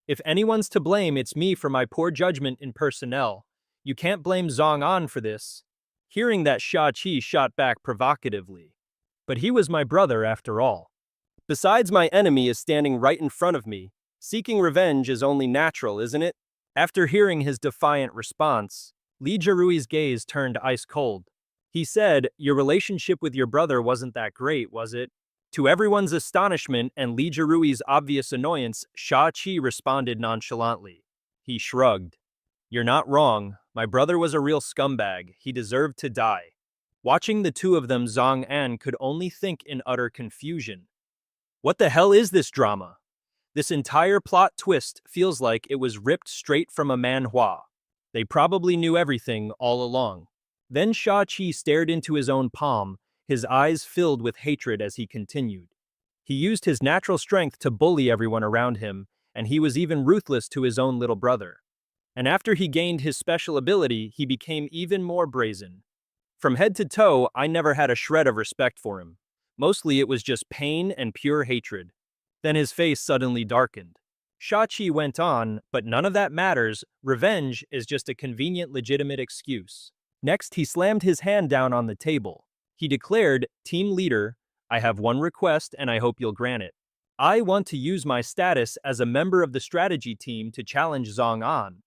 If anyone's to blame, it's me for my poor judgment in personnel. You can't blame Zhang An for this." Hearing that, Sha-Chi shot back provocatively. "But he was my brother after all. Besides, my enemy is standing right in front of me. Seeking revenge is only natural, isn't it?" After hearing his defiant response, Li Jirui's gaze turned ice cold. He said, "Your relationship with your brother wasn't that great, was it?" To everyone's astonishment and Li Jirui's obvious annoyance, Sha-Chi responded nonchalantly. He shrugged. "You're not wrong. My brother was a real scumbag. He deserved to die." Watching the two of them, Zhang An could only think in utter confusion. What the hell is this drama? This entire plot twist feels like it was ripped straight from a manhwa. They probably knew everything all along. Then Sha-Chi stared into his own palm, his eyes filled with hatred as he continued. He used his natural strength to bully everyone around him, and he was even ruthless to his own little brother. And after he gained his special ability, he became even more brazen. From head to toe, I never had a shred of respect for him. Mostly it was just pain and pure hatred. Then his face suddenly darkened. Sha-Chi went on, "But none of that matters. Revenge is just a convenient, legitimate excuse." Next, he slammed his hand down on the table. He declared, "Team leader, I have one request and I hope you'll grant it. I want to use my status as a member of the strategy team to challenge Zhang An.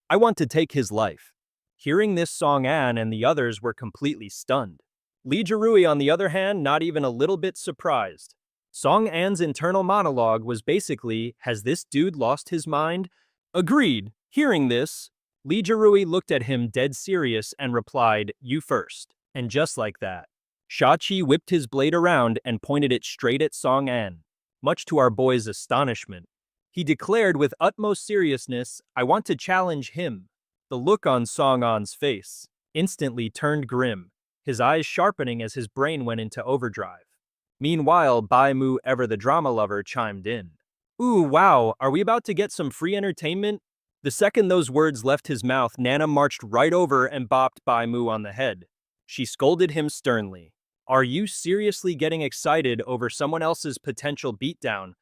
I want to take his life." Hearing this, Song An and the others were completely stunned. Li Jirui, on the other hand, not even a little bit surprised. Song An's internal monologue was basically, "Has this dude lost his mind?" Agreed. Hearing this, Li Jirui looked at him dead serious and replied, "You first." And just like that, Sha-Chi whipped his blade around and pointed it straight at Song An. Much to our boy's astonishment, he declared with utmost seriousness, "I want to challenge him." The look on Song An's face instantly turned grim, his eyes sharpening as his brain went into overdrive. Meanwhile, Bai Mu, ever the drama lover, chimed in. "Ooh, wow, are we about to get some free entertainment?" The second those words left his mouth, Nana marched right over and bopped Bai Mu on the head. She scolded him sternly. "Are you seriously getting excited over someone else's potential beatdown?"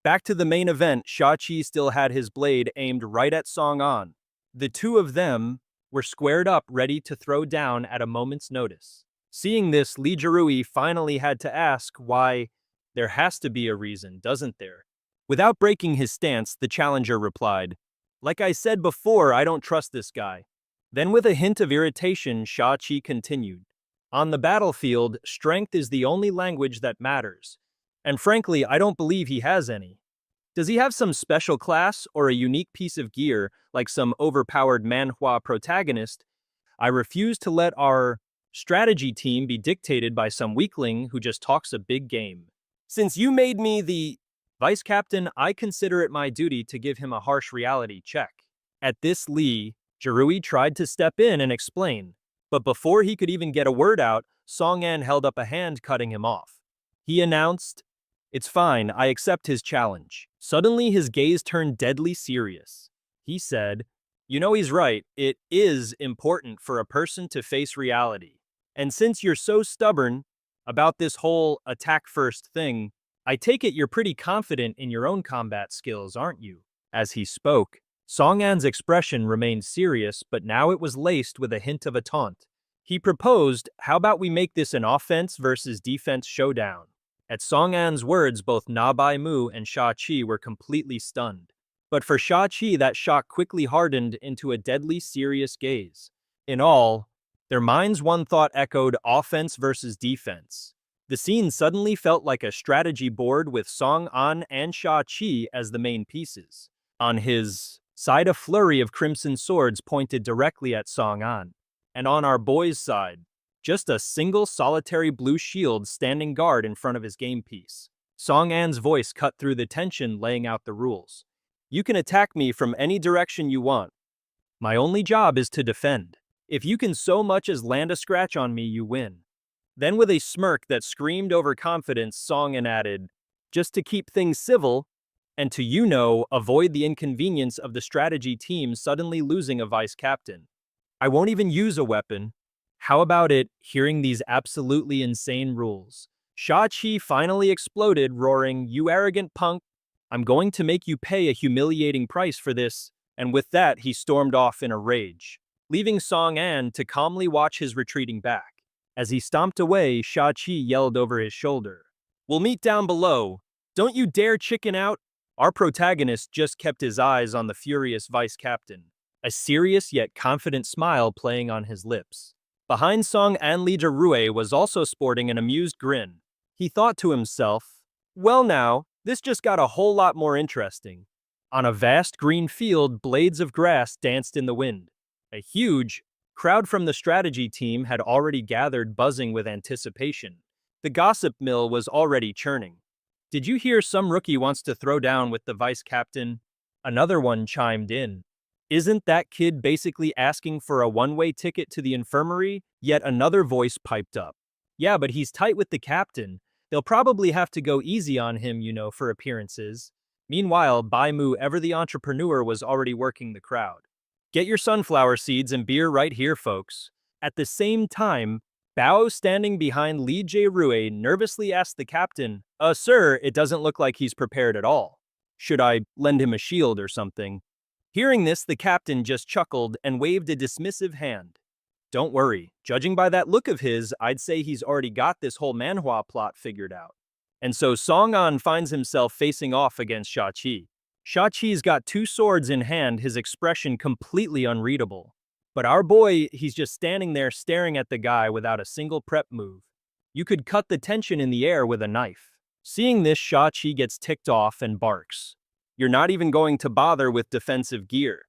Back to the main event, Sha-Chi still had his blade aimed right at Song An. The two of them were squared up, ready to throw down at a moment's notice. Seeing this, Li Jirui finally had to ask why. "There has to be a reason, doesn't there?" Without breaking his stance, the challenger replied, "Like I said before, I don't trust this guy." Then with a hint of irritation, Sha-Chi continued, "On the battlefield, strength is the only language that matters. And frankly, I don't believe he has any. Does he have some special class or a unique piece of gear like some overpowered manhwa protagonist? I refuse to let our strategy team be dictated by some weakling who just talks a big game. Since you made me the vice captain, I consider it my duty to give him a harsh reality check. At this, Lee, Jirui tried to step in and explain, but before he could even get a word out, Song-an held up a hand, cutting him off. He announced, "It's fine, I accept his challenge." Suddenly his gaze turned deadly serious. He said, "You know he's right, it is important for a person to face reality. And since you're so stubborn about this whole attack first thing, I take it you're pretty confident in your own combat skills, aren't you?" As he spoke, Song-an's expression remained serious, but now it was laced with a hint of a taunt. He proposed, "How about we make this an offense versus defense showdown?" At Song-an's words, both Na Bai-mu and Sha-chi were completely stunned. But for Sha-chi, that shock quickly hardened into a deadly serious gaze. In all, their minds one thought echoed offense versus defense. The scene suddenly felt like a strategy board with Song-an and Sha-chi as the main pieces. On his side, a flurry of crimson swords pointed directly at Song-an. And on our boy's side, just a single solitary blue shield standing guard in front of his game piece. Song-an's voice cut through the tension, laying out the rules. "You can attack me from any direction you want. My only job is to defend. If you can so much as land a scratch on me, you win." Then with a smirk that screamed overconfidence, Song-an added, "Just to keep things civil, and to, avoid the inconvenience of the strategy team suddenly losing a vice captain. I won't even use a weapon. How about it?" Hearing these absolutely insane rules, Sha-chi finally exploded, roaring, "You arrogant punk! I'm going to make you pay a humiliating price for this." And with that, he stormed off in a rage, leaving Song-an to calmly watch his retreating back. As he stomped away, Sha-chi yelled over his shoulder, "We'll meet down below. Don't you dare chicken out." Our protagonist just kept his eyes on the furious vice captain, a serious yet confident smile playing on his lips. Behind Song-an, Lee Jirui was also sporting an amused grin. He thought to himself, "Well now, this just got a whole lot more interesting." On a vast green field, blades of grass danced in the wind. A huge crowd from the strategy team had already gathered, buzzing with anticipation. The gossip mill was already churning. "Did you hear some rookie wants to throw down with the vice captain?" Another one chimed in. "Isn't that kid basically asking for a one-way ticket to the infirmary?" Yet another voice piped up. "Yeah, but he's tight with the captain. They'll probably have to go easy on him, for appearances." Meanwhile, Bai-mu, ever the entrepreneur, was already working the crowd. "Get your sunflower seeds and beer right here, folks." At the same time, Bao, standing behind Lee Jae-rui, nervously asked the captain, Sir, it doesn't look like he's prepared at all. Should I lend him a shield or something?" Hearing this, the captain just chuckled and waved a dismissive hand. "Don't worry. Judging by that look of his, I'd say he's already got this whole manhwa plot figured out." And so Song-an finds himself facing off against Sha-chi. Sha-chi's got two swords in hand, his expression completely unreadable. But our boy, he's just standing there staring at the guy without a single prep move. You could cut the tension in the air with a knife. Seeing this, Sha-chi gets ticked off and barks. "You're not even going to bother with defensive gear.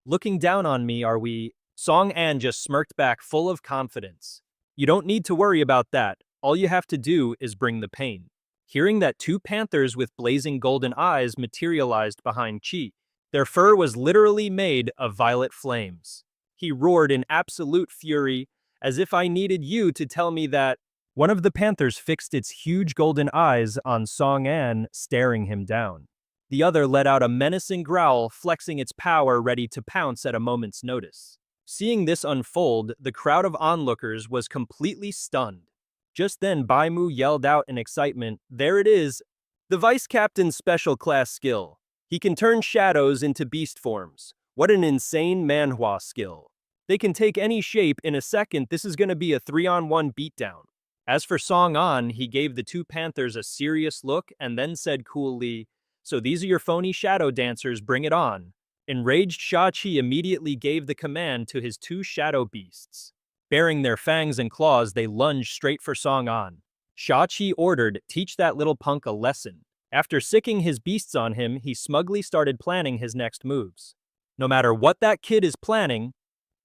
Looking down on me, are we?" Song-an just smirked back, full of confidence. "You don't need to worry about that. All you have to do is bring the pain." Hearing that, two panthers with blazing golden eyes materialized behind Chi. Their fur was literally made of violet flames. He roared in absolute fury, "As if I needed you to tell me that." One of the panthers fixed its huge golden eyes on Song-an, staring him down. The other let out a menacing growl, flexing its power, ready to pounce at a moment's notice. Seeing this unfold, the crowd of onlookers was completely stunned. Just then, Bai-mu yelled out in excitement, "There it is! The Vice Captain's special class skill. He can turn shadows into beast forms. What an insane manhwa skill. They can take any shape in a second. This is gonna be a 3-on-1 beatdown." As for Song-an, he gave the two panthers a serious look and then said coolly, "So these are your phony shadow dancers, bring it on." Enraged, Sha-chi immediately gave the command to his two shadow beasts. Baring their fangs and claws, they lunged straight for Song-an. Shao-Chi ordered, "Teach that little punk a lesson." After sicking his beasts on him, he smugly started planning his next moves. No matter what that kid is planning,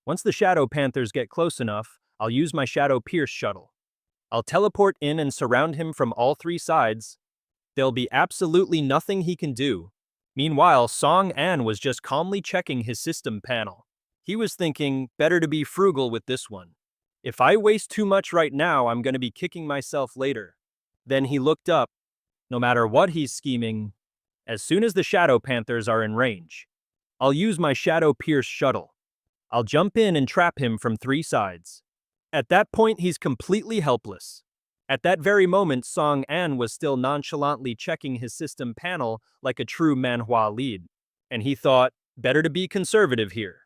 once the Shadow Panthers get close enough, I'll use my Shadow Pierce shuttle. I'll teleport in and surround him from all three sides. There'll be absolutely nothing he can do. Meanwhile, Song An was just calmly checking his system panel. He was thinking, better to be frugal with this one. If I waste too much right now, I'm going to be kicking myself later. Then he looked up. No matter what he's scheming, as soon as the Shadow Panthers are in range, I'll use my Shadow Pierce shuttle. I'll jump in and trap him from three sides. At that point, he's completely helpless. At that very moment, Song An was still nonchalantly checking his system panel like a true manhwa lead. And he thought, better to be conservative here.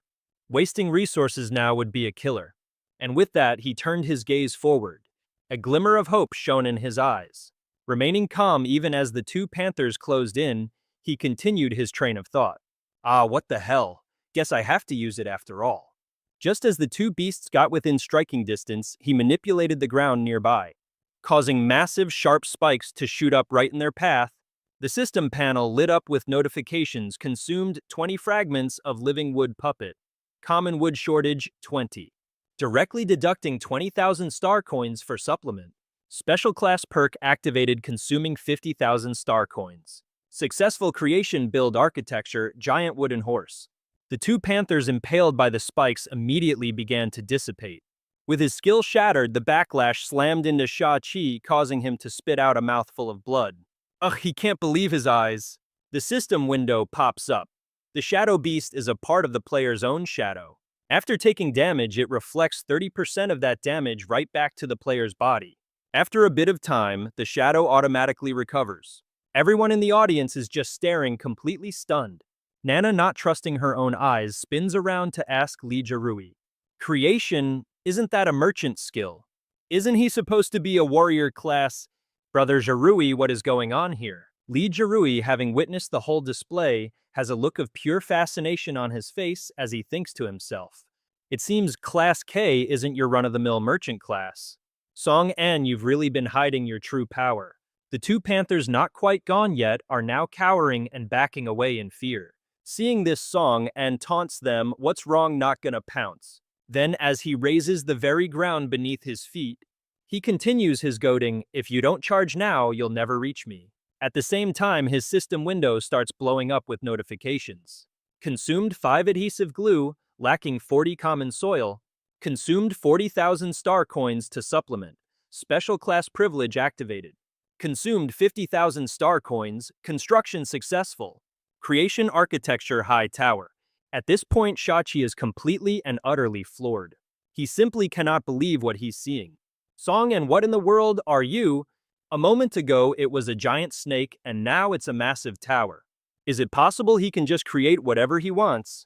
Wasting resources now would be a killer. And with that, he turned his gaze forward. A glimmer of hope shone in his eyes. Remaining calm even as the two panthers closed in, he continued his train of thought. Ah, what the hell? Guess I have to use it after all. Just as the two beasts got within striking distance, he manipulated the ground nearby, causing massive sharp spikes to shoot up right in their path. The system panel lit up with notifications: consumed 20 fragments of living wood puppet. Common wood shortage 20. Directly deducting 20,000 star coins for supplement. Special class perk activated, consuming 50,000 star coins. Successful creation build architecture, giant wooden horse. The two panthers impaled by the spikes immediately began to dissipate. With his skill shattered, the backlash slammed into Shao-Chi, causing him to spit out a mouthful of blood. Ugh, he can't believe his eyes. The system window pops up. The Shadow Beast is a part of the player's own shadow. After taking damage, it reflects 30% of that damage right back to the player's body. After a bit of time, the shadow automatically recovers. Everyone in the audience is just staring, completely stunned. Nana, not trusting her own eyes, spins around to ask Lee Jarui, "Creation, isn't that a merchant skill? Isn't he supposed to be a warrior class?" "Brother Jarui, what is going on here?" Lee Jarui, having witnessed the whole display, has a look of pure fascination on his face as he thinks to himself, "It seems Class K isn't your run-of-the-mill merchant class. Song An, you've really been hiding your true power." The two panthers, not quite gone yet, are now cowering and backing away in fear. Seeing this, Song An taunts them, "What's wrong, not gonna pounce." Then, as he raises the very ground beneath his feet, he continues his goading, "If you don't charge now, you'll never reach me." At the same time, his system window starts blowing up with notifications. Consumed 5 adhesive glue, lacking 40 common soil. Consumed 40,000 star coins to supplement. Special class privilege activated. Consumed 50,000 star coins, construction successful. Creation architecture high tower. At this point, Shao-Chi is completely and utterly floored. He simply cannot believe what he's seeing. "Song, and what in the world are you? A moment ago it was a giant snake and now it's a massive tower. Is it possible he can just create whatever he wants?"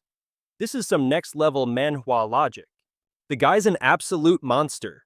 This is some next level manhwa logic. The guy's an absolute monster,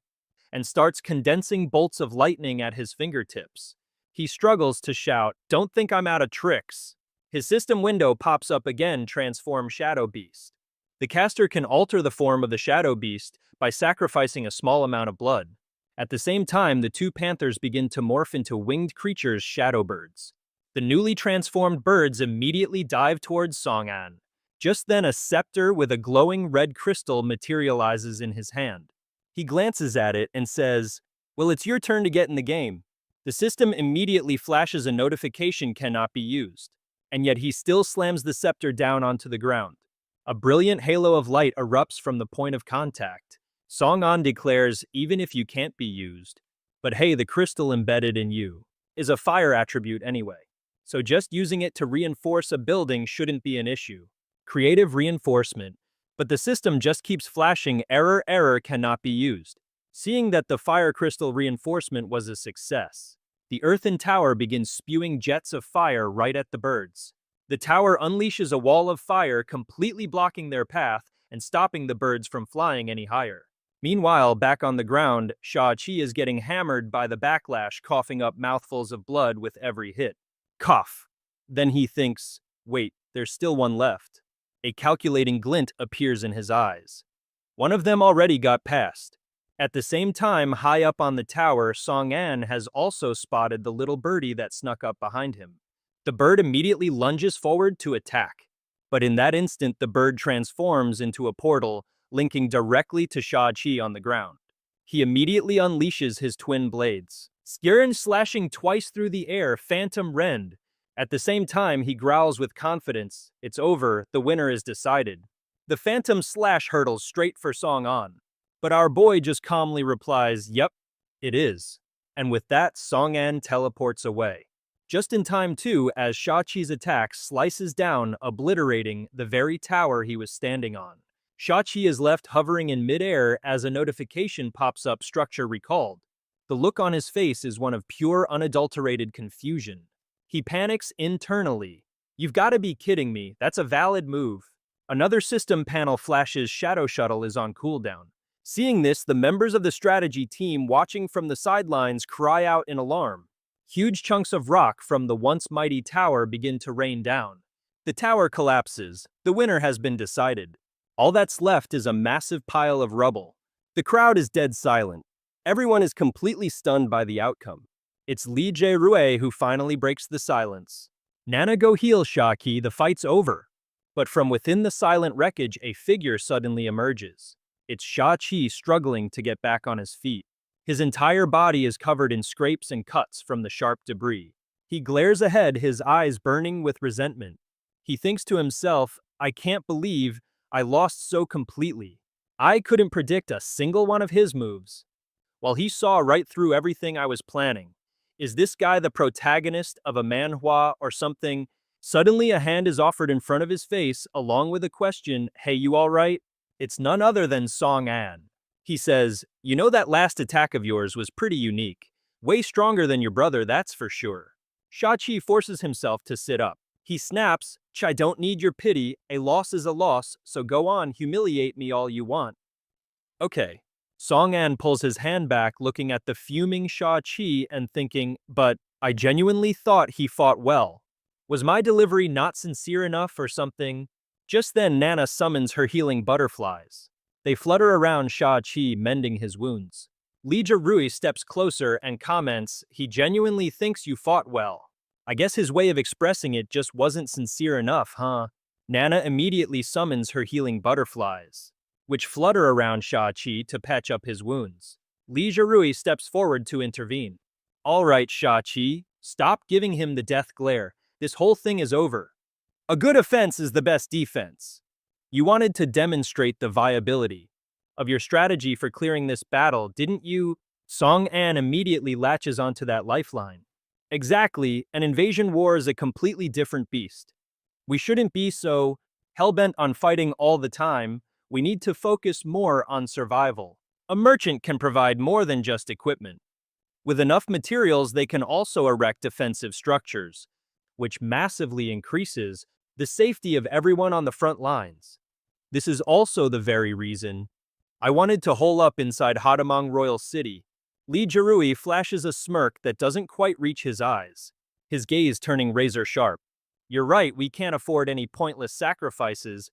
and starts condensing bolts of lightning at his fingertips. He struggles to shout, "Don't think I'm out of tricks." His system window pops up again, transform Shadow Beast. The caster can alter the form of the Shadow Beast by sacrificing a small amount of blood. At the same time, the two panthers begin to morph into winged creatures, shadow birds. The newly transformed birds immediately dive towards Song An. Just then, a scepter with a glowing red crystal materializes in his hand. He glances at it and says, "Well, it's your turn to get in the game." The system immediately flashes a notification: "Cannot be used." And yet he still slams the scepter down onto the ground. A brilliant halo of light erupts from the point of contact. Song An declares, "Even if you can't be used, but hey, the crystal embedded in you is a fire attribute anyway. So just using it to reinforce a building shouldn't be an issue." Creative reinforcement. But the system just keeps flashing, "Error, error, cannot be used." Seeing that the fire crystal reinforcement was a success, the earthen tower begins spewing jets of fire right at the birds. The tower unleashes a wall of fire, completely blocking their path and stopping the birds from flying any higher. Meanwhile, back on the ground, Shao-Chi is getting hammered by the backlash, coughing up mouthfuls of blood with every hit. Cough. Then he thinks, wait, there's still one left. A calculating glint appears in his eyes. One of them already got past. At the same time, high up on the tower, Song An has also spotted the little birdie that snuck up behind him. The bird immediately lunges forward to attack. But in that instant, the bird transforms into a portal, linking directly to Shao-Chi on the ground. He immediately unleashes his twin blades, Skirin slashing twice through the air, phantom rend. At the same time, he growls with confidence. It's over, the winner is decided. The phantom slash hurtles straight for Song An. But our boy just calmly replies, yep, it is. And with that, Song An teleports away. Just in time too, as Shao-Chi's attack slices down, obliterating the very tower he was standing on. Shao-Chi is left hovering in midair as a notification pops up, structure recalled. The look on his face is one of pure unadulterated confusion. He panics internally. You've got to be kidding me, that's a valid move. Another system panel flashes, Shadow Shuttle is on cooldown. Seeing this, the members of the strategy team watching from the sidelines cry out in alarm. Huge chunks of rock from the once mighty tower begin to rain down. The tower collapses. The winner has been decided. All that's left is a massive pile of rubble. The crowd is dead silent. Everyone is completely stunned by the outcome. It's Li Jie-Rui who finally breaks the silence. Nana, go heal Shao-Chi, the fight's over. But from within the silent wreckage, a figure suddenly emerges. It's Shao-Chi struggling to get back on his feet. His entire body is covered in scrapes and cuts from the sharp debris. He glares ahead, his eyes burning with resentment. He thinks to himself, I can't believe I lost so completely. I couldn't predict a single one of his moves. While he saw right through everything I was planning. Is this guy the protagonist of a manhwa or something? Suddenly a hand is offered in front of his face, along with a question, hey, you all right? It's none other than Song An. He says, you know that last attack of yours was pretty unique. Way stronger than your brother, that's for sure. Shao-Chi forces himself to sit up. He snaps, I don't need your pity, a loss is a loss, so go on, humiliate me all you want. Okay. Song An pulls his hand back, looking at the fuming Shao-Chi and thinking, but I genuinely thought he fought well. Was my delivery not sincere enough or something? Just then Nana summons her healing butterflies. They flutter around Shao-Chi, mending his wounds. Li Jie-Rui steps closer and comments, he genuinely thinks you fought well. I guess his way of expressing it just wasn't sincere enough, huh? Nana immediately summons her healing butterflies, which flutter around Shao-Chi to patch up his wounds. Li Jie-Rui steps forward to intervene. All right, Shao-Chi, stop giving him the death glare. This whole thing is over. A good offense is the best defense. You wanted to demonstrate the viability of your strategy for clearing this battle, didn't you? Song An immediately latches onto that lifeline. Exactly, an invasion war is a completely different beast. We shouldn't be so hell-bent on fighting all the time. We need to focus more on survival. A merchant can provide more than just equipment. With enough materials, they can also erect defensive structures, which massively increases the safety of everyone on the front lines. This is also the very reason I wanted to hole up inside Hadamang Royal City. Li Jie-Rui flashes a smirk that doesn't quite reach his eyes, his gaze turning razor sharp. You're right, we can't afford any pointless sacrifices,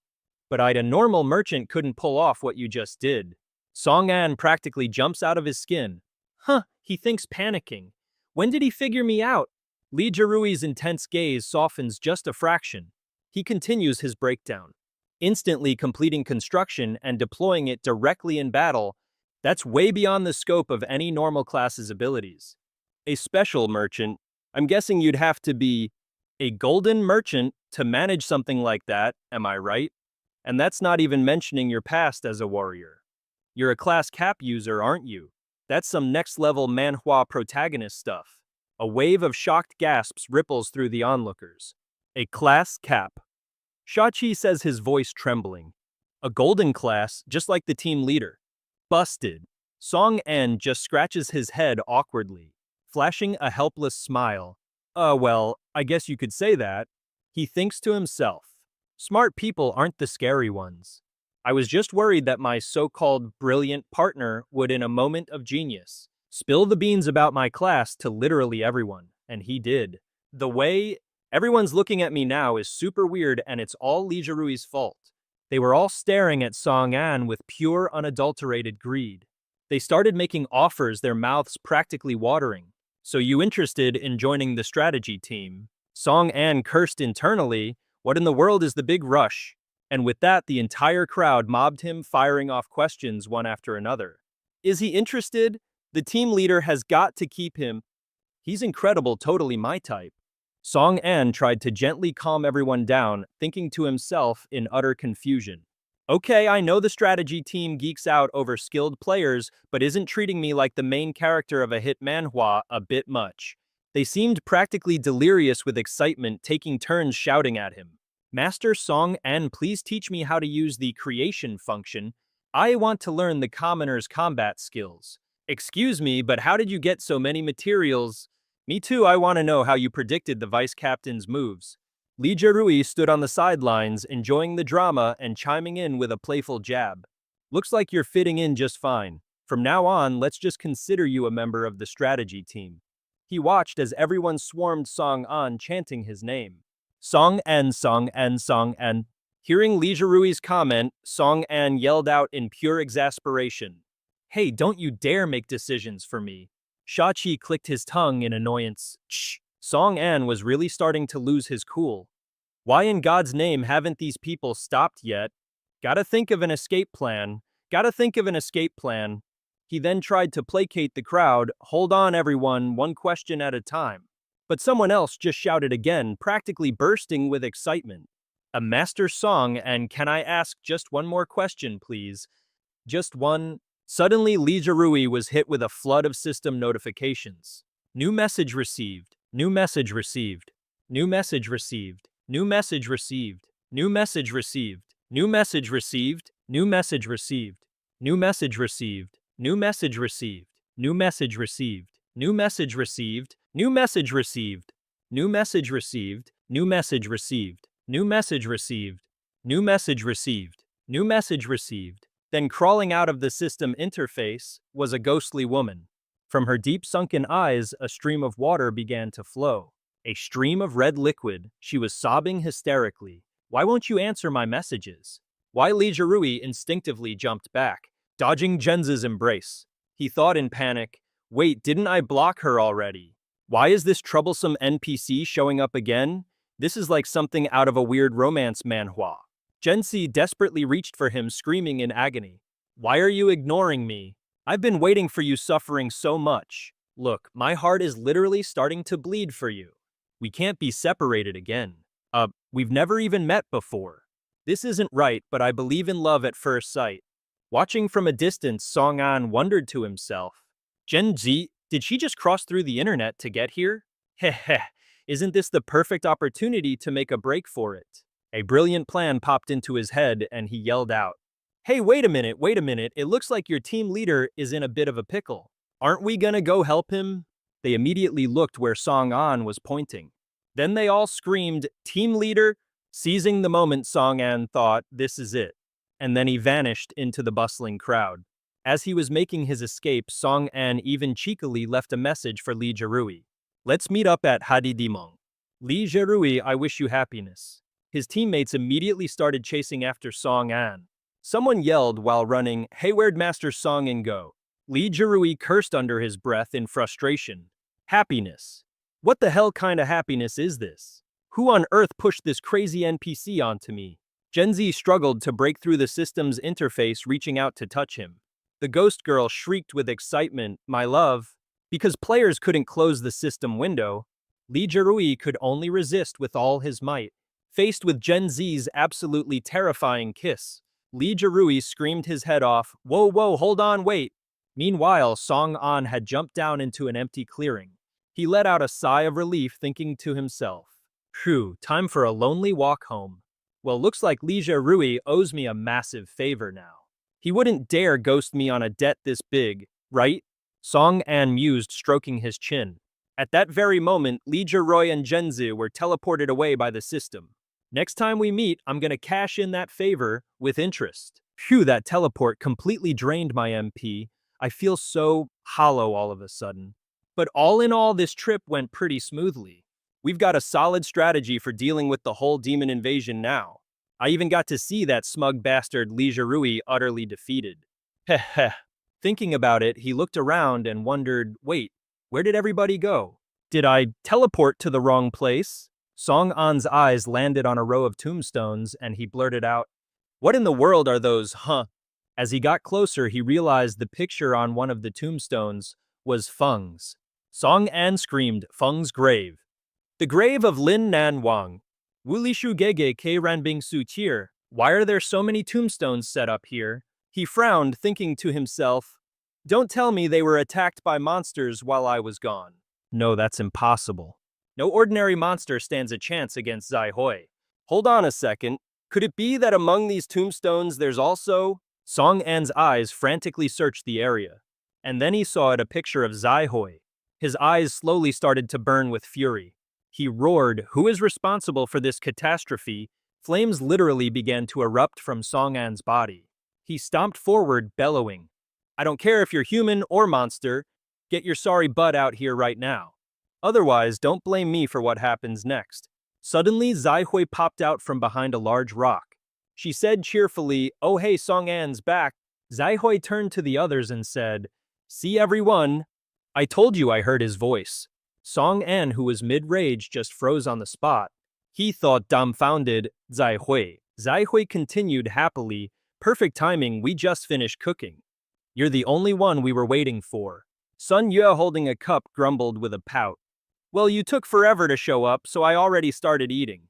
but a normal merchant couldn't pull off what you just did. Song An practically jumps out of his skin. Huh, he thinks panicking. When did he figure me out? Li Jie-Rui's intense gaze softens just a fraction. He continues his breakdown, instantly completing construction and deploying it directly in battle. That's way beyond the scope of any normal class's abilities. A special merchant, I'm guessing you'd have to be a golden merchant to manage something like that, am I right? And that's not even mentioning your past as a warrior. You're a class cap user, aren't you? That's some next-level manhwa protagonist stuff. A wave of shocked gasps ripples through the onlookers. A class cap. Shao-Chi says, his voice trembling. A golden class, just like the team leader. Busted. Song An just scratches his head awkwardly, flashing a helpless smile. Well, I guess you could say that. He thinks to himself. Smart people aren't the scary ones. I was just worried that my so-called brilliant partner would, in a moment of genius, spill the beans about my class to literally everyone, and he did. The way everyone's looking at me now is super weird, and it's all Li Jie-Rui's fault. They were all staring at Song An with pure, unadulterated greed. They started making offers, their mouths practically watering. So you interested in joining the strategy team? Song An cursed internally. What in the world is the big rush? And with that, the entire crowd mobbed him, firing off questions one after another. Is he interested? The team leader has got to keep him. He's incredible, totally my type. Song An tried to gently calm everyone down, thinking to himself in utter confusion. Okay, I know the strategy team geeks out over skilled players, but isn't treating me like the main character of a hit manhwa a bit much. They seemed practically delirious with excitement, taking turns shouting at him. Master Song An, please teach me how to use the creation function. I want to learn the commoner's combat skills. Excuse me, but how did you get so many materials? Me too, I want to know how you predicted the vice captain's moves. Lee Jae-rui stood on the sidelines, enjoying the drama and chiming in with a playful jab. Looks like you're fitting in just fine. From now on, let's just consider you a member of the strategy team. He watched as everyone swarmed Song An, chanting his name. Song An, Song An, Song An. Hearing Lee Jae-rui's comment, Song An yelled out in pure exasperation. Hey, don't you dare make decisions for me. Shachi clicked his tongue in annoyance. Shh. Song An was really starting to lose his cool. Why in God's name haven't these people stopped yet? Gotta think of an escape plan. Gotta think of an escape plan. He then tried to placate the crowd. Hold on, everyone, one question at a time. But someone else just shouted again, practically bursting with excitement. A master song, and can I ask just one more question, please? Just one. Suddenly, Lee Jae-rui was hit with a flood of system notifications. New message received. New message received. New message received. New message received. New message received. New message received. New message received. New message received. New message received. New message received. New message received. New message received. New message received. New message received. New message received. New message received. New message received. Then crawling out of the system interface was a ghostly woman. From her deep sunken eyes, a stream of water began to flow. A stream of red liquid. She was sobbing hysterically. Why won't you answer my messages? Why Lee Jae-rui instinctively jumped back, dodging Jenza's embrace. He thought in panic, wait, didn't I block her already? Why is this troublesome NPC showing up again? This is like something out of a weird romance manhwa. Jensi desperately reached for him, screaming in agony. Why are you ignoring me? I've been waiting for you, suffering so much. Look, my heart is literally starting to bleed for you. We can't be separated again. We've never even met before. This isn't right, but I believe in love at first sight. Watching from a distance, Song An wondered to himself. Genji, did she just cross through the internet to get here? Heh heh, isn't this the perfect opportunity to make a break for it? A brilliant plan popped into his head and he yelled out. Hey, wait a minute, it looks like your team leader is in a bit of a pickle. Aren't we gonna go help him? They immediately looked where Song An was pointing. Then they all screamed, Team leader! Seizing the moment, Song An thought, this is it. And then he vanished into the bustling crowd. As he was making his escape, Song An even cheekily left a message for Lee Jae-rui. Let's meet up at Hadidimong. Lee Jae-rui, I wish you happiness. His teammates immediately started chasing after Song An. Someone yelled while running, Hey, where'd Master Song An go? Lee Jae-rui cursed under his breath in frustration. Happiness. What the hell kind of happiness is this? Who on earth pushed this crazy NPC onto me? Genzi struggled to break through the system's interface, reaching out to touch him. The ghost girl shrieked with excitement, my love. Because players couldn't close the system window, Lee Jae-rui could only resist with all his might. Faced with Genzi's absolutely terrifying kiss, Lee Jae-rui screamed his head off, whoa, hold on, wait. Meanwhile, Song An had jumped down into an empty clearing. He let out a sigh of relief, thinking to himself, phew, time for a lonely walk home. Well, looks like Lee Jae-rui owes me a massive favor now. He wouldn't dare ghost me on a debt this big, right? Song An mused, stroking his chin. At that very moment, Lee Jae-rui and Genzi were teleported away by the system. Next time we meet, I'm gonna cash in that favor with interest. Phew, that teleport completely drained my MP. I feel so hollow all of a sudden. But all in all, this trip went pretty smoothly. We've got a solid strategy for dealing with the whole demon invasion now. I even got to see that smug bastard Lee Jae-rui utterly defeated. Heh heh. Thinking about it, he looked around and wondered, wait, where did everybody go? Did I teleport to the wrong place? Song An's eyes landed on a row of tombstones and he blurted out, what in the world are those, huh? As he got closer, he realized the picture on one of the tombstones was Feng's. Song An screamed, Feng's grave. The grave of Lin Nan Wang. Wulishu Gege Ke Ranbing Su Qier. Why are there so many tombstones set up here? He frowned, thinking to himself, don't tell me they were attacked by monsters while I was gone. No, that's impossible. No ordinary monster stands a chance against Zai Hui. Hold on a second. Could it be that among these tombstones there's also... Song An's eyes frantically searched the area, and then he saw a picture of Zai Hui. His eyes slowly started to burn with fury. He roared, who is responsible for this catastrophe? Flames literally began to erupt from Song An's body. He stomped forward, bellowing, I don't care if you're human or monster, get your sorry butt out here right now. Otherwise, don't blame me for what happens next. Suddenly, Zai Hui popped out from behind a large rock. She said cheerfully, oh hey, Song An's back. Zai Hui turned to the others and said, see everyone? I told you I heard his voice. Song An, who was mid-rage, just froze on the spot. He thought dumbfounded, Zai Hui. Zai Hui continued happily, perfect timing, we just finished cooking. You're the only one we were waiting for. Sun Yue, holding a cup, grumbled with a pout. Well, you took forever to show up, so I already started eating.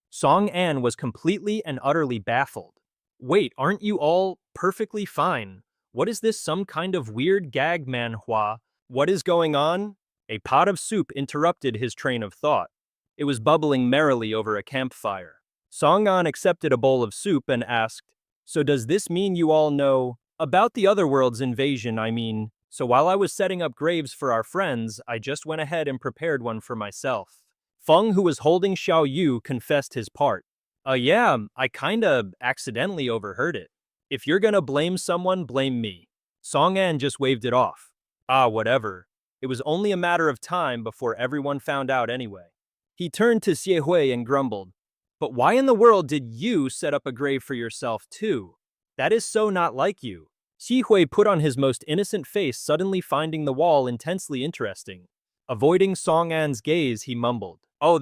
Song An was completely and utterly baffled. Wait, aren't you all perfectly fine? What is this, some kind of weird gag, Manhwa? What is going on? A pot of soup interrupted his train of thought. It was bubbling merrily over a campfire. Song An accepted a bowl of soup and asked, so does this mean you all know about the Otherworld's invasion, I mean? So while I was setting up graves for our friends, I just went ahead and prepared one for myself. Feng, who was holding Xiao Yu, confessed his part. Yeah, I kinda accidentally overheard it. If you're gonna blame someone, blame me. Song An just waved it off. Ah, whatever. It was only a matter of time before everyone found out anyway. He turned to Xie Hui and grumbled, but why in the world did you set up a grave for yourself too? That is so not like you. Xie Hui put on his most innocent face, suddenly finding the wall intensely interesting. Avoiding Song An's gaze, he mumbled, oh,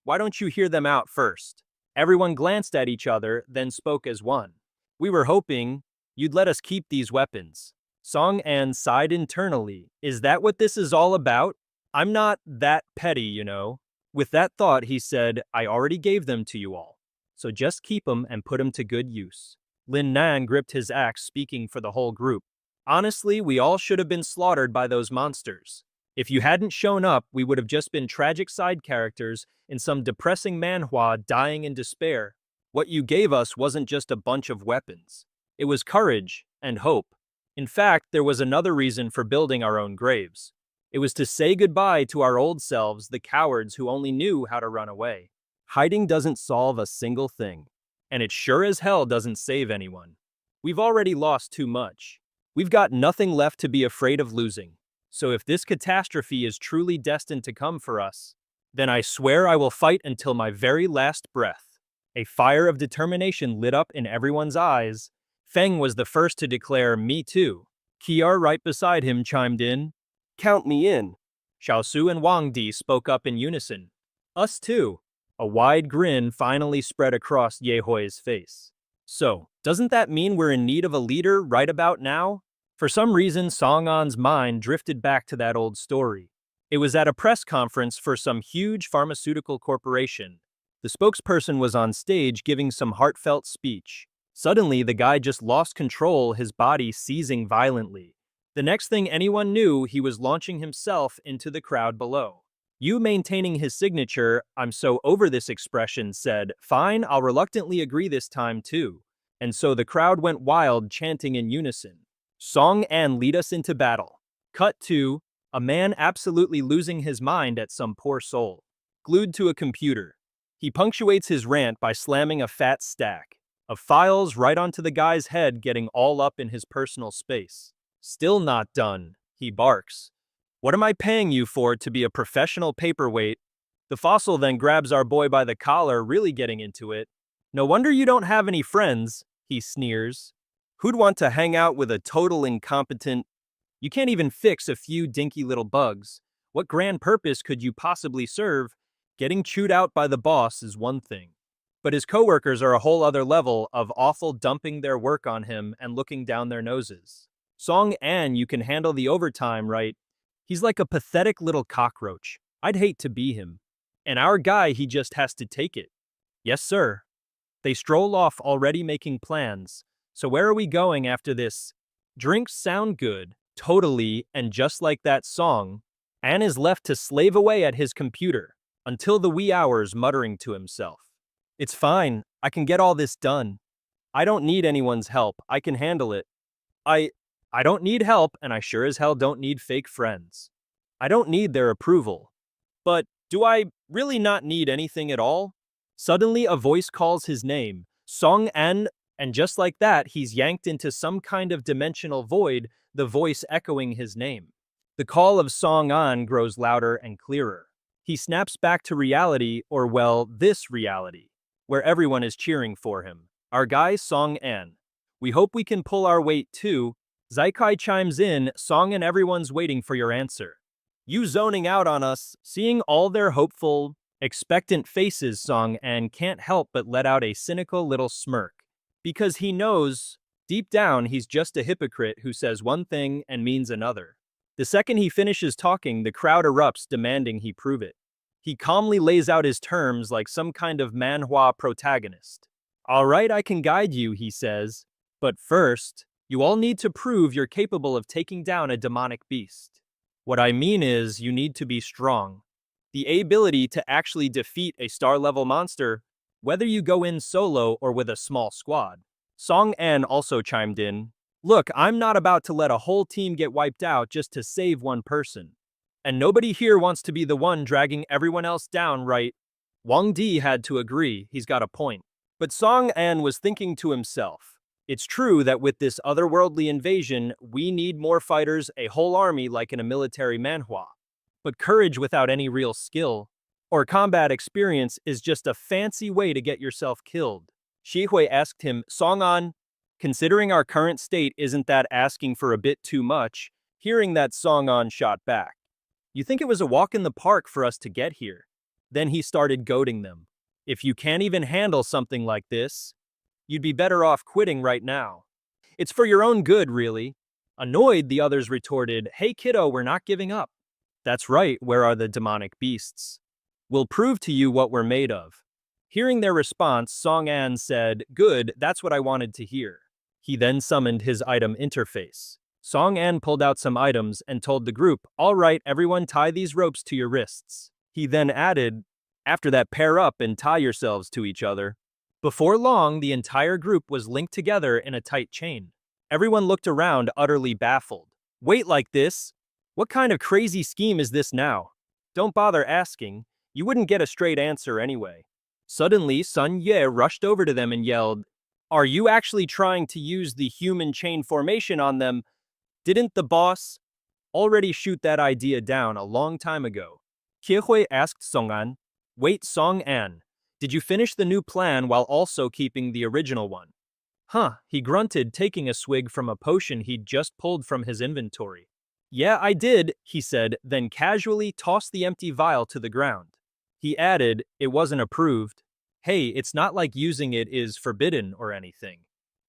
why don't you hear them out first? Everyone glanced at each other, then spoke as one. We were hoping you'd let us keep these weapons. Song An sighed internally. Is that what this is all about? I'm not that petty, you know. With that thought, he said, I already gave them to you all. So just keep them and put them to good use. Lin Nan gripped his axe, speaking for the whole group. Honestly, we all should have been slaughtered by those monsters. If you hadn't shown up, we would have just been tragic side characters in some depressing manhwa dying in despair. What you gave us wasn't just a bunch of weapons. It was courage and hope. In fact, there was another reason for building our own graves. It was to say goodbye to our old selves, the cowards who only knew how to run away. Hiding doesn't solve a single thing, and it sure as hell doesn't save anyone. We've already lost too much. We've got nothing left to be afraid of losing. So if this catastrophe is truly destined to come for us, then I swear I will fight until my very last breath. A fire of determination lit up in everyone's eyes. Feng was the first to declare, me too. Kiar, right beside him, chimed in, count me in. Xiaosu and Wang Di spoke up in unison. Us too. A wide grin finally spread across Ye Hui's face. So, doesn't that mean we're in need of a leader right about now? For some reason, Song An's mind drifted back to that old story. It was at a press conference for some huge pharmaceutical corporation. The spokesperson was on stage giving some heartfelt speech. Suddenly, the guy just lost control, his body seizing violently. The next thing anyone knew, he was launching himself into the crowd below. Yu, maintaining his signature, I'm so over this expression, said, fine, I'll reluctantly agree this time too. And so the crowd went wild, chanting in unison. Song An, lead us into battle. Cut to a man absolutely losing his mind at some poor soul. Glued to a computer. He punctuates his rant by slamming a fat stack of files right onto the guy's head, getting all up in his personal space. Still not done, he barks. What am I paying you for, to be a professional paperweight? The fossil then grabs our boy by the collar, really getting into it. No wonder you don't have any friends, he sneers. Who'd want to hang out with a total incompetent? You can't even fix a few dinky little bugs. What grand purpose could you possibly serve? Getting chewed out by the boss is one thing. But his coworkers are a whole other level of awful, dumping their work on him and looking down their noses. Song An, you can handle the overtime, right? He's like a pathetic little cockroach. I'd hate to be him. And our guy, he just has to take it. Yes, sir. They stroll off already making plans. So where are we going after this? Drinks sound good, totally, and just like that song, An is left to slave away at his computer until the wee hours, muttering to himself. It's fine, I can get all this done. I don't need anyone's help, I can handle it. I I don't need help, and I sure as hell don't need fake friends. I don't need their approval. But do I really not need anything at all? Suddenly a voice calls his name, Song An, and just like that, he's yanked into some kind of dimensional void, the voice echoing his name. The call of Song An grows louder and clearer. He snaps back to reality, or well, this reality, where everyone is cheering for him. Our guy Song An. We hope we can pull our weight too. Zaikai chimes in, Song and everyone's waiting for your answer. You zoning out on us, seeing all their hopeful, expectant faces, Song An can't help but let out a cynical little smirk. Because he knows, deep down, he's just a hypocrite who says one thing and means another. The second he finishes talking, the crowd erupts, demanding he prove it. He calmly lays out his terms like some kind of manhwa protagonist. All right, I can guide you, he says. But first, you all need to prove you're capable of taking down a demonic beast. What I mean is, you need to be strong. The ability to actually defeat a star-level monster, whether you go in solo or with a small squad. Song An also chimed in, look, I'm not about to let a whole team get wiped out just to save one person. And nobody here wants to be the one dragging everyone else down, right? Wang Di had to agree, he's got a point. But Song An was thinking to himself, it's true that with this otherworldly invasion, we need more fighters, a whole army like in a military manhwa. But courage without any real skill or combat experience is just a fancy way to get yourself killed. Shihui asked him, Song An, considering our current state, isn't that asking for a bit too much? Hearing that, Song An shot back. You think it was a walk in the park for us to get here? Then he started goading them. If you can't even handle something like this, you'd be better off quitting right now. It's for your own good, really. Annoyed, the others retorted, hey kiddo, we're not giving up. That's right, where are the demonic beasts? We'll prove to you what we're made of. Hearing their response, Song An said, good, that's what I wanted to hear. He then summoned his item interface. Song An pulled out some items and told the group, all right, everyone tie these ropes to your wrists. He then added, after that, pair up and tie yourselves to each other. Before long, the entire group was linked together in a tight chain. Everyone looked around, utterly baffled. Wait, like this? What kind of crazy scheme is this now? Don't bother asking. You wouldn't get a straight answer anyway. Suddenly, Sun Ye rushed over to them and yelled, are you actually trying to use the human chain formation on them? Didn't the boss already shoot that idea down a long time ago? Kiehui asked Song An. Wait, Song An, did you finish the new plan while also keeping the original one? Huh, he grunted, taking a swig from a potion he'd just pulled from his inventory. Yeah, I did, he said, then casually tossed the empty vial to the ground. He added, it wasn't approved. Hey, it's not like using it is forbidden or anything.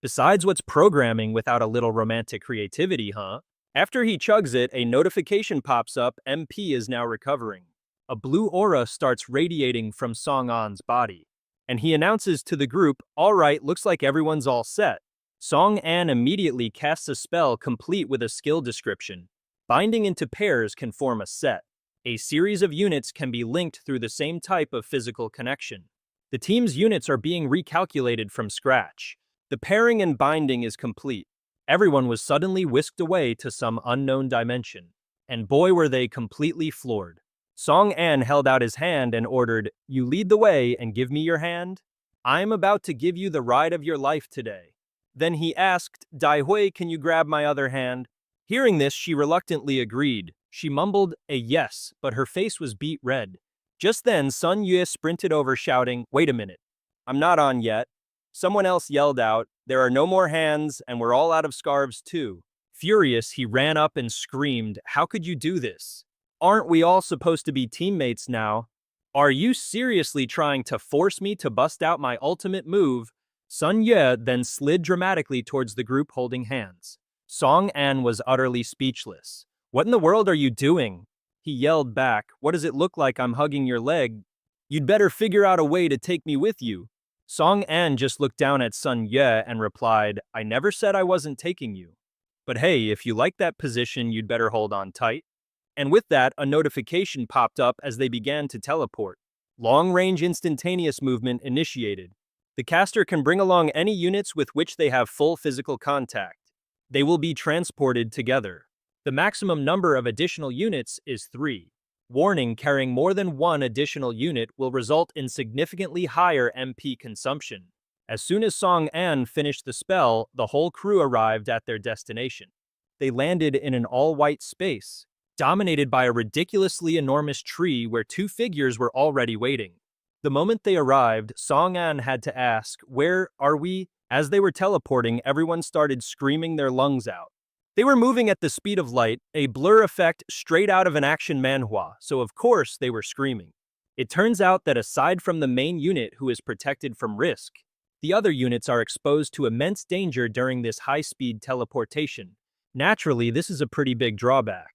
Besides, what's programming without a little romantic creativity, huh? After he chugs it, a notification pops up, MP is now recovering. A blue aura starts radiating from Song An's body, and he announces to the group, all right, looks like everyone's all set. Song An immediately casts a spell complete with a skill description. Binding into pairs can form a set. A series of units can be linked through the same type of physical connection. The team's units are being recalculated from scratch. The pairing and binding is complete. Everyone was suddenly whisked away to some unknown dimension. And boy, were they completely floored. Song An held out his hand and ordered, you lead the way and give me your hand? I'm about to give you the ride of your life today. Then he asked, Dai Hui, can you grab my other hand? Hearing this, she reluctantly agreed. She mumbled a yes, but her face was beet red. Just then, Sun Yue sprinted over shouting, wait a minute. I'm not on yet. Someone else yelled out, There are no more hands, and we're all out of scarves too. Furious, he ran up and screamed, "How could you do this? Aren't we all supposed to be teammates now? Are you seriously trying to force me to bust out my ultimate move?" Sun Ye then slid dramatically towards the group holding hands. Song An was utterly speechless. "What in the world are you doing?" He yelled back, "What does it look like I'm hugging your leg? You'd better figure out a way to take me with you." Song An just looked down at Sun Ye and replied, "I never said I wasn't taking you. But hey, if you like that position, you'd better hold on tight." And with that, a notification popped up as they began to teleport. Long-range instantaneous movement initiated. The caster can bring along any units with which they have full physical contact. They will be transported together. The maximum number of additional units is 3. Warning: carrying more than one additional unit will result in significantly higher MP consumption. As soon as Song An finished the spell, the whole crew arrived at their destination. They landed in an all-white space, dominated by a ridiculously enormous tree where 2 figures were already waiting. The moment they arrived, Song An had to ask, "Where are we?" As they were teleporting, everyone started screaming their lungs out. They were moving at the speed of light, a blur effect straight out of an action manhwa, so of course they were screaming. It turns out that aside from the main unit who is protected from risk, the other units are exposed to immense danger during this high-speed teleportation. Naturally, this is a pretty big drawback.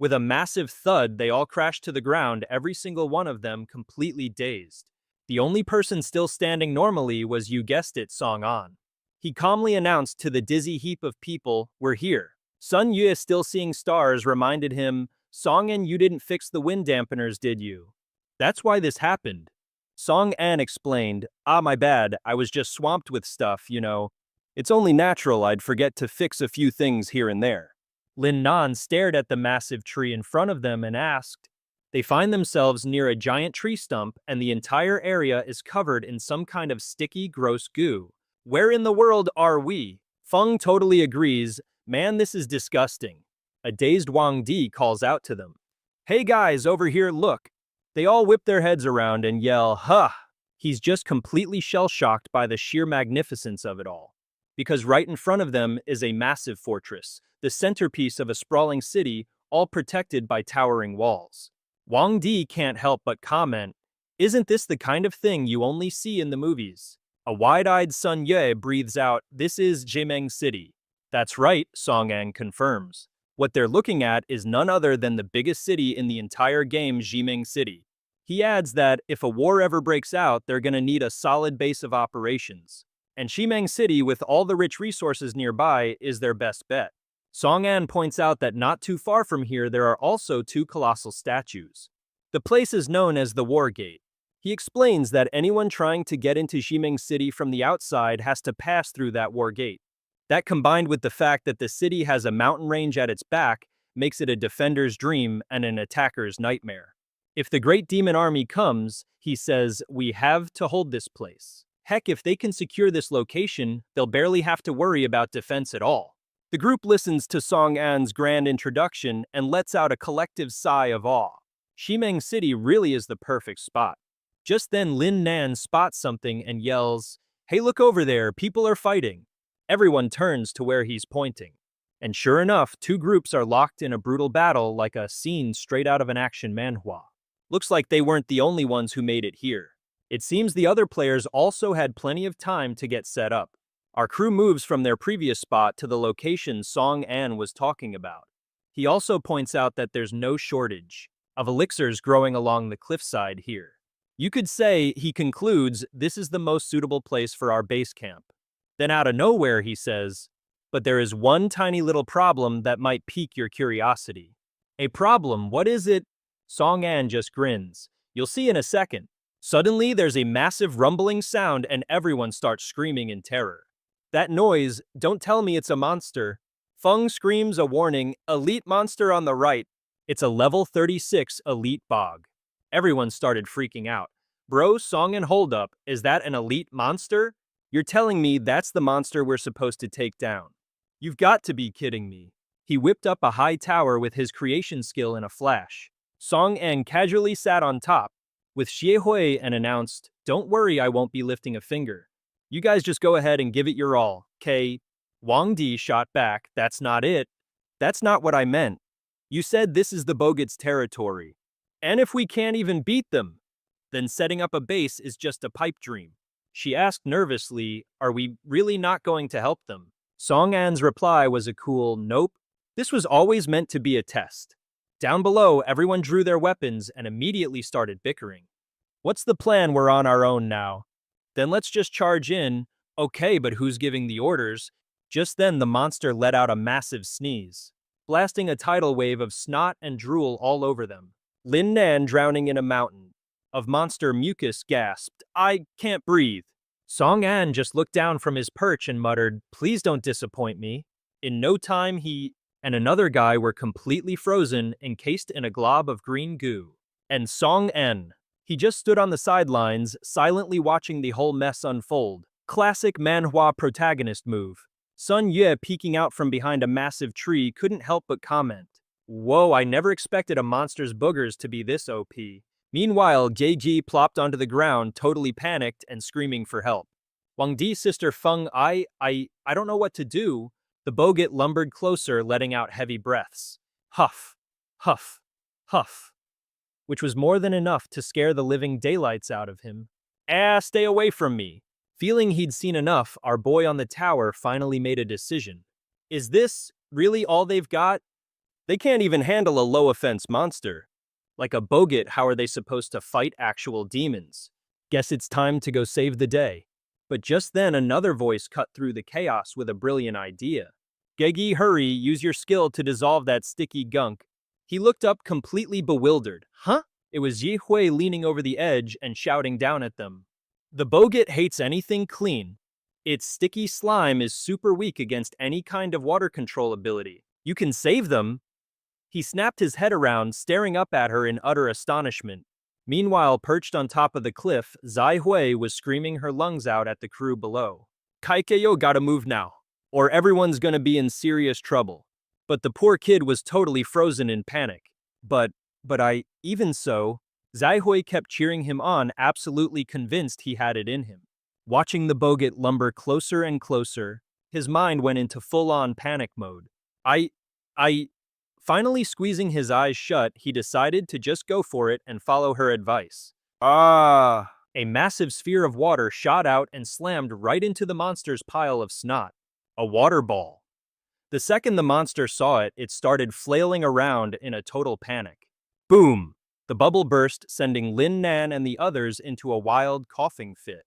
With a massive thud, they all crashed to the ground, every single one of them completely dazed. The only person still standing normally was, you guessed it, Song An. He calmly announced to the dizzy heap of people, "We're here." Sun Yue, still seeing stars, reminded him, "Song An, you didn't fix the wind dampeners, did you? That's why this happened." Song An explained, "Ah, my bad, I was just swamped with stuff, you know. It's only natural I'd forget to fix a few things here and there." Lin Nan stared at the massive tree in front of them and asked. They find themselves near a giant tree stump, and the entire area is covered in some kind of sticky, gross goo. "Where in the world are we?" Feng totally agrees, "Man, this is disgusting." A dazed Wang Di calls out to them, "Hey guys, over here, look." They all whip their heads around and yell, "Huh!" He's just completely shell-shocked by the sheer magnificence of it all. Because right in front of them is a massive fortress, the centerpiece of a sprawling city, all protected by towering walls. Wang Di can't help but comment, "Isn't this the kind of thing you only see in the movies?" A wide-eyed Sun Ye breathes out, "This is Jimeng City." "That's right," Song An confirms. What they're looking at is none other than the biggest city in the entire game, Jimeng City. He adds that if a war ever breaks out, they're gonna need a solid base of operations. And Jimeng City, with all the rich resources nearby, is their best bet. Song An points out that not too far from here there are also 2 colossal statues. The place is known as the War Gate. He explains that anyone trying to get into Jimeng City from the outside has to pass through that War Gate. That, combined with the fact that the city has a mountain range at its back, makes it a defender's dream and an attacker's nightmare. If the Great Demon Army comes, he says, we have to hold this place. Heck, if they can secure this location, they'll barely have to worry about defense at all. The group listens to Song An's grand introduction and lets out a collective sigh of awe. Jimeng City really is the perfect spot. Just then Lin Nan spots something and yells, "Hey, look over there, people are fighting." Everyone turns to where he's pointing. And sure enough, 2 groups are locked in a brutal battle like a scene straight out of an action manhwa. Looks like they weren't the only ones who made it here. It seems the other players also had plenty of time to get set up. Our crew moves from their previous spot to the location Song An was talking about. He also points out that there's no shortage of elixirs growing along the cliffside here. You could say, he concludes, this is the most suitable place for our base camp. Then out of nowhere he says, "But there is one tiny little problem that might pique your curiosity." "A problem? What is it?" Song An just grins. "You'll see in a second." Suddenly there's a massive rumbling sound and everyone starts screaming in terror. "That noise, don't tell me it's a monster." Feng screams a warning, "Elite monster on the right." It's a level 36 elite bog. Everyone started freaking out. "Bro, Song An, hold up, is that an elite monster? You're telling me that's the monster we're supposed to take down? You've got to be kidding me." He whipped up a high tower with his creation skill in a flash. Song An casually sat on top with Xie Hui and announced, "Don't worry, I won't be lifting a finger. You guys just go ahead and give it your all, K. Wang Di shot back, that's not it. That's not what I meant. You said this is the Boget's territory. And if we can't even beat them, then setting up a base is just a pipe dream. She asked nervously, are we really not going to help them? Song An's reply was a cool, nope. This was always meant to be a test. Down below, everyone drew their weapons and immediately started bickering. What's the plan? We're on our own now. Then let's just charge in. Okay, but who's giving the orders? Just then the monster let out a massive sneeze, blasting a tidal wave of snot and drool all over them. Lin Nan, drowning in a mountain of monster mucus, gasped, I can't breathe. Song An just looked down from his perch and muttered, please don't disappoint me. In no time he and another guy were completely frozen, encased in a glob of green goo. And Song En, he just stood on the sidelines, silently watching the whole mess unfold. Classic manhwa protagonist move. Sun Yue, peeking out from behind a massive tree, couldn't help but comment, whoa, I never expected a monster's boogers to be this OP. Meanwhile, Geji plopped onto the ground, totally panicked and screaming for help. Wang Di's sister Feng, I don't know what to do. The Boget lumbered closer, letting out heavy breaths. Huff, huff, huff. Which was more than enough to scare the living daylights out of him. Stay away from me. Feeling he'd seen enough, our boy on the tower finally made a decision. Is this really all they've got? They can't even handle a low-offense monster. Like a Boget, how are they supposed to fight actual demons? Guess it's time to go save the day. But just then another voice cut through the chaos with a brilliant idea. Gegi, hurry, use your skill to dissolve that sticky gunk. He looked up completely bewildered. Huh? It was Yi Hui leaning over the edge and shouting down at them. The Boget hates anything clean. Its sticky slime is super weak against any kind of water control ability. You can save them. He snapped his head around, staring up at her in utter astonishment. Meanwhile, perched on top of the cliff, Zai Hui was screaming her lungs out at the crew below. Kaikeyo gotta move now, or everyone's gonna be in serious trouble. But the poor kid was totally frozen in panic. Even so, Zai Hui kept cheering him on, absolutely convinced he had it in him. Watching the Boget lumber closer and closer, his mind went into full-on panic mode. Finally squeezing his eyes shut, he decided to just go for it and follow her advice. A massive sphere of water shot out and slammed right into the monster's pile of snot. A water ball. The second the monster saw it, it started flailing around in a total panic. Boom! The bubble burst, sending Lin Nan and the others into a wild coughing fit.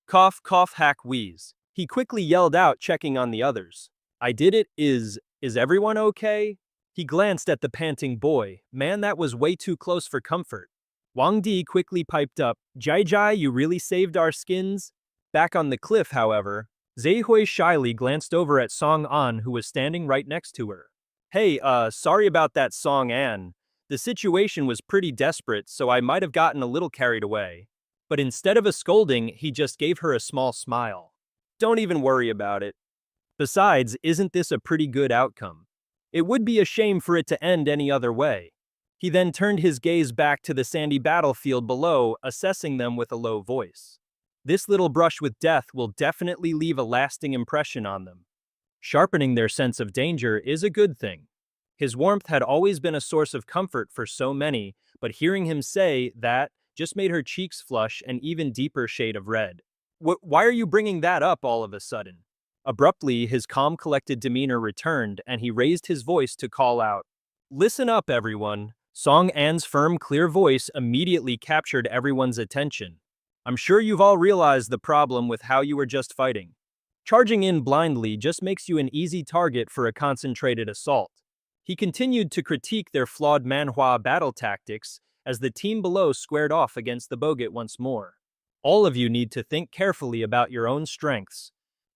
Cough, cough, hack, wheeze. He quickly yelled out, checking on the others. I did it, is everyone okay? He glanced at the panting boy. Man, that was way too close for comfort. Wang Di quickly piped up, Jai Jai, you really saved our skins? Back on the cliff, however, Zai Hui shyly glanced over at Song An, who was standing right next to her. Hey, sorry about that, Song An. The situation was pretty desperate, so I might have gotten a little carried away. But instead of a scolding, he just gave her a small smile. Don't even worry about it. Besides, isn't this a pretty good outcome? It would be a shame for it to end any other way. He then turned his gaze back to the sandy battlefield below, assessing them with a low voice. This little brush with death will definitely leave a lasting impression on them. Sharpening their sense of danger is a good thing. His warmth had always been a source of comfort for so many, but hearing him say that just made her cheeks flush an even deeper shade of red. Why are you bringing that up all of a sudden? Abruptly, his calm, collected demeanor returned, and he raised his voice to call out, listen up, everyone. Song An's firm, clear voice immediately captured everyone's attention. I'm sure you've all realized the problem with how you were just fighting. Charging in blindly just makes you an easy target for a concentrated assault. He continued to critique their flawed manhwa battle tactics as the team below squared off against the Boget once more. All of you need to think carefully about your own strengths.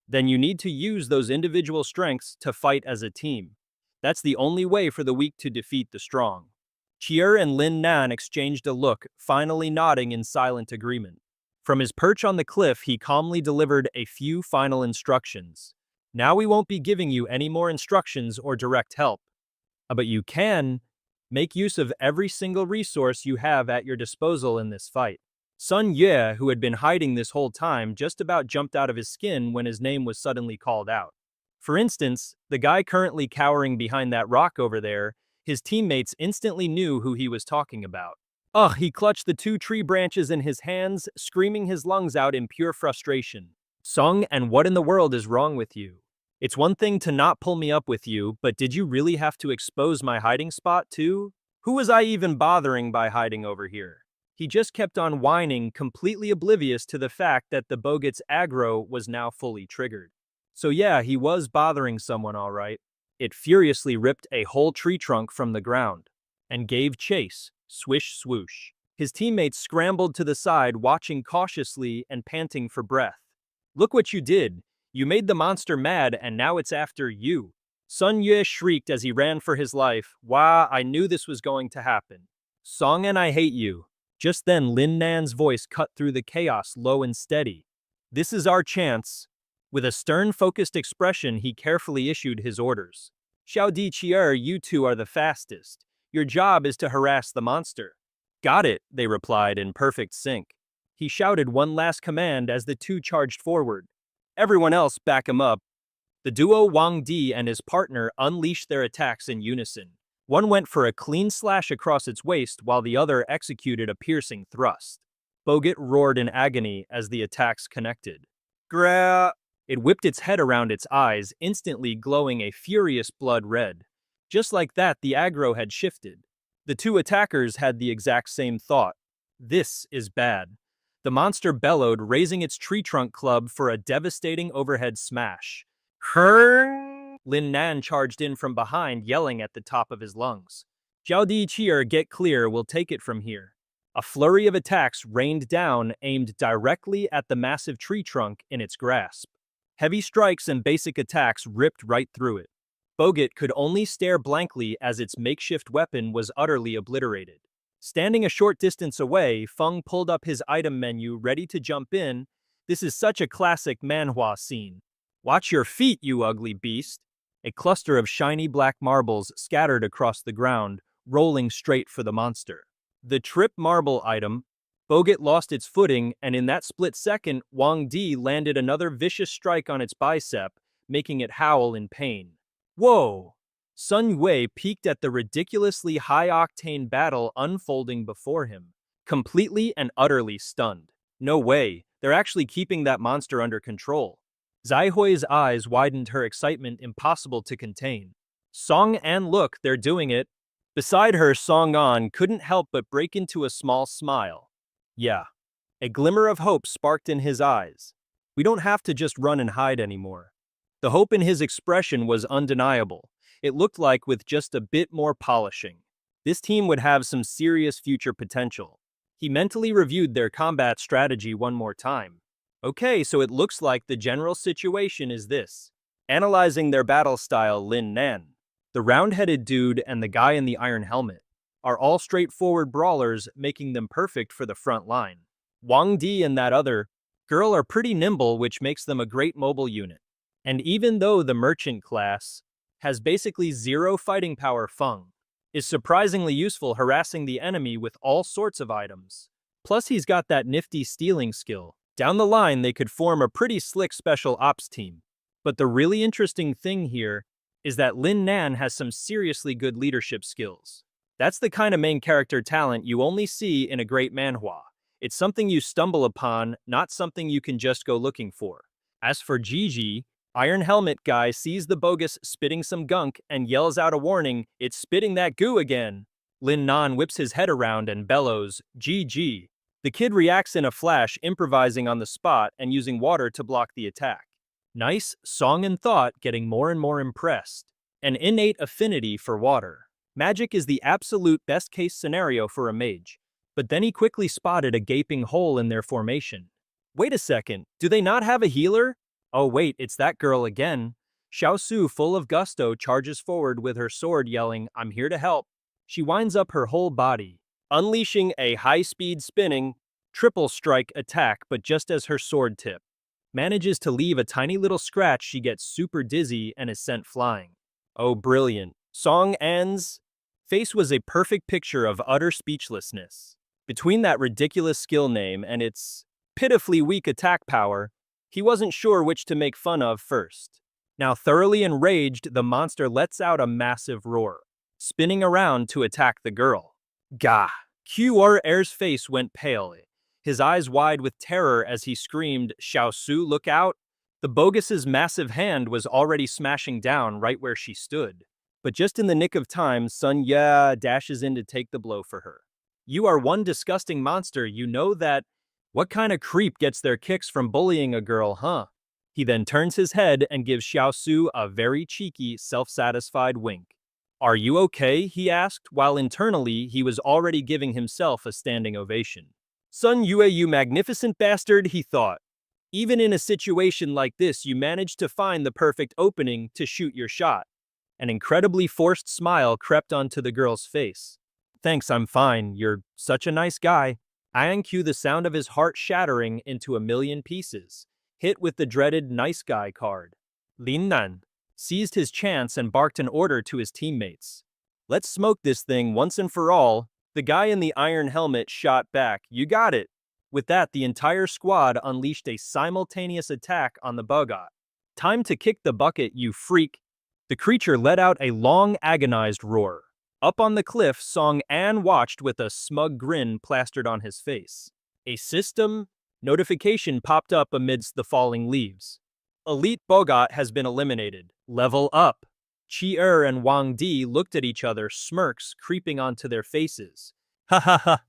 Then you need to use those individual strengths to fight as a team. That's the only way for the weak to defeat the strong. Chier and Lin Nan exchanged a look, finally nodding in silent agreement. From his perch on the cliff, he calmly delivered a few final instructions. Now we won't be giving you any more instructions or direct help. But you can make use of every single resource you have at your disposal in this fight. Sun Yue, who had been hiding this whole time, just about jumped out of his skin when his name was suddenly called out. For instance, the guy currently cowering behind that rock over there, his teammates instantly knew who he was talking about. Ugh, he clutched the two tree branches in his hands, screaming his lungs out in pure frustration. Sung, and what in the world is wrong with you? It's one thing to not pull me up with you, but did you really have to expose my hiding spot too? Who was I even bothering by hiding over here? He just kept on whining, completely oblivious to the fact that the Boget's aggro was now fully triggered. So yeah, he was bothering someone all right. It furiously ripped a whole tree trunk from the ground and gave chase, swish swoosh. His teammates scrambled to the side, watching cautiously and panting for breath. Look what you did. You made the monster mad and now it's after you. Sun Yue shrieked as he ran for his life. Wah, I knew this was going to happen. Song and I hate you. Just then Lin Nan's voice cut through the chaos, low and steady. This is our chance. With a stern, focused expression, he carefully issued his orders. Xiao Di Qier, you two are the fastest. Your job is to harass the monster. Got it, they replied in perfect sync. He shouted one last command as the two charged forward. Everyone else back him up. The duo Wang Di and his partner unleashed their attacks in unison. One went for a clean slash across its waist while the other executed a piercing thrust. Boget roared in agony as the attacks connected. Gra! It whipped its head around its eyes, instantly glowing a furious blood red. Just like that, the aggro had shifted. The two attackers had the exact same thought. This is bad. The monster bellowed, raising its tree trunk club for a devastating overhead smash. Her! Lin Nan charged in from behind, yelling at the top of his lungs. Xiao Di Qier, get clear, we'll take it from here. A flurry of attacks rained down, aimed directly at the massive tree trunk in its grasp. Heavy strikes and basic attacks ripped right through it. Boget could only stare blankly as its makeshift weapon was utterly obliterated. Standing a short distance away, Feng pulled up his item menu, ready to jump in. This is such a classic manhwa scene. Watch your feet, you ugly beast. A cluster of shiny black marbles scattered across the ground, rolling straight for the monster. The trip marble item. Boget lost its footing, and in that split second, Wang Di landed another vicious strike on its bicep, making it howl in pain. Whoa! Sun Yue peeked at the ridiculously high-octane battle unfolding before him, completely and utterly stunned. No way, they're actually keeping that monster under control. Zai Hui's eyes widened, her excitement impossible to contain. Song An, look, they're doing it. Beside her, Song An couldn't help but break into a small smile. Yeah. A glimmer of hope sparked in his eyes. We don't have to just run and hide anymore. The hope in his expression was undeniable. It looked like with just a bit more polishing, this team would have some serious future potential. He mentally reviewed their combat strategy one more time. Okay, so it looks like the general situation is this. Analyzing their battle style, Lin Nan, the round-headed dude, and the guy in the iron helmet are all straightforward brawlers, making them perfect for the front line. Wang Di and that other girl are pretty nimble, which makes them a great mobile unit. And even though the merchant class has basically zero fighting power, Feng is surprisingly useful harassing the enemy with all sorts of items. Plus he's got that nifty stealing skill. Down the line they could form a pretty slick special ops team. But the really interesting thing here is that Lin Nan has some seriously good leadership skills. That's the kind of main character talent you only see in a great manhwa. It's something you stumble upon, not something you can just go looking for. As for Gigi, Iron Helmet guy sees the bogus spitting some gunk and yells out a warning, it's spitting that goo again. Lin Nan whips his head around and bellows, GG. The kid reacts in a flash, improvising on the spot and using water to block the attack. Nice, Song and Thought getting more and more impressed. An innate affinity for water. Magic is the absolute best case scenario for a mage. But then he quickly spotted a gaping hole in their formation. Wait a second, do they not have a healer? Oh wait, it's that girl again. Xiao Su, full of gusto, charges forward with her sword, yelling, I'm here to help. She winds up her whole body, unleashing a high-speed spinning, triple strike attack, but just as her sword tip manages to leave a tiny little scratch, she gets super dizzy and is sent flying. Oh, brilliant. Song An's face was a perfect picture of utter speechlessness. Between that ridiculous skill name and its pitifully weak attack power, he wasn't sure which to make fun of first. Now thoroughly enraged, the monster lets out a massive roar, spinning around to attack the girl. Gah! Qr's face went pale, his eyes wide with terror as he screamed, "Xiao Su, look out!" The bogus's massive hand was already smashing down right where she stood. But just in the nick of time, Sun Ya dashes in to take the blow for her. "You are one disgusting monster, you know that. What kind of creep gets their kicks from bullying a girl, huh?" He then turns his head and gives Xiao Su a very cheeky, self-satisfied wink. "Are you okay?" he asked, while internally he was already giving himself a standing ovation. "Sun Yue, you magnificent bastard," he thought. "Even in a situation like this, you managed to find the perfect opening to shoot your shot." An incredibly forced smile crept onto the girl's face. "Thanks, I'm fine. You're such a nice guy." Ianq, the sound of his heart shattering into a million pieces, hit with the dreaded nice guy card. Lin Nan seized his chance and barked an order to his teammates. "Let's smoke this thing once and for all." The guy in the iron helmet shot back, "You got it." With that, the entire squad unleashed a simultaneous attack on the Bogot. "Time to kick the bucket, you freak." The creature let out a long, agonized roar. Up on the cliff, Song An watched with a smug grin plastered on his face. A system notification popped up amidst the falling leaves. "Elite Bogot has been eliminated. Level up." Chi and Wang Di looked at each other, smirks creeping onto their faces. Ha ha ha.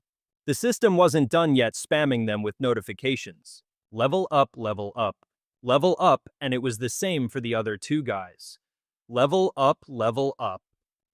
The system wasn't done yet spamming them with notifications. Level up, level up. Level up, and it was the same for the other two guys. Level up, level up.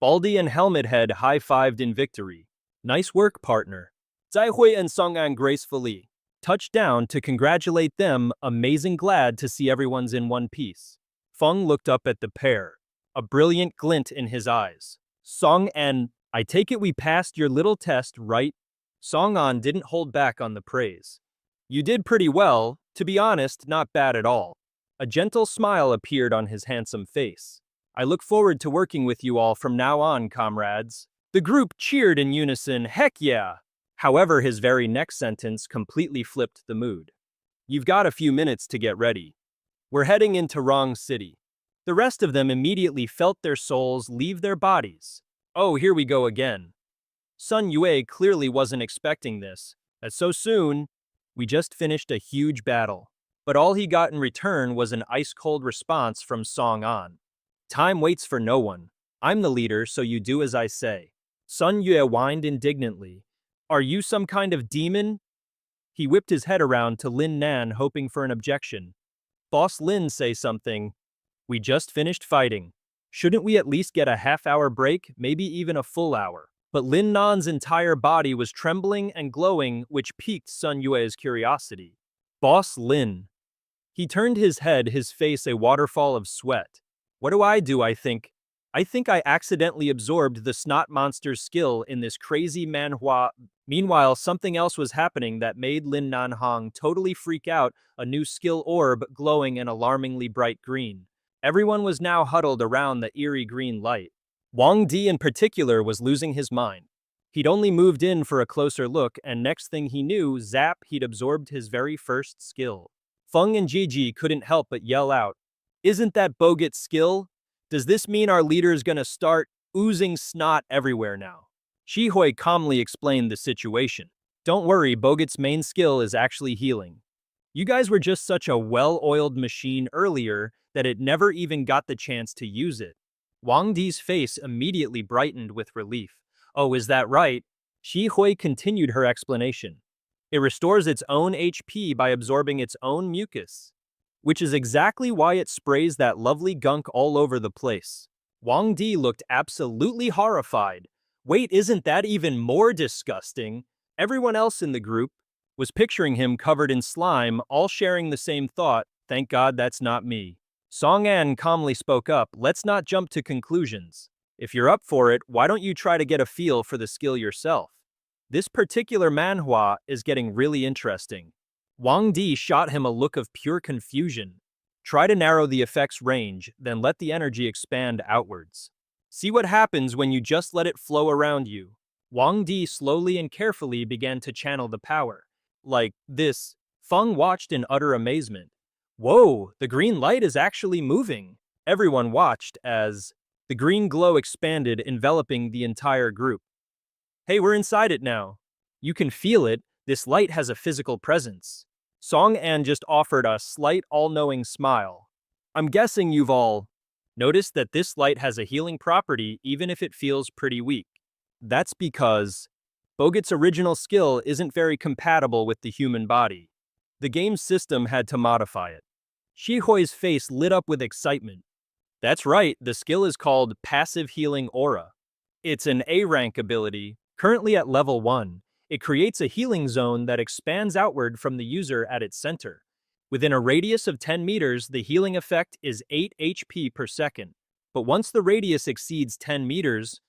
Baldy and Helmet Head high-fived in victory. "Nice work, partner." Zai Hui and Song An gracefully touched down to congratulate them, amazing glad to see everyone's in one piece. Feng looked up at the pair, a brilliant glint in his eyes. "Song An, I take it we passed your little test, right?" Song An didn't hold back on the praise. "You did pretty well, to be honest, not bad at all." A gentle smile appeared on his handsome face. "I look forward to working with you all from now on, comrades." The group cheered in unison, "Heck yeah!" However, his very next sentence completely flipped the mood. "You've got a few minutes to get ready. We're heading into Wrong City." The rest of them immediately felt their souls leave their bodies. "Oh, here we go again." Sun Yue clearly wasn't expecting this. "That's so soon. We just finished a huge battle." But all he got in return was an ice-cold response from Song An. "Time waits for no one. I'm the leader, so you do as I say." Sun Yue whined indignantly. "Are you some kind of demon?" He whipped his head around to Lin Nan, hoping for an objection. "Boss Lin, say something. We just finished fighting. Shouldn't we at least get a half-hour break, maybe even a full hour?" But Lin Nan's entire body was trembling and glowing, which piqued Sun Yue's curiosity. "Boss Lin." He turned his head, his face a waterfall of sweat. "What do? I think I accidentally absorbed the snot monster's skill in this crazy manhwa." Meanwhile, something else was happening that made Lin Nanhong totally freak out, a new skill orb glowing an alarmingly bright green. Everyone was now huddled around the eerie green light. Wang Di in particular was losing his mind. He'd only moved in for a closer look, and next thing he knew, zap, he'd absorbed his very first skill. Feng and Gigi couldn't help but yell out, "Isn't that Bogot's skill? Does this mean our leader's gonna start oozing snot everywhere now?" Shihui calmly explained the situation. "Don't worry, Bogot's main skill is actually healing. You guys were just such a well-oiled machine earlier that it never even got the chance to use it." Wang Di's face immediately brightened with relief. "Oh, is that right?" Shihui continued her explanation. "It restores its own HP by absorbing its own mucus, which is exactly why it sprays that lovely gunk all over the place." Wang Di looked absolutely horrified. "Wait, isn't that even more disgusting?" Everyone else in the group was picturing him covered in slime, all sharing the same thought, "Thank God that's not me." Song An calmly spoke up, "Let's not jump to conclusions. If you're up for it, why don't you try to get a feel for the skill yourself? This particular manhwa is getting really interesting." Wang Di shot him a look of pure confusion. "Try to narrow the effect's range, then let the energy expand outwards. See what happens when you just let it flow around you." Wang Di slowly and carefully began to channel the power. Like this, Feng watched in utter amazement. Whoa, the green light is actually moving. Everyone watched as the green glow expanded, enveloping the entire group. Hey, we're inside it now. You can feel it. This light has a physical presence. Song An just offered a slight, all-knowing smile. I'm guessing you've all noticed that this light has a healing property even if it feels pretty weak. That's because Bogut's original skill isn't very compatible with the human body. The game's system had to modify it. Shihui's face lit up with excitement. That's right, the skill is called Passive Healing Aura. It's an A-rank ability, currently at level 1. It creates a healing zone that expands outward from the user at its center. Within a radius of 10 meters, the healing effect is 8 HP per second. But once the radius exceeds 10 meters,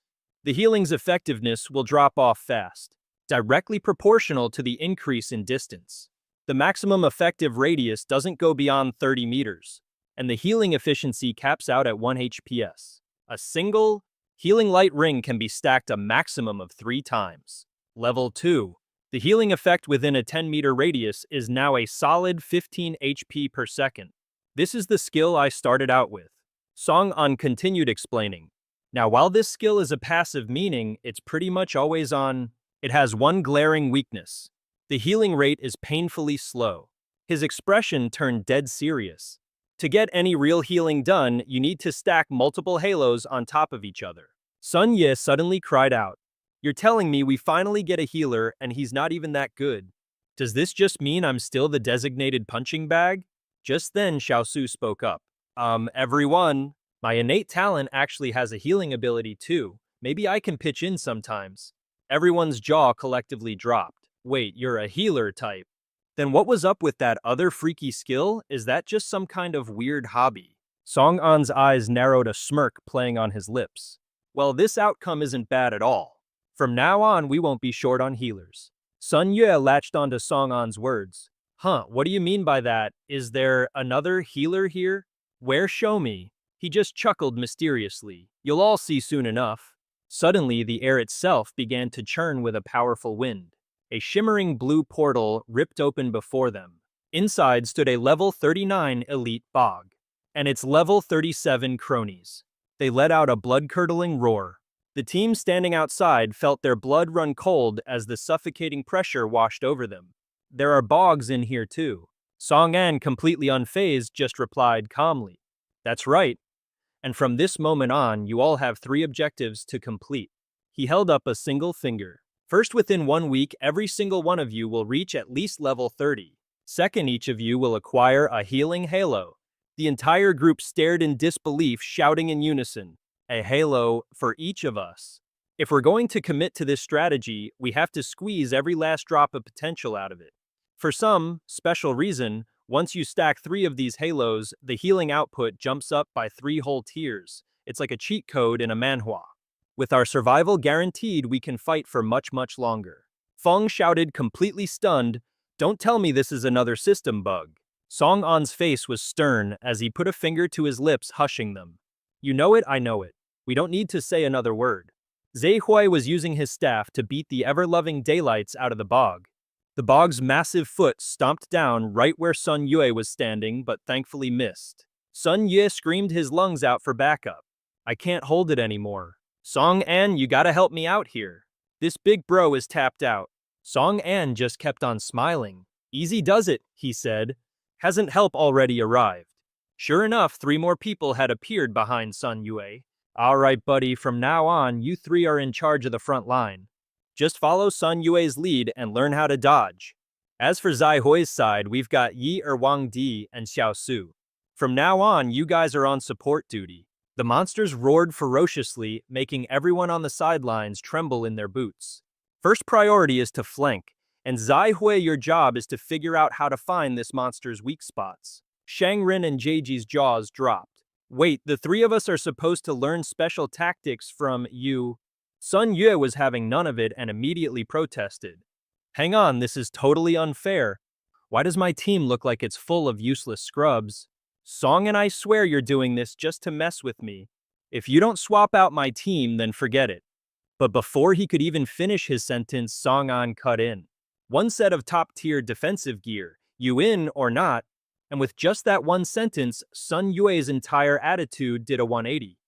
the healing's effectiveness will drop off fast, directly proportional to the increase in distance. The maximum effective radius doesn't go beyond 30 meters, and the healing efficiency caps out at 1 HPS. A single healing light ring can be stacked a maximum of 3 times. Level 2. The healing effect within a 10-meter radius is now a solid 15 HP per second. This is the skill I started out with. Song An continued explaining. Now, while this skill is a passive, meaning it's pretty much always on, it has one glaring weakness. The healing rate is painfully slow. His expression turned dead serious. To get any real healing done, you need to stack multiple halos on top of each other. Sun Ye suddenly cried out. You're telling me we finally get a healer and he's not even that good? Does this just mean I'm still the designated punching bag? Just then Xiaosu spoke up. Everyone, my innate talent actually has a healing ability too. Maybe I can pitch in sometimes. Everyone's jaw collectively dropped. Wait, you're a healer type. Then what was up with that other freaky skill? Is that just some kind of weird hobby? Song An's eyes narrowed, a smirk playing on his lips. Well, this outcome isn't bad at all. From now on, we won't be short on healers. Sun Yue latched onto Song An's words. What do you mean by that? Is there another healer here? Where? Show me. He just chuckled mysteriously. You'll all see soon enough. Suddenly, the air itself began to churn with a powerful wind. A shimmering blue portal ripped open before them. Inside stood a level 39 elite bog, and its level 37 cronies. They let out a blood-curdling roar. The team standing outside felt their blood run cold as the suffocating pressure washed over them. There are bogs in here too. Song An, completely unfazed, just replied calmly. That's right. And from this moment on, you all have 3 objectives to complete. He held up a single finger. First, within 1 week, every single one of you will reach at least level 30. Second, each of you will acquire a healing halo. The entire group stared in disbelief, shouting in unison, a halo for each of us. If we're going to commit to this strategy, we have to squeeze every last drop of potential out of it. For some special reason, once you stack 3 of these halos, the healing output jumps up by 3 whole tiers. It's like a cheat code in a manhwa. With our survival guaranteed, we can fight for much, much longer. Feng shouted, completely stunned, Don't tell me this is another system bug. Song An's face was stern as he put a finger to his lips, hushing them. You know it, I know it. We don't need to say another word. Zhe Hui was using his staff to beat the ever-loving daylights out of the bog. The bog's massive foot stomped down right where Sun Yue was standing, but thankfully missed. Sun Yue screamed his lungs out for backup. I can't hold it anymore. Song An, you gotta help me out here. This big bro is tapped out. Song An just kept on smiling. Easy does it, he said. Hasn't help already arrived? Sure enough, 3 more people had appeared behind Sun Yue. All right, buddy, from now on, you 3 are in charge of the front line. Just follow Sun Yue's lead and learn how to dodge. As for Zai Hui's side, we've got Yi Wang Di and Xiao Su. From now on, you guys are on support duty. The monsters roared ferociously, making everyone on the sidelines tremble in their boots. First priority is to flank, and Zai Hui, your job is to figure out how to find this monster's weak spots. Shang Rin and Jieji's jaws dropped. Wait, the 3 of us are supposed to learn special tactics from you? Sun Yue was having none of it and immediately protested. Hang on, this is totally unfair. Why does my team look like it's full of useless scrubs? Song and I swear you're doing this just to mess with me. If you don't swap out my team, then forget it. But before he could even finish his sentence, Song An cut in. One set of top-tier defensive gear, you in or not, and with just that one sentence, Sun Yue's entire attitude did a 180.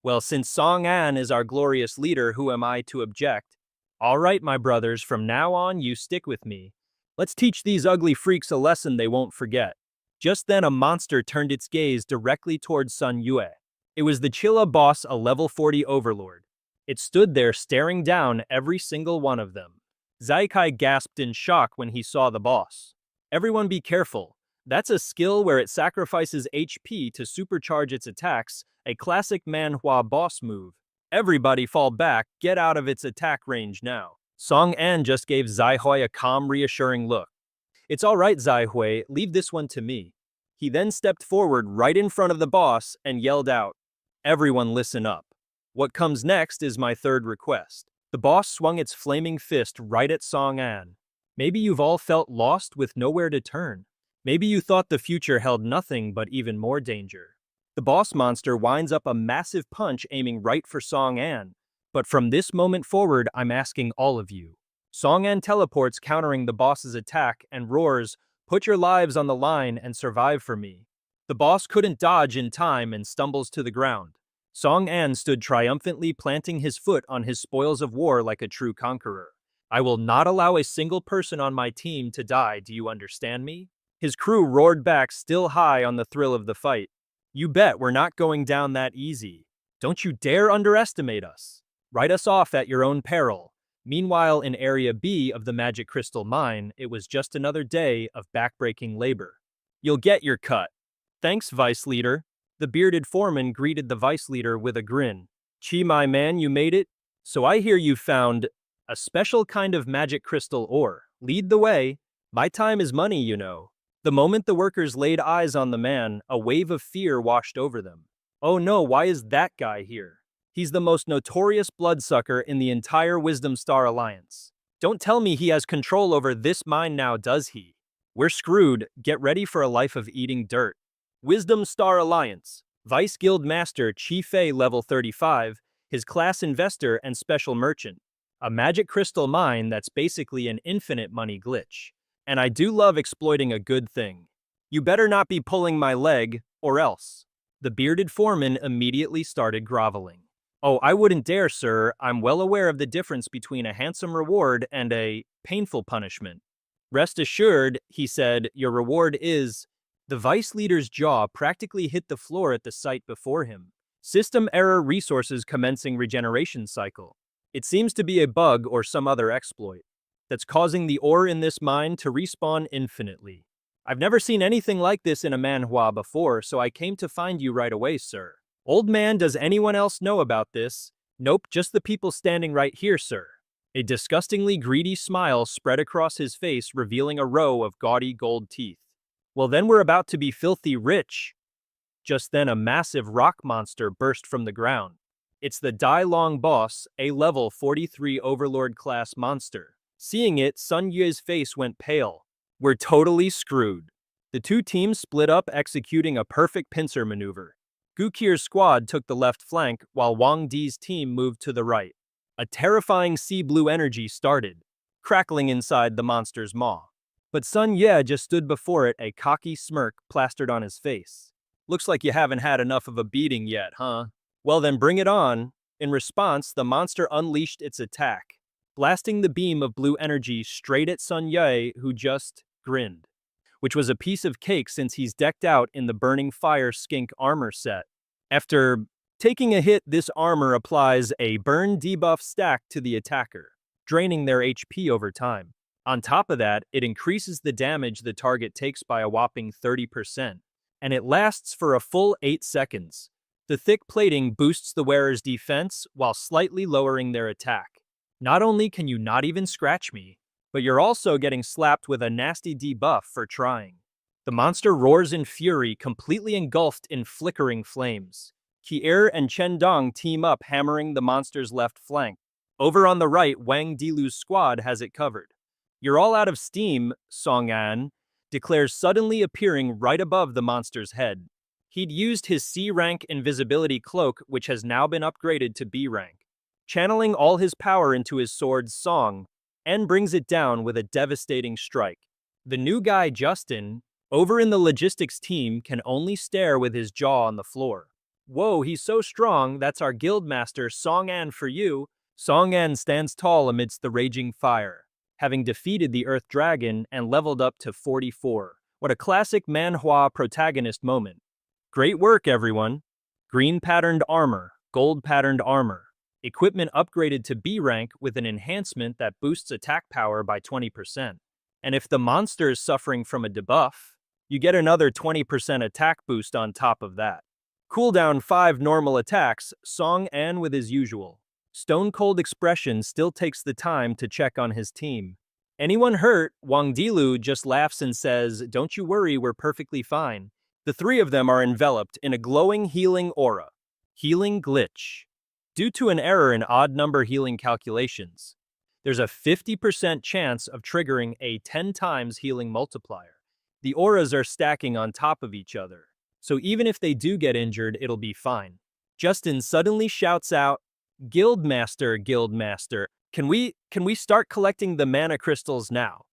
Well, since Song An is our glorious leader, who am I to object? All right, my brothers, from now on, you stick with me. Let's teach these ugly freaks a lesson they won't forget. Just then, a monster turned its gaze directly towards Sun Yue. It was the Chilla boss, a level 40 overlord. It stood there staring down every single one of them. Zaikai gasped in shock when he saw the boss. Everyone be careful. That's a skill where it sacrifices HP to supercharge its attacks, a classic Manhwa boss move. Everybody fall back, get out of its attack range now. Song An just gave Zaihui a calm, reassuring look. It's all right, Zaihui, leave this one to me. He then stepped forward right in front of the boss and yelled out, everyone listen up. What comes next is my third request. The boss swung its flaming fist right at Song An. Maybe you've all felt lost with nowhere to turn. Maybe you thought the future held nothing but even more danger. The boss monster winds up a massive punch aiming right for Song An. But from this moment forward, I'm asking all of you. Song An teleports, countering the boss's attack, and roars, put your lives on the line and survive for me. The boss couldn't dodge in time and stumbles to the ground. Song An stood triumphantly, planting his foot on his spoils of war like a true conqueror. I will not allow a single person on my team to die, do you understand me? His crew roared back, still high on the thrill of the fight. You bet we're not going down that easy. Don't you dare underestimate us. Write us off at your own peril. Meanwhile, in Area B of the Magic Crystal Mine, it was just another day of backbreaking labor. You'll get your cut. Thanks, Vice Leader. The bearded foreman greeted the Vice Leader with a grin. Chi, my man, you made it? So I hear you found a special kind of magic crystal ore. Lead the way. My time is money, you know. The moment the workers laid eyes on the man, a wave of fear washed over them. Oh no, why is that guy here? He's the most notorious bloodsucker in the entire Wisdom Star Alliance. Don't tell me he has control over this mine now, does he? We're screwed. Get ready for a life of eating dirt. Wisdom Star Alliance. Vice Guild Master Chi Fei level 35, his class investor and special merchant. A magic crystal mine that's basically an infinite money glitch. And I do love exploiting a good thing. You better not be pulling my leg, or else. The bearded foreman immediately started groveling. Oh, I wouldn't dare, sir. I'm well aware of the difference between a handsome reward and a painful punishment. Rest assured, he said, your reward is... The vice leader's jaw practically hit the floor at the sight before him. System error, resources commencing regeneration cycle. It seems to be a bug or some other exploit that's causing the ore in this mine to respawn infinitely. I've never seen anything like this in a manhwa before, so I came to find you right away, sir. Old man, does anyone else know about this? Nope, just the people standing right here, sir. A disgustingly greedy smile spread across his face, revealing a row of gaudy gold teeth. Well, then we're about to be filthy rich. Just then, a massive rock monster burst from the ground. It's the Dai Long boss, a level 43 overlord class monster. Seeing it, Sun Yue's face went pale. We're totally screwed. The two teams split up, executing a perfect pincer maneuver. Gukir's squad took the left flank, while Wang Di's team moved to the right. A terrifying sea blue energy started, crackling inside the monster's maw. But Sun Ye just stood before it, a cocky smirk plastered on his face. Looks like you haven't had enough of a beating yet, huh? Well then, bring it on. In response, the monster unleashed its attack, blasting the beam of blue energy straight at Sun Ye, who just grinned. Which was a piece of cake since he's decked out in the Burning Fire Skink armor set. After taking a hit, this armor applies a burn debuff stack to the attacker, draining their HP over time. On top of that, it increases the damage the target takes by a whopping 30%, and it lasts for a full 8 seconds. The thick plating boosts the wearer's defense while slightly lowering their attack. Not only can you not even scratch me, but you're also getting slapped with a nasty debuff for trying. The monster roars in fury, completely engulfed in flickering flames. Ki'er and Chen Dong team up, hammering the monster's left flank. Over on the right, Wang Dilu's squad has it covered. You're all out of steam, Song An declares, suddenly appearing right above the monster's head. He'd used his C-rank invisibility cloak, which has now been upgraded to B rank. channeling all his power into his sword's song, and brings it down with a devastating strike. The new guy, Justin, over in the logistics team, can only stare with his jaw on the floor. Whoa, he's so strong, that's our guildmaster, Song-an for you. Song-an stands tall amidst the raging fire, having defeated the Earth Dragon and leveled up to 44. What a classic manhwa protagonist moment. Great work, everyone. Green patterned armor, gold patterned armor. Equipment upgraded to B rank with an enhancement that boosts attack power by 20%. And if the monster is suffering from a debuff, you get another 20% attack boost on top of that. Cooldown 5 normal attacks, Song-an with his usual stone cold expression still takes the time to check on his team. Anyone hurt? Wang Dilu just laughs and says, "Don't you worry, we're perfectly fine." The three of them are enveloped in a glowing healing aura. Healing glitch. Due to an error in odd number healing calculations, there's a 50% chance of triggering a 10 times healing multiplier. The auras are stacking on top of each other, so even if they do get injured, it'll be fine. Justin suddenly shouts out, Guildmaster, Guildmaster, can we start collecting the mana crystals now?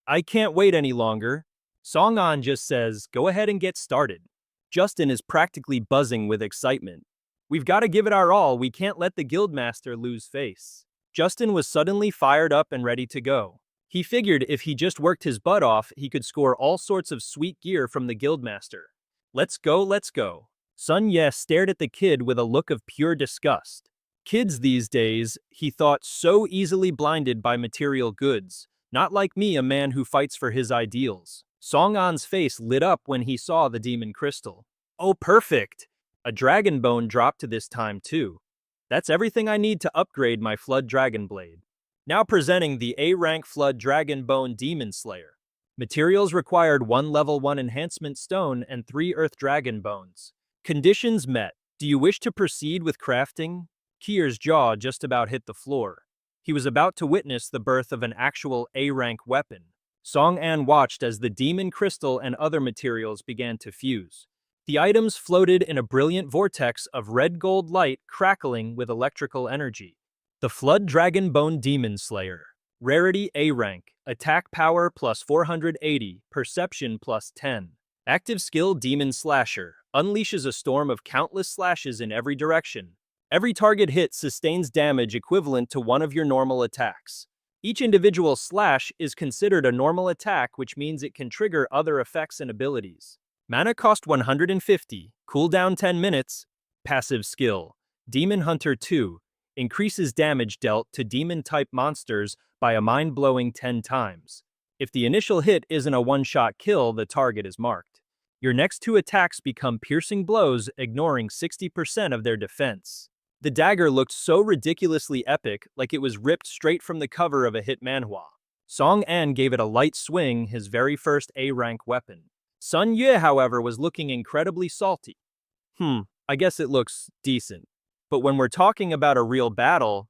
I can't wait any longer. Song-an just says, go ahead and get started. Justin is practically buzzing with excitement. We've got to give it our all, we can't let the Guildmaster lose face. Justin was suddenly fired up and ready to go. He figured if he just worked his butt off, he could score all sorts of sweet gear from the Guildmaster. Let's go, let's go. Sun Ye stared at the kid with a look of pure disgust. Kids these days, he thought, so easily blinded by material goods. Not like me, a man who fights for his ideals. Song-an's face lit up when he saw the demon crystal. Oh, perfect! A dragon bone dropped to this time too. That's everything I need to upgrade my Flood Dragon Blade. Now presenting the A-rank Flood Dragon Bone Demon Slayer. Materials required 1 level 1 enhancement stone and 3 Earth Dragon Bones. Conditions met. Do you wish to proceed with crafting? Kier's jaw just about hit the floor. He was about to witness the birth of an actual A-rank weapon. Song-an watched as the demon crystal and other materials began to fuse. The items floated in a brilliant vortex of red-gold light crackling with electrical energy. The Flood Dragon Bone Demon Slayer. Rarity A rank. Attack power plus 480. Perception plus 10. Active skill Demon Slasher. Unleashes a storm of countless slashes in every direction. Every target hit sustains damage equivalent to one of your normal attacks. Each individual slash is considered a normal attack, which means it can trigger other effects and abilities. Mana cost 150, cooldown 10 minutes. Passive skill. Demon Hunter 2. Increases damage dealt to demon-type monsters by a mind-blowing 10 times. If the initial hit isn't a one-shot kill, the target is marked. Your next 2 attacks become piercing blows, ignoring 60% of their defense. The dagger looked so ridiculously epic, like it was ripped straight from the cover of a hit manhwa. Song-an gave it a light swing, his very first A-rank weapon. Sun Ye, however, was looking incredibly salty. I guess it looks decent. But when we're talking about a real battle,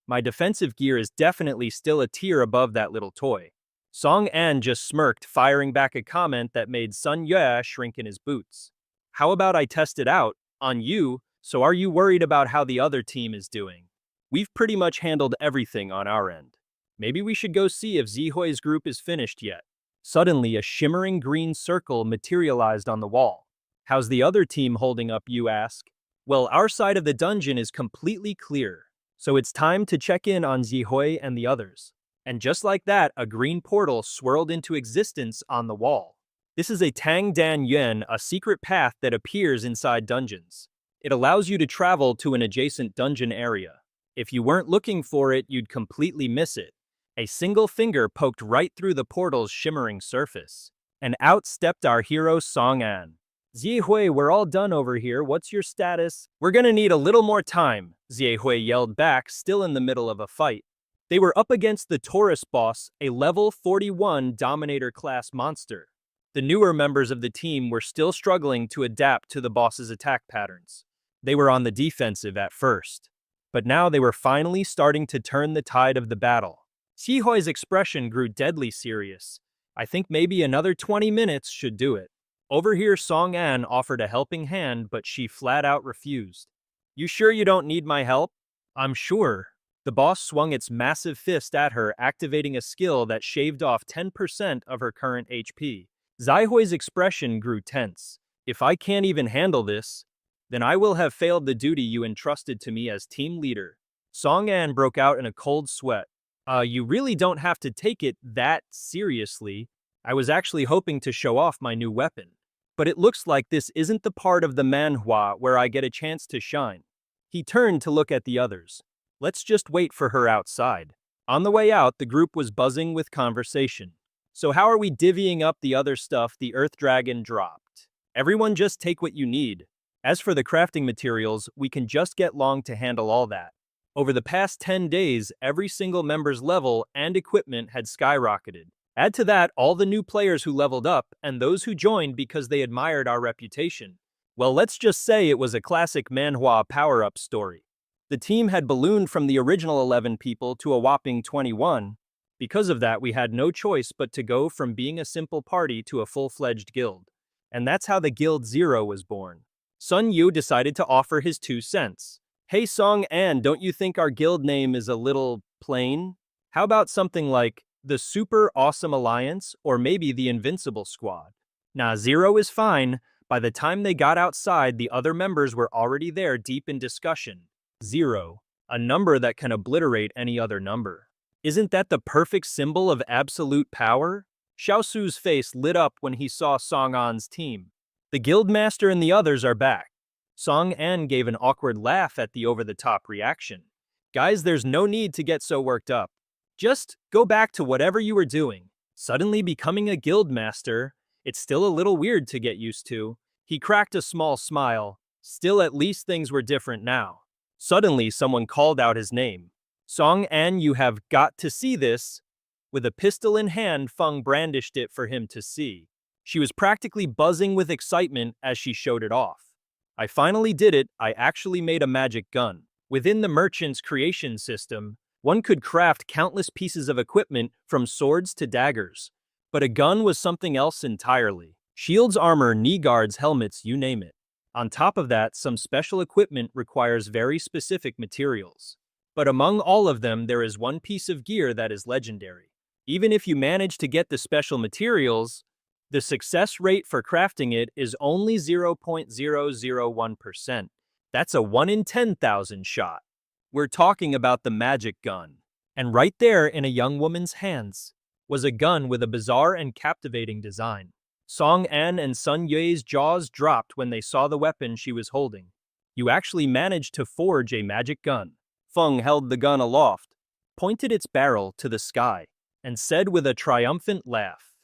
my defensive gear is definitely still a tier above that little toy. Song-an just smirked, firing back a comment that made Sun Ye shrink in his boots. How about I test it out on you? So are you worried about how the other team is doing? We've pretty much handled everything on our end. Maybe we should go see if Zihui's group is finished yet. Suddenly, a shimmering green circle materialized on the wall. How's the other team holding up, you ask? Well, our side of the dungeon is completely clear, so it's time to check in on Zihui and the others. And just like that, a green portal swirled into existence on the wall. This is a Tang Dan Yuan, a secret path that appears inside dungeons. It allows you to travel to an adjacent dungeon area. If you weren't looking for it, you'd completely miss it. A single finger poked right through the portal's shimmering surface. And out stepped our hero Song-an. Ziehui, we're all done over here. What's your status? We're gonna need a little more time, Ziehui yelled back, still in the middle of a fight. They were up against the Taurus boss, a level 41 Dominator class monster. The newer members of the team were still struggling to adapt to the boss's attack patterns. They were on the defensive at first, but now they were finally starting to turn the tide of the battle. Zihui's expression grew deadly serious. I think maybe another 20 minutes should do it. Over here, Song-an offered a helping hand, but she flat out refused. You sure you don't need my help? I'm sure. The boss swung its massive fist at her, activating a skill that shaved off 10% of her current HP. Zaihui's expression grew tense. If I can't even handle this, then I will have failed the duty you entrusted to me as team leader. Song An broke out in a cold sweat. You really don't have to take it that seriously. I was actually hoping to show off my new weapon. But it looks like this isn't the part of the manhwa where I get a chance to shine. He turned to look at the others. Let's just wait for her outside. On the way out, the group was buzzing with conversation. So how are we divvying up the other stuff the Earth Dragon dropped? Everyone just take what you need. As for the crafting materials, we can just get Long to handle all that. Over the past 10 days, every single member's level and equipment had skyrocketed. Add to that all the new players who leveled up and those who joined because they admired our reputation. Well, let's just say it was a classic manhwa power-up story. The team had ballooned from the original 11 people to a whopping 21. Because of that, we had no choice but to go from being a simple party to a full-fledged guild. And that's how the Guild Zero was born. Sun Yu decided to offer his 2 cents. Hey Song An, don't you think our guild name is a little plain? How about something like the Super Awesome Alliance or maybe the Invincible Squad? Nah, Zero is fine. By the time they got outside, the other members were already there deep in discussion. 0, a number that can obliterate any other number. Isn't that the perfect symbol of absolute power? Xiaosu's face lit up when he saw Song An's team. The Guildmaster and the others are back. Song An gave an awkward laugh at the over-the-top reaction. Guys, there's no need to get so worked up. Just go back to whatever you were doing. Suddenly becoming a Guildmaster, it's still a little weird to get used to. He cracked a small smile. Still, at least things were different now. Suddenly, someone called out his name. Song An, you have got to see this. With a pistol in hand, Feng brandished it for him to see. She was practically buzzing with excitement as she showed it off. I finally did it. I actually made a magic gun. Within the merchant's creation system, one could craft countless pieces of equipment from swords to daggers. But a gun was something else entirely. Shields, armor, knee guards, helmets, you name it. On top of that, some special equipment requires very specific materials. But among all of them, there is one piece of gear that is legendary. Even if you manage to get the special materials, the success rate for crafting it is only 0.001%. That's a 1 in 10,000 shot. We're talking about the magic gun. And right there in a young woman's hands was a gun with a bizarre and captivating design. Song An and Sun Yue's jaws dropped when they saw the weapon she was holding. You actually managed to forge a magic gun. Feng held the gun aloft, pointed its barrel to the sky, and said with a triumphant laugh,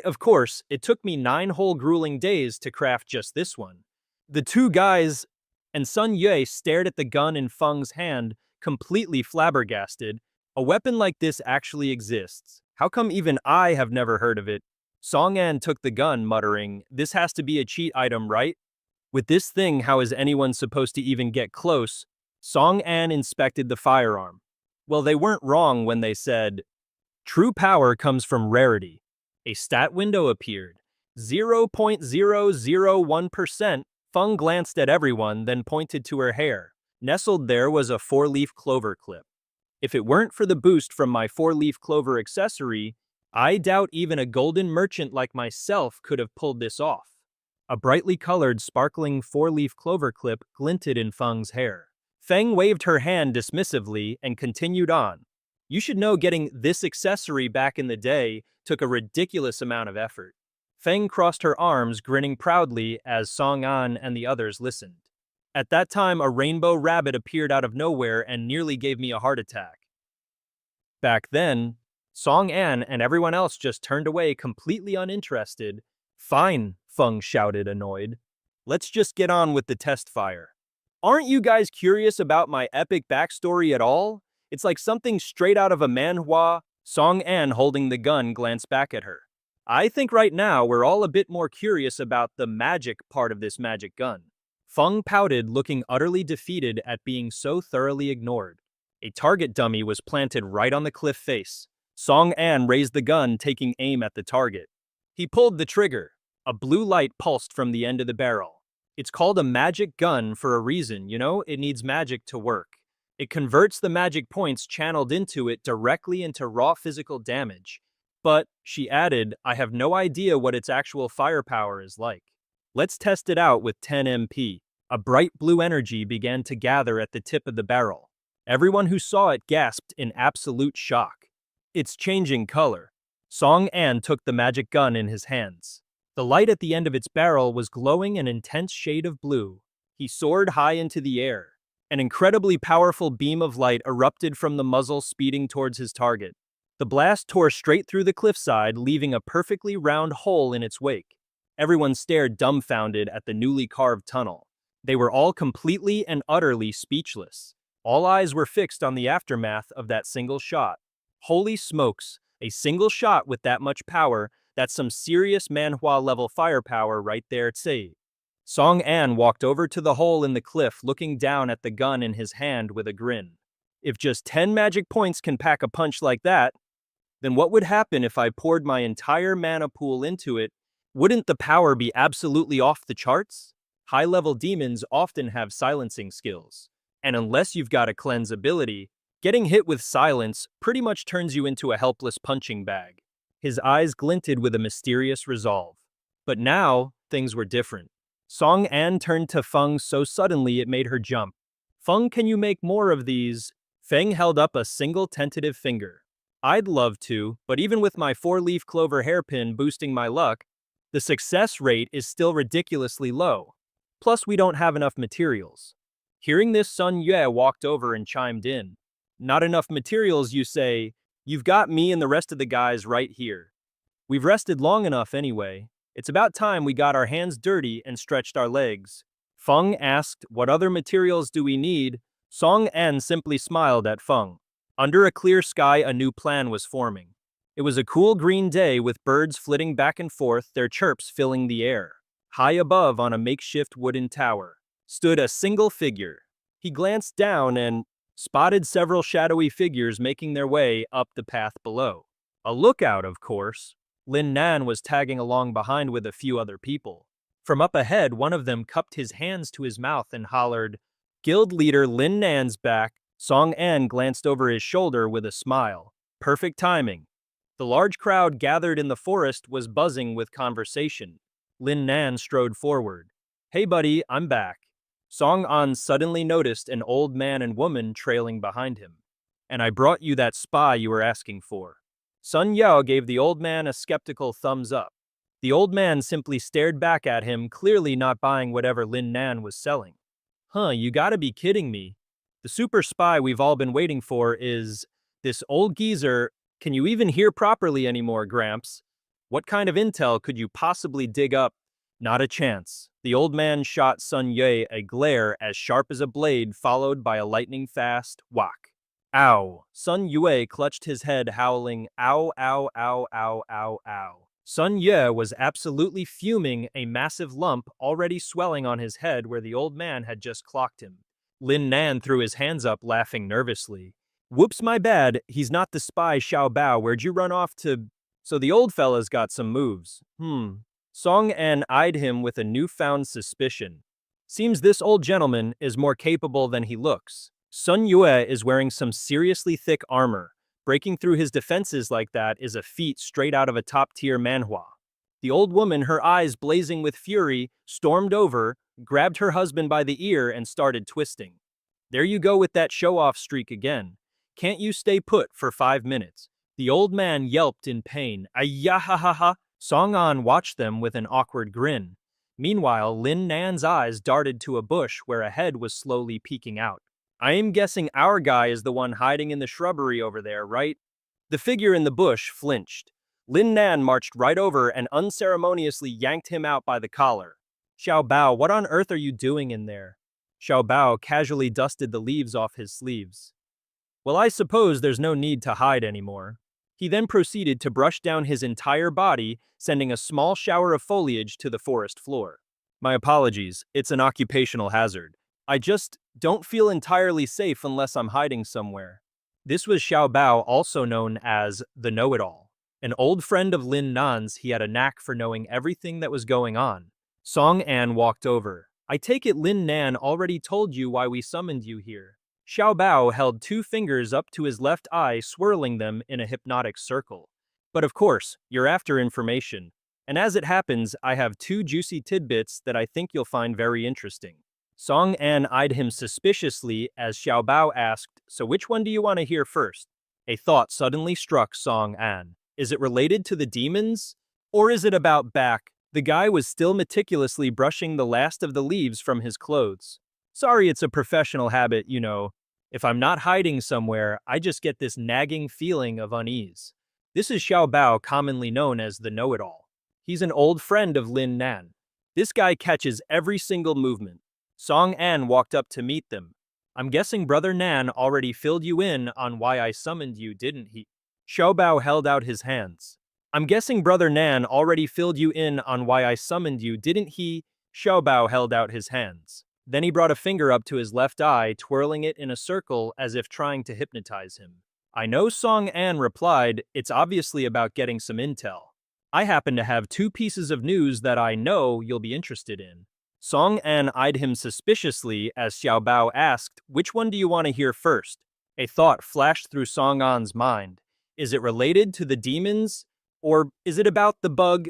Of course, it took me 9 whole grueling days to craft just this one. The 2 guys and Sun Yue stared at the gun in Feng's hand, completely flabbergasted. A weapon like this actually exists. How come even I have never heard of it? Song An took the gun, muttering, this has to be a cheat item, right? With this thing, how is anyone supposed to even get close? Song An inspected the firearm. Well, they weren't wrong when they said, true power comes from rarity. A stat window appeared. 0.001%. Feng glanced at everyone, then pointed to her hair. Nestled there was a 4-leaf clover clip. If it weren't for the boost from my 4-leaf clover accessory, I doubt even a golden merchant like myself could have pulled this off. A brightly colored, sparkling 4-leaf clover clip glinted in Feng's hair. Feng waved her hand dismissively and continued on. You should know getting this accessory back in the day took a ridiculous amount of effort. Feng crossed her arms, grinning proudly as Song An and the others listened. At that time, a rainbow rabbit appeared out of nowhere and nearly gave me a heart attack. Back then, Song An and everyone else just turned away completely uninterested. Fine, Feng shouted, annoyed. Let's just get on with the test fire. Aren't you guys curious about my epic backstory at all? It's like something straight out of a manhwa. Song An, holding the gun, glanced back at her. I think right now we're all a bit more curious about the magic part of this magic gun. Feng pouted, looking utterly defeated at being so thoroughly ignored. A target dummy was planted right on the cliff face. Song An raised the gun, taking aim at the target. He pulled the trigger. A blue light pulsed from the end of the barrel. It's called a magic gun for a reason, you know? It needs magic to work. It converts the magic points channeled into it directly into raw physical damage. But, she added, I have no idea what its actual firepower is like. Let's test it out with 10 MP. A bright blue energy began to gather at the tip of the barrel. Everyone who saw it gasped in absolute shock. It's changing color. Song An took the magic gun in his hands. The light at the end of its barrel was glowing an intense shade of blue. He soared high into the air. An incredibly powerful beam of light erupted from the muzzle, speeding towards his target. The blast tore straight through the cliffside, leaving a perfectly round hole in its wake. Everyone stared dumbfounded at the newly carved tunnel. They were all completely and utterly speechless. All eyes were fixed on the aftermath of that single shot. Holy smokes, a single shot with that much power, that's some serious Manhwa-level firepower right there, tse. Song An walked over to the hole in the cliff, looking down at the gun in his hand with a grin. If just 10 magic points can pack a punch like that, then what would happen if I poured my entire mana pool into it? Wouldn't the power be absolutely off the charts? High-level demons often have silencing skills, and unless you've got a cleanse ability, getting hit with silence pretty much turns you into a helpless punching bag. His eyes glinted with a mysterious resolve. But now, things were different. Song An turned to Feng so suddenly it made her jump. Feng, can you make more of these? Feng held up a single tentative finger. I'd love to, but even with my 4-leaf clover hairpin boosting my luck, the success rate is still ridiculously low. Plus, we don't have enough materials. Hearing this, Sun Yue walked over and chimed in. Not enough materials, you say? You've got me and the rest of the guys right here. We've rested long enough anyway. It's about time we got our hands dirty and stretched our legs. Feng asked, what other materials do we need? Song An simply smiled at Feng. Under a clear sky, a new plan was forming. It was a cool green day with birds flitting back and forth, their chirps filling the air. High above, on a makeshift wooden tower, stood a single figure. He glanced down and spotted several shadowy figures making their way up the path below. A lookout, of course. Lin Nan was tagging along behind with a few other people. From up ahead, one of them cupped his hands to his mouth and hollered, Guild leader Lin Nan's back. Song An glanced over his shoulder with a smile. Perfect timing. The large crowd gathered in the forest was buzzing with conversation. Lin Nan strode forward. Hey buddy, I'm back. Song An suddenly noticed an old man and woman trailing behind him. And I brought you that spy you were asking for. Sun Yao gave the old man a skeptical thumbs up. The old man simply stared back at him, clearly not buying whatever Lin Nan was selling. You gotta be kidding me. The super spy we've all been waiting for is this old geezer. Can you even hear properly anymore, Gramps? What kind of intel could you possibly dig up? Not a chance. The old man shot Sun Yue a glare as sharp as a blade, followed by a lightning-fast whack. Ow! Sun Yue clutched his head, howling, ow, ow, ow, ow, ow, ow. Sun Yue was absolutely fuming, a massive lump already swelling on his head where the old man had just clocked him. Lin Nan threw his hands up, laughing nervously. Whoops, my bad. He's not the spy Xiao Bao. Where'd you run off to? So the old fella's got some moves. Song An eyed him with a newfound suspicion. Seems this old gentleman is more capable than he looks. Sun Yue is wearing some seriously thick armor. Breaking through his defenses like that is a feat straight out of a top-tier manhwa. The old woman, her eyes blazing with fury, stormed over, grabbed her husband by the ear, and started twisting. There you go with that show-off streak again. Can't you stay put for 5 minutes? The old man yelped in pain. Ayyahahaha! Song An watched them with an awkward grin. Meanwhile, Lin Nan's eyes darted to a bush where a head was slowly peeking out. I am guessing our guy is the one hiding in the shrubbery over there, right? The figure in the bush flinched. Lin Nan marched right over and unceremoniously yanked him out by the collar. Xiao Bao, what on earth are you doing in there? Xiao Bao casually dusted the leaves off his sleeves. Well, I suppose there's no need to hide anymore. He then proceeded to brush down his entire body, sending a small shower of foliage to the forest floor. My apologies, it's an occupational hazard. I just don't feel entirely safe unless I'm hiding somewhere. This was Xiao Bao, also known as the Know-It-All. An old friend of Lin Nan's, he had a knack for knowing everything that was going on. Song An walked over. I take it Lin Nan already told you why we summoned you here. Xiao Bao held two fingers up to his left eye, swirling them in a hypnotic circle. But of course, you're after information. And as it happens, I have two juicy tidbits that I think you'll find very interesting. Song An eyed him suspiciously as Xiao Bao asked, "So which one do you want to hear first?" A thought suddenly struck Song An. Is it related to the demons? Or is it about back? The guy was still meticulously brushing the last of the leaves from his clothes. Sorry, it's a professional habit, you know. If I'm not hiding somewhere, I just get this nagging feeling of unease. This is Xiao Bao, commonly known as the know-it-all. He's an old friend of Lin Nan. This guy catches every single movement. Song An walked up to meet them. I'm guessing Brother Nan already filled you in on why I summoned you, didn't he? Xiao Bao held out his hands. I'm guessing Brother Nan already filled you in on why I summoned you, didn't he? Xiao Bao held out his hands. Then he brought a finger up to his left eye, twirling it in a circle as if trying to hypnotize him. I know, Song An replied, it's obviously about getting some intel. I happen to have two pieces of news that I know you'll be interested in. Song An eyed him suspiciously as Xiao Bao asked, which one do you want to hear first? A thought flashed through Song An's mind. Is it related to the demons? Or is it about the bug?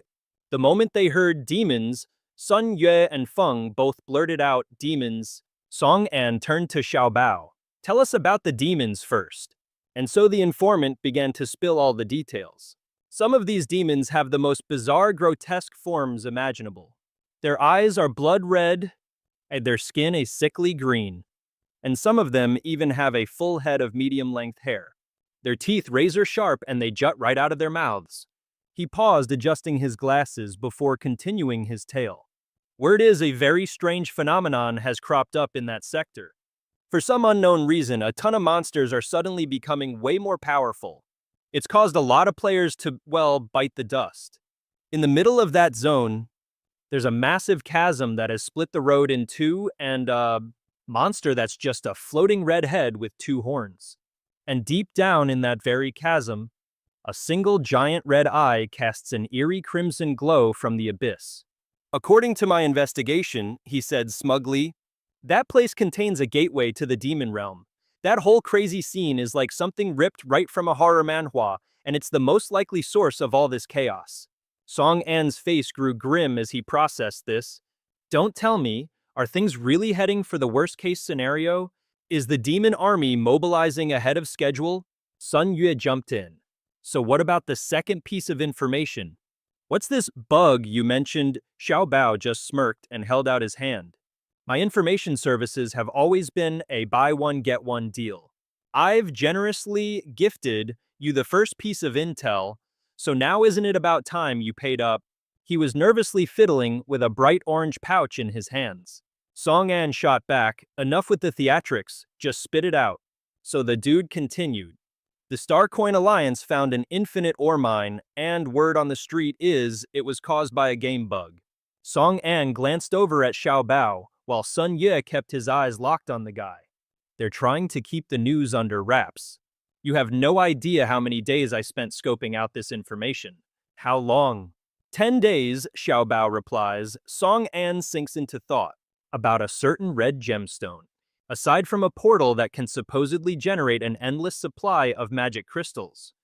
The moment they heard demons, Sun Yue and Feng both blurted out demons. Song An turned to Xiao Bao. Tell us about the demons first. And so the informant began to spill all the details. Some of these demons have the most bizarre, grotesque forms imaginable. Their eyes are blood red, and their skin a sickly green. And some of them even have a full head of medium-length hair. Their teeth razor sharp and they jut right out of their mouths. He paused, adjusting his glasses before continuing his tale. Word is a very strange phenomenon has cropped up in that sector. For some unknown reason, a ton of monsters are suddenly becoming way more powerful. It's caused a lot of players to, well, bite the dust. In the middle of that zone, there's a massive chasm that has split the road in two and a monster that's just a floating red head with two horns. And deep down in that very chasm, a single giant red eye casts an eerie crimson glow from the abyss. According to my investigation, he said smugly, that place contains a gateway to the demon realm. That whole crazy scene is like something ripped right from a horror manhwa, and it's the most likely source of all this chaos. Song An's face grew grim as he processed this. Don't tell me, are things really heading for the worst-case scenario? Is the demon army mobilizing ahead of schedule? Sun Yue jumped in. So what about the second piece of information? What's this bug you mentioned? Xiao Bao just smirked and held out his hand. My information services have always been a buy one get one deal. I've generously gifted you the first piece of intel, so now isn't it about time you paid up? He was nervously fiddling with a bright orange pouch in his hands. Song An shot back, enough with the theatrics, just spit it out. So the dude continued. The Starcoin Alliance found an infinite ore mine, and word on the street is it was caused by a game bug. Song An glanced over at Xiao Bao, while Sun Ye kept his eyes locked on the guy. They're trying to keep the news under wraps. You have no idea how many days I spent scoping out this information. How long? 10 days, Xiao Bao replies. Song An sinks into thought about a certain red gemstone. Aside from a portal that can supposedly generate an endless supply of magic crystals,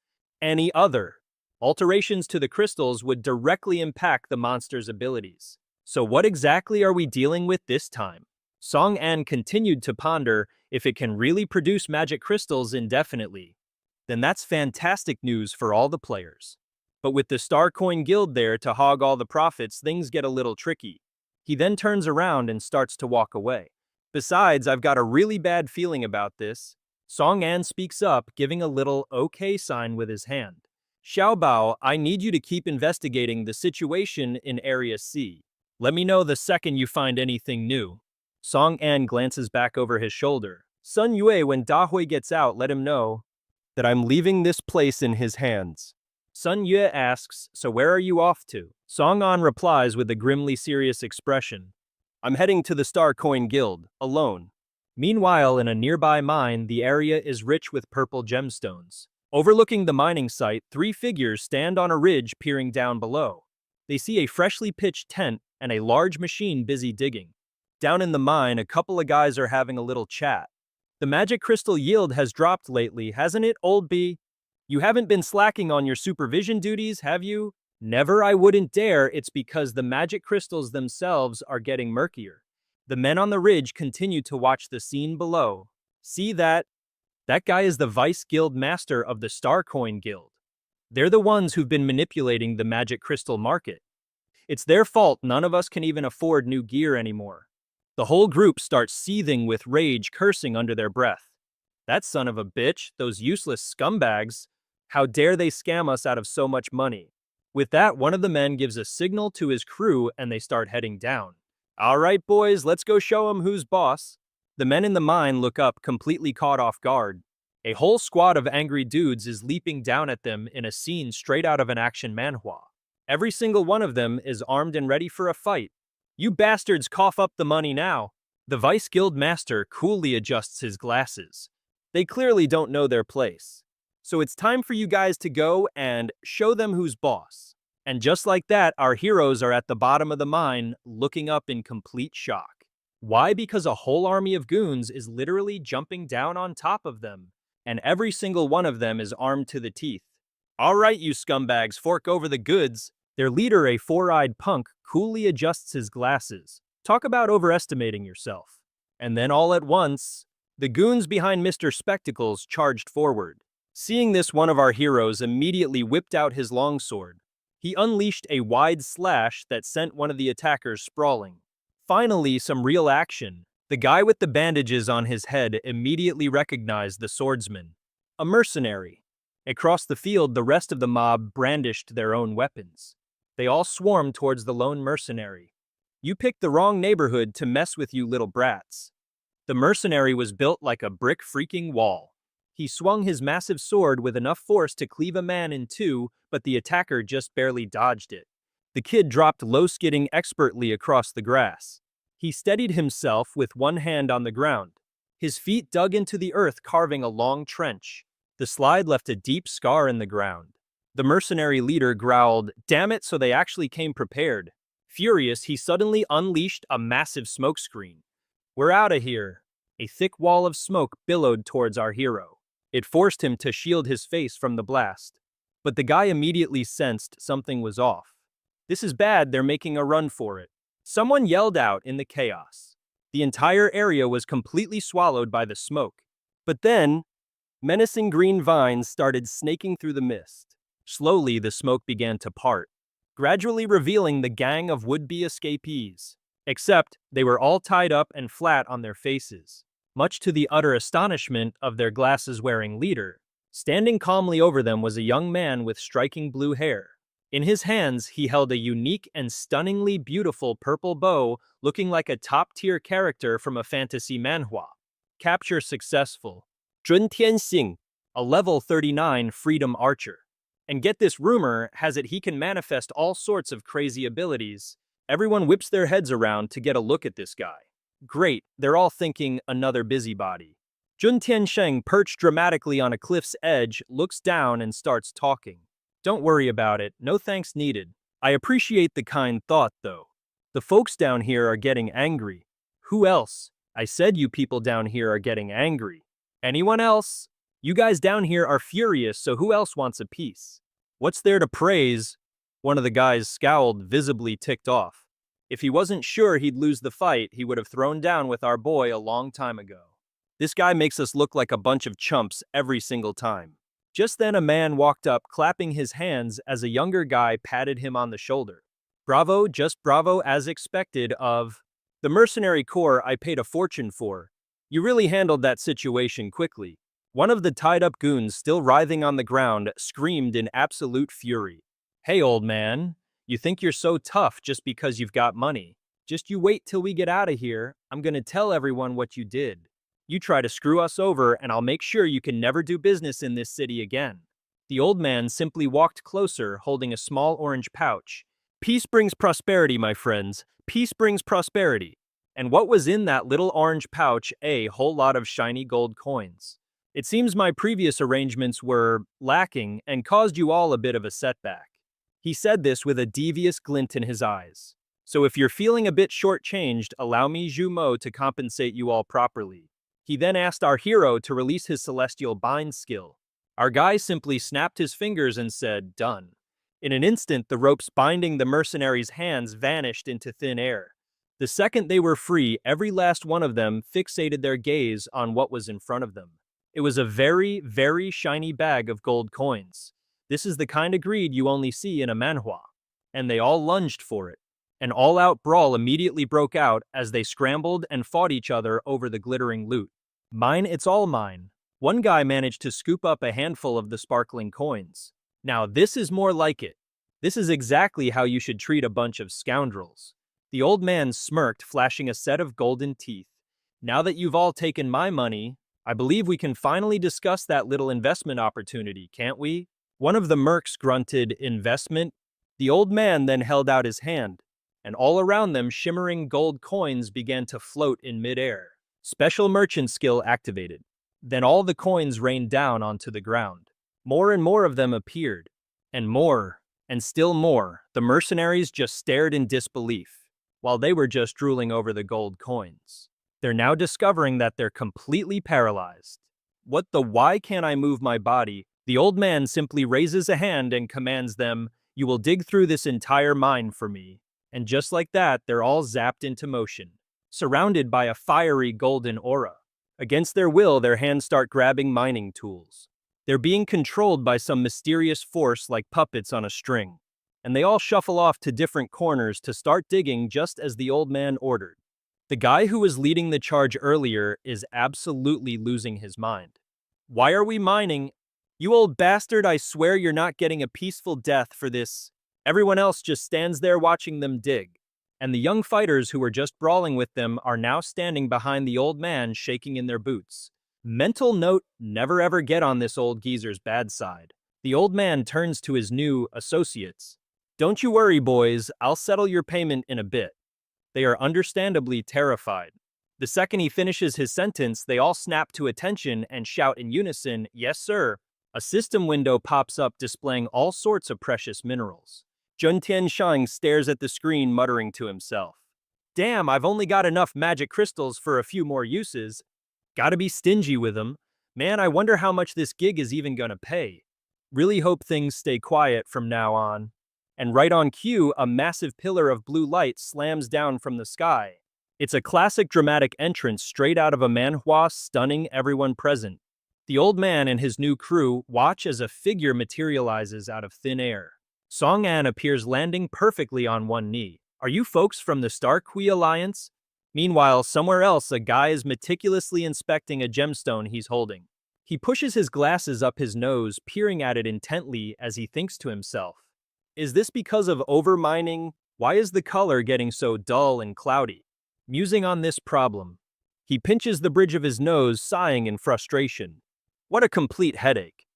any other alterations to the crystals would directly impact the monster's abilities. So what exactly are we dealing with this time? Song An continued to ponder. If it can really produce magic crystals indefinitely, then that's fantastic news for all the players. But with the Starcoin Guild there to hog all the profits, things get a little tricky. He then turns around and starts to walk away. Besides, I've got a really bad feeling about this. Song An speaks up, giving a little okay sign with his hand. Xiao Bao, I need you to keep investigating the situation in Area C. Let me know the second you find anything new. Song An glances back over his shoulder. Sun Yue, when Da Hui gets out, let him know that I'm leaving this place in his hands. Sun Yue asks, so where are you off to? Song An replies with a grimly serious expression. I'm heading to the Starcoin Guild, alone. Meanwhile, in a nearby mine, the area is rich with purple gemstones. Overlooking the mining site, three figures stand on a ridge peering down below. They see a freshly pitched tent and a large machine busy digging. Down in the mine, a couple of guys are having a little chat. The magic crystal yield has dropped lately, hasn't it, old bee? You haven't been slacking on your supervision duties, have you? Never, I wouldn't dare. It's because the magic crystals themselves are getting murkier. The men on the ridge continue to watch the scene below. See that? That guy is the vice guild master of the Star Coin Guild. They're the ones who've been manipulating the magic crystal market. It's their fault none of us can even afford new gear anymore. The whole group starts seething with rage, cursing under their breath. That son of a bitch, those useless scumbags. How dare they scam us out of so much money? With that, one of the men gives a signal to his crew and they start heading down. All right, boys, let's go show 'em who's boss. The men in the mine look up, completely caught off guard. A whole squad of angry dudes is leaping down at them in a scene straight out of an action manhwa. Every single one of them is armed and ready for a fight. You bastards, cough up the money now. The Vice Guild Master coolly adjusts his glasses. They clearly don't know their place. So it's time for you guys to go and show them who's boss. And just like that, our heroes are at the bottom of the mine, looking up in complete shock. Why? Because a whole army of goons is literally jumping down on top of them, and every single one of them is armed to the teeth. All right, you scumbags, fork over the goods. Their leader, a four-eyed punk, coolly adjusts his glasses. Talk about overestimating yourself. And then all at once, the goons behind Mr. Spectacles charged forward. Seeing this, one of our heroes immediately whipped out his longsword. He unleashed a wide slash that sent one of the attackers sprawling. Finally, some real action. The guy with the bandages on his head immediately recognized the swordsman. A mercenary. Across the field, the rest of the mob brandished their own weapons. They all swarmed towards the lone mercenary. You picked the wrong neighborhood to mess with, you little brats. The mercenary was built like a brick freaking wall. He swung his massive sword with enough force to cleave a man in two, but the attacker just barely dodged it. The kid dropped low, skidding expertly across the grass. He steadied himself with one hand on the ground. His feet dug into the earth, carving a long trench. The slide left a deep scar in the ground. The mercenary leader growled, "Damn it, so they actually came prepared." Furious, he suddenly unleashed a massive smoke screen. "We're out of here." A thick wall of smoke billowed towards our hero. It forced him to shield his face from the blast. But the guy immediately sensed something was off. This is bad, they're making a run for it. Someone yelled out in the chaos. The entire area was completely swallowed by the smoke. But then, menacing green vines started snaking through the mist. Slowly, the smoke began to part, gradually revealing the gang of would-be escapees. Except, they were all tied up and flat on their faces, much to the utter astonishment of their glasses-wearing leader. Standing calmly over them was a young man with striking blue hair. In his hands, he held a unique and stunningly beautiful purple bow, looking like a top-tier character from a fantasy manhwa. Capture successful. Zhun Tianxing, a level 39 freedom archer. And get this, rumor has it he can manifest all sorts of crazy abilities. Everyone whips their heads around to get a look at this guy. Great, they're all thinking another busybody. Zhun Tiansheng, perched dramatically on a cliff's edge, looks down and starts talking. Don't worry about it, no thanks needed. I appreciate the kind thought, though. The folks down here are getting angry. Who else? I said you people down here are getting angry. Anyone else? You guys down here are furious, so who else wants a piece? What's there to praise? One of the guys scowled, visibly ticked off. If he wasn't sure he'd lose the fight, he would have thrown down with our boy a long time ago. This guy makes us look like a bunch of chumps every single time. Just then a man walked up, clapping his hands as a younger guy patted him on the shoulder. Bravo, just bravo, as expected of the mercenary corps I paid a fortune for. You really handled that situation quickly. One of the tied-up goons, still writhing on the ground, screamed in absolute fury. Hey, old man, you think you're so tough just because you've got money. Just you wait till we get out of here. I'm gonna tell everyone what you did. You try to screw us over, and I'll make sure you can never do business in this city again. The old man simply walked closer, holding a small orange pouch. Peace brings prosperity, my friends. Peace brings prosperity. And what was in that little orange pouch? A whole lot of shiny gold coins. It seems my previous arrangements were lacking and caused you all a bit of a setback. He said this with a devious glint in his eyes. So if you're feeling a bit shortchanged, allow me, Zhu Mo, to compensate you all properly. He then asked our hero to release his celestial bind skill. Our guy simply snapped his fingers and said, "Done." In an instant, the ropes binding the mercenaries' hands vanished into thin air. The second they were free, every last one of them fixated their gaze on what was in front of them. It was a very, very shiny bag of gold coins. This is the kind of greed you only see in a manhwa. And they all lunged for it. An all-out brawl immediately broke out as they scrambled and fought each other over the glittering loot. Mine, it's all mine. One guy managed to scoop up a handful of the sparkling coins. Now this is more like it. This is exactly how you should treat a bunch of scoundrels. The old man smirked, flashing a set of golden teeth. Now that you've all taken my money, I believe we can finally discuss that little investment opportunity, can't we? One of the mercs grunted, "Investment?" The old man then held out his hand, and all around them shimmering gold coins began to float in midair. Special merchant skill activated. Then all the coins rained down onto the ground. More and more of them appeared, and more, and still more. The mercenaries just stared in disbelief, while they were just drooling over the gold coins. They're now discovering that they're completely paralyzed. What the why can't I move my body? The old man simply raises a hand and commands them, "You will dig through this entire mine for me." And just like that, they're all zapped into motion, surrounded by a fiery golden aura. Against their will, their hands start grabbing mining tools. They're being controlled by some mysterious force like puppets on a string, and they all shuffle off to different corners to start digging just as the old man ordered. The guy who was leading the charge earlier is absolutely losing his mind. "Why are we mining? You old bastard, I swear you're not getting a peaceful death for this." Everyone else just stands there watching them dig. And the young fighters who were just brawling with them are now standing behind the old man, shaking in their boots. Mental note, never ever get on this old geezer's bad side. The old man turns to his new associates. "Don't you worry, boys, I'll settle your payment in a bit." They are understandably terrified. The second he finishes his sentence, they all snap to attention and shout in unison, "Yes, sir." A system window pops up displaying all sorts of precious minerals. Jun Tianshang stares at the screen, muttering to himself, "Damn, I've only got enough magic crystals for a few more uses. Gotta be stingy with them. Man, I wonder how much this gig is even gonna pay. Really hope things stay quiet from now on." And right on cue, a massive pillar of blue light slams down from the sky. It's a classic dramatic entrance straight out of a manhwa, stunning everyone present. The old man and his new crew watch as a figure materializes out of thin air. Song An appears, landing perfectly on one knee. "Are you folks from the Star Kui Alliance?" Meanwhile, somewhere else, a guy is meticulously inspecting a gemstone he's holding. He pushes his glasses up his nose, peering at it intently as he thinks to himself, "Is this because of overmining? Why is the color getting so dull and cloudy?" Musing on this problem, he pinches the bridge of his nose, sighing in frustration. What a complete headache.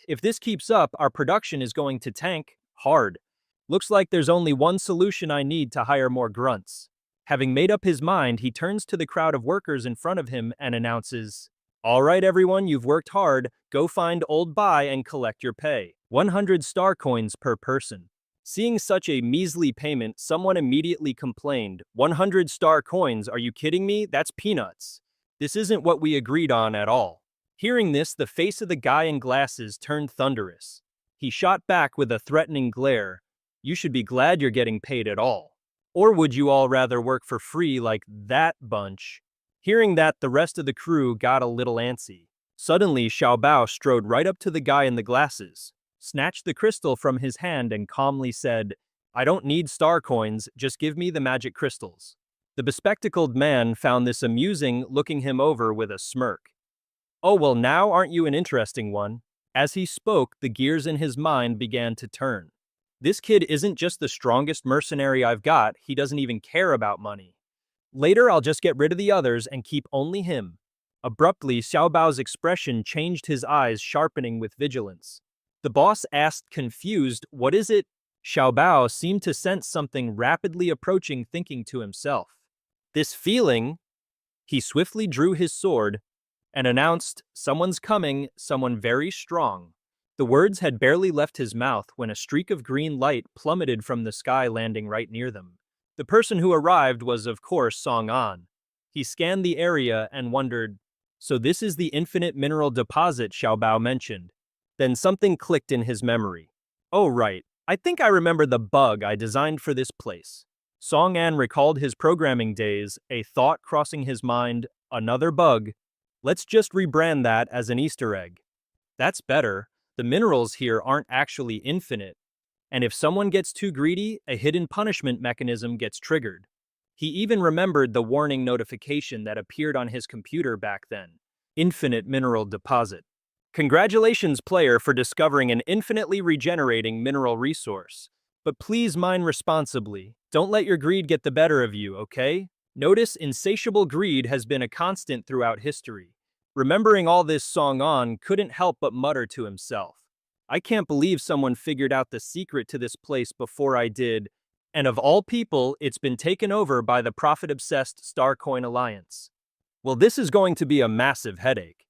If this keeps up, our production is going to tank hard. Looks like there's only one solution I need: to hire more grunts. Having made up his mind, he turns to the crowd of workers in front of him and announces, "All right, everyone, you've worked hard. Go find Old Bai and collect your pay. 100 star coins per person." Seeing such a measly payment, someone immediately complained, "100 star coins? Are you kidding me? That's peanuts. This isn't what we agreed on at all." Hearing this, the face of the guy in glasses turned thunderous. He shot back with a threatening glare, "You should be glad you're getting paid at all. Or would you all rather work for free like that bunch?" Hearing that, the rest of the crew got a little antsy. Suddenly, Xiao Bao strode right up to the guy in the glasses, snatched the crystal from his hand and calmly said, "I don't need star coins, just give me the magic crystals." The bespectacled man found this amusing, looking him over with a smirk. "Oh well, now aren't you an interesting one?" As he spoke, the gears in his mind began to turn. This kid isn't just the strongest mercenary I've got, he doesn't even care about money. Later, I'll just get rid of the others and keep only him. Abruptly, Xiao Bao's expression changed, his eyes sharpening with vigilance. The boss asked, confused, "What is it?" Xiao Bao seemed to sense something rapidly approaching, thinking to himself, "This feeling." He swiftly drew his sword and announced, "Someone's coming, someone very strong." The words had barely left his mouth when a streak of green light plummeted from the sky, landing right near them. The person who arrived was, of course, Song An. He scanned the area and wondered, So this is the infinite mineral deposit Xiao Bao mentioned. Then something clicked in his memory. Oh right, I think I remember the bug I designed for this place. Song An recalled his programming days, a thought crossing his mind, another bug. Let's just rebrand that as an Easter egg. That's better. The minerals here aren't actually infinite. And if someone gets too greedy, a hidden punishment mechanism gets triggered. He even remembered the warning notification that appeared on his computer back then. Infinite mineral deposit. Congratulations, player, for discovering an infinitely regenerating mineral resource. But please mine responsibly. Don't let your greed get the better of you, okay? Notice insatiable greed has been a constant throughout history. Remembering all this, Song An couldn't help but mutter to himself. I can't believe someone figured out the secret to this place before I did, and of all people, it's been taken over by the profit-obsessed Starcoin Alliance. Well, this is going to be a massive headache.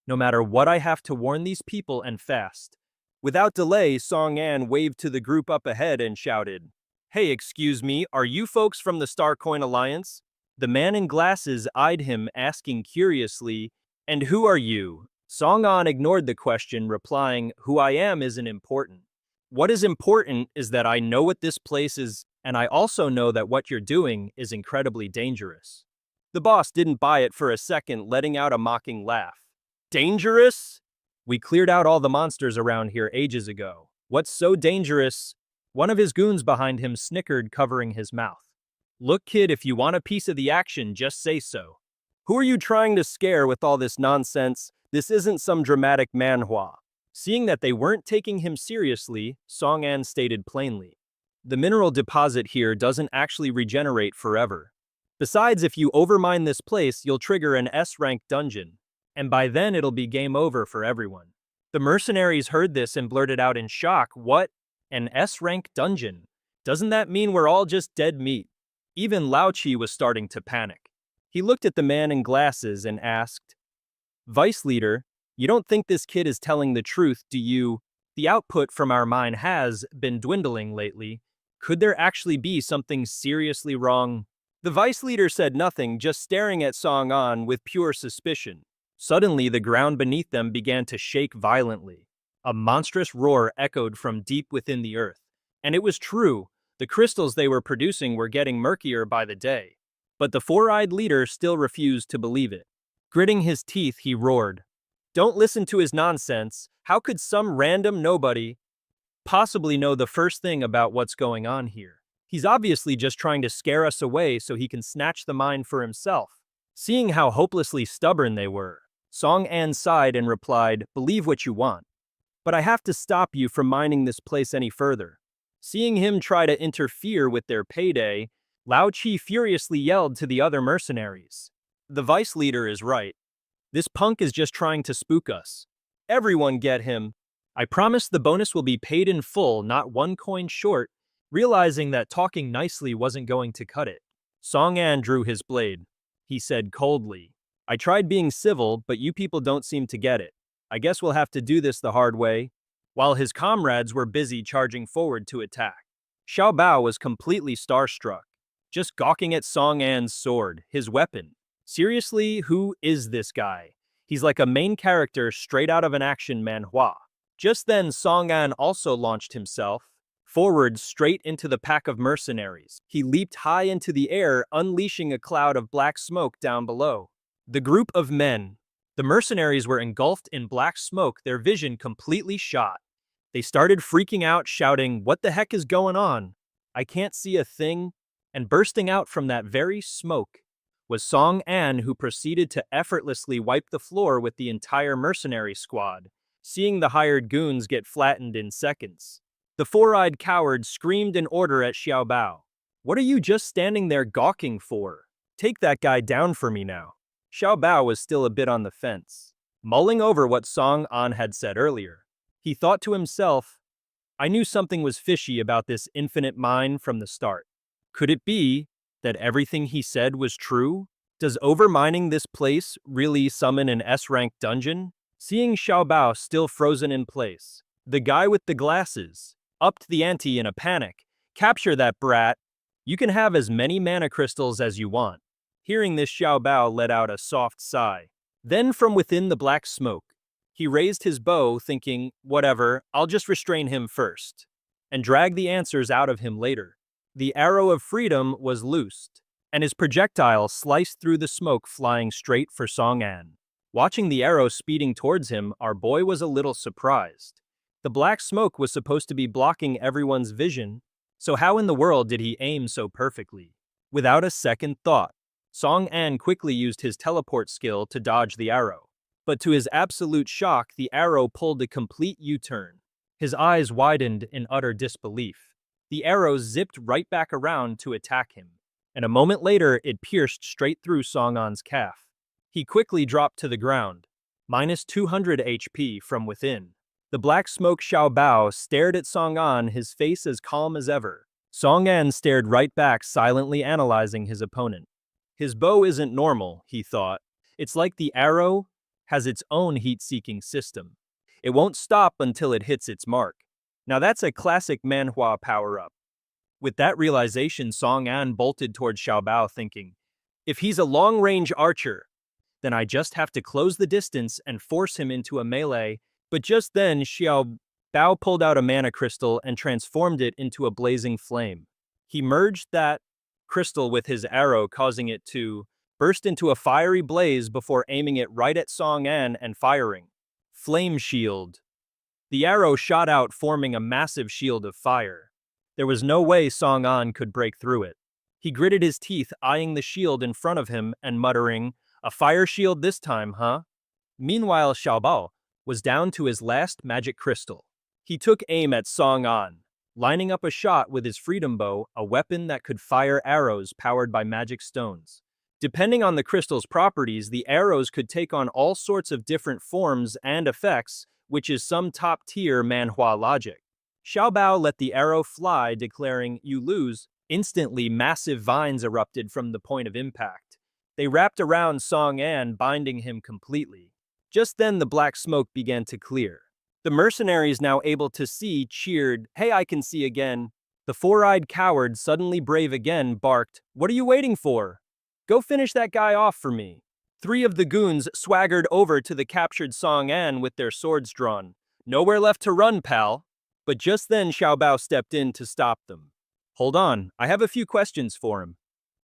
No matter what, I have to warn these people and fast. Without delay, Song An waved to the group up ahead and shouted, "Hey, excuse me, are you folks from the Starcoin Alliance?" The man in glasses eyed him, asking curiously, "And who are you?" Song An ignored the question, replying, "Who I am isn't important. What is important is that I know what this place is, and I also know that what you're doing is incredibly dangerous." The boss didn't buy it for a second, letting out a mocking laugh. Dangerous? We cleared out all the monsters around here ages ago. What's so dangerous? One of his goons behind him snickered, covering his mouth. Look, kid, if you want a piece of the action, just say so. Who are you trying to scare with all this nonsense? This isn't some dramatic manhwa. Seeing that they weren't taking him seriously, Song An stated plainly. The mineral deposit here doesn't actually regenerate forever. Besides, if you overmine this place, you'll trigger an S-rank dungeon. And by then it'll be game over for everyone. The mercenaries heard this and blurted out in shock, "What? An S-rank dungeon? Doesn't that mean we're all just dead meat?" Even Lao Chi was starting to panic. He looked at the man in glasses and asked, "Vice leader, you don't think this kid is telling the truth, do you? The output from our mine has been dwindling lately. Could there actually be something seriously wrong?" The vice leader said nothing, just staring at Song An with pure suspicion. Suddenly, the ground beneath them began to shake violently. A monstrous roar echoed from deep within the earth. And it was true, the crystals they were producing were getting murkier by the day. But the four-eyed leader still refused to believe it. Gritting his teeth, he roared, "Don't listen to his nonsense. How could some random nobody possibly know the first thing about what's going on here? He's obviously just trying to scare us away so he can snatch the mine for himself." Seeing how hopelessly stubborn they were, Song An sighed and replied, "Believe what you want. But I have to stop you from mining this place any further." Seeing him try to interfere with their payday, Lao Chi furiously yelled to the other mercenaries, "The vice leader is right. This punk is just trying to spook us. Everyone get him. I promise the bonus will be paid in full, not one coin short." Realizing that talking nicely wasn't going to cut it, Song An drew his blade. He said coldly, "I tried being civil, but you people don't seem to get it. I guess we'll have to do this the hard way." While his comrades were busy charging forward to attack, Xiao Bao was completely starstruck, just gawking at Song An's sword, his weapon. Seriously, who is this guy? He's like a main character straight out of an action manhwa. Just then, Song An also launched himself forward straight into the pack of mercenaries. He leaped high into the air, unleashing a cloud of black smoke down below. The group of men. The mercenaries were engulfed in black smoke, their vision completely shot. They started freaking out, shouting, "What the heck is going on? I can't see a thing." And bursting out from that very smoke was Song An, who proceeded to effortlessly wipe the floor with the entire mercenary squad, seeing the hired goons get flattened in seconds. The four-eyed coward screamed an order at Xiao Bao. "What are you just standing there gawking for? Take that guy down for me now." Xiao Bao was still a bit on the fence, mulling over what Song An had said earlier. He thought to himself, "I knew something was fishy about this infinite mine from the start. Could it be that everything he said was true? Does overmining this place really summon an S-rank dungeon?" Seeing Xiao Bao still frozen in place, the guy with the glasses upped the ante in a panic. "Capture that brat. You can have as many mana crystals as you want." Hearing this, Xiao Bao let out a soft sigh. Then from within the black smoke, he raised his bow, thinking, whatever, I'll just restrain him first, and drag the answers out of him later. The arrow of freedom was loosed, and his projectile sliced through the smoke, flying straight for Song An. Watching the arrow speeding towards him, our boy was a little surprised. The black smoke was supposed to be blocking everyone's vision, so how in the world did he aim so perfectly? Without a second thought, Song An quickly used his teleport skill to dodge the arrow. But to his absolute shock, the arrow pulled a complete U-turn. His eyes widened in utter disbelief. The arrow zipped right back around to attack him, and a moment later it pierced straight through Song An's calf. He quickly dropped to the ground, minus 200 HP from within. The black smoke Xiao Bao stared at Song An, his face as calm as ever. Song An stared right back, silently analyzing his opponent. His bow isn't normal, he thought. It's like the arrow has its own heat-seeking system. It won't stop until it hits its mark. Now that's a classic Manhwa power-up. With that realization, Song An bolted towards Xiao Bao, thinking, if he's a long-range archer, then I just have to close the distance and force him into a melee. But just then, Xiao Bao pulled out a mana crystal and transformed it into a blazing flame. He merged that crystal with his arrow, causing it to burst into a fiery blaze before aiming it right at Song An and firing. Flame shield. The arrow shot out, forming a massive shield of fire. There was no way Song An could break through it. He gritted his teeth, eyeing the shield in front of him and muttering, a fire shield this time, huh? Meanwhile, Xiao Bao was down to his last magic crystal. He took aim at Song An, lining up a shot with his freedom bow, a weapon that could fire arrows powered by magic stones. Depending on the crystal's properties, the arrows could take on all sorts of different forms and effects, which is some top-tier Manhwa logic. Xiao Bao let the arrow fly, declaring, you lose. Instantly, massive vines erupted from the point of impact. They wrapped around Song An, binding him completely. Just then, the black smoke began to clear. The mercenaries, now able to see, cheered, hey, I can see again. The four-eyed coward, suddenly brave again, barked, what are you waiting for? Go finish that guy off for me. 3 of the goons swaggered over to the captured Song An with their swords drawn. Nowhere left to run, pal. But just then, Xiao Bao stepped in to stop them. Hold on, I have a few questions for him.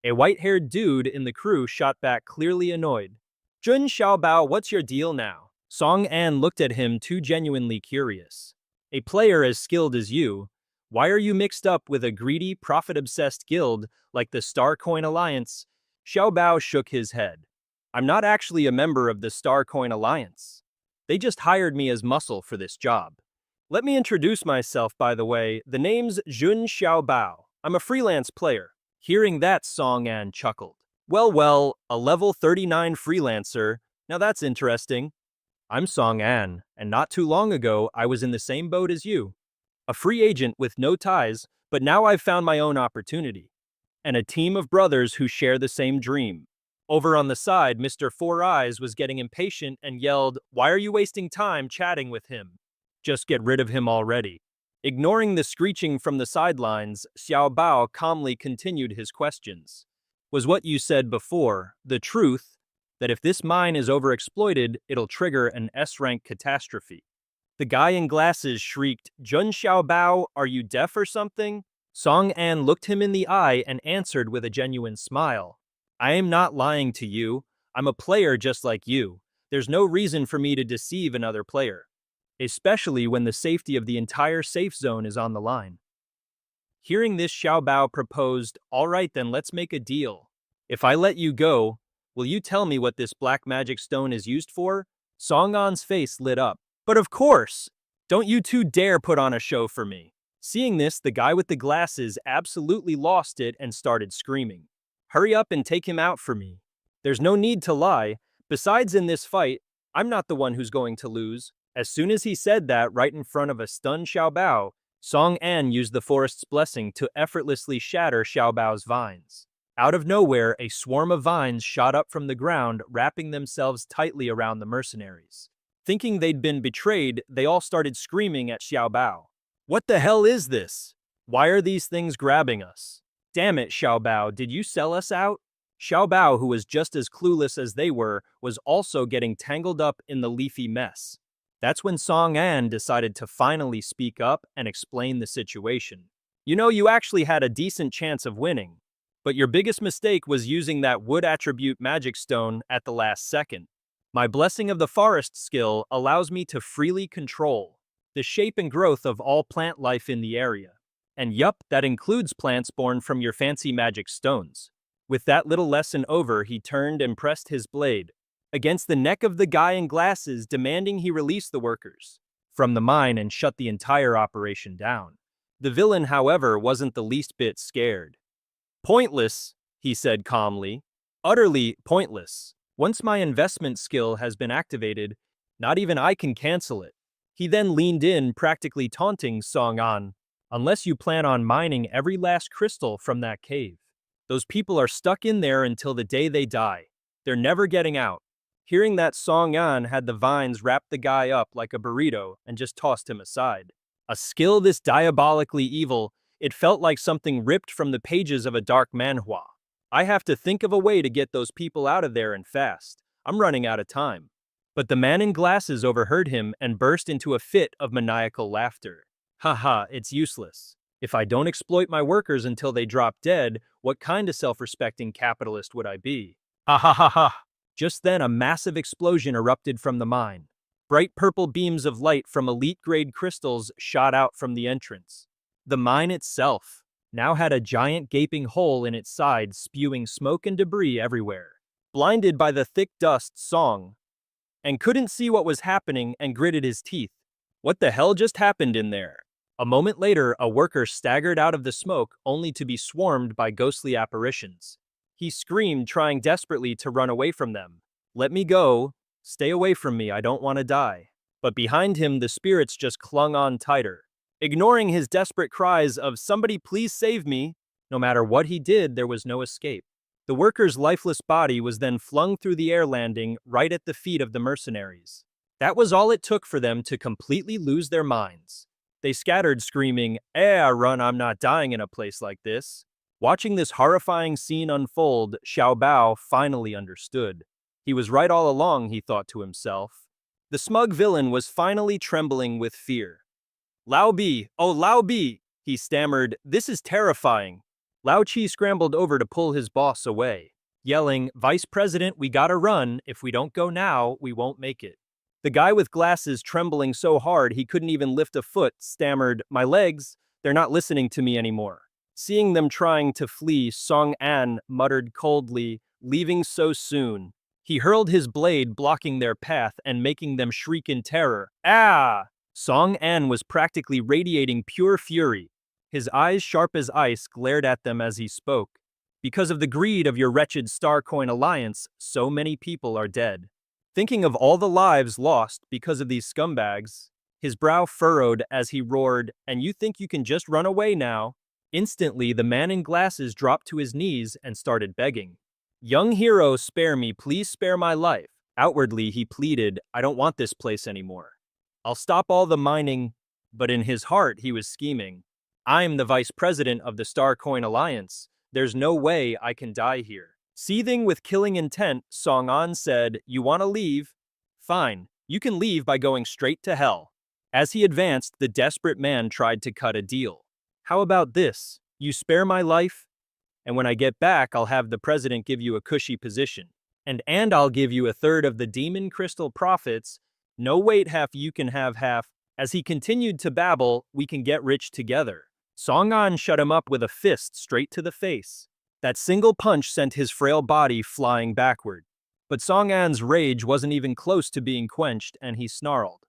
A white-haired dude in the crew shot back, clearly annoyed. Jun Xiao Bao, what's your deal now? Song An looked at him, too genuinely curious. A player as skilled as you, why are you mixed up with a greedy, profit-obsessed guild like the Star Coin Alliance? Xiao Bao shook his head. I'm not actually a member of the Star Coin Alliance. They just hired me as muscle for this job. Let me introduce myself, by the way. The name's Jun Xiao Bao. I'm a freelance player. Hearing that, Song An chuckled. Well, a level 39 freelancer. Now that's interesting. I'm Song An, and not too long ago, I was in the same boat as you. A free agent with no ties, but now I've found my own opportunity. And a team of brothers who share the same dream. Over on the side, Mr. Four Eyes was getting impatient and yelled, why are you wasting time chatting with him? Just get rid of him already. Ignoring the screeching from the sidelines, Xiao Bao calmly continued his questions. Was what you said before the truth, that if this mine is overexploited, it'll trigger an S-rank catastrophe? The guy in glasses shrieked, Jun Xiao Bao, are you deaf or something? Song An looked him in the eye and answered with a genuine smile. I am not lying to you. I'm a player just like you. There's no reason for me to deceive another player, especially when the safety of the entire safe zone is on the line. Hearing this, Xiao Bao proposed, all right then, let's make a deal. If I let you go, will you tell me what this black magic stone is used for? Song An's face lit up. But of course! Don't you two dare put on a show for me. Seeing this, the guy with the glasses absolutely lost it and started screaming. Hurry up and take him out for me. There's no need to lie. Besides, in this fight, I'm not the one who's going to lose. As soon as he said that, right in front of a stunned Xiao Bao, Song An used the forest's blessing to effortlessly shatter Xiao Bao's vines. Out of nowhere, a swarm of vines shot up from the ground, wrapping themselves tightly around the mercenaries. Thinking they'd been betrayed, they all started screaming at Xiao Bao. What the hell is this? Why are these things grabbing us? Damn it, Xiao Bao, did you sell us out? Xiao Bao, who was just as clueless as they were, was also getting tangled up in the leafy mess. That's when Song An decided to finally speak up and explain the situation. You know, you actually had a decent chance of winning, but your biggest mistake was using that wood attribute magic stone at the last second. My Blessing of the Forest skill allows me to freely control the shape and growth of all plant life in the area. And yup, that includes plants born from your fancy magic stones. With that little lesson over, he turned and pressed his blade against the neck of the guy in glasses, demanding he release the workers from the mine and shut the entire operation down. The villain, however, wasn't the least bit scared. Pointless, he said calmly. Utterly pointless. Once my investment skill has been activated, not even I can cancel it. He then leaned in, practically taunting Song An. Unless you plan on mining every last crystal from that cave. Those people are stuck in there until the day they die. They're never getting out. Hearing that, Song An had the vines wrap the guy up like a burrito and just tossed him aside. A skill this diabolically evil, it felt like something ripped from the pages of a dark manhwa. I have to think of a way to get those people out of there and fast. I'm running out of time. But the man in glasses overheard him and burst into a fit of maniacal laughter. Haha, it's useless. If I don't exploit my workers until they drop dead, what kind of self-respecting capitalist would I be? Ha ha ha ha! Just then, a massive explosion erupted from the mine. Bright purple beams of light from elite-grade crystals shot out from the entrance. The mine itself now had a giant gaping hole in its side, spewing smoke and debris everywhere. Blinded by the thick dust, Song and couldn't see what was happening and gritted his teeth. What the hell just happened in there? A moment later, a worker staggered out of the smoke, only to be swarmed by ghostly apparitions. He screamed, trying desperately to run away from them. Let me go. Stay away from me, I don't want to die. But behind him, the spirits just clung on tighter. Ignoring his desperate cries of, somebody please save me, no matter what he did, there was no escape. The worker's lifeless body was then flung through the air, landing right at the feet of the mercenaries. That was all it took for them to completely lose their minds. They scattered, screaming, run, I'm not dying in a place like this. Watching this horrifying scene unfold, Xiao Bao finally understood. He was right all along, he thought to himself. The smug villain was finally trembling with fear. Lao Bi, oh Lao Bi, he stammered, this is terrifying. Lao Chi scrambled over to pull his boss away, yelling, Vice President, we gotta run. If we don't go now, we won't make it. The guy with glasses, trembling so hard he couldn't even lift a foot, stammered, my legs, they're not listening to me anymore. Seeing them trying to flee, Song An muttered coldly, leaving so soon. He hurled his blade, blocking their path and making them shriek in terror. Ah! Song An was practically radiating pure fury. His eyes, sharp as ice, glared at them as he spoke. Because of the greed of your wretched Starcoin Alliance, so many people are dead. Thinking of all the lives lost because of these scumbags, his brow furrowed as he roared, and you think you can just run away now? Instantly, the man in glasses dropped to his knees and started begging. Young hero, spare me, please spare my life. Outwardly, he pleaded, I don't want this place anymore. I'll stop all the mining, but in his heart, he was scheming. I'm the vice president of the Starcoin Alliance. There's no way I can die here. Seething with killing intent, Song An said, you want to leave? Fine, you can leave by going straight to hell. As he advanced, the desperate man tried to cut a deal. How about this? You spare my life, and when I get back, I'll have the president give you a cushy position. And I'll give you a third of the demon crystal profits. No wait, half you can have half. As he continued to babble, we can get rich together. Song An shut him up with a fist straight to the face. That single punch sent his frail body flying backward. But Song An's rage wasn't even close to being quenched, and he snarled.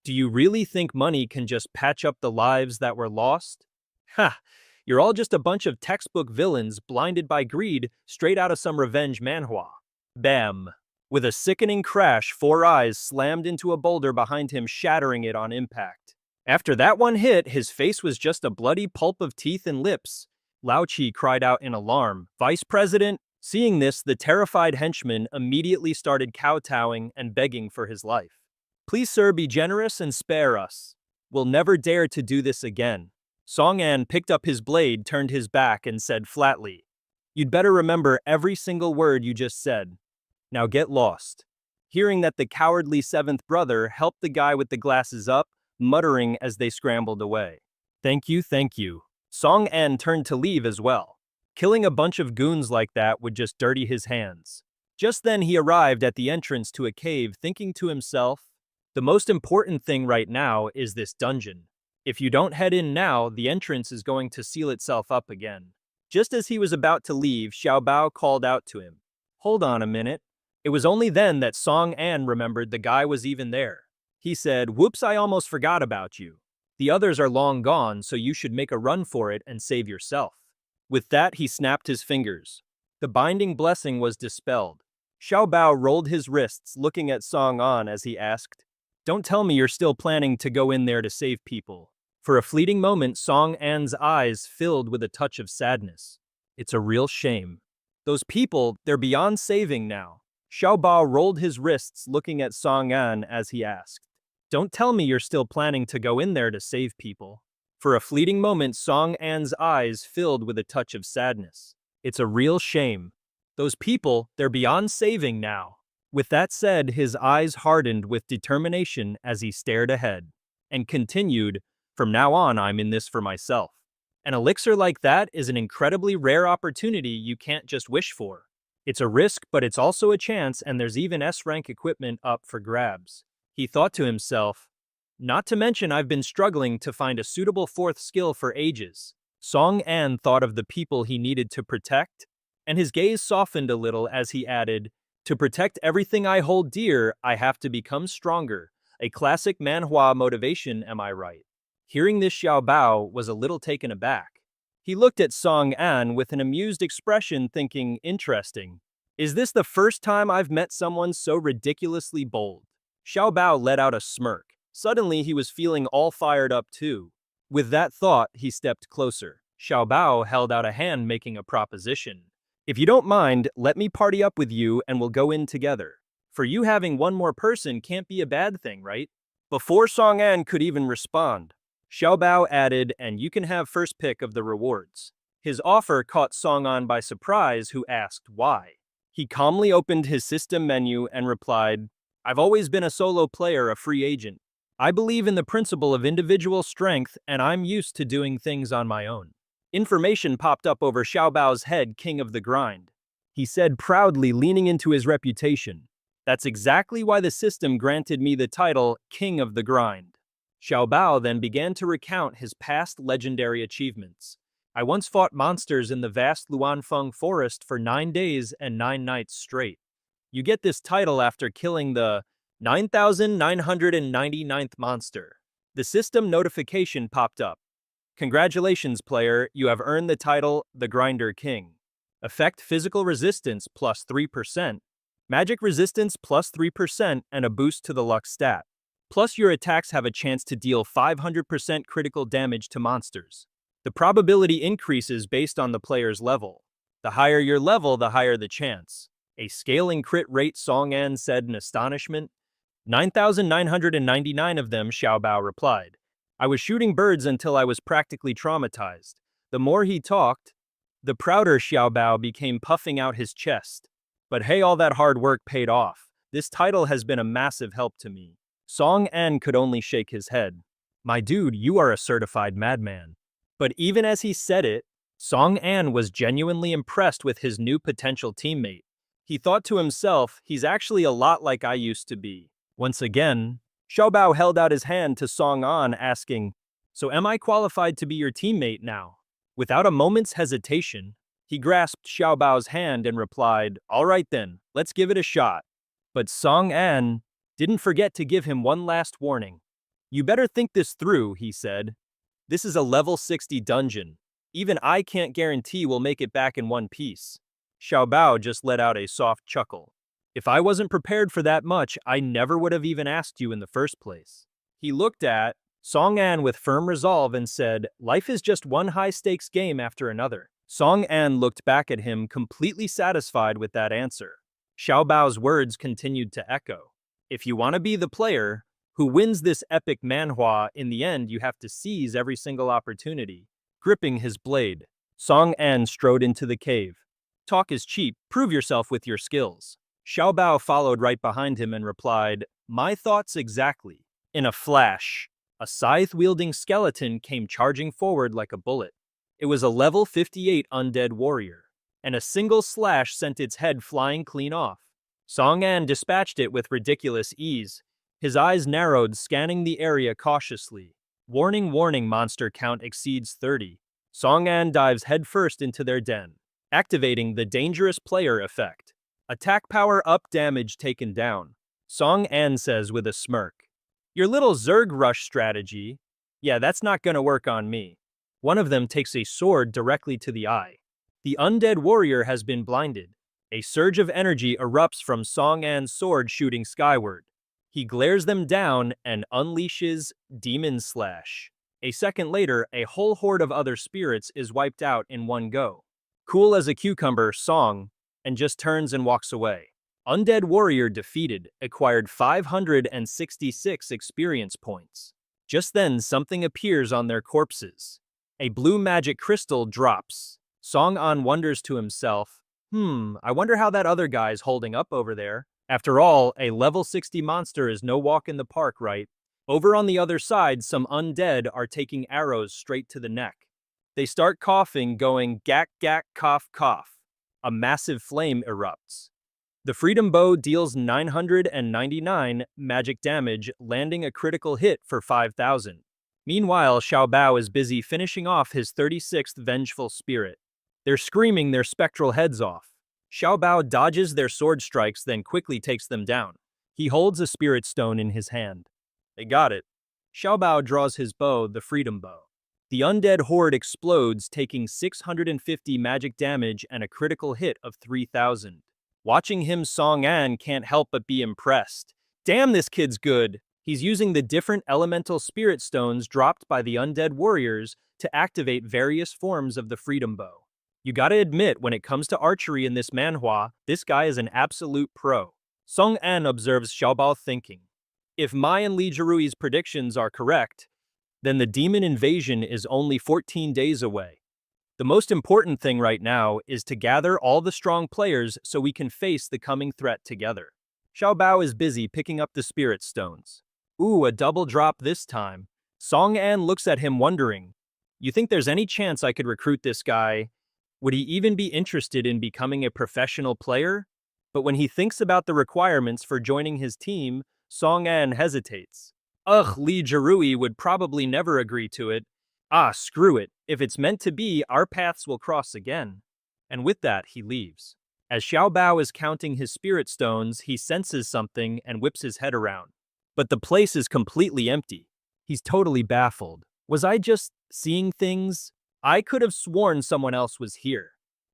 Do you really think money can just patch up the lives that were lost? Ha! You're all just a bunch of textbook villains blinded by greed straight out of some revenge manhwa. Bam! With a sickening crash, Four Eyes slammed into a boulder behind him, shattering it on impact. After that one hit, his face was just a bloody pulp of teeth and lips. Lao Chi cried out in alarm, Vice President? Seeing this, the terrified henchman immediately started kowtowing and begging for his life. Please, sir, be generous and spare us. We'll never dare to do this again. Song An picked up his blade, turned his back, and said flatly, You'd better remember every single word you just said. Now get lost." Hearing that the cowardly seventh brother helped the guy with the glasses up, muttering as they scrambled away. "Thank you, thank you." Song En turned to leave as well. Killing a bunch of goons like that would just dirty his hands. Just then he arrived at the entrance to a cave, thinking to himself, the most important thing right now is this dungeon. If you don't head in now, the entrance is going to seal itself up again. Just as he was about to leave, Xiao Bao called out to him. "Hold on a minute." It was only then that Song An remembered the guy was even there. He said, "Whoops, I almost forgot about you. The others are long gone, so you should make a run for it and save yourself." With that, he snapped his fingers. The binding blessing was dispelled. Xiao Bao rolled his wrists, looking at Song An as he asked, "Don't tell me you're still planning to go in there to save people." For a fleeting moment, Song An's eyes filled with a touch of sadness. "It's a real shame. Those people, they're beyond saving now." Xiao Bao rolled his wrists, looking at Song An as he asked, "Don't tell me you're still planning to go in there to save people." For a fleeting moment, Song An's eyes filled with a touch of sadness. "It's a real shame. Those people, they're beyond saving now." With that said, his eyes hardened with determination as he stared ahead, and continued, "From now on, I'm in this for myself. An elixir like that is an incredibly rare opportunity you can't just wish for. It's a risk, but it's also a chance, and there's even S-rank equipment up for grabs." He thought to himself, "Not to mention I've been struggling to find a suitable fourth skill for ages." Song An thought of the people he needed to protect, and his gaze softened a little as he added, "To protect everything I hold dear, I have to become stronger. A classic manhwa motivation, am I right?" Hearing this, Xiao Bao was a little taken aback. He looked at Song An with an amused expression, thinking, "Interesting. Is this the first time I've met someone so ridiculously bold?" Xiao Bao let out a smirk. Suddenly, he was feeling all fired up too. With that thought, he stepped closer. Xiao Bao held out a hand, making a proposition. "If you don't mind, let me party up with you and we'll go in together. For you, having one more person can't be a bad thing, right?" Before Song An could even respond, Xiao Bao added, "And you can have first pick of the rewards." His offer caught Song An by surprise, who asked why. He calmly opened his system menu and replied, "I've always been a solo player, a free agent. I believe in the principle of individual strength, and I'm used to doing things on my own." Information popped up over Xiao Bao's head, king of the grind. He said proudly, leaning into his reputation, "That's exactly why the system granted me the title King of the Grind." Xiao Bao then began to recount his past legendary achievements. "I once fought monsters in the vast Luanfeng forest for 9 days and 9 nights straight. You get this title after killing the 9,999th monster." The system notification popped up. "Congratulations, player, you have earned the title the Grinder King. Effect: physical resistance plus 3%, magic resistance plus 3%, and a boost to the luck stat. Plus your attacks have a chance to deal 500% critical damage to monsters. The probability increases based on the player's level. The higher your level, the higher the chance." "A scaling crit rate," Song An said in astonishment. 9,999 of them, Xiao Bao replied. "I was shooting birds until I was practically traumatized." The more he talked, the prouder Xiao Bao became, puffing out his chest. "But hey, all that hard work paid off. This title has been a massive help to me." Song An could only shake his head. "My dude, you are a certified madman." But even as he said it, Song An was genuinely impressed with his new potential teammate. He thought to himself, he's actually a lot like I used to be. Once again, Xiao Bao held out his hand to Song An, asking, "So am I qualified to be your teammate now?" Without a moment's hesitation, he grasped Xiao Bao's hand and replied, "All right then, let's give it a shot." But Song An didn't forget to give him one last warning. "You better think this through," he said. "This is a level 60 dungeon. Even I can't guarantee we'll make it back in one piece." Xiao Bao just let out a soft chuckle. "If I wasn't prepared for that much, I never would have even asked you in the first place." He looked at Song An with firm resolve and said, "Life is just one high-stakes game after another." Song An looked back at him, completely satisfied with that answer. Xiao Bao's words continued to echo. "If you want to be the player who wins this epic manhwa, in the end you have to seize every single opportunity." Gripping his blade, Song An strode into the cave. Talk is cheap, prove yourself with your skills. Xiao Bao followed right behind him and replied, my thoughts exactly. In a flash, a scythe-wielding skeleton came charging forward like a bullet. It was a level 58 undead warrior, and a single slash sent its head flying clean off. Song An dispatched it with ridiculous ease. His eyes narrowed, scanning the area cautiously. Warning, warning, monster count exceeds 30. Song An dives headfirst into their den, activating the dangerous player effect. Attack power up, damage taken down. Song An says with a smirk. Your little Zerg rush strategy? Yeah, that's not gonna work on me. One of them takes a sword directly to the eye. The undead warrior has been blinded. A surge of energy erupts from Song An's sword shooting skyward. He glares them down and unleashes Demon Slash. A second later, a whole horde of other spirits is wiped out in one go. Cool as a cucumber, Song, and just turns and walks away. Undead Warrior defeated, acquired 566 experience points. Just then, something appears on their corpses. A blue magic crystal drops. Song An wonders to himself, I wonder how that other guy's holding up over there. After all, a level 60 monster is no walk in the park, right? Over on the other side, some undead are taking arrows straight to the neck. They start coughing, going gack gack cough cough. A massive flame erupts. The Freedom Bow deals 999 magic damage, landing a critical hit for 5,000. Meanwhile, Xiao Bao is busy finishing off his 36th Vengeful Spirit. They're screaming their spectral heads off. Xiao Bao dodges their sword strikes, then quickly takes them down. He holds a spirit stone in his hand. They got it. Xiao Bao draws his bow, the Freedom Bow. The undead horde explodes, taking 650 magic damage and a critical hit of 3,000. Watching him, Song An can't help but be impressed. Damn, this kid's good! He's using the different elemental spirit stones dropped by the undead warriors to activate various forms of the Freedom Bow. You gotta admit, when it comes to archery in this manhwa, this guy is an absolute pro. Song An observes Xiao Bao thinking, if Mai and Li Jirui's predictions are correct, then the demon invasion is only 14 days away. The most important thing right now is to gather all the strong players so we can face the coming threat together. Xiao Bao is busy picking up the spirit stones. Ooh, a double drop this time. Song An looks at him wondering, you think there's any chance I could recruit this guy? Would he even be interested in becoming a professional player? But when he thinks about the requirements for joining his team, Song An hesitates. Ugh, Li Jirui would probably never agree to it. Ah, screw it. If it's meant to be, our paths will cross again. And with that, he leaves. As Xiao Bao is counting his spirit stones, he senses something and whips his head around. But the place is completely empty. He's totally baffled. Was I just seeing things? I could have sworn someone else was here.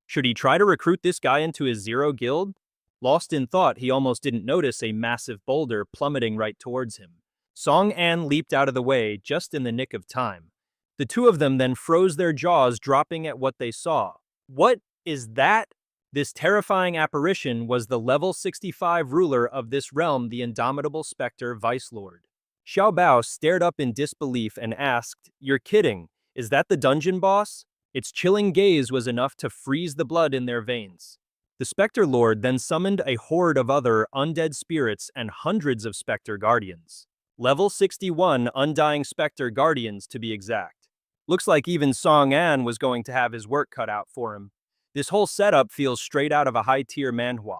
Should he try to recruit this guy into his Zero Guild? Lost in thought, he almost didn't notice a massive boulder plummeting right towards him. Song An leaped out of the way just in the nick of time. The two of them then froze their jaws, dropping at what they saw. What is that? This terrifying apparition was the level 65 ruler of this realm, the indomitable Spectre Vice Lord. Xiao Bao stared up in disbelief and asked, "You're kidding. Is that the dungeon boss?" Its chilling gaze was enough to freeze the blood in their veins. The Spectre Lord then summoned a horde of other undead spirits and hundreds of Spectre Guardians. Level 61 Undying Spectre Guardians, to be exact. Looks like even Song An was going to have his work cut out for him. This whole setup feels straight out of a high-tier manhwa.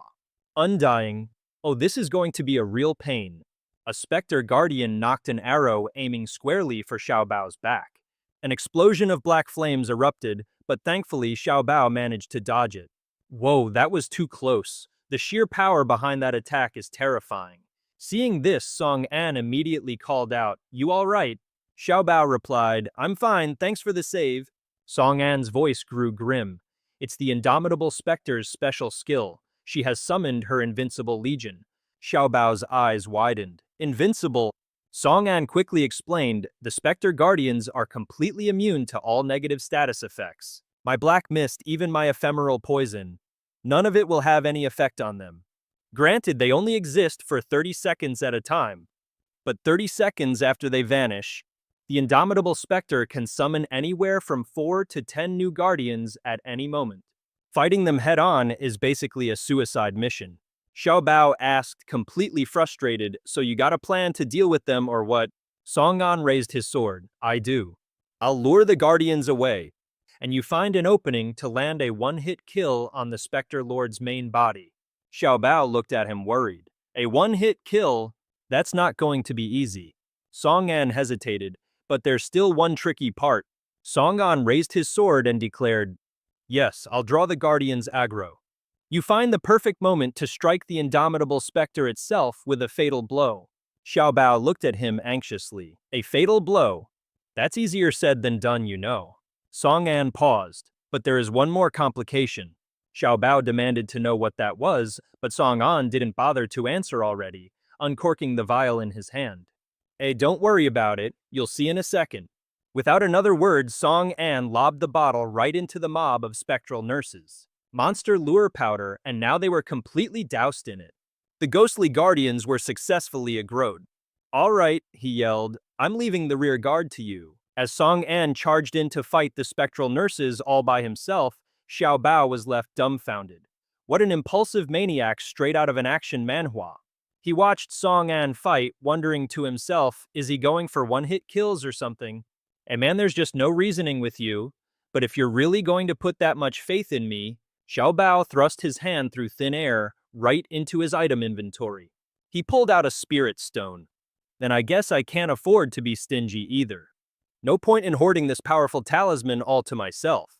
Undying. Oh, this is going to be a real pain. A Spectre Guardian knocked an arrow aiming squarely for Xiao Bao's back. An explosion of black flames erupted, but thankfully Xiao Bao managed to dodge it. Whoa, that was too close. The sheer power behind that attack is terrifying. Seeing this, Song An immediately called out, "You all right?" Xiao Bao replied, "I'm fine, thanks for the save." Song An's voice grew grim. It's the Indomitable Spectre's special skill. She has summoned her Invincible Legion. Xiao Bao's eyes widened. Invincible? Song An quickly explained, the Spectre Guardians are completely immune to all negative status effects. My black mist, even my ephemeral poison, none of it will have any effect on them. Granted, they only exist for 30 seconds at a time, but 30 seconds after they vanish, the Indomitable Spectre can summon anywhere from 4 to 10 new Guardians at any moment. Fighting them head-on is basically a suicide mission. Xiao Bao asked, completely frustrated, so you got a plan to deal with them or what? Song An raised his sword. I do. I'll lure the guardians away, and you find an opening to land a one-hit kill on the Spectre Lord's main body. Xiao Bao looked at him worried. A one-hit kill? That's not going to be easy. Song An hesitated, but there's still one tricky part. Song An raised his sword and declared, yes, I'll draw the guardians aggro. You find the perfect moment to strike the indomitable specter itself with a fatal blow. Xiao Bao looked at him anxiously. A fatal blow? That's easier said than done, you know. Song An paused, but there is one more complication. Xiao Bao demanded to know what that was, but Song An didn't bother to answer already, uncorking the vial in his hand. Hey, don't worry about it, you'll see in a second. Without another word, Song An lobbed the bottle right into the mob of spectral nurses. Monster lure powder, and now they were completely doused in it. The ghostly guardians were successfully aggroed. All right, he yelled, I'm leaving the rear guard to you. As Song An charged in to fight the spectral nurses all by himself, Xiao Bao was left dumbfounded. What an impulsive maniac straight out of an action manhwa. He watched Song An fight, wondering to himself, is he going for one-hit kills or something? And man, there's just no reasoning with you. But if you're really going to put that much faith in me, Xiao Bao thrust his hand through thin air right into his item inventory. He pulled out a spirit stone. Then I guess I can't afford to be stingy either. No point in hoarding this powerful talisman all to myself.